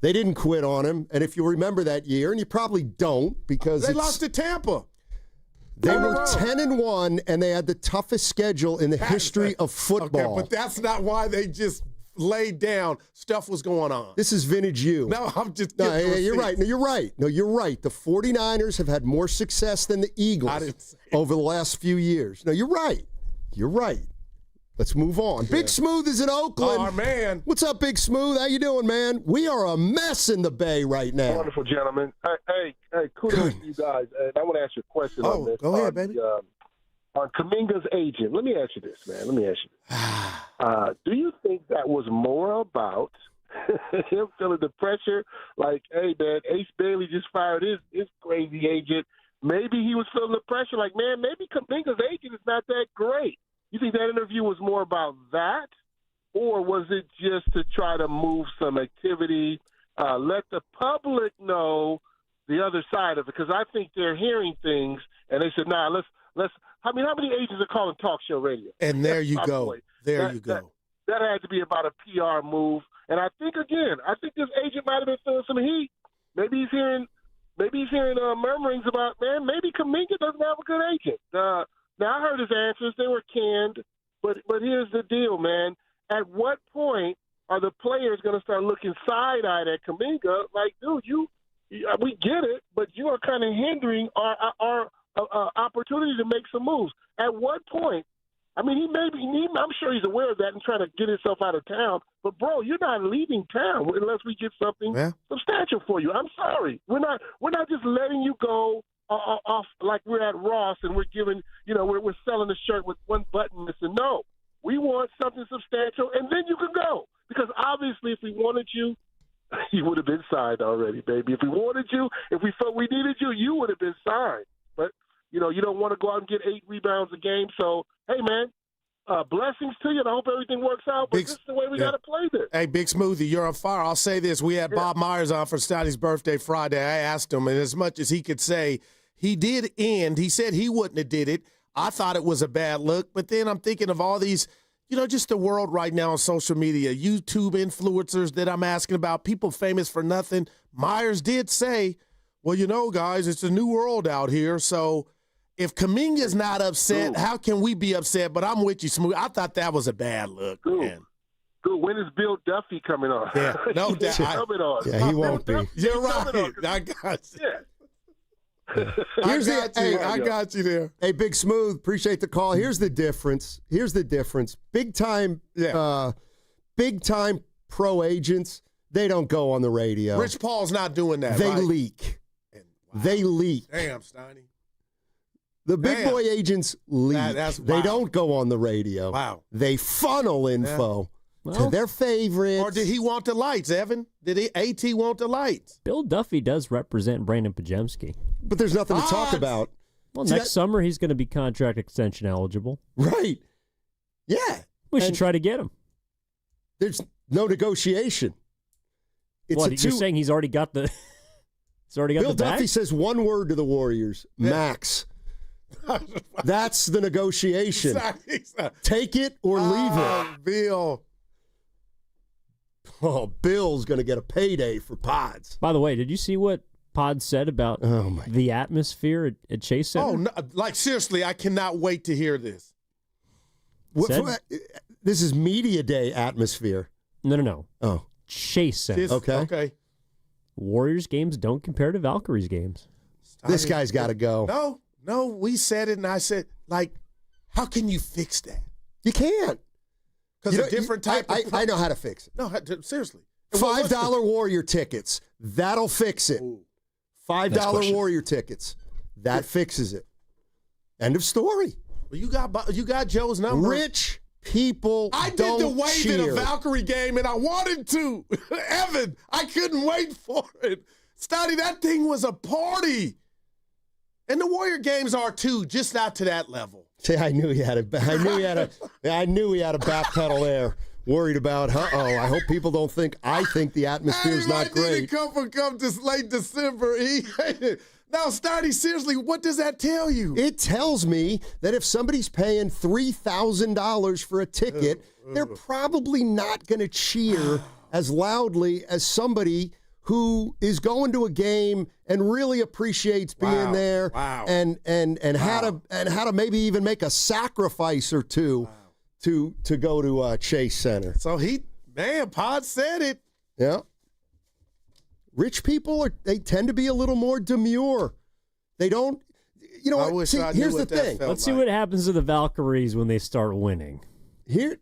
They didn't quit on him. And if you remember that year, and you probably don't because they lost to Tampa. They were 10-1, and they had the toughest schedule in the history of football. Okay, but that's not why they just laid down. Stuff was going on. This is vintage you. No, I'm just you're right. No, you're right. No, you're right. The 49ers have had more success than the Eagles over the last few years. No, you're right. You're right. Let's move on. Yeah. Big Smooth is in Oakland. Oh, man. What's up, Big Smooth? How you doing, man? We are a mess in the Bay right now. Wonderful, gentlemen. Hey, kudos to you guys. And I want to ask you a question on this. Go ahead, baby. On Kaminga's agent, let me ask you this, man. Do you think that was more about him feeling the pressure? Like, hey, man, Ace Bailey just fired his crazy agent. Maybe he was feeling the pressure like, man, maybe Kaminga's agent is not that great. You think that interview was more about that? Or was it just to try to move some activity, let the public know the other side of it? Because I think they're hearing things, and they said, nah, let's. I mean, how many agents are calling talk show radio? And there you go. There you go. That had to be about a PR move. And I think this agent might have been feeling some heat. Maybe he's hearing murmurings about, man, maybe Kaminga doesn't have a good agent. Now, I heard his answers. They were canned. But here's the deal, man. At what point are the players going to start looking side-eyed at Kaminga? Like, dude, we get it, but you are kind of hindering our opportunity to make some moves. At what point? I mean, I'm sure he's aware of that and trying to get himself out of town. But, bro, you're not leaving town unless we get something substantial for you. I'm sorry. We're not just letting you go off like we're at Ross and we're giving, we're selling a shirt with one button missing. No, we want something substantial, and then you can go. Because obviously, if we wanted you, you would have been signed already, baby. If we wanted you, if we felt we needed you, you would have been signed. But, you don't want to go out and get 8 rebounds a game. So, hey, man, blessings to you, and I hope everything works out. But this is the way we got to play this. Hey, Big Smoothie, you're on fire. I'll say this. We had Bob Myers on for Steiny's birthday Friday. I asked him, and as much as he could say, he did end. He said he wouldn't have did it. I thought it was a bad look. But then I'm thinking of all these, just the world right now on social media, YouTube influencers that I'm asking about, people famous for nothing. Myers did say, well, guys, it's a new world out here. So if Kaminga's not upset, how can we be upset? But I'm with you, Smooth. I thought that was a bad look, man. Good. When is Bill Duffy coming on? Yeah, no doubt. Yeah, he won't be. You're right. I got you. Yeah. I got you there. Hey, Big Smooth, appreciate the call. Here's the difference. Big time pro agents, they don't go on the radio. Rich Paul's not doing that. They right? leak. Wow. They leak. Damn, Steiny. The big boy agents leak. They don't go on the radio. Wow. They funnel info to their favorites. Or did he want the lights, Evan? Did AT want the lights? Bill Duffy does represent Brandon Pajemski. But there's nothing to talk about. Well, next summer he's going to be contract extension eligible. Right. Yeah. We should try to get him. There's no negotiation. You're saying he's already got the Bill Duffy says one word to the Warriors, max. That's the negotiation. Take it or leave it. Bill. Oh, Bill's going to get a payday for Pods. By the way, did you see what Pod said about the atmosphere at Chase Center? Oh, no, like seriously, I cannot wait to hear this. This is Media Day atmosphere. No. Oh. Chase Center. Okay. Warriors games don't compare to Valkyries games. This guy's got to go. No, we said it, and I said, like, how can you fix that? You can't. Because a different type of... I know how to fix it. No, seriously. $5 Warrior tickets. That'll fix it. $5 Warrior tickets. That fixes it. End of story. Well, you got Joe's number. Rich people I don't did the wave cheer. in a Valkyrie game, and I wanted to. Evan, I couldn't wait for it. Steiny, that thing was a party. And the Warrior games are too, just not to that level. See, I knew he had a back pedal there. Worried about, I hope people don't think I think the atmosphere's not great. Come this late December. He hated. Now, Steiny, seriously, what does that tell you? It tells me that if somebody's paying $3,000 for a ticket, they're probably not going to cheer as loudly as somebody who is going to a game and really appreciates being there and how to maybe even make a sacrifice or two to go to Chase Center. So Pod said it. Yeah. Rich people they tend to be a little more demure. They don't, you know what? See, here's the thing. Let's see what happens to the Valkyries when they start winning. They are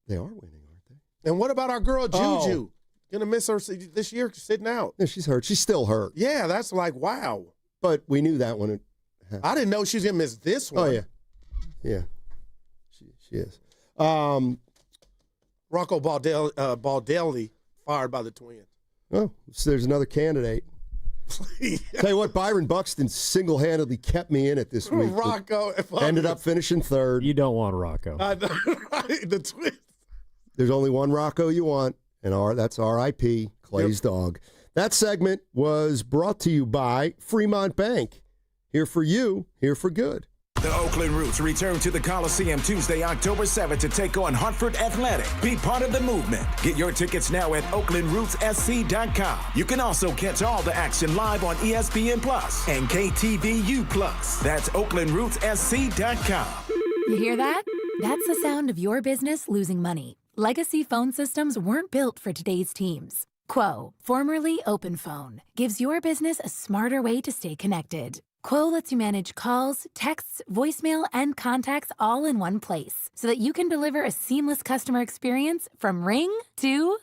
winning, aren't they? And what about our girl Juju? Gonna miss her this year sitting out. Yeah, she's hurt. She's still hurt. Yeah, that's like, wow. But we knew that when it happened. I didn't know she was gonna miss this one. Oh, yeah. Yeah. She is. Rocco Baldelli fired by the Twins. Oh, so there's another candidate. Tell you what, Byron Buxton single-handedly kept me in it this week. Rocco ended up finishing third. You don't want Rocco. The Twins. There's only one Rocco you want, and that's R.I.P. Clay's dog. That segment was brought to you by Fremont Bank. Here for you, here for good. The Oakland Roots return to the Coliseum Tuesday, October 7th to take on Hartford Athletic. Be part of the movement. Get your tickets now at OaklandRootsSC.com. You can also catch all the action live on ESPN Plus and KTVU Plus. That's OaklandRootsSC.com. You hear that? That's the sound of your business losing money. Legacy phone systems weren't built for today's teams. Quo, formerly OpenPhone, gives your business a smarter way to stay connected. Quo lets you manage calls, texts, voicemail, and contacts all in one place so that you can deliver a seamless customer experience from ring to...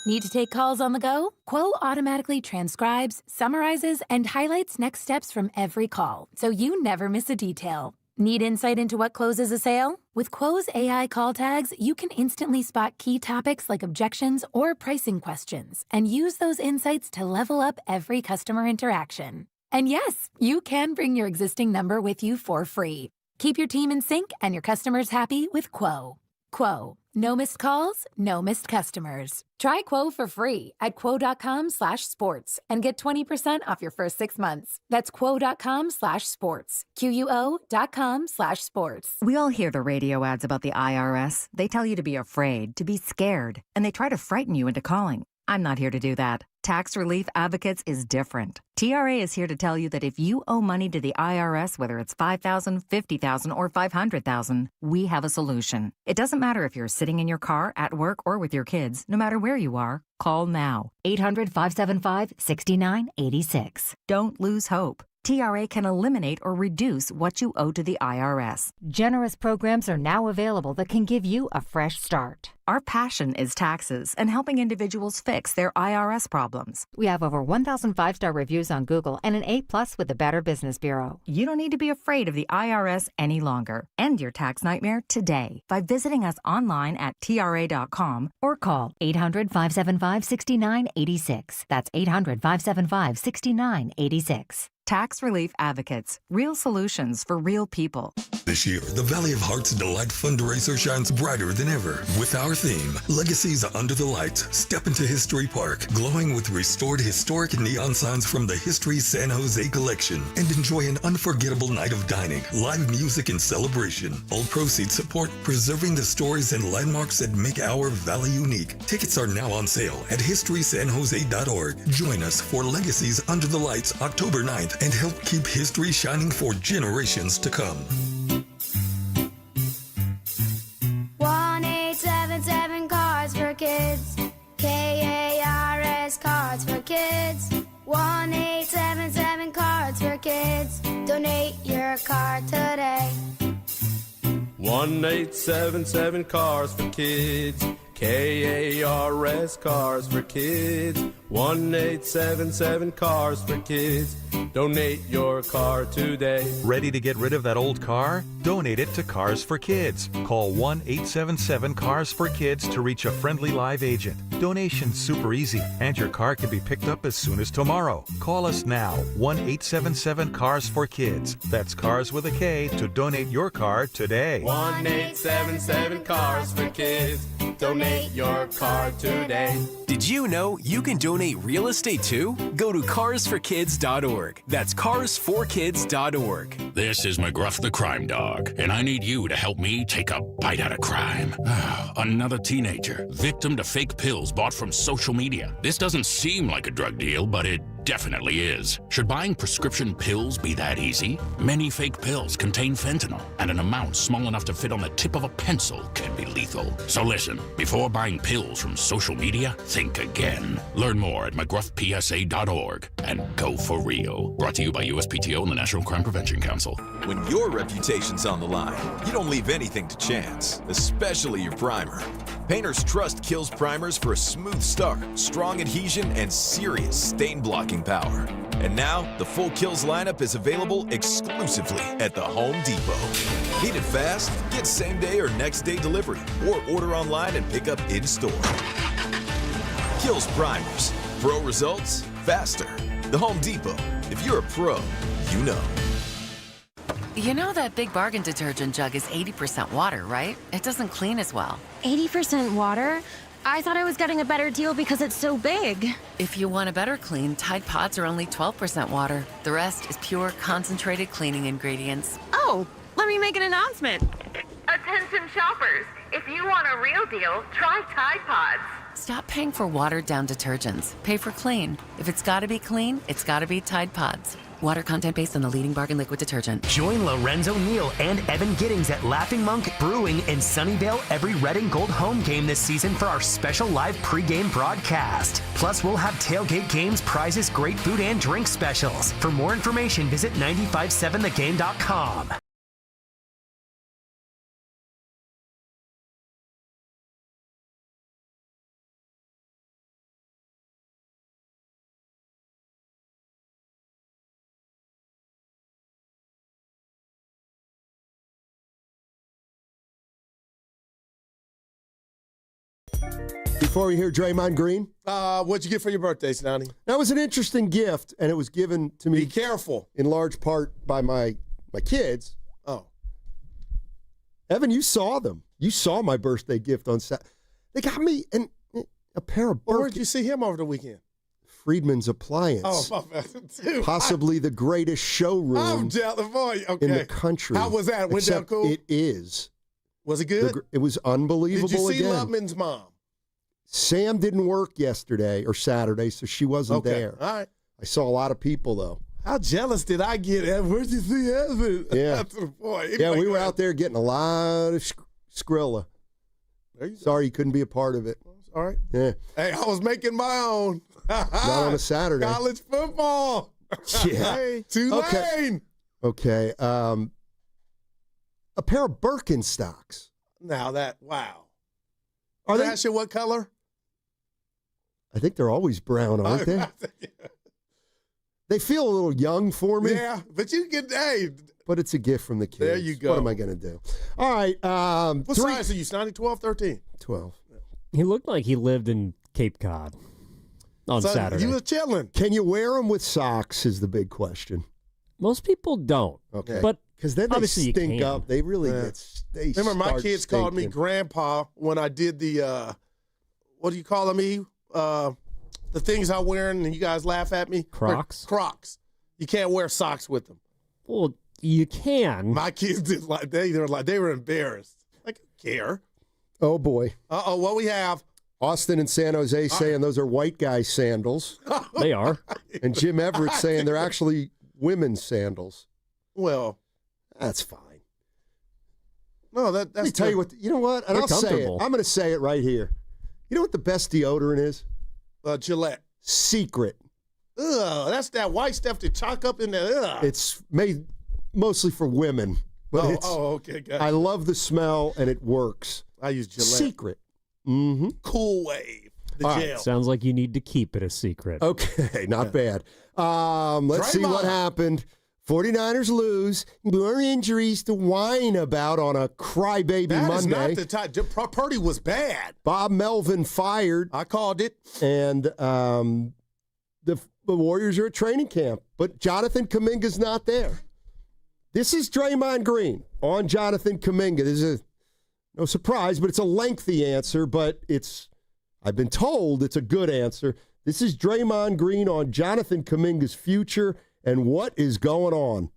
Need to take calls on the go? Quo automatically transcribes, summarizes, and highlights next steps from every call so you never miss a detail. Need insight into what closes a sale? With Quo's AI call tags, you can instantly spot key topics like objections or pricing questions and use those insights to level up every customer interaction. And yes, you can bring your existing number with you for free. Keep your team in sync and your customers happy with Quo. Quo. No missed calls, no missed customers. Try Quo for free at quo.com/sports and get 20% off your first 6 months. That's quo.com/sports. QUO.com/sports. We all hear the radio ads about the IRS. They tell you to be afraid, to be scared, and they try to frighten you into calling. I'm not here to do that. Tax Relief Advocates is different. TRA is here to tell you that if you owe money to the IRS, whether it's $5,000, $50,000, or $500,000, we have a solution. It doesn't matter if you're sitting in your car, at work, or with your kids. No matter where you are, call now. 800-575-6986. Don't lose hope. TRA can eliminate or reduce what you owe to the IRS. Generous programs are now available that can give you a fresh start. Our passion is taxes and helping individuals fix their IRS problems. We have over 1,000 5-star reviews on Google and an A+ with the Better Business Bureau. You don't need to be afraid of the IRS any longer. End your tax nightmare today by visiting us online at TRA.com or call 800-575-6986. That's 800-575-6986. Tax Relief Advocates. Real solutions for real people. This year, the Valley of Hearts Delight fundraiser shines brighter than ever. With our theme, Legacies Under the Lights, step into History Park, glowing with restored historic neon signs from the History San Jose collection, and enjoy an unforgettable night of dining, live music, and celebration. All proceeds support preserving the stories and landmarks that make our valley unique. Tickets are now on sale at historysanjose.org. Join us for Legacies Under the Lights October 9th and help keep history shining for generations to come. 1-877 Cards for Kids. KARS Cards for Kids. 1-877 Cards for Kids. Donate your card today. 1-877 Cars for Kids. KARS Cars for Kids. 1-877 Cars for Kids. Donate your car today. Ready to get rid of that old car? Donate it to Cars for Kids. Call 1-877 Cars for Kids to reach a friendly live agent. Donation's super easy, and your car can be picked up as soon as tomorrow. Call us now, 1-877 Cars for Kids. That's Cars with a K to donate your car today. 1-877 Cars for Kids. Donate your car today. Did you know you can donate real estate too? Go to carsforkids.org. That's carsforkids.org. This is McGruff the Crime Dog, and I need you to help me take a bite out of crime. Another teenager, victim to fake pills bought from social media. This doesn't seem like a drug deal, but it definitely is. Should buying prescription pills be that easy? Many fake pills contain fentanyl, and an amount small enough to fit on the tip of a pencil can be lethal. So listen, before buying pills from social media, think again. Learn more at McGruffPSA.org and go for real. Brought to you by USPTO and the National Crime Prevention Council. When your reputation's on the line, you don't leave anything to chance, especially your primer. Painter's Trust kills primers for a smooth start, strong adhesion, and serious stain blocking power. And now, the full Kills lineup is available exclusively at the Home Depot. Need it fast? Get same day or next day delivery, or order online and pick up in store. Kills primers. Pro results faster. The Home Depot. If you're a pro, you know. You know that Big Bargain detergent jug is 80% water, right? It doesn't clean as well. 80% water? I thought I was getting a better deal because it's so big. If you want a better clean, Tide Pods are only 12% water. The rest is pure, concentrated cleaning ingredients. Oh, let me make an announcement. Attention shoppers, if you want a real deal, try Tide Pods. Stop paying for watered-down detergents. Pay for clean. If it's gotta be clean, it's gotta be Tide Pods. Water content based on the leading bargain liquid detergent. Join Lorenzo Neal and Evan Giddings at Laughing Monk Brewing in Sunnyvale every red and gold home game this season for our special live pregame broadcast. Plus, we'll have tailgate games, prizes, great food, and drink specials. For more information, visit 957thegame.com. Before we hear Draymond Green. What'd you get for your birthday, Steiny? That was an interesting gift, and it was given to me. Be careful. In large part by my kids. Oh. Evan, you saw them. You saw my birthday gift on Saturday. They got me a pair of Where'd you see him over the weekend? Friedman's Appliance. Oh, my bad. Dude, possibly the greatest showroom I'm jealous boy. Okay. in the country. How was that? Went down cool? It is. Was it good? It was unbelievable. Did you see again. Lubman's mom? Sam didn't work yesterday or Saturday, so she wasn't there. All right. I saw a lot of people, though. How jealous did I get? Where'd you see Evan? Yeah. Boy, Yeah, we were out there getting a lot of Skrilla. Sorry you couldn't be a part of it. All right. Yeah. Hey, I was making my own. Not on a Saturday. College football. Yeah. Hey, Tulane. Okay. A pair of Birkenstocks. Now wow. Are they? Ask you what color? I think they're always brown, aren't they? They feel a little young for me. Yeah, but you get, But it's a gift from the kids. There you go. What am I going to do? All right. What size are you, Steiny? 12, 13? 12. He looked like he lived in Cape Cod on Saturday. You were chilling. Can you wear them with socks is the big question. Most people don't. Okay. But because then they obviously stink up. They really they Remember, my start kids called me stinking. Grandpa when I did the, what do you call me? The things I'm wearing, and you guys laugh at me. Crocs? Crocs. You can't wear socks with them. Well, you can. My kids did they were embarrassed. I don't care. Oh, boy. Uh-oh, what we have? Austin and San Jose saying those are white guy sandals. They are. And Jim Everett saying they're actually women's sandals. Well, that's fine. No, that's. Let me tell you what. You know what? And They're I'll say it. comfortable. I'm going to say it right here. You know what the best deodorant is? Gillette. Secret. Ugh, that's that white stuff to chalk up in there. Ugh. It's made mostly for women. But okay, gotcha. I love the smell, and it works. I use Gillette. Secret. Mm-hmm. Cool Wave. The All gel. right, Sounds like you need to keep it a secret. Okay, not bad. Let's see what happened. 49ers lose. More injuries to whine about on a crybaby That Monday. is not the time. Purdy was bad. Bob Melvin fired. I called it. And the Warriors are at training camp. But Jonathan Kaminga's not there. This is Draymond Green on Jonathan Kaminga. This is no surprise, but it's a lengthy answer, but I've been told it's a good answer. This is Draymond Green on Jonathan Kaminga's future and what is going on.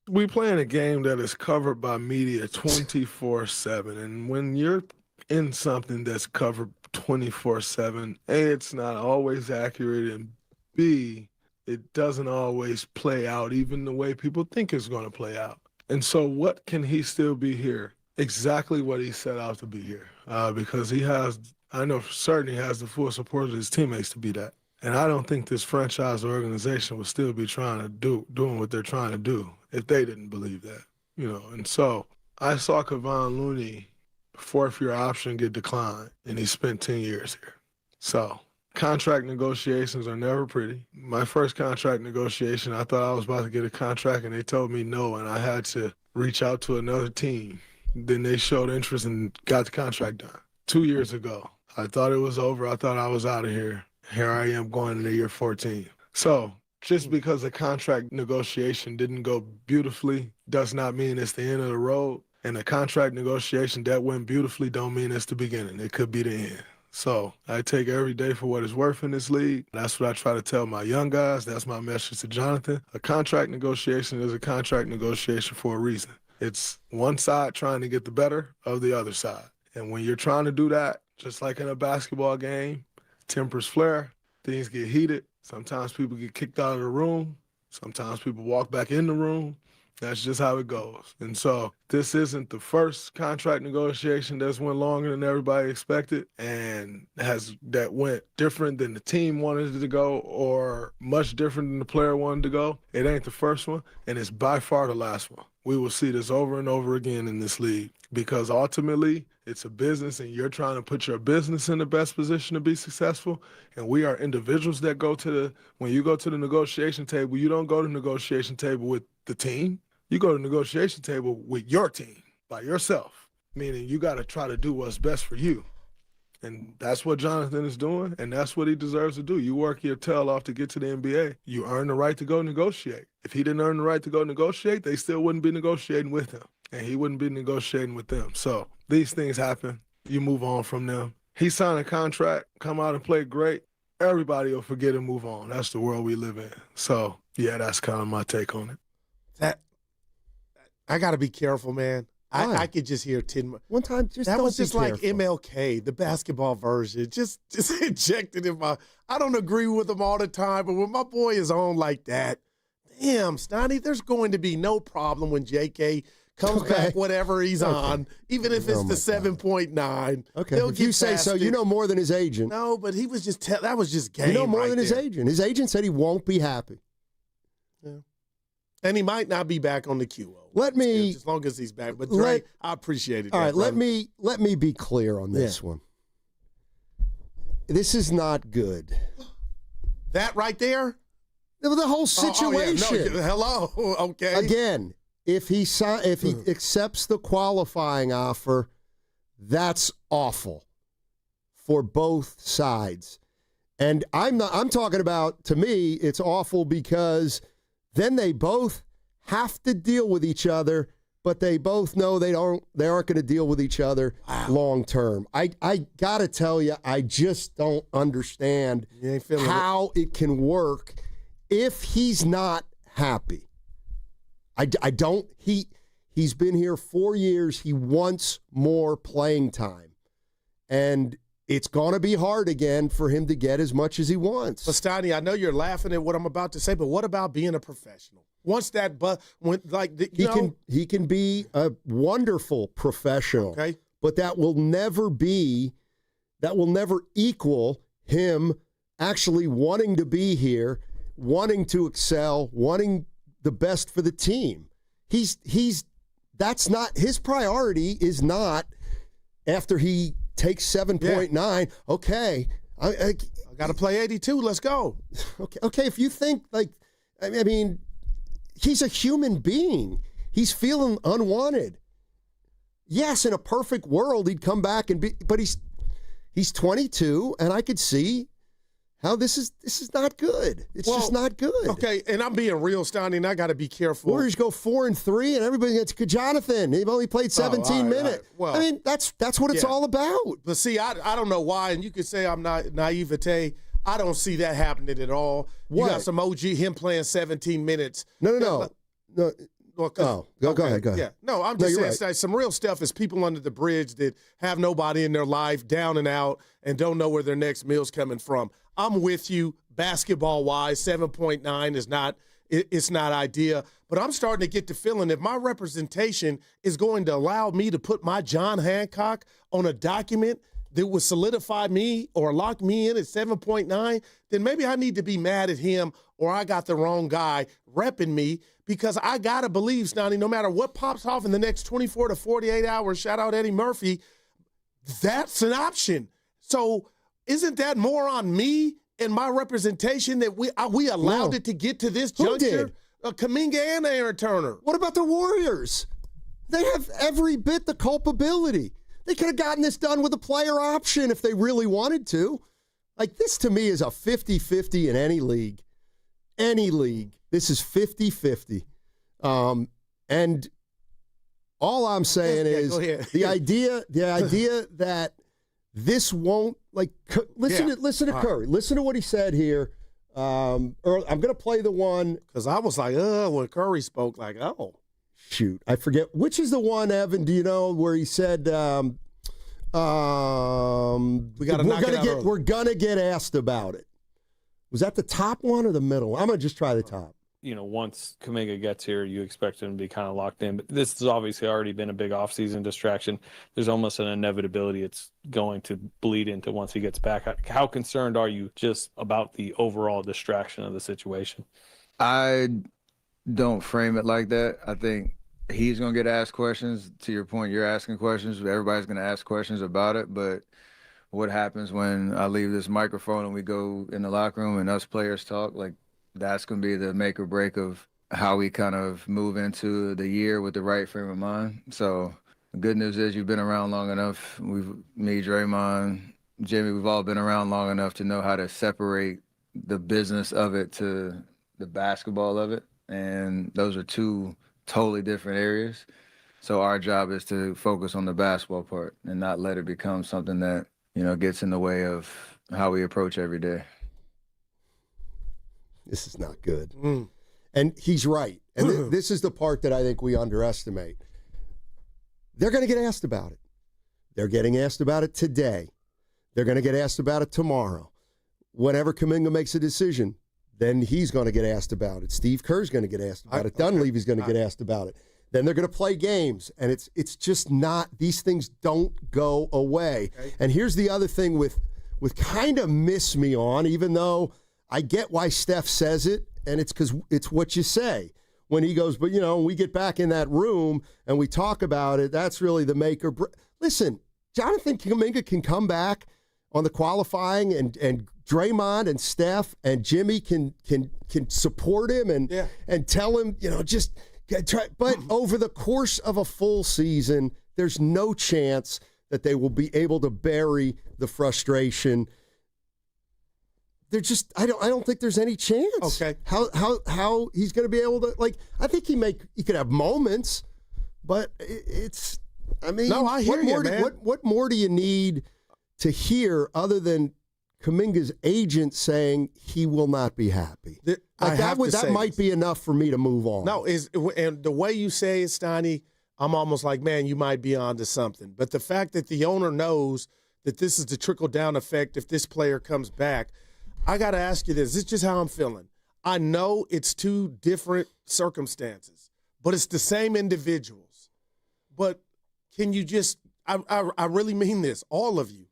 We playing a game that is covered by media 24/7, and when you're in something that's covered 24/7, A, it's not always accurate, and B, it doesn't always play out even the way people think it's going to play out. And so what can he still be here? Exactly what he set out to be here, because I know for certain he has the full support of his teammates to be that. And I don't think this franchise or organization would still be doing what they're trying to do if they didn't believe that, And so I saw Kevon Looney, fourth-year option, get declined, and he spent 10 years here. So contract negotiations are never pretty. My first contract negotiation, I thought I was about to get a contract, and they told me no, and I had to reach out to another team. Then they showed interest and got the contract done. 2 years ago, I thought it was over. I thought I was out of here. Here I am going into year 14. So just because the contract negotiation didn't go beautifully does not mean it's the end of the road. And a contract negotiation that went beautifully don't mean it's the beginning. It could be the end. So I take every day for what it's worth in this league. That's what I try to tell my young guys. That's my message to Jonathan. A contract negotiation is a contract negotiation for a reason. It's one side trying to get the better of the other side. And when you're trying to do that, just like in a basketball game, tempers flare, things get heated. Sometimes people get kicked out of the room. Sometimes people walk back in the room. That's just how it goes. And so this isn't the first contract negotiation that's went longer than everybody expected and that went different than the team wanted it to go or much different than the player wanted to go. It ain't the first one, and it's by far the last one. We will see this over and over again in this league because ultimately it's a business and you're trying to put your business in the best position to be successful. And we are individuals that when you go to the negotiation table, you don't go to the negotiation table with the team. You go to the negotiation table with your team, by yourself, meaning you got to try to do what's best for you. And that's what Jonathan is doing, and that's what he deserves to do. You work your tail off to get to the NBA. You earn the right to go negotiate. If he didn't earn the right to go negotiate, they still wouldn't be negotiating with him, and he wouldn't be negotiating with them. So these things happen. You move on from them. He signed a contract, come out and play great. Everybody will forget and move on. That's the world we live in. So, yeah, that's kind of my take on it. I got to be careful, man. I could just hear 10. One time, just that don't was just be like careful. MLK, the basketball version. Just injected in my. I don't agree with him all the time, but when my boy is on like that, damn, Steiny, there's going to be no problem when JK comes back, whatever he's on, even if it's the 7.9. Okay, if you say so, you know more than his agent. No, but he was just that was just game. You know more right than his there. agent. His agent said he won't be happy. Yeah. And he might not be back on the QO. As long as he's back. But Dre, I appreciate it. All right, brother. let me be clear on this one. This is not good. That right there? The whole situation. Hello. Okay. Again, if he accepts the qualifying offer, that's awful for both sides. And I'm talking about, to me, it's awful because then they both have to deal with each other, but they both know they aren't going to deal with each other long term. I got to tell you, I just don't understand how it can work if he's not happy. I don't. He's been here 4 years. He wants more playing time, and it's going to be hard again for him to get as much as he wants. But Steiny, I know you're laughing at what I'm about to say, but what about being a professional? Once that, he can be a wonderful professional. Okay, but that will never equal him actually wanting to be here, wanting to excel, wanting the best for the team. That's not his priority. Is not after he takes 7.9. Okay, I got to play 82. Let's go. Okay. If you think I mean, he's a human being. He's feeling unwanted. Yes, in a perfect world, he'd come back and be. But he's 22, and I could see how this is not good. It's just not good. Okay, and I'm being real, Steiny, and I got to be careful. Warriors go 4-3, and everybody gets Jonathan. They've only played 17 minutes. Well, I mean, that's what it's all about. But see, I don't know why, and you could say I'm not naivete. I don't see that happening at all. What? You got some OG, him playing 17 minutes. No. Go ahead. Yeah. No, I'm just saying right. some real stuff is people under the bridge that have nobody in their life, down and out, and don't know where their next meal's coming from. I'm with you, basketball-wise, 7.9 is not ideal. But I'm starting to get the feeling if my representation is going to allow me to put my John Hancock on a document that would solidify me or lock me in at 7.9, then maybe I need to be mad at him or I got the wrong guy repping me, because I got to believe, Steiny, no matter what pops off in the next 24 to 48 hours, shout out Eddie Murphy, that's an option. So isn't that more on me and my representation that we allowed it to get to this juncture? Kaminga and Aaron Turner. What about the Warriors? They have every bit the culpability. They could have gotten this done with a player option if they really wanted to. Like, this to me is a 50-50 in any league. Any league. This is 50-50. And all I'm saying is the idea that this won't, listen to Curry. Listen to what he said here. I'm going to play the one. Because I was like, when Curry spoke, shoot, I forget. Which is the one, Evan, do you know, where he said, we're going to get asked about it. Was that the top one or the middle? I'm going to just try the top. Once Kaminga gets here, you expect him to be kind of locked in. But this has obviously already been a big offseason distraction. There's almost an inevitability it's going to bleed into once he gets back. How concerned are you just about the overall distraction of the situation? I don't frame it like that. I think he's going to get asked questions. To your point, you're asking questions. Everybody's going to ask questions about it. But what happens when I leave this microphone and we go in the locker room and us players talk, that's going to be the make or break of how we kind of move into the year with the right frame of mind. So the good news is you've been around long enough. Me, Draymond, Jimmy, we've all been around long enough to know how to separate the business of it to the basketball of it. And those are two totally different areas. So our job is to focus on the basketball part and not let it become something that, gets in the way of how we approach every day. This is not good. And he's right. And this is the part that I think we underestimate. they're going to get asked about it. They're getting asked about it today. They're going to get asked about it tomorrow. Whenever Kaminga makes a decision, then he's going to get asked about it. Steve Kerr's going to get asked about it. Dunleavy's going to get asked about it. Then they're going to play games, and it's just not, these things don't go away. Okay. And here's the other thing with kind of miss me on, even though I get why Steph says it, and it's because it's what you say. When he goes, but, when we get back in that room and we talk about it, that's really the make or break. Listen, Jonathan Kaminga can come back on the qualifying, and Draymond and Steph and Jimmy can support him and tell him, just try. But over the course of a full season, there's no chance that they will be able to bury the frustration. They're just, I don't think there's any chance. Okay. How he's going to be able to, I think he could have moments, but it's, no, I hear you, man. What more do you need to hear other than Kaminga's agent saying he will not be happy? That might be enough for me to move on. No, and the way you say it, Steiny, I'm almost like, man, you might be onto something. But the fact that the owner knows that this is the trickle-down effect if this player comes back, I got to ask you this. This is just how I'm feeling. I know it's two different circumstances, but it's the same individuals. But can you just – I really mean this, all of you.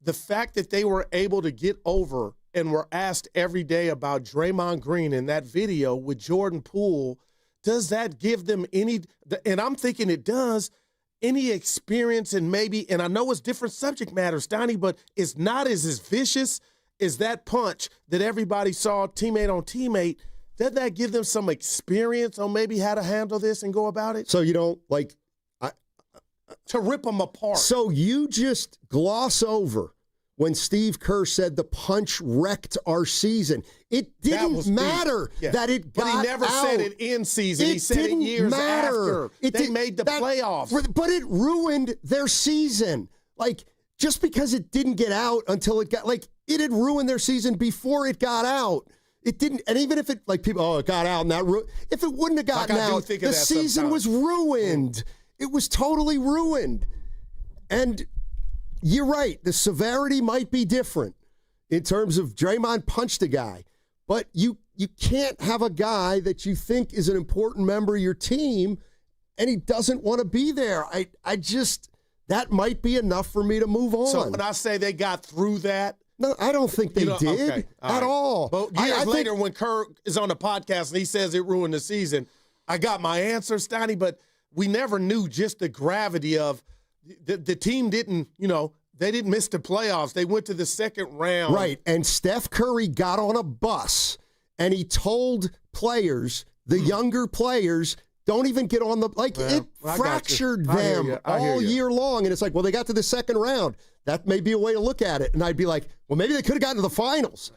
The fact that they were able to get over and were asked every day about Draymond Green in that video with Jordan Poole, does that give them any – and I'm thinking it does – any experience and maybe – and I know it's different subject matter, Steiny, but it's not as vicious as that punch that everybody saw teammate on teammate. Doesn't that give them some experience on maybe how to handle this and go about it? So you don't – to rip them apart. So you just gloss over when Steve Kerr said the punch wrecked our season. It didn't matter that it got out. But he never said it in season. He said it years after. They made the playoffs. But it ruined their season. Just because it didn't get out until it got, it had ruined their season before it got out. It didn't, and even if it, it got out and that, if it wouldn't have gotten out, the season was ruined. It was totally ruined. And you're right. The severity might be different in terms of Draymond punched a guy. But you can't have a guy that you think is an important member of your team and he doesn't want to be there. I just, that might be enough for me to move on. So when I say they got through that. No, I don't think they did at all. But years later when Kerr is on the podcast and he says it ruined the season, I got my answer, Steiny, but we never knew just the gravity of the team didn't, they didn't miss the playoffs. They went to the second round. Right, and Steph Curry got on a bus, and he told players, the younger players, don't even get on the, it fractured them all year long. And it's well, they got to the second round. That may be a way to look at it. And I'd be like, well, maybe they could have gotten to the finals.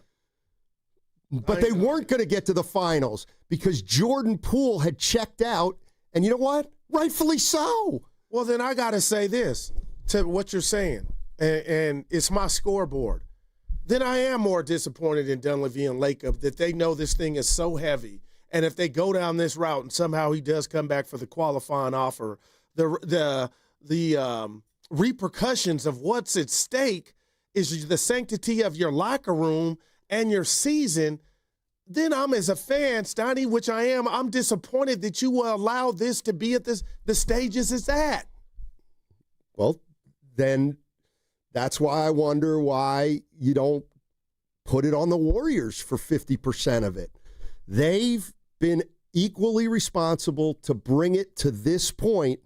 But they weren't going to get to the finals because Jordan Poole had checked out. And you know what? Rightfully so. Well, then I got to say this to what you're saying, and it's my scoreboard. Then I am more disappointed in Dunleavy and Lacob that they know this thing is so heavy. And if they go down this route and somehow he does come back for the qualifying offer, the repercussions of what's at stake is the sanctity of your locker room and your season. Then I'm, as a fan, Steiny, which I am, I'm disappointed that you will allow this to be at the stages it's at. Well, then that's why I wonder why you don't put it on the Warriors for 50% of it. They've been equally responsible to bring it to this point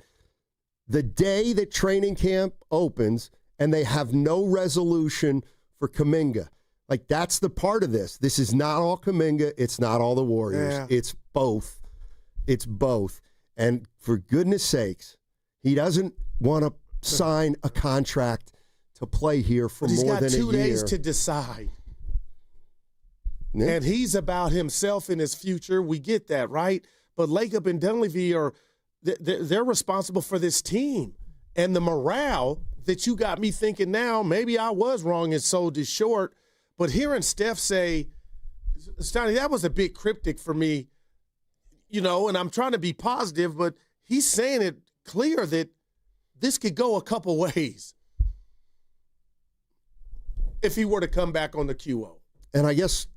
the day that training camp opens, and they have no resolution for Kaminga. That's the part of this. This is not all Kaminga. It's not all the Warriors. Yeah. It's both. It's both. And for goodness sakes, he doesn't want to sign a contract to play here for more than a year. He's got 2 days to decide. Yeah. And he's about himself and his future. We get that, right? But Lacob and Dunleavy they're responsible for this team. And the morale that you got me thinking now, maybe I was wrong and sold it short. But hearing Steph say, Steiny, that was a bit cryptic for me, and I'm trying to be positive, but he's saying it clear that this could go a couple ways if he were to come back on the QO. And I guess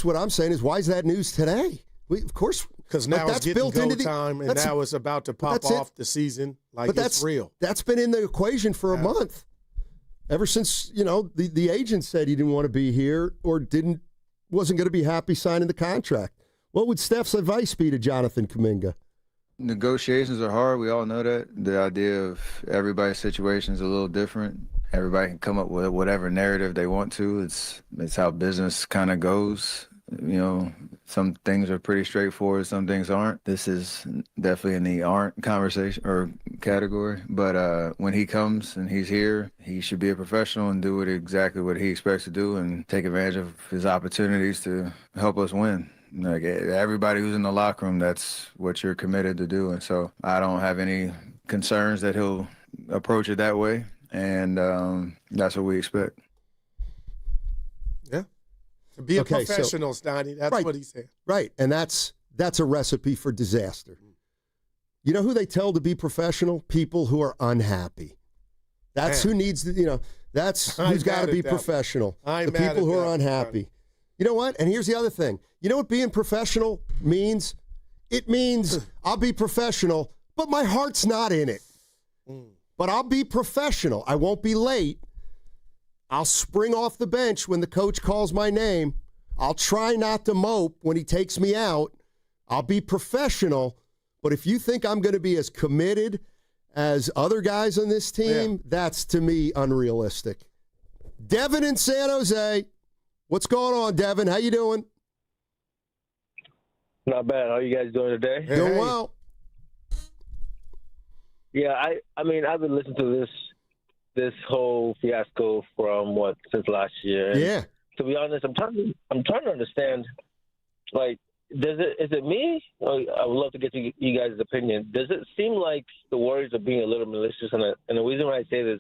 what I'm saying is, why is that news today? Of course, because now it's getting go time, and now it's about to pop off the season. Like, it's real. That's been in the equation for a month. Ever since, the agent said he didn't want to be here or wasn't going to be happy signing the contract. What would Steph's advice be to Jonathan Kaminga? Negotiations are hard. We all know that. The idea of everybody's situation is a little different. Everybody can come up with whatever narrative they want to. It's how business kind of goes. Some things are pretty straightforward, some things aren't. This is definitely in the aren't conversation or category. But when he comes and he's here, he should be a professional and do exactly what he expects to do and take advantage of his opportunities to help us win. Like, everybody who's in the locker room, that's what you're committed to do. And so I don't have any concerns that he'll approach it that way. And that's what we expect. Yeah. To be a professional, Steiny. That's what he said. Right. And that's a recipe for disaster. You know who they tell to be professional? People who are unhappy. That's who needs to, that's who's got to be professional. The people who are unhappy. You know what? And here's the other thing. You know what being professional means? It means I'll be professional, but my heart's not in it. But I'll be professional. I won't be late. I'll spring off the bench when the coach calls my name. I'll try not to mope when he takes me out. I'll be professional. But if you think I'm going to be as committed as other guys on this team, that's, to me, unrealistic. Devin in San Jose. What's going on, Devin? How you doing? Not bad. How are you guys doing today? Doing well. Yeah, I mean, I've been listening to this whole fiasco from since last year. And to be honest, I'm trying to understand. Like, is it me? I would love to get you guys' opinion. Does it seem like the Warriors are being a little malicious? And the reason why I say this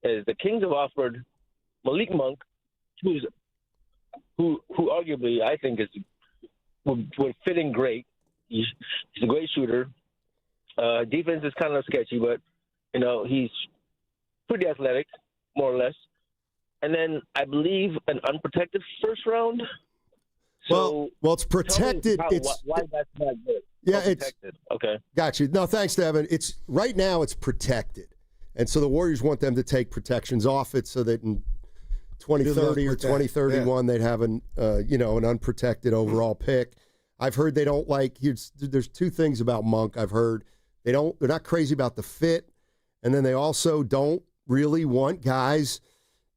is the Kings have offered Malik Monk, who arguably I think would fit in great. He's a great shooter. Defense is kind of sketchy, but he's pretty athletic, more or less. And then I believe an unprotected first round. So well, it's protected. Why that's not good? Yeah, it's okay. Got you. No, thanks, Devin. It's right now it's protected, and so the Warriors want them to take protections off it so that in 2030 or 2031 they'd have an unprotected overall pick. I've heard they don't like. There's two things about Monk I've heard. They're not crazy about the fit, and then they also don't really want guys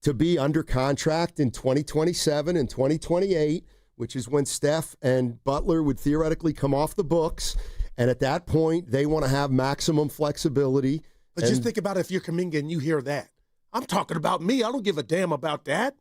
to be under contract in 2027 and 2028, which is when Steph and Butler would theoretically come off the books, and at that point they want to have maximum flexibility. But just think about if you're Kaminga and you hear that. I'm talking about me. I don't give a damn about that.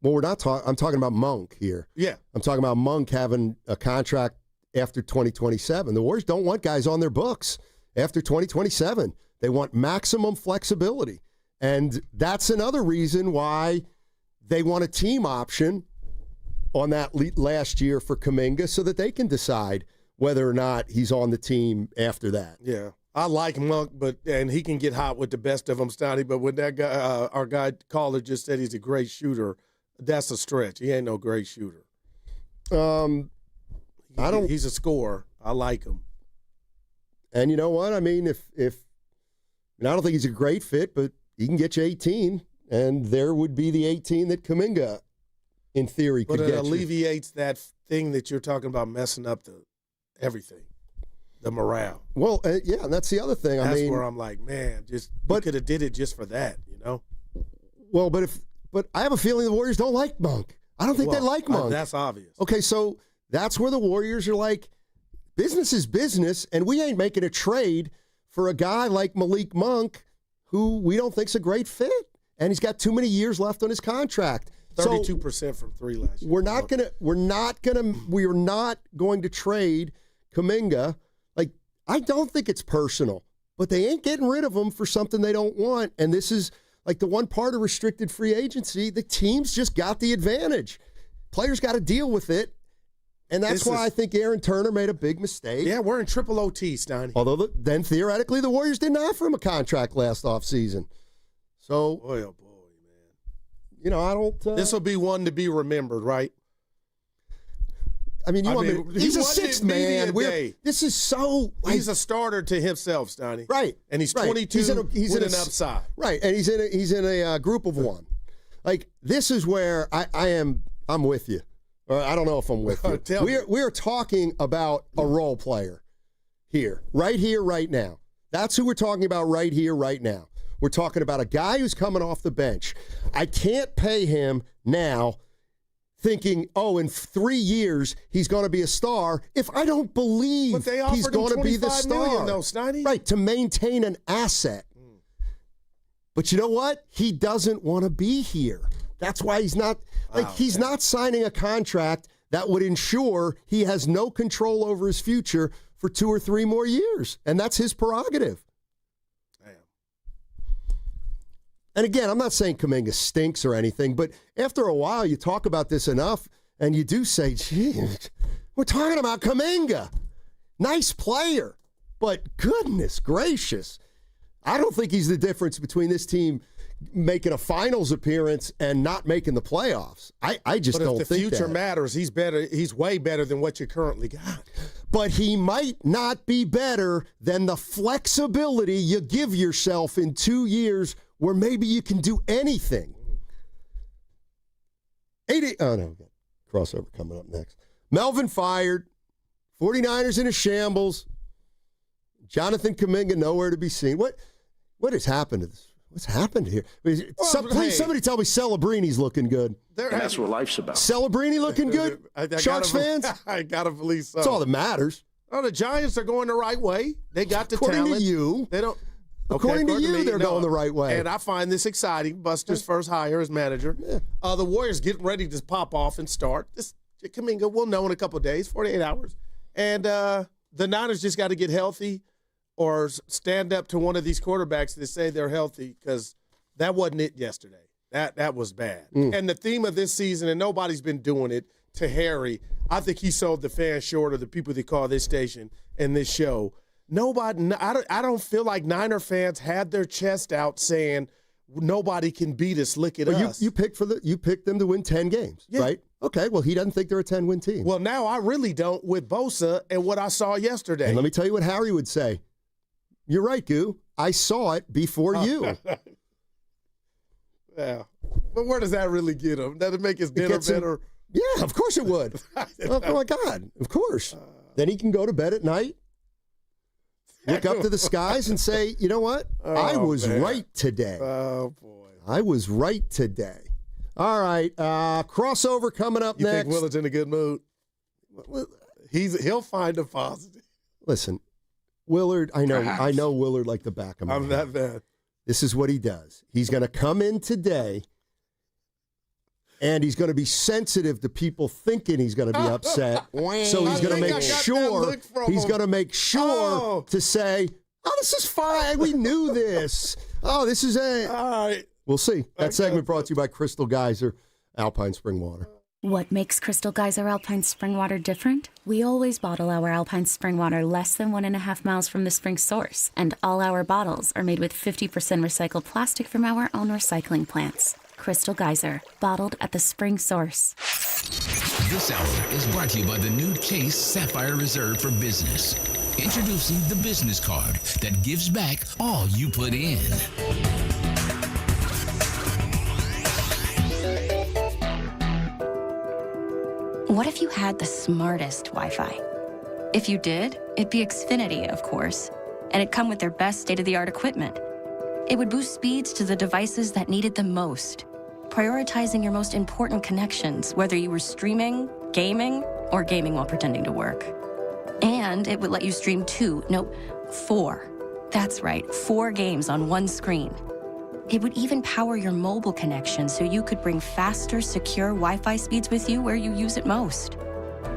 Well, I'm talking about Monk here. Yeah. I'm talking about Monk having a contract after 2027. The Warriors don't want guys on their books after 2027. They want maximum flexibility. And that's another reason why they want a team option on that last year for Kaminga so that they can decide whether or not he's on the team after that. Yeah. I like Monk, and he can get hot with the best of them, Steiny. But when that guy, our guy caller just said he's a great shooter, that's a stretch. He ain't no great shooter. He's a scorer. I like him. And you know what? I mean, I don't think he's a great fit, but he can get you 18, and there would be the 18 that Kaminga, in theory, could get you. But it alleviates that thing that you're talking about messing up everything. The morale. Well, yeah, and that's the other thing. That's where I'm like, man, you could have did it just for that, Well, but I have a feeling the Warriors don't like Monk. I don't think they like Monk. That's obvious. Okay, so that's where the Warriors are like, business is business, and we ain't making a trade for a guy like Malik Monk, who we don't think's a great fit, and he's got too many years left on his contract. 32% from three last year. We're not going to trade Kaminga. Like, I don't think it's personal, but they ain't getting rid of him for something they don't want. And this is like the one part of restricted free agency. The teams just got the advantage. Players got to deal with it. And that's why I think Aaron Turner made a big mistake. Yeah, we're in triple OT, Steiny. Although then theoretically the Warriors didn't offer him a contract last offseason. So, boy, oh boy, man. You know, I don't. This will be one to be remembered, right? I mean, he's a sixth man. This is so. He's a starter to himself, Steiny. Right, and he's 22. He's in an upside. Right, and he's in a group of one. Like this is where I'm with you. Or I don't know if I'm with you. We're talking about a role player here, right now. That's who we're talking about right here, right now. We're talking about a guy who's coming off the bench. I can't pay him now thinking, in 3 years he's going to be a star if I don't believe he's going to be the star. Million, though, Steiny. Right, to maintain an asset. But you know what? He doesn't want to be here. That's why he's not he's not signing a contract that would ensure he has no control over his future for 2 or 3 more years. And that's his prerogative. Damn. And again, I'm not saying Kaminga stinks or anything, but after a while you talk about this enough and you do say, gee, we're talking about Kaminga. Nice player. But goodness gracious. I don't think he's the difference between this team making a finals appearance and not making the playoffs. I just don't think that. But if the future matters, he's better. He's way better than what you currently got. But he might not be better than the flexibility you give yourself in 2 years where maybe you can do anything. Crossover coming up next. Melvin fired. 49ers in a shambles. Jonathan Kaminga nowhere to be seen. What has happened to this? What's happened here? Please, somebody tell me Celebrini's looking good. And that's what life's about. Celebrini looking good? Sharks fans? I got to believe so. That's all that matters. Oh, the Giants are going the right way. They got the talent. According to you. They don't. According to you, they're going the right way. And I find this exciting. Buster's first hire as manager. Yeah. The Warriors getting ready to pop off and start. This Kaminga, we'll know in a couple of days, 48 hours. And the Niners just got to get healthy or stand up to one of these quarterbacks that say they're healthy, because that wasn't it yesterday. That was bad. And the theme of this season, and nobody's been doing it, to Harry, I think he sold the fans short of the people that call this station and this show. I don't feel like Niner fans had their chest out saying nobody can beat us. Look at us. You picked them to win 10 games, right? Okay, well, he doesn't think they're a 10-win team. Well, now I really don't with Bosa and what I saw yesterday. And let me tell you what Harry would say. You're right, Goo. I saw it before you. Yeah. But where does that really get him? Does it make his dinner better? Yeah, of course it would. Oh, my God. Of course. Then he can go to bed at night, look up to the skies and say, you know what? I was right today. Oh, boy. I was right today. All right. Crossover coming up next. You think Willard's in a good mood? He'll find a positive. Listen, Willard, I know Willard like the back of my hand. I'm that bad. This is what he does. He's going to come in today, and he's going to be sensitive to people thinking he's going to be upset. So he's going to make sure to say, "Oh, this is fine. We knew this. Oh, this is it." All right. We'll see. That segment brought to you by Crystal Geyser, Alpine Spring Water. What makes Crystal Geyser Alpine Spring Water different? We always bottle our Alpine Spring Water less than 1.5 miles from the spring source, and all our bottles are made with 50% recycled plastic from our own recycling plants. Crystal Geyser, bottled at the spring source. This hour is brought to you by the new Chase Sapphire Reserve for Business. Introducing the business card that gives back all you put in. What if you had the smartest Wi-Fi? If you did, it'd be Xfinity, of course, and it'd come with their best state-of-the-art equipment. It would boost speeds to the devices that needed them most, prioritizing your most important connections, whether you were streaming, gaming, or gaming while pretending to work. And it would let you stream 4. That's right, 4 games on one screen. It would even power your mobile connection so you could bring faster, secure Wi-Fi speeds with you where you use it most.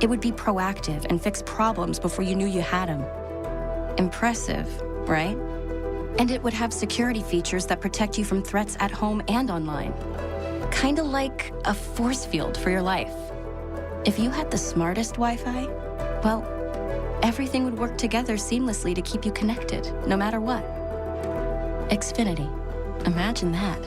It would be proactive and fix problems before you knew you had them. Impressive, right? And it would have security features that protect you from threats at home and online. Kinda like a force field for your life. If you had the smartest Wi-Fi, well, everything would work together seamlessly to keep you connected, no matter what. Xfinity. Imagine that.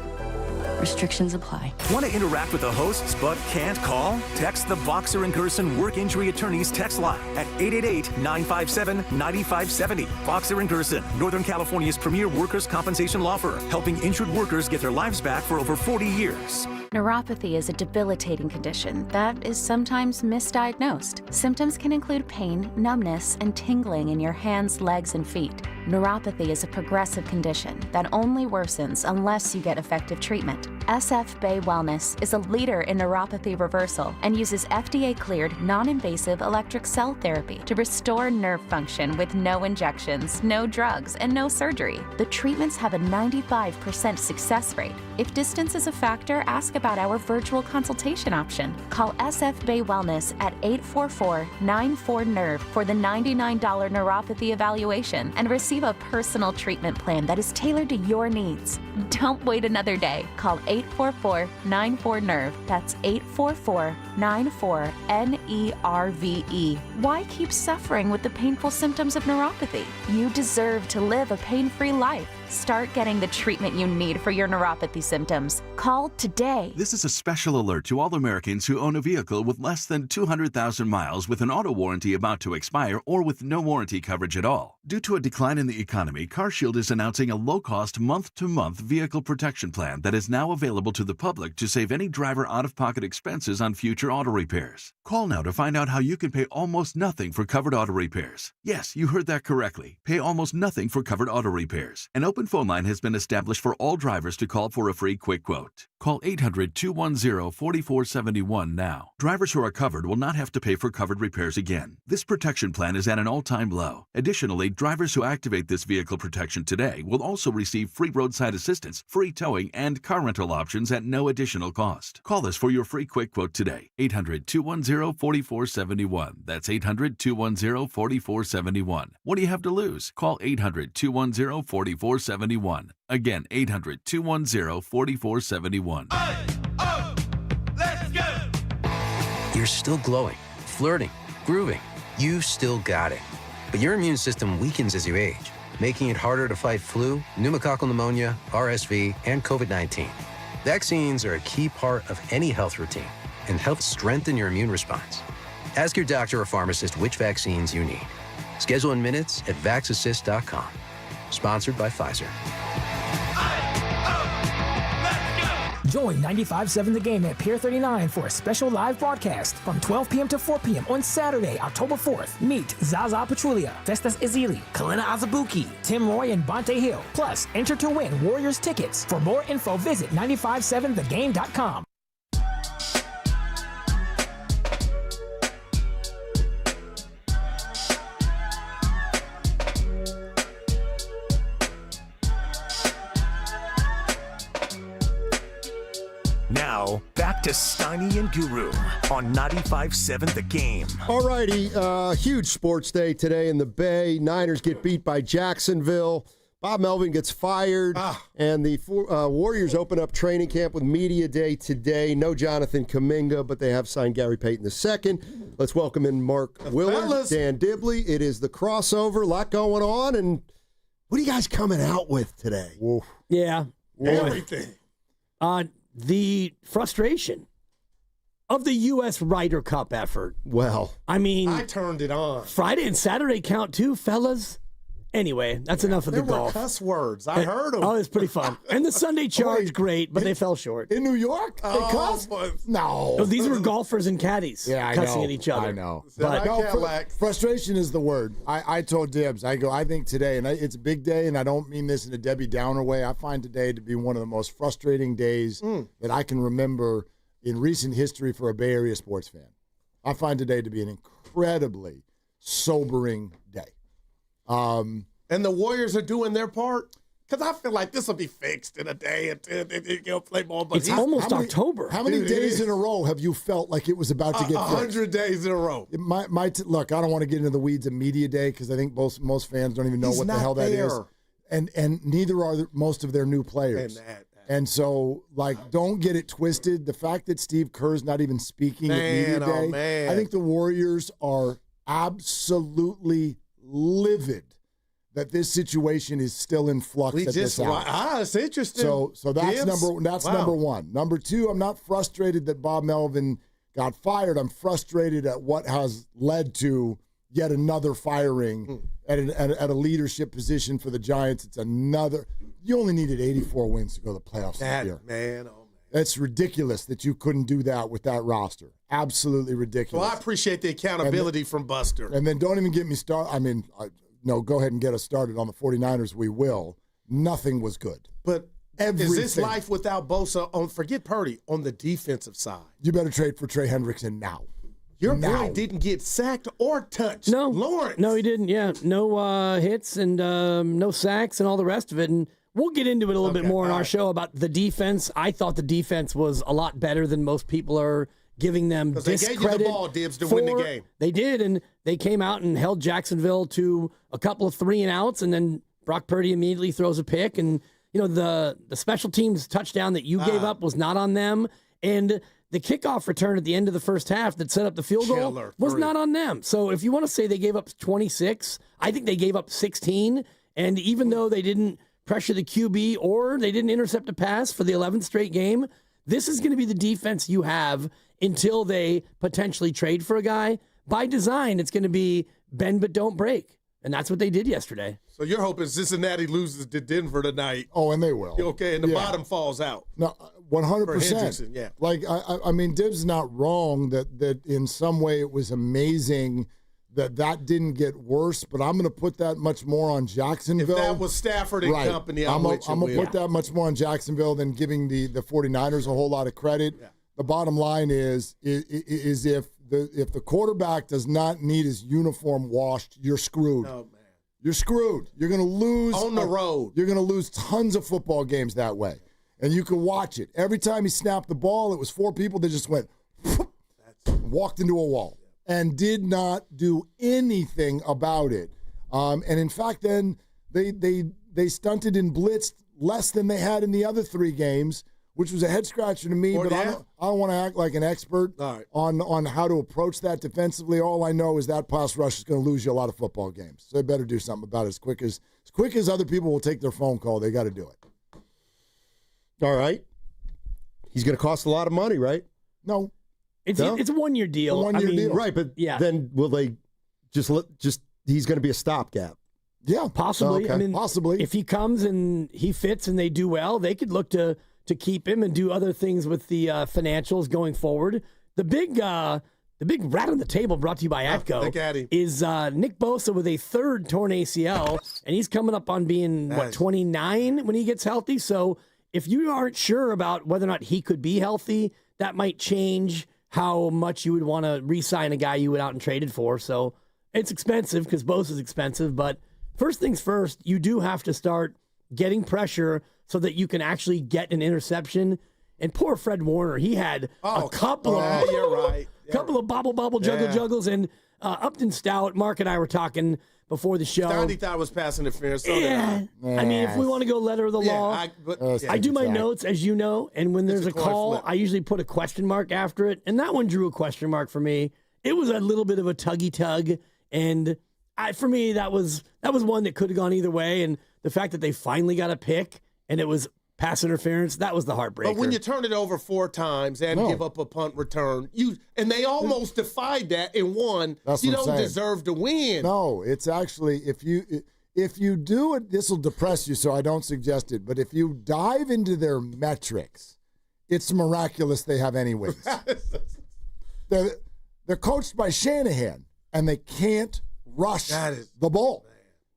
Restrictions apply. Want to interact with the hosts but can't call? Text the Boxer and Gerson Work Injury Attorneys text line at 888-957-9570. Boxer and Gerson, Northern California's premier workers' compensation law firm, helping injured workers get their lives back for over 40 years. Neuropathy is a debilitating condition that is sometimes misdiagnosed. Symptoms can include pain, numbness, and tingling in your hands, legs, and feet. Neuropathy is a progressive condition that only worsens unless you get effective treatment. SF Bay Wellness is a leader in neuropathy reversal and uses FDA-cleared, non-invasive electric cell therapy to restore nerve function with no injections, no drugs, and no surgery. The treatments have a 95% success rate. If distance is a factor, ask about our virtual consultation option. Call SF Bay Wellness at 844-94-NERVE for the $99 neuropathy evaluation and receive a personal treatment plan that is tailored to your needs. Don't wait another day. Call 844-94-NERVE. That's 844-94-NERVE. Why keep suffering with the painful symptoms of neuropathy? You deserve to live a pain-free life. Start getting the treatment you need for your neuropathy symptoms. Call today. This is a special alert to all Americans who own a vehicle with less than 200,000 miles with an auto warranty about to expire or with no warranty coverage at all. Due to a decline in the economy, CarShield is announcing a low-cost month-to-month vehicle protection plan that is now available to the public to save any driver out-of-pocket expenses on future auto repairs. Call now to find out how you can pay almost nothing for covered auto repairs. Yes, you heard that correctly. Pay almost nothing for covered auto repairs. An open phone line has been established for all drivers to call for a free quick quote. Call 800-210-4471 now. Drivers who are covered will not have to pay for covered repairs again. This protection plan is at an all-time low. Additionally, drivers who activate this vehicle protection today will also receive free roadside assistance, free towing, and car rental options at no additional cost. Call us for your free quick quote today. 800-210-4471. That's 800-210-4471. What do you have to lose? Call 800-210-4471. Again, 800-210-4471. Let's go! You're still glowing, flirting, grooving. You still got it. But your immune system weakens as you age, making it harder to fight flu, pneumococcal pneumonia, RSV, and COVID-19. Vaccines are a key part of any health routine and help strengthen your immune response. Ask your doctor or pharmacist which vaccines you need. Schedule in minutes at vaxassist.com. Sponsored by Pfizer. Join 95.7 The Game at Pier 39 for a special live broadcast from 12 p.m. to 4 p.m. on Saturday, October 4th. Meet Zaza Pachulia, Festus Ezeli, Kalina Azabuki, Tim Roy, and Bonte Hill. Plus, enter to win Warriors tickets. For more info, visit 957thegame.com. Now, back to Steiny and Guru on 95.7 The Game. All righty, huge sports day today in the Bay. Niners get beat by Jacksonville. Bob Melvin gets fired, and the Warriors open up training camp with media day today. No Jonathan Kaminga, but they have signed Gary Payton II. Let's welcome in Mark Willard, Dan Dibley. It is the crossover, a lot going on, and what are you guys coming out with today? Whoa. Yeah. Everything. The frustration of the U.S. Ryder Cup effort. Well, I mean, I turned it on. Friday and Saturday count too, fellas. Anyway, that's enough of the golf. There were cuss words. I heard them. Oh, it's pretty fun. And the Sunday charge, great, but they fell short. In New York? They cussed? No. These were golfers and caddies cussing at each other. I know. But frustration is the word. I told Dibs, I think today, and it's a big day, and I don't mean this in a Debbie Downer way, I find today to be one of the most frustrating days that I can remember in recent history for a Bay Area sports fan. I find today to be an incredibly sobering day. And the Warriors are doing their part? Because I feel like this will be fixed in a day and they'll play ball. But it's almost October. How many days in a row have you felt like it was about to get fixed? 100 days in a row. Look, I don't want to get into the weeds of media day because I think most fans don't even know what the hell that is. And neither are most of their new players. And so, don't get it twisted. The fact that Steve Kerr's not even speaking at media day, I think the Warriors are absolutely livid that this situation is still in flux at this hour. It's interesting. So that's number one. Number two, I'm not frustrated that Bob Melvin got fired. I'm frustrated at what has led to yet another firing at a leadership position for the Giants. It's another. You only needed 84 wins to go to the playoffs this year. Man, It's ridiculous that you couldn't do that with that roster. Absolutely ridiculous. Well, I appreciate the accountability from Buster. And then don't even get me started. No, go ahead and get us started on the 49ers. We will. Nothing was good. But everything. Is this life without Bosa? Forget Purdy, on the defensive side. You better trade for Trey Hendrickson now. Your boy didn't get sacked or touched. No. Lawrence. No, he didn't. Yeah. No hits and no sacks and all the rest of it. And we'll get into it a little bit more in our show about the defense. I thought the defense was a lot better than most people are giving them discredit. They gave you the ball, Dibs, to win the game. They did, and they came out and held Jacksonville to a couple of 3-and-outs, and then Brock Purdy immediately throws a pick. And, the special teams touchdown that you gave up was not on them. And the kickoff return at the end of the first half that set up the field goal was not on them. So if you want to say they gave up 26, I think they gave up 16. And even though they didn't pressure the QB or they didn't intercept a pass for the 11th straight game, this is going to be the defense you have until they potentially trade for a guy. By design, it's going to be bend but don't break. And that's what they did yesterday. So you're hoping Cincinnati loses to Denver tonight. Oh, and they will. Okay, and the bottom falls out. No, 100%. Yeah. I mean, Dibs is not wrong that in some way it was amazing that didn't get worse, but I'm going to put that much more on Jacksonville. If that was Stafford and company, I'm going to put that much more on Jacksonville than giving the 49ers a whole lot of credit. Yeah. The bottom line is if the quarterback does not need his uniform washed, you're screwed. Oh, man. You're screwed. You're going to lose. On the road. You're going to lose tons of football games that way. And you can watch it. Every time he snapped the ball, it was 4 people that just went, walked into a wall and did not do anything about it. And in fact, then they stunted and blitzed less than they had in the other 3 games, which was a head scratcher to me. But I don't want to act like an expert on how to approach that defensively. All I know is that pass rush is going to lose you a lot of football games. So they better do something about it as quick as other people will take their phone call. They got to do it. All right. He's going to cost a lot of money, right? No. It's a 1-year deal. A 1-year deal. Right, but then will they just he's going to be a stopgap? Yeah. Possibly. Okay. I mean, possibly. If he comes and he fits and they do well, they could look to keep him and do other things with the financials going forward. The big rat on the table brought to you by ATCO is Nick Bosa with a 3rd torn ACL, and he's coming up on being, 29 when he gets healthy. So if you aren't sure about whether or not he could be healthy, that might change how much you would want to re-sign a guy you went out and traded for. So it's expensive because Bosa's expensive, but first things first, you do have to start getting pressure so that you can actually get an interception. And poor Fred Warner, he had a couple of bobble juggles. And Upton Stout, Mark and I were talking before the show. Steiny thought it was pass interference. So I mean, if we want to go letter of the law, I do my notes, as you know, and when there's a call, I usually put a question mark after it, and that one drew a question mark for me. It was a little bit of a tuggy tug, and for me, that was one that could have gone either way. And the fact that they finally got a pick and it was pass interference, that was the heartbreaker. But when you turn it over 4 times and give up a punt return, and they almost defied that and won, you don't deserve to win. No, it's actually, if you do it, this will depress you, so I don't suggest it. But if you dive into their metrics, it's miraculous they have any wins. They're coached by Shanahan, and they can't rush the ball.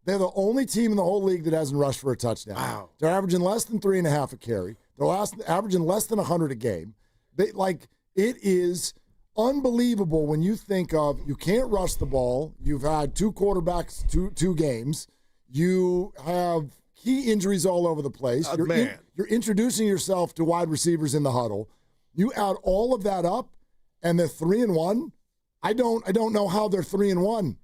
They're the only team in the whole league that hasn't rushed for a touchdown. Wow. They're averaging less than 3.5 a carry. They're averaging less than 100 a game. It is unbelievable when you think of you can't rush the ball. You've had 2 quarterbacks, two games. You have key injuries all over the place. You're introducing yourself to wide receivers in the huddle. You add all of that up, and they're 3-1. I don't know how they're 3-1.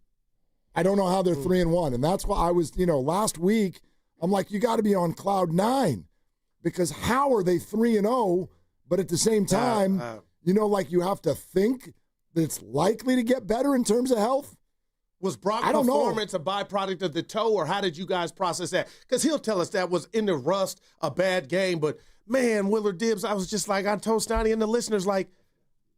I don't know how they're 3-1. And that's why I was, last week, I'm like, you got to be on cloud 9 because how are they 3-0, but at the same time, like you have to think that it's likely to get better in terms of health? Was Brock's performance a byproduct of the toe, or how did you guys process that? Because he'll tell us that was in the rust, a bad game. But, man, Willard Dibs, I was just like, I told Steiny and the listeners, like,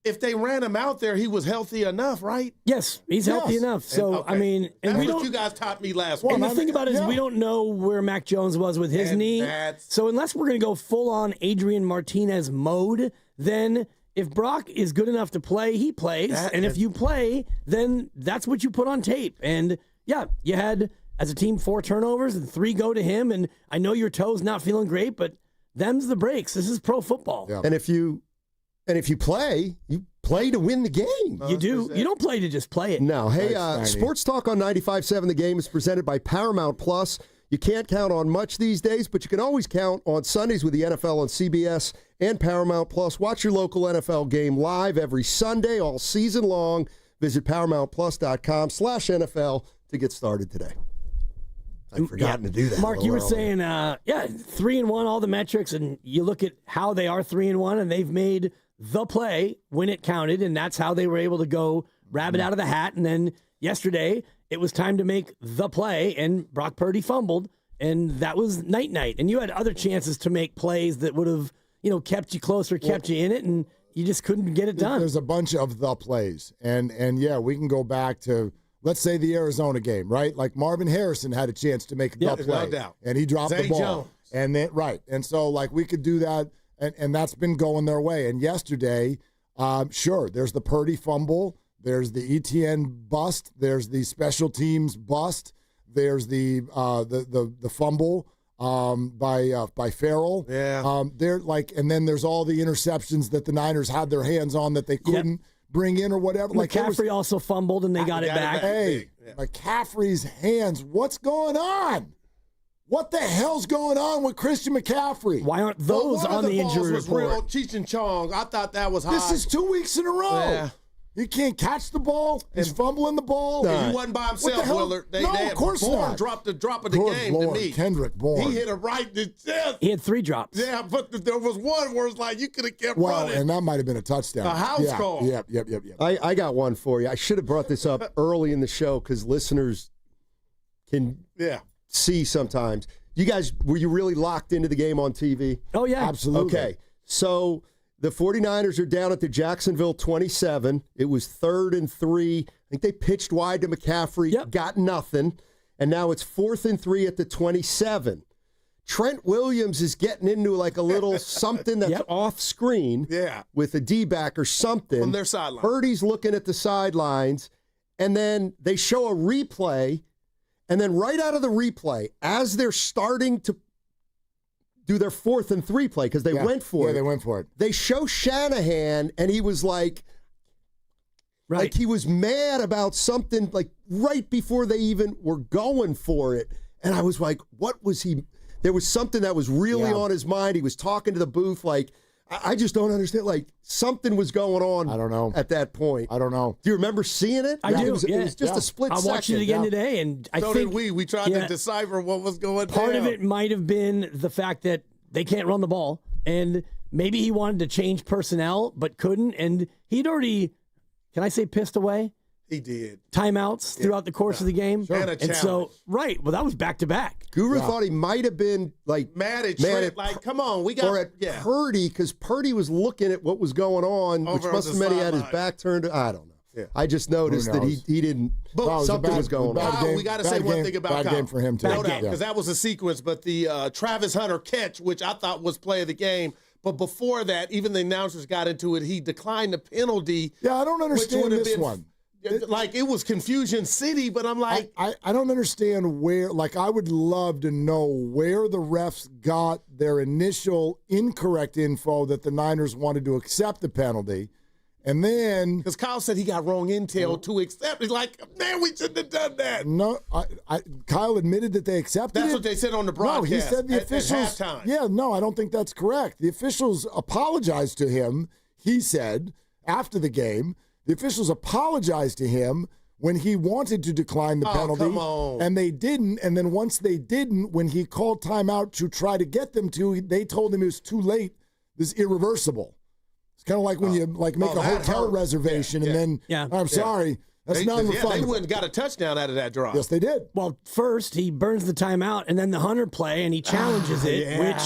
if they ran him out there, he was healthy enough, right? Yes, he's healthy enough. So, I mean, and that's what you guys taught me last week. And the thing about it is we don't know where Mac Jones was with his knee. So unless we're going to go full-on Adrian Martinez mode, then if Brock is good enough to play, he plays. And if you play, then that's what you put on tape. And, yeah, you had, as a team, 4 turnovers and 3 go to him. And I know your toe's not feeling great, but them's the breaks. This is pro football. Yeah. And if you play, you play to win the game. You do. You don't play to just play it. No. Hey, Sports Talk on 95.7 The Game is presented by Paramount Plus. You can't count on much these days, but you can always count on Sundays with the NFL on CBS and Paramount Plus. Watch your local NFL game live every Sunday all season long. Visit ParamountPlus.com/NFL to get started today. I've forgotten to do that. Mark, you were saying, 3-1, all the metrics, and you look at how they are 3-1, and they've made the play when it counted, and that's how they were able to go rabbit out of the hat. And then yesterday, it was time to make the play, and Brock Purdy fumbled, and that was night-night. And you had other chances to make plays that would have, kept you closer, kept you in it, and you just couldn't get it done. There's a bunch of the plays, and yeah, we can go back to, let's say, the Arizona game, right? Like Marvin Harrison had a chance to make the play, no doubt. And he dropped the ball. Jones. And then and so like we could do that, and that's been going their way. And yesterday, sure, there's the Purdy fumble, there's the ETN bust, there's the special teams bust, there's the fumble by Farrell. Yeah. And then there's all the interceptions that the Niners had their hands on that they couldn't bring in or whatever. McCaffrey also fumbled, and they got it back. Hey, McCaffrey's hands. What's going on? What the hell's going on with Christian McCaffrey? Why aren't those on the injury report? Real Cheech and Chong. I thought that was high. This is 2 weeks in a row. Yeah. He can't catch the ball. He's fumbling the ball. He wasn't by himself, Willard. No, of course not. Dropped the drop of the game Lord, to me. Kendrick Bourne. He hit it right in the chest. He had 3 drops. Yeah, but there was one where it's like you could have kept running. And that might have been a touchdown. A house call. Yep. I got one for you. I should have brought this up early in the show because listeners can see sometimes. You guys, were you really locked into the game on TV? Oh, yeah. Absolutely. Okay, so the 49ers are down at the Jacksonville 27. It was 3rd and 3. I think they pitched wide to McCaffrey, got nothing. And now it's 4th and 3 at the 27. Trent Williams is getting into like a little something that's off screen with a D-back or something. From their sideline. Purdy's looking at the sidelines, and then they show a replay, and then right out of the replay, as they're starting to do their 4th and 3 play, because they went for it. Yeah, they went for it. They show Shanahan, and he was like he was mad about something like right before they even were going for it. And I was like, what was he? There was something that was really on his mind. He was talking to the booth like, I just don't understand. Like, something was going on. I don't know. At that point. I don't know. Do you remember seeing it? I do. It was just a split second. I watched it again today, and I think did we. We tried to decipher what was going on. Part of it might have been the fact that they can't run the ball, and maybe he wanted to change personnel but couldn't, and he'd already, can I say pissed away? He did. Timeouts throughout the course of the game. Sure. And so, well, that was back-to-back. Guru thought he might have been like mad at Trent. Like, come on, we got or at Purdy, because Purdy was looking at what was going on, which must have meant he had his back turned. I don't know. Yeah. I just noticed that he didn't. Something was going on. We got to say one thing about bad game for him too. No doubt, because that was a sequence. But the Travis Hunter catch, which I thought was play of the game. But before that, even the announcers got into it. He declined the penalty. Yeah, I don't understand this one. Like, it was confusion city, but I'm like... I don't understand where... Like, I would love to know where the refs got their initial incorrect info that the Niners wanted to accept the penalty. And then... Because Kyle said he got wrong intel to accept. He's like, man, we shouldn't have done that. No, Kyle admitted that they accepted That's it. what they said on the broadcast. No, he said the officials... at halftime. Yeah, no, I don't think that's correct. The officials apologized to him, he said, after the game. The officials apologized to him when he wanted to decline the penalty. Come on. And they didn't. And then once they didn't, when he called timeout to try to get them to, they told him it was too late. This is irreversible. It's kind of like when you make a hotel reservation and then, I'm sorry, that's non-refundable. They wouldn't got a touchdown out of that drive. Yes, they did. Well, first he burns the timeout, and then the Hunter play, and he challenges it, which,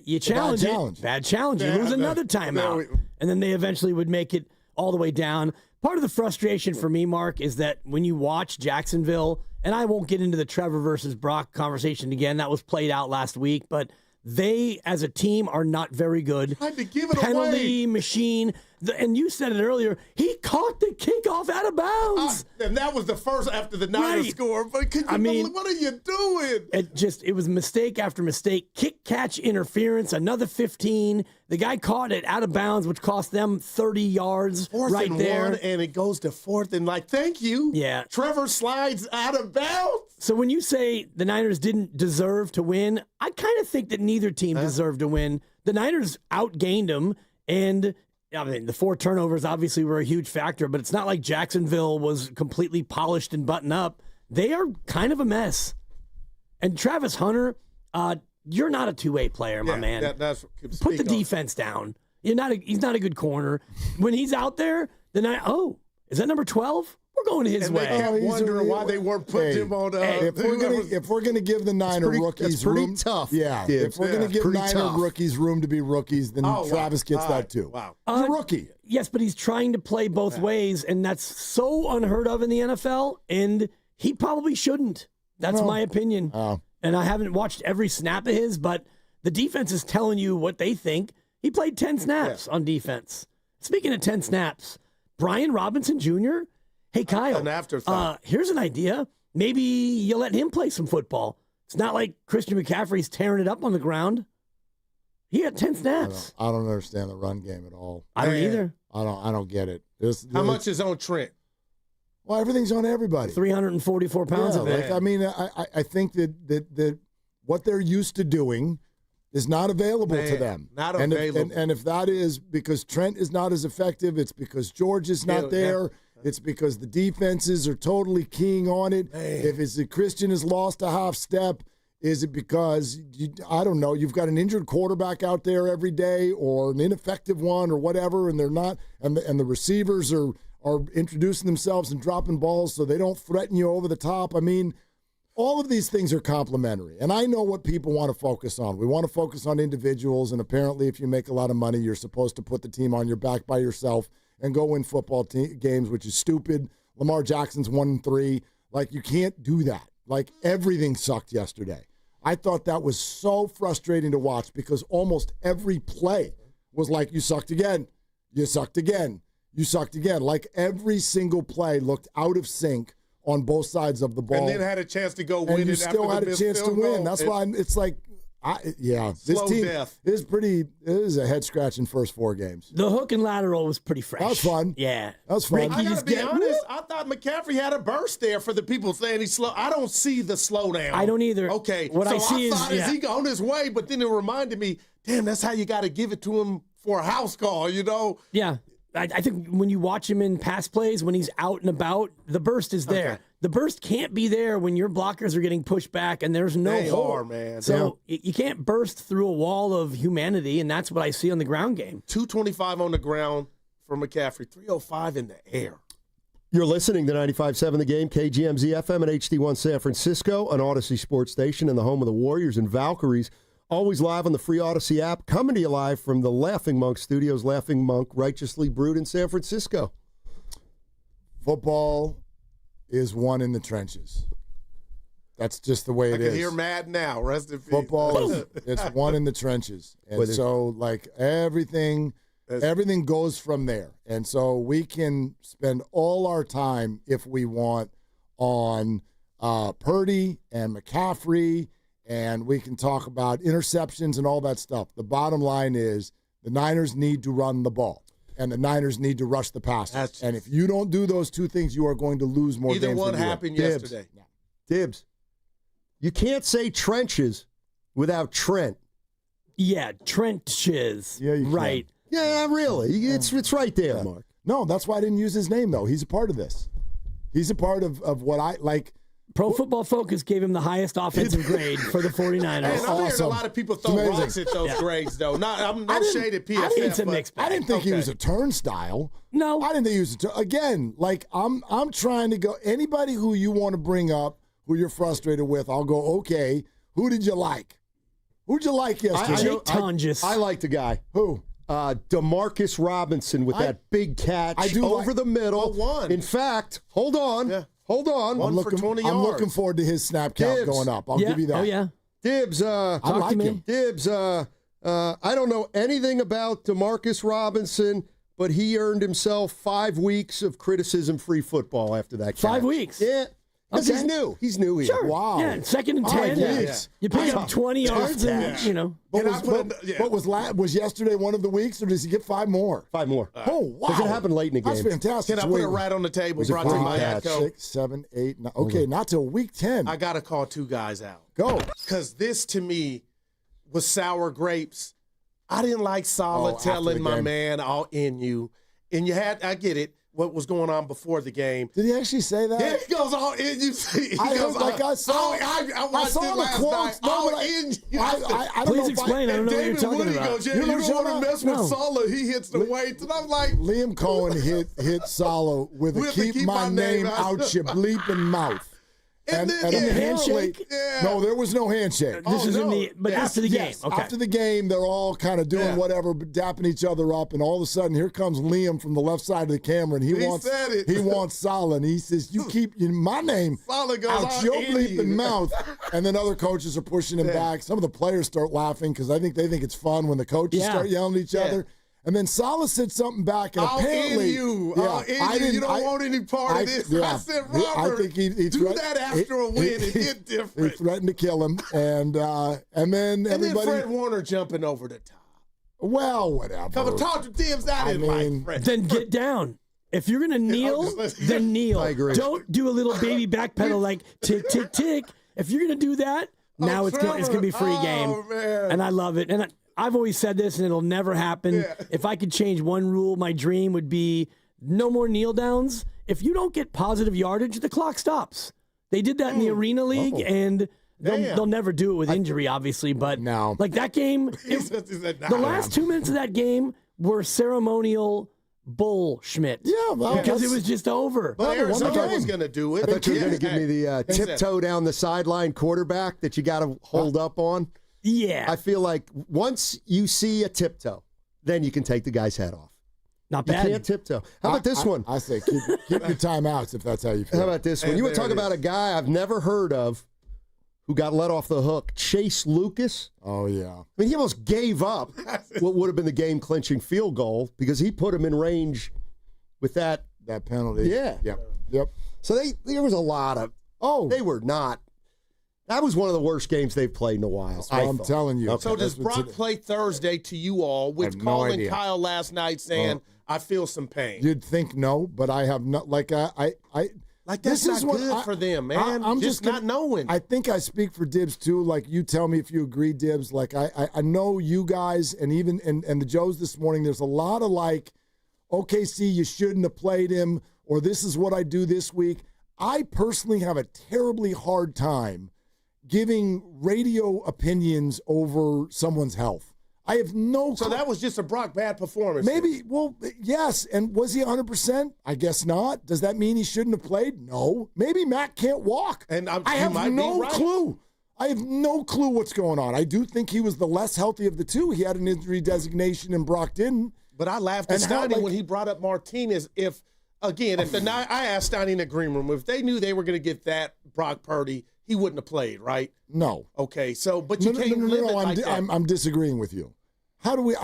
you challenge it. Bad challenge. You lose another timeout. And then they eventually would make it all the way down. Part of the frustration for me, Mark, is that when you watch Jacksonville, and I won't get into the Trevor versus Brock conversation again, that was played out last week, but they, as a team, are not very good. Tried to give it Penalty away. machine. And you said it earlier, he caught the kickoff out of bounds. And that was the first after the Niners score. But what are you doing? It was mistake after mistake. Kick, catch, interference, another 15. The guy caught it out of bounds, which cost them 30 yards right there. 4th and 1, and it goes to 4th and thank you. Yeah. Trevor slides out of bounds. So when you say the Niners didn't deserve to win, I kind of think that neither team deserved to win. The Niners outgained them, and the 4 turnovers obviously were a huge factor, but it's not like Jacksonville was completely polished and buttoned up. They are kind of a mess. And Travis Hunter, you're not a two-way player, my man. Put the defense down. He's not a good corner. When he's out there, is that number 12? We're going his way. They kept wondering why they weren't putting him on. If we're gonna give the Niner rookies room, tough. Yeah, if we're gonna give Niner rookies room to be rookies, then Travis gets that too. Wow, he's a rookie. Yes, but he's trying to play both ways, and that's so unheard of in the NFL. And he probably shouldn't. That's my opinion. And I haven't watched every snap of his, but the defense is telling you what they think. He played 10 snaps on defense. Speaking of 10 snaps, Brian Robinson Jr. Hey, Kyle, an afterthought. Here's an idea. Maybe you let him play some football. It's not like Christian McCaffrey's tearing it up on the ground. He had 10 snaps. I don't understand the run game at all. I don't either. I don't get it. How much is on Trent? Well, everything's on everybody. 344 pounds of it. I think that what they're used to doing is not available to them. Not available. And if that is because Trent is not as effective, it's because George is not there. It's because the defenses are totally keying on it. If it's that Christian has lost a half step, is it because, I don't know, you've got an injured quarterback out there every day or an ineffective one or whatever, and they're not, and the receivers are introducing themselves and dropping balls so they don't threaten you over the top. I mean, all of these things are complementary, and I know what people want to focus on. We want to focus on individuals, and apparently if you make a lot of money, you're supposed to put the team on your back by yourself and go win football games, which is stupid. Lamar Jackson's 1-3. You can't do that. Everything sucked yesterday. I thought that was so frustrating to watch because almost every play was you sucked again. You sucked again. You sucked again. Every single play looked out of sync on both sides of the ball. And then had a chance to go win and you it still after had a chance to win. That's why it's this team is a head-scratching first 4 games. The hook and lateral was pretty fresh. That was fun. Yeah. That was fun. I got to be honest, I thought McCaffrey had a burst there for the people saying he's slow. I don't see the slowdown. I don't either. Okay. What I see is he on his way, but then it reminded me, damn, that's how you got to give it to him for a house call, Yeah. I think when you watch him in pass plays, when he's out and about, the burst is there. Okay. The burst can't be there when your blockers are getting pushed back and there's no hole. Man. So you can't burst through a wall of humanity, and that's what I see on the ground game. 225 on the ground for McCaffrey, 305 in the air. You're listening to 95.7 The Game, KGMZ FM and HD1 San Francisco, an Odyssey sports station and the home of the Warriors and Valkyries. Always live on the free Odyssey app, coming to you live from the Laughing Monk Studios, Laughing Monk, righteously brewed in San Francisco. Football is won in the trenches. That's just the way it is. I can hear Mad now. Rest in peace. Football it's won in the trenches. And so, everything goes from there. And so we can spend all our time, if we want, on Purdy and McCaffrey, and we can talk about interceptions and all that stuff. The bottom line is the Niners need to run the ball, and the Niners need to rush the passer. And if you don't do those two things, you are going to lose more games. Either one happened yesterday. Dibs. You can't say trenches without Trent. Yeah, trenches. Yeah, you right. Can. Yeah, really. It's right there, Mark. No, that's why I didn't use his name, though. He's a part of this. He's a part of what I like. Pro Football Focus gave him the highest offensive grade for the 49ers. And I'm hearing a lot of people throw rocks at those grades, though. I'm no shade at PFF. It's a mixed bag. I didn't think he was a turnstile. No. I didn't think he was again, like I'm trying to go anybody who you want to bring up, who you're frustrated with, I'll go, okay, who did you like? Who did you like yesterday? I liked the guy. Who? DeMarcus Robinson with that big catch over the middle. In fact, hold on. Yeah. Hold on. I'm looking forward to his snap count going up. I'll give you that. Oh, yeah. Dibs, I like him. Dibs, I don't know anything about DeMarcus Robinson, but he earned himself 5 weeks of criticism-free football after that catch. 5 weeks? Yeah. Because Okay. he's new. He's new here. Sure. Wow. Yeah, 2nd and 10. yes. You pick up 20 yards and, you know. But was yesterday one of the weeks, or does he get 5 more? 5 more. Oh, wow. Because it happened late in the game. That's fantastic. Can I put it right on the table? Brought to you by Atco. 6, 7, 8, 9. Okay, not till week 10. I got to call 2 guys out. Go. Because this, to me, was sour grapes. I didn't like Salah telling my man, I'll end you. And I get it, what was going on before the game. Did he actually say that? Yeah, he goes, I'll end you. I saw the quotes. Please explain. I don't know what you're talking about. Goes, you don't want to mess with Salah. He hits the weights. And I'm like. Liam Cohen hit Salah with a keep my name out your bleeping mouth. And then the handshake? No, there was no handshake. This is after the game. Okay. After the game, they're all kind of doing whatever, dapping each other up, and all of a sudden, here comes Liam from the left side of the camera, and he wants Salah, and he says, "You keep my name Salah goes, out your bleeping mouth." And then other coaches are pushing him back. Some of the players start laughing because they think it's fun when the coaches start yelling at each other. And then Salah said something back, and apparently, I'll end you. You don't want any part of this. I said, Robert, I think he do that after a win and get different. He threatened to kill him, and then everybody. Then Fred Warner jumping over the top. Well, whatever. Come and talk to Dibs. I didn't like Fred. Then get down. If you're gonna kneel, then kneel. I agree. Don't do a little baby backpedal like tick tick tick. If you're gonna do that, now it's gonna be free game. Man. And I love it. And I've always said this, and it'll never happen. Yeah. If I could change one rule, my dream would be no more kneel downs. If you don't get positive yardage, the clock stops. They did that in the Arena League, and they'll never do it with injury, obviously. But like that game, the last 2 minutes of that game were ceremonial bullshit. Yeah, because it was just over. But Arizona was going to do it. I thought you were going to give me the tiptoe down the sideline quarterback that you got to hold up on. Yeah. I feel like once you see a tiptoe, then you can take the guy's head off. Not bad. You can't tiptoe. How about this one? I say keep your timeouts if that's how you feel. How about this one? You were talking about a guy I've never heard of who got let off the hook. Chase Lucas. Oh, yeah. I mean, he almost gave up what would have been the game-clinching field goal because he put him in range with that penalty. Yeah. Yep. So there was a lot of they were not. That was one of the worst games they've played in a while. I'm telling you. Okay. So does Brock play Thursday to you all with calling Kyle last night saying, I feel some pain? You'd think no, but I have not. Like that's not good for them, man. I'm just not knowing. I think I speak for Dibs too. Like you tell me if you agree, Dibs. Like I know you guys and even and the Joes this morning. There's a lot of like, OKC, you shouldn't have played him, or this is what I do this week. I personally have a terribly hard time giving radio opinions over someone's health. I have no. So that was just a Brock bad performance. Maybe. Well, yes. And was he 100%? I guess not. Does that mean he shouldn't have played? No. Maybe Matt can't walk. And I have no clue. I have no clue what's going on. I do think he was the less healthy of the two. He had an injury designation and Brock didn't. But I laughed at Steiny when he brought up Martinez. I asked Steiny in the green room if they knew they were going to get that Brock Purdy, he wouldn't have played, right? No. Okay, so but you can't limit like that. I'm disagreeing with you. How do we?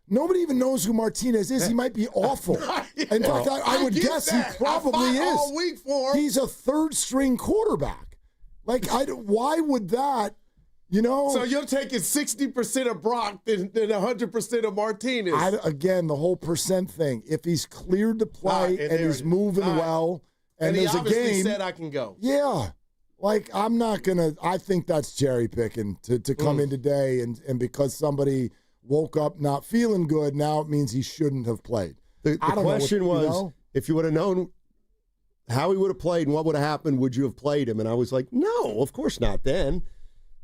Nobody even knows who Martinez is. He might be awful. In fact, I would guess he probably is. All week for him. He's a third-string quarterback. Like, why would that? You know. So you're taking 60% of Brock than 100% of Martinez. Again, the whole percent thing. If he's cleared to play and he's moving well, and there's a game, he obviously said I can go. Yeah. Like, I'm not going to – I think that's cherry picking to come in today and because somebody woke up not feeling good, now it means he shouldn't have played. The question was, if you would have known how he would have played and what would have happened, would you have played him? And I was like, no, of course not then.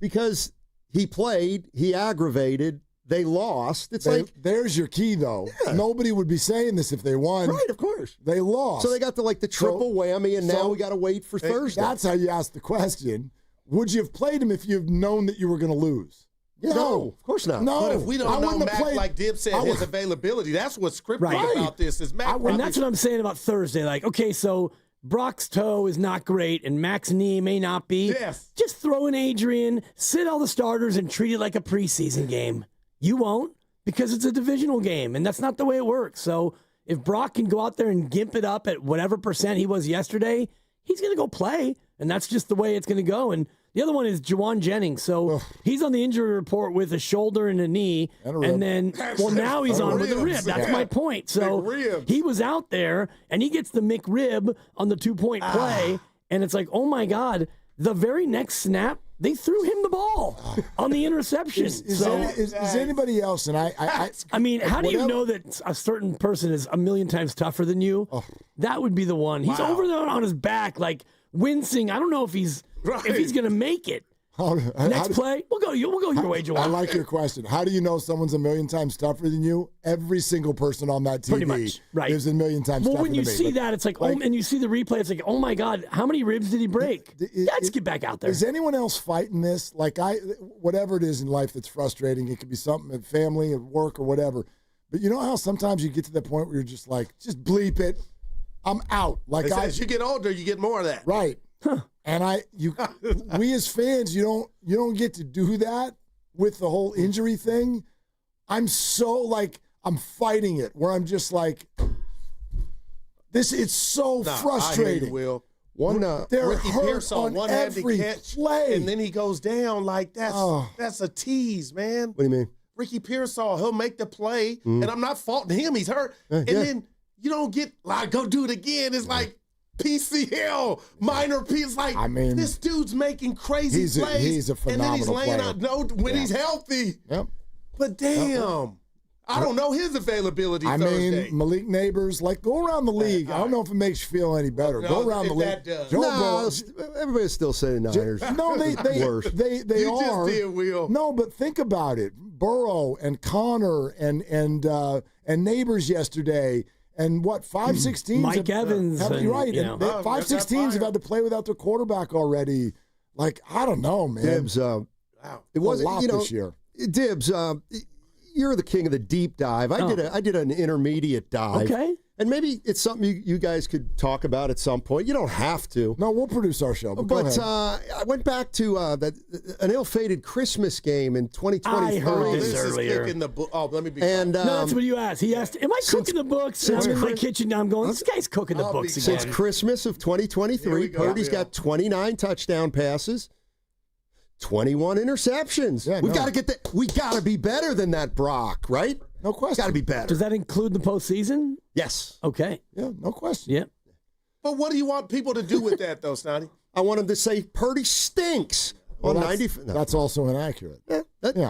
Because he played, he aggravated, they lost. There's your key, though. Yeah. Nobody would be saying this if they won. Right, of course. They lost. So they got the triple whammy, and now we got to wait for Thursday. That's how you ask the question. Would you have played him if you've known that you were going to lose? Yeah, no, of course not. No, but if we don't know Mac, like Dibs said, his availability, that's what's scripted about this. Is Mac and that's what I'm saying about Thursday. Like, okay, so Brock's toe is not great, and Mac's knee may not be. Yes. Just throw in Adrian, sit all the starters, and treat it like a preseason game. You won't, because it's a divisional game, and that's not the way it works. So if Brock can go out there and gimp it up at whatever % he was yesterday, he's going to go play, and that's just the way it's going to go. And the other one is Juwan Jennings. So he's on the injury report with a shoulder and a knee. And then, now he's on with a rib. That's my point. So he was out there, and he gets the McRib on the 2-point play. And it's like, oh, my God, the very next snap, they threw him the ball on the interception. Is anybody else? And I mean, how do you know that a certain person is a million times tougher than you? That would be the one. He's over there on his back, like wincing. I don't know if he's going to make it. Next play, we'll go your way, Juwan. I like your question. How do you know someone's a million times tougher than you? Every single person on that TV is a million times tougher than me. Well, when you see that, it's like, and you see the replay, it's like, oh, my God, how many ribs did he break? Let's get back out there. Is anyone else fighting this? Like, whatever it is in life that's frustrating, it could be something at family, at work, or whatever. But you know how sometimes you get to that point where you're just like, just bleep it. I'm out. Like, as you get older, you get more of that. Right. And we as fans, you don't get to do that with the whole injury thing. I'm so I'm fighting it where I'm just like, it's so frustrating. I hear you, Will. They're Ricky hurt Pierce on on every play. And then he goes down like that's a tease, man. What do you mean? Ricky Pearsall, he'll make the play, and I'm not faulting him. He's hurt. And then you don't get, go do it again. It's like, PCL, minor piece. Like, this dude's making crazy plays. He's a phenomenal and then he's laying player. out when he's healthy. Yep. But damn, I don't know his availability Thursday. Malik Neighbors, go around the league. I don't know if it makes you feel any better. Go around the league. Everybody's still saying Niners. No, they are. Just did, Will. No, but think about it. Burrow and Connor and Neighbors yesterday. And 5-6 teams? Mike Evans. You're right. 5-6 teams have had to play without their quarterback already. Like, I don't know, man. Dibs, it wasn't a lot this year. Dibs, you're the king of the deep dive. I did an intermediate dive. Okay. And maybe it's something you guys could talk about at some point. You don't have to. No, we'll produce our show. But I went back to an ill-fated Christmas game in 2023. I heard this earlier. Let me be. And no, that's what you asked. He asked, "Am I cooking the books?" I'm in my kitchen now. I'm going, "This guy's cooking the books again." Since Christmas of 2023, Purdy's got 29 touchdown passes. 21 interceptions. Yeah, we got to get that. We got to be better than that, Brock. Right? No question. Got to be better. Does that include the postseason? Yes. Okay. Yeah, no question. Yeah. But what do you want people to do with that, though, Steiny? I want them to say Purdy stinks. Well, that's also inaccurate. Yeah,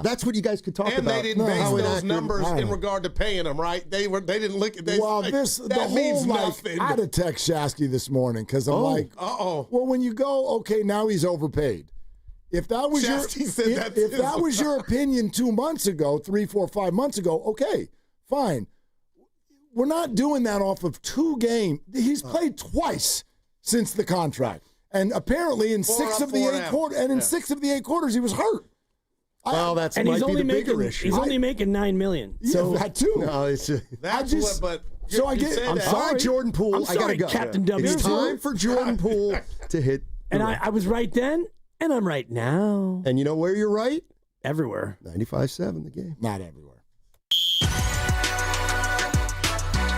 that's what you guys could talk about. And they didn't base those numbers in regard to paying them, right? They didn't look at this. Well, that means nothing. I had to text Shasky this morning because I'm like, well, when you go, okay, now he's overpaid. If that was your opinion 2 months ago, 3, 4, 5 months ago, okay, fine. We're not doing that off of 2 games. He's played twice since the contract, and apparently in 6 of the 8 quarters. And in 6 of the 8 quarters, he was hurt. Well, that's might be the bigger issue. He's only making $9 million. So that too. No, it's I'm sorry, Jordan Poole. I gotta go. Captain W. It's time for Jordan Poole to hit. And I was right then. And I'm right now. And you know where you're right? Everywhere. 95.7 the game. Not everywhere.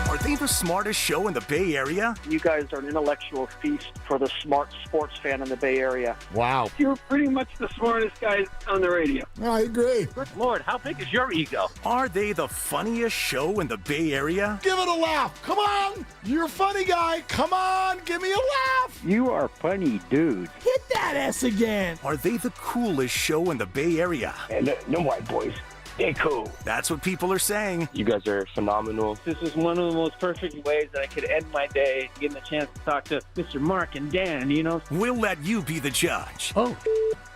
Are they the smartest show in the Bay Area? You guys are an intellectual feast for the smart sports fan in the Bay Area. Wow. You're pretty much the smartest guys on the radio. I agree. Good Lord, how big is your ego? Are they the funniest show in the Bay Area? Give it a laugh. Come on. You're a funny guy. Come on. Give me a laugh. You are funny, dude. Hit that S again. Are they the coolest show in the Bay Area? And no white boys. Stay cool. That's what people are saying. You guys are phenomenal. This is one of the most perfect ways that I could end my day, getting the chance to talk to Mr. Mark and Dan, you know? We'll let you be the judge. Oh.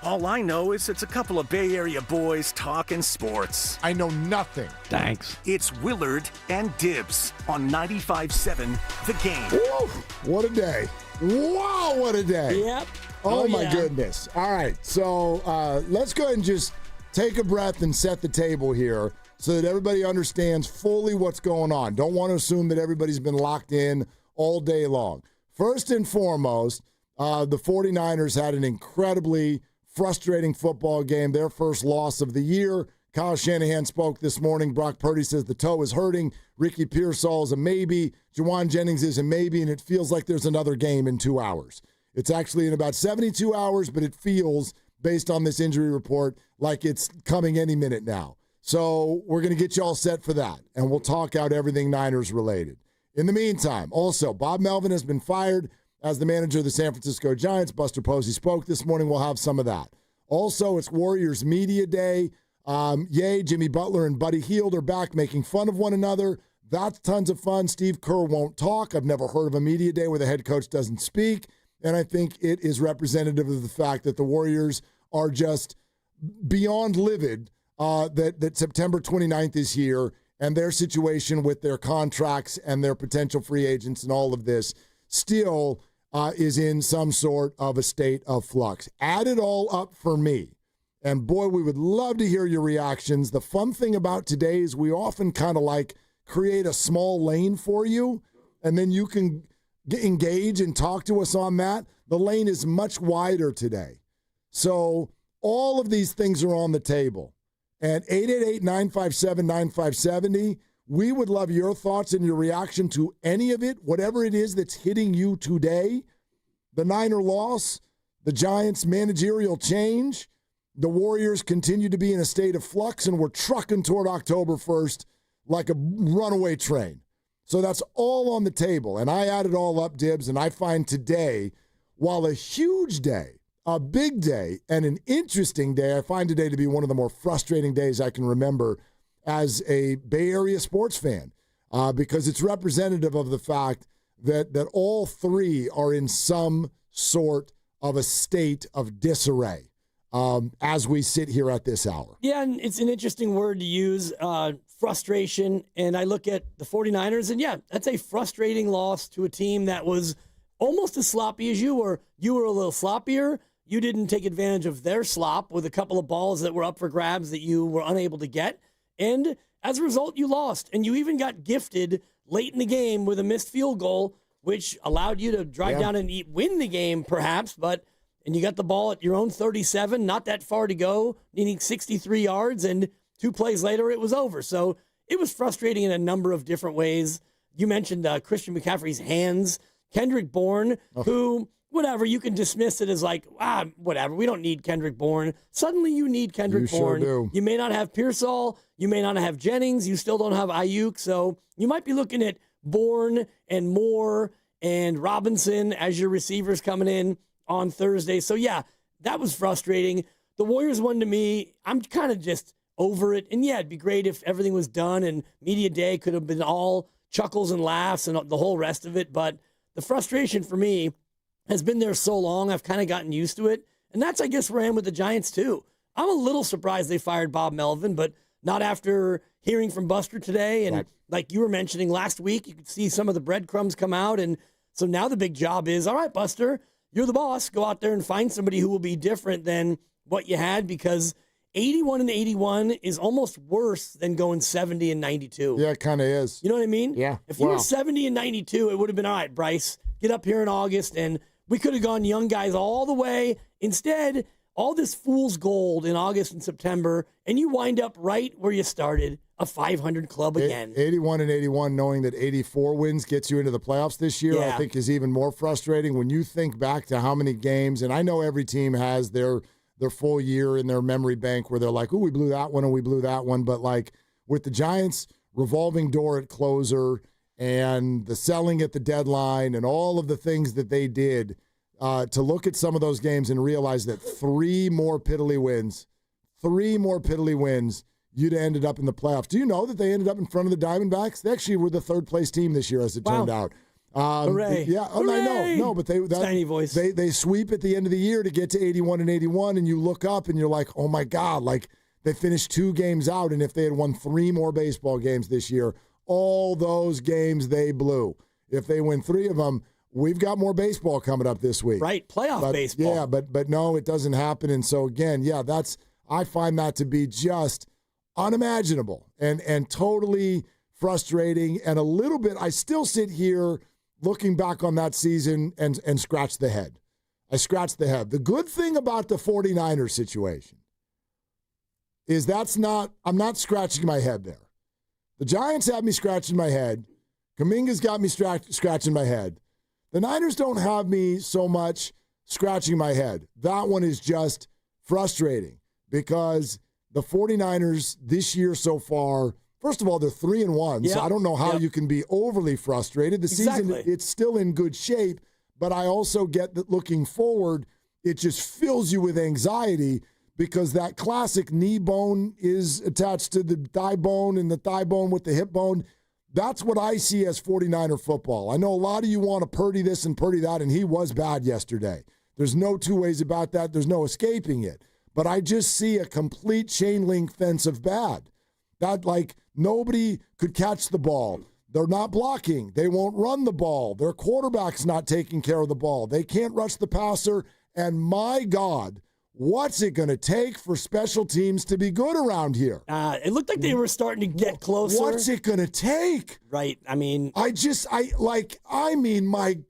All I know is it's a couple of Bay Area boys talking sports. I know nothing. Thanks. It's Willard and Dibs on 95.7 The Game. Woo, what a day. Wow, what a day. Yep. Oh my goodness. All right, so let's go ahead and just take a breath and set the table here so that everybody understands fully what's going on. Don't want to assume that everybody's been locked in all day long. First and foremost, the 49ers had an incredibly frustrating football game, their first loss of the year. Kyle Shanahan spoke this morning. Brock Purdy says the toe is hurting. Ricky Pearsall is a maybe. Juwan Jennings is a maybe, and it feels like there's another game in 2 hours. It's actually in about 72 hours, but it feels, based on this injury report, like it's coming any minute now. So we're going to get you all set for that, and we'll talk out everything Niners related. In the meantime, also, Bob Melvin has been fired as the manager of the San Francisco Giants. Buster Posey spoke this morning. We'll have some of that. Also, it's Warriors Media Day. Jimmy Butler and Buddy Hield are back making fun of one another. That's tons of fun. Steve Kerr won't talk. I've never heard of a media day where the head coach doesn't speak. And I think it is representative of the fact that the Warriors are just beyond livid that September 29th is here and their situation with their contracts and their potential free agents and all of this still is in some sort of a state of flux. Add it all up for me. And boy, we would love to hear your reactions. The fun thing about today is we often kind of like create a small lane for you, and then you can engage and talk to us on that. The lane is much wider today. So all of these things are on the table. And 888-957-9570, we would love your thoughts and your reaction to any of it, whatever it is that's hitting you today. The Niner loss, the Giants' managerial change, the Warriors continue to be in a state of flux, and we're trucking toward October 1st like a runaway train. So that's all on the table. And I add it all up, Dibs, and I find today, while a huge day, a big day, and an interesting day, I find today to be one of the more frustrating days I can remember as a Bay Area sports fan, because it's representative of the fact that all three are in some sort of a state of disarray as we sit here at this hour. Yeah, and it's an interesting word to use, frustration. And I look at the 49ers, and yeah, that's a frustrating loss to a team that was almost as sloppy as you were. You were a little sloppier. You didn't take advantage of their slop with a couple of balls that were up for grabs that you were unable to get. And as a result, you lost. And you even got gifted late in the game with a missed field goal, which allowed you to drive down and win the game, perhaps. And you got the ball at your own 37, not that far to go, needing 63 yards. And 2 plays later, it was over. So it was frustrating in a number of different ways. You mentioned Christian McCaffrey's hands. Kendrick Bourne, who, whatever, you can dismiss it as like, whatever, we don't need Kendrick Bourne. Suddenly you need Kendrick Bourne. Sure do. You may not have Pearsall. You may not have Jennings. You still don't have Ayuk. So you might be looking at Bourne and Moore and Robinson as your receivers coming in on Thursday. So, yeah, that was frustrating. The Warriors one, to me, I'm kind of just over it. And, yeah, it'd be great if everything was done and media day could have been all chuckles and laughs and the whole rest of it. But the frustration for me has been there so long, I've kind of gotten used to it. And that's, I guess, where I am with the Giants, too. I'm a little surprised they fired Bob Melvin, but not after hearing from Buster today. And like you were mentioning last week, you could see some of the breadcrumbs come out. And so now the big job is, all right, Buster, you're the boss. Go out there and find somebody who will be different than what you had, because 81-81 is almost worse than going 70-92. Yeah, it kind of is. You know what I mean? Yeah. If you were 70-92, it would have been, all right, Bryce, get up here in August, and we could have gone young guys all the way. Instead, all this fool's gold in August and September, and you wind up right where you started, a 500 club again. 81-81, knowing that 84 wins gets you into the playoffs this year, I think is even more frustrating when you think back to how many games, and I know every team has their full year in their memory bank where they're like, oh, we blew that one and we blew that one. But like with the Giants revolving door at closer and the selling at the deadline and all of the things that they did, to look at some of those games and realize that 3 more piddly wins you'd ended up in the playoffs. Do you know that they ended up in front of the Diamondbacks? They actually were the third-place team this year, as it turned out. Hooray. Yeah, Hooray. I know. But Steiny voice. They sweep at the end of the year to get to 81-81, and you look up and you're like, oh, my God, like they finished 2 games out, and if they had won 3 more baseball games this year, all those games they blew. If they win 3 of them, we've got more baseball coming up this week. Right, playoff baseball. Yeah, but no, it doesn't happen. And so, again, I find that to be just unimaginable and totally frustrating. And a little bit, I still sit here looking back on that season and scratch the head. I scratch the head. The good thing about the 49ers situation is I'm not scratching my head there. The Giants have me scratching my head. Kaminga's got me scratching my head. The Niners don't have me so much scratching my head. That one is just frustrating because the 49ers this year so far, first of all, they're 3-1, so I don't know how you can be overly frustrated. The season, it's still in good shape, but I also get that looking forward, it just fills you with anxiety because that classic knee bone is attached to the thigh bone and the thigh bone with the hip bone. That's what I see as 49er football. I know a lot of you want to Purdy this and Purdy that, and he was bad yesterday. There's no two ways about that. There's no escaping it. But I just see a complete chain link fence of bad. That, like, nobody could catch the ball. They're not blocking. They won't run the ball. Their quarterback's not taking care of the ball. They can't rush the passer. And my God, what's it going to take for special teams to be good around here? It looked like they were starting to get closer. What's it going to take? Right. I mean, my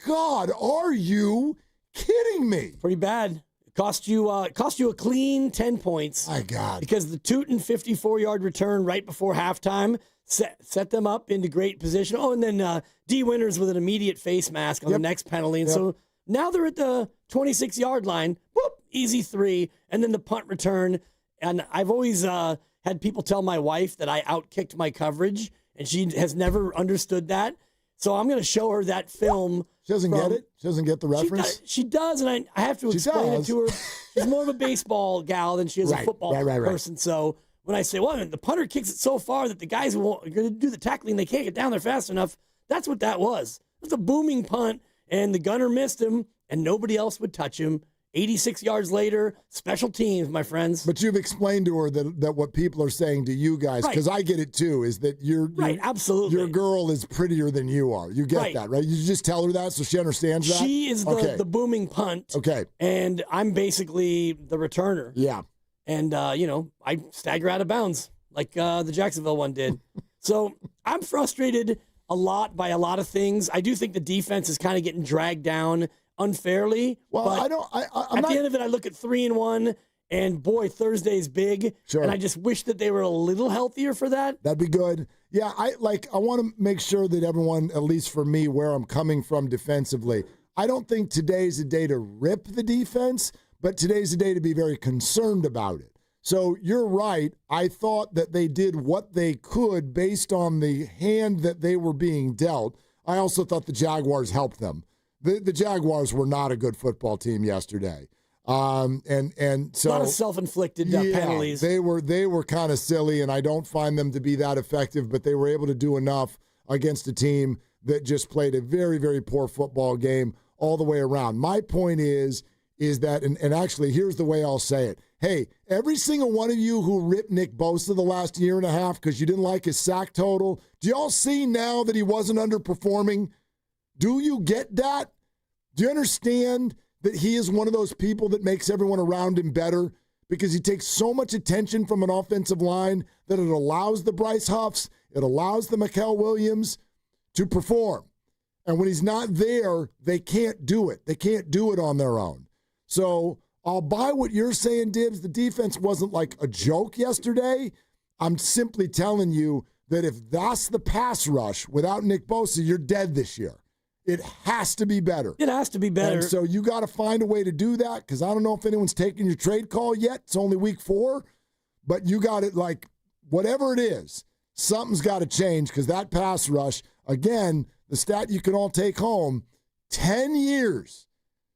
God, are you kidding me? Pretty bad. It cost you a clean 10 points. My God. Because the Tootin 54-yard return right before halftime set them up into great position. Oh, and then D. Winters with an immediate face mask on the next penalty. And so now they're at the 26-yard line. Whoop, easy 3. And then the punt return. And I've always had people tell my wife that I outkicked my coverage, and she has never understood that. So I'm going to show her that film. She doesn't get it? She doesn't get the reference? She does, and I have to explain it to her. She's more of a baseball gal than she is a football person. So when I say, well, the punter kicks it so far that the guys are going to do the tackling, they can't get down there fast enough, that's what that was. It was a booming punt, and the gunner missed him, and nobody else would touch him. 86 yards later, special teams, my friends. But you've explained to her that what people are saying to you guys, because I get it too, is that you're absolutely. Your girl is prettier than you are. You get that, right? You just tell her that so she understands that? She is the booming punt. Okay. And I'm basically the returner. Yeah. And, I stagger out of bounds like the Jacksonville one did. So I'm frustrated a lot by a lot of things. I do think the defense is kind of getting dragged down unfairly. Well, but at the end of it, I look at 3-1, and boy, Thursday's big. Sure. And I just wish that they were a little healthier for that. That'd be good. Yeah, I want to make sure that everyone, at least for me, where I'm coming from defensively, I don't think today's a day to rip the defense, but today's a day to be very concerned about it. So you're right. I thought that they did what they could based on the hand that they were being dealt. I also thought the Jaguars helped them. The Jaguars were not a good football team yesterday. And so a lot of self-inflicted penalties. They were kind of silly, and I don't find them to be that effective, but they were able to do enough against a team that just played a very, very poor football game all the way around. My point is that, and actually, here's the way I'll say it. Hey, every single one of you who ripped Nick Bosa the last year and a half because you didn't like his sack total, do y'all see now that he wasn't underperforming? Do you get that? Do you understand that he is one of those people that makes everyone around him better because he takes so much attention from an offensive line that it allows the Bryce Huffs, it allows the Mikael Williams to perform. And when he's not there, they can't do it. They can't do it on their own. So I'll buy what you're saying, Dibs. The defense wasn't like a joke yesterday. I'm simply telling you that if that's the pass rush without Nick Bosa, you're dead this year. It has to be better. It has to be better. And so you got to find a way to do that because I don't know if anyone's taken your trade call yet. It's only week 4. But you got it, like, whatever it is, something's got to change because that pass rush, again, the stat you can all take home, 10 years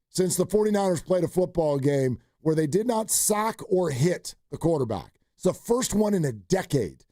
since the 49ers played a football game where they did not sack or hit the quarterback. the first one in a decade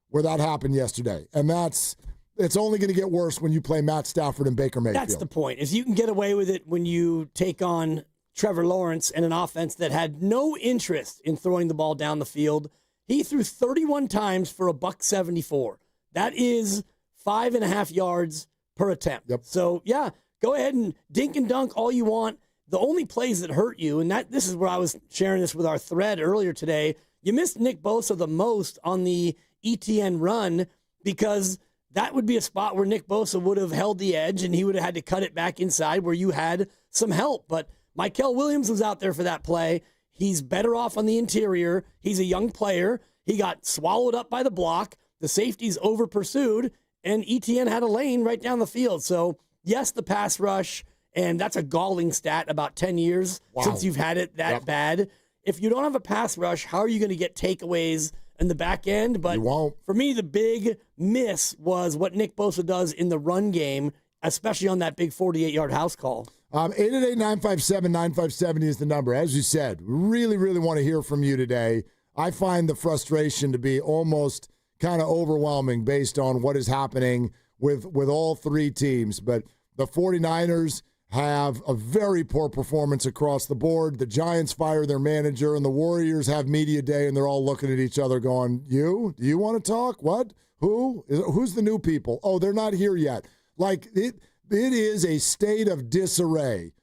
where that happened yesterday. And it's only going to get worse when you play Matt Stafford and Baker Mayfield. That's the point, is you can get away with it when you take on Trevor Lawrence and an offense that had no interest in throwing the ball down the field. He threw 31 times for $174. That is 5.5 yards per attempt. Yep. So, yeah, go ahead and dink and dunk all you want. The only plays that hurt you, and this is where I was sharing this with our thread earlier today, you missed Nick Bosa the most on the ETN run because that would be a spot where Nick Bosa would have held the edge and he would have had to cut it back inside where you had some help. But Mykel Williams was out there for that play. He's better off on the interior. He's a young player. He got swallowed up by the block. The safeties over pursued, and ETN had a lane right down the field. So, yes, the pass rush, and that's a galling stat, about 10 years since you've had it that bad. If you don't have a pass rush, how are you going to get takeaways in the back end? But you won't. For me, the big miss was what Nick Bosa does in the run game, especially on that big 48-yard house call. 888-957-9570 is the number. As you said, really, really want to hear from you today. I find the frustration to be almost kind of overwhelming based on what is happening with all three teams. But the 49ers have a very poor performance across the board. The Giants fire their manager, and the Warriors have media day, and they're all looking at each other going, do you want to talk? What? Who's the new people? Oh, they're not here yet. Like, it is a state of disarray.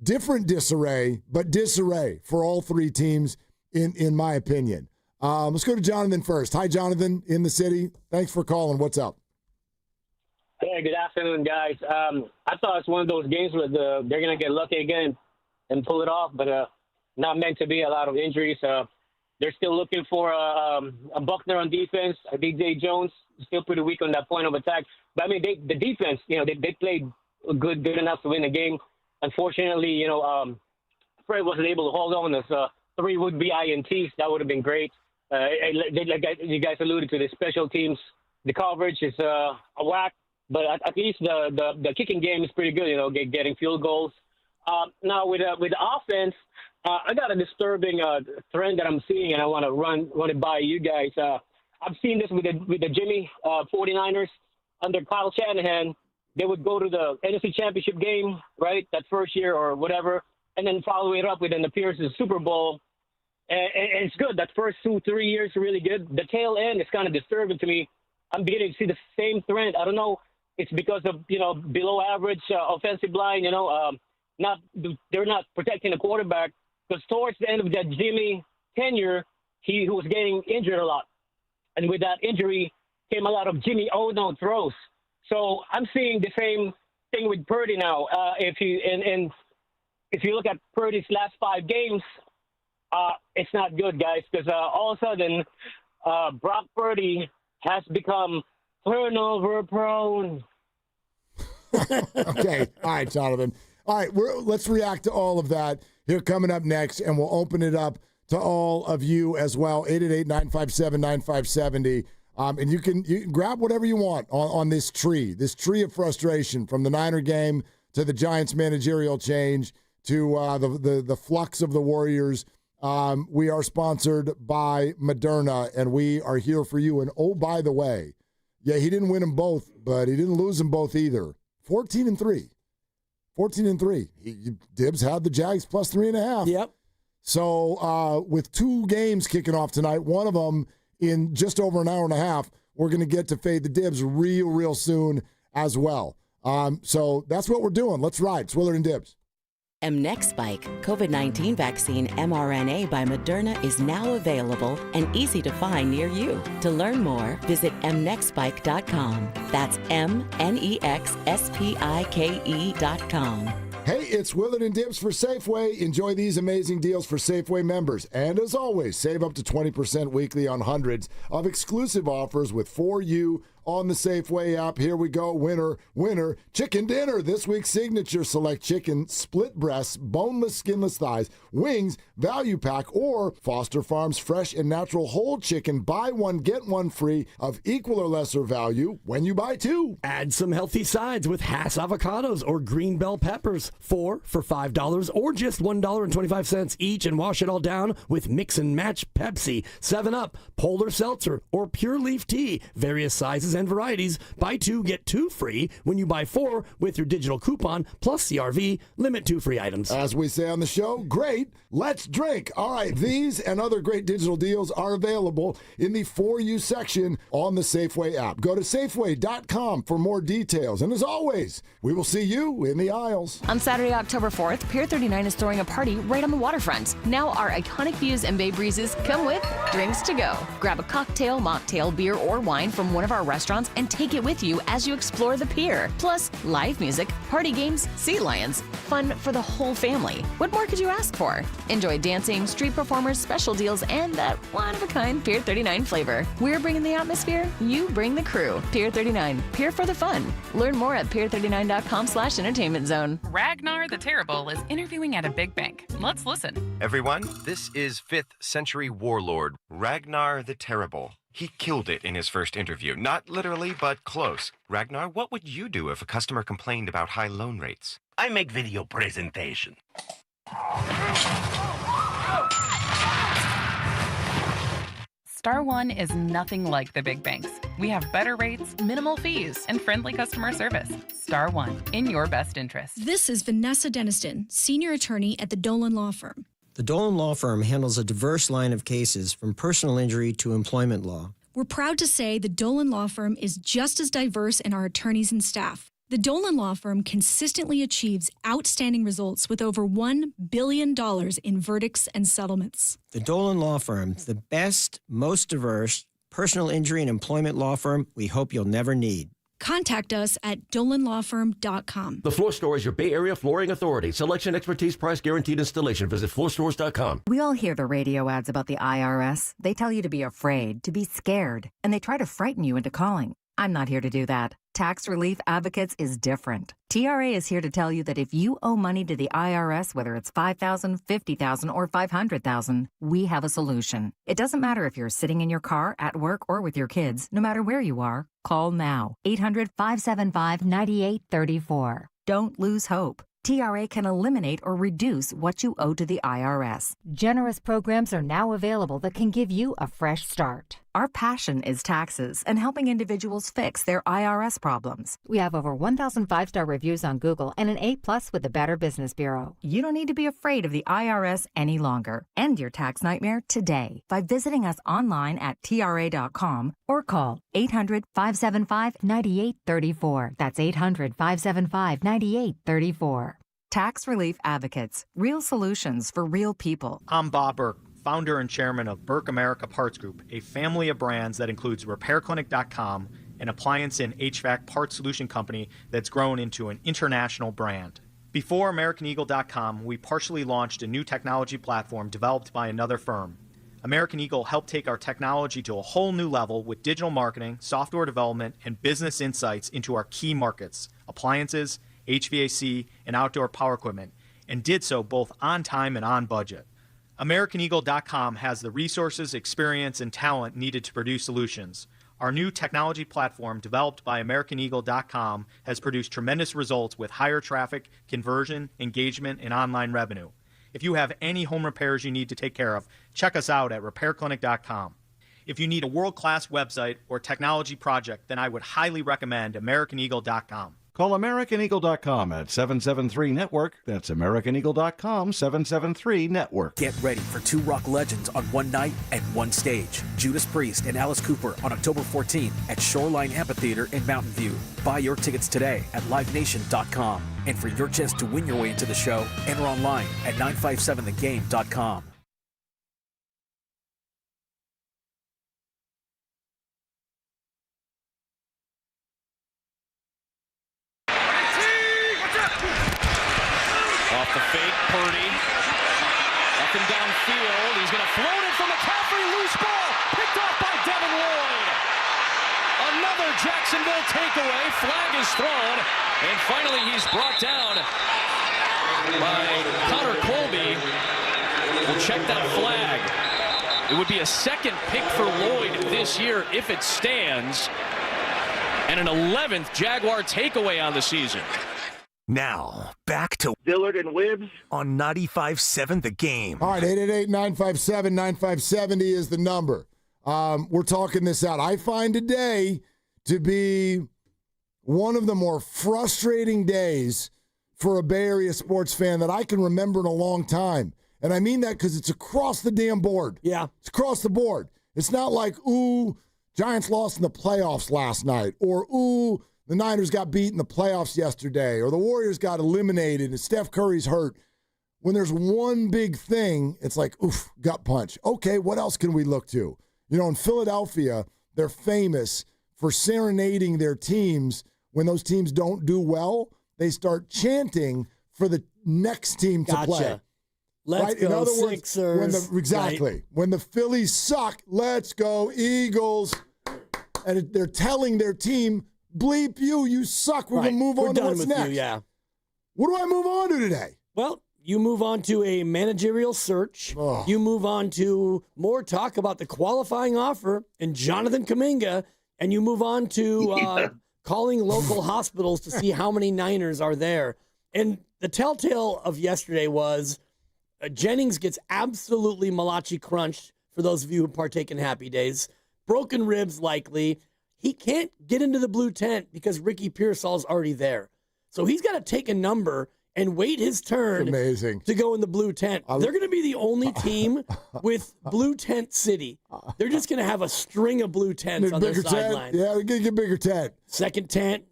Different disarray, but disarray for all three teams, in my opinion. Let's go to Jonathan first. Hi, Jonathan, in the city. Thanks for calling. What's up? Hey, good afternoon, guys. I thought it's one of those games where they're going to get lucky again and pull it off, but not meant to be. A lot of injuries. They're still looking for a Buckner on defense. DJ Jones still pretty weak on that point of attack. But, I mean, the defense, they played good enough to win the game. Unfortunately, Fred wasn't able to hold on. As 3 would-be INTs, that would have been great. Like you guys alluded to, the special teams, the coverage is a whack. But at least the kicking game is pretty good, getting field goals. Now, with the offense, I got a disturbing trend that I'm seeing, and I want to run it by you guys. I've seen this with the Jimmy 49ers under Kyle Shanahan. They would go to the NFC Championship game, right, that first year or whatever, and then follow it up with an appearance in the Super Bowl. And it's good. That first 2-3 years are really good. The tail end is kind of disturbing to me. I'm beginning to see the same trend. I don't know. It's because of, below average offensive line, they're not protecting the quarterback. Because towards the end of that Jimmy tenure, he was getting injured a lot. And with that injury came a lot of Jimmy no throws. So I'm seeing the same thing with Purdy now. If you look at Purdy's last 5 games, it's not good, guys, because all of a sudden Brock Purdy has become turnover prone. Okay. All right, Jonathan. All right, let's react to all of that here coming up next, and we'll open it up to all of you as well. 888-957-9570. And you can grab whatever you want on this tree of frustration, from the Niner game to the Giants managerial change to the flux of the Warriors. We are sponsored by Moderna, and we are here for you. And oh, by the way, yeah, he didn't win them both, but he didn't lose them both either. 14-3. Dibs had the Jags plus 3.5. Yep. So with 2 games kicking off tonight, one of them in just over an hour and a half, we're going to get to fade the Dibs real soon as well. So that's what we're doing. Let's ride. It's Willard and Dibs. mNEXSpike, COVID-19 vaccine mRNA by Moderna, is now available and easy to find near you. To learn more, visit mnexspike.com. That's mnexspike.com. Hey, it's Willard and Dibs for Safeway. Enjoy these amazing deals for Safeway members. And as always, save up to 20% weekly on hundreds of exclusive offers with For You on the Safeway app. Here we go. Winner, winner. Chicken dinner. This week's signature: select chicken, split breasts, boneless, skinless thighs, wings, value pack, or Foster Farms fresh and natural whole chicken. Buy one, get one free of equal or lesser value when you buy two. Add some healthy sides with Hass avocados or green bell peppers. 4 for $5 or just $1.25 each, and wash it all down with mix and match Pepsi, 7-Up, Polar Seltzer, or Pure Leaf Tea. Various sizes and varieties. Buy 2, get 2 free when you buy 4 with your digital coupon plus CRV. Limit 2 free items. As we say on the show, great, let's drink. All right, these and other great digital deals are available in the For You section on the Safeway app. Go to Safeway.com for more details. And as always, we will see you in the aisles. On Saturday, October 4th, Pier 39 is throwing a party right on the waterfront. Now our iconic views and bay breezes come with drinks to go. Grab a cocktail, mocktail, beer, or wine from one of our restaurants and take it with you as you explore the pier. Plus, live music, party games, sea lions, fun for the whole family. What more could you ask for? Enjoy dancing, street performers, special deals, and that one-of-a-kind Pier 39 flavor. We're bringing the atmosphere, you bring the crew. Pier 39, Pier for the fun. Learn more at pier39.com/entertainment zone. Ragnar the Terrible is interviewing at a big bank. Let's listen. Everyone, this is 5th century warlord Ragnar the Terrible. He killed it in his first interview. Not literally, but close. Ragnar, what would you do if a customer complained about high loan rates? I make video presentation. Star One is nothing like the big banks. We have better rates, minimal fees, and friendly customer service. Star One, in your best interest. This is Vanessa Deniston, senior attorney at the Dolan Law Firm. The Dolan Law Firm handles a diverse line of cases from personal injury to employment law. We're proud to say the Dolan Law Firm is just as diverse in our attorneys and staff. The Dolan Law Firm consistently achieves outstanding results with over $1 billion in verdicts and settlements. The Dolan Law Firm, the best, most diverse personal injury and employment law firm we hope you'll never need. Contact us at dolanlawfirm.com. The Floor Store is your Bay Area flooring authority. Selection, expertise, price, guaranteed installation. Visit floorstores.com. We all hear the radio ads about the IRS. They tell you to be afraid, to be scared, and they try to frighten you into calling. I'm not here to do that. Tax Relief Advocates is different. TRA is here to tell you that if you owe money to the IRS, whether it's $5,000, $50,000, or $500,000, we have a solution. It doesn't matter if you're sitting in your car, at work, or with your kids. No matter where you are, call now. 800-575-9834. Don't lose hope. TRA can eliminate or reduce what you owe to the IRS. Generous programs are now available that can give you a fresh start. Our passion is taxes and helping individuals fix their IRS problems. We have over 1,000 5-star reviews on Google and an A+ with the Better Business Bureau. You don't need to be afraid of the IRS any longer. End your tax nightmare today by visiting us online at TRA.com or call 800-575-9834. That's 800-575-9834. Tax Relief Advocates. Real solutions for real people. I'm Bob Burke, founder and chairman of Burke America Parts Group, a family of brands that includes RepairClinic.com, an appliance and HVAC parts solution company that's grown into an international brand. Before AmericanEagle.com, we partially launched a new technology platform developed by another firm. American Eagle helped take our technology to a whole new level with digital marketing, software development, and business insights into our key markets, appliances, HVAC, and outdoor power equipment, and did so both on time and on budget. AmericanEagle.com has the resources, experience, and talent needed to produce solutions. Our new technology platform, developed by AmericanEagle.com, has produced tremendous results with higher traffic, conversion, engagement, and online revenue. If you have any home repairs you need to take care of, check us out at RepairClinic.com. If you need a world-class website or technology project, then I would highly recommend AmericanEagle.com. Call AmericanEagle.com at 773-NETWORK. That's AmericanEagle.com, 773-NETWORK. Get ready for two rock legends on one night and one stage. Judas Priest and Alice Cooper on October 14th at Shoreline Amphitheater in Mountain View. Buy your tickets today at LiveNation.com. And for your chance to win your way into the show, enter online at 957thegame.com. Off the fake, Purdy. Up and downfield. He's going to float it from McCaffrey. Loose ball. Picked off by Devin Lloyd. another Jacksonville takeaway. Flag is thrown, and finally he's brought down by Connor Colby. We'll check that flag. It would be a second pick for Lloyd this year if it stands, and an 11th Jaguar takeaway on the season. Now, back to Willard and Dibs on 95.7 The Game. All right, 888-957-9570 is the number. We're talking this out. I find today to be one of the more frustrating days for a Bay Area sports fan that I can remember in a long time. And I mean that because it's across the damn board. Yeah. It's across the board. It's not like, ooh, Giants lost in the playoffs last night, or ooh, the Niners got beat in the playoffs yesterday, or the Warriors got eliminated and Steph Curry's hurt. When there's one big thing, it's like, oof, gut punch. Okay, what else can we look to? You know, in Philadelphia, they're famous for serenading their teams. When those teams don't do well, they start chanting for the next team to play. Let's right? go, in other Sixers. Words, exactly. Right. When the Phillies suck, let's go, Eagles. And they're telling their team, bleep you suck. We're going to move on to what's next. Yeah. What do I move on to today? Well, you move on to a managerial search. Oh. You move on to more talk about the qualifying offer and Jonathan Kaminga. And you move on to calling local hospitals to see how many Niners are there. And the telltale of yesterday was Jennings gets absolutely malachi crunched, for those of you who partake in Happy Days. Broken ribs likely. He can't get into the blue tent because Ricky Pearsall's already there. So he's got to take a number and wait his turn to go in the blue tent. They're going to be the only team with blue tent city. They're just going to have a string of blue tents on their sideline. Yeah, we're going to get bigger tent. Second tent.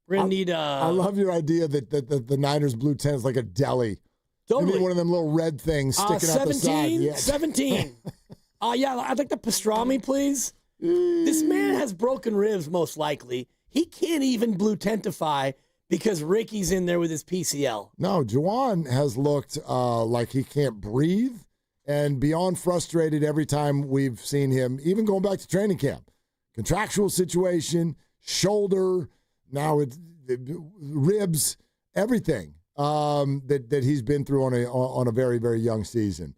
We're going to need I love your idea that the Niners blue tent is like a deli. Totally. Maybe one of them little red things sticking out the side. Yeah. 17. Yeah, I'd like the pastrami, please. This man has broken ribs, most likely. He can't even blue tentify because Ricky's in there with his PCL. No, Juwan has looked like he can't breathe and beyond frustrated every time we've seen him, even going back to training camp. Contractual situation, shoulder, now it's ribs, everything that he's been through on a very, very young season.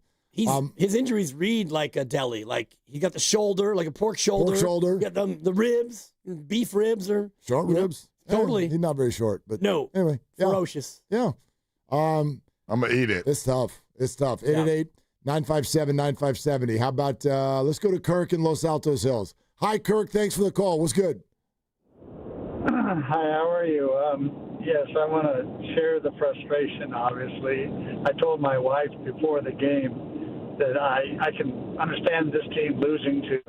His injuries read like a deli. Like he got the shoulder, like a pork shoulder. He got the ribs, beef ribs or short ribs. Totally. He's not very short, but no. Anyway, ferocious. Yeah. I'm gonna eat it. It's tough. 888-957-9570. How about let's go to Kirk in Los Altos Hills. Hi, Kirk. Thanks for the call. What's good? Hi, how are you? Yes, I want to share the frustration, obviously. I told my wife before the game that I can understand this team losing to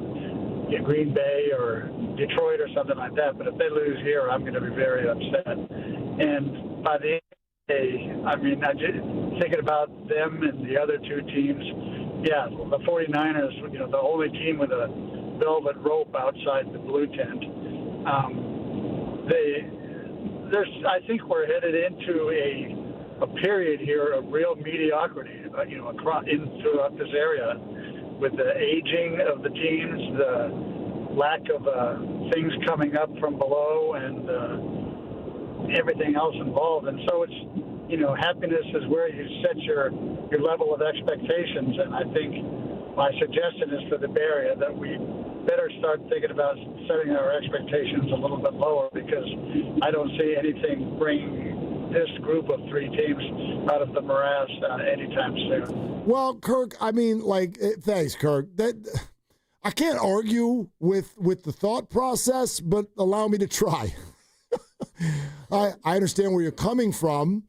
Green Bay or Detroit or something like that, but if they lose here, I'm going to be very upset. And by the end of the day, I mean, I just thinking about them and the other two teams, yeah, the 49ers, you know, the only team with a velvet rope outside the blue tent. I think we're headed into a period here of real mediocrity, throughout this area, with the aging of the teams, the lack of things coming up from below, and everything else involved. And so it's, happiness is where you set your level of expectations. And I think my suggestion is for the Bay Area that we better start thinking about setting our expectations a little bit lower, because I don't see anything bringing this group of three teams out of the morass anytime soon. Well, Kirk, I mean, thanks, Kirk. I can't argue with the thought process, but allow me to try. I understand where you're coming from,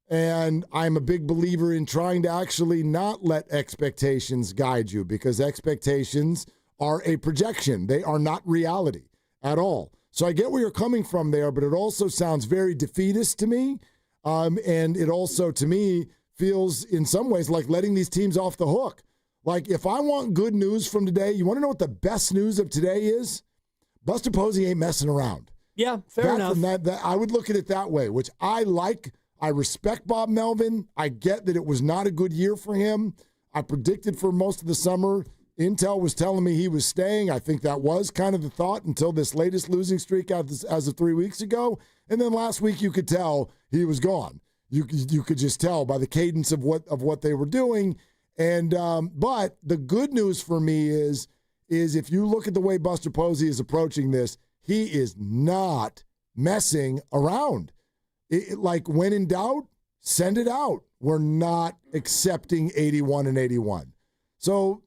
and I'm a big believer in trying to actually not let expectations guide you, because expectations are a projection. They are not reality at all. So I get where you're coming from there, but it also sounds very defeatist to me. And it also, to me, feels in some ways like letting these teams off the hook. Like, if I want good news from today, you want to know what the best news of today is? Buster Posey ain't messing around. Yeah, fair enough. I would look at it that way, which I like. I respect Bob Melvin. I get that it was not a good year for him. I predicted for most of the summer Intel was telling me he was staying. I think that was kind of the thought until this latest losing streak as of 3 weeks ago. And then last week you could tell he was gone. You could just tell by the cadence of what they were doing. And but the good news for me is if you look at the way Buster Posey is approaching this, he is not messing around. Like when in doubt, send it out. We're not accepting 81 and 81. So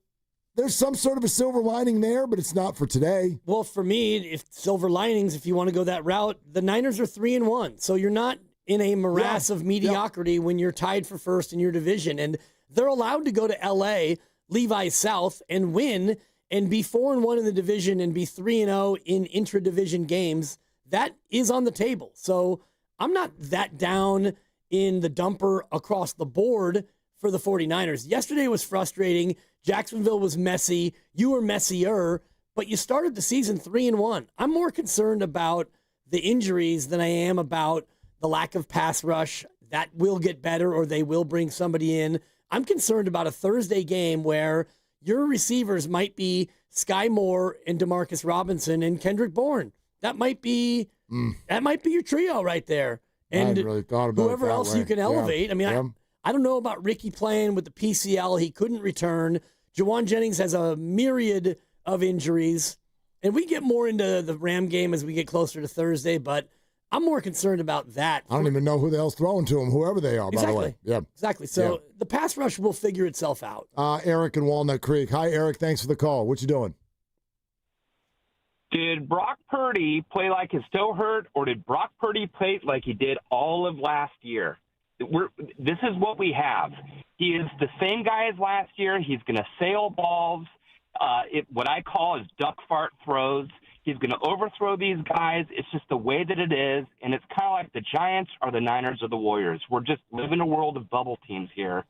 there's some sort of a silver lining there, but it's not for today. Well, for me, if silver linings, if you want to go that route, the Niners are 3-1. So you're not in a morass of mediocrity when you're tied for first in your division. And they're allowed to go to L.A., Levi South, and win and be 4-1 in the division and be 3-0 in intra-division games. That is on the table. So I'm not that down in the dumper across the board for the 49ers. Yesterday was frustrating. Jacksonville was messy. You were messier, but you started the season 3-1. I'm more concerned about the injuries than I am about the lack of pass rush. That will get better, or they will bring somebody in. I'm concerned about a Thursday game where your receivers might be Sky Moore and Demarcus Robinson and Kendrick Bourne. That might be your trio right there. And I hadn't really thought about whoever it that else way. you can elevate. Yeah. I mean, I don't know about Ricky playing with the PCL. He couldn't return. Jawan Jennings has a myriad of injuries. And we get more into the Ram game as we get closer to Thursday, but I'm more concerned about that. I don't even know who the hell's throwing to him, whoever they are, by the way. Yeah. Exactly. So the pass rush will figure itself out. Eric in Walnut Creek. Hi, Eric. Thanks for the call. What you doing? Did Brock Purdy play like his toe hurt, or did Brock Purdy play like he did all of last year? This is what we have. He is the same guy as last year. He's going to sail balls, what I call is duck fart throws. He's going to overthrow these guys. It's just the way that it is, and it's kind of like the Giants or the Niners or the Warriors. We're just living a world of bubble teams here,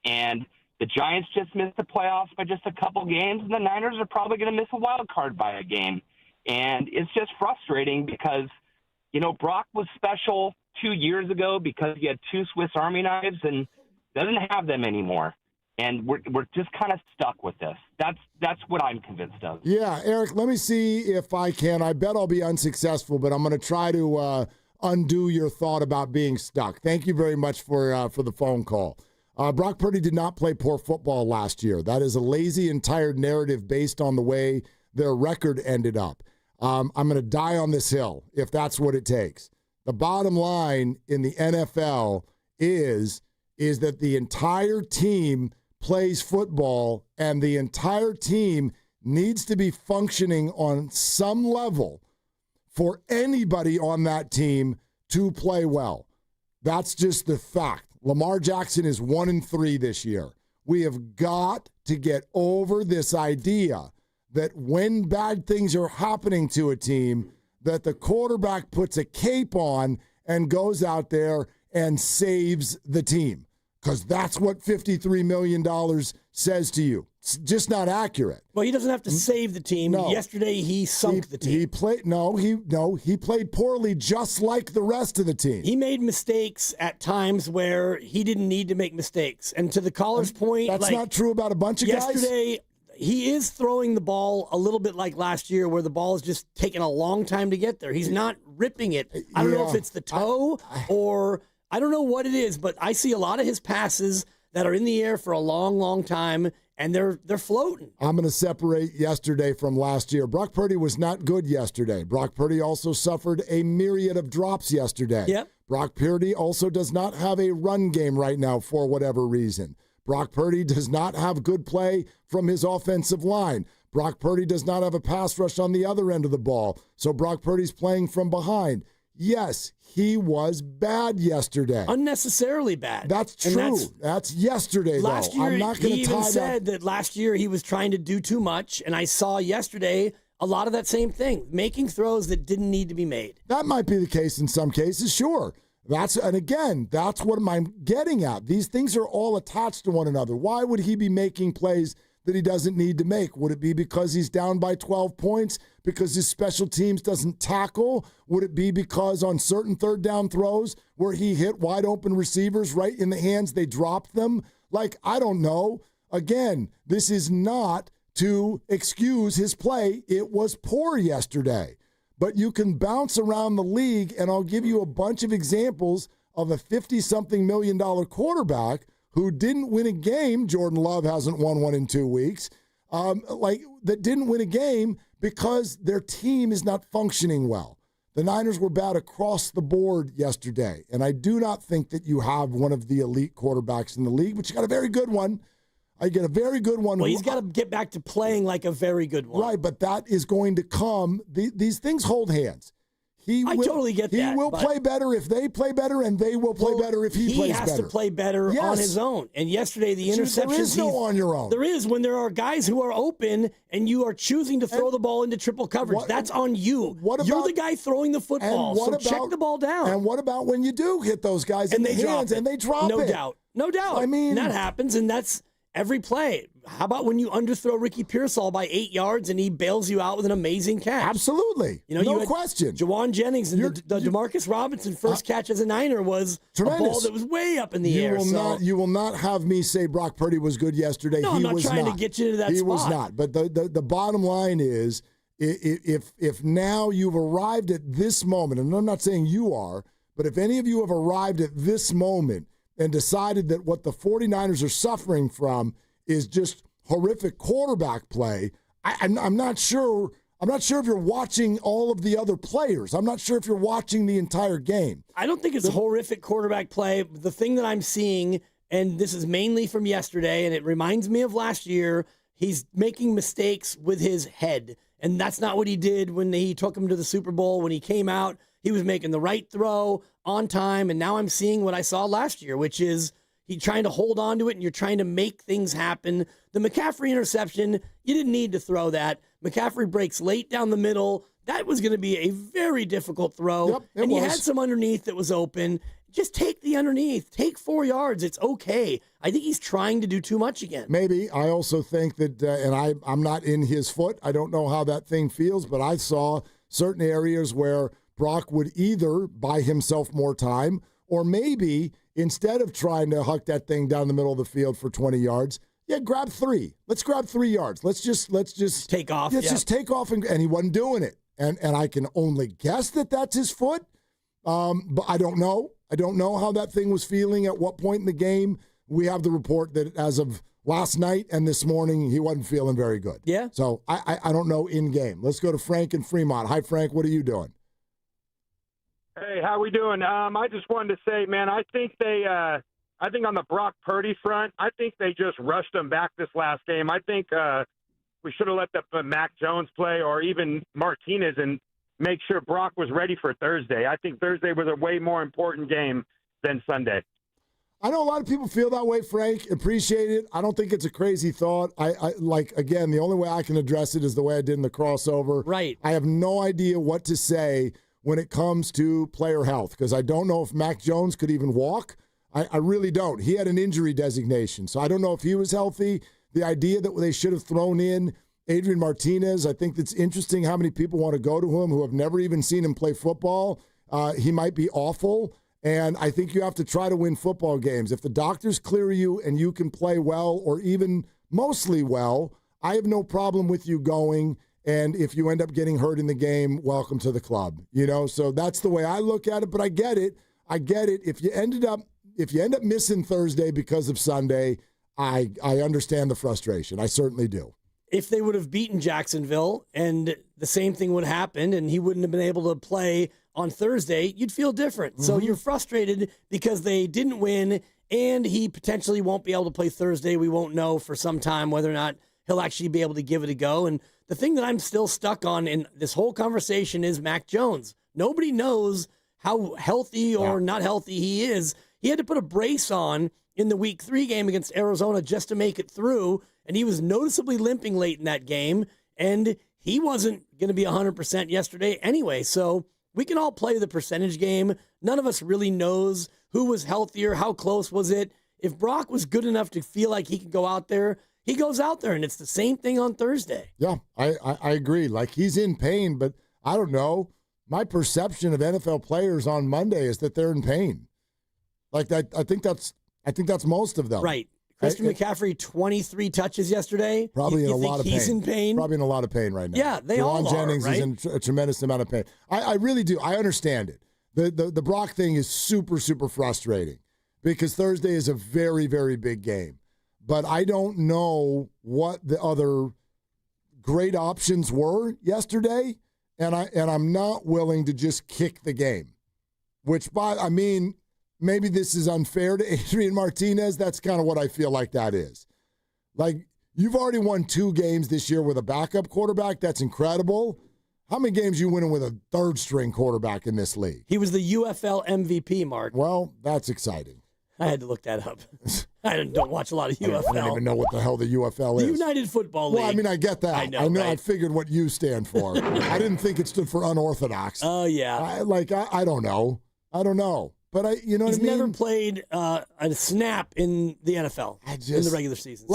and the Giants just missed the playoffs by just a couple games, and the Niners are probably going to miss a wild card by a game. And it's just frustrating because, Brock was special 2 years ago because he had two Swiss Army knives and doesn't have them anymore. And we're just kind of stuck with this. That's what I'm convinced of. Yeah, Eric, let me see if I can. I bet I'll be unsuccessful, but I'm going to try to undo your thought about being stuck. Thank you very much for the phone call. Brock Purdy did not play poor football last year. That is a lazy and tired narrative based on the way their record ended up. I'm going to die on this hill if that's what it takes. The bottom line in the NFL is that the entire team plays football, and the entire team needs to be functioning on some level for anybody on that team to play well. That's just the fact. Lamar Jackson is 1-3 this year. We have got to get over this idea that when bad things are happening to a team, that the quarterback puts a cape on and goes out there and saves the team. Because that's what $53 million says to you. It's just not accurate. Well, he doesn't have to save the team. No. Yesterday, he sunk the team. He played poorly just like the rest of the team. He made mistakes at times where he didn't need to make mistakes. And to the caller's point, that's not true about a bunch of guys. Yesterday, he is throwing the ball a little bit like last year where the ball is just taking a long time to get there. He's not ripping it. I don't know if it's the toe or I don't know what it is, but I see a lot of his passes that are in the air for a long, long time, and they're floating. I'm going to separate yesterday from last year. Brock Purdy was not good yesterday. Brock Purdy also suffered a myriad of drops yesterday. Yep. Brock Purdy also does not have a run game right now for whatever reason. Brock Purdy does not have good play from his offensive line. Brock Purdy does not have a pass rush on the other end of the ball, so Brock Purdy's playing from behind. Yes, he was bad yesterday. Unnecessarily bad. That's true. That's yesterday, last though. Year, I'm not going to tie that. He even said that last year he was trying to do too much, and I saw yesterday a lot of that same thing, making throws that didn't need to be made. That might be the case in some cases, sure. And again, that's what I'm getting at. These things are all attached to one another. Why would he be making plays that he doesn't need to make? Would it be because he's down by 12 points? Because his special teams doesn't tackle? Would it be because on certain third down throws where he hit wide open receivers right in the hands, they dropped them? I don't know. Again, this is not to excuse his play. It was poor yesterday. But you can bounce around the league, and I'll give you a bunch of examples of a $50-something million quarterback who didn't win a game. Jordan Love hasn't won one in 2 weeks. That didn't win a game because their team is not functioning well. The Niners were bad across the board yesterday, and I do not think that you have one of the elite quarterbacks in the league, but you got a very good one. I get a very good one. Well, he's got to get back to playing like a very good one. Right, but that is going to come. These things hold hands. I totally get that. He will play better if they play better, and they will play better if he plays better. He has to play better on his own. And yesterday, the interceptions. There is no on your own. There is when there are guys who are open and you are choosing to throw the ball into triple coverage. That's on you. You're the guy throwing the football, so check the ball down. And what about when you do hit those guys in the hands and they drop it? No doubt. I mean, that happens, and that's every play. How about when you underthrow Ricky Pearsall by 8 yards and he bails you out with an amazing catch? Absolutely. No question. Jawan Jennings and the DeMarcus Robinson first catch as a Niner was tremendous. A ball that was way up in the air. You will not have me say Brock Purdy was good yesterday. No, I'm not trying to get you to that spot. He was not. But the bottom line is, if now you've arrived at this moment, and I'm not saying you are, but if any of you have arrived at this moment and decided that what the 49ers are suffering from is just horrific quarterback play, I'm not sure. I'm not sure if you're watching all of the other players. I'm not sure if you're watching the entire game. I don't think it's horrific quarterback play. The thing that I'm seeing, and this is mainly from yesterday, and it reminds me of last year, he's making mistakes with his head. And that's not what he did when he took him to the Super Bowl. When he came out, he was making the right throw on time. And now I'm seeing what I saw last year, which is he's trying to hold on to it, and you're trying to make things happen. The McCaffrey interception, you didn't need to throw that. McCaffrey breaks late down the middle. That was going to be a very difficult throw. Yep, you had some underneath that was open. Just take the underneath. Take 4 yards. It's okay. I think he's trying to do too much again. Maybe. I also think that, and I'm not in his foot. I don't know how that thing feels, but I saw certain areas where Brock would either buy himself more time, or maybe instead of trying to huck that thing down the middle of the field for 20 yards, grab 3. Let's grab 3 yards. Let's just take off. Let's just take off, and he wasn't doing it. And I can only guess that that's his foot, but I don't know. I don't know how that thing was feeling at what point in the game. We have the report that as of last night and this morning, he wasn't feeling very good. Yeah. So I don't know in game. Let's go to Frank in Fremont. Hi, Frank. What are you doing? Hey, how we doing? I just wanted to say, man, I think on the Brock Purdy front, I think they just rushed him back this last game. I think we should have let the Mac Jones play, or even Martinez, and make sure Brock was ready for Thursday. I think Thursday was a way more important game than Sunday. I know a lot of people feel that way, Frank. Appreciate it. I don't think it's a crazy thought. Again, the only way I can address it is the way I did in the crossover. Right. I have no idea what to say when it comes to player health, because I don't know if Mac Jones could even walk. I really don't. He had an injury designation, so I don't know if he was healthy. The idea that they should have thrown in Adrian Martinez, I think that's interesting how many people want to go to him who have never even seen him play football. He might be awful, and I think you have to try to win football games. If the doctors clear you and you can play well, or even mostly well, I have no problem with you going. And if you end up getting hurt in the game, welcome to the club. So that's the way I look at it. But I get it. If you end up missing Thursday because of Sunday, I understand the frustration. I certainly do. If they would have beaten Jacksonville and the same thing would happen and he wouldn't have been able to play on Thursday, you'd feel different. Mm-hmm. So you're frustrated because they didn't win, and he potentially won't be able to play Thursday. We won't know for some time whether or not he'll actually be able to give it a go. And the thing that I'm still stuck on in this whole conversation is Mac Jones. Nobody knows how healthy or not healthy he is. He had to put a brace on in the Week 3 game against Arizona just to make it through, and he was noticeably limping late in that game, and he wasn't going to be 100% yesterday anyway. So we can all play the percentage game. None of us really knows who was healthier, how close was it. If Brock was good enough to feel like he could go out there, he goes out there, and it's the same thing on Thursday. Yeah, I agree. Like, he's in pain, but I don't know. My perception of NFL players on Monday is that they're in pain. Like that, I think that's most of them. Right. Christian McCaffrey, 23 touches yesterday. Probably in a lot of pain. He's in pain. Probably in a lot of pain right now. Yeah, they all are, Jennings right? is in a tremendous amount of pain. I really do. I understand it. The Brock thing is super, super frustrating because Thursday is a very, very big game. But I don't know what the other great options were yesterday, and I'm not willing to just kick the game. Maybe this is unfair to Adrian Martinez. That's kind of what I feel like that is. Like, you've already won 2 games this year with a backup quarterback. That's incredible. How many games you winning with a third-string quarterback in this league? He was the UFL MVP, Mark. Well, that's exciting. I had to look that up. I don't watch a lot of UFL. I don't even know what the hell the UFL is. The United Football League. Well, I mean, I get that. I know. Right? I figured what you stand for. I didn't think it stood for unorthodox. Oh, yeah. I don't know. I don't know. But you know what I mean? He's never played a snap in the NFL in the regular season.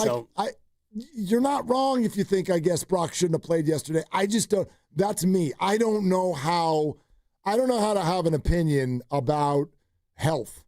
You're not wrong if you think, I guess, Brock shouldn't have played yesterday. I just don't. That's me. I don't know how to have an opinion about health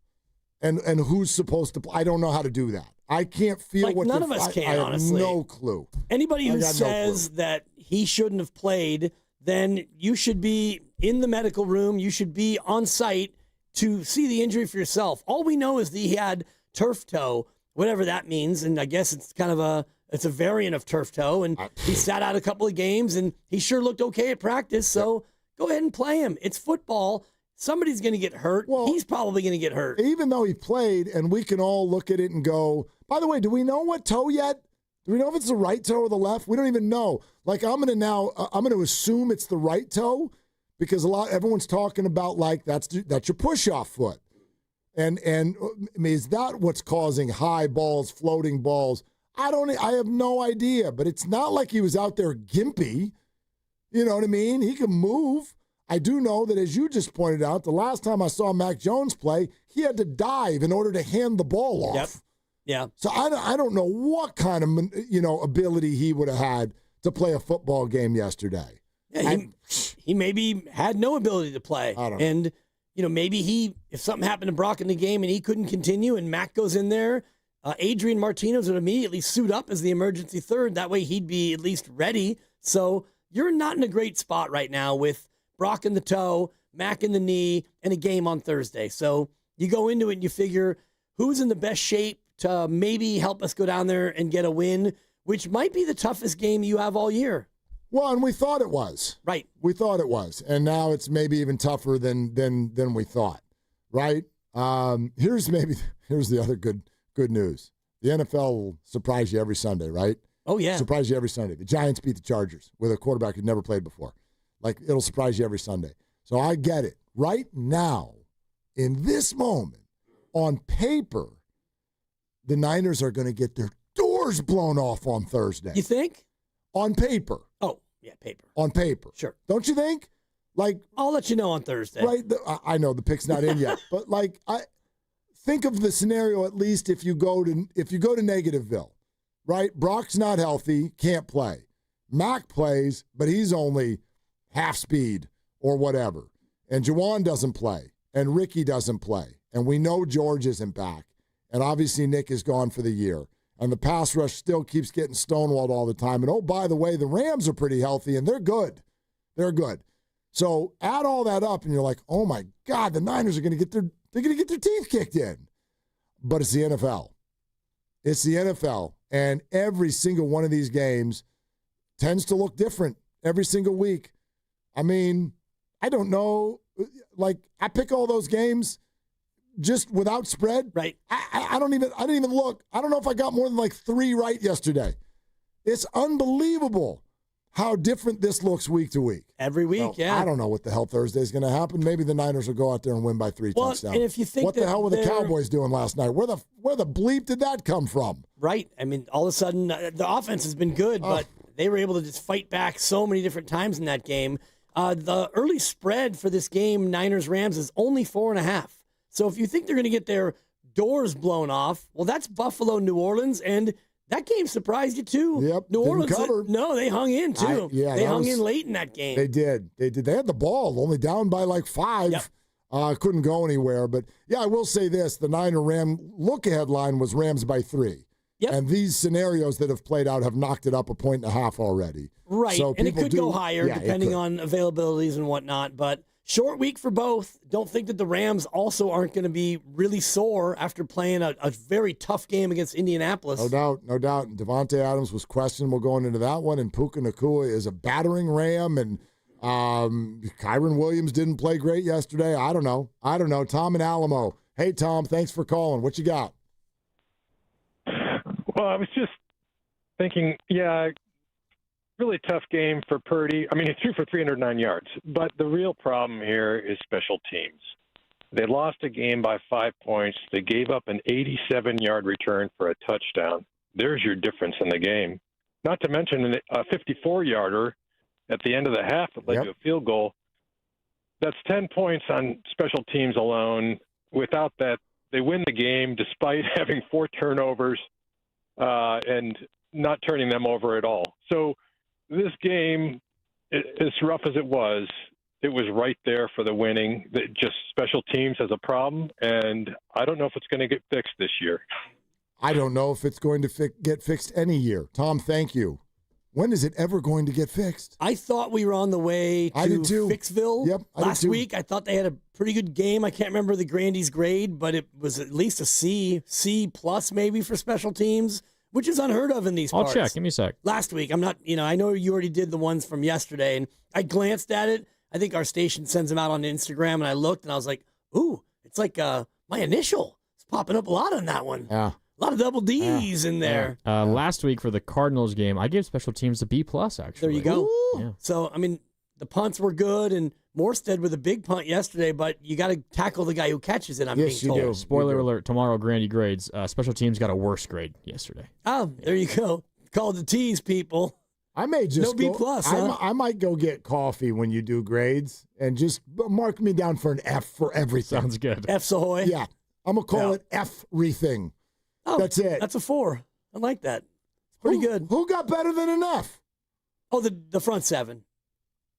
and who's supposed to play. I don't know how to do that. I can't feel what none of us can, I have honestly. no clue. Anybody who says that he shouldn't have played, then you should be in the medical room. You should be on site to see the injury for yourself. All we know is that he had turf toe, whatever that means, and I guess it's kind of a variant of turf toe, and he sat out a couple of games, and he sure looked okay at practice, so go ahead and play him. It's football. Somebody's going to get hurt. Well, he's probably going to get hurt. Even though he played, and we can all look at it and go, by the way, do we know what toe yet? Do we know if it's the right toe or the left? We don't even know. Like, I'm going to assume it's the right toe, because everyone's talking about that's your push-off foot. And I mean, is that what's causing high balls, floating balls? I have no idea, but it's not like he was out there gimpy. You know what I mean? He can move. I do know that, as you just pointed out, the last time I saw Mac Jones play, he had to dive in order to hand the ball off. Yep. Yeah. So I don't know what kind of ability he would have had to play a football game yesterday. Yeah, he maybe had no ability to play. I don't know. And, maybe if something happened to Brock in the game and he couldn't continue and Mac goes in there, Adrian Martinez would immediately suit up as the emergency third. That way he'd be at least ready. So you're not in a great spot right now with Brock in the toe, Mac in the knee, and a game on Thursday. So you go into it and you figure who's in the best shape to maybe help us go down there and get a win, which might be the toughest game you have all year. Well, and we thought it was. Right. We thought it was. And now it's maybe even tougher than we thought. Right? Here's the other good news. The NFL will surprise you every Sunday, right? Oh, yeah. Surprise you every Sunday. The Giants beat the Chargers with a quarterback who'd never played before. It'll surprise you every Sunday. So I get it. Right now, in this moment, on paper, the Niners are going to get their doors blown off on Thursday. You think? On paper. Oh, yeah, paper. On paper. Sure. Don't you think? I'll let you know on Thursday. Right. I know the pick's not in yet, but I think of the scenario, at least if you go to Negativeville, right? Brock's not healthy, can't play. Mac plays, but he's only half speed or whatever. And Juwan doesn't play, and Ricky doesn't play, and we know George isn't back, and obviously Nick is gone for the year. And the pass rush still keeps getting stonewalled all the time. And, oh, by the way, the Rams are pretty healthy, and they're good. They're good. So add all that up, and you're like, oh, my God, the Niners are going to get their teeth kicked in. But it's the NFL. It's the NFL. And every single one of these games tends to look different every single week. I mean, I don't know. I pick all those games just without spread. Right. I didn't even look. I don't know if I got more than 3 right yesterday. It's unbelievable how different this looks week to week. Every week, yeah. I don't know what the hell Thursday is going to happen. Maybe the Niners will go out there and win by 3 touchdowns. And if you think what the hell were the Cowboys doing last night? Where the bleep did that come from? Right. I mean, all of a sudden, the offense has been good, but they were able to just fight back so many different times in that game. The early spread for this game, Niners-Rams, is only 4.5. So if you think they're going to get their doors blown off, well, that's Buffalo-New Orleans, and that game surprised you too. Yep. New Orleans, cover. No, they hung in too. They hung in late in that game. They did. They had the ball, only down by 5. Yep. Couldn't go anywhere. But, yeah, I will say this. The Niner-Ram look-ahead line was Rams by 3. Yep. And these scenarios that have played out have knocked it up 1.5 points already. Right, so and it could go higher depending on availabilities and whatnot. But short week for both. Don't think that the Rams also aren't going to be really sore after playing a very tough game against Indianapolis. No doubt. And Devontae Adams was questionable going into that one, and Puka Nacua is a battering Ram, and Kyron Williams didn't play great yesterday. I don't know. Tom in Alamo. Hey, Tom, thanks for calling. What you got? Well, I was just thinking, really tough game for Purdy. I mean, he threw for 309 yards, but the real problem here is special teams. They lost a game by 5 points. They gave up an 87-yard return for a touchdown. There's your difference in the game. Not to mention a 54-yarder at the end of the half that led to a field goal. That's 10 points on special teams alone. Without that, they win the game despite having 4 turnovers and not turning them over at all. So this game, as rough as it was right there for the winning. Just special teams has a problem, and I don't know if it's going to get fixed this year. I don't know if it's going to get fixed any year. Tom, thank you. When is it ever going to get fixed? I thought we were on the way to Fixville last week. I thought they had a pretty good game. I can't remember the Grandy's grade, but it was at least a C plus maybe for special teams, which is unheard of in these parts. I'll check. Give me a sec. Last week, I'm not, I know you already did the ones from yesterday, and I glanced at it. I think our station sends them out on Instagram, and I looked, and I was like, ooh, it's like my initial. It's popping up a lot on that one. Yeah. A lot of double D's in there. Last week for the Cardinals game, I gave special teams a B+, actually. There you go. Yeah. So, I mean, the punts were good, and Morstead with a big punt yesterday, but you got to tackle the guy who catches it, I'm being told. Do. Spoiler alert, tomorrow, Grandy grades. Special teams got a worse grade yesterday. Oh, there you go. Called the T's, people. I may just B+, huh? I might go get coffee when you do grades and just mark me down for an F for everything. Sounds good. F's ahoy. Yeah. I'm going to call it F-rething. Oh, that's it. That's a 4. I like that. It's pretty good. Who got better than enough? Oh, the front 7.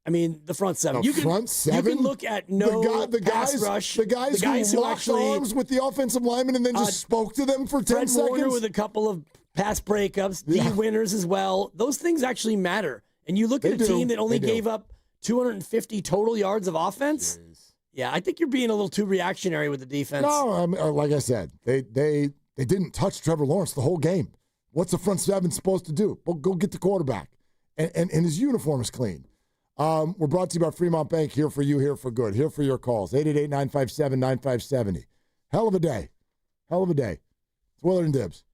I mean, the front 7. Front 7? You can look at the pass guys, rush. The guys who locked arms with the offensive lineman and then just spoke to them for 10 Fred seconds. Warner with a couple of pass breakups, D winners as well. Those things actually matter. And you look at a team that only gave up 250 total yards of offense. Jeez. Yeah, I think you're being a little too reactionary with the defense. No, I mean, like I said, they didn't touch Trevor Lawrence the whole game. What's the front 7 supposed to do? Well, go get the quarterback. And his uniform is clean. We're brought to you by Fremont Bank, here for you, here for good, here for your calls. 888-957-9570. Hell of a day. It's Willard Dibs.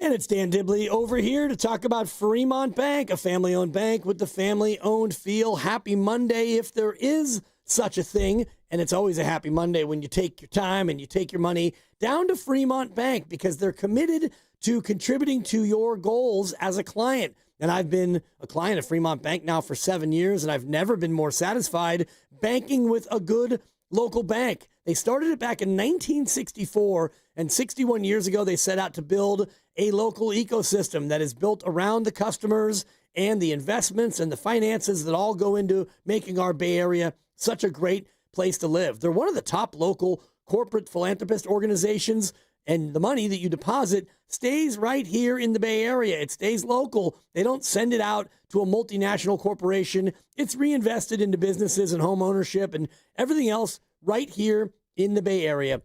And it's Dan Dibley over here to talk about Fremont Bank, a family-owned bank with the family-owned feel. Happy Monday, if there is such a thing. And it's always a happy Monday when you take your time and you take your money down to Fremont Bank, because they're committed to contributing to your goals as a client. And I've been a client of Fremont Bank now for 7 years, and I've never been more satisfied banking with a good local bank. They started it back in 1964, and 61 years ago, they set out to build a local ecosystem that is built around the customers and the investments and the finances that all go into making our Bay Area such a great place to live. They're one of the top local corporate philanthropist organizations, and the money that you deposit stays right here in the Bay Area. It stays local. They don't send it out to a multinational corporation. It's reinvested into businesses and home ownership and everything else right here in the Bay Area.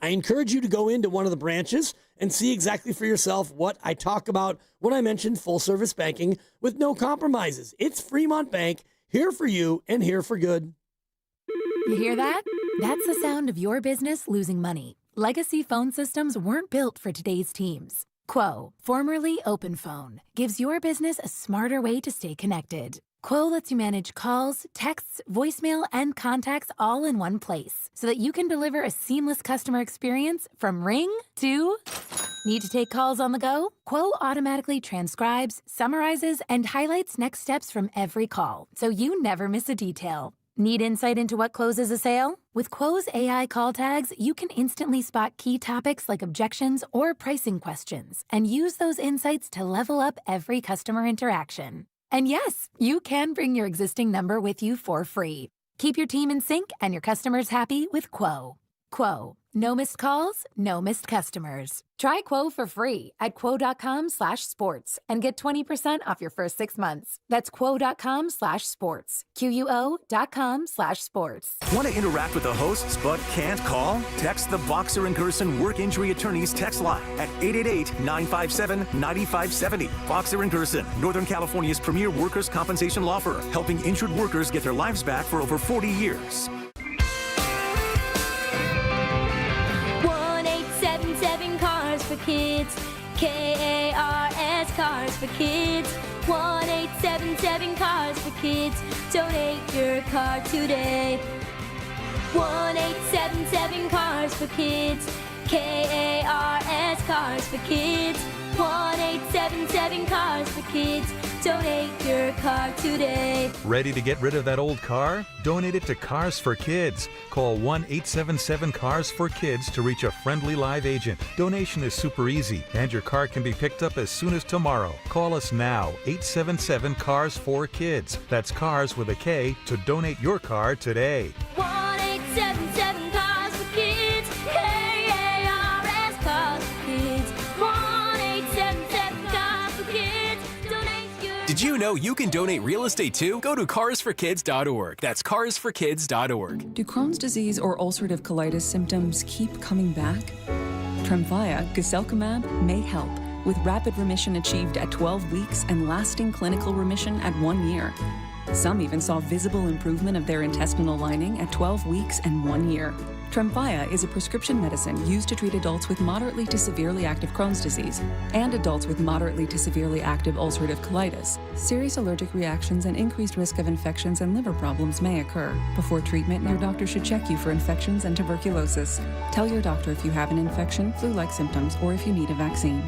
I encourage you to go into one of the branches and see exactly for yourself what I talk about when I mention full-service banking with no compromises. It's Fremont Bank, here for you and here for good. You hear that? That's the sound of your business losing money. Legacy phone systems weren't built for today's teams. Quo, formerly OpenPhone, gives your business a smarter way to stay connected. Quo lets you manage calls, texts, voicemail, and contacts all in one place so that you can deliver a seamless customer experience from ring to... Need to take calls on the go? Quo automatically transcribes, summarizes, and highlights next steps from every call, so you never miss a detail. Need insight into what closes a sale? With Quo's AI call tags, you can instantly spot key topics like objections or pricing questions and use those insights to level up every customer interaction. And yes, you can bring your existing number with you for free. Keep your team in sync and your customers happy with Quo. Quo. No missed calls, no missed customers. Try Quo for free at quo.com/sports and get 20% off your first 6 months. That's quo.com/sports. QUO.com/sports. Want to interact with the hosts but can't call? Text the Boxer and Gerson Work Injury Attorneys text line at 888-957-9570. Boxer and Gerson, Northern California's premier workers' compensation law firm, helping injured workers get their lives back for over 40 years. 1-877-CARS for kids. KARS Cars for kids. 1-877-CARS for kids. Donate your car today. 1-877-CARS for kids. KARS Cars for kids. 1-877-CARS for kids. Donate your car today. Ready to get rid of that old car? Donate it to Cars for Kids. Call 1-877-CARS-FOR-KIDS to reach a friendly live agent. Donation is super easy, and your car can be picked up as soon as tomorrow. Call us now, 877-CARS-FOR-KIDS. That's cars with a K to donate your car today. 1-877-CARS for kids. KARS Cars for kids. 1-877-CARS for kids. Donate your. Did you know you can donate real estate too? Go to carsforkids.org. That's carsforkids.org. Do Crohn's disease or ulcerative colitis symptoms keep coming back? Tremfya, guselkumab, may help, with rapid remission achieved at 12 weeks and lasting clinical remission at 1 year. Some even saw visible improvement of their intestinal lining at 12 weeks and 1 year. Tremfya is a prescription medicine used to treat adults with moderately to severely active Crohn's disease and adults with moderately to severely active ulcerative colitis. Serious allergic reactions and increased risk of infections and liver problems may occur. Before treatment, your doctor should check you for infections and tuberculosis. Tell your doctor if you have an infection, flu-like symptoms, or if you need a vaccine.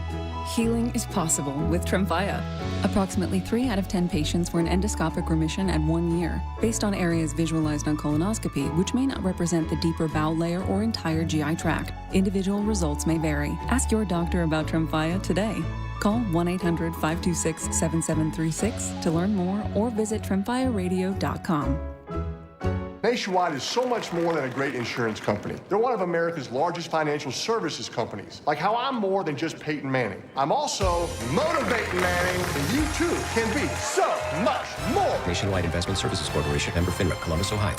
Healing is possible with Tremfya. Approximately 3 out of 10 patients were in endoscopic remission at 1 year, based on areas visualized on colonoscopy, which may not represent the deeper bowel layer or entire GI tract. Individual results may vary. Ask your doctor about Tremfya today. Call 1-800-526-7736 to learn more or visit tremfyaradio.com. Nationwide is so much more than a great insurance company. They're one of America's largest financial services companies. Like how I'm more than just Peyton Manning. I'm also motivating Manning, and you too can be so much more. Nationwide Investment Services Corporation, member FINRA, Columbus, Ohio.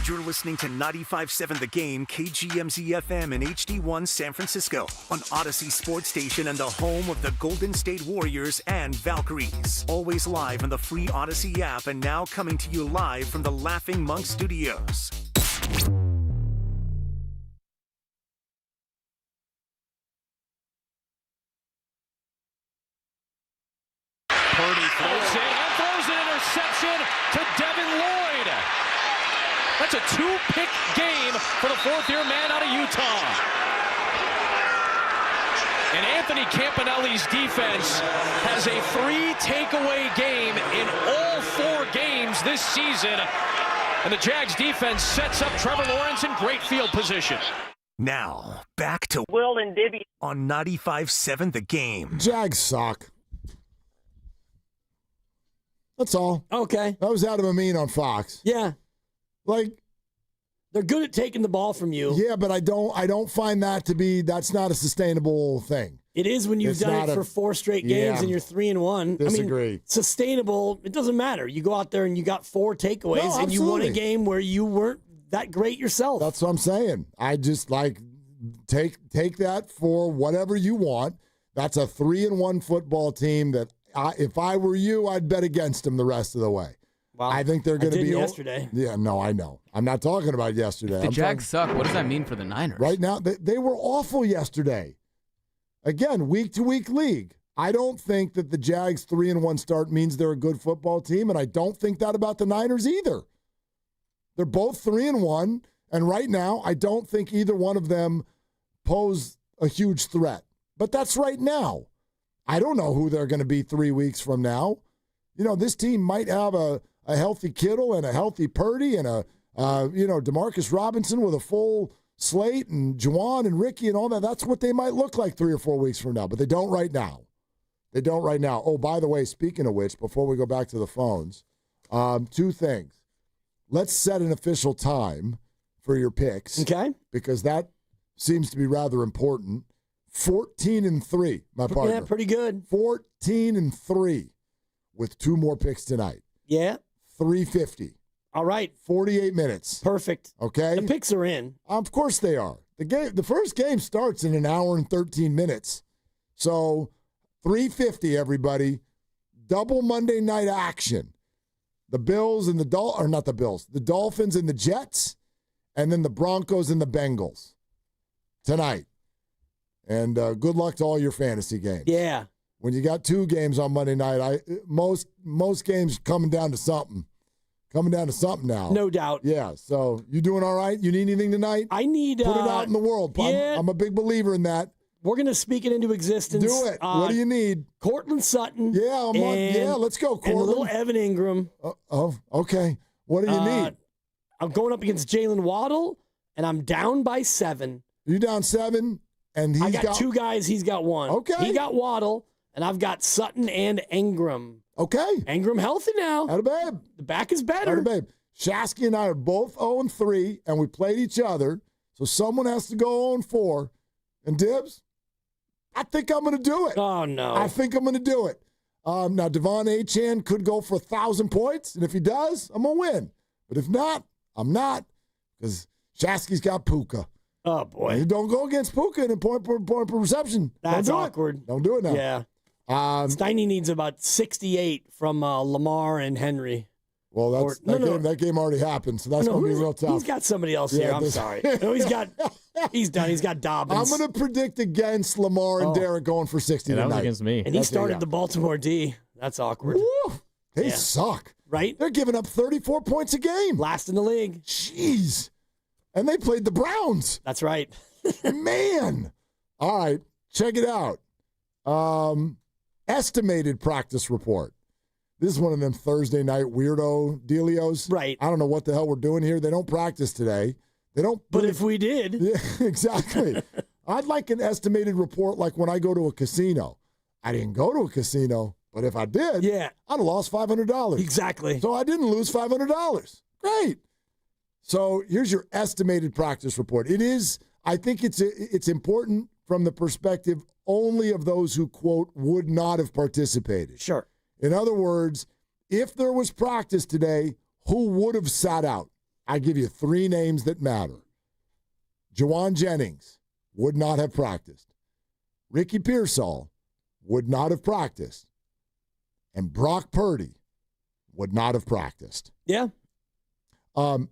You're listening to 95.7 The Game, KGMZ-FM and HD1 San Francisco on Odyssey Sports Station and the home of the Golden State Warriors and Valkyries. Always live on the free Odyssey app and now coming to you live from the Laughing Monk Studios. Purdy floats it and throws an interception to Devin Lloyd. That's a 2-pick game for the fourth-year man out of Utah. And Anthony Campanelli's defense has a 3-takeaway game in all 4 games this season. And the Jags defense sets up Trevor Lawrence in great field position. Now, back to Will and Dibby on 95.7 The Game. Jags suck. That's all. Okay. That was Adam Amin on Fox. Yeah. Like, they're good at taking the ball from you. Yeah, but I don't find that to be, that's not a sustainable thing. It is when you've done it for 4 straight games and you're 3-1. Disagree. I mean, sustainable, it doesn't matter. You go out there and you got 4 takeaways and you won a game where you weren't that great yourself. That's what I'm saying. I just take that for whatever you want. That's a 3-1 football team that if I were you, I'd bet against them the rest of the way. Well, I think they're going to be yesterday. Yeah, no, I know. I'm not talking about yesterday. If the Jags suck, what does that mean for the Niners? Right now, they were awful yesterday. Again, week-to-week league. I don't think that the Jags' 3-1 start means they're a good football team, and I don't think that about the Niners either. They're both 3-1, and right now, I don't think either one of them pose a huge threat. But that's right now. I don't know who they're going to be 3 weeks from now. You know, this team might have a healthy Kittle and a healthy Purdy and a Demarcus Robinson with a full slate and Juwan and Ricky and all that. That's what they might look like 3 or 4 weeks from now, but they don't right now. They don't right now. Oh, by the way, speaking of which, before we go back to the phones, 2 things. Let's set an official time for your picks. Okay. Because that seems to be rather important. 14-3, my partner. Yeah, pretty good. 14-3 with 2 more picks tonight. Yeah. 350. All right. 48 minutes. Perfect. Okay. The picks are in. Of course they are. The first game starts in an hour and 13 minutes. So 350, everybody. Double Monday night action. The Bills and the the Dolphins and the Jets, and then the Broncos and the Bengals tonight. And good luck to all your fantasy games. Yeah. When you got 2 games on Monday night, most games coming down to something. Coming down to something now. No doubt. Yeah. So you doing all right? You need anything tonight? I need put it out in the world. Yeah. I'm a big believer in that. We're going to speak it into existence. Do it. What do you need? Cortland Sutton. Yeah, let's go, Cortland. And a little Evan Ingram. Okay. What do you need? I'm going up against Jalen Waddle, and I'm down by 7. You down 7? And I got 2 guys. He's got 1. Okay. He got Waddle, and I've got Sutton and Ingram. Okay. Ingram healthy now. Atta babe. The back is better. Atta babe. Shasky and I are both 0-3, and we played each other, so someone has to go 0-4. And Dibs, I think I'm going to do it. Oh, no. I think I'm going to do it. Now, Devon Achane could go for 1,000 points, and if he does, I'm going to win. But if not, I'm not, because Shasky's got Puka. Oh, boy. You don't go against Puka in point per reception. That's awkward. Don't do it now. Yeah. Steiny needs about 68 from Lamar and Henry. Well, that game already happened, so that's going to be real tough. He's got somebody else here. I'm sorry. No, he's done. He's got Dobbins. I'm going to predict against Lamar and Derek going for 60 tonight. That was against me. And he started the Baltimore D. That's awkward. Woo, they suck. Right? They're giving up 34 points a game. Last in the league. Jeez. And they played the Browns. That's right. Man. All right. Check it out. Estimated practice report. This is one of them Thursday night weirdo dealios. Right. I don't know what the hell we're doing here. They don't practice today. They don't. But if we did. Yeah, exactly. I'd like an estimated report like when I go to a casino. I didn't go to a casino, but if I did, I'd have lost $500. Exactly. So I didn't lose $500. Great. So here's your estimated practice report. I think it's important from the perspective only of those who, quote, would not have participated. Sure. In other words, if there was practice today, who would have sat out? I give you 3 names that matter. Jawan Jennings would not have practiced. Ricky Pearsall would not have practiced. And Brock Purdy would not have practiced. Yeah.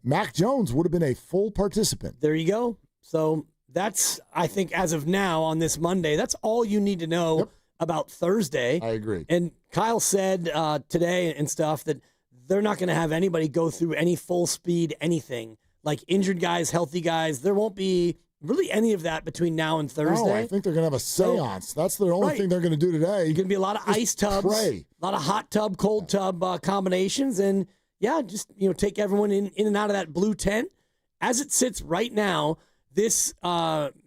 Mac Jones would have been a full participant. There you go. So that's, I think, as of now on this Monday, that's all you need to know about Thursday. I agree. And Kyle said today and stuff that they're not going to have anybody go through any full speed anything. Like injured guys, healthy guys. There won't be really any of that between now and Thursday. No, I think they're going to have a seance. That's the only thing they're going to do today. There's going to be a lot of ice tubs, a lot of hot tub, cold tub combinations. And, just take everyone in and out of that blue tent. As it sits right now, this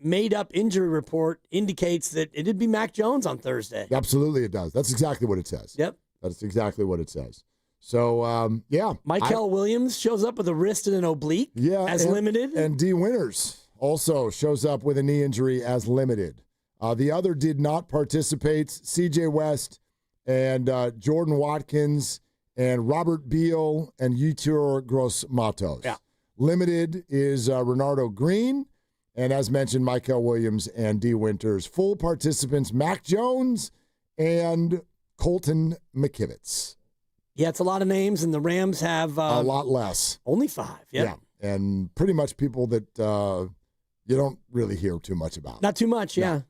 made-up injury report indicates that it'd be Mac Jones on Thursday. Absolutely it does. That's exactly what it says. Yep. That's exactly what it says. So, Michael Williams shows up with a wrist and an oblique as limited. And D. Winters also shows up with a knee injury as limited. The other did not participate, C.J. West and Jordan Watkins and Robert Beal and Yetur Gross-Matos. Yeah. Limited is Renardo Green, and as mentioned, Michael Williams and D. Winters. Full participants, Mac Jones and Colton McKivitz. Yeah, it's a lot of names, and the Rams have a lot less. Only 5. Yeah, and pretty much people that you don't really hear too much about. Not too much, No.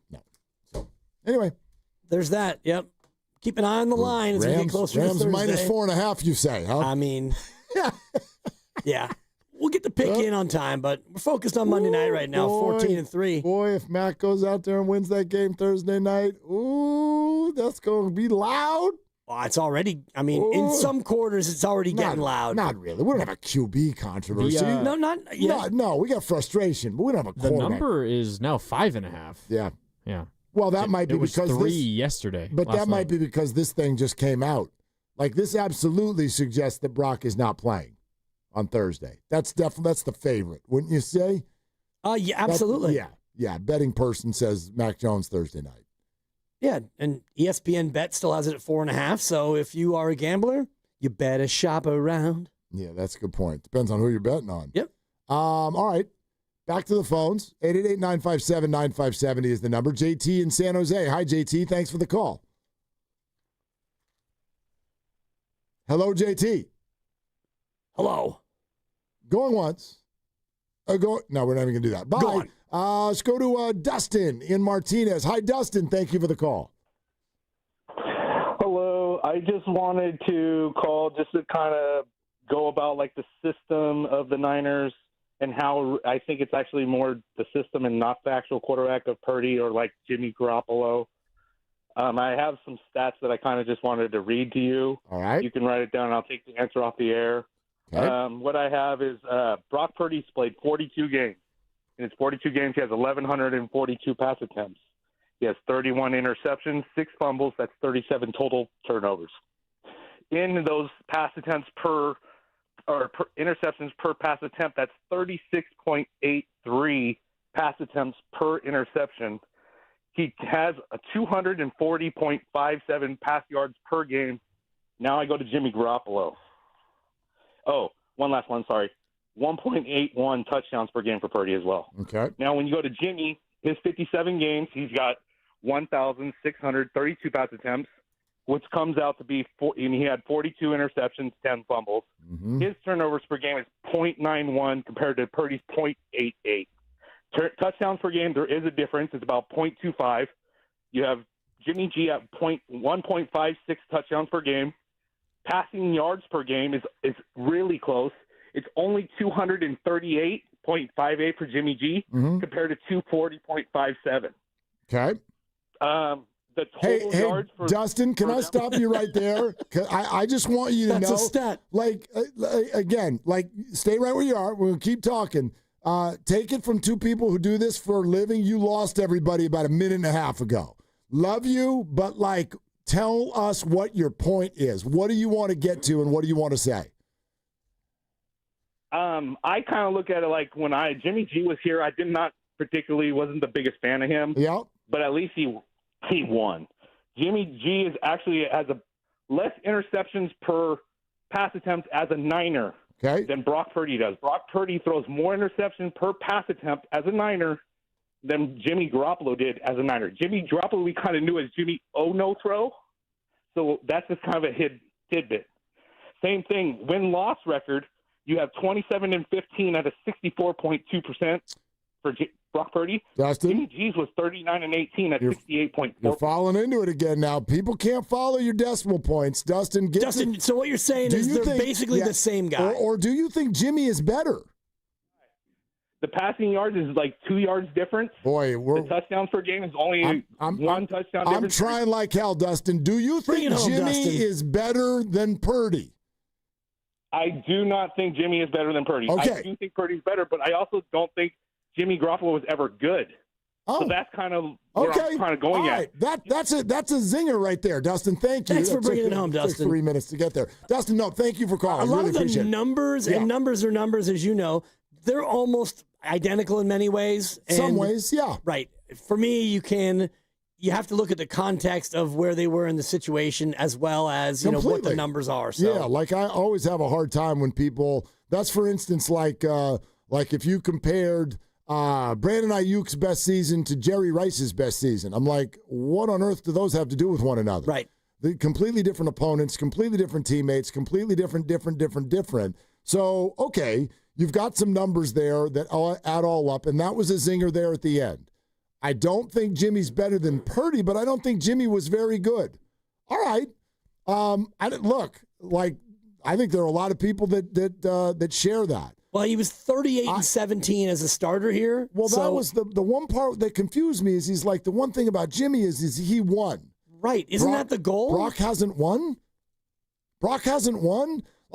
So, anyway. There's that, yep. Keep an eye on the line as we get closer to Thursday. Rams -4.5, you say, huh? I mean, yeah. We'll get the pick in on time, but we're focused on Monday night right now, 14-3. Boy, if Mac goes out there and wins that game Thursday night, that's going to be loud. Oh, it's already, in some quarters, it's already getting loud. Not really. We don't have a QB controversy. No, not yet. No, we got frustration, but we don't have a quarterback. The number is now 5.5. Yeah. Yeah. Well, that might be because because 3 yesterday. But that might be because this thing just came out. Like, this absolutely suggests that Brock is not playing. on Thursday. That's the favorite, wouldn't you say? Yeah, absolutely. Yeah. Betting person says Mac Jones Thursday night. Yeah, and ESPN Bet still has it at 4.5. So if you are a gambler, you better shop around. Yeah, that's a good point. Depends on who you're betting on. Yep. All right. Back to the phones. 888-957-9570 is the number. JT in San Jose. Hi, JT. Thanks for the call. Hello, JT. Hello. Going once. No, we're not even going to do that. Bye. Go on. Let's go to Dustin in Martinez. Hi, Dustin. Thank you for the call. Hello. I just wanted to call just to kind of go about like the system of the Niners and how I think it's actually more the system and not the actual quarterback of Purdy or like Jimmy Garoppolo. I have some stats that I kind of just wanted to read to you. All right. You can write it down, and I'll take the answer off the air. Okay. What I have is Brock Purdy's played 42 games. In his 42 games, he has 1,142 pass attempts. He has 31 interceptions, 6 fumbles. That's 37 total turnovers. In those pass attempts per interceptions per pass attempt, that's 36.83 pass attempts per interception. He has a 240.57 pass yards per game. Now I go to Jimmy Garoppolo. Oh, one last one, sorry. 1.81 touchdowns per game for Purdy as well. Okay. Now when you go to Jimmy, his 57 games, he's got 1,632 pass attempts, which comes out to be, and he had 42 interceptions, 10 fumbles. Mm-hmm. His turnovers per game is 0.91 compared to Purdy's 0.88. Touchdowns per game, there is a difference. It's about 0.25. You have Jimmy G at 1.56 touchdowns per game. Passing yards per game is really close. It's only 238.58 for Jimmy G compared to 240.57. Okay. The total yards for Dustin, can I stop you right there? I just want you to That's know. a stat. Again, stay right where you are. We'll keep talking. Take it from two people who do this for a living. You lost everybody about a minute and a half ago. Love you, but tell us what your point is. What do you want to get to, and what do you want to say? I kind of look at it like when Jimmy G was here, I wasn't the biggest fan of him. Yeah. But at least he won. Jimmy G has a less interceptions per pass attempt as a Niner than Brock Purdy does. Brock Purdy throws more interceptions per pass attempt as a Niner than Jimmy Garoppolo did as a Niner. Jimmy Garoppolo we kind of knew as Jimmy no-throw, so that's just kind of a tidbit. Same thing, win-loss record, you have 27-15 at a 64.2% for Brock Purdy. Dustin? Jimmy G's was 39-18 at 68.4%. You're falling into it again now. People can't follow your decimal points. Dustin, so what you're saying is they're basically the same guy. Or do you think Jimmy is better? The passing yards is 2 yards difference. Boy, the touchdowns per game is only one touchdown difference. I'm trying like hell, Dustin. Do you think Jimmy is better than Purdy? I do not think Jimmy is better than Purdy. Okay. I do think Purdy's better, but I also don't think Jimmy Garoppolo was ever good. Oh. So that's kind of where I'm kind of going at. That's a zinger right there, Dustin. Thank you. Thanks for bringing it home, Dustin. 3 minutes to get there. Dustin, thank you for calling. A lot really of the appreciate numbers, and numbers are numbers, as you know. They're almost identical in many ways. Some ways, yeah. Right. For me, you have to look at the context of where they were in the situation as well as, what the numbers are. So. Yeah, I always have a hard time when people, that's for instance, like if you compared Brandon Ayuk's best season to Jerry Rice's best season. I'm like, what on earth do those have to do with one another? Right. They're completely different opponents, completely different teammates, completely different. So, okay, you've got some numbers there that add all up, and that was a zinger there at the end. I don't think Jimmy's better than Purdy, but I don't think Jimmy was very good. All right. I think there are a lot of people that share that. Well, he was 38-17 as a starter here. Well, that was the one part that confused me is he's the one thing about Jimmy is he won. Right. Isn't that the goal? Brock hasn't won? I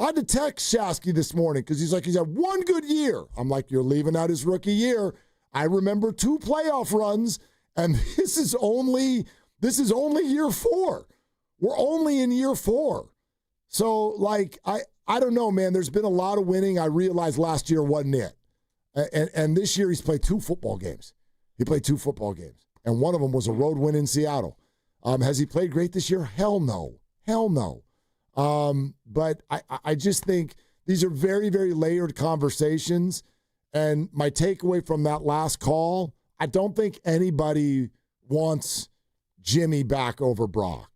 had to text Shasky this morning because he's had one good year. I'm like, you're leaving out his rookie year. I remember 2 playoff runs, and this is only year 4. We're only in year 4. So, I don't know, man. There's been a lot of winning. I realized last year wasn't it. And this year he's played 2 football games. He played 2 football games. And one of them was a road win in Seattle. Has he played great this year? Hell no. Hell no. But I just think these are very, very layered conversations. And my takeaway from that last call, I don't think anybody wants Jimmy back over Brock.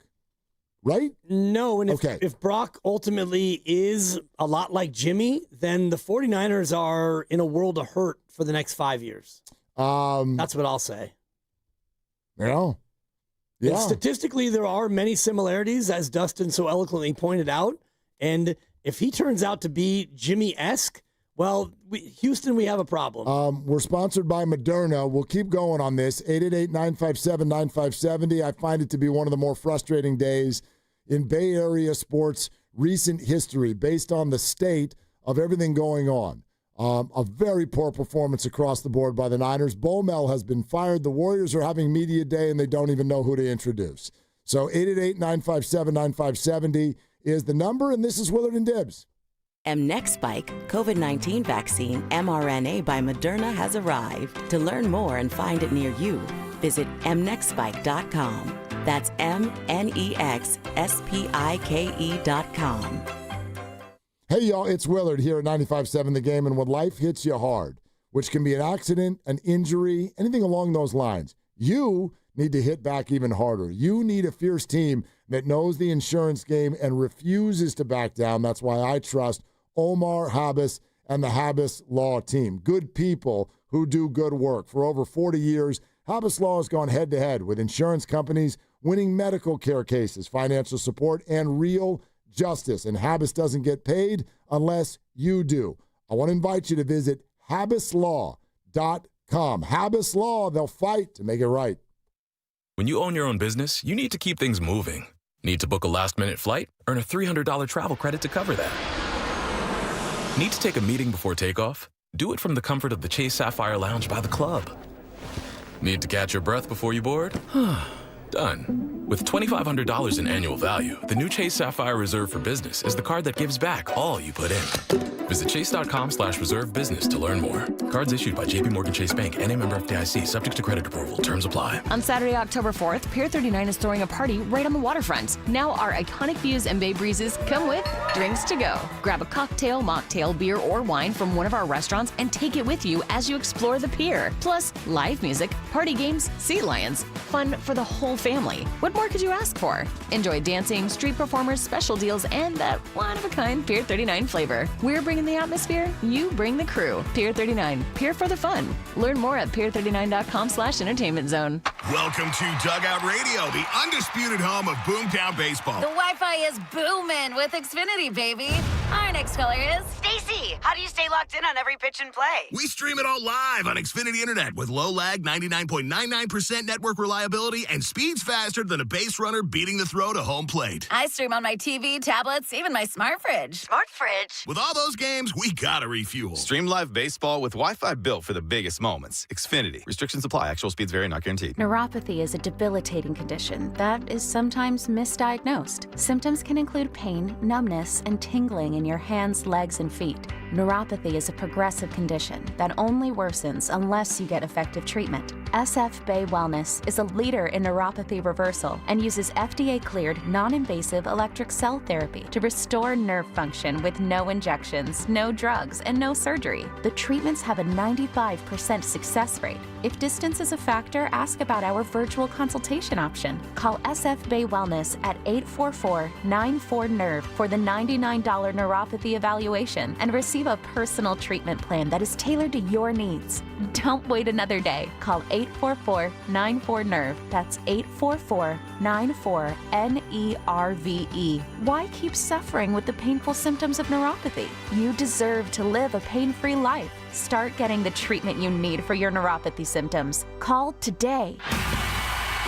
Right? No, and if Brock ultimately is a lot like Jimmy, then the 49ers are in a world of hurt for the next 5 years. That's what I'll say. Yeah. And statistically, there are many similarities, as Dustin so eloquently pointed out. And if he turns out to be Jimmy-esque, well, Houston, we have a problem. We're sponsored by Moderna. We'll keep going on this. 888-957-9570. I find it to be one of the more frustrating days in Bay Area sports recent history based on the state of everything going on. A very poor performance across the board by the Niners. Bo Mel has been fired. The Warriors are having media day, and they don't even know who to introduce. So 888-957-9570 is the number, and this is Willard and Dibs. Mnexspike COVID-19 vaccine mRNA by Moderna has arrived. To learn more and find it near you, visit mnexspike.com. That's mnexspike.com. Hey, y'all, it's Willard here at 95.7 The Game, and when life hits you hard, which can be an accident, an injury, anything along those lines, you need to hit back even harder. You need a fierce team that knows the insurance game and refuses to back down. That's why I trust Omar Habas and the Habas Law team. Good people who do good work. For over 40 years, Habas Law has gone head-to-head with insurance companies, winning medical care cases, financial support, and real justice. And Habas doesn't get paid unless you do. I want to invite you to visit habaslaw.com. Habas Law, they'll fight to make it right. When you own your own business, you need to keep things moving. Need to book a last-minute flight? Earn a $300 travel credit to cover that. Need to take a meeting before takeoff? Do it from the comfort of the Chase Sapphire Lounge by the club. Need to catch your breath before you board? Done. With $2,500 in annual value, the new Chase Sapphire Reserve for Business is the card that gives back all you put in. Visit chase.com/reserve business to learn more. Cards issued by JPMorgan Chase Bank, N.A. member FDIC, subject to credit approval. Terms apply. On Saturday, October 4th, Pier 39 is throwing a party right on the waterfront. Now our iconic views and bay breezes come with drinks to go. Grab a cocktail, mocktail, beer, or wine from one of our restaurants and take it with you as you explore the pier. Plus, live music, party games, sea lions, fun for the whole family. What more could you ask for? Enjoy dancing, street performers, special deals, and that one-of-a-kind Pier 39 flavor. We're bringing the atmosphere, you bring the crew. Pier 39, Pier for the fun. Learn more at pier39.com/entertainment zone. Welcome to Dugout Radio, the undisputed home of Boomtown Baseball. The Wi-Fi is booming with Xfinity, baby. Our next caller is Stacy. How do you stay locked in on every pitch and play? We stream it all live on Xfinity Internet with low lag, 99.99% network reliability, and speeds faster than a base runner beating the throw to home plate. I stream on my TV, tablets, even my smart fridge. Smart fridge? With all those games, we gotta refuel. Stream live baseball with Wi-Fi built for the biggest moments. Xfinity. Restrictions apply. Actual speeds vary, not guaranteed. Neuropathy is a debilitating condition that is sometimes misdiagnosed. Symptoms can include pain, numbness, and tingling in your hands, legs, and feet. Neuropathy is a progressive condition that only worsens unless you get effective treatment. SF Bay Wellness is a leader in neuropathy reversal and uses FDA-cleared, non-invasive electric cell therapy to restore nerve function with no injections, no drugs, and no surgery. The treatments have a 95% success rate. If distance is a factor, ask about our virtual consultation option. Call SF Bay Wellness at 844-94-NERVE for the $99 neuropathy evaluation and receive a personal treatment plan that is tailored to your needs. Don't wait another day. Call 844-94-NERVE. That's 844-94-NERVE. Why keep suffering with the painful symptoms of neuropathy? You deserve to live a pain-free life. Start getting the treatment you need for your neuropathy symptoms. Call today.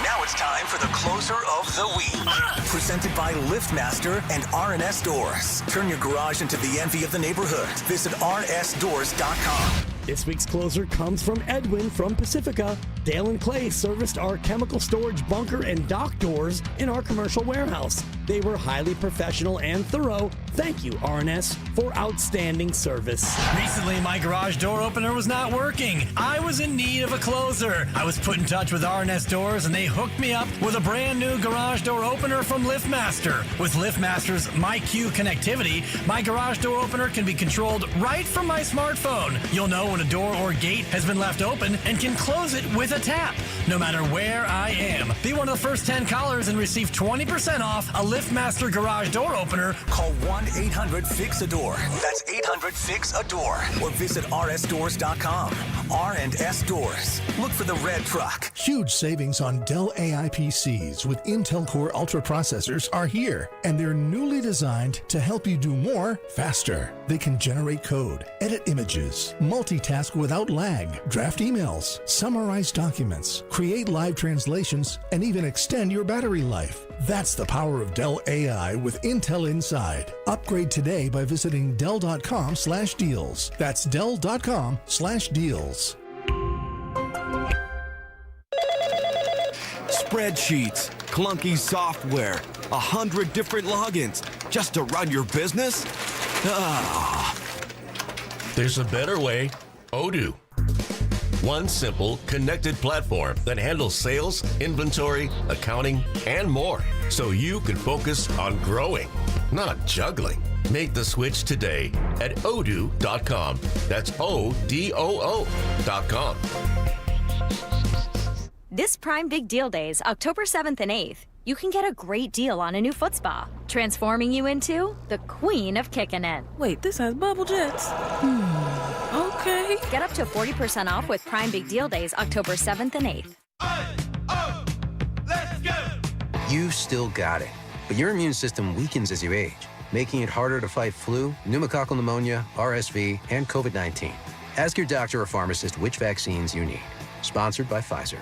Now it's time for the closer of the week. Presented by LiftMaster and RNS Doors. Turn your garage into the envy of the neighborhood. Visit rnsdoors.com. This week's closer comes from Edwin from Pacifica. Dale and Clay serviced our chemical storage bunker and dock doors in our commercial warehouse. They were highly professional and thorough. Thank you, RNS, for outstanding service. Recently, my garage door opener was not working. I was in need of a closer. I was put in touch with RNS Doors, and they hooked me up with a brand new garage door opener from LiftMaster. With LiftMaster's MyQ connectivity, my garage door opener can be controlled right from my smartphone. You'll know when a door or gate has been left open and can close it with a tap, no matter where I am. Be one of the first 10 callers and receive 20% off a LiftMaster garage door opener. Call 1-800-FIX-A-DOOR. That's 800-FIX-A-DOOR. Or visit rsdoors.com. R&S Doors. Look for the red truck. Huge savings on Dell AI PCs with Intel Core Ultra processors are here, and they're newly designed to help you do more faster. They can generate code, edit images, multitask without lag, draft emails, summarize documents, create live translations, and even extend your battery life. That's the power of Dell AI with Intel inside. Upgrade today by visiting Dell.com/deals. That's Dell.com/deals. Spreadsheets, clunky software, 100 different logins just to run your business? Ah. There's a better way. Odoo. One simple, connected platform that handles sales, inventory, accounting, and more, so you can focus on growing, not juggling. Make the switch today at odoo.com. That's ODOO.com. This Prime Big Deal Days, October 7th and 8th, you can get a great deal on a new foot spa, transforming you into the queen of kicking it. Wait, this has bubble jets. Okay. Get up to 40% off with Prime Big Deal Days, October 7th and 8th. Let's go! You still got it, but your immune system weakens as you age, making it harder to fight flu, pneumococcal pneumonia, RSV, and COVID-19. Ask your doctor or pharmacist which vaccines you need. Sponsored by Pfizer.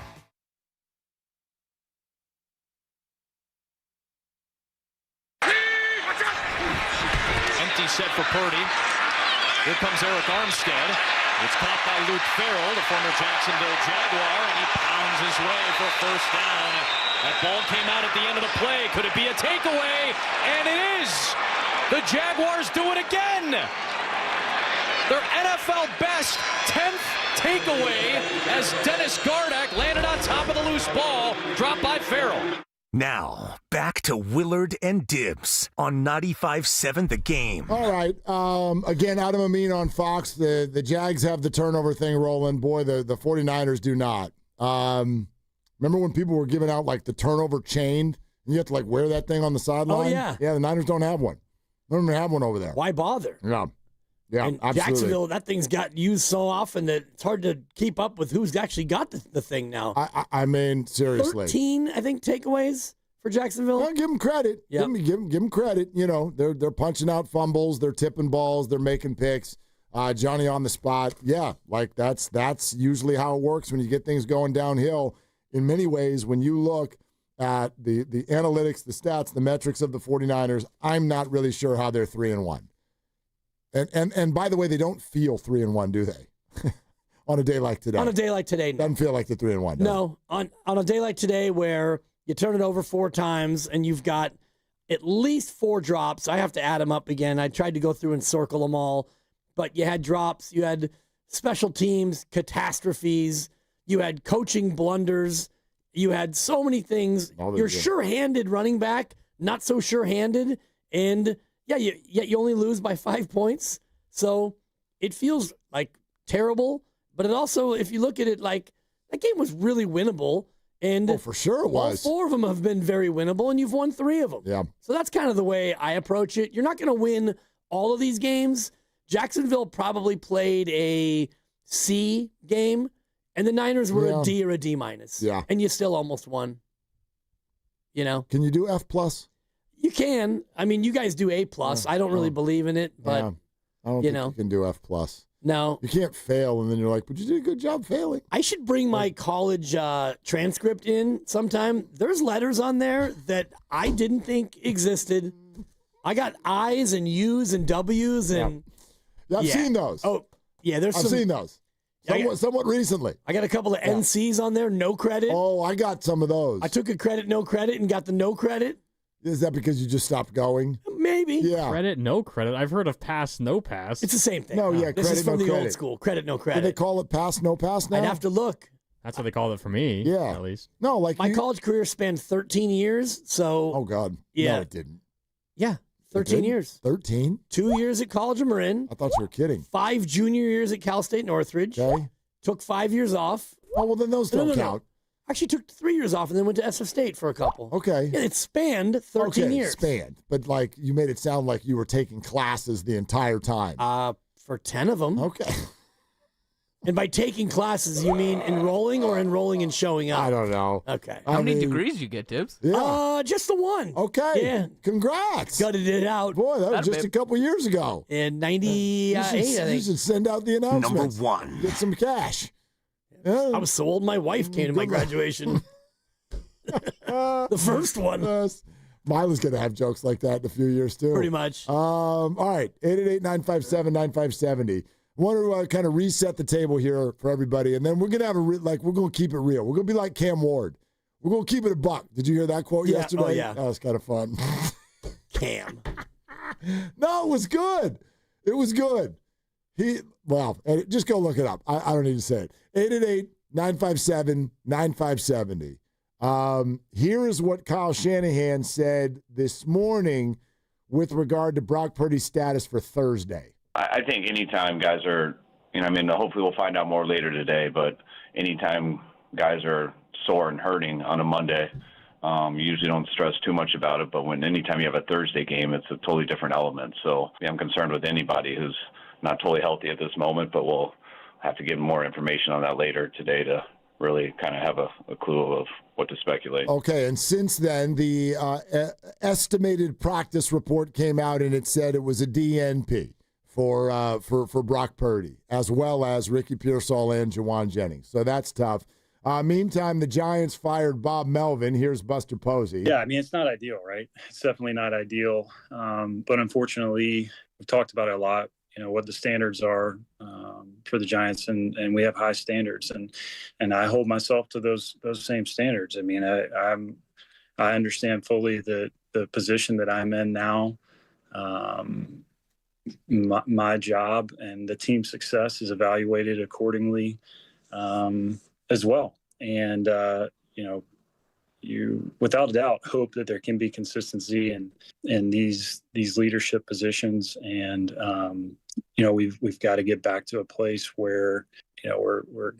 Empty set for Purdy. Here comes Eric Armstead. It's caught by Luke Farrell, the former Jacksonville Jaguar, and he pounds his way for a first down. That ball came out at the end of the play. Could it be a takeaway? And it is! The Jaguars do it again! Their NFL best 10th takeaway as Dennis Gardeck landed on top of the loose ball, dropped by Farrell. Now, back to Willard and Dibs on 95.7 The Game. All right. Again, Adam Amin on Fox. The Jags have the turnover thing rolling. Boy, the 49ers do not. Remember when people were giving out, like, the turnover chain? And you have to, like, wear that thing on the sideline? Oh, yeah. Yeah, the Niners don't have one. They don't even have one over there. Why bother? Yeah. Yeah, and absolutely. Jacksonville, that thing's got used so often that it's hard to keep up with who's actually got the thing now. I mean, seriously. 13, I think, takeaways for Jacksonville. Well, give them credit. Yep. Give them credit. You know, they're punching out fumbles, they're tipping balls, they're making picks. Johnny on the spot. Yeah, like that's usually how it works when you get things going downhill. In many ways, when you look at the analytics, the stats, the metrics of the 49ers, I'm not really sure how they're 3-1. And by the way, they don't feel 3-1, do they? On a day like today. On a day like today, no. Doesn't feel like they're 3-1. No, on a day like today where you turn it over 4 times and you've got at least 4 drops. I have to add them up again. I tried to go through and circle them all, but you had drops, you had special teams, catastrophes, you had coaching blunders, you had so many things. You're sure-handed running back, not so sure-handed, and yeah, you only lose by 5 points. So it feels like terrible, but it also, if you look at it, like that game was really winnable. And for sure it was. All 4 of them have been very winnable, and you've won 3 of them. Yeah. So that's kind of the way I approach it. You're not going to win all of these games. Jacksonville probably played a C game, and the Niners were a D or a D minus. Yeah. And you still almost won. You know? Can you do F+? You can. I mean, you guys do A+. I don't really believe in it, but, I don't think you can do F+. No. You can't fail, and then you're like, but you did a good job failing. I should bring my college transcript in sometime. There's letters on there that I didn't think existed. I got I's and U's and W's. And I've seen those. Oh, yeah. I've seen those. Somewhat recently. I got a couple of NCs on there, no credit. Oh, I got some of those. I took a credit, no credit, and got the no credit. Is that because you just stopped going? Maybe. Yeah. Credit, no credit. I've heard of pass, no pass. It's the same thing. No, yeah, this credit, is from no the credit. old school. Credit, no credit. Do they call it pass, no pass now? I'd have to look. That's what they called it for me. Yeah. At least. No, like my college career spanned 13 years, so. Oh, God. Yeah. No, it didn't. Yeah, 13 years. 13? 2 years at College of Marin. I thought you were kidding. 5 junior years at Cal State Northridge. Okay. Took 5 years off. Oh, well, then those don't count. Actually took 3 years off and then went to SF State for a couple. Okay. Yeah, it spanned 13 years. Spanned. But, like, you made it sound like you were taking classes the entire time. For 10 of them. Okay. And by taking classes, you mean enrolling or enrolling and showing up? I don't know. Okay. How many degrees you get, Dibs? Yeah. Just the one. Okay. Yeah. Congrats. Gutted it out. Boy, that was just a couple years ago. In 98, I think. You should send out the announcement. Number 1. Get some cash. I was so old, my wife came to my graduation. The first one. Mila's going to have jokes like that in a few years, too. Pretty much. All right. 888-957-9570. I want to kind of reset the table here for everybody, and then we're going to have we're going to keep it real. We're going to be like Cam Ward. We're going to keep it a buck. Did you hear that quote yesterday? Oh, yeah. That was kind of fun. Cam. No, it was good. It was good. Just go look it up. I don't need to say it. 888-957-9570. Here is what Kyle Shanahan said this morning with regard to Brock Purdy's status for Thursday. I think anytime guys are, hopefully we'll find out more later today, but anytime guys are sore and hurting on a Monday, you usually don't stress too much about it, but anytime you have a Thursday game, it's a totally different element. So I'm concerned with anybody who's not totally healthy at this moment, but we'll have to get more information on that later today to really kind of have a clue of what to speculate. Okay, and since then, the estimated practice report came out, and it said it was a DNP for Brock Purdy, as well as Ricky Pearsall and Jawan Jennings. So that's tough. Meantime, the Giants fired Bob Melvin. Here's Buster Posey. Yeah, it's not ideal, right? It's definitely not ideal. But unfortunately, we've talked about it a lot, what the standards are for the Giants, and we have high standards. And I hold myself to those same standards. I understand fully the position that I'm in now. My job and the team's success is evaluated accordingly as well. And, you, without a doubt, hope that there can be consistency in these leadership positions. And, we've got to get back to a place where, we're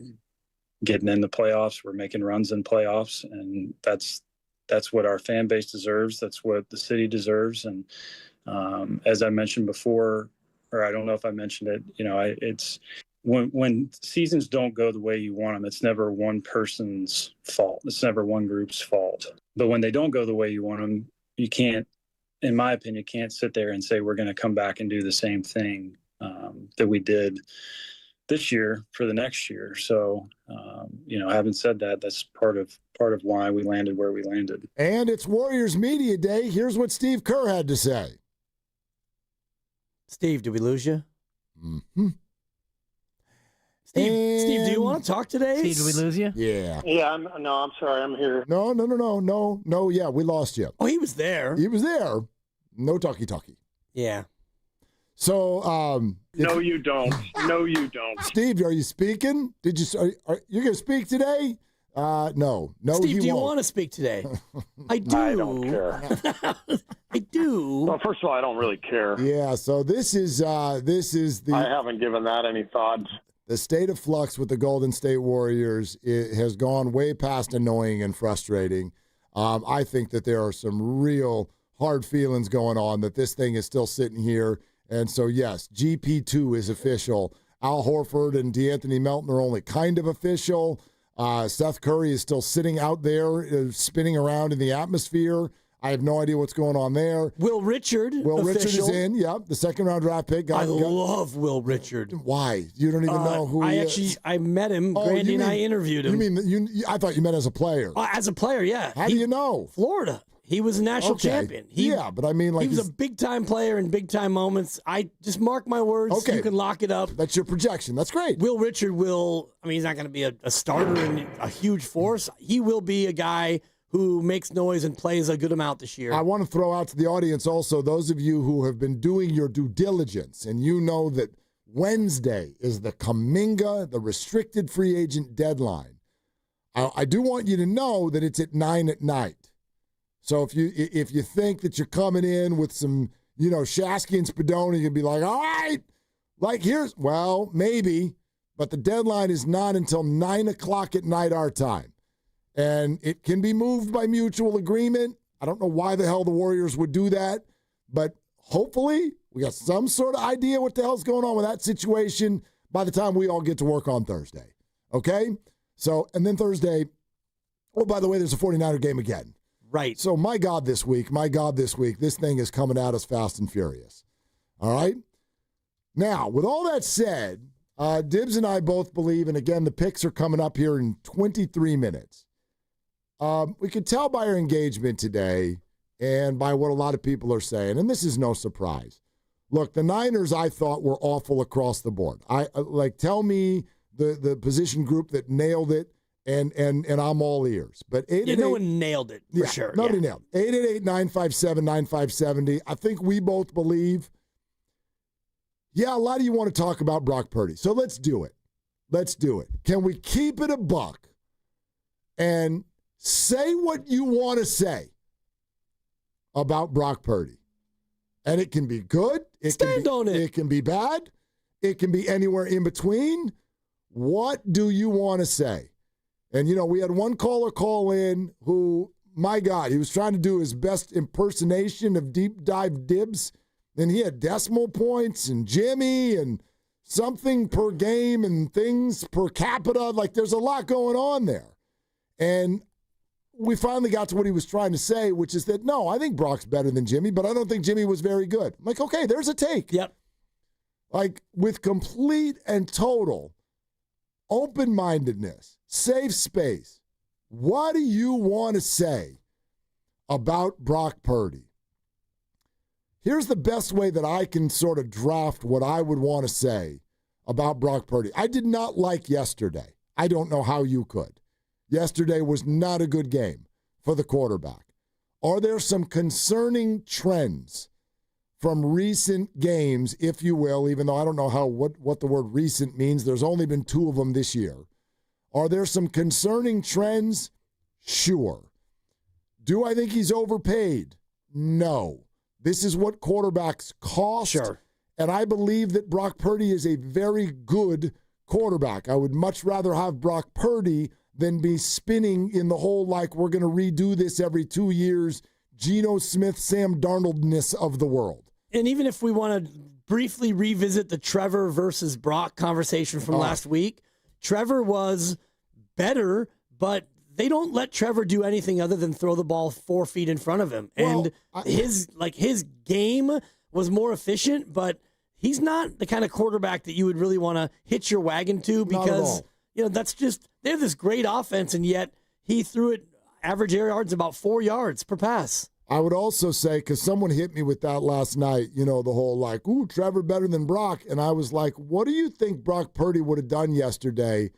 getting in the playoffs, we're making runs in playoffs. And that's what our fan base deserves. That's what the city deserves. And, as I mentioned before, or I don't know if I mentioned it, it's when seasons don't go the way you want them, it's never one person's fault. It's never one group's fault. But when they don't go the way you want them, you can't, in my opinion, can't sit there and say we're going to come back and do the same thing that we did this year for the next year. So, having said that, that's part of why we landed where we landed. And it's Warriors Media Day. Here's what Steve Kerr had to say. Steve, did we lose you? Mm-hmm. Steve, do you want to talk today? Steve, did we lose you? Yeah. Yeah, I'm sorry, I'm here. No, yeah, we lost you. Oh, he was there. He was there. No talkie. Yeah. So, no, you don't. No, you don't. Steve, are you speaking? Are you going to speak today? No, Steve, do you won't. want to speak today? I do. I don't care. I do. Well, first of all, I don't really care. Yeah. So this is the. I haven't given that any thought. The state of flux with the Golden State Warriors has gone way past annoying and frustrating. I think that there are some real hard feelings going on that this thing is still sitting here. And so, yes, GP2 is official. Al Horford and DeAnthony Melton are only kind of official. Seth Curry is still sitting out there, spinning around in the atmosphere. I have no idea what's going on there. Will Richard is in. Yep, the second-round draft pick. I love Will Richard. Why? You don't even know who he is? I met him. Grandy and I interviewed him. I thought you met as a player. As a player, yeah. How do you know? Florida. He was a national champion. But I mean, like, he was a big-time player in big-time moments. I just mark my words. Okay. You can lock it up. That's your projection. That's great. Will Richard he's not going to be a starter and a huge force. He will be a guy who makes noise and plays a good amount this year. I want to throw out to the audience also, those of you who have been doing your due diligence, and you know that Wednesday is the Kaminga, the restricted free agent deadline. I do want you to know that it's at 9 at night. So if you think that you're coming in with some, Shasky and Spadoni, you'll be like, all right, maybe, but the deadline is not until 9 o'clock at night our time. And it can be moved by mutual agreement. I don't know why the hell the Warriors would do that, but hopefully we got some sort of idea what the hell's going on with that situation by the time we all get to work on Thursday. Okay? So, and then Thursday, by the way, there's a 49er game again. Right. So, my God, this week, this thing is coming at us fast and furious. All right? Now, with all that said, Dibs and I both believe, and again, the picks are coming up here in 23 minutes. We could tell by our engagement today and by what a lot of people are saying, and this is no surprise. Look, the Niners, I thought, were awful across the board. Tell me the position group that nailed it, and I'm all ears. But no one nailed it for sure. Nobody nailed it. 888-957-9570. I think we both believe. Yeah, a lot of you want to talk about Brock Purdy, so let's do it. Can we keep it a buck and say what you want to say about Brock Purdy? And it can be good. It can be bad. It can be anywhere in between. What do you want to say? And, we had one caller call in who, my God, he was trying to do his best impersonation of Deep Dive Dibs. And he had decimal points and Jimmy and something per game and things per capita. Like, there's a lot going on there. And we finally got to what he was trying to say, which is that, no, I think Brock's better than Jimmy, but I don't think Jimmy was very good. I'm like, okay, there's a take. Yep. Like, with complete and total open-mindedness, safe space, what do you want to say about Brock Purdy? Here's the best way that I can sort of draft what I would want to say about Brock Purdy. I did not like yesterday. I don't know how you could. Yesterday was not a good game for the quarterback. Are there some concerning trends from recent games, if you will, even though I don't know what the word recent means. There's only been 2 of them this year. Are there some concerning trends? Sure. Do I think he's overpaid? No. This is what quarterbacks cost. Sure. And I believe that Brock Purdy is a very good quarterback. I would much rather have Brock Purdy than be spinning in the whole, like, we're going to redo this every 2 years, Geno Smith, Sam Darnold-ness of the world. And even if we want to briefly revisit the Trevor versus Brock conversation from last week, Trevor was better, but they don't let Trevor do anything other than throw the ball 4 feet in front of him. And his game was more efficient, but he's not the kind of quarterback that you would really want to hitch your wagon to because, that's just, they have this great offense, and yet he threw it average air yards about 4 yards per pass. I would also say, because someone hit me with that last night, the whole like, ooh, Trevor better than Brock. And I was like, what do you think Brock Purdy would have done yesterday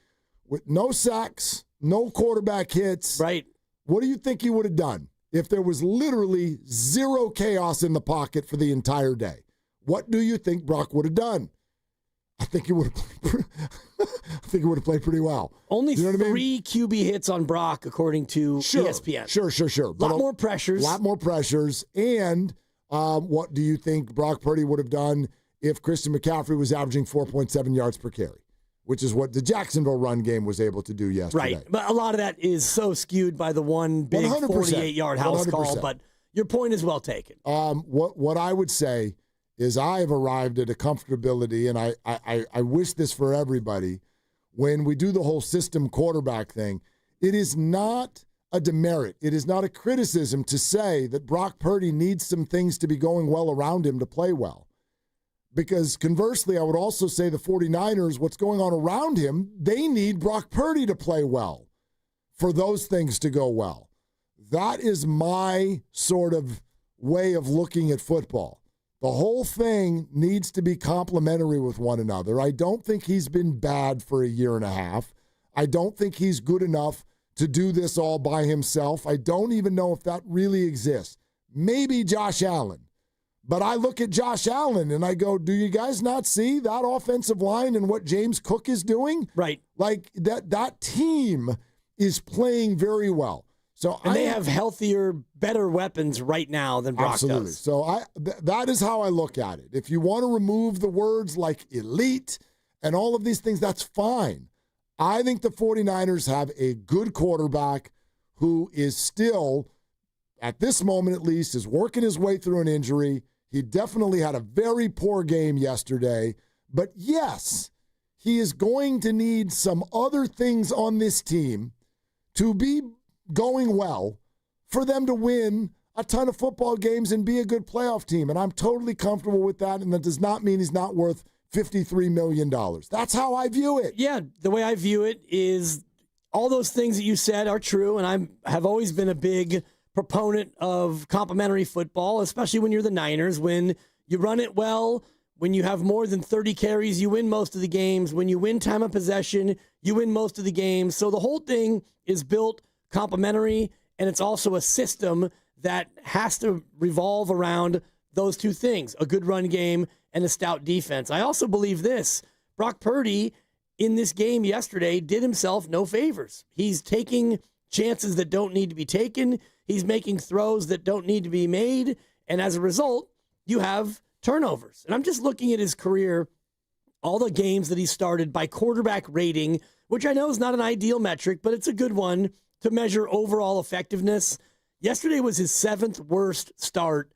with no sacks, no quarterback hits? Right. What do you think he would have done if there was literally zero chaos in the pocket for the entire day? What do you think Brock would have done? I think he would have played pretty well. Only 3 QB hits on Brock, according to ESPN. Sure. A lot more pressures. And what do you think Brock Purdy would have done if Christian McCaffrey was averaging 4.7 yards per carry, which is what the Jacksonville run game was able to do yesterday? Right, but a lot of that is so skewed by the one big 48-yard house 100%. Call, but your point is well taken. What I would say is I have arrived at a comfortability, and I wish this for everybody, when we do the whole system quarterback thing, it is not a demerit. It is not a criticism to say that Brock Purdy needs some things to be going well around him to play well. Because conversely, I would also say the 49ers, what's going on around him, they need Brock Purdy to play well for those things to go well. That is my sort of way of looking at football. The whole thing needs to be complementary with one another. I don't think he's been bad for a year and a half. I don't think he's good enough to do this all by himself. I don't even know if that really exists. Maybe Josh Allen. But I look at Josh Allen and I go, do you guys not see that offensive line and what James Cook is doing? Right. Like that team is playing very well. So they have healthier, better weapons right now than Brock absolutely. does. So that is how I look at it. If you want to remove the words like elite and all of these things, that's fine. I think the 49ers have a good quarterback who is still, at this moment at least, is working his way through an injury. He definitely had a very poor game yesterday. But yes, he is going to need some other things on this team to be going well for them to win a ton of football games and be a good playoff team. And I'm totally comfortable with that. And that does not mean he's not worth $53 million. That's how I view it. Yeah, the way I view it is all those things that you said are true. And I have always been a big proponent of complimentary football, especially when you're the Niners. When you run it well, when you have more than 30 carries, you win most of the games. When you win time of possession, you win most of the games. So the whole thing is built complimentary, and it's also a system that has to revolve around those two things, a good run game and a stout defense. I also believe this. Brock Purdy, in this game yesterday, did himself no favors. He's taking chances that don't need to be taken. He's making throws that don't need to be made. And as a result, you have turnovers. And I'm just looking at his career, all the games that he started by quarterback rating, which I know is not an ideal metric, but it's a good one to measure overall effectiveness. Yesterday was his 7th worst start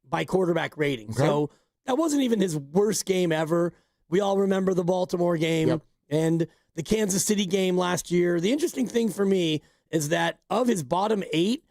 by quarterback rating. Okay. So that wasn't even his worst game ever. We all remember the Baltimore game and the Kansas City game last year. The interesting thing for me is that of his bottom 8,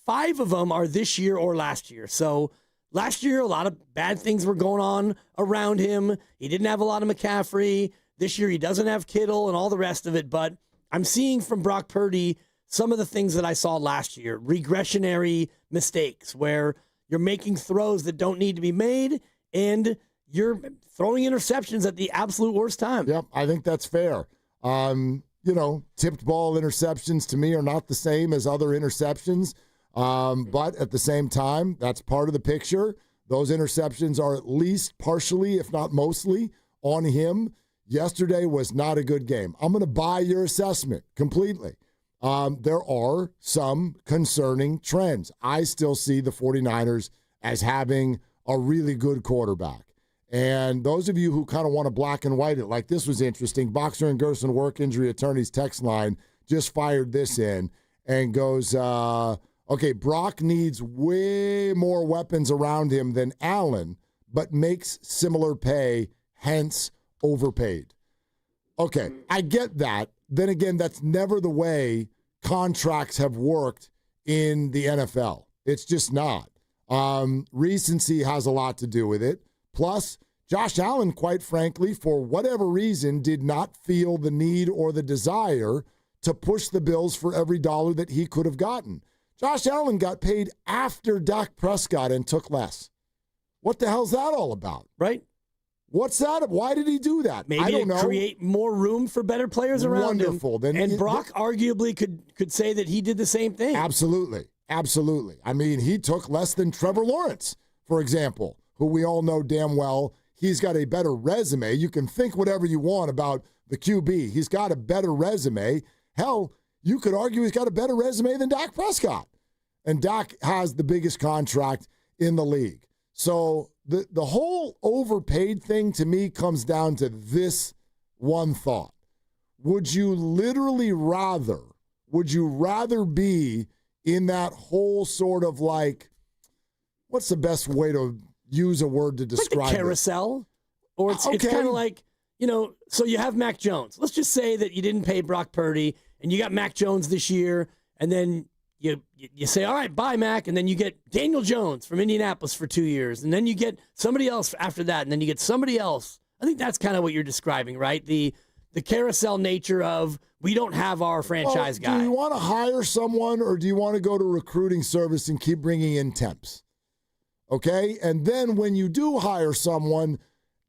5 of them are this year or last year. So last year, a lot of bad things were going on around him. He didn't have a lot of McCaffrey. This year, he doesn't have Kittle and all the rest of it. But I'm seeing from Brock Purdy some of the things that I saw last year, regressionary mistakes where you're making throws that don't need to be made and you're throwing interceptions at the absolute worst time. Yep, I think that's fair. Tipped ball interceptions to me are not the same as other interceptions. But at the same time, that's part of the picture. Those interceptions are at least partially, if not mostly, on him. Yesterday was not a good game. I'm going to buy your assessment completely. There are some concerning trends. I still see the 49ers as having a really good quarterback. And those of you who kind of want to black and white it, like this was interesting, Boxer and Gerson Work Injury Attorneys text line just fired this in and goes, okay, Brock needs way more weapons around him than Allen, but makes similar pay, hence overpaid. Okay, I get that. Then again, that's never the way contracts have worked in the NFL. It's just not. Recency has a lot to do with it. Plus, Josh Allen, quite frankly, for whatever reason, did not feel the need or the desire to push the Bills for every dollar that he could have gotten. Josh Allen got paid after Dak Prescott and took less. What the hell's that all about? Right. What's that? Why did he do that? Maybe I don't know. Create more room for better players around him. Wonderful. And Brock arguably could say that he did the same thing. Absolutely. Absolutely. I mean, he took less than Trevor Lawrence, for example, who we all know damn well. He's got a better resume. You can think whatever you want about the QB. He's got a better resume. Hell, you could argue he's got a better resume than Dak Prescott. And Dak has the biggest contract in the league. So the whole overpaid thing to me comes down to this one thought. Would you rather be in that whole sort of like, what's the best way to use a word to describe like the carousel? Or it's kind of like, so you have Mac Jones. Let's just say that you didn't pay Brock Purdy and you got Mac Jones this year, and then you say, all right, bye, Mac, and then you get Daniel Jones from Indianapolis for 2 years, and then you get somebody else after that, and then you get somebody else. I think that's kind of what you're describing, right? The the carousel nature of we don't have our franchise guy. Do you want to hire someone or do you want to go to recruiting service and keep bringing in temps? Okay? And then when you do hire someone,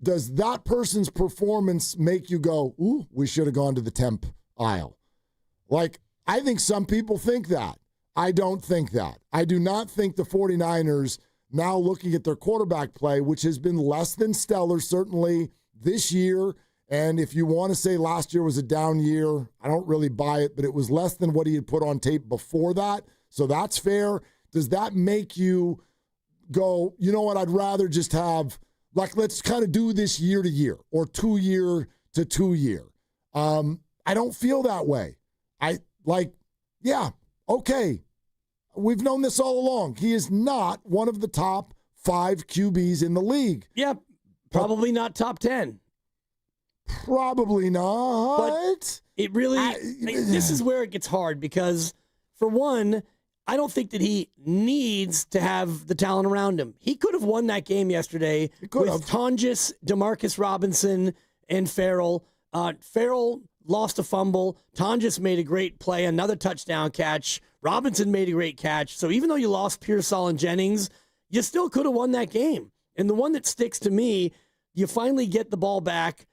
does that person's performance make you go, ooh, we should have gone to the temp aisle? Like, I think some people think that. I don't think that. I do not think the 49ers, now looking at their quarterback play, which has been less than stellar, certainly this year, and if you want to say last year was a down year, I don't really buy it, but it was less than what he had put on tape before that, so that's fair. Does that make you go, you know what, I'd rather just have, like, let's kind of do this year to year or 2 year to 2 year? I don't feel that way. Okay, we've known this all along. He is not one of the top 5 QBs in the league. Yeah, probably not top 10. Probably not. But it really, this is where it gets hard because, for one, I don't think that he needs to have the talent around him. He could have won that game yesterday with Tonjes, Demarcus Robinson, and Farrell. Farrell lost a fumble. Tonjes made a great play, another touchdown catch. Robinson made a great catch. So even though you lost Pearsall and Jennings, you still could have won that game. And the one that sticks to me, you finally get the ball back.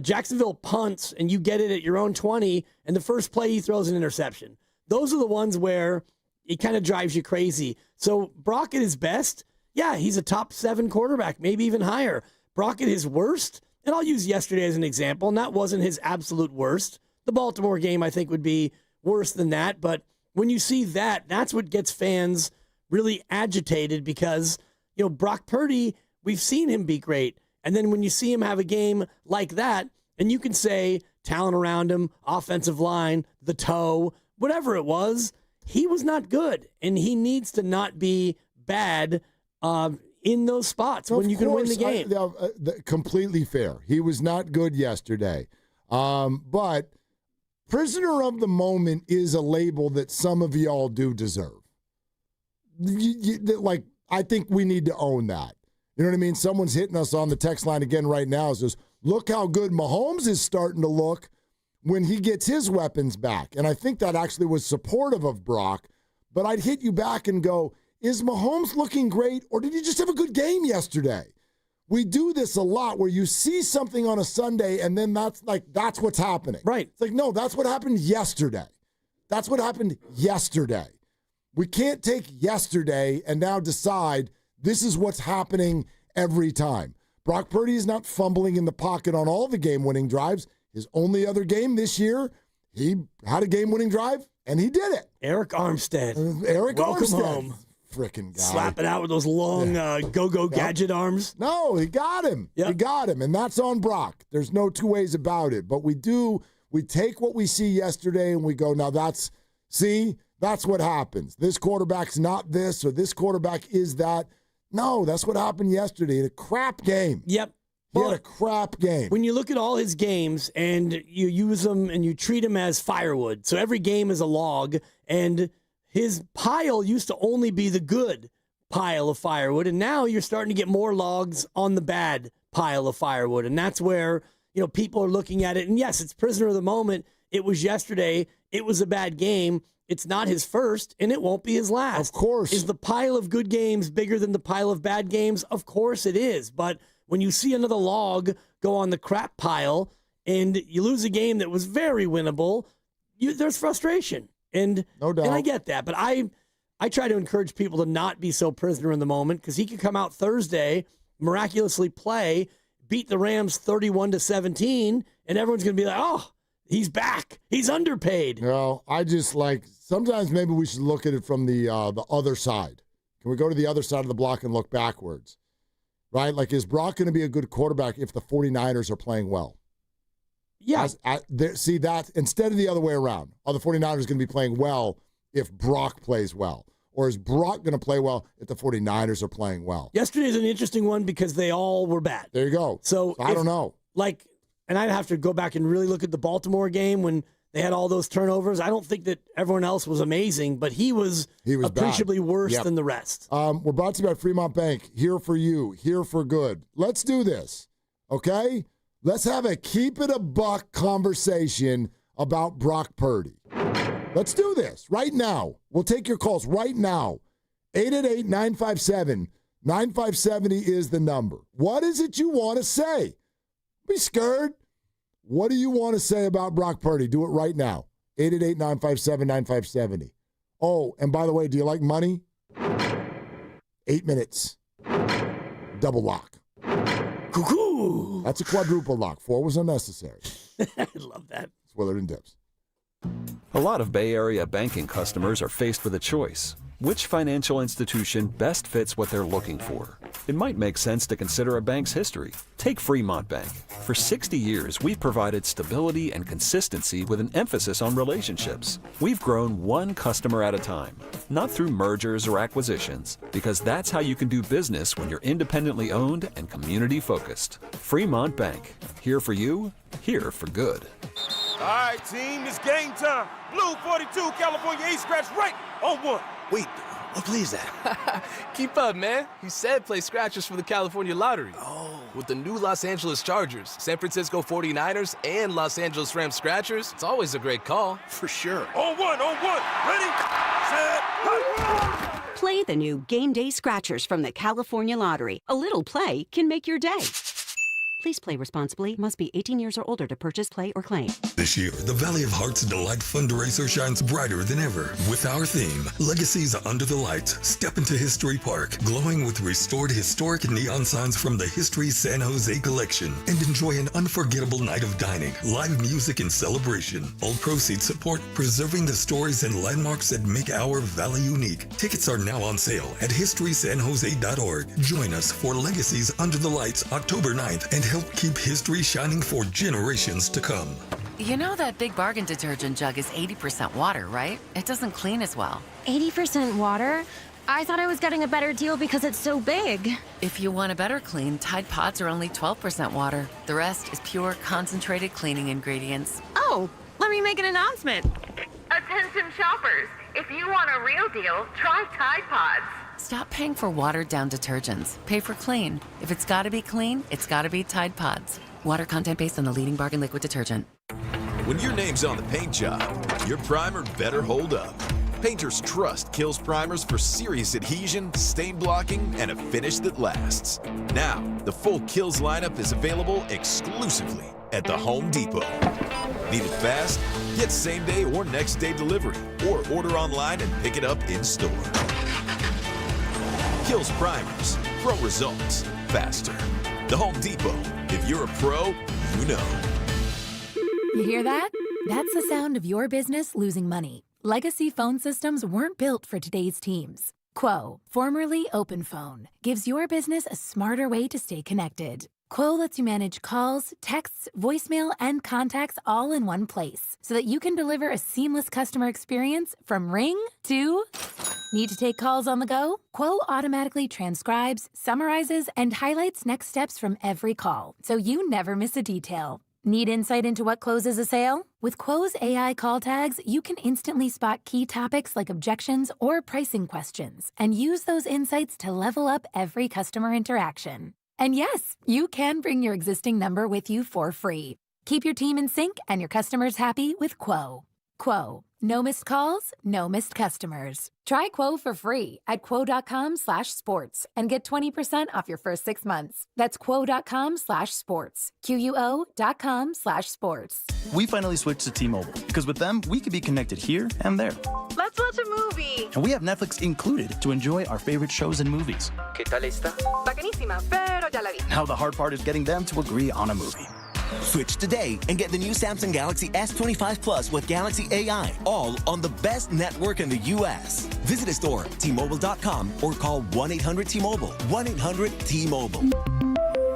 Jacksonville punts, and you get it at your own 20, and the first play he throws an interception. Those are the ones where it kind of drives you crazy. So Brock at his best, yeah, he's a top 7 quarterback, maybe even higher. Brock at his worst, and I'll use yesterday as an example, and that wasn't his absolute worst. The Baltimore game, I think, would be worse than that. But when you see that, that's what gets fans really agitated because, Brock Purdy, we've seen him be great. And then when you see him have a game like that, and you can say talent around him, offensive line, the toe, whatever it was, he was not good. And he needs to not be bad in those spots when you can win the game. Completely fair. He was not good yesterday. But prisoner of the moment is a label that some of y'all do deserve. I think we need to own that. You know what I mean? Someone's hitting us on the text line again right now. Says, look how good Mahomes is starting to look when he gets his weapons back. And I think that actually was supportive of Brock. But I'd hit you back and go, is Mahomes looking great, or did he just have a good game yesterday? We do this a lot where you see something on a Sunday and then that's what's happening. Right. It's like, no, that's what happened yesterday. That's what happened yesterday. We can't take yesterday and now decide this is what's happening every time. Brock Purdy is not fumbling in the pocket on all the game-winning drives. His only other game this year, he had a game-winning drive, and he did it. Eric Armstead. Welcome Armstead. Home. Frickin' guy. Slap it out with those long go-go gadget arms. No, he got him. Yep. He got him, and that's on Brock. There's no two ways about it. But we take what we see yesterday, and we go, now that's what happens. This quarterback's not this, or this quarterback is that. No, that's what happened yesterday. A crap game. Yep. He had a crap game. When you look at all his games and you use them and you treat them as firewood, so every game is a log, and his pile used to only be the good pile of firewood, and now you're starting to get more logs on the bad pile of firewood, and that's where people are looking at it. And yes, it's prisoner of the moment. It was yesterday. It was a bad game. It's not his first, and it won't be his last. Of course. Is the pile of good games bigger than the pile of bad games? Of course it is. But when you see another log go on the crap pile and you lose a game that was very winnable, there's frustration. And, no doubt. And I get that. But I try to encourage people to not be so prisoner in the moment because he could come out Thursday, miraculously play, beat the Rams 31-17, and everyone's going to be like, oh, he's back. He's underpaid. I just sometimes maybe we should look at it from the other side. Can we go to the other side of the block and look backwards? Right? Is Brock going to be a good quarterback if the 49ers are playing well? Yeah. See that instead of the other way around. Are the 49ers going to be playing well if Brock plays well? Or is Brock going to play well if the 49ers are playing well? Yesterday's an interesting one because they all were bad. There you go. So I don't know. And I'd have to go back and really look at the Baltimore game when they had all those turnovers. I don't think that everyone else was amazing, but he was appreciably worse than the rest. We're brought to you by Fremont Bank. Here for you. Here for good. Let's do this, okay? Let's have a keep it a buck conversation about Brock Purdy. Let's do this right now. We'll take your calls right now. 888-957-9570 is the number. What is it you want to say? Be scared. What do you want to say about Brock Purdy? Do it right now. 888-957-9570. Oh, and by the way, do you like money? 8 minutes. Double lock. Cuckoo. That's a quadruple lock. 4 was unnecessary. I love that. It's Willard Dibs. A lot of Bay Area banking customers are faced with a choice. Which financial institution best fits what they're looking for? It might make sense to consider a bank's history. Take Fremont Bank. For 60 years, we've provided stability and consistency with an emphasis on relationships. We've grown one customer at a time, not through mergers or acquisitions, because that's how you can do business when you're independently owned and community-focused. Fremont Bank. Here for you, here for good. All right, team, it's game time. Blue 42, California 8 scratch right on 1. Wait, what play is that? Keep up, man. He said play scratchers for the California Lottery. Oh. With the new Los Angeles Chargers, San Francisco 49ers, and Los Angeles Rams scratchers, it's always a great call. For sure. On 1. Ready, set, play. Play the new Game Day Scratchers from the California Lottery. A little play can make your day. Please play responsibly. Must be 18 years or older to purchase, play, or claim. This year, the Valley of Hearts Delight fundraiser shines brighter than ever with our theme, Legacies Under the Lights. Step into History Park, glowing with restored historic neon signs from the History San Jose collection, and enjoy an unforgettable night of dining, live music, and celebration. All proceeds support preserving the stories and landmarks that make our valley unique. Tickets are now on sale at historysanjose.org. Join us for Legacies Under the Lights October 9th and help keep history shining for generations to come. You know that Big Bargain detergent jug is 80% water, right? It doesn't clean as well. 80% water? I thought I was getting a better deal because it's so big. If you want a better clean, Tide Pods are only 12% water. The rest is pure, concentrated cleaning ingredients. Oh, let me make an announcement. Attention shoppers, if you want a real deal, try Tide Pods. Stop paying for watered-down detergents. Pay for clean. If it's gotta be clean, it's gotta be Tide Pods. Water content based on the leading bargain liquid detergent. When your name's on the paint job, your primer better hold up. Painters trust Kills primers for serious adhesion, stain blocking, and a finish that lasts. Now, the full Kills lineup is available exclusively at the Home Depot. Need it fast? Get same-day or next-day delivery, or order online and pick it up in-store. Kills primers. Pro results. Faster. The Home Depot. If you're a pro, you know. You hear that? That's the sound of your business losing money. Legacy phone systems weren't built for today's teams. Quo, formerly OpenPhone, gives your business a smarter way to stay connected. Quo lets you manage calls, texts, voicemail, and contacts all in one place so that you can deliver a seamless customer experience from ring to... Need to take calls on the go? Quo automatically transcribes, summarizes, and highlights next steps from every call, so you never miss a detail. Need insight into what closes a sale? With Quo's AI call tags, you can instantly spot key topics like objections or pricing questions and use those insights to level up every customer interaction. And yes, you can bring your existing number with you for free. Keep your team in sync and your customers happy with Quo. Quo. No missed calls, no missed customers. Try Quo for free at quo.com/sports and get 20% off your first 6 months. That's quo.com/sports. QUO.com/sports. We finally switched to T-Mobile because with them, we could be connected here and there. Let's watch a movie. And we have Netflix included to enjoy our favorite shows and movies. ¿Qué tal está? Bacanísima, pero ya la vi. Now the hard part is getting them to agree on a movie. Switch today and get the new Samsung Galaxy S25 Plus with Galaxy AI, all on the best network in the U.S. Visit a store, T-Mobile.com, or call 1-800-T-Mobile. 1-800-T-Mobile.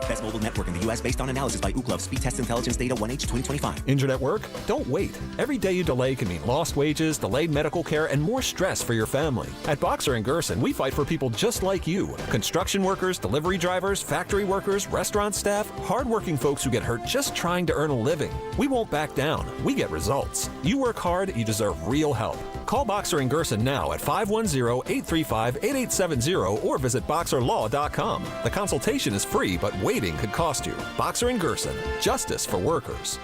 Best mobile network in the U.S. based on analysis by Ookla. Speed Test Intelligence Data 1H 2025. Injured at work? Don't wait. Every day you delay can mean lost wages, delayed medical care, and more stress for your family. At Boxer & Gerson, we fight for people just like you. Construction workers, delivery drivers, factory workers, restaurant staff, hardworking folks who get hurt just trying to earn a living. We won't back down. We get results. You work hard, you deserve real help. Call Boxer and Gerson now at 510-835-8870 or visit boxerlaw.com. The consultation is free, but waiting could cost you. Boxer and Gerson, justice for workers.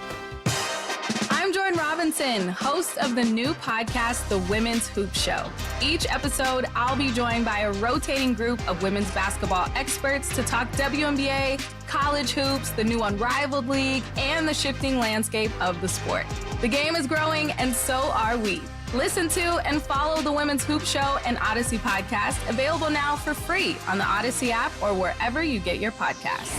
I'm Jordan Robinson, host of the new podcast, The Women's Hoop Show. Each episode, I'll be joined by a rotating group of women's basketball experts to talk WNBA, college hoops, the new Unrivaled League, and the shifting landscape of the sport. The game is growing, and so are we. Listen to and follow The Women's Hoop Show and Odyssey podcast, available now for free on the Odyssey app or wherever you get your podcasts.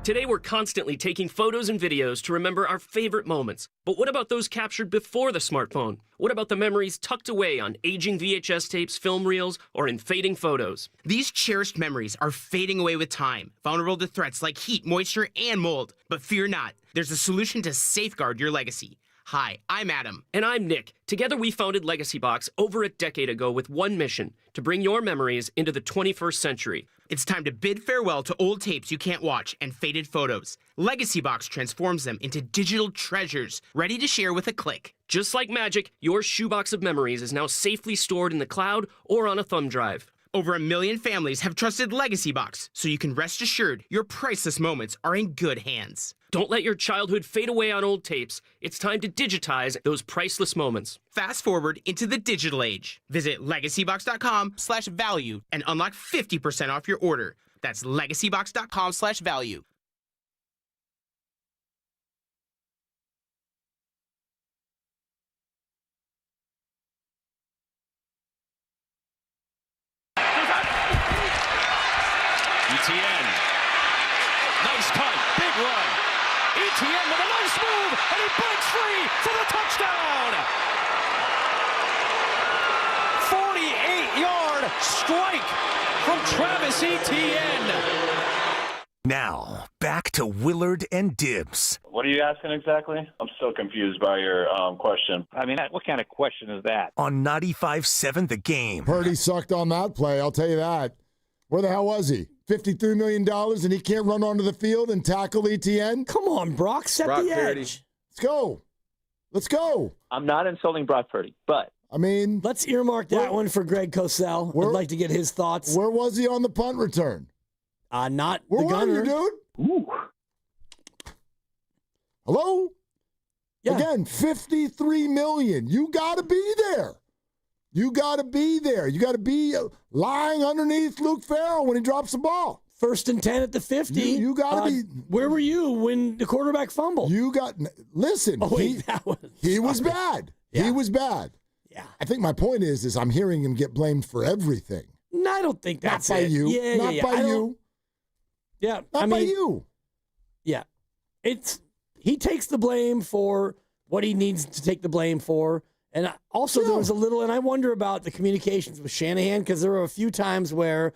Today, we're constantly taking photos and videos to remember our favorite moments. But what about those captured before the smartphone? What about the memories tucked away on aging VHS tapes, film reels, or in fading photos? These cherished memories are fading away with time, vulnerable to threats like heat, moisture, and mold. But fear not, there's a solution to safeguard your legacy. Hi, I'm Adam. And I'm Nick. Together we founded Legacy Box over a decade ago with one mission, to bring your memories into the 21st century. It's time to bid farewell to old tapes you can't watch and faded photos. Legacy Box transforms them into digital treasures, ready to share with a click. Just like magic, your shoebox of memories is now safely stored in the cloud or on a thumb drive. Over 1 million families have trusted Legacy Box, so you can rest assured your priceless moments are in good hands. Don't let your childhood fade away on old tapes. It's time to digitize those priceless moments. Fast forward into the digital age. Visit legacybox.com/value and unlock 50% off your order. That's legacybox.com/value. ETN. Nice cut. Big run. ETN with a nice move, and he breaks free for the touchdown. 48-yard strike from Travis Etienne. Now, back to Willard and Dibs. What are you asking exactly? I'm still confused by your question. I mean, what kind of question is that? On 95.7 The Game. Purdy sucked on that play, I'll tell you that. Where the hell was he? $53 million and he can't run onto the field and tackle ETN? Come on, Brock, set Brock the Purdy. edge. Let's go. Let's go. I'm not insulting Brock Purdy, but I mean, let's earmark that one for Greg Cosell. I'd like to get his thoughts. Where was he on the punt return? Not where the gunner. Were you, dude? Ooh. Hello? Yeah. Again, $53 million. You got to be there. You got to be there. You got to be lying underneath Luke Farrell when he drops the ball. 1st and 10 at the 50. You got to be. Where were you when the quarterback fumbled? Listen. Oh, wait, he was bad. Yeah. He was bad. Yeah. I think my point is I'm hearing him get blamed for everything. No, I don't think that's Not by it. you. Yeah, Not yeah, by you. Yeah. Not by you. Yeah. He takes the blame for what he needs to take the blame for. And also there was a little, and I wonder about the communications with Shanahan, because there were a few times where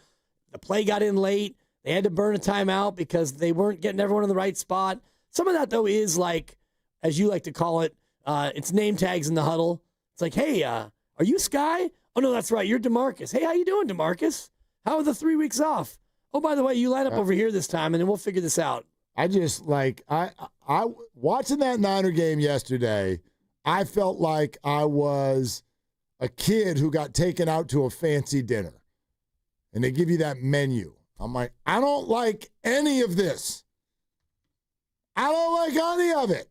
the play got in late. They had to burn a timeout because they weren't getting everyone in the right spot. Some of that, though, is like, as you like to call it, it's name tags in the huddle. It's like, hey, are you Sky? Oh, no, that's right. You're DeMarcus. Hey, how you doing, DeMarcus? How are the 3 weeks off? Oh, by the way, you line up over here this time, and then we'll figure this out. I just, I watching that Niner game yesterday, I felt like I was a kid who got taken out to a fancy dinner. And they give you that menu. I'm like, I don't like any of this. I don't like any of it.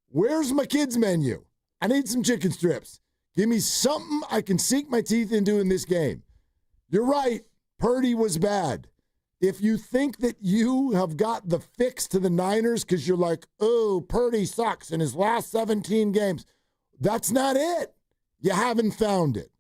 Where's my kids' menu? I need some chicken strips. Give me something I can sink my teeth into in this game. You're right. Purdy was bad. If you think that you have got the fix to the Niners because you're like, oh, Purdy sucks in his last 17 games, that's not it. You haven't found it.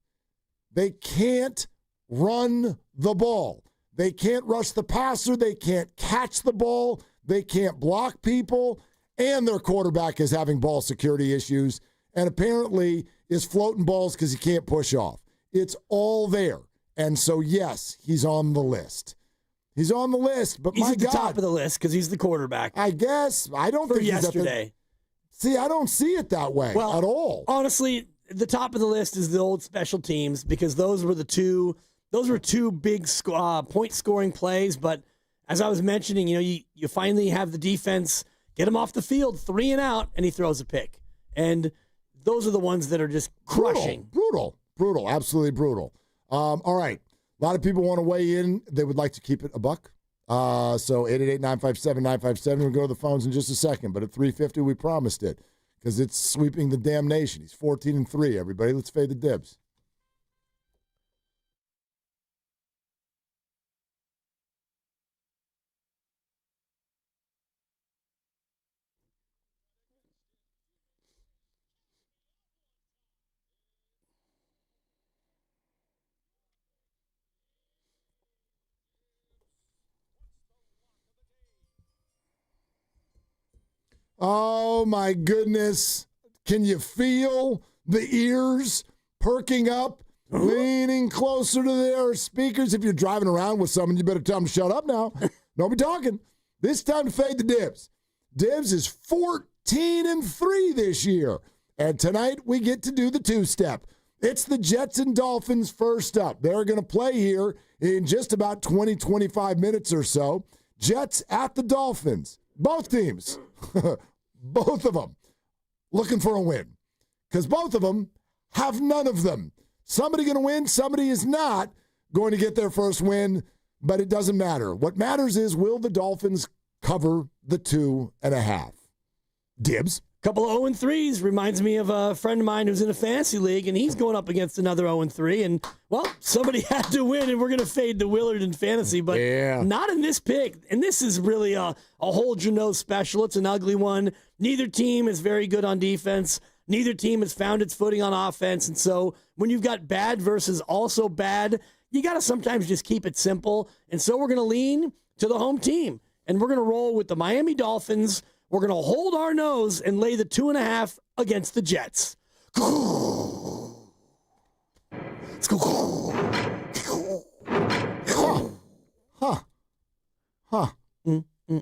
They can't run the ball. They can't rush the passer. They can't catch the ball. They can't block people. And their quarterback is having ball security issues and apparently is floating balls because he can't push off. It's all there. And so, yes, he's on the list. He's on the list, but he's my at the God, top of the list because he's the quarterback. I guess. I don't think yesterday. See, I don't see it that way at all. Honestly, the top of the list is the old special teams because those were two big point scoring plays. But as I was mentioning, you finally have the defense get him off the field, 3 and out, and he throws a pick. And those are the ones that are just crushing. Brutal, absolutely brutal. All right. A lot of people want to weigh in. They would like to keep it a buck. So 888-957-957. We'll go to the phones in just a second. But at 350, we promised it because it's sweeping the damn nation. He's 14-3, everybody. Let's fade the Dibs. Oh, my goodness. Can you feel the ears perking up, leaning closer to their speakers? If you're driving around with someone, you better tell them to shut up now. Don't be talking. This time to fade the Dibs. Dibs is 14-3 this year. And tonight we get to do the two-step. It's the Jets and Dolphins first up. They're going to play here in just about 20, 25 minutes or so. Jets at the Dolphins. Both teams. Both of them looking for a win because both of them have none of them. Somebody going to win, somebody is not going to get their first win, but it doesn't matter. What matters is, will the Dolphins cover the 2.5? Dibs. Couple of 0-3s reminds me of a friend of mine who's in a fantasy league, and he's going up against another 0-3. And, well, somebody had to win, and we're going to fade to Willard in fantasy, but not in this pick. And this is really a hold-your-nose special. It's an ugly one. Neither team is very good on defense. Neither team has found its footing on offense. And so when you've got bad versus also bad, you got to sometimes just keep it simple. And so we're going to lean to the home team, and we're going to roll with the Miami Dolphins. We're going to hold our nose and lay the 2.5 against the Jets. Let's go.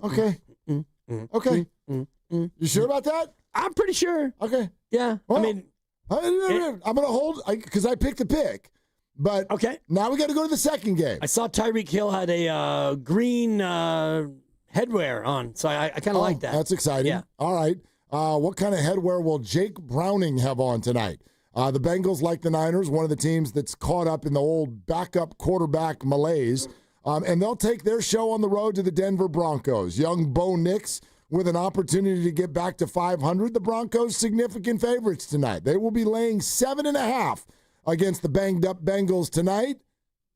Okay. Okay. You sure about that? I'm pretty sure. Okay. Yeah. Well, I mean, I'm going to hold because I picked the pick. But now we got to go to the second game. I saw Tyreek Hill had a green headwear on, so I kind of like that. That's exciting. Yeah. All right. What kind of headwear will Jake Browning have on tonight? The Bengals, like the Niners, one of the teams that's caught up in the old backup quarterback malaise, and they'll take their show on the road to the Denver Broncos. Young Bo Nix with an opportunity to get back to 500. The Broncos significant favorites tonight. They will be laying 7.5 against the banged-up Bengals tonight.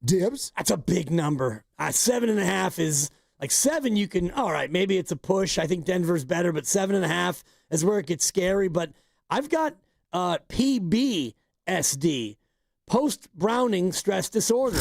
Dibs? That's a big number. 7.5 is... Like 7, you can, all right, maybe it's a push. I think Denver's better, but 7.5 is where it gets scary. But I've got PBSD, post-Browning stress disorder.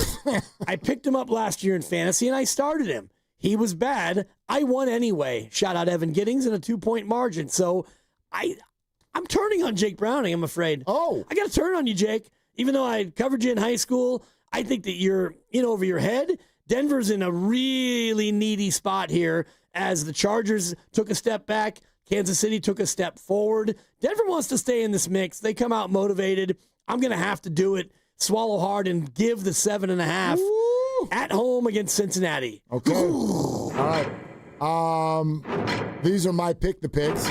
I picked him up last year in fantasy, and I started him. He was bad. I won anyway. Shout out Evan Giddings in a 2-point margin. So I'm turning on Jake Browning, I'm afraid. Oh. I got to turn on you, Jake. Even though I covered you in high school, I think that you're in over your head. Denver's in a really needy spot here as the Chargers took a step back. Kansas City took a step forward. Denver wants to stay in this mix. They come out motivated. I'm going to have to do it, swallow hard, and give the 7.5 at home against Cincinnati. Okay. All right. These are my pick the picks.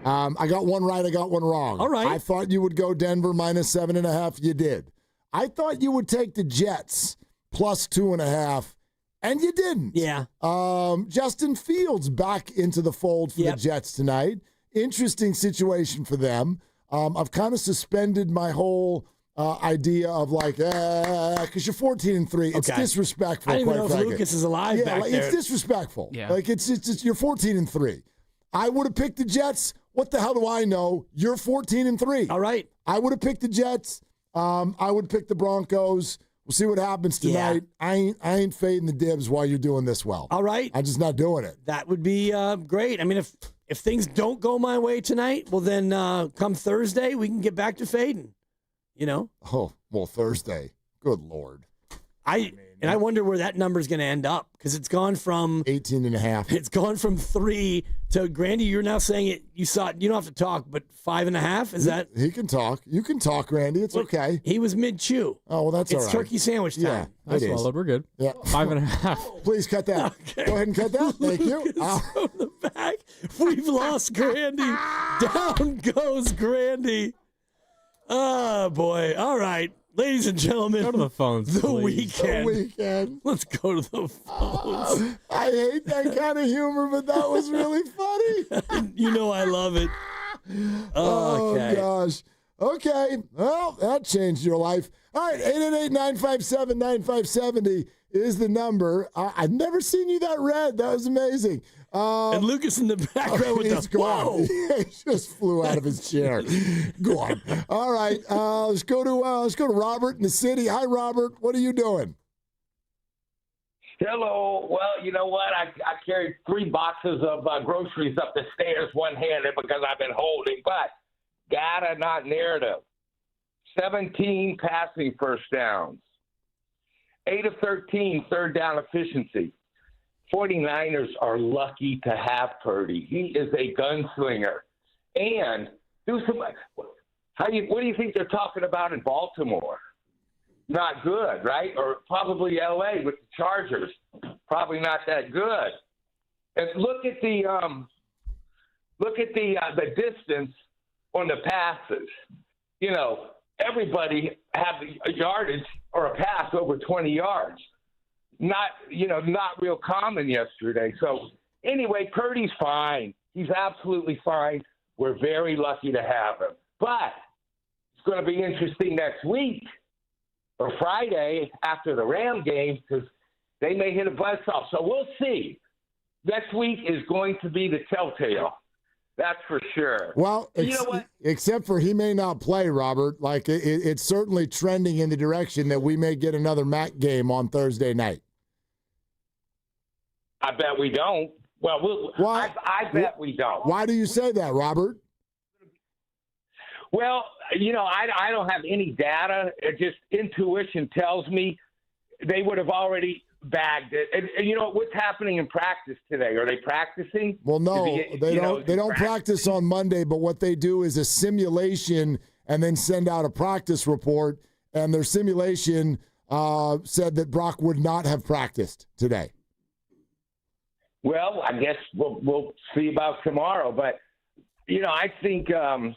I got one right. I got one wrong. All right. I thought you would go Denver minus 7.5. You did. I thought you would take the Jets plus 2.5. And you didn't. Yeah. Justin Fields back into the fold for the Jets tonight. Interesting situation for them. I've kind of suspended my whole idea of like, because you're 14-3. It's disrespectful. I don't even know if Lucas is alive back there. It's disrespectful. Yeah. Like it's you're 14-3. I would have picked the Jets. What the hell do I know? You're 14-3. All right. I would have picked the Jets. I would pick the Broncos. We'll see what happens tonight. Yeah. I ain't fading the Dibs while you're doing this well. All right. I'm just not doing it. That would be great. I mean, if things don't go my way tonight, well, then come Thursday, we can get back to fading, you know? Oh, well, Thursday. Good Lord. I wonder where that number's going to end up because it's gone from 18.5. It's gone from 3 to Grandy. You're now saying it. You saw it. You don't have to talk, but 5.5. Is that? He can talk. You can talk, Randy. It's okay. He was mid-chew. Oh well, that's all right. It's turkey sandwich time. Yeah, I swallowed. We're good. Yeah, 5.5. Please cut that. Okay. Go ahead and cut that. Thank you. From the back, we've lost Grandy. Down goes Grandy. Oh, boy. All right. Ladies and gentlemen. Go to the phones, The please. weekend. Let's go to the phones. I hate that kind of humor, but that was really funny. You know I love it. Oh, Okay. gosh. Okay. Well, that changed your life. All right. 888-957-9570 is the number. I've never seen you that red. That was amazing. And Lucas in the background with he's the gone. whoa. He just flew out of his chair. Gone. All right. Let's go to Robert in the city. Hi, Robert. What are you doing? Hello. Well, you know what? I carried 3 boxes of groceries up the stairs one-handed because I've been holding, but data, not narrative. 17 passing first downs. 8 of 13 third down efficiency. 49ers are lucky to have Purdy. He is a gunslinger. And what do you think they're talking about in Baltimore? Not good, right? Or probably L.A. with the Chargers. Probably not that good. And look at the distance on the passes. You know, everybody had a yardage or a pass over 20 yards. Not real common yesterday. So anyway, Purdy's fine. He's absolutely fine. We're very lucky to have him. But it's going to be interesting next week or Friday after the Ram game because they may hit a buzzsaw. So we'll see. Next week is going to be the telltale. That's for sure. Well, you know what? Except for he may not play, Robert. Like it's certainly trending in the direction that we may get another MAC game on Thursday night. I bet we don't. Well, I bet we don't. Why do you say that, Robert? Well, I don't have any data. It just intuition tells me they would have already bagged it. And what's happening in practice today? Are they practicing? Well, no, they don't. They don't practice on Monday, but what they do is a simulation and then send out a practice report. And their simulation said that Brock would not have practiced today. Well, I guess we'll see about tomorrow. But I think he was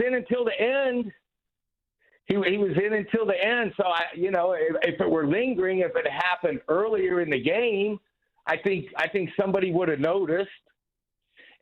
in until the end. He was in until the end. So if it were lingering, if it happened earlier in the game, I think somebody would have noticed,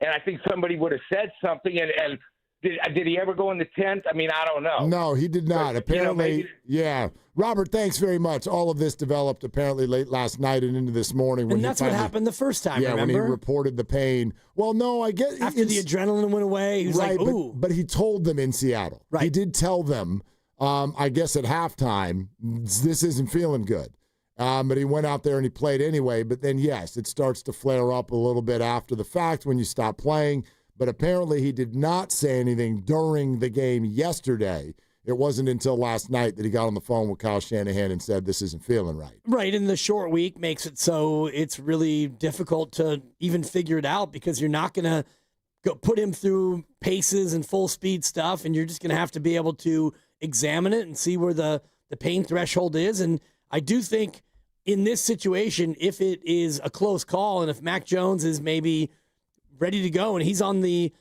and I think somebody would have said something. And did he ever go in the tent? I mean, I don't know. No, he did not. But, apparently, yeah. Robert, thanks very much. All of this developed apparently late last night and into this morning. And that's what happened the first time, remember? when he reported the pain. Well, no, I guess. After the adrenaline went away, he was right, like, ooh. But he told them in Seattle. Right. He did tell them, I guess at halftime, this isn't feeling good. But he went out there and he played anyway. But then, yes, it starts to flare up a little bit after the fact when you stop playing. But apparently he did not say anything during the game yesterday. It wasn't until last night that he got on the phone with Kyle Shanahan and said, this isn't feeling right. Right, and the short week makes it so it's really difficult to even figure it out because you're not going to go put him through paces and full speed stuff, and you're just going to have to be able to examine it and see where the pain threshold is. And I do think in this situation, if it is a close call and if Mac Jones is maybe ready to go and he's on the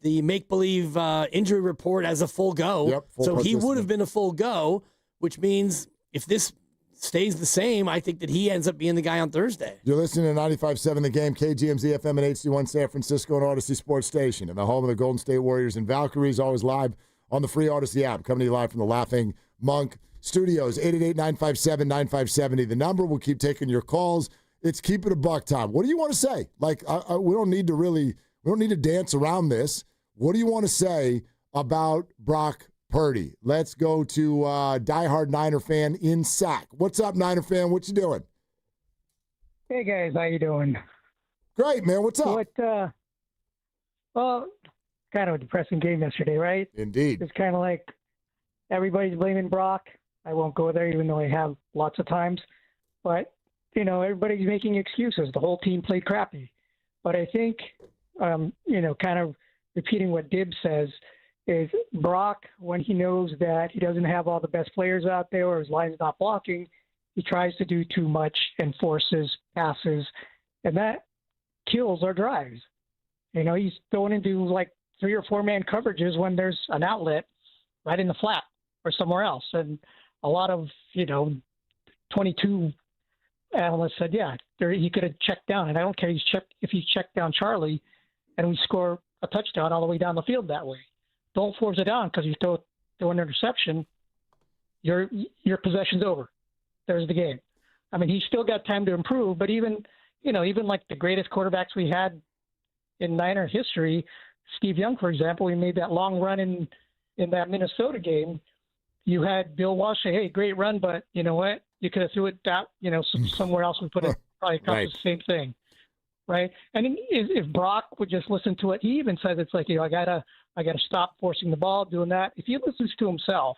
make-believe injury report as a full go, so he would have been a full go, which means if this stays the same, I think that he ends up being the guy on Thursday. You're listening to 95.7 The Game, KGMZ FM and HD1 San Francisco and Odyssey Sports Station, and the home of the Golden State Warriors and Valkyries, always live on the free Odyssey app, coming to you live from the Laughing Monk Studios. 888-957-9570. The number. We'll keep taking your calls. It's Keep It a Buck time. What do you want to say? Like, we don't need to dance around this. What do you want to say about Brock Purdy? Let's go to diehard Niner fan in Sac. What's up, Niner fan? What you doing? Hey, guys. How you doing? Great, man. What's up? Well, kind of a depressing game yesterday, right? Indeed. It's kind of like everybody's blaming Brock. I won't go there, even though I have lots of times. But, everybody's making excuses. The whole team played crappy. But I think, kind of repeating what Dibs says, is Brock, when he knows that he doesn't have all the best players out there or his line's not blocking, he tries to do too much and forces passes, and that kills our drives. He's going into like 3 or 4 man coverages when there's an outlet, right in the flat or somewhere else. And a lot of, 22 analysts said, he could have checked down. And I don't care if he's checked down Charlie and we score a touchdown all the way down the field that way. Don't force it down because you throw an interception, your possession's over. There's the game. I mean, he's still got time to improve, but even like the greatest quarterbacks we had in Niner history, Steve Young, for example, he made that long run in that Minnesota game. You had Bill Walsh say, hey, great run, but you know what? You could have threw it down, somewhere else and put it probably accomplished the same thing. Right. And if Brock would just listen to it, he even says it's like, I gotta stop forcing the ball, doing that. If he listens to himself,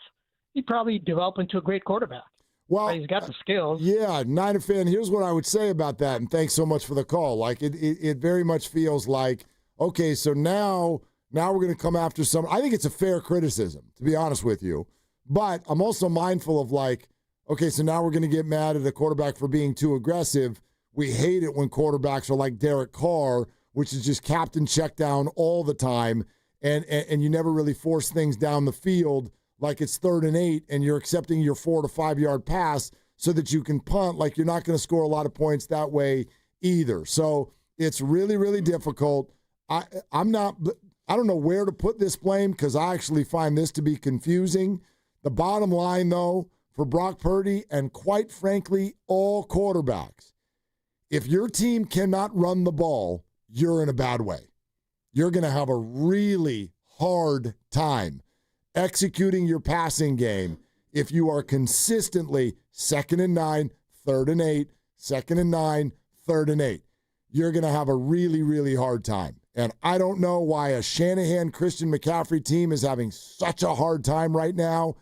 he'd probably develop into a great quarterback. Well, he's got the skills. Yeah, Niner fan, here's what I would say about that, and thanks so much for the call. Like, it very much feels like, okay, so now we're going to come after some. I think it's a fair criticism, to be honest with you. But I'm also mindful of like, okay, so now we're going to get mad at a quarterback for being too aggressive. We hate it when quarterbacks are like Derek Carr, which is just captain check down all the time, and you never really force things down the field like it's 3rd and 8 and you're accepting your 4 to 5 yard pass so that you can punt. Like, you're not going to score a lot of points that way either. So it's really, really difficult. I don't know where to put this blame because I actually find this to be confusing. The bottom line, though, for Brock Purdy and quite frankly all quarterbacks, if your team cannot run the ball, you're in a bad way. You're going to have a really hard time executing your passing game if you are consistently 2nd and 9, 3rd and 8, 2nd and 9, 3rd and 8. You're going to have a really, really hard time. And I don't know why a Shanahan Christian McCaffrey team is having such a hard time right now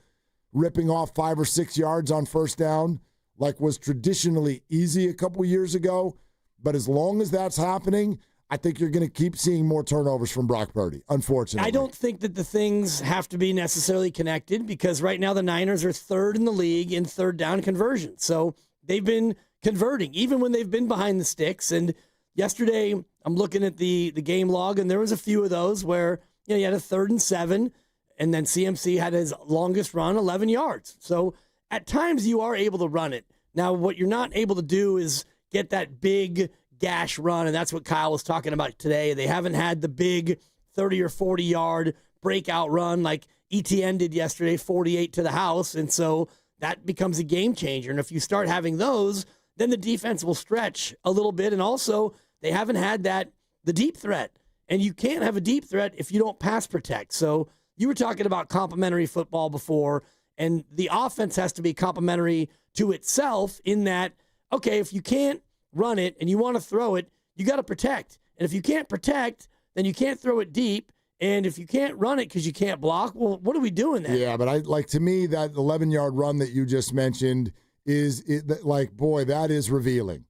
ripping off 5 or 6 yards on first down like was traditionally easy a couple years ago. But as long as that's happening, I think you're going to keep seeing more turnovers from Brock Purdy, unfortunately. I don't think that the things have to be necessarily connected because right now the Niners are 3rd in the league in 3rd down conversion. So they've been converting, even when they've been behind the sticks. And yesterday, I'm looking at the game log, and there was a few of those where you had a 3rd and 7, and then CMC had his longest run, 11 yards. So at times you are able to run it. Now, what you're not able to do is get that big gash run, and that's what Kyle was talking about today. They haven't had the big 30 or 40-yard breakout run like ETN did yesterday, 48 to the house, and so that becomes a game changer. And if you start having those, then the defense will stretch a little bit, and also they haven't had the deep threat, and you can't have a deep threat if you don't pass protect. So you were talking about complementary football before, and the offense has to be complementary to itself in that, okay, if you can't run it and you want to throw it, you got to protect. And if you can't protect, then you can't throw it deep. And if you can't run it because you can't block, well, what are we doing then? Yeah, but to me, that 11-yard run that you just mentioned that is revealing.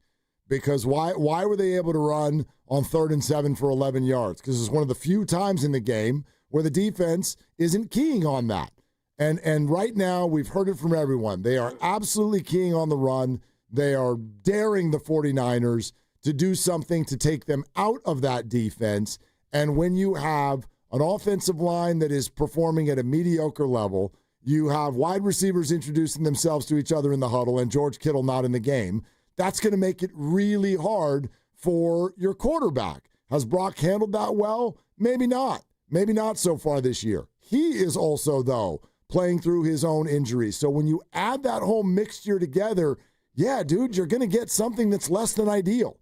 Because why were they able to run on 3rd and 7 for 11 yards? Because it's one of the few times in the game where the defense isn't keying on that. And right now, we've heard it from everyone. They are absolutely keying on the run. They are daring the 49ers to do something to take them out of that defense. And when you have an offensive line that is performing at a mediocre level, you have wide receivers introducing themselves to each other in the huddle and George Kittle not in the game, that's going to make it really hard for your quarterback. Has Brock handled that well? Maybe not. Maybe not so far this year. He is also, though, playing through his own injuries. So when you add that whole mixture together, yeah, dude, you're going to get something that's less than ideal.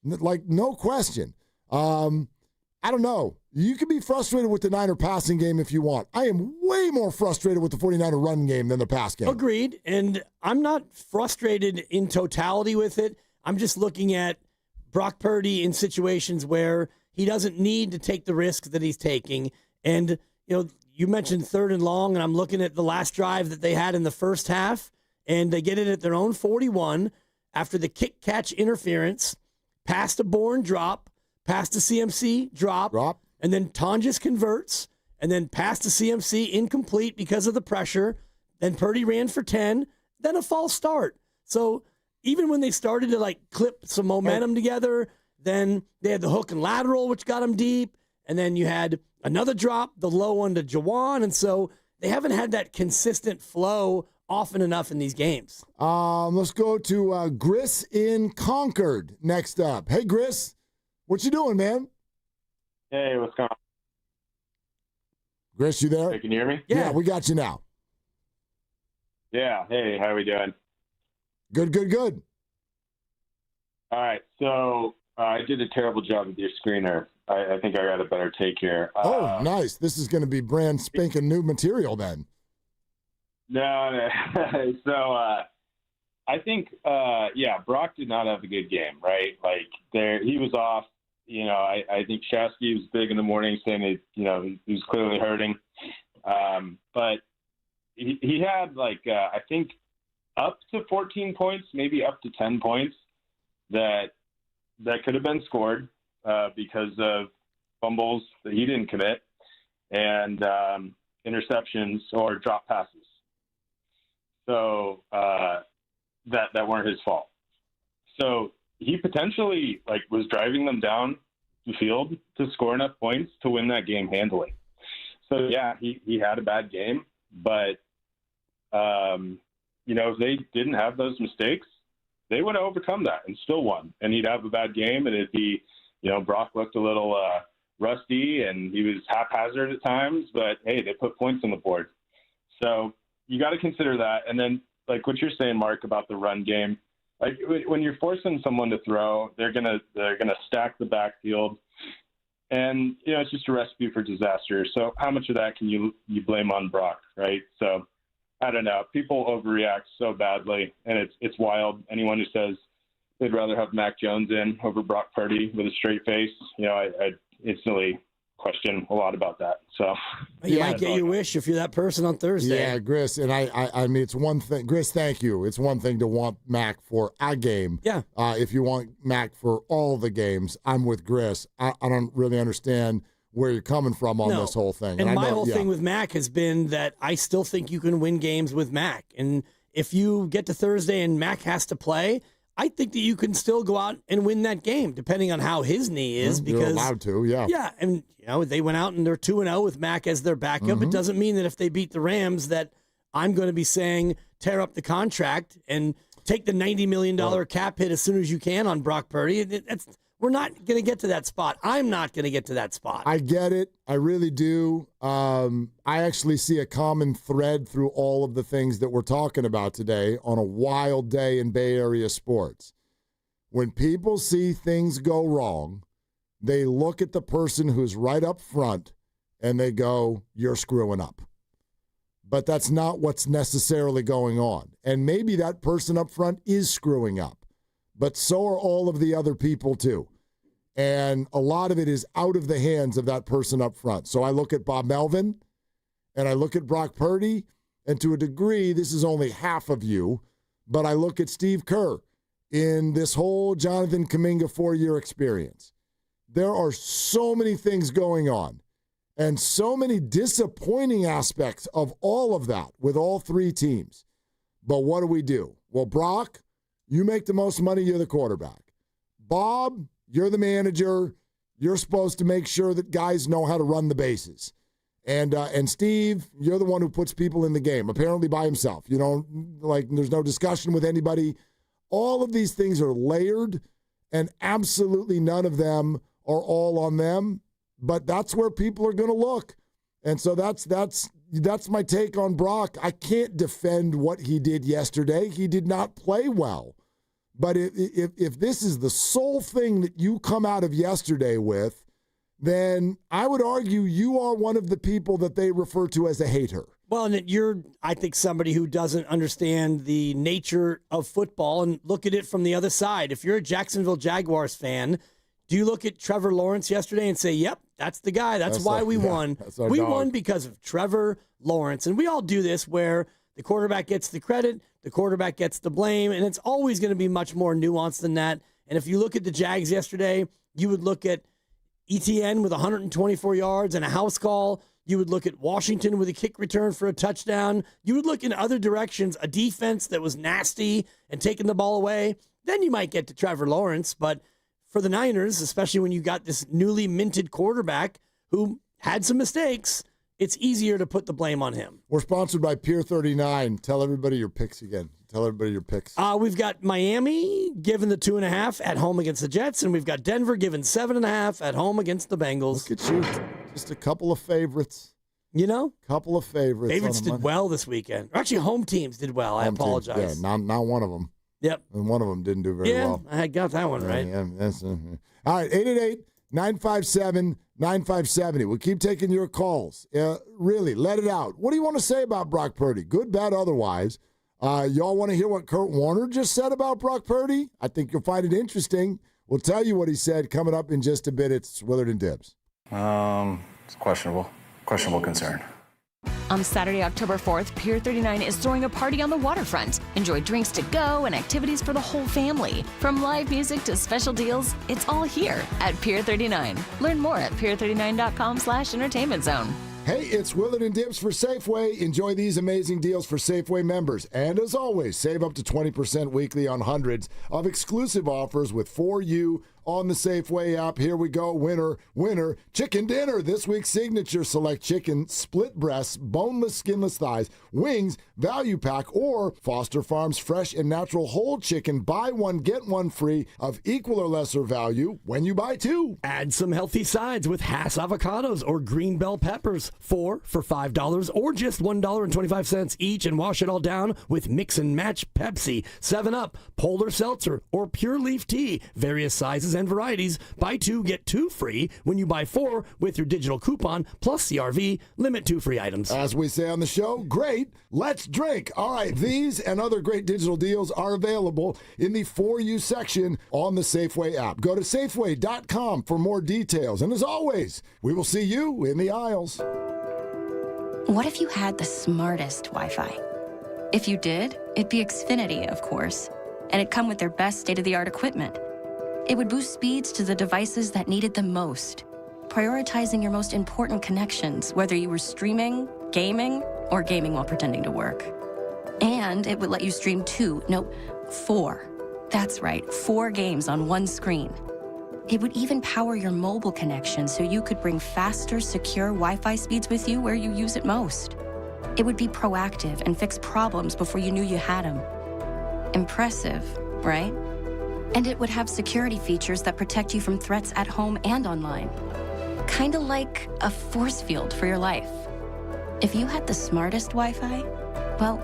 Like, no question. I don't know. You can be frustrated with the Niner passing game if you want. I am way more frustrated with the 49er run game than the pass game. Agreed. And I'm not frustrated in totality with it. I'm just looking at Brock Purdy in situations where he doesn't need to take the risks that he's taking. And, you mentioned 3rd and long, and I'm looking at the last drive that they had in the first half, and they get it at their own 41 after the kick-catch interference, past a Bourne drop, past a CMC drop, and then Tonjes converts, and then past a CMC incomplete because of the pressure. Then Purdy ran for 10, then a false start. So even when they started to clip some momentum together, then they had the hook and lateral, which got them deep, and then you had another drop, the low one to Jawan, and so they haven't had that consistent flow often enough in these games. Let's go to Gris in Concord next up. Hey, Gris, what you doing, man? Hey, what's going on? Gris, you there? Hey, can you hear me? Yeah, we got you now. Yeah. Hey, how are we doing? Good, good, good. All right. So I did a terrible job with your screener. I think I got a better take here. Oh, nice. This is going to be brand spanking new material then. No. So I think, Brock did not have a good game, right? Like he was off. You know, I think Shasky was big in the morning saying that, you know, he was clearly hurting. But he had I think up to 14 points, maybe up to 10 points that could have been scored because of fumbles that he didn't commit and interceptions or drop passes. So that weren't his fault. So he potentially was driving them down the field to score enough points to win that game handily. So yeah, he had a bad game, but if they didn't have those mistakes, they would have overcome that and still won. And he'd have a bad game, and it'd be, Brock looked a little rusty and he was haphazard at times, but hey, they put points on the board. So you got to consider that. And then what you're saying, Mark, about the run game, when you're forcing someone to throw, they're gonna stack the backfield, and it's just a recipe for disaster. So how much of that can you blame on Brock, right? So I don't know. People overreact so badly, and it's wild. Anyone who says they'd rather have Mac Jones in over Brock Purdy with a straight face, I instantly question a lot about that. So you might get your wish if you're that person on Thursday. Yeah, Gris, and I mean, it's one thing. Gris, thank you. It's one thing to want Mac for a game. Yeah. If you want Mac for all the games, I'm with Gris. I don't really understand where you're coming from on this whole thing. And my whole thing with Mac has been that I still think you can win games with Mac. And if you get to Thursday and Mac has to play, I think that you can still go out and win that game, depending on how his knee is. Because you're allowed to, yeah. Yeah, and they went out and they're 2-0 with Mac as their backup. Mm-hmm. It doesn't mean that if they beat the Rams that I'm going to be saying tear up the contract and take the $90 million cap hit as soon as you can on Brock Purdy. We're not going to get to that spot. I'm not going to get to that spot. I get it. I really do. I actually see a common thread through all of the things that we're talking about today on a wild day in Bay Area sports. When people see things go wrong, they look at the person who's right up front and they go, you're screwing up. But that's not what's necessarily going on. And maybe that person up front is screwing up. But so are all of the other people too. And a lot of it is out of the hands of that person up front. So I look at Bob Melvin and I look at Brock Purdy, and to a degree, this is only half of you, but I look at Steve Kerr in this whole Jonathan Kaminga 4-year experience. There are so many things going on and so many disappointing aspects of all of that with all three teams. But what do? Well, Brock, you make the most money, you're the quarterback. Bob, you're the manager. You're supposed to make sure that guys know how to run the bases. And Steve, you're the one who puts people in the game, apparently by himself. There's no discussion with anybody. All of these things are layered, and absolutely none of them are all on them. But that's where people are going to look. And so that's my take on Brock. I can't defend what he did yesterday. He did not play well. But if this is the sole thing that you come out of yesterday with, then I would argue you are one of the people that they refer to as a hater. Well, and you're, I think, somebody who doesn't understand the nature of football and look at it from the other side. If you're a Jacksonville Jaguars fan, do you look at Trevor Lawrence yesterday and say, yep, that's the guy. That's why we won. We won because of Trevor Lawrence. And we all do this where the quarterback gets the credit, the quarterback gets the blame, and it's always going to be much more nuanced than that. And if you look at the Jags yesterday, you would look at ETN with 124 yards and a house call. You would look at Washington with a kick return for a touchdown. You would look in other directions, a defense that was nasty and taking the ball away. Then you might get to Trevor Lawrence. But for the Niners, especially when you got this newly minted quarterback who had some mistakes, it's easier to put the blame on him. We're sponsored by Pier 39. Tell everybody your picks again. Tell everybody your picks. We've got Miami giving the 2.5 at home against the Jets, and we've got Denver giving 7.5 at home against the Bengals. Look at you. Just a couple of favorites. You know? Couple of favorites. Favorites did well this weekend. Actually, home teams did well. I apologize. Yeah, not one of them. Yep. And one of them didn't do very well. I got that one right. Yeah, all right, 888-957-9570. We'll keep taking your calls. Really, let it out. What do you want to say about Brock Purdy? Good, bad, otherwise. Y'all want to hear what Kurt Warner just said about Brock Purdy? I think you'll find it interesting. We'll tell you what he said coming up in just a bit. It's Willard and Dibs. It's questionable concern. On Saturday, October 4th, Pier 39 is throwing a party on the waterfront. Enjoy drinks to go and activities for the whole family. From live music to special deals, it's all here at Pier 39. Learn more at pier39.com/entertainment zone. Hey, it's Willard and Dibs for Safeway. Enjoy these amazing deals for Safeway members. And as always, save up to 20% weekly on hundreds of exclusive offers with For You on the Safeway app. Here we go. Winner, chicken dinner. This week's signature: select chicken, split breasts, boneless, skinless thighs, wings, value pack, or Foster Farms fresh and natural whole chicken. Buy one, get one free of equal or lesser value when you buy two. Add some healthy sides with Hass avocados or green bell peppers. 4 for $5 or just $1.25 each, and wash it all down with Mix and Match Pepsi, 7-Up, Polar Seltzer, or Pure Leaf Tea. Various sizes and varieties. Buy 2, get 2 free when you buy 4 with your digital coupon plus CRV. Limit 2 free items. As we say on the show, great, let's drink. All right, these and other great digital deals are available in the For You section on the Safeway app. Go to Safeway.com for more details. And as always, we will see you in the aisles. What if you had the smartest Wi-Fi? If you did, it'd be Xfinity, of course. And it'd come with their best state-of-the-art equipment. It would boost speeds to the devices that needed them most, prioritizing your most important connections, whether you were streaming, gaming, or gaming while pretending to work. And it would let you stream 4. That's right, 4 games on one screen. It would even power your mobile connection so you could bring faster, secure Wi-Fi speeds with you where you use it most. It would be proactive and fix problems before you knew you had them. Impressive, right? And it would have security features that protect you from threats at home and online. Kinda like a force field for your life. If you had the smartest Wi-Fi, well,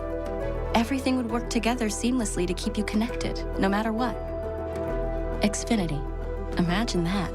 everything would work together seamlessly to keep you connected, no matter what. Xfinity. Imagine that.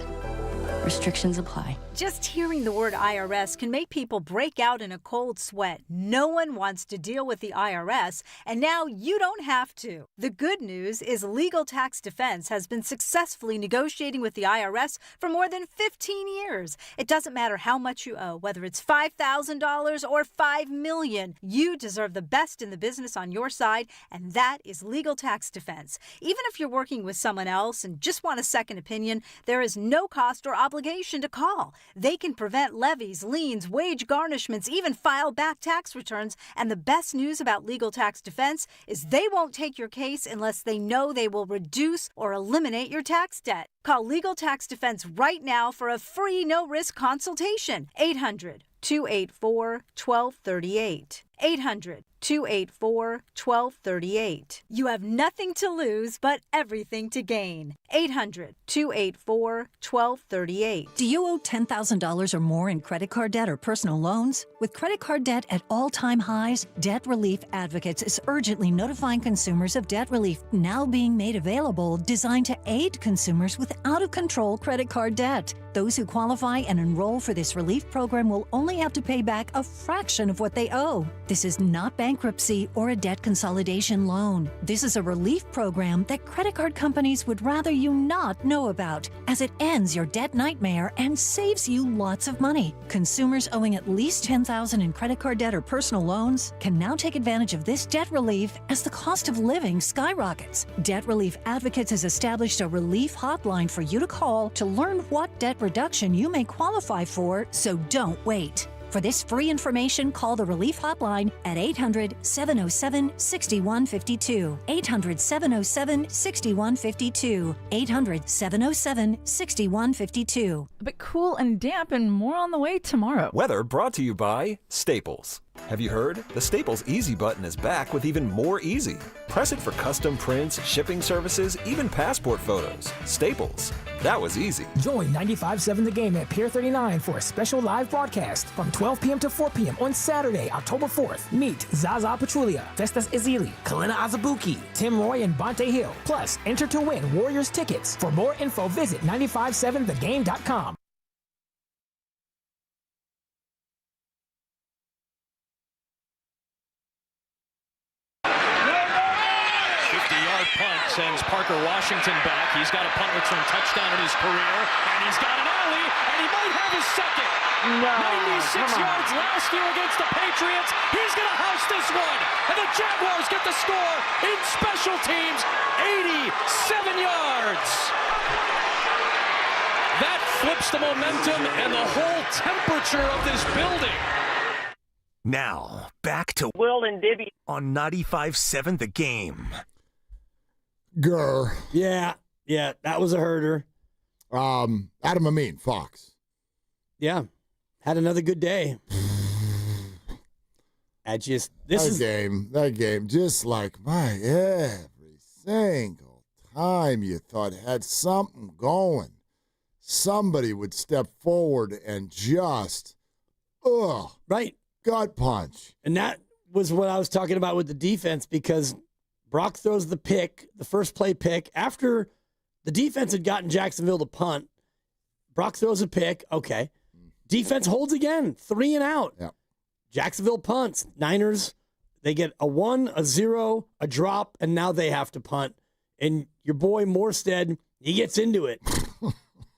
Restrictions apply. Just hearing the word IRS can make people break out in a cold sweat. No one wants to deal with the IRS, and now you don't have to. The good news is Legal Tax Defense has been successfully negotiating with the IRS for more than 15 years. It doesn't matter how much you owe, whether it's $5,000 or $5 million. You deserve the best in the business on your side, and that is Legal Tax Defense. Even if you're working with someone else and just want a second opinion, there is no cost or obligation to call. They can prevent levies, liens, wage garnishments, even file back tax returns. And the best news about Legal Tax Defense is they won't take your case unless they know they will reduce or eliminate your tax debt. Call Legal Tax Defense right now for a free no-risk consultation. 800-284-1238. 800-284-1238. You have nothing to lose but everything to gain. 800-284-1238. Do you owe $10,000 or more in credit card debt or personal loans? With credit card debt at all-time highs, Debt Relief Advocates is urgently notifying consumers of debt relief now being made available, designed to aid consumers with out-of-control credit card debt. Those who qualify and enroll for this relief program will only have to pay back a fraction of what they owe. This is not bankruptcy or a debt consolidation loan. This is a relief program that credit card companies would rather you not know about, as it ends your debt nightmare and saves you lots of money. Consumers owing at least $10,000 in credit card debt or personal loans can now take advantage of this debt relief as the cost of living skyrockets. Debt Relief Advocates has established a relief hotline for you to call to learn what debt reduction you may qualify for, so don't wait. For this free information, call the Relief Hotline at 800-707-6152. 800-707-6152. 800-707-6152. A bit cool and damp and more on the way tomorrow. Weather brought to you by Staples. Have you heard? The Staples Easy button is back with even more easy. Press it for custom prints, shipping services, even passport photos. Staples. That was easy. Join 95.7 The Game at Pier 39 for a special live broadcast from 12 p.m. to 4 p.m. on Saturday, October 4th. Meet Zaza Pachulia, Festus Ezeli, Kalina Azabuki, Tim Roy, and Bonte Hill. Plus, enter to win Warriors tickets. For more info, visit 957thegame.com. Punt sends Parker Washington back. He's got a punt return touchdown in his career, and he's got an alley, and he might have his second. 96 yards last year against the Patriots. He's going to house this one, and the Jaguars get the score in special teams, 87 yards. That flips the momentum and the whole temperature of this building. Now, back to Willard Dibs on 95.7 The Game. Grr. Yeah, that was a herder. Adam Amin, Fox. Yeah, had another good day. That game, just like every single time you thought had something going, somebody would step forward and just, right, gut punch. And that was what I was talking about with the defense, because Brock throws the pick, the first play pick. After the defense had gotten Jacksonville to punt, Brock throws a pick. Okay. Defense holds again, 3 and out. Yep. Jacksonville punts. Niners, they get a 1, a 0, a drop, and now they have to punt. And your boy Morstead, he gets into it.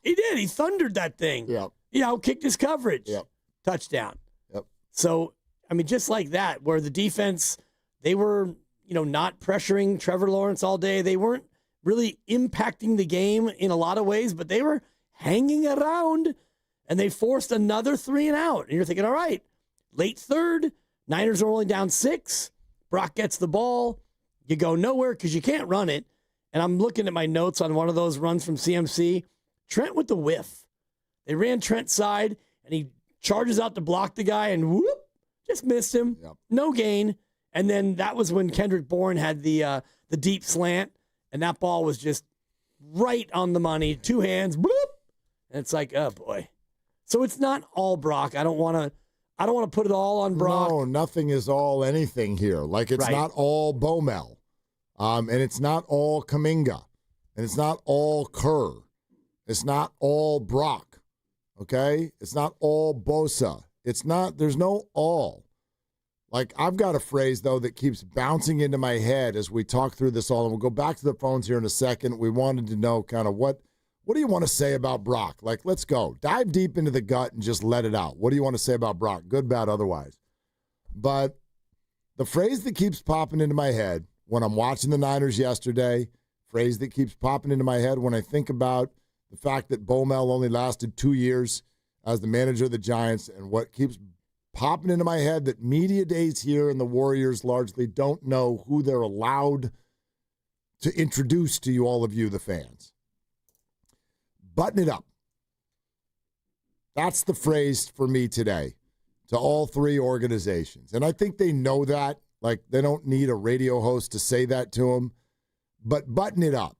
He did. He thundered that thing. Yep. He outkicked his coverage. Yep. Touchdown. Yep. So, I mean, just like that, where the defense, they were, not pressuring Trevor Lawrence all day. They weren't really impacting the game in a lot of ways, but they were hanging around, and they forced another 3 and out. And you're thinking, all right, late third, Niners are only down 6. Brock gets the ball. You go nowhere because you can't run it. And I'm looking at my notes on one of those runs from CMC. Trent with the whiff. They ran Trent's side, and he charges out to block the guy, and whoop, just missed him. Yep. No gain. And then that was when Kendrick Bourne had the deep slant, and that ball was just right on the money. 2 hands, bloop. And it's like, oh boy. So it's not all Brock. I don't want to put it all on Brock. No, nothing is all anything here. Like, it's Right. not all Bomel. And it's not all Kaminga. And it's not all Kerr. It's not all Brock. Okay? It's not all Bosa. There's no all. Like, I've got a phrase, though, that keeps bouncing into my head as we talk through this all. And we'll go back to the phones here in a second. We wanted to know kind of what do you want to say about Brock? Like, let's go. Dive deep into the gut and just let it out. What do you want to say about Brock? Good, bad, otherwise. But the phrase that keeps popping into my head when I'm watching the Niners yesterday, phrase that keeps popping into my head when I think about the fact that Bomel only lasted 2 years as the manager of the Giants, and what keeps popping into my head that media days here and the Warriors largely don't know who they're allowed to introduce to you, all of you, the fans. Button it up. That's the phrase for me today to all 3 organizations. And I think they know that. Like, they don't need a radio host to say that to them. But button it up.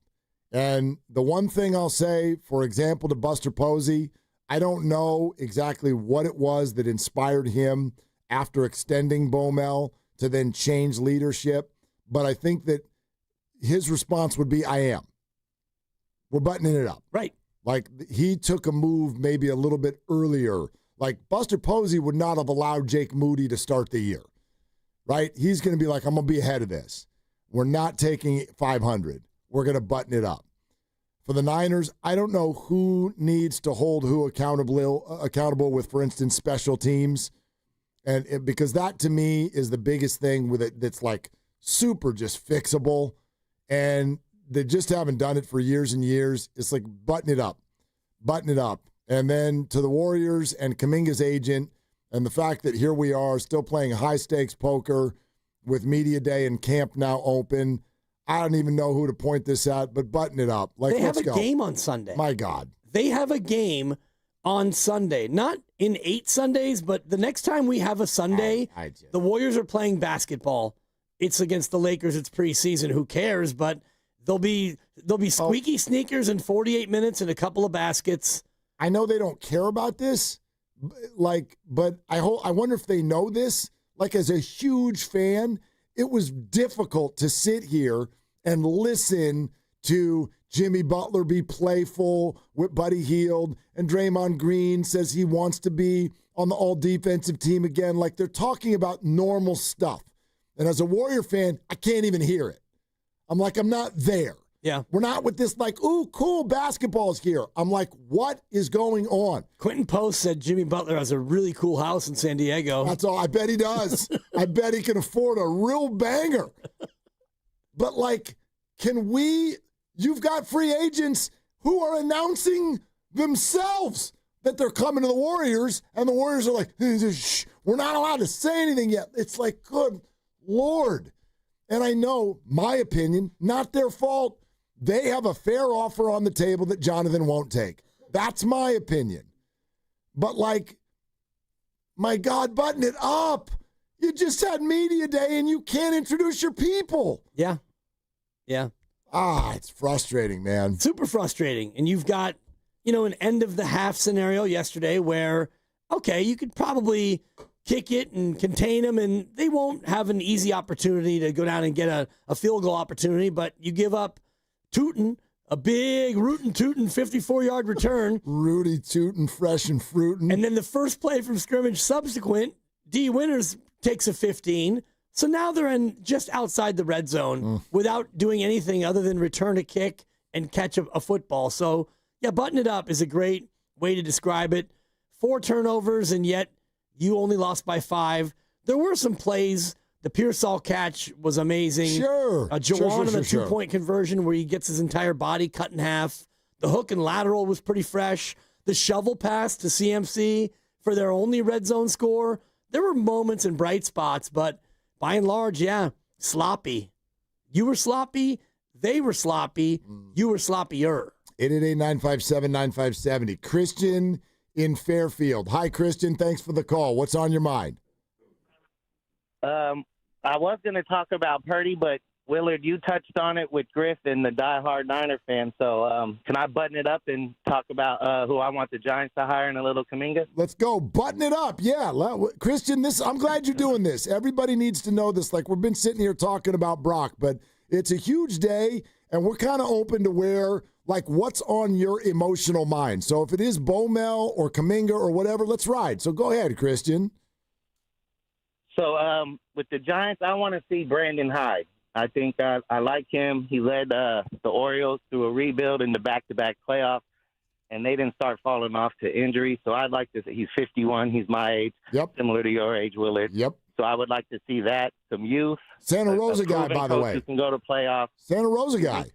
And the one thing I'll say, for example, to Buster Posey, I don't know exactly what it was that inspired him after extending Bomel to then change leadership. But I think that his response would be, I am. We're buttoning it up. Right. Like, he took a move maybe a little bit earlier. Like, Buster Posey would not have allowed Jake Moody to start the year. Right? He's going to be like, I'm going to be ahead of this. We're not taking 500. We're going to button it up. For the Niners, I don't know who needs to hold who accountable with, for instance, special teams. And because that, to me, is the biggest thing with it that's like super just fixable. And they just haven't done it for years and years. It's like, button it up. Button it up. And then to the Warriors and Kaminga's agent, And the fact that here we are still playing high-stakes poker with Media Day and camp now open, I don't even know who to point this at, but button it up. They have let's a go. game on Sunday. My God. They have a game on Sunday. Not in 8 Sundays, but the next time we have a Sunday, the Warriors are playing basketball. It's against the Lakers. It's preseason. Who cares? But there'll be squeaky sneakers in 48 minutes and a couple of baskets. I know they don't care about this, but I wonder if they know this. Like, as a huge fan, it was difficult to sit here and listen to Jimmy Butler be playful with Buddy Hield, and Draymond Green says he wants to be on the all-defensive team again. Like, they're talking about normal stuff. And as a Warrior fan, I can't even hear it. I'm like, I'm not there. Yeah. We're not with this like, ooh, cool, basketball's here. I'm like, what is going on? Quentin Post said Jimmy Butler has a really cool house in San Diego. That's all. I bet he does. I bet he can afford a real banger. But, like, you've got free agents who are announcing themselves that they're coming to the Warriors, and the Warriors are like, shh, we're not allowed to say anything yet. It's like, good Lord. And I know, my opinion, not their fault. They have a fair offer on the table that Jonathan won't take. That's my opinion. But, like, my God, button it up. You just had Media Day and you can't introduce your people. Yeah. Yeah. It's frustrating, man. Super frustrating. And you've got, an end of the half scenario yesterday where, okay, you could probably kick it and contain them, and they won't have an easy opportunity to go down and get a field goal opportunity, but you give up Tootin, a big rootin' tootin' 54-yard return. Rudy Tootin, fresh and fruitin'. And then the first play from scrimmage subsequent, D. Winters takes a 15. So now they're in just outside the red zone without doing anything other than return a kick and catch a football. So, yeah, button it up is a great way to describe it. 4 turnovers, and yet you only lost by 5. There were some plays. The Pearsall catch was amazing. Sure. Jawan on the 2-point conversion where he gets his entire body cut in half. The hook and lateral was pretty fresh. The shovel pass to CMC for their only red zone score. There were moments and bright spots, but by and large, yeah, sloppy. You were sloppy. They were sloppy. You were sloppier. 888-957-9570. Christian in Fairfield. Hi, Christian. Thanks for the call. What's on your mind? I was going to talk about Purdy, but Willard, you touched on it with Griff and the diehard Niner fan. So can I button it up and talk about who I want the Giants to hire in a little Kaminga? Let's go. Button it up. Yeah. Christian, I'm glad you're doing this. Everybody needs to know this. Like, we've been sitting here talking about Brock, but it's a huge day, and we're kind of open to what's on your emotional mind. So if it is Bomel or Kaminga or whatever, let's ride. So go ahead, Christian. So with the Giants, I want to see Brandon Hyde. I think I like him. He led the Orioles through a rebuild in the back-to-back playoffs, and they didn't start falling off to injury. So I'd like to see. He's 51. He's my age, similar to your age, Willard. Yep. So I would like to see that, some youth. Santa Rosa guy, by the way. Who can go to playoffs. Santa Rosa guy.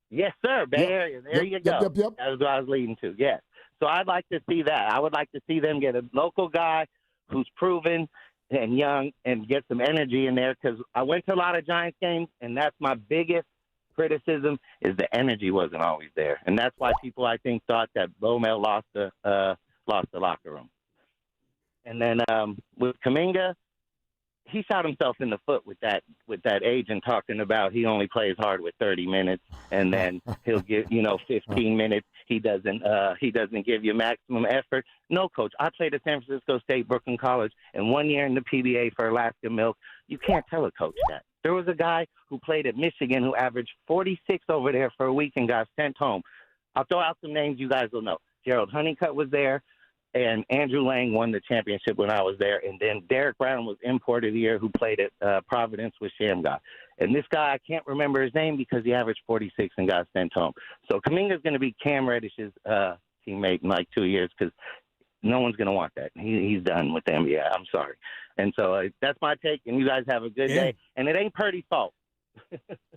Yes, sir. Bay Area. There you go. Yep. That's what I was leading to. Yes. So I'd like to see that. I would like to see them get a local guy who's proven and young and get some energy in there, because I went to a lot of Giants games, and that's my biggest criticism is the energy wasn't always there. And that's why people, I think, thought that Bomel lost the locker room. And then with Kaminga, he shot himself in the foot with that agent talking about he only plays hard with 30 minutes, and then he'll give 15 minutes. He doesn't give you maximum effort. No, coach. I played at San Francisco State, Brooklyn College, and 1 year in the PBA for Alaska Milk. You can't tell a coach that. There was a guy who played at Michigan who averaged 46 over there for a week and got sent home. I'll throw out some names you guys will know. Gerald Honeycutt was there. And Andrew Lang won the championship when I was there. And then Derek Brown was Importer of the Year, who played at Providence with Shamgar. And this guy, I can't remember his name because he averaged 46 and got sent home. So Kaminga's going to be Cam Reddish's teammate in like 2 years, because no one's going to want that. He's done with them. Yeah, I'm sorry. And so that's my take, and you guys have a good day. And it ain't Purdy's fault.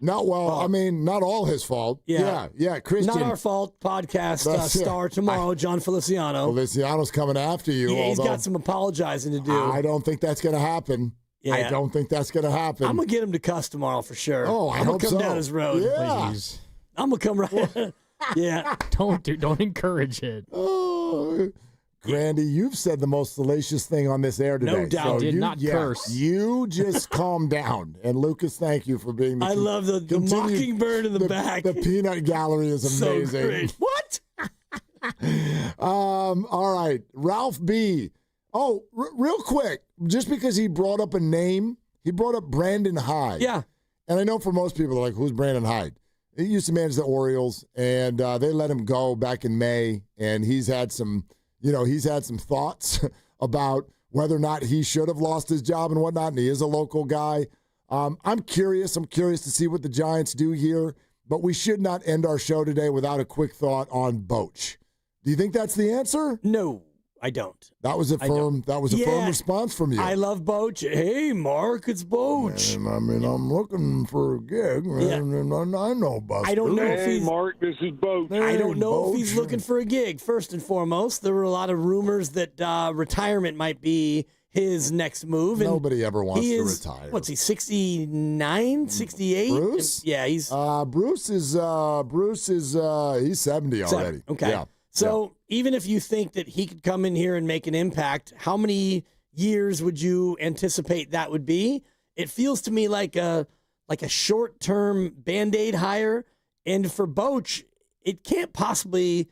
Not all his fault. Yeah, Christian. Not our fault. Podcast star tomorrow, John Feliciano. Feliciano's coming after you. Yeah, he's got some apologizing to do. I don't think that's going to happen. Yeah. I don't think that's going to happen. I'm going to get him to cuss tomorrow for sure. Oh, I'm going to come so. down his road. Yeah. Please. I'm going to come right. Yeah. Don't encourage it. Oh, Grandy, you've said the most salacious thing on this air today. No doubt. So I did not curse. You just calm down. And Lucas, thank you for being I love the mockingbird in the back. The peanut gallery is amazing. So great. What? All right. Ralph B. Oh, real quick, just because he brought up a name, he brought up Brandon Hyde. Yeah. And I know for most people, they're like, who's Brandon Hyde? He used to manage the Orioles, and they let him go back in May, and he's had some thoughts about whether or not he should have lost his job and whatnot, and he is a local guy. I'm curious. I'm curious to see what the Giants do here, but we should not end our show today without a quick thought on Boch. Do you think that's the answer? No, I don't. That was a firm response from you. I love Boch. Hey, Mark, it's Boch. And, I'm looking for a gig, and I know Buster. I don't know if he's Mark, this is Boch. I don't know Boch. if he's looking for a gig. First and foremost, there were a lot of rumors that retirement might be his next move. And nobody ever wants to retire. What's he, 69, 68? Bruce? Yeah, he's... Bruce is he's 70 already. Okay. Yeah. So even if you think that he could come in here and make an impact, how many years would you anticipate that would be? It feels to me like a short-term Band-Aid hire. And for Boch, it could possibly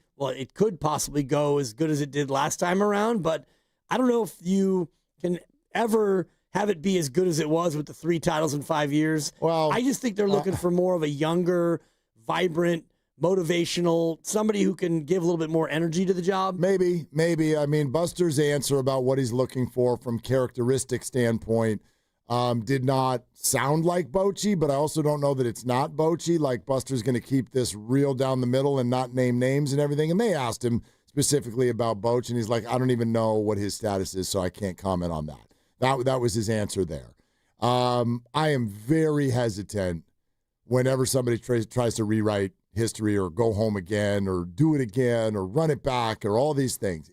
go as good as it did last time around, but I don't know if you can ever have it be as good as it was with the 3 titles in 5 years. Well, I just think they're looking for more of a younger, vibrant, motivational, somebody who can give a little bit more energy to the job. Maybe. I mean, Buster's answer about what he's looking for from characteristic standpoint did not sound like Bochy, but I also don't know that it's not Bochy. Like Buster's going to keep this real down the middle and not name names and everything. And they asked him specifically about Boch, and he's like, I don't even know what his status is, so I can't comment on that. That was his answer there. I am very hesitant whenever somebody tries to rewrite history or go home again or do it again or run it back or all these things.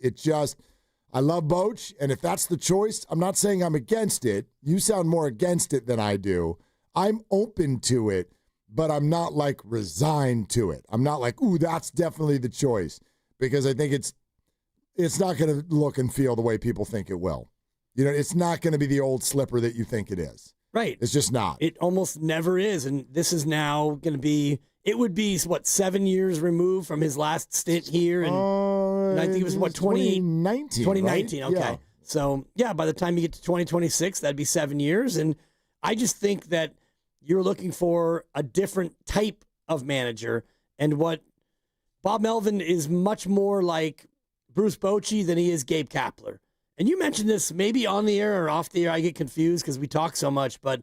I love Boch, and if that's the choice, I'm not saying I'm against it. You sound more against it than I do. I'm open to it, but I'm not like resigned to it. I'm not like, ooh, that's definitely the choice, because I think it's not going to look and feel the way people think it will. It's not going to be the old slipper that you think it is. Right. It's just not. It almost never is, and this is now going to be... It would be, 7 years removed from his last stint here? And I think it was, 2019? 2019, right? okay. Yeah. So, by the time you get to 2026, that'd be 7 years. And I just think that you're looking for a different type of manager. And what Bob Melvin is much more like Bruce Bochy than he is Gabe Kapler. And you mentioned this maybe on the air or off the air. I get confused because we talk so much, but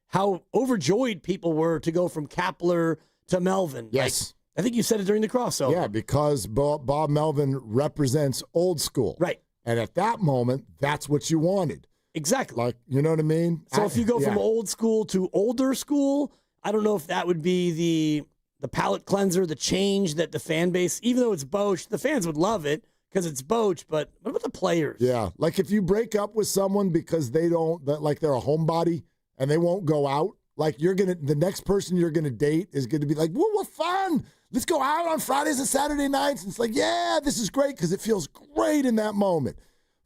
how overjoyed people were to go from Kapler to Melvin. Yes. I think you said it during the crossover. Yeah, because Bob Melvin represents old school. Right. And at that moment, that's what you wanted. Exactly. Like, you know what I mean? So if you go from old school to older school, I don't know if that would be the palate cleanser, the change that the fan base, even though it's Boch, the fans would love it because it's Boch, but what about the players? Yeah. Like if you break up with someone because they're a homebody and they won't go out, like the next person you're gonna date is gonna be like, well, we're fun. Let's go out on Fridays and Saturday nights. And it's like, yeah, this is great because it feels great in that moment.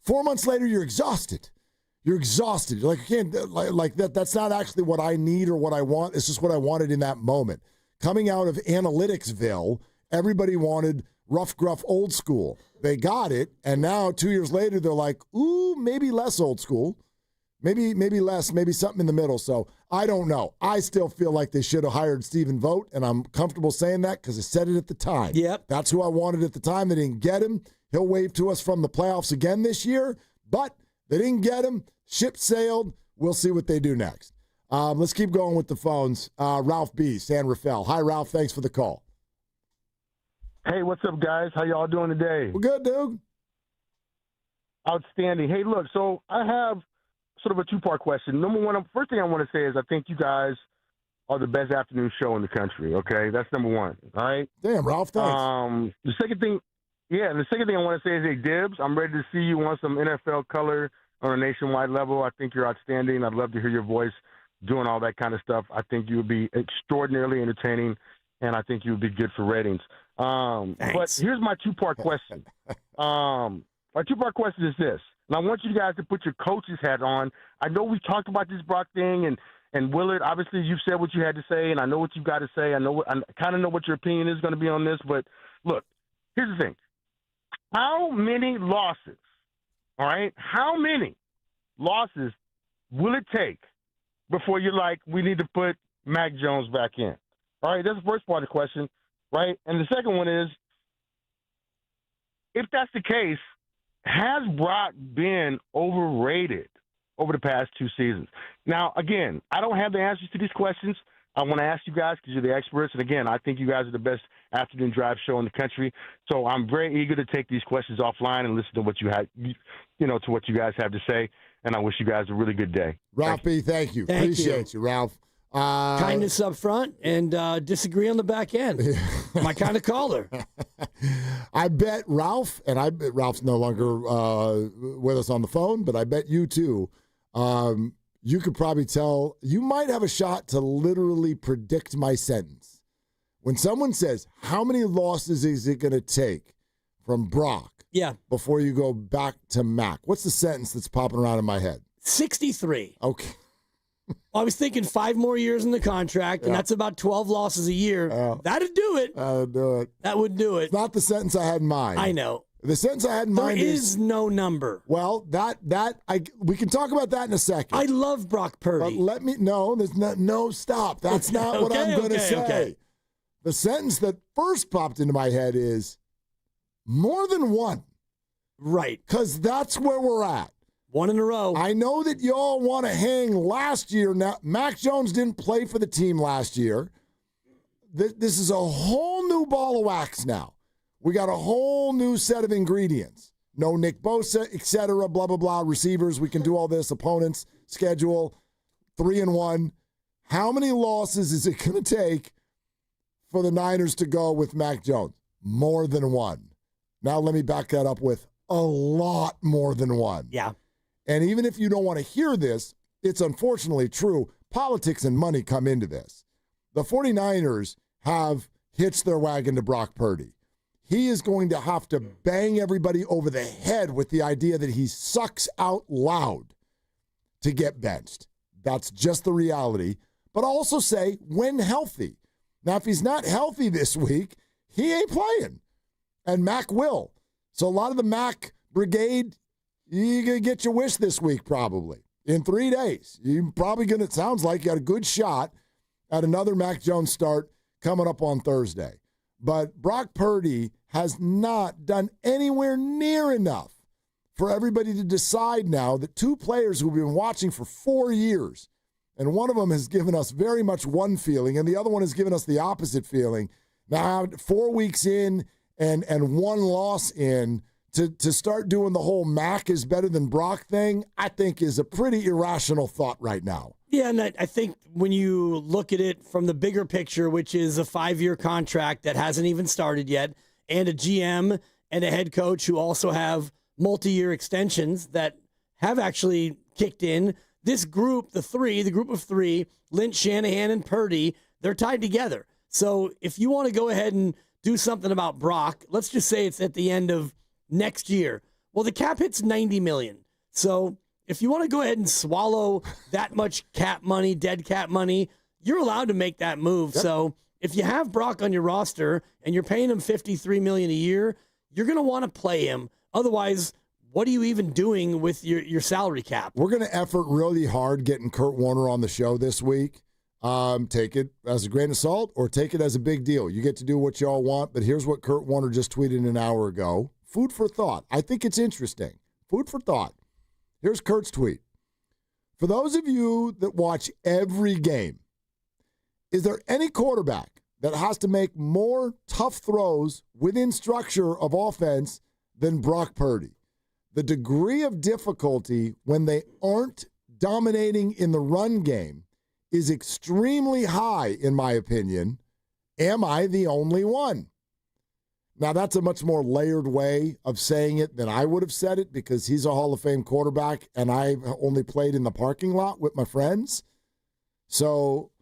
4 months later, you're exhausted. You're exhausted. You're like, I can't like that. That's not actually what I need or what I want. It's just what I wanted in that moment. Coming out of Analyticsville, everybody wanted rough, gruff, old school. They got it, and now 2 years later, they're like, ooh, maybe less old school. Maybe less, maybe something in the middle. So I don't know. I still feel like they should have hired Stephen Vogt, and I'm comfortable saying that because I said it at the time. Yep. That's who I wanted at the time. They didn't get him. He'll wave to us from the playoffs again this year, but they didn't get him. Ship sailed. We'll see what they do next. Let's keep going with the phones. Ralph B., San Rafael. Hi, Ralph. Thanks for the call. Hey, what's up, guys? How y'all doing today? We're good, dude. Outstanding. Hey, look, so I have sort of a two-part question. Number one, first thing I want to say is I think you guys are the best afternoon show in the country. Okay, that's number one. All right. Damn, Ralph, thanks. The second thing I want to say is, hey, Dibs, I'm ready to see you on some NFL color on a nationwide level. I think you're outstanding. I'd love to hear your voice doing all that kind of stuff. I think you would be extraordinarily entertaining, and I think you would be good for ratings. But here's my two-part question. My two-part question is this, and I want you guys to put your coach's hat on. I know we talked about this Brock thing, and Willard, obviously you've said what you had to say, and I know what you've got to say. I kind of know what your opinion is going to be on this, but look, here's the thing. How many losses, all right, how many losses will it take before you're like, we need to put Mac Jones back in? All right, that's the first part of the question, right? And the second one is, if that's the case, has Brock been overrated over the past 2 seasons? Now, again, I don't have the answers to these questions. I want to ask you guys because you're the experts. And, again, I think you guys are the best afternoon drive show in the country. So I'm very eager to take these questions offline and listen to what you had, to what you guys have to say. And I wish you guys a really good day. Ralphie, thank you. Appreciate you, Ralph. Kindness up front and disagree on the back end. My kind of caller. I bet Ralph, and I bet Ralph's no longer with us on the phone, but I bet you too. You could probably tell, you might have a shot to literally predict my sentence. When someone says, how many losses is it going to take from Brock before you go back to Mac? What's the sentence that's popping around in my head? 63. Okay. I was thinking 5 more years in the contract, and that's about 12 losses a year. That'd do it. That would do it. It's not the sentence I had in mind. I know. The sentence I had in mind is no number. Well, we can talk about that in a second. I love Brock Purdy. But stop. That's not what I'm going to say. Okay. The sentence that first popped into my head is more than one. Right. Because that's where we're at. 1 in a row. I know that y'all want to hang last year. Now, Mac Jones didn't play for the team last year. This is a whole new ball of wax now. We got a whole new set of ingredients. No Nick Bosa, et cetera, blah, blah, blah. Receivers, we can do all this. Opponents, schedule, 3-1. How many losses is it going to take for the Niners to go with Mac Jones? More than one. Now let me back that up with a lot more than one. Yeah. And even if you don't want to hear this, it's unfortunately true. Politics and money come into this. The 49ers have hitched their wagon to Brock Purdy. He is going to have to bang everybody over the head with the idea that he sucks out loud to get benched. That's just the reality. But also say, when healthy. Now, if he's not healthy this week, he ain't playing. And Mac will. So a lot of the Mac brigade, you're going to get your wish this week probably. In 3 days. You're probably going to, it sounds like you got a good shot at another Mac Jones start coming up on Thursday. But Brock Purdy has not done anywhere near enough for everybody to decide now that 2 players who we've been watching for 4 years, and one of them has given us very much one feeling, and the other one has given us the opposite feeling. Now, 4 weeks in and 1 loss in, to start doing the whole Mac is better than Brock thing, I think is a pretty irrational thought right now. Yeah, and I think when you look at it from the bigger picture, which is a 5-year contract that hasn't even started yet, and a GM and a head coach who also have multi-year extensions that have actually kicked in, this group, the group of 3, Lynch, Shanahan, and Purdy, they're tied together. So if you want to go ahead and do something about Brock, let's just say it's at the end of next year. Well, the cap hit's $90 million. So if you want to go ahead and swallow that much cap money, dead cap money, you're allowed to make that move. Yep. So if you have Brock on your roster and you're paying him $53 million a year, you're going to want to play him. Otherwise, what are you even doing with your salary cap? We're going to effort really hard getting Kurt Warner on the show this week. Take it as a grain of salt or take it as a big deal. You get to do what y'all want, but here's what Kurt Warner just tweeted an hour ago. Food for thought. I think it's interesting. Food for thought. Here's Kurt's tweet. For those of you that watch every game, is there any quarterback that has to make more tough throws within structure of offense than Brock Purdy? The degree of difficulty when they aren't dominating in the run game is extremely high, in my opinion. Am I the only one? Now, that's a much more layered way of saying it than I would have said it because he's a Hall of Fame quarterback and I've only played in the parking lot with my friends. So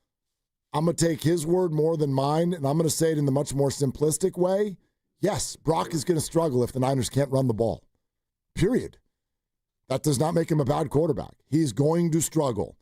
I'm going to take his word more than mine, and I'm going to say it in the much more simplistic way. Yes, Brock is going to struggle if the Niners can't run the ball. Period. That does not make him a bad quarterback. He's going to struggle.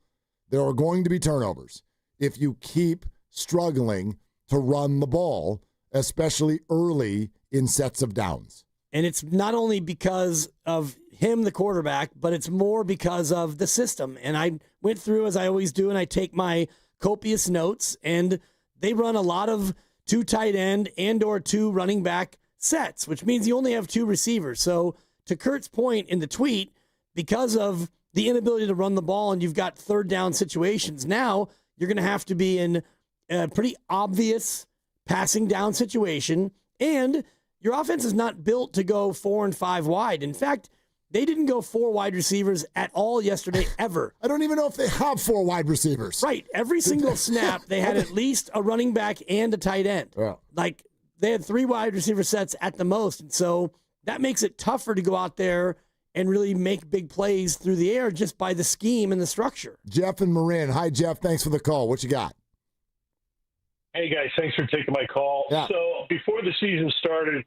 There are going to be turnovers if you keep struggling to run the ball, especially early in sets of downs. And it's not only because of him, the quarterback, but it's more because of the system. And I went through, as I always do, and I take my copious notes, and they run a lot of 2 tight end and or 2 running back sets, which means you only have 2 receivers. So to Kurt's point in the tweet, because of the inability to run the ball and you've got third down situations, now you're going to have to be in a pretty obvious passing down situation, and your offense is not built to go 4 and 5 wide. In fact, they didn't go 4 wide receivers at all yesterday, ever. I don't even know if they have 4 wide receivers. Right. Every single snap, they had at least a running back and a tight end. Yeah. Like, they had 3 wide receiver sets at the most, and so that makes it tougher to go out there and really make big plays through the air just by the scheme and the structure. Jeff and Marin. Hi, Jeff. Thanks for the call. What you got? Hey, guys. Thanks for taking my call. Yeah. So before the season started,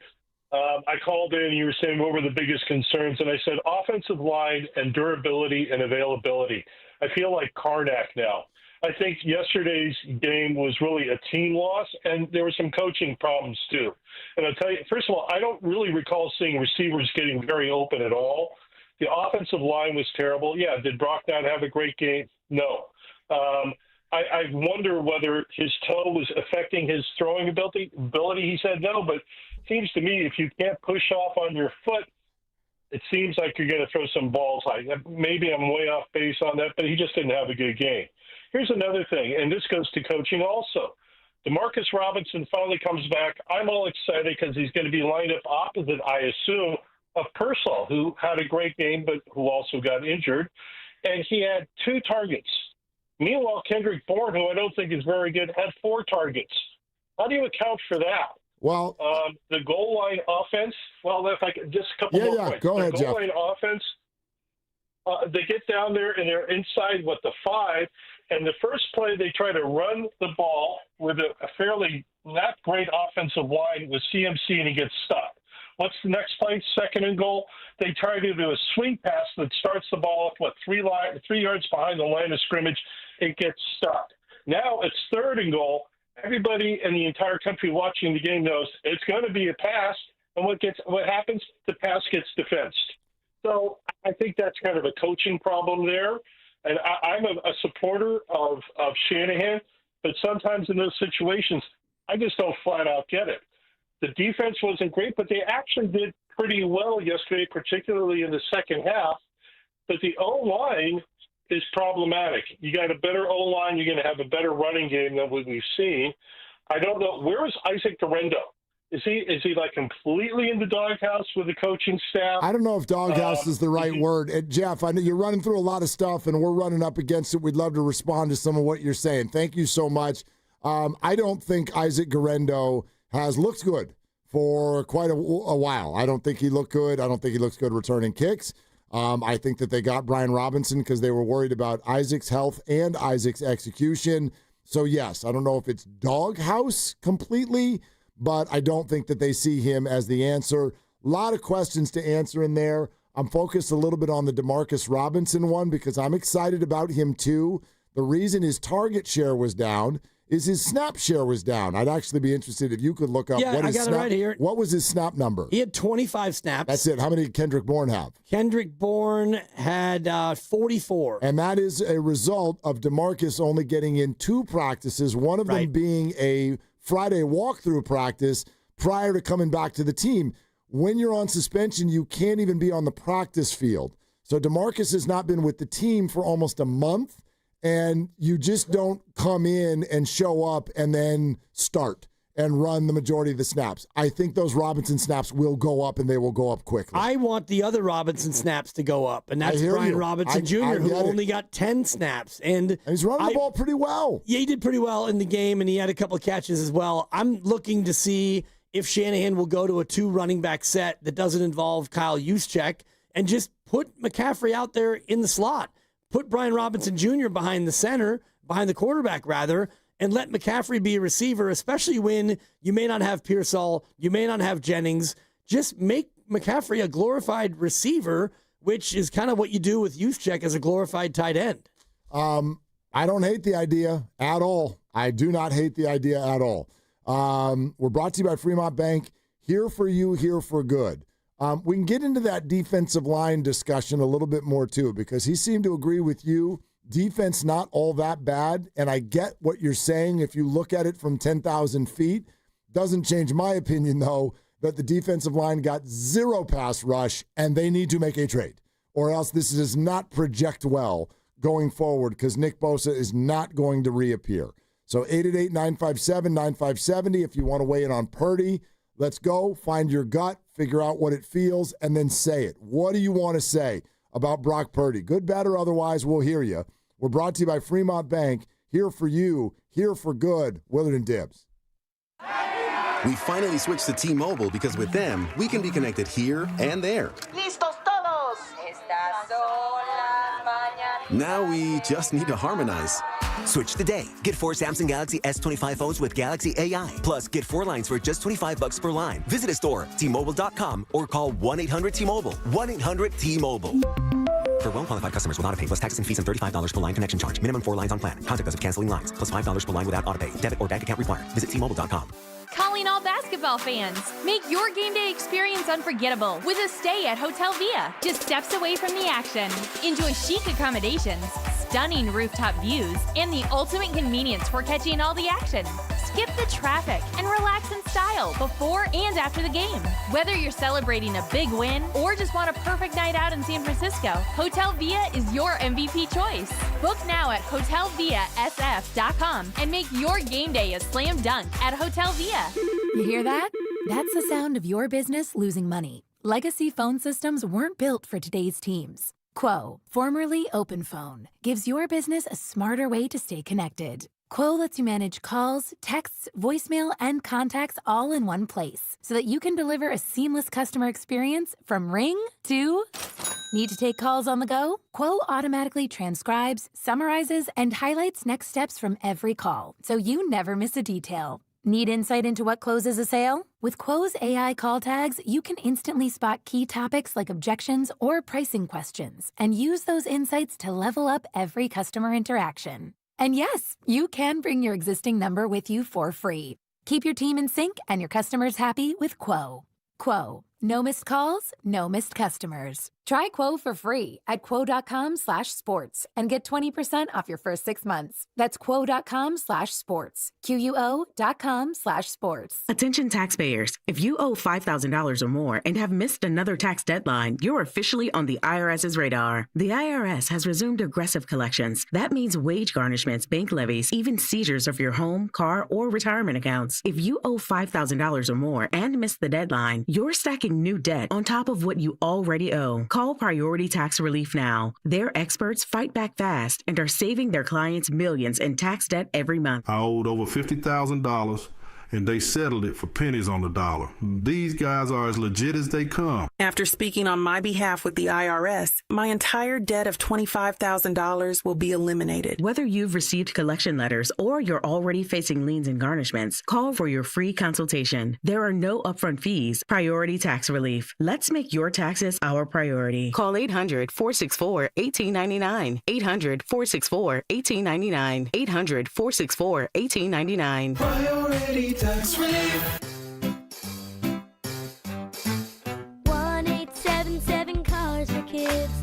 I called in and you were saying what were the biggest concerns, and I said offensive line and durability and availability. I feel like Karnak now. I think yesterday's game was really a team loss, and there were some coaching problems too. And I'll tell you, first of all, I don't really recall seeing receivers getting very open at all. The offensive line was terrible. Yeah, did Brock not have a great game? No. I wonder whether his toe was affecting his throwing ability. He said no, but it seems to me if you can't push off on your foot, it seems like you're going to throw some balls high. Maybe I'm way off base on that, but he just didn't have a good game. Here's another thing, and this goes to coaching also. Demarcus Robinson finally comes back. I'm all excited because he's going to be lined up opposite, I assume, of Purcell, who had a great game but who also got injured. And he had 2 targets. Meanwhile, Kendrick Bourne, who I don't think is very good, had 4 targets. How do you account for that? Well, the goal line offense, well, if I could, just a couple more points. Go ahead, the goal Jeff. line offense, they get down there and they're inside, the 5, and the first play they try to run the ball with a fairly not great offensive line with CMC, and he gets stuck. What's the next play? 2nd and goal. They try to do a swing pass that starts the ball up, 3 yards behind the line of scrimmage. It gets stuck. Now it's 3rd and goal. Everybody in the entire country watching the game knows it's going to be a pass, and what happens? The pass gets defensed. So I think that's kind of a coaching problem there. And I'm a supporter of Shanahan, but sometimes in those situations, I just don't flat out get it. The defense wasn't great, but they actually did pretty well yesterday, particularly in the second half. But the O-line is problematic. You got a better O-line, you're going to have a better running game than what we've seen. I don't know. Where is Isaac Guerendo? Is he like completely in the doghouse with the coaching staff? I don't know if doghouse is the right word. And Jeff, I know you're running through a lot of stuff, and we're running up against it. We'd love to respond to some of what you're saying. Thank you so much. I don't think Isaac Guerendo has looked good for quite a while. I don't think he looked good. I don't think he looks good returning kicks. I think that they got Brian Robinson because they were worried about Isaac's health and Isaac's execution. So, yes, I don't know if it's doghouse completely, but I don't think that they see him as the answer. A lot of questions to answer in there. I'm focused a little bit on the Demarcus Robinson one because I'm excited about him too. The reason his target share was down is his snap share was down. I'd actually be interested if you could look up it right here. What was his snap number? He had 25 snaps. That's it. How many did Kendrick Bourne have? Kendrick Bourne had 44. And that is a result of DeMarcus only getting in 2 practices, one of them being a Friday walkthrough practice prior to coming back to the team. When you're on suspension, you can't even be on the practice field. So DeMarcus has not been with the team for almost a month. And you just don't come in and show up and then start and run the majority of the snaps. I think those Robinson snaps will go up, and they will go up quickly. I want the other Robinson snaps to go up, and that's Brian Robinson Jr., who only got 10 snaps. And he's running the ball pretty well. Yeah, he did pretty well in the game, and he had a couple of catches as well. I'm looking to see if Shanahan will go to a 2 running back set that doesn't involve Kyle Juszczyk and just put McCaffrey out there in the slot. Put Brian Robinson Jr. behind the quarterback rather, and let McCaffrey be a receiver, especially when you may not have Pearsall, you may not have Jennings. Just make McCaffrey a glorified receiver, which is kind of what you do with Juszczyk as a glorified tight end. I don't hate the idea at all. I do not hate the idea at all. We're brought to you by Fremont Bank. Here for you, here for good. We can get into that defensive line discussion a little bit more, too, because he seemed to agree with you. Defense not all that bad, and I get what you're saying if you look at it from 10,000 feet. Doesn't change my opinion, though, that the defensive line got 0 pass rush, and they need to make a trade, or else this does not project well going forward because Nick Bosa is not going to reappear. So 888-957-9570 if you want to weigh in on Purdy. Let's go. Find your gut, figure out what it feels, and then say it. What do you want to say about Brock Purdy? Good, bad, or otherwise, we'll hear you. We're brought to you by Fremont Bank. Here for you, here for good. Willard Dibs. We finally switched to T-Mobile because with them, we can be connected here and there. ¡Listos todos! Estas son las mañanas. Now we just need to harmonize. Switch today. Get 4 Samsung Galaxy S25 phones with Galaxy AI. Plus, get 4 lines for just $25 per line. Visit a store, T-Mobile.com, or call 1-800-T-Mobile. 1-800-T-Mobile. For well-qualified customers with autopay plus taxes and fees and $35 per line connection charge. Minimum 4 lines on plan. Contact us if canceling lines. Plus $5 per line without autopay. Debit or bank account required. Visit T-Mobile.com. Calling all basketball fans. Make your game day experience unforgettable with a stay at Hotel Via, just steps away from the action. Enjoy chic accommodations, stunning rooftop views, and the ultimate convenience for catching all the action. Skip the traffic and relax in style before and after the game. Whether you're celebrating a big win or just want a perfect night out in San Francisco, Hotel Via is your MVP choice. Book now at hotelviasf.com and make your game day a slam dunk at Hotel Via. You hear that? That's the sound of your business losing money. Legacy phone systems weren't built for today's teams. Quo, formerly OpenPhone, gives your business a smarter way to stay connected. Quo lets you manage calls, texts, voicemail, and contacts all in one place so that you can deliver a seamless customer experience from ring to... Need to take calls on the go? Quo automatically transcribes, summarizes, and highlights next steps from every call so you never miss a detail. Need insight into what closes a sale? With Quo's AI call tags, you can instantly spot key topics like objections or pricing questions and use those insights to level up every customer interaction. And yes, you can bring your existing number with you for free. Keep your team in sync and your customers happy with Quo. Quo. No missed calls, no missed customers. Try Quo for free at quo.com/sports and get 20% off your first 6 months. That's quo.com/sports. QUO.com/sports. Attention taxpayers. If you owe $5,000 or more and have missed another tax deadline, you're officially on the IRS's radar. The IRS has resumed aggressive collections. That means wage garnishments, bank levies, even seizures of your home, car, or retirement accounts. If you owe $5,000 or more and missed the deadline, you're stacking new debt on top of what you already owe. Call Priority Tax Relief now. Their experts fight back fast and are saving their clients millions in tax debt every month. I owed over $50,000 and they settled it for pennies on the dollar. These guys are as legit as they come. After speaking on my behalf with the IRS, my entire debt of $25,000 will be eliminated. Whether you've received collection letters or you're already facing liens and garnishments, call for your free consultation. There are no upfront fees. Priority Tax Relief. Let's make your taxes our priority. Call 800-464-1899. 800-464-1899. 800-464-1899. Priority Tax Relief. 1-877 Cars for Kids.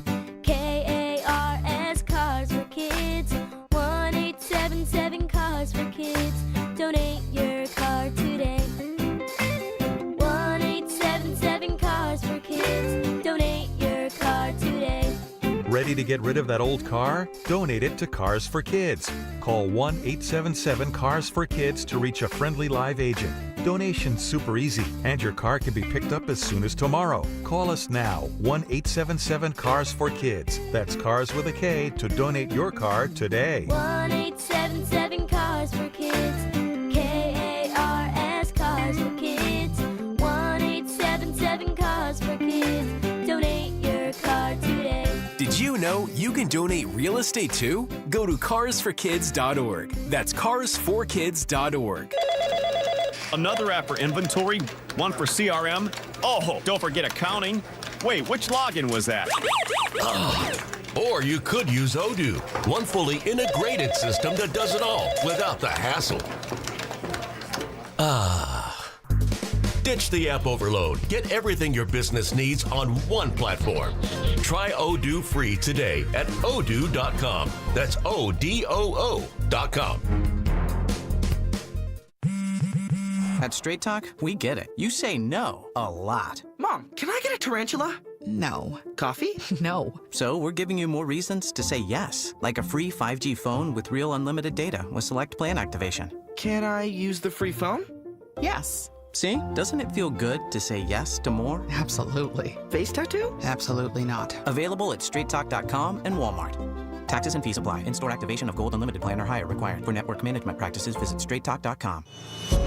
KARS Cars for Kids. 1-877 Cars for Kids. Donate your car today. 1-877 Cars for Kids. Donate your car today. Ready to get rid of that old car? Donate it to Cars for Kids. Call 1-877-CARS-FOR-KIDS to reach a friendly live agent. Donation's super easy, and your car can be picked up as soon as tomorrow. Call us now, 1-877-CARS-FOR-KIDS. That's Cars with a K to donate your car today. 1-877-CARS-FOR-KIDS. K-A-R-S, Cars for Kids. 1-877-CARS-FOR-KIDS. Donate your car today. Did you know you can donate real estate too? Go to carsforkids.org. That's carsforkids.org. Another app for inventory, one for CRM. Oh, don't forget accounting. Wait, which login was that? Or you could use Odoo, one fully integrated system that does it all without the hassle. Ditch the app overload. Get everything your business needs on one platform. Try Odoo free today at odoo.com. That's ODOO.com. At Straight Talk, we get it. You say no a lot. Mom, can I get a tarantula? No. Coffee? No. So we're giving you more reasons to say yes, like a free 5G phone with real unlimited data with select plan activation. Can I use the free phone? Yes. See? Doesn't it feel good to say yes to more? Absolutely. Face tattoo? Absolutely not. Available at straighttalk.com and Walmart. Taxes and fees apply. In-store activation of Gold Unlimited plan or higher required. For network management practices, visit straighttalk.com.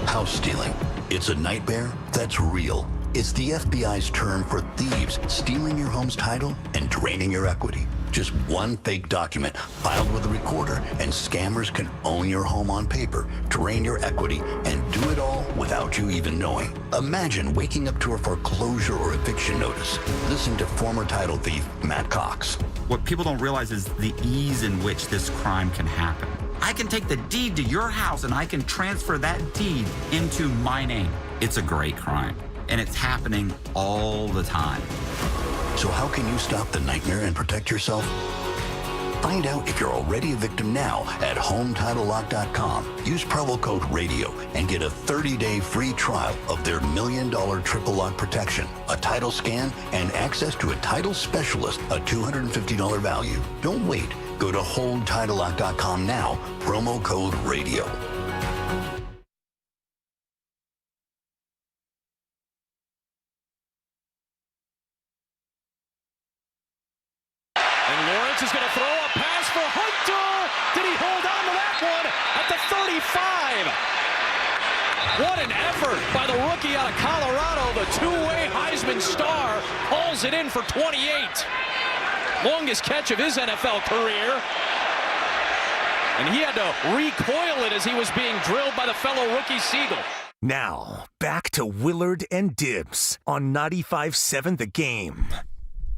House stealing. It's a nightmare that's real. It's the FBI's term for thieves stealing your home's title and draining your equity. Just one fake document filed with a recorder, and scammers can own your home on paper, drain your equity, and do it all without you even knowing. Imagine waking up to a foreclosure or eviction notice. Listen to former title thief Matt Cox. What people don't realize is the ease in which this crime can happen. I can take the deed to your house and I can transfer that deed into my name. It's a great crime, and it's happening all the time. So how can you stop the nightmare and protect yourself? Find out if you're already a victim now at HomeTitleLock.com. Use promo code RADIO and get a 30-day free trial of their $1 million triple lock protection, a title scan, and access to a title specialist, a $250 value. Don't wait. Go to HoldTitleLock.com now, promo code RADIO. Is going to throw a pass for Hunter. Did he hold on to that one at the 35? What an effort by the rookie out of Colorado. The two-way Heisman star hauls it in for 28. Longest catch of his NFL career. And he had to recoil it as he was being drilled by the fellow rookie Siegel. Now, back to Willard and Dibs on 95.7 The Game.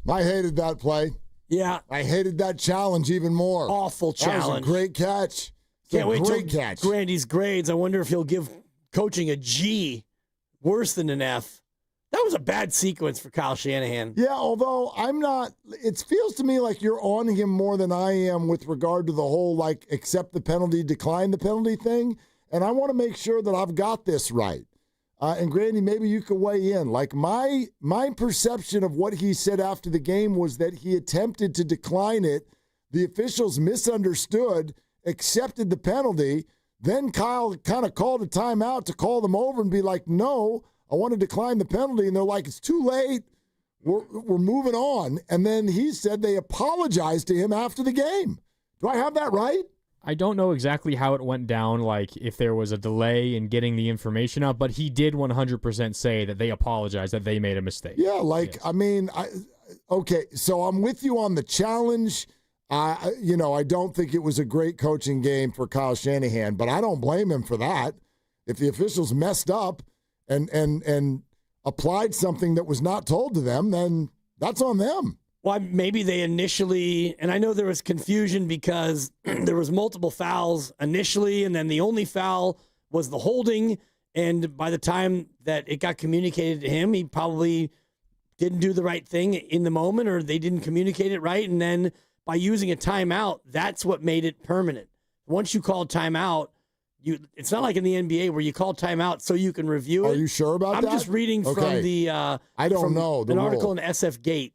I hated that play. Yeah. I hated that challenge even more. Awful challenge. That was a great catch. Can't wait till Grandy's grades. I wonder if he'll give coaching a G worse than an F. That was a bad sequence for Kyle Shanahan. Yeah, although I'm not, it feels to me like you're on him more than I am with regard to the whole, like, accept the penalty, decline the penalty thing. And I want to make sure that I've got this right. And Grandy, maybe you could weigh in. Like my perception of what he said after the game was that he attempted to decline it. The officials misunderstood, accepted the penalty. Then Kyle kind of called a timeout to call them over and be like, no, I want to decline the penalty. And they're like, it's too late. We're moving on. And then he said they apologized to him after the game. Do I have that right? I don't know exactly how it went down, like if there was a delay in getting the information up, but he did 100% say that they apologized, that they made a mistake. Yeah, like, yes. I mean, okay, so I'm with you on the challenge. I don't think it was a great coaching game for Kyle Shanahan, but I don't blame him for that. If the officials messed up and applied something that was not told to them, then that's on them. Well, maybe they initially, and I know there was confusion because there was multiple fouls initially, and then the only foul was the holding, and by the time that it got communicated to him, he probably didn't do the right thing in the moment, or they didn't communicate it right, and then by using a timeout, that's what made it permanent. Once you call timeout, it's not like in the NBA where you call timeout so you can review it. Are you sure about that? I'm just reading from the I don't know the an rule. article in SF Gate.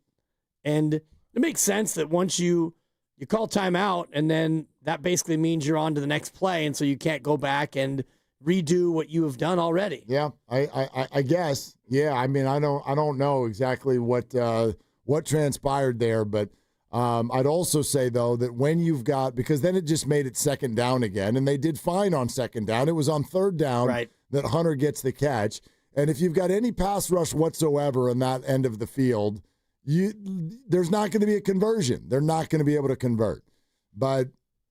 And It makes sense that once you call timeout, and then that basically means you're on to the next play, and so you can't go back and redo what you have done already. Yeah, I guess. Yeah, I mean, I don't know exactly what transpired there, but I'd also say, though, that when you've got, because then it just made it second down again, and they did fine on second down. It was on third down that Hunter gets the catch. And if you've got any pass rush whatsoever on that end of the field, there's not going to be a conversion. They're not going to be able to convert. But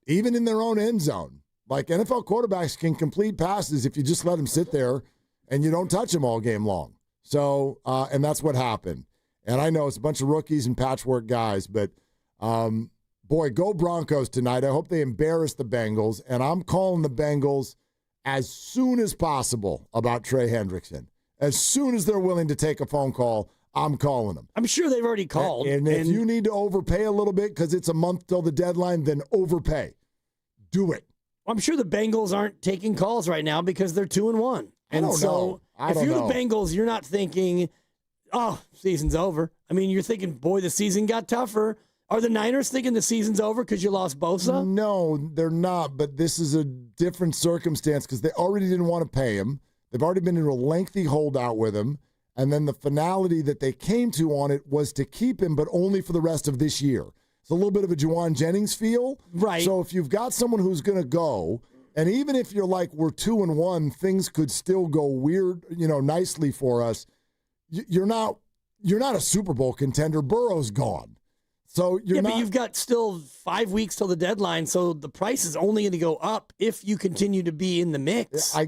even in their own end zone, like NFL quarterbacks can complete passes if you just let them sit there and you don't touch them all game long. So, and that's what happened. And I know it's a bunch of rookies and patchwork guys, but boy, go Broncos tonight. I hope they embarrass the Bengals. And I'm calling the Bengals as soon as possible about Trey Hendrickson. As soon as they're willing to take a phone call, I'm calling them. I'm sure they've already called. And if you need to overpay a little bit because it's a month till the deadline, then overpay. Do it. I'm sure the Bengals aren't taking calls right now because they're 2-1. And so if you're the Bengals, you're not thinking, oh, season's over. I mean, you're thinking, boy, the season got tougher. Are the Niners thinking the season's over because you lost Bosa? No, they're not. But this is a different circumstance because they already didn't want to pay him. They've already been in a lengthy holdout with him. And then the finality that they came to on it was to keep him, but only for the rest of this year. It's a little bit of a Juwan Jennings feel. Right. So if you've got someone who's going to go, and even if you're like, we're 2-1, things could still go weird, nicely for us. You're not a Super Bowl contender. Burrow's gone. So but you've got still 5 weeks till the deadline, so the price is only going to go up if you continue to be in the mix. I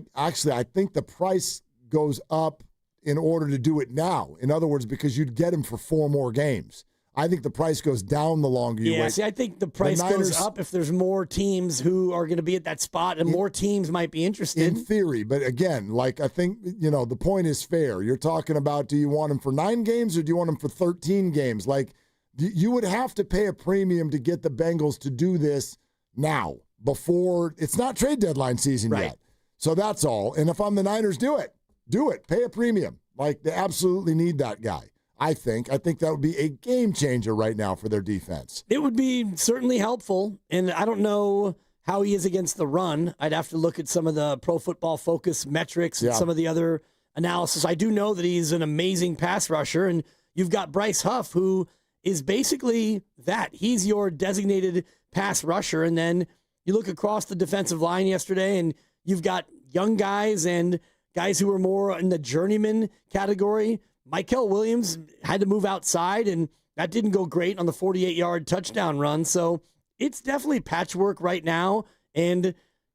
think the price goes up in order to do it now. In other words, because you'd get him for 4 more games. I think the price goes down the longer you wait. See, I think the price goes up if there's more teams who are going to be at that spot and more teams might be interested. In theory, but again, like I think, the point is fair. You're talking about, do you want him for 9 games or do you want him for 13 games? Like, you would have to pay a premium to get the Bengals to do this now, before it's not trade deadline season yet. So that's all. And if I'm the Niners, do it. Do it. Pay a premium. Like, they absolutely need that guy. I think that would be a game changer right now for their defense. It would be certainly helpful, and I don't know how he is against the run. I'd have to look at some of the Pro Football Focus metrics and some of the other analysis. I do know that he's an amazing pass rusher, and you've got Bryce Huff, who is basically that. He's your designated pass rusher, and then you look across the defensive line yesterday, and you've got young guys and guys who are more in the journeyman category. Michael Williams had to move outside, and that didn't go great on the 48-yard touchdown run. So it's definitely patchwork right now, and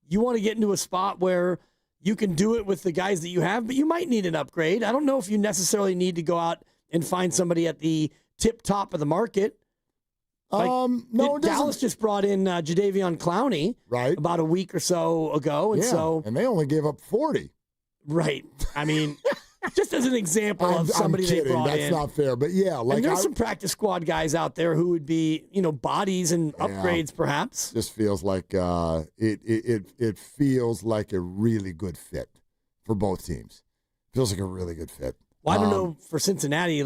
you want to get into a spot where you can do it with the guys that you have, but you might need an upgrade. I don't know if you necessarily need to go out and find somebody at the tip top of the market. No, Dallas just brought in Jadeveon Clowney about a week or so ago, and they only gave up 40. Right. I mean, just as an example of somebody they brought in. That's not fair, but yeah. And there's some practice squad guys out there who would be, bodies and upgrades perhaps. Just feels like it feels like a really good fit for both teams. Feels like a really good fit. Well, I don't know for Cincinnati,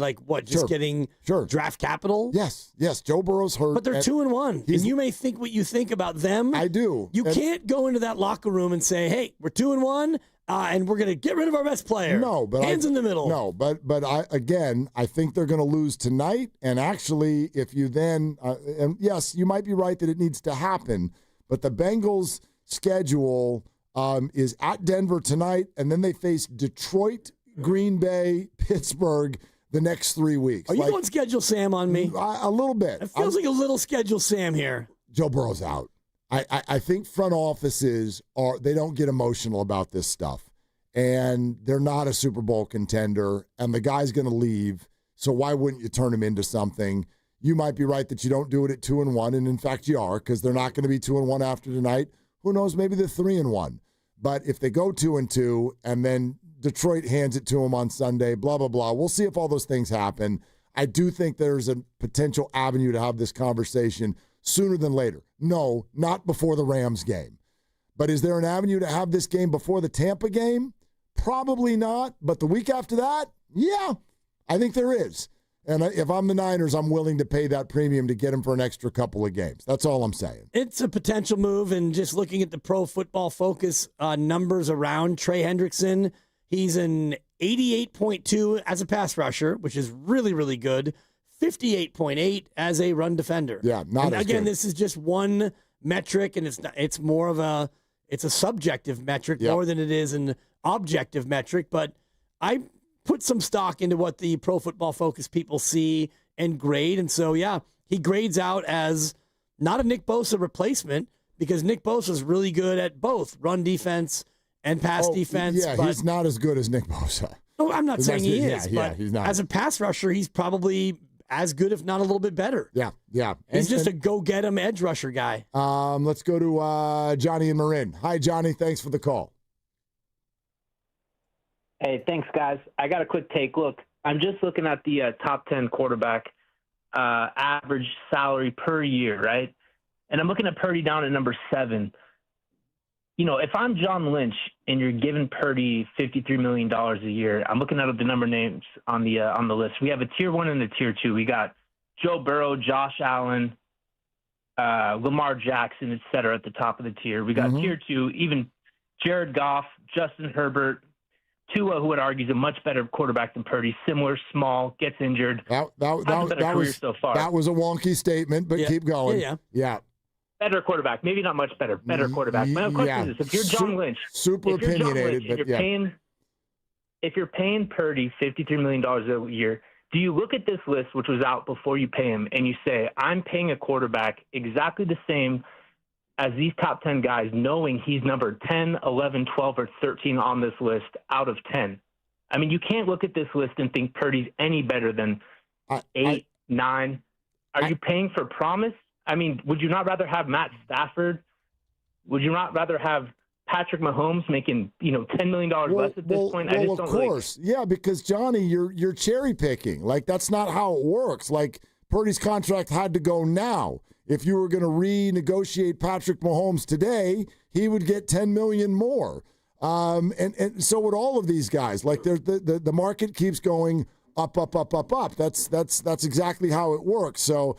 getting draft capital? Yes. Joe Burrow's hurt. But they're 2-1. And you may think what you think about them. I do. You can't go into that locker room and say, hey, we're 2-1. And we're going to get rid of our best player. No, but hands in the middle. No, but I think they're going to lose tonight. And actually, if you then, and yes, you might be right that it needs to happen. But the Bengals' schedule is at Denver tonight, and then they face Detroit, Green Bay, Pittsburgh the next 3 weeks. Are you going schedule Sam on me? A little bit. It feels like a little schedule Sam here. Joe Burrow's out. I think front offices they don't get emotional about this stuff, and they're not a Super Bowl contender, and the guy's going to leave. So why wouldn't you turn him into something? You might be right that you don't do it at 2-1, and in fact you are, because they're not going to be 2-1 after tonight. Who knows? Maybe they're 3-1. But if they go 2-2, and then Detroit hands it to them on Sunday, blah blah blah. We'll see if all those things happen. I do think there's a potential avenue to have this conversation sooner than later. No, not before the Rams game. But is there an avenue to have this game before the Tampa game? Probably not. But the week after that, yeah, I think there is. And if I'm the Niners, I'm willing to pay that premium to get him for an extra couple of games. That's all I'm saying. It's a potential move, and just looking at the Pro Football Focus numbers around Trey Hendrickson, he's an 88.2 as a pass rusher, which is really, really good. 58.8 as a run defender. Yeah, not as again, good. this is just one metric, and it's more of a subjective metric more than it is an objective metric. But I put some stock into what the Pro Football Focus people see and grade, and so he grades out as not a Nick Bosa replacement, because Nick Bosa is really good at both run defense and pass defense. Yeah, but he's not as good as Nick Bosa. No, I'm not saying he is, but he's not. As a pass rusher, he's probably as good, if not a little bit better. Yeah. He's just a go-get-him edge rusher guy. Let's go to Johnny and Marin. Hi, Johnny. Thanks for the call. Hey, thanks, guys. I got a quick take. Look, I'm just looking at the top 10 quarterback average salary per year, right? And I'm looking at Purdy down at number 7. You know, if I'm John Lynch and you're giving Purdy $53 million a year, I'm looking at the number names on the list. We have a tier 1 and a tier 2. We got Joe Burrow, Josh Allen, Lamar Jackson, et cetera, at the top of the tier. We got tier 2, even Jared Goff, Justin Herbert, Tua, who would argue is a much better quarterback than Purdy. Similar, small, gets injured. That was so far. That was a wonky statement, but keep going. Yeah. Better quarterback, maybe not much better. Better quarterback. My question is, if you're John Lynch, super opinionated, if you're paying Purdy $53 million a year, do you look at this list, which was out before you pay him, and you say, I'm paying a quarterback exactly the same as these top 10 guys, knowing he's number 10, 11, 12, or 13 on this list out of 10? I mean, you can't look at this list and think Purdy's any better than 8, 9. Are you paying for promise? I mean, would you not rather have Matt Stafford? Would you not rather have Patrick Mahomes making, $10 million less at this point? Well, of course. Yeah, because, Johnny, you're cherry picking. Like, that's not how it works. Like, Purdy's contract had to go now. If you were going to renegotiate Patrick Mahomes today, he would get $10 million more. And so would all of these guys. Like, the market keeps going up. That's exactly how it works. So,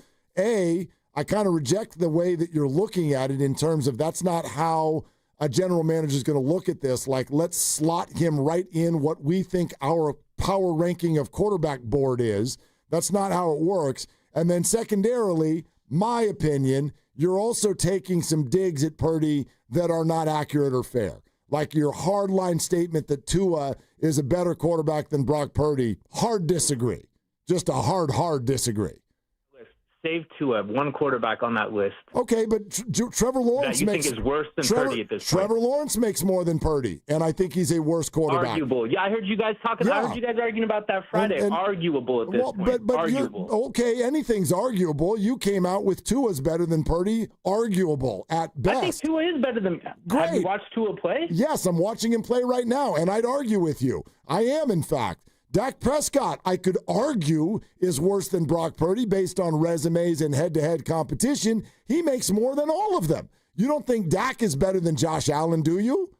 I kind of reject the way that you're looking at it in terms of that's not how a general manager is going to look at this. Like, let's slot him right in what we think our power ranking of quarterback board is. That's not how it works. And then secondarily, my opinion, you're also taking some digs at Purdy that are not accurate or fair. Like your hardline statement that Tua is a better quarterback than Brock Purdy. Hard disagree. Just a hard disagree. Save Tua, one quarterback on that list. Okay, but Trevor Lawrence think is worse than Purdy at this point. Trevor Lawrence makes more than Purdy, and I think he's a worse quarterback. Arguable. Yeah, I heard you guys talking. Yeah. I heard you guys arguing about that Friday. Arguable at this point. But arguable. Okay, anything's arguable. You came out with Tua's better than Purdy. Arguable at best. I think Tua is better than. Great. Have you watched Tua play? Yes, I'm watching him play right now, and I'd argue with you. I am, in fact. Dak Prescott, I could argue, is worse than Brock Purdy based on resumes and head-to-head competition. He makes more than all of them. You don't think Dak is better than Josh Allen, do you?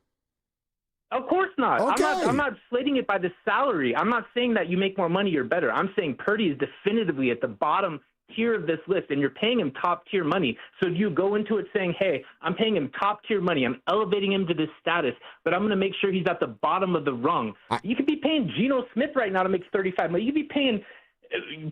Of course not. Okay. I'm not slating it by the salary. I'm not saying that you make more money, you're better. I'm saying Purdy is definitively at the bottom tier of this list, and you're paying him top-tier money. So you go into it saying, hey, I'm paying him top-tier money. I'm elevating him to this status, but I'm going to make sure he's at the bottom of the rung. You could be paying Geno Smith right now to make $35 million. You could be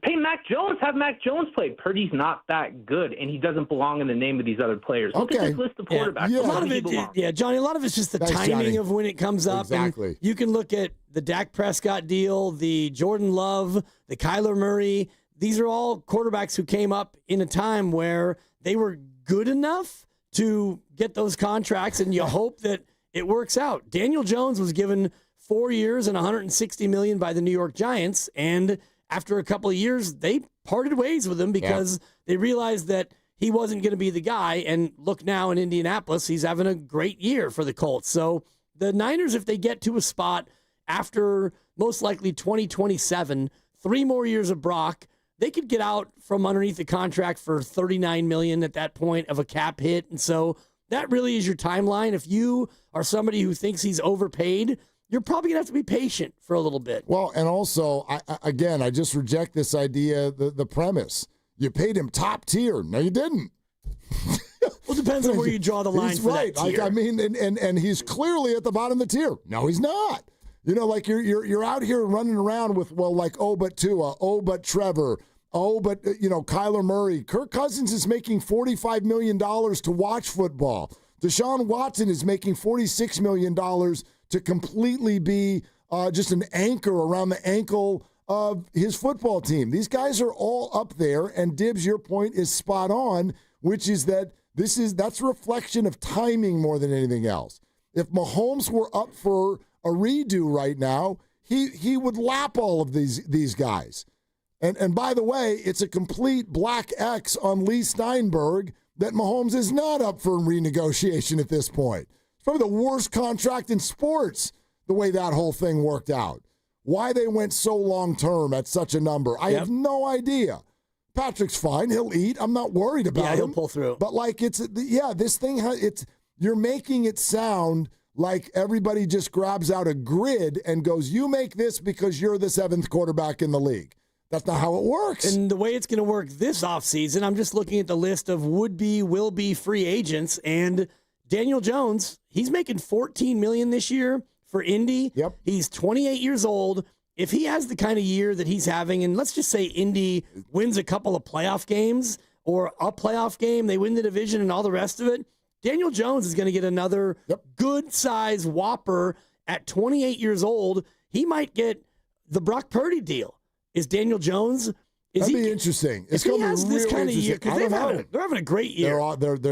paying Mac Jones, have Mac Jones play. Purdy's not that good, and he doesn't belong in the name of these other players. Look at this list of quarterbacks. Yeah. A lot of it, Johnny, a lot of it's just the timing of when it comes up. Exactly. And you can look at the Dak Prescott deal, the Jordan Love, the Kyler Murray. These are all quarterbacks who came up in a time where they were good enough to get those contracts, and you hope that it works out. Daniel Jones was given 4 years and $160 million by the New York Giants, and after a couple of years, they parted ways with him because they realized that he wasn't going to be the guy. And look now in Indianapolis, he's having a great year for the Colts. So the Niners, if they get to a spot after most likely 2027, 3 more years of Brock, they could get out from underneath the contract for $39 million at that point of a cap hit. And so that really is your timeline. If you are somebody who thinks he's overpaid, you're probably going to have to be patient for a little bit. Well, and also, I just reject this idea, the premise. You paid him top tier. No, you didn't. Well, it depends on where you draw the line. He's for right. that tier. I mean, and he's clearly at the bottom of the tier. No, he's not. Like you're out here running around with, but Tua, but Trevor, but Kyler Murray. Kirk Cousins is making $45 million to watch football. Deshaun Watson is making $46 million to completely be just an anchor around the ankle of his football team. These guys are all up there, and Dibs, your point is spot on, which is that that's a reflection of timing more than anything else. If Mahomes were up for a redo right now, he would lap all of these guys. And by the way, it's a complete black X on Lee Steinberg that Mahomes is not up for renegotiation at this point. It's probably the worst contract in sports, the way that whole thing worked out. Why they went so long-term at such a number, I have no idea. Patrick's fine. He'll eat. I'm not worried about him. Yeah, he'll pull through. But, this thing, you're making it sound like everybody just grabs out a grid and goes, you make this because you're the 7th quarterback in the league. That's not how it works. And the way it's going to work this offseason, I'm just looking at the list of would-be, will-be free agents, and Daniel Jones, he's making $14 million this year for Indy. Yep. He's 28 years old. If he has the kind of year that he's having, and let's just say Indy wins a couple of playoff games or a playoff game, they win the division and all the rest of it, Daniel Jones is going to get another good-size whopper at 28 years old. He might get the Brock Purdy deal. Is Daniel Jones? That'd be interesting. It's going to be really kind interesting. Of year, they're having a great year.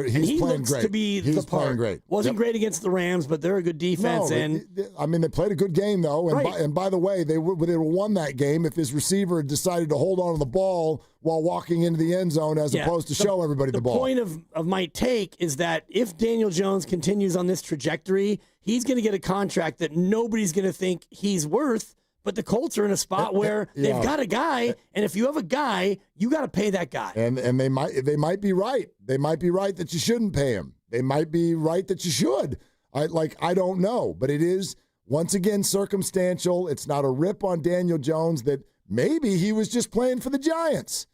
He's playing looks great. To be he's the playing part. great. Wasn't great against the Rams, but they're a good defense. They played a good game though. And by the way, they would have won that game if his receiver had decided to hold on to the ball while walking into the end zone as opposed to show everybody the ball. The point of my take is that if Daniel Jones continues on this trajectory, he's going to get a contract that nobody's going to think he's worth. But the Colts are in a spot where they've got a guy, and if you have a guy, you got to pay that guy. And they might be right. They might be right that you shouldn't pay him. They might be right that you should. I don't know, but it is once again circumstantial. It's not a rip on Daniel Jones that maybe he was just playing for the Giants.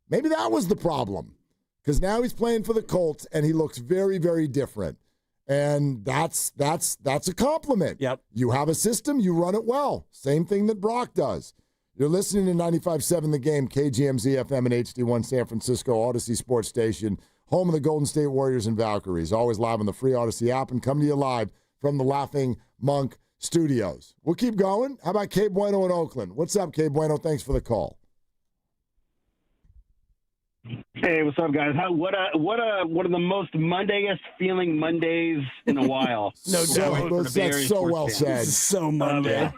Maybe that was the problem, because now he's playing for the Colts and he looks very, very different. And that's a compliment. Yep. You have a system, you run it well. Same thing that Brock does. You're listening to 95.7 The Game, KGMZ FM and HD1 San Francisco, Odyssey Sports Station, home of the Golden State Warriors and Valkyries. Always live on the free Odyssey app and come to you live from the Laughing Monk Studios. We'll keep going. How about Kay Bueno in Oakland? What's up, Kay Bueno? Thanks for the call. Hey, what's up, guys? What are the most Monday-est feeling Mondays in a while? No doubt. That's so well said. So Monday.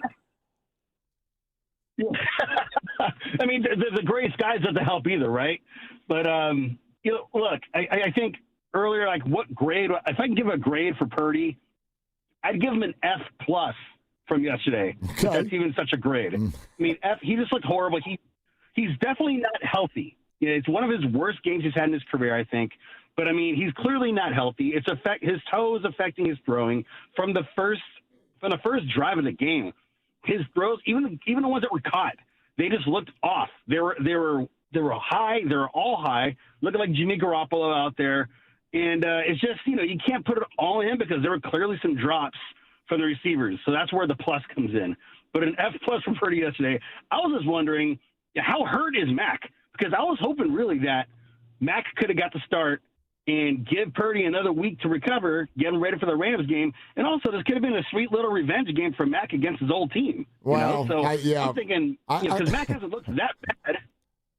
I mean, the gray skies doesn't help either, right? But look, I think earlier, what grade? If I can give a grade for Purdy, I'd give him an F+ from yesterday. Okay. That's even such a grade. I mean, F. He just looked horrible. He's definitely not healthy. It's one of his worst games he's had in his career, I think. But, I mean, he's clearly not healthy. His toe is affecting his throwing from the first drive of the game. His throws, even the ones that were caught, they just looked off. They were high. They were all high, looking like Jimmy Garoppolo out there. And it's just, you can't put it all in because there were clearly some drops from the receivers. So that's where the plus comes in. But an F+ for Purdy yesterday. I was just wondering, how hurt is Mac? Because I was hoping really that Mac could have got the start and give Purdy another week to recover, get him ready for the Rams game. And also, this could have been a sweet little revenge game for Mac against his old team. Well, So I'm thinking, because Mac hasn't looked that bad.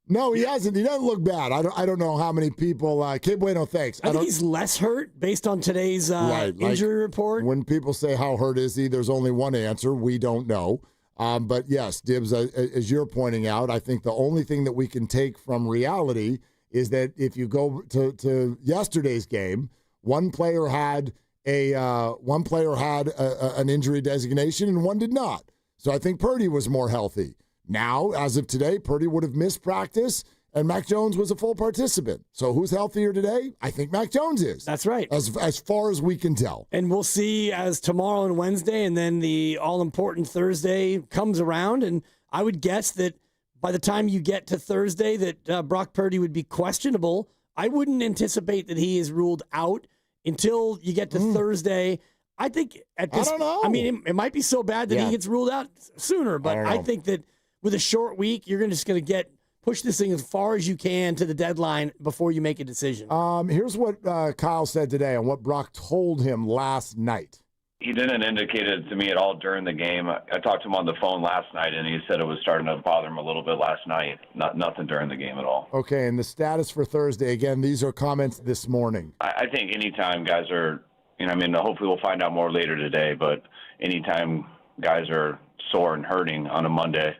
No, he hasn't. He doesn't look bad. I don't know how many people. Kid Bueno, thanks. I think he's less hurt based on today's injury report. When people say how hurt is he, there's only one answer. We don't know. But yes, Dibs, as you're pointing out, I think the only thing that we can take from reality is that if you go to yesterday's game, one player had an injury designation and one did not. So I think Purdy was more healthy. Now, as of today, Purdy would have missed practice, And Mac Jones was a full participant. So who's healthier today? I think Mac Jones is. That's right. As far as we can tell. And we'll see as tomorrow and Wednesday and then the all-important Thursday comes around. And I would guess that by the time you get to Thursday that Brock Purdy would be questionable. I wouldn't anticipate that he is ruled out until you get to Thursday. I think at this, I don't know. I mean, it might be so bad that he gets ruled out sooner, but I think that with a short week, you're just going to push this thing as far as you can to the deadline before you make a decision. Here's what Kyle said today on what Brock told him last night. He didn't indicate it to me at all during the game. I talked to him on the phone last night, and he said it was starting to bother him a little bit last night. Nothing during the game at all. Okay, and the status for Thursday, again, these are comments this morning. I think anytime guys are, hopefully we'll find out more later today, but anytime guys are sore and hurting on a Monday,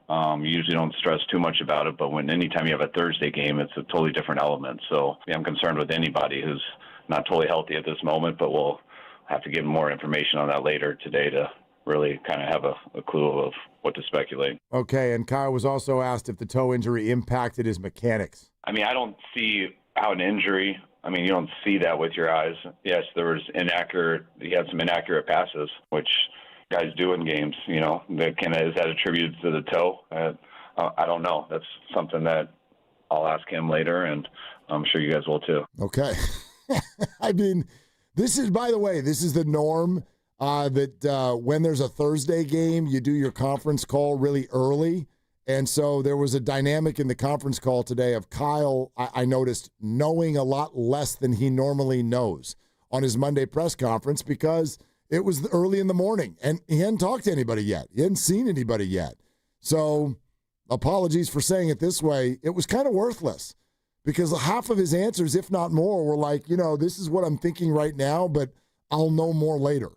you usually don't stress too much about it, but anytime you have a Thursday game, it's a totally different element. So I'm concerned with anybody who's not totally healthy at this moment, but we'll have to give more information on that later today to really kind of have a clue of what to speculate. Okay, and Kyle was also asked if the toe injury impacted his mechanics. I don't see how an injury, you don't see that with your eyes. Yes, he had some inaccurate passes, which guys do in games, is that attributed to the toe? I don't know. That's something that I'll ask him later, and I'm sure you guys will too. Okay. This is, by the way, the norm that when there's a Thursday game, you do your conference call really early. And so there was a dynamic in the conference call today of Kyle, I noticed, knowing a lot less than he normally knows on his Monday press conference because it was early in the morning, and he hadn't talked to anybody yet. He hadn't seen anybody yet. So apologies for saying it this way. It was kind of worthless because half of his answers, if not more, were like, this is what I'm thinking right now, but I'll know more later.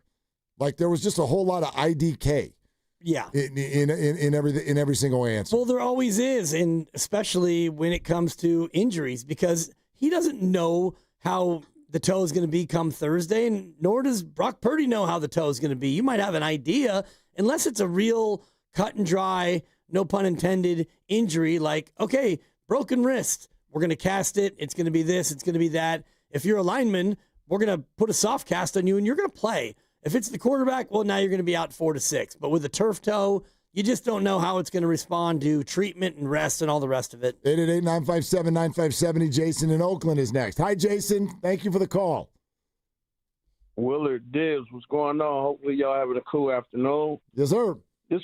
Like there was just a whole lot of IDK. Yeah. In every single answer. Well, there always is, and especially when it comes to injuries, because he doesn't know how the toe is going to be come Thursday, and nor does Brock Purdy know how the toe is going to be. You might have an idea, unless it's a real cut and dry, no pun intended, injury, like, okay, broken wrist, we're going to cast it, it's going to be this, it's going to be that. If you're a lineman, we're going to put a soft cast on you, and you're going to play. If it's the quarterback, well, now you're going to be out 4 to 6. But with a turf toe, you just don't know how it's going to respond to treatment and rest and all the rest of it. 888-957-9570. Jason in Oakland is next. Hi, Jason. Thank you for the call. Willard Dibs, what's going on? Hopefully y'all having a cool afternoon. Yes, sir. This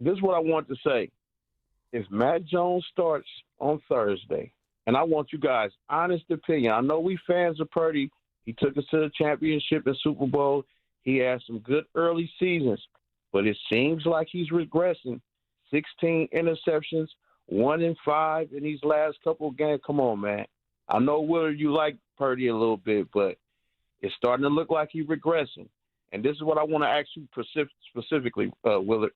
is what I want to say. If Matt Jones starts on Thursday, and I want you guys' honest opinion. I know we fans of Purdy. He took us to the championship and Super Bowl. He had some good early seasons, but it seems like he's regressing. 16 interceptions, 1-5 in these last couple of games. Come on, man. I know, Willard, you like Purdy a little bit, but it's starting to look like he's regressing. And this is what I want to ask you specifically, Willard.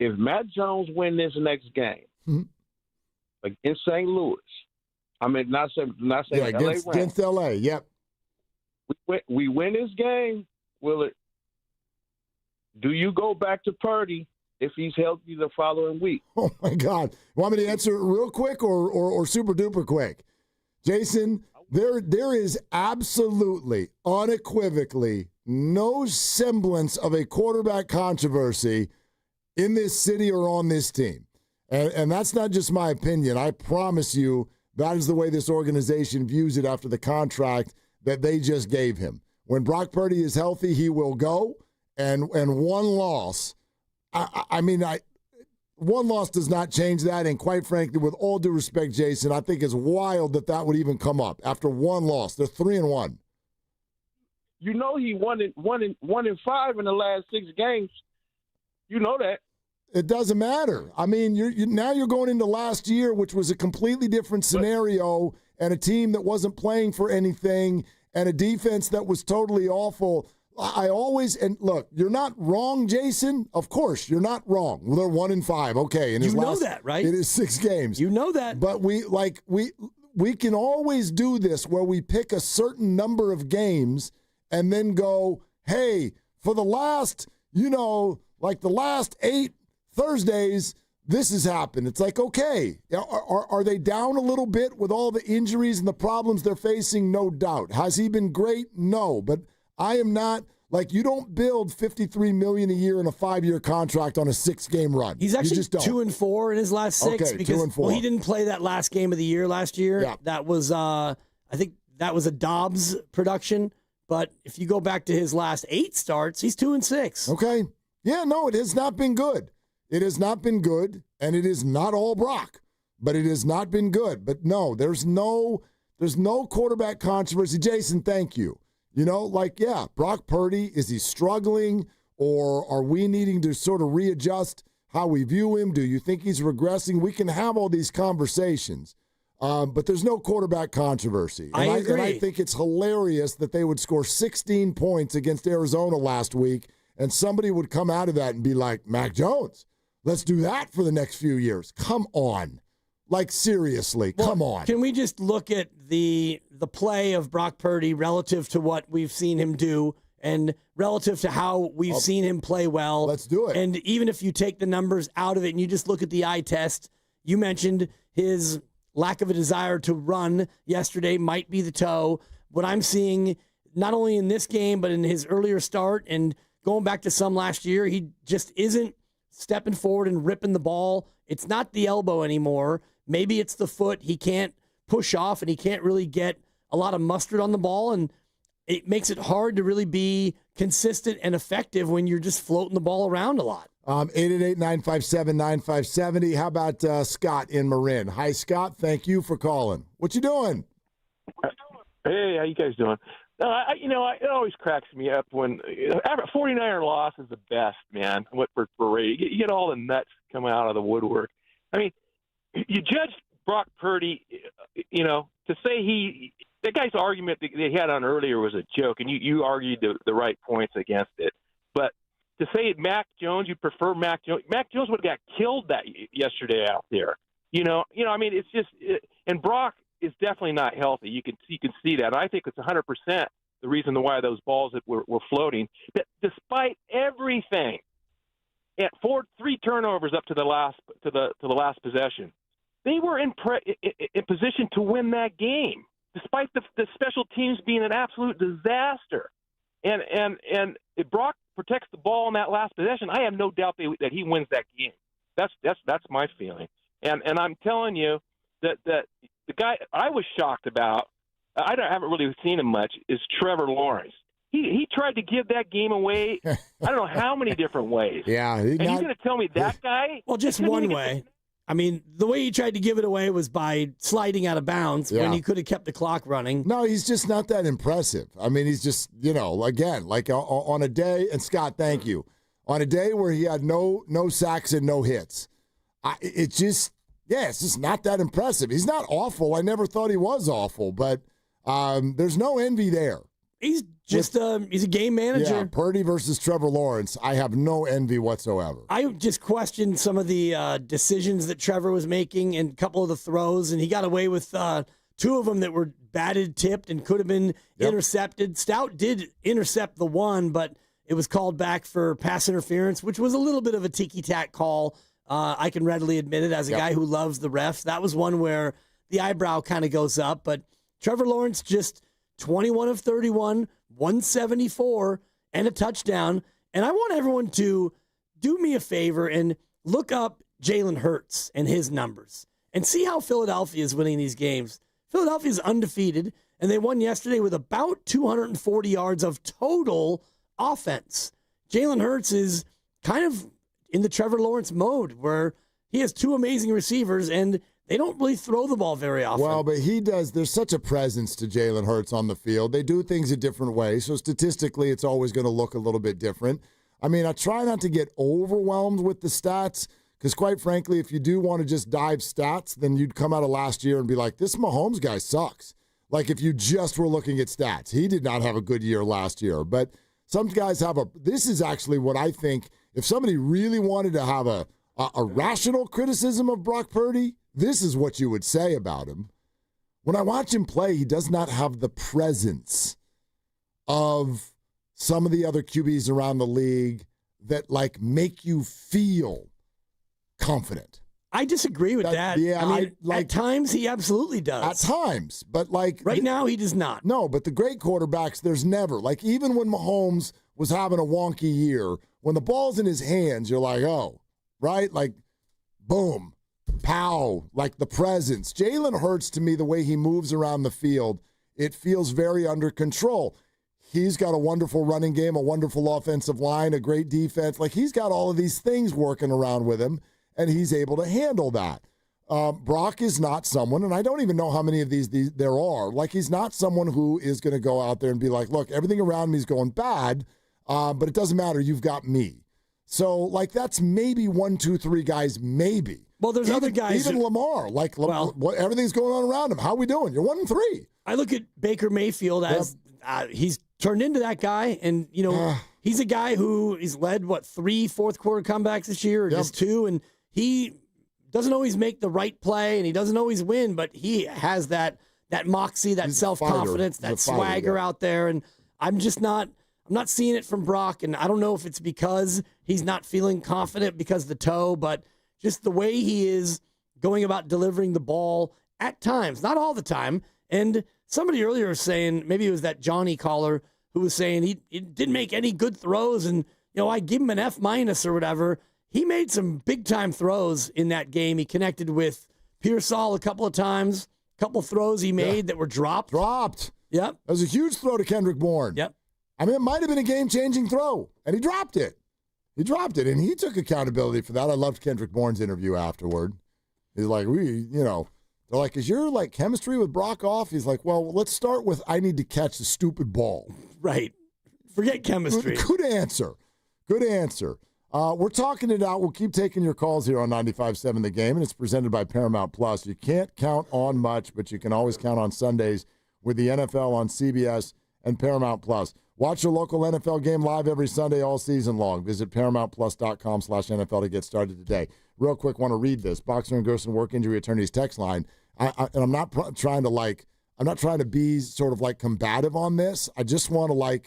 If Matt Jones win this next game against St. Louis, not saying against LA, yep. We win this game, Willard. Do you go back to Purdy if he's healthy the following week? Oh, my God. Want me to answer it real quick or super duper quick? Jason, there is absolutely, unequivocally, no semblance of a quarterback controversy in this city or on this team. And that's not just my opinion. I promise you that is the way this organization views it after the contract that they just gave him. When Brock Purdy is healthy, he will go. And one loss, one loss does not change that. And quite frankly, with all due respect, Jason, I think it's wild that would even come up after one loss. They're 3-1. You know he won 1-5 in the last 6 games. You know that. It doesn't matter. I mean, now you're going into last year, which was a completely different scenario, and a team that wasn't playing for anything, and a defense that was totally awful. And look, you're not wrong, Jason. Of course, you're not wrong. Well, they're 1-5. Okay, you know that, right? It is 6 games. You know that. But we can always do this where we pick a certain number of games and then go, hey, for the last, the last 8 Thursdays, this has happened. It's like, okay, are they down a little bit with all the injuries and the problems they're facing? No doubt. Has he been great? No, but I am not. Like, you don't build $53 million a year in a 5-year contract on a 6-game run. He's actually just don't. 2-4 in his last 6 Okay, because 2-4. Well, he didn't play that last game of the year last year. Yeah. That was I think that was a Dobbs production. But if you go back to his last 8 starts, he's 2-6. Okay. Yeah, no, it has not been good. It has not been good, and it is not all Brock, but it has not been good. But no, there's no quarterback controversy. Jason, thank you. You know, like, yeah, Brock Purdy, is he struggling, or are we needing to sort of readjust how we view him? Do you think he's regressing? We can have all these conversations, but there's no quarterback controversy. And I agree. And I think it's hilarious that they would score 16 points against Arizona last week, and somebody would come out of that and be like, Mac Jones, let's do that for the next few years. Come on. Like, seriously, come on. Can we just look at the play of Brock Purdy relative to what we've seen him do and relative to how we've seen him play well? Let's do it. And even if you take the numbers out of it and you just look at the eye test, you mentioned his lack of a desire to run yesterday might be the toe. What I'm seeing, not only in this game, but in his earlier start and going back to some last year, he just isn't stepping forward and ripping the ball. It's not the elbow anymore. Maybe it's the foot. He can't push off, and he can't really get a lot of mustard on the ball, and it makes it hard to really be consistent and effective when you're just floating the ball around a lot. 888-957-9570. How about Scott in Marin? Hi, Scott. Thank you for calling. What you doing? Hey, how you guys doing? It always cracks me up when 49er loss is the best, man. What for radio? You get all the nuts coming out of the woodwork. I mean, you judge Brock Purdy, to say that guy's argument that they had on earlier was a joke, and you argued the right points against it. But to say Mac Jones, you prefer Mac Jones. Mac Jones would have got killed that yesterday out there. I mean, it's just and Brock is definitely not healthy. You can see that. And I think it's 100% the reason why those balls that were floating. That despite everything, at 3 turnovers up to the last possession, they were in position to win that game, despite the special teams being an absolute disaster. And if Brock protects the ball in that last possession, I have no doubt that he wins that game. That's my feeling. And I'm telling you that the guy I was shocked about, I haven't really seen him much, is Trevor Lawrence. He tried to give that game away, I don't know how many different ways. Yeah. You're going to tell me that guy? Well, just one way. I mean, the way he tried to give it away was by sliding out of bounds when he could have kept the clock running. No, he's just not that impressive. I mean, he's just, again, like on a day, and Scott, thank you, on a day where he had no sacks and no hits, it's just not that impressive. He's not awful. I never thought he was awful, but there's no envy there. He's just he's a game manager. Yeah, Purdy versus Trevor Lawrence. I have no envy whatsoever. I just questioned some of the decisions that Trevor was making and a couple of the throws, and he got away with 2 of them that were batted, tipped, and could have been intercepted. Stout did intercept the one, but it was called back for pass interference, which was a little bit of a ticky-tack call. I can readily admit it as a guy who loves the refs. That was one where the eyebrow kind of goes up, but Trevor Lawrence just 21 of 31, 174, and a touchdown. And I want everyone to do me a favor and look up Jalen Hurts and his numbers and see how Philadelphia is winning these games. Philadelphia is undefeated, and they won yesterday with about 240 yards of total offense. Jalen Hurts is kind of in the Trevor Lawrence mode where he has 2 amazing receivers, and they don't really throw the ball very often. Well, but he does. There's such a presence to Jalen Hurts on the field. They do things a different way, so statistically it's always going to look a little bit different. I mean, I try not to get overwhelmed with the stats because, quite frankly, if you do want to just dive stats, then you'd come out of last year and be like, this Mahomes guy sucks. Like if you just were looking at stats. He did not have a good year last year, but some guys have this is actually what I think, if somebody really wanted to have a rational criticism of Brock Purdy, this is what you would say about him. When I watch him play, he does not have the presence of some of the other QBs around the league that like make you feel confident. I disagree with that. Yeah, I mean, at times he absolutely does. At times, but right now he does not. No, but the great quarterbacks, there's never. Even when Mahomes was having a wonky year, when the ball's in his hands, you're like, oh, right? Boom, pow, the presence. Jalen Hurts, to me, the way he moves around the field, it feels very under control. He's got a wonderful running game, a wonderful offensive line, a great defense. He's got all of these things working around with him, and he's able to handle that. Brock is not someone, and I don't even know how many of these there are. He's not someone who is going to go out there and be like, look, everything around me is going bad, but it doesn't matter. You've got me. So, that's maybe 1, 2, 3 guys, maybe. Well, there's other guys. Even Lamar, everything's going on around him. How are we doing? You're 1 and 3. I look at Baker Mayfield as he's turned into that guy, and, he's a guy who he's led, 3 fourth-quarter comebacks this year, or just 2, and he doesn't always make the right play, and he doesn't always win, but he has that moxie, that self-confidence, that swagger out there, and I'm not seeing it from Brock, and I don't know if it's because he's not feeling confident because of the toe, but just the way he is going about delivering the ball at times, not all the time. And somebody earlier was saying, maybe it was that Johnny caller who was saying he didn't make any good throws, and I give him an F- or whatever. He made some big-time throws in that game. He connected with Pearsall a couple of times, a couple of throws he made that were dropped. Yep. That was a huge throw to Kendrick Bourne. Yep. I mean, it might have been a game-changing throw, and he dropped it. And he took accountability for that. I loved Kendrick Bourne's interview afterward. He's like, they're like, is your, chemistry with Brock off? He's like, well, let's start with I need to catch the stupid ball. Right. Forget chemistry. Good answer. We're talking it out. We'll keep taking your calls here on 95.7 The Game, and it's presented by Paramount Plus. You can't count on much, but you can always count on Sundays with the NFL on CBS and Paramount Plus. Watch your local NFL game live every Sunday all season long. Visit ParamountPlus.com/NFL to get started today. Real quick, want to read this. Boxer and Gerson Work Injury Attorneys text line. And I'm not trying to be sort of combative on this. I just want to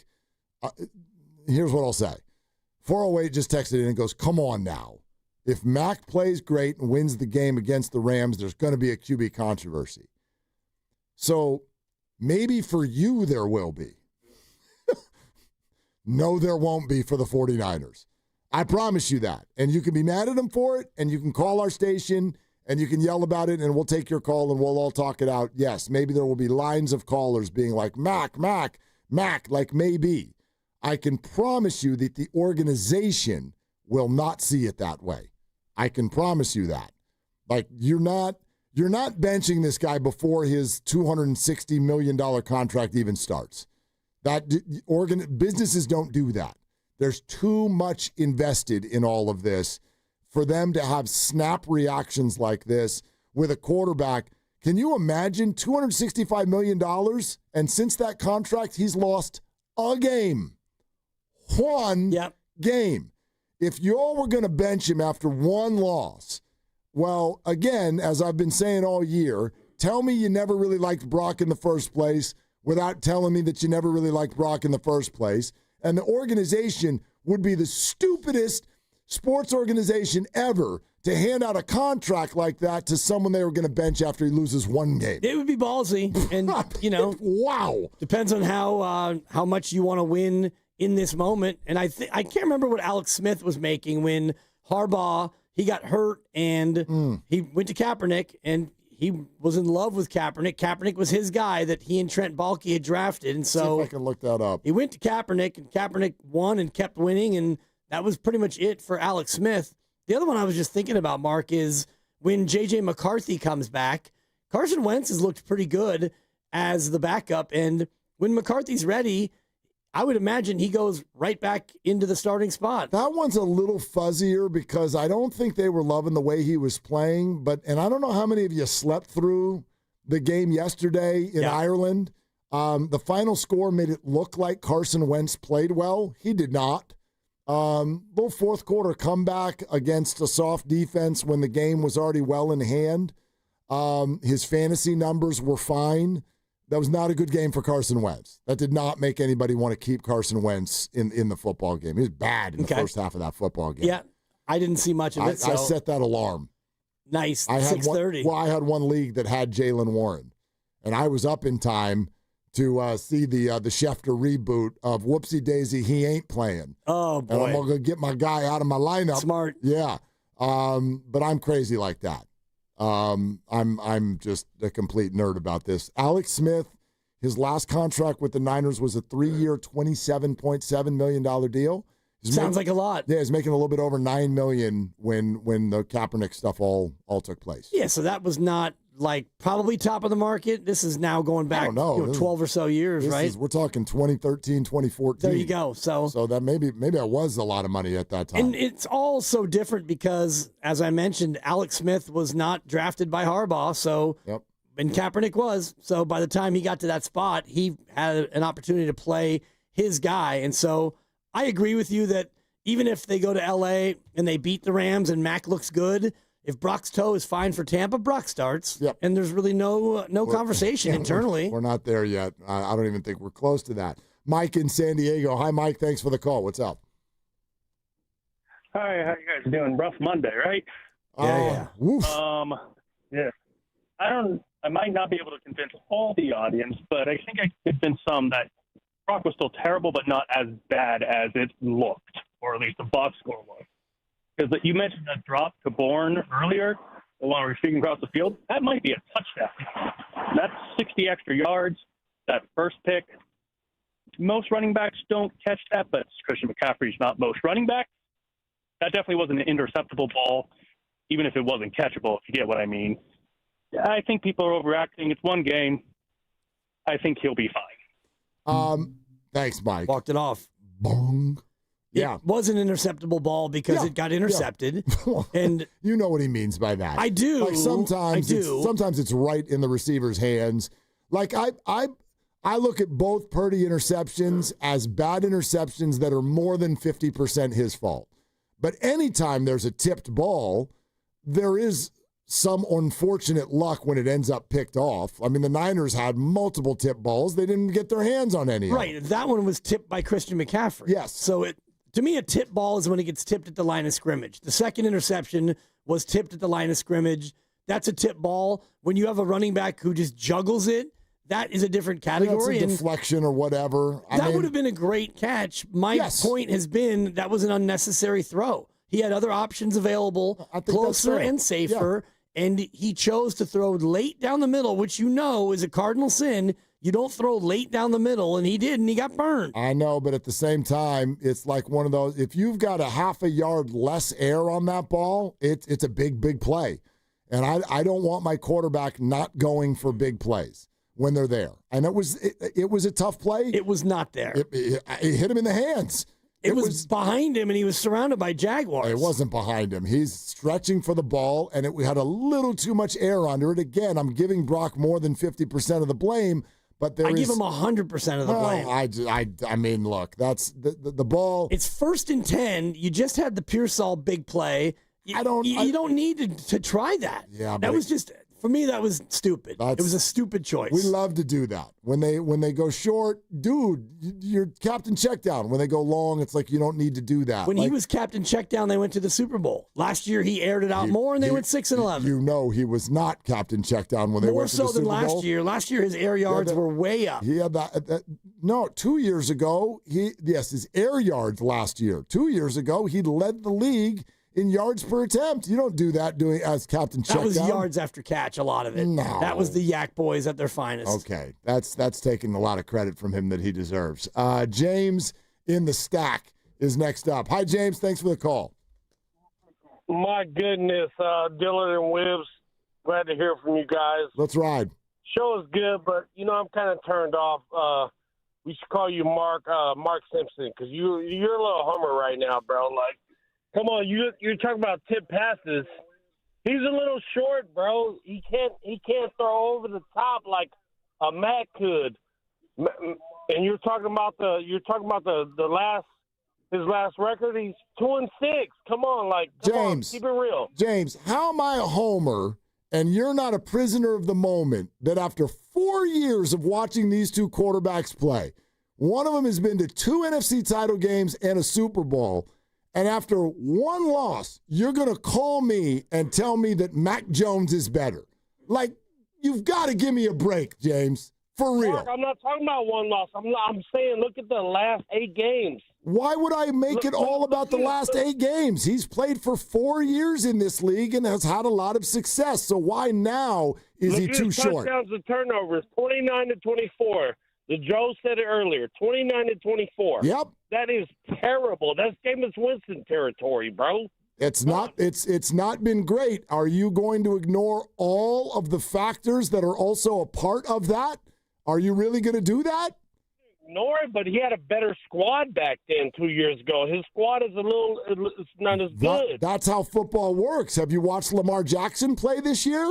here's what I'll say. 408 just texted in and goes, come on now. If Mac plays great and wins the game against the Rams, there's going to be a QB controversy. So maybe for you there will be. No, there won't be for the 49ers. I promise you that. And you can be mad at them for it, and you can call our station, and you can yell about it, and we'll take your call, and we'll all talk it out. Yes, maybe there will be lines of callers being like, Mac, maybe. I can promise you that the organization will not see it that way. I can promise you that. You're not benching this guy before his $260 million contract even starts. Businesses don't do that. There's too much invested in all of this for them to have snap reactions like this with a quarterback. Can you imagine $265 million? And since that contract, he's lost a game. One game. If you all were going to bench him after one loss, well, again, as I've been saying all year, tell me you never really liked Brock in the first place without telling me that you never really liked Brock in the first place. And the organization would be the stupidest sports organization ever to hand out a contract like that to someone they were going to bench after he loses one game. It would be ballsy. And, wow. Depends on how much you want to win in this moment. And I can't remember what Alex Smith was making when Harbaugh, he got hurt and he went to Kaepernick and he was in love with Kaepernick. Kaepernick was his guy that he and Trent Baalke had drafted. And so see if I can look that up. He went to Kaepernick, and Kaepernick won and kept winning, and that was pretty much it for Alex Smith. The other one I was just thinking about, Mark, is when J.J. McCarthy comes back, Carson Wentz has looked pretty good as the backup, and when McCarthy's ready, I would imagine he goes right back into the starting spot. That one's a little fuzzier because I don't think they were loving the way he was playing. And I don't know how many of you slept through the game yesterday in Ireland. The final score made it look like Carson Wentz played well. He did not. Little fourth quarter comeback against a soft defense when the game was already well in hand. His fantasy numbers were fine. That was not a good game for Carson Wentz. That did not make anybody want to keep Carson Wentz in the football game. He was bad in the first half of that football game. Yeah. I didn't see much of it. I set that alarm. Nice. I had 6:30. I had one league that had Jaylen Warren, and I was up in time to see the Schefter reboot of Whoopsie Daisy. He ain't playing. Oh boy! And I'm gonna get my guy out of my lineup. Smart. Yeah. But I'm crazy like that. I'm just a complete nerd about this. Alex Smith, his last contract with the Niners was a 3-year, $27.7 million deal. Sounds like a lot. Yeah, he's making a little bit over $9 million when the Kaepernick stuff all took place. Yeah, so that was not like probably top of the market. This is now going back 12 or so years, right? We're talking 2013, 2014. There you go. So that maybe I was a lot of money at that time. And it's all so different because, as I mentioned, Alex Smith was not drafted by Harbaugh, so and Kaepernick was. So by the time he got to that spot, he had an opportunity to play his guy. And so I agree with you that even if they go to L.A. and they beat the Rams and Mac looks good, if Brock's toe is fine for Tampa, Brock starts. Yep. And there's really no conversation internally. We're not there yet. I don't even think we're close to that. Mike in San Diego. Hi, Mike. Thanks for the call. What's up? Hi, how you guys doing? Rough Monday, right? Yeah. Woof. Yeah. I might not be able to convince all the audience, but I think I could convince some that Brock was still terrible, but not as bad as it looked, or at least the box score was. Because you mentioned that drop to Bourne earlier, the one where he's speaking across the field. That might be a touchdown. That's 60 extra yards, that first pick. Most running backs don't catch that, but Christian McCaffrey's not most running backs. That definitely wasn't an interceptable ball, even if it wasn't catchable, if you get what I mean. I think people are overreacting. It's one game. I think he'll be fine. Thanks, Mike. Walked it off. Bong. Yeah. It was an interceptable ball because it got intercepted. Yeah. And you know what he means by that. I do. Like sometimes it's right in the receiver's hands. Like I look at both Purdy interceptions as bad interceptions that are more than 50% his fault. But anytime there's a tipped ball, there is some unfortunate luck when it ends up picked off. I mean, the Niners had multiple tip balls. They didn't get their hands on any Right. of them. That one was tipped by Christian McCaffrey. Yes. So to me, a tip ball is when it gets tipped at the line of scrimmage. The second interception was tipped at the line of scrimmage. That's a tip ball. When you have a running back who just juggles it, that is a different category. That's a deflection or whatever. That would have been a great catch. My point has been that was an unnecessary throw. He had other options available, closer and safer, and he chose to throw late down the middle, which you know is a cardinal sin. You don't throw late down the middle, and he did, and he got burned. I know, but at the same time, it's like one of those, if you've got a half a yard less air on that ball, it's a big, big play. And I don't want my quarterback not going for big plays when they're there. And it was a tough play. It was not there. It hit him in the hands. It was behind him, and he was surrounded by Jaguars. It wasn't behind him. He's stretching for the ball, and it had a little too much air under it. Again, I'm giving Brock more than 50% of the blame, but I give him 100% of the blame. I mean, look, that's the ball. It's 1st and 10. You just had the Pearsall big play. You don't need to try that. Yeah, that was just. For me, that was stupid. It was a stupid choice. We love to do that. When they go short, dude, you're captain check down. When they go long, it's like you don't need to do that. When he was captain check down, they went to the Super Bowl. Last year, he aired it out more, and they went 6-11. You know he was not captain check down when they went to the Super Bowl. More so than last year. Last year, his air yards were way up. He had that. No, 2 years ago, his air yards last year. 2 years ago, he led the league in yards per attempt. You don't do that as captain check down. That was yards after catch, a lot of it. No. That was the Yak Boys at their finest. Okay, that's taking a lot of credit from him that he deserves. James in the stack is next up. Hi, James. Thanks for the call. My goodness, Dillard and Wibbs, glad to hear from you guys. Let's ride. Show is good, but, I'm kind of turned off. We should call you Mark Simpson, because you're a little hummer right now, bro. Like, come on, you're talking about tip passes. He's a little short, bro. He can't throw over the top like a Mac could. And you're talking about his last record. He's 2-6. Come on, James, keep it real. James, how am I a homer and you're not a prisoner of the moment that after 4 years of watching these two quarterbacks play, one of them has been to 2 NFC title games and a Super Bowl, And after one loss, you're going to call me and tell me that Mac Jones is better. Like, you've got to give me a break, James. For real. Mark, I'm not talking about one loss. I'm saying look at the last 8 games. Why would I make it all about the last 8 games? He's played for 4 years in this league and has had a lot of success. So why now is he too short? Touchdowns and turnovers, 29-24. The Joe said it earlier, 29-24. Yep. That is terrible. That's Jameis Winston territory, bro. It's not been great. Are you going to ignore all of the factors that are also a part of that? Are you really going to do that? Ignore it, but he had a better squad back then 2 years ago. His squad is it's not as good. That's how football works. Have you watched Lamar Jackson play this year?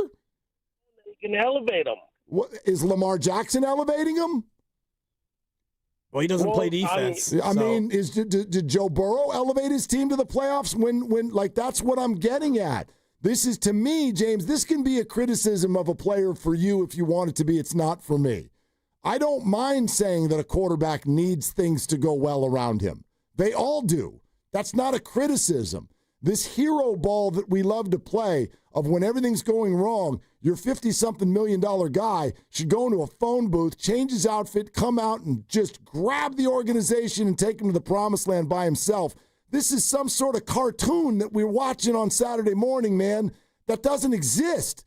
He can elevate him. Is Lamar Jackson elevating him? Well, he doesn't play defense. I mean, did Joe Burrow elevate his team to the playoffs when like that's what I'm getting at. This is, to me, James, this can be a criticism of a player for you if you want it to be. It's not for me. I don't mind saying that a quarterback needs things to go well around him. They all do. That's not a criticism. This hero ball that we love to play of when everything's going wrong, your $50-something million guy should go into a phone booth, change his outfit, come out and just grab the organization and take him to the promised land by himself. This is some sort of cartoon that we're watching on Saturday morning, man. That doesn't exist.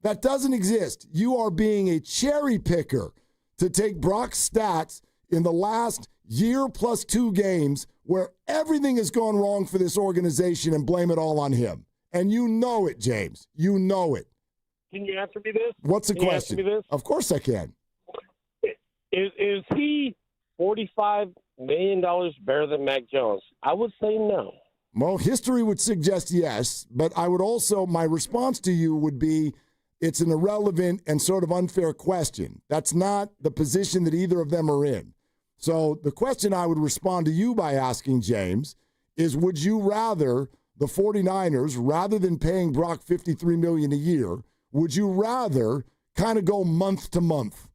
That doesn't exist. You are being a cherry picker to take Brock's stats in the last year plus 2 games where everything has gone wrong for this organization and blame it all on him. And you know it, James. You know it. Can you answer me this? What's the question? Answer me this? Of course I can. Is he $45 million better than Mac Jones? I would say no. Well, history would suggest yes, but I would also, my response to you would be, it's an irrelevant and sort of unfair question. That's not the position that either of them are in. So the question I would respond to you by asking, James, is would you rather the 49ers, rather than paying Brock $53 million a year, would you rather kind of go month to month?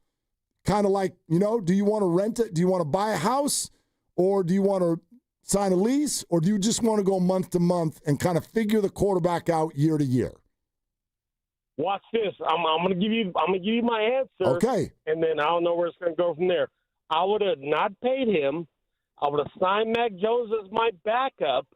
Kind of like, do you want to rent it? Do you want to buy a house? Or do you want to sign a lease? Or do you just want to go month to month and kind of figure the quarterback out year to year? Watch this. I'm gonna give you my answer. Okay. And then I don't know where it's gonna go from there. I would have not paid him. I would have signed Mac Jones as my backup,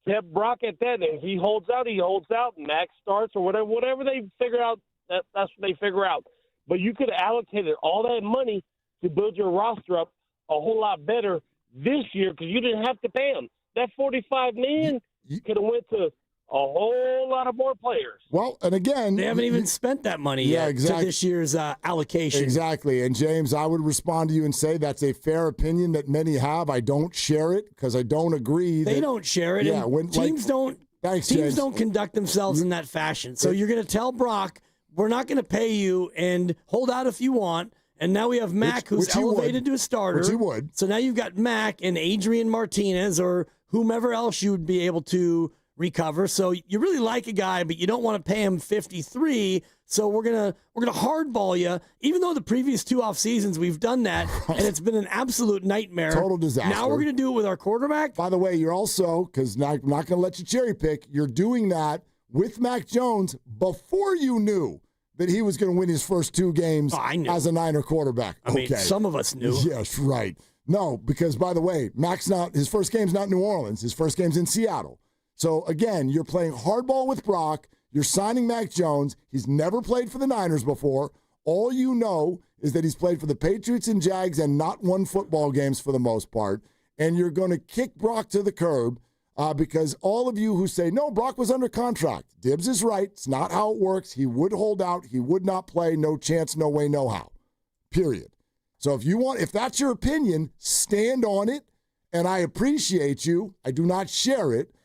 kept Brock at that, and if he holds out, he holds out. Mac starts or whatever they figure out. That's what they figure out. But you could have allocated all that money to build your roster up a whole lot better this year because you didn't have to pay him. That $45 million could have went to a whole lot of more players. Well, and again, they haven't even spent that money yet to this year's allocation. Exactly. And James, I would respond to you and say that's a fair opinion that many have. I don't share it because I don't agree. They don't share it. Yeah, and teams don't conduct themselves in that fashion. So you're going to tell Brock, we're not going to pay you and hold out if you want. And now we have Mac, who's elevated to a starter. Which he would. So now you've got Mac and Adrian Martinez or whomever else you would be able to recover. So you really like a guy, but you don't want to pay him $53. So we're gonna hardball you. Even though the previous 2 off seasons we've done that, and it's been an absolute nightmare. Total disaster. Now we're gonna do it with our quarterback. By the way, you're also, because I'm not gonna let you cherry pick. You're doing that with Mac Jones before you knew that he was going to win his first 2 games as a Niner quarterback. I mean, some of us knew. Yes, right. No, because by the way, his first game's not New Orleans. His first game's in Seattle. So, again, you're playing hardball with Brock. You're signing Mac Jones. He's never played for the Niners before. All you know is that he's played for the Patriots and Jags and not won football games for the most part. And you're going to kick Brock to the curb because all of you who say, no, Brock was under contract. Dibs is right. It's not how it works. He would hold out. He would not play. No chance, no way, no how. Period. So if that's your opinion, stand on it. And I appreciate you. I do not share it.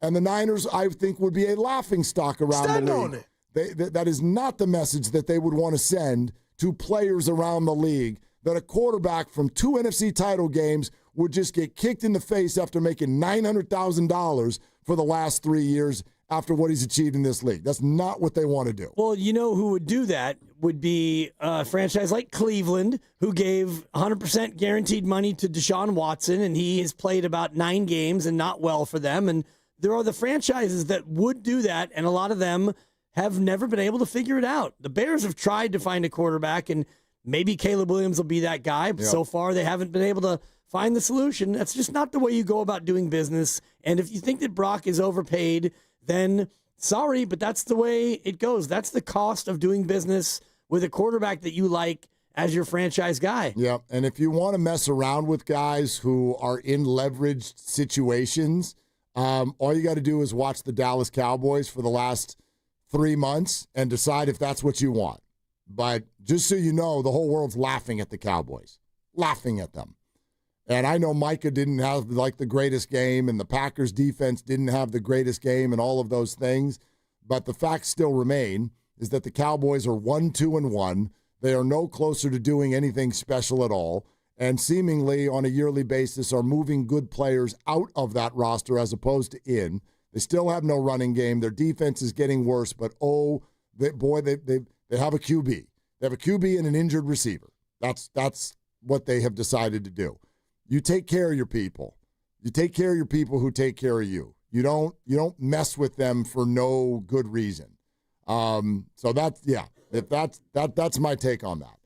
And the Niners, I think, would be a laughingstock around the league. On it. That is not the message that they would want to send to players around the league, that a quarterback from 2 NFC title games would just get kicked in the face after making $900,000 for the last 3 years after what he's achieved in this league. That's not what they want to do. Well, you know who would do that would be a franchise like Cleveland, who gave 100% guaranteed money to Deshaun Watson, and he has played about 9 games and not well for them. And there are the franchises that would do that, and a lot of them have never been able to figure it out. The Bears have tried to find a quarterback, and maybe Caleb Williams will be that guy, but so far they haven't been able to find the solution. That's just not the way you go about doing business. And if you think that Brock is overpaid, then sorry, but that's the way it goes. That's the cost of doing business with a quarterback that you like as your franchise guy. Yeah, and if you want to mess around with guys who are in leveraged situations, all you got to do is watch the Dallas Cowboys for the last 3 months and decide if that's what you want. But just so you know, the whole world's laughing at the Cowboys, laughing at them. And I know Micah didn't have like the greatest game, and the Packers defense didn't have the greatest game, and all of those things. But the facts still remain is that the Cowboys are 1-2-1. They are no closer to doing anything special at all, and seemingly on a yearly basis are moving good players out of that roster as opposed to in. They still have no running game. Their defense is getting worse, but they have a QB. They have a QB and an injured receiver. That's what they have decided to do. You take care of your people. You take care of your people who take care of you. You don't mess with them for no good reason. So that's my take on that.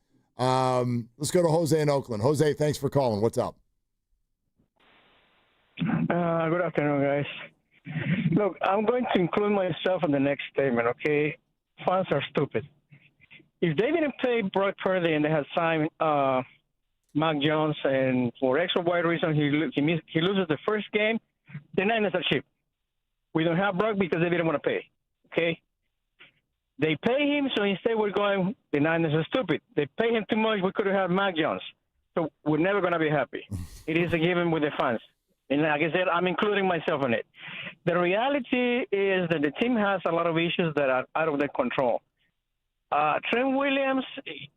Let's go to Jose in Oakland. Jose, thanks for calling. What's up? Good afternoon, guys. Look, I'm going to include myself in the next statement, okay? Fans are stupid. If they didn't play Brock Purdy and they had signed Mac Jones, and for X or Y reason he loses the first game, the Niners are cheap. We don't have Brock because they didn't want to pay, okay? They pay him, so instead we're going, the Niners are stupid. They pay him too much, we could have had Mac Jones. So we're never going to be happy. It is a given with the fans. And like I said, I'm including myself in it. The reality is that the team has a lot of issues that are out of their control. Trent Williams,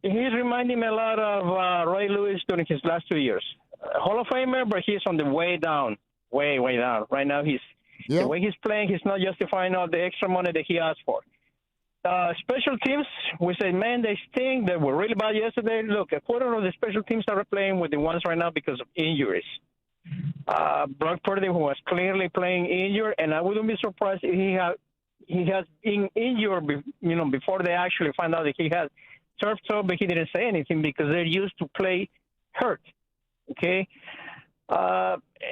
he's reminding me a lot of Ray Lewis during his last 2 years. Hall of Famer, but he's on the way down, way down. Right now, the way he's playing, he's not justifying all the extra money that he asked for. Special teams, we say, man, they stink. They were really bad yesterday. Look, a quarter of the special teams are playing with the ones right now because of injuries. Brock Purdy, who was clearly playing injured, and I wouldn't be surprised if he has been injured, before they actually find out that he had turf toe, but he didn't say anything because they're used to play hurt. Okay,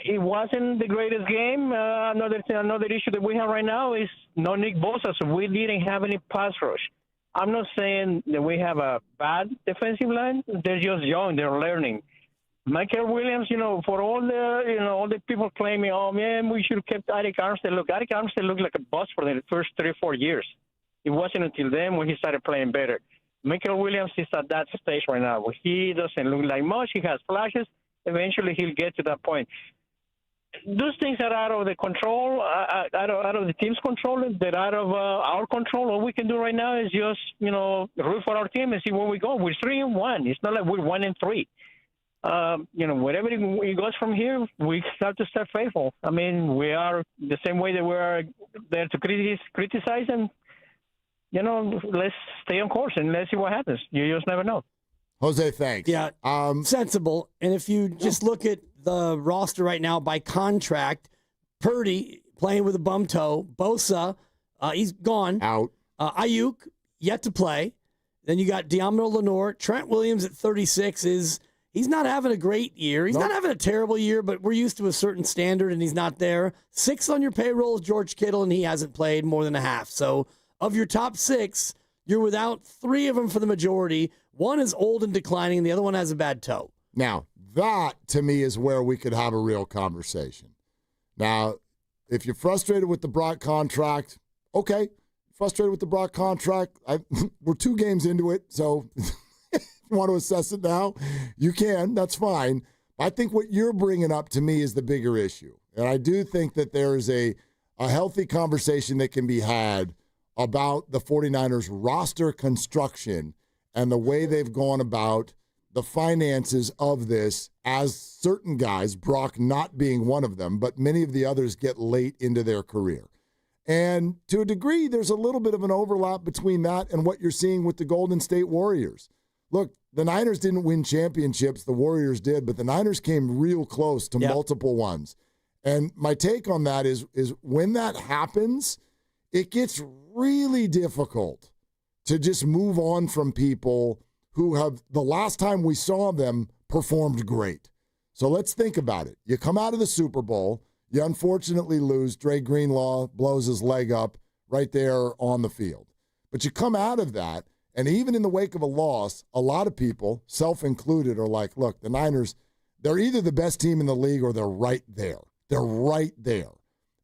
it wasn't the greatest game. Another issue that we have right now is no Nick Bosa, so we didn't have any pass rush. I'm not saying that we have a bad defensive line. They're just young. They're learning. Michael Williams, for all the people claiming, oh, man, we should have kept Arik Armstead. Look, Arik Armstead looked like a bust for the first 3 or 4 years. It wasn't until then when he started playing better. Michael Williams is at that stage right now where he doesn't look like much. He has flashes. Eventually, he'll get to that point. Those things are out of the control, out of the team's control. They're out of our control. All we can do right now is just, root for our team and see where we go. We're 3-1. It's not like we're 1-3. Wherever it goes from here, we have to stay faithful. I mean, we are the same way that we are there to criticize, and let's stay on course and let's see what happens. You just never know. Jose, thanks. Yeah, sensible. And if you just look at the roster right now by contract, Purdy playing with a bum toe, Bosa, he's gone. Out. Ayuk, yet to play. Then you got De'Amon Lenore. Trent Williams at 36 he's not having a great year. He's not having a terrible year, but we're used to a certain standard, and he's not there. 6 on your payroll is George Kittle, and he hasn't played more than a half. So of your top 6, you're without 3 of them for the majority. 1 is old and declining, and the other one has a bad toe. Now, that, to me, is where we could have a real conversation. Now, if you're frustrated with the Brock contract, okay. Frustrated with the Brock contract, we're 2 games into it, so if you want to assess it now, you can. That's fine. I think what you're bringing up to me is the bigger issue. And I do think that there is a healthy conversation that can be had about the 49ers roster construction and the way they've gone about the finances of this, as certain guys, Brock not being one of them, but many of the others get late into their career. And to a degree, there's a little bit of an overlap between that and what you're seeing with the Golden State Warriors. Look, the Niners didn't win championships. The Warriors did, but the Niners came real close to multiple ones. And my take on that is when that happens, it gets really difficult to just move on from people who have, the last time we saw them, performed great. So let's think about it. You come out of the Super Bowl, you unfortunately lose. Dre Greenlaw blows his leg up right there on the field. But you come out of that, and even in the wake of a loss, a lot of people, self-included, are like, look, the Niners, they're either the best team in the league or they're right there. They're right there.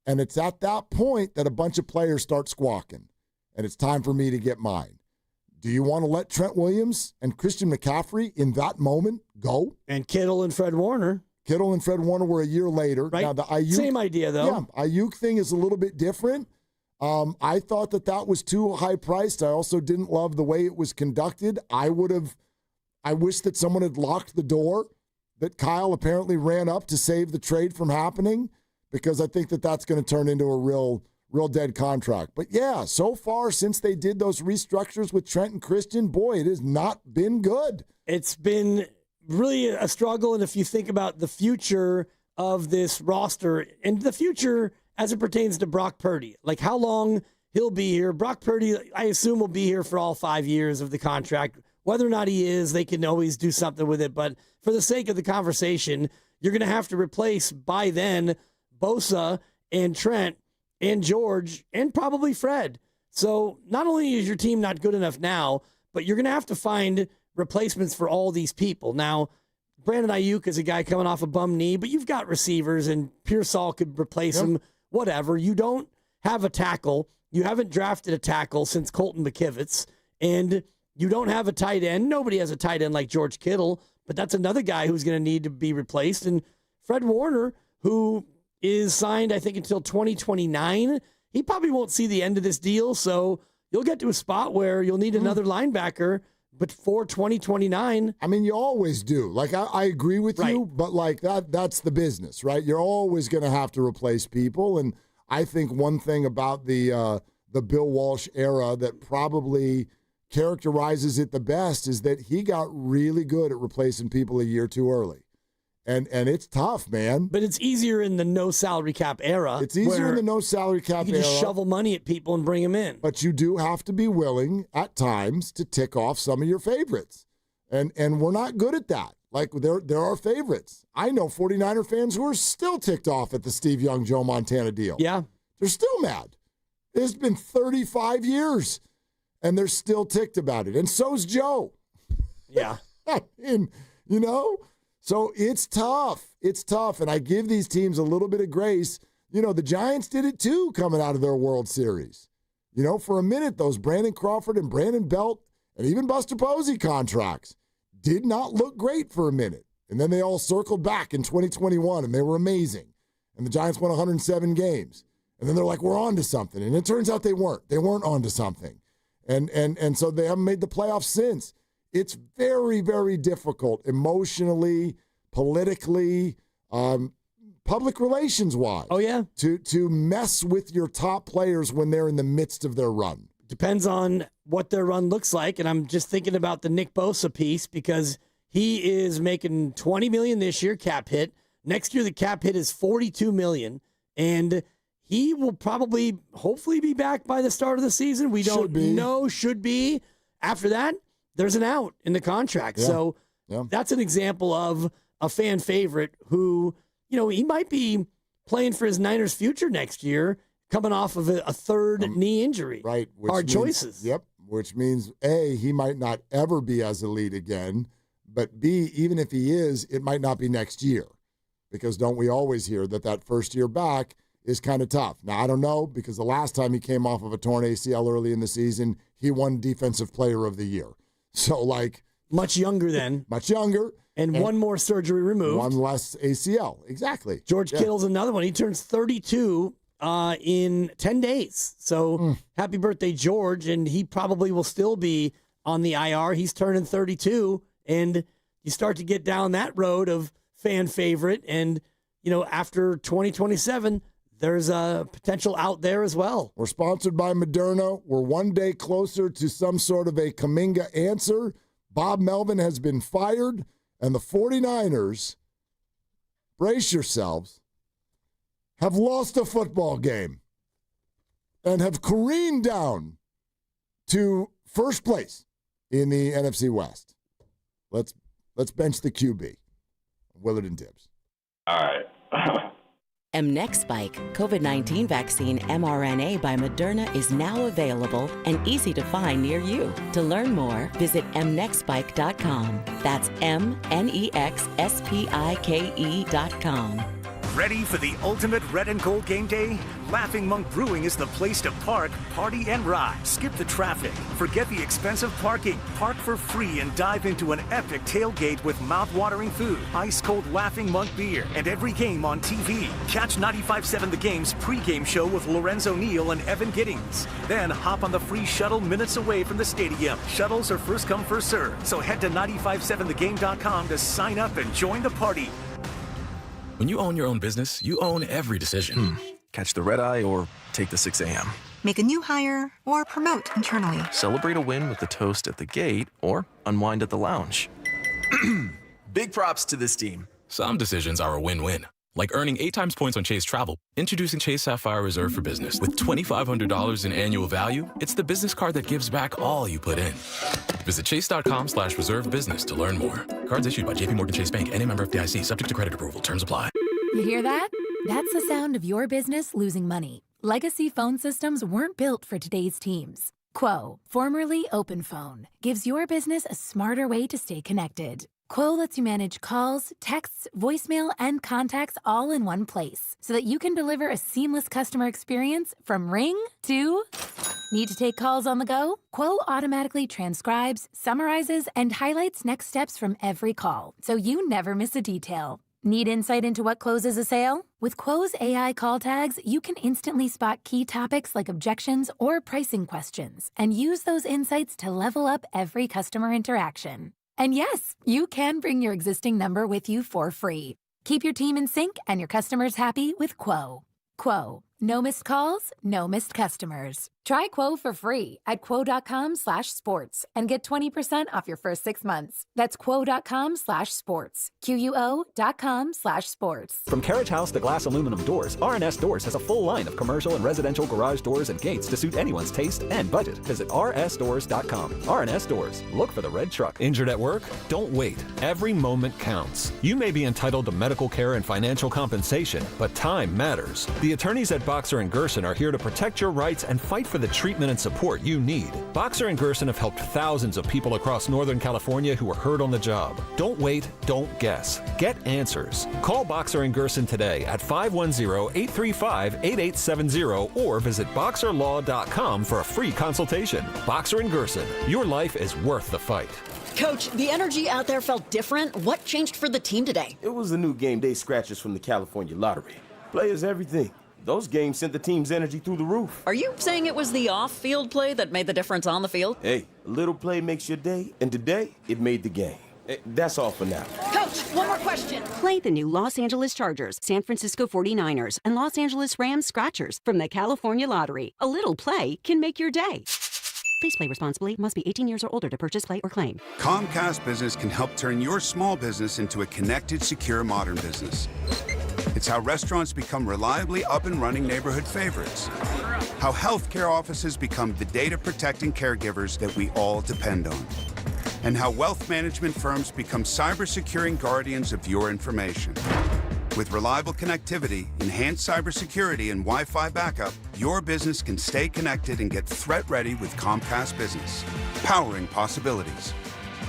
And it's at that point that a bunch of players start squawking, and it's time for me to get mine. Do you want to let Trent Williams and Christian McCaffrey in that moment go? And Kittle and Fred Warner. Kittle and Fred Warner were a year later. Right. Now, the Ayuk, same idea, though. Yeah, Ayuk thing is a little bit different. I thought that was too high priced. I also didn't love the way it was conducted. I wish that someone had locked the door that Kyle apparently ran up to save the trade from happening, because I think that that's going to turn into a real dead contract. But yeah, so far since they did those restructures with Trent and Christian, boy, it has not been good. It's been really a struggle. And if you think about the future of this roster and the future as it pertains to Brock Purdy, like how long he'll be here. Brock Purdy, I assume, will be here for all 5 years of the contract. Whether or not he is, they can always do something with it. But for the sake of the conversation, you're going to have to replace by then Bosa and Trent and George and probably Fred. So not only is your team not good enough now, but you're going to have to find replacements for all these people. Now, Brandon Ayuk is a guy coming off a bum knee, but you've got receivers, and Pearsall could replace him, whatever. You don't have a tackle. You haven't drafted a tackle since Colton McKivitz, and you don't have a tight end. Nobody has a tight end like George Kittle, but that's another guy who's going to need to be replaced. And Fred Warner, who is signed, I think, until 2029, he probably won't see the end of this deal, so you'll get to a spot where you'll need another linebacker, but for 2029. I mean, you always do. Like, I agree with you, but like that's the business, right? You're always going to have to replace people. And I think one thing about the Bill Walsh era that probably characterizes it the best is that he got really good at replacing people a year too early. And it's tough, man. But it's easier in the no salary cap era. It's easier in the no salary cap era. You can just shovel money at people and bring them in. But you do have to be willing at times to tick off some of your favorites. And we're not good at that. Like, there are favorites. I know 49er fans who are still ticked off at the Steve Young, Joe Montana deal. Yeah. They're still mad. It's been 35 years, and they're still ticked about it. And so's Joe. Yeah. I mean, you know? So it's tough. It's tough. And I give these teams a little bit of grace. You know, the Giants did it too coming out of their World Series. You know, for a minute, those Brandon Crawford and Brandon Belt and even Buster Posey contracts did not look great for a minute. And then they all circled back in 2021, and they were amazing. And the Giants won 107 games. And then they're like, we're on to something. And it turns out they weren't. They weren't on to something. And so they haven't made the playoffs since. It's very, very difficult emotionally, politically, public relations-wise. Oh, yeah. To mess with your top players when they're in the midst of their run. Depends on what their run looks like. And I'm just thinking about the Nick Bosa piece because he is making $20 million this year, cap hit. Next year, the cap hit is $42 million. And he will probably, hopefully, be back by the start of the season. We don't know. Should be. After that, there's an out in the contract. Yeah. So that's an example of a fan favorite who, you know, he might be playing for his Niners future next year, coming off of a third knee injury. Right. Hard choices. Yep. Which means, A, he might not ever be as elite again, but B, even if he is, it might not be next year. Because don't we always hear that first year back is kind of tough. Now, I don't know, because the last time he came off of a torn ACL early in the season, he won Defensive Player of the Year. So, like... Much younger then. Much younger. And one more surgery removed. One less ACL. Exactly. George Kittle's another one. He turns 32 in 10 days. So happy birthday, George. And he probably will still be on the IR. He's turning 32. And you start to get down that road of fan favorite. And, you know, after 2027, there's a potential out there as well. We're sponsored by Moderna. We're one day closer to some sort of a Kaminga answer. Bob Melvin has been fired, and the 49ers, brace yourselves, have lost a football game and have careened down to first place in the NFC West. Let's bench the QB, Willard Dibs. All right. Mnexspike, COVID-19 vaccine mRNA by Moderna, is now available and easy to find near you. To learn more, visit mnexspike.com. That's mnexspike.com. Ready for the ultimate red and gold game day? Laughing Monk Brewing is the place to park, party, and ride. Skip the traffic. Forget the expensive parking. Park for free and dive into an epic tailgate with mouth-watering food, ice-cold Laughing Monk beer, and every game on TV. Catch 95.7 The Game's pregame show with Lorenzo Neal and Evan Giddings. Then hop on the free shuttle minutes away from the stadium. Shuttles are first come, first served. So head to 957thegame.com to sign up and join the party. When you own your own business, you own every decision. Catch the red eye or take the 6 a.m. Make a new hire or promote internally. Celebrate a win with the toast at the gate or unwind at the lounge. Big props to this team. Some decisions are a win-win. Like earning 8 times points on Chase Travel. Introducing Chase Sapphire Reserve for Business. With $2,500 in annual value, it's the business card that gives back all you put in. Visit chase.com/reserve business to learn more. Cards issued by JPMorgan Chase Bank and a member of FDIC, subject to credit approval. Terms apply. You hear that? That's the sound of your business losing money. Legacy phone systems weren't built for today's teams. Quo, formerly OpenPhone, gives your business a smarter way to stay connected. Quo lets you manage calls, texts, voicemail, and contacts all in one place so that you can deliver a seamless customer experience from ring to... Need to take calls on the go? Quo automatically transcribes, summarizes, and highlights next steps from every call, so you never miss a detail. Need insight into what closes a sale? With Quo's AI call tags, you can instantly spot key topics like objections or pricing questions and use those insights to level up every customer interaction. And yes, you can bring your existing number with you for free. Keep your team in sync and your customers happy with Quo. Quo. No missed calls, no missed customers. Try Quo for free at quo.com/sports and get 20% off your first 6 months. That's quo.com/sports. QUO.com/sports. From carriage house to glass aluminum doors, R&S Doors has a full line of commercial and residential garage doors and gates to suit anyone's taste and budget. Visit rsdoors.com. R&S Doors. Look for the red truck. Injured at work? Don't wait. Every moment counts. You may be entitled to medical care and financial compensation, but time matters. The attorneys at Boxer & Gerson are here to protect your rights and fight for the treatment and support you need. Boxer & Gerson have helped thousands of people across Northern California who were hurt on the job. Don't wait, don't guess. Get answers. Call Boxer & Gerson today at 510-835-8870 or visit boxerlaw.com for a free consultation. Boxer & Gerson, your life is worth the fight. Coach, the energy out there felt different. What changed for the team today? It was the new game day scratchers from the California Lottery. Players everything. Those games sent the team's energy through the roof. Are you saying it was the off-field play that made the difference on the field? Hey, a little play makes your day, and today, it made the game. That's all for now. Coach, one more question. Play the new Los Angeles Chargers, San Francisco 49ers, and Los Angeles Rams Scratchers from the California Lottery. A little play can make your day. Please play responsibly. Must be 18 years or older to purchase, play, or claim. Comcast Business can help turn your small business into a connected, secure, modern business. It's how restaurants become reliably up and running neighborhood favorites. How healthcare offices become the data-protecting caregivers that we all depend on. And how wealth management firms become cyber-securing guardians of your information. With reliable connectivity, enhanced cybersecurity, and Wi-Fi backup, your business can stay connected and get threat-ready with Comcast Business. Powering possibilities.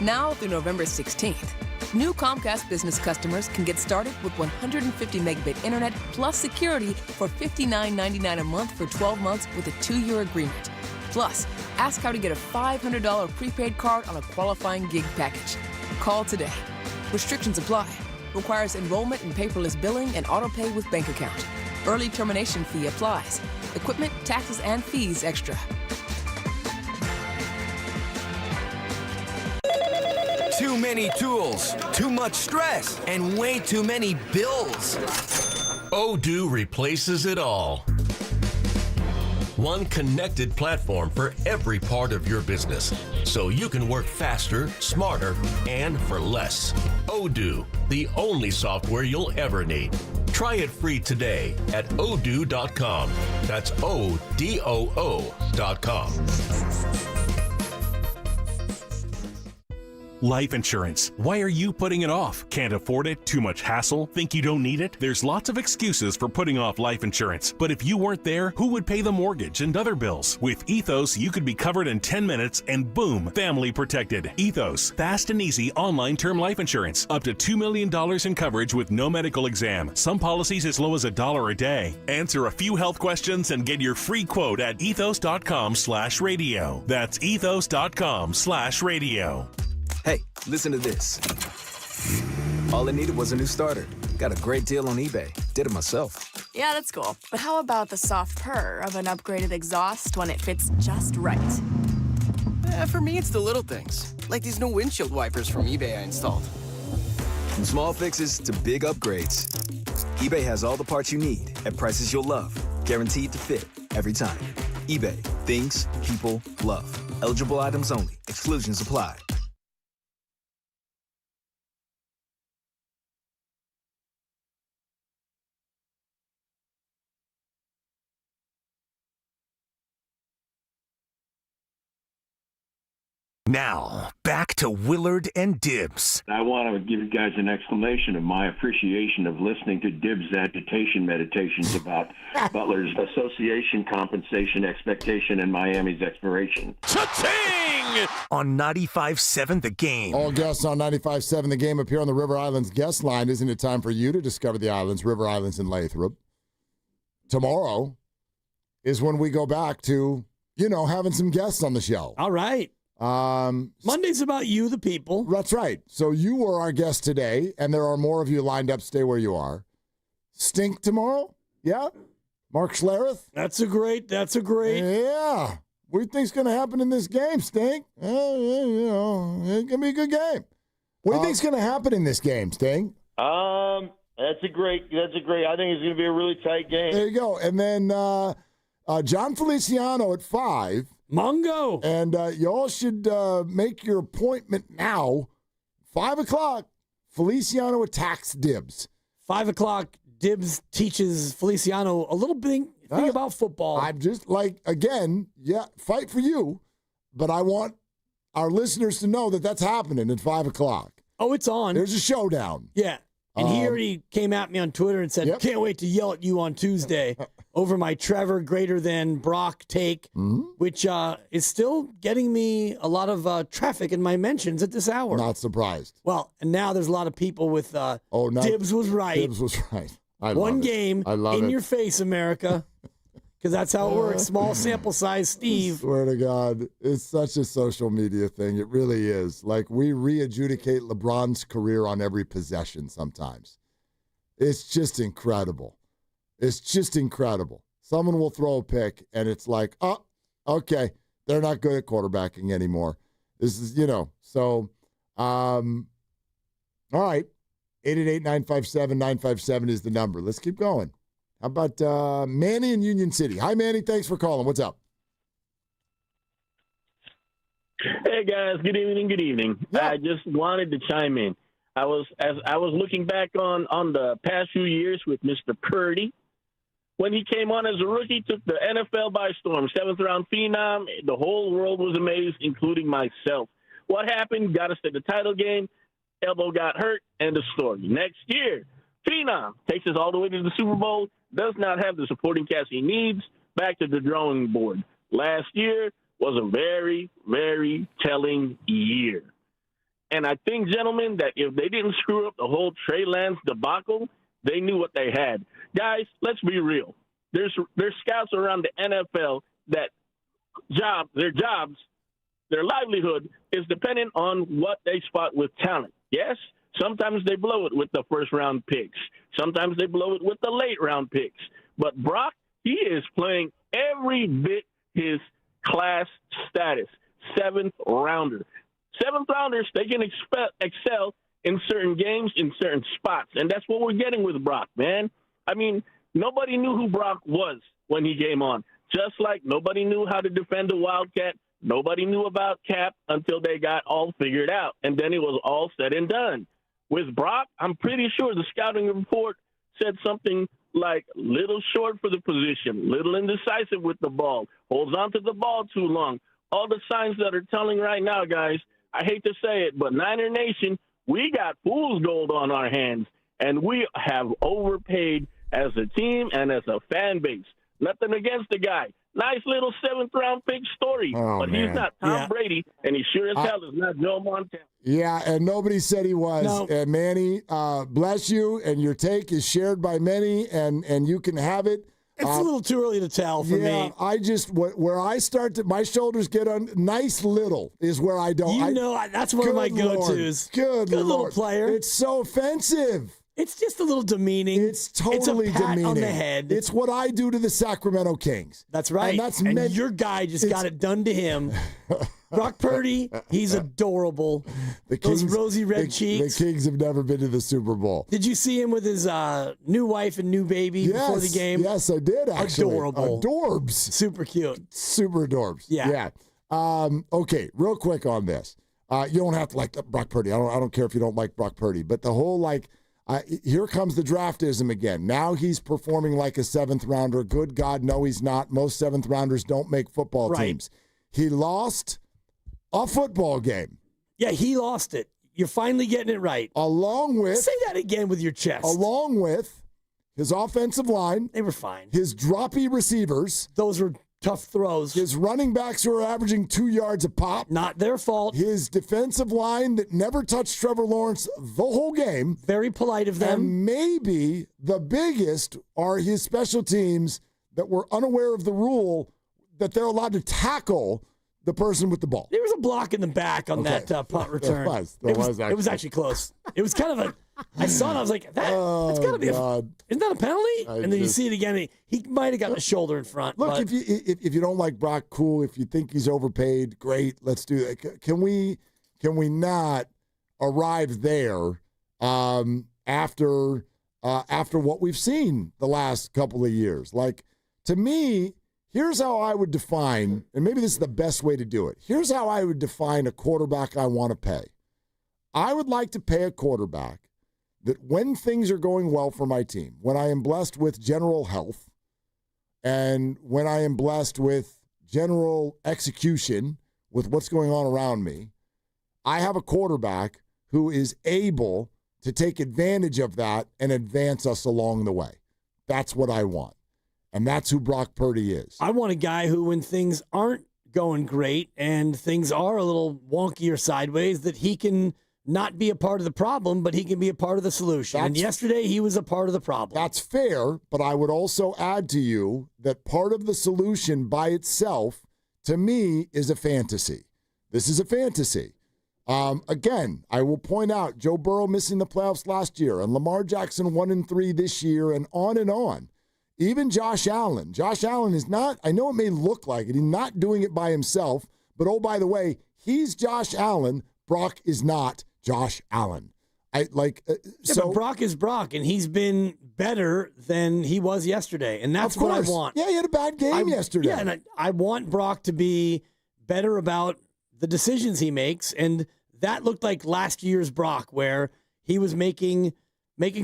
Now through November 16th, new Comcast Business customers can get started with 150 megabit internet plus security for $59.99 a month for 12 months with a 2-year agreement. Plus, ask how to get a $500 prepaid card on a qualifying gig package. Call today. Restrictions apply. Requires enrollment in paperless billing and auto pay with bank account. Early termination fee applies. Equipment, taxes, and fees extra. Too many tools, too much stress, and way too many bills. Odoo replaces it all. One connected platform for every part of your business, so you can work faster, smarter, and for less. Odoo, the only software you'll ever need. Try it free today at odoo.com. That's ODOO.com. Life insurance. Why are you putting it off? Can't afford it? Too much hassle? Think you don't need it? There's lots of excuses for putting off life insurance. But if you weren't there, who would pay the mortgage and other bills? With Ethos, you could be covered in 10 minutes and boom, family protected. Ethos, fast and easy online term life insurance. Up to $2 million in coverage with no medical exam. Some policies as low as $1 a day. Answer a few health questions and get your free quote at ethos.com/radio. That's ethos.com/radio. Hey, listen to this. All I needed was a new starter. Got a great deal on eBay. Did it myself. Yeah, that's cool. But how about the soft purr of an upgraded exhaust when it fits just right? For me, it's the little things. Like these new windshield wipers from eBay I installed. From small fixes to big upgrades, eBay has all the parts you need at prices you'll love. Guaranteed to fit every time. eBay. Things people love. Eligible items only. Exclusions apply. Now, back to Willard and Dibs. I want to give you guys an exclamation of my appreciation of listening to Dibs' agitation meditations about Butler's association, compensation, expectation, and Miami's expiration. Cha-ching! On 95.7 The Game. All guests on 95.7 The Game appear on the River Islands guest line. Isn't it time for you to discover the islands, River Islands and Lathrop? Tomorrow is when we go back to, having some guests on the show. All right. Monday's about you, the people. That's right. So you were our guest today, and there are more of you lined up. Stay where you are. Stink tomorrow? Yeah? Mark Schlereth? That's a great. Yeah. What do you think's going to happen in this game, Stink? It's going to be a good game. What do you think's going to happen in this game, Stink? That's a great. I think it's going to be a really tight game. There you go. And then John Feliciano at 5. Mongo. And y'all should make your appointment now. 5 o'clock, Feliciano attacks Dibs. 5 o'clock, Dibs teaches Feliciano a little thing about football. I'm just fight for you, but I want our listeners to know that that's happening at 5 o'clock. Oh, it's on. There's a showdown. Yeah. And he already came at me on Twitter and said, Can't wait to yell at you on Tuesday over my Trevor greater than Brock take, which is still getting me a lot of traffic in my mentions at this hour. Not surprised. Well, and now there's a lot of people with Dibs was right. Dibs was right. One game in your face, America. Because that's how it works. Small sample size, Steve. I swear to God, it's such a social media thing. It really is. Like, we re-adjudicate LeBron's career on every possession sometimes. It's just incredible. Someone will throw a pick, and it's like, oh, okay, they're not good at quarterbacking anymore. This is, so, all right. 888-957-957 is the number. Let's keep going. How about Manny in Union City? Hi, Manny. Thanks for calling. What's up? Hey, guys. Good evening. Yeah. I just wanted to chime in. I was looking back on the past few years with Mr. Purdy. When he came on as a rookie, took the NFL by storm. 7th-round phenom. The whole world was amazed, including myself. What happened? Got us to the title game. Elbow got hurt. End of story. Next year, phenom takes us all the way to the Super Bowl. Does not have the supporting cast he needs. Back to the drawing board. Last year was a very, very telling year. And I think, gentlemen, that if they didn't screw up the whole Trey Lance debacle, they knew what they had. Guys, let's be real. There's scouts around the NFL that their livelihood is dependent on what they spot with talent. Yes? Sometimes they blow it with the first-round picks. Sometimes they blow it with the late-round picks. But Brock, he is playing every bit his class status. 7th-rounder. 7th-rounders, they can excel in certain games, in certain spots. And that's what we're getting with Brock, man. I mean, nobody knew who Brock was when he came on. Just like nobody knew how to defend a Wildcat. Nobody knew about Cap until they got all figured out. And then it was all said and done. With Brock, I'm pretty sure the scouting report said something like little short for the position, little indecisive with the ball, holds on to the ball too long. All the signs that are telling right now, guys, I hate to say it, but Niner Nation, we got fool's gold on our hands, and we have overpaid as a team and as a fan base. Nothing against the guy. Nice little 7th-round pick story, but he's not Tom Brady, and he sure as hell is not Joe Montana. Yeah, and nobody said he was. No. And Manny, bless you, and your take is shared by many, and you can have it. It's a little too early to tell for me. Yeah, I just, where I start to, my shoulders get on, nice little is where I don't. That's one of my go-tos. Good Lord. Little player. It's so offensive. It's just a little demeaning. It's totally it's a pat demeaning. on the head. It's what I do to the Sacramento Kings. That's right. And your guy just got it done to him. Brock Purdy, he's adorable. Those rosy red cheeks. The Kings have never been to the Super Bowl. Did you see him with his new wife and new baby before the game? Yes, I did, actually. Adorable. Adorbs. Super cute. Super adorbs. Yeah. Okay, real quick on this. You don't have to like Brock Purdy. I don't care if you don't like Brock Purdy. But the whole, here comes the draftism again. Now he's performing like a 7th-rounder. Good God, no, he's not. Most 7th-rounders don't make football teams. He lost a football game. Yeah, he lost it. You're finally getting it right. Along with... Say that again with your chest. Along with his offensive line. They were fine. His droppy receivers. Those were tough throws. His running backs who are averaging 2 yards a pop. Not their fault. His defensive line that never touched Trevor Lawrence the whole game. Very polite of them. And maybe the biggest are his special teams that were unaware of the rule that they're allowed to tackle the person with the ball. There was a block in the back on that punt return. It was actually close. It was kind of I saw it, I was like, that's got to be isn't that a penalty? And then you see it again, he might have gotten a shoulder in front. Look, if you don't like Brock, cool. If you think he's overpaid, great. Let's do that. Can we not arrive there after what we've seen the last couple of years? Like, to me, here's how I would define, and maybe this is the best way to do it. Here's how I would define a quarterback I want to pay. I would like to pay a quarterback that when things are going well for my team, when I am blessed with general health, and when I am blessed with general execution with what's going on around me, I have a quarterback who is able to take advantage of that and advance us along the way. That's what I want. And that's who Brock Purdy is. I want a guy who, when things aren't going great and things are a little wonky or sideways, that he can not be a part of the problem, but he can be a part of the solution. And yesterday, he was a part of the problem. That's fair, but I would also add to you that part of the solution by itself, to me, is a fantasy. This is a fantasy. Again, I will point out Joe Burrow missing the playoffs last year, and Lamar Jackson 1-3 this year, and on and on. Even Josh Allen. Josh Allen is not, I know it may look like it, he's not doing it by himself, but oh, by the way, he's Josh Allen. Brock is not Josh Allen. But Brock is Brock, and he's been better than he was yesterday, and that's what I want. Yeah, he had a bad game yesterday. Yeah, and I want Brock to be better about the decisions he makes, and that looked like last year's Brock, where he was making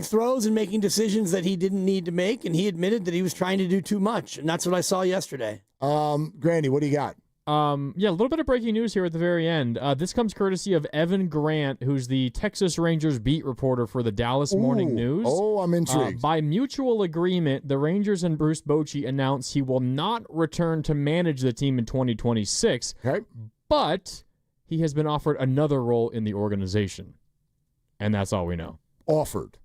throws and making decisions that he didn't need to make, and he admitted that he was trying to do too much, and that's what I saw yesterday. Grandy, what do you got? A little bit of breaking news here at the very end. This comes courtesy of Evan Grant, who's the Texas Rangers beat reporter for the Dallas Morning News. Oh, I'm intrigued. By mutual agreement, the Rangers and Bruce Bochy announced he will not return to manage the team in 2026, but he has been offered another role in the organization. And that's all we know. Offered.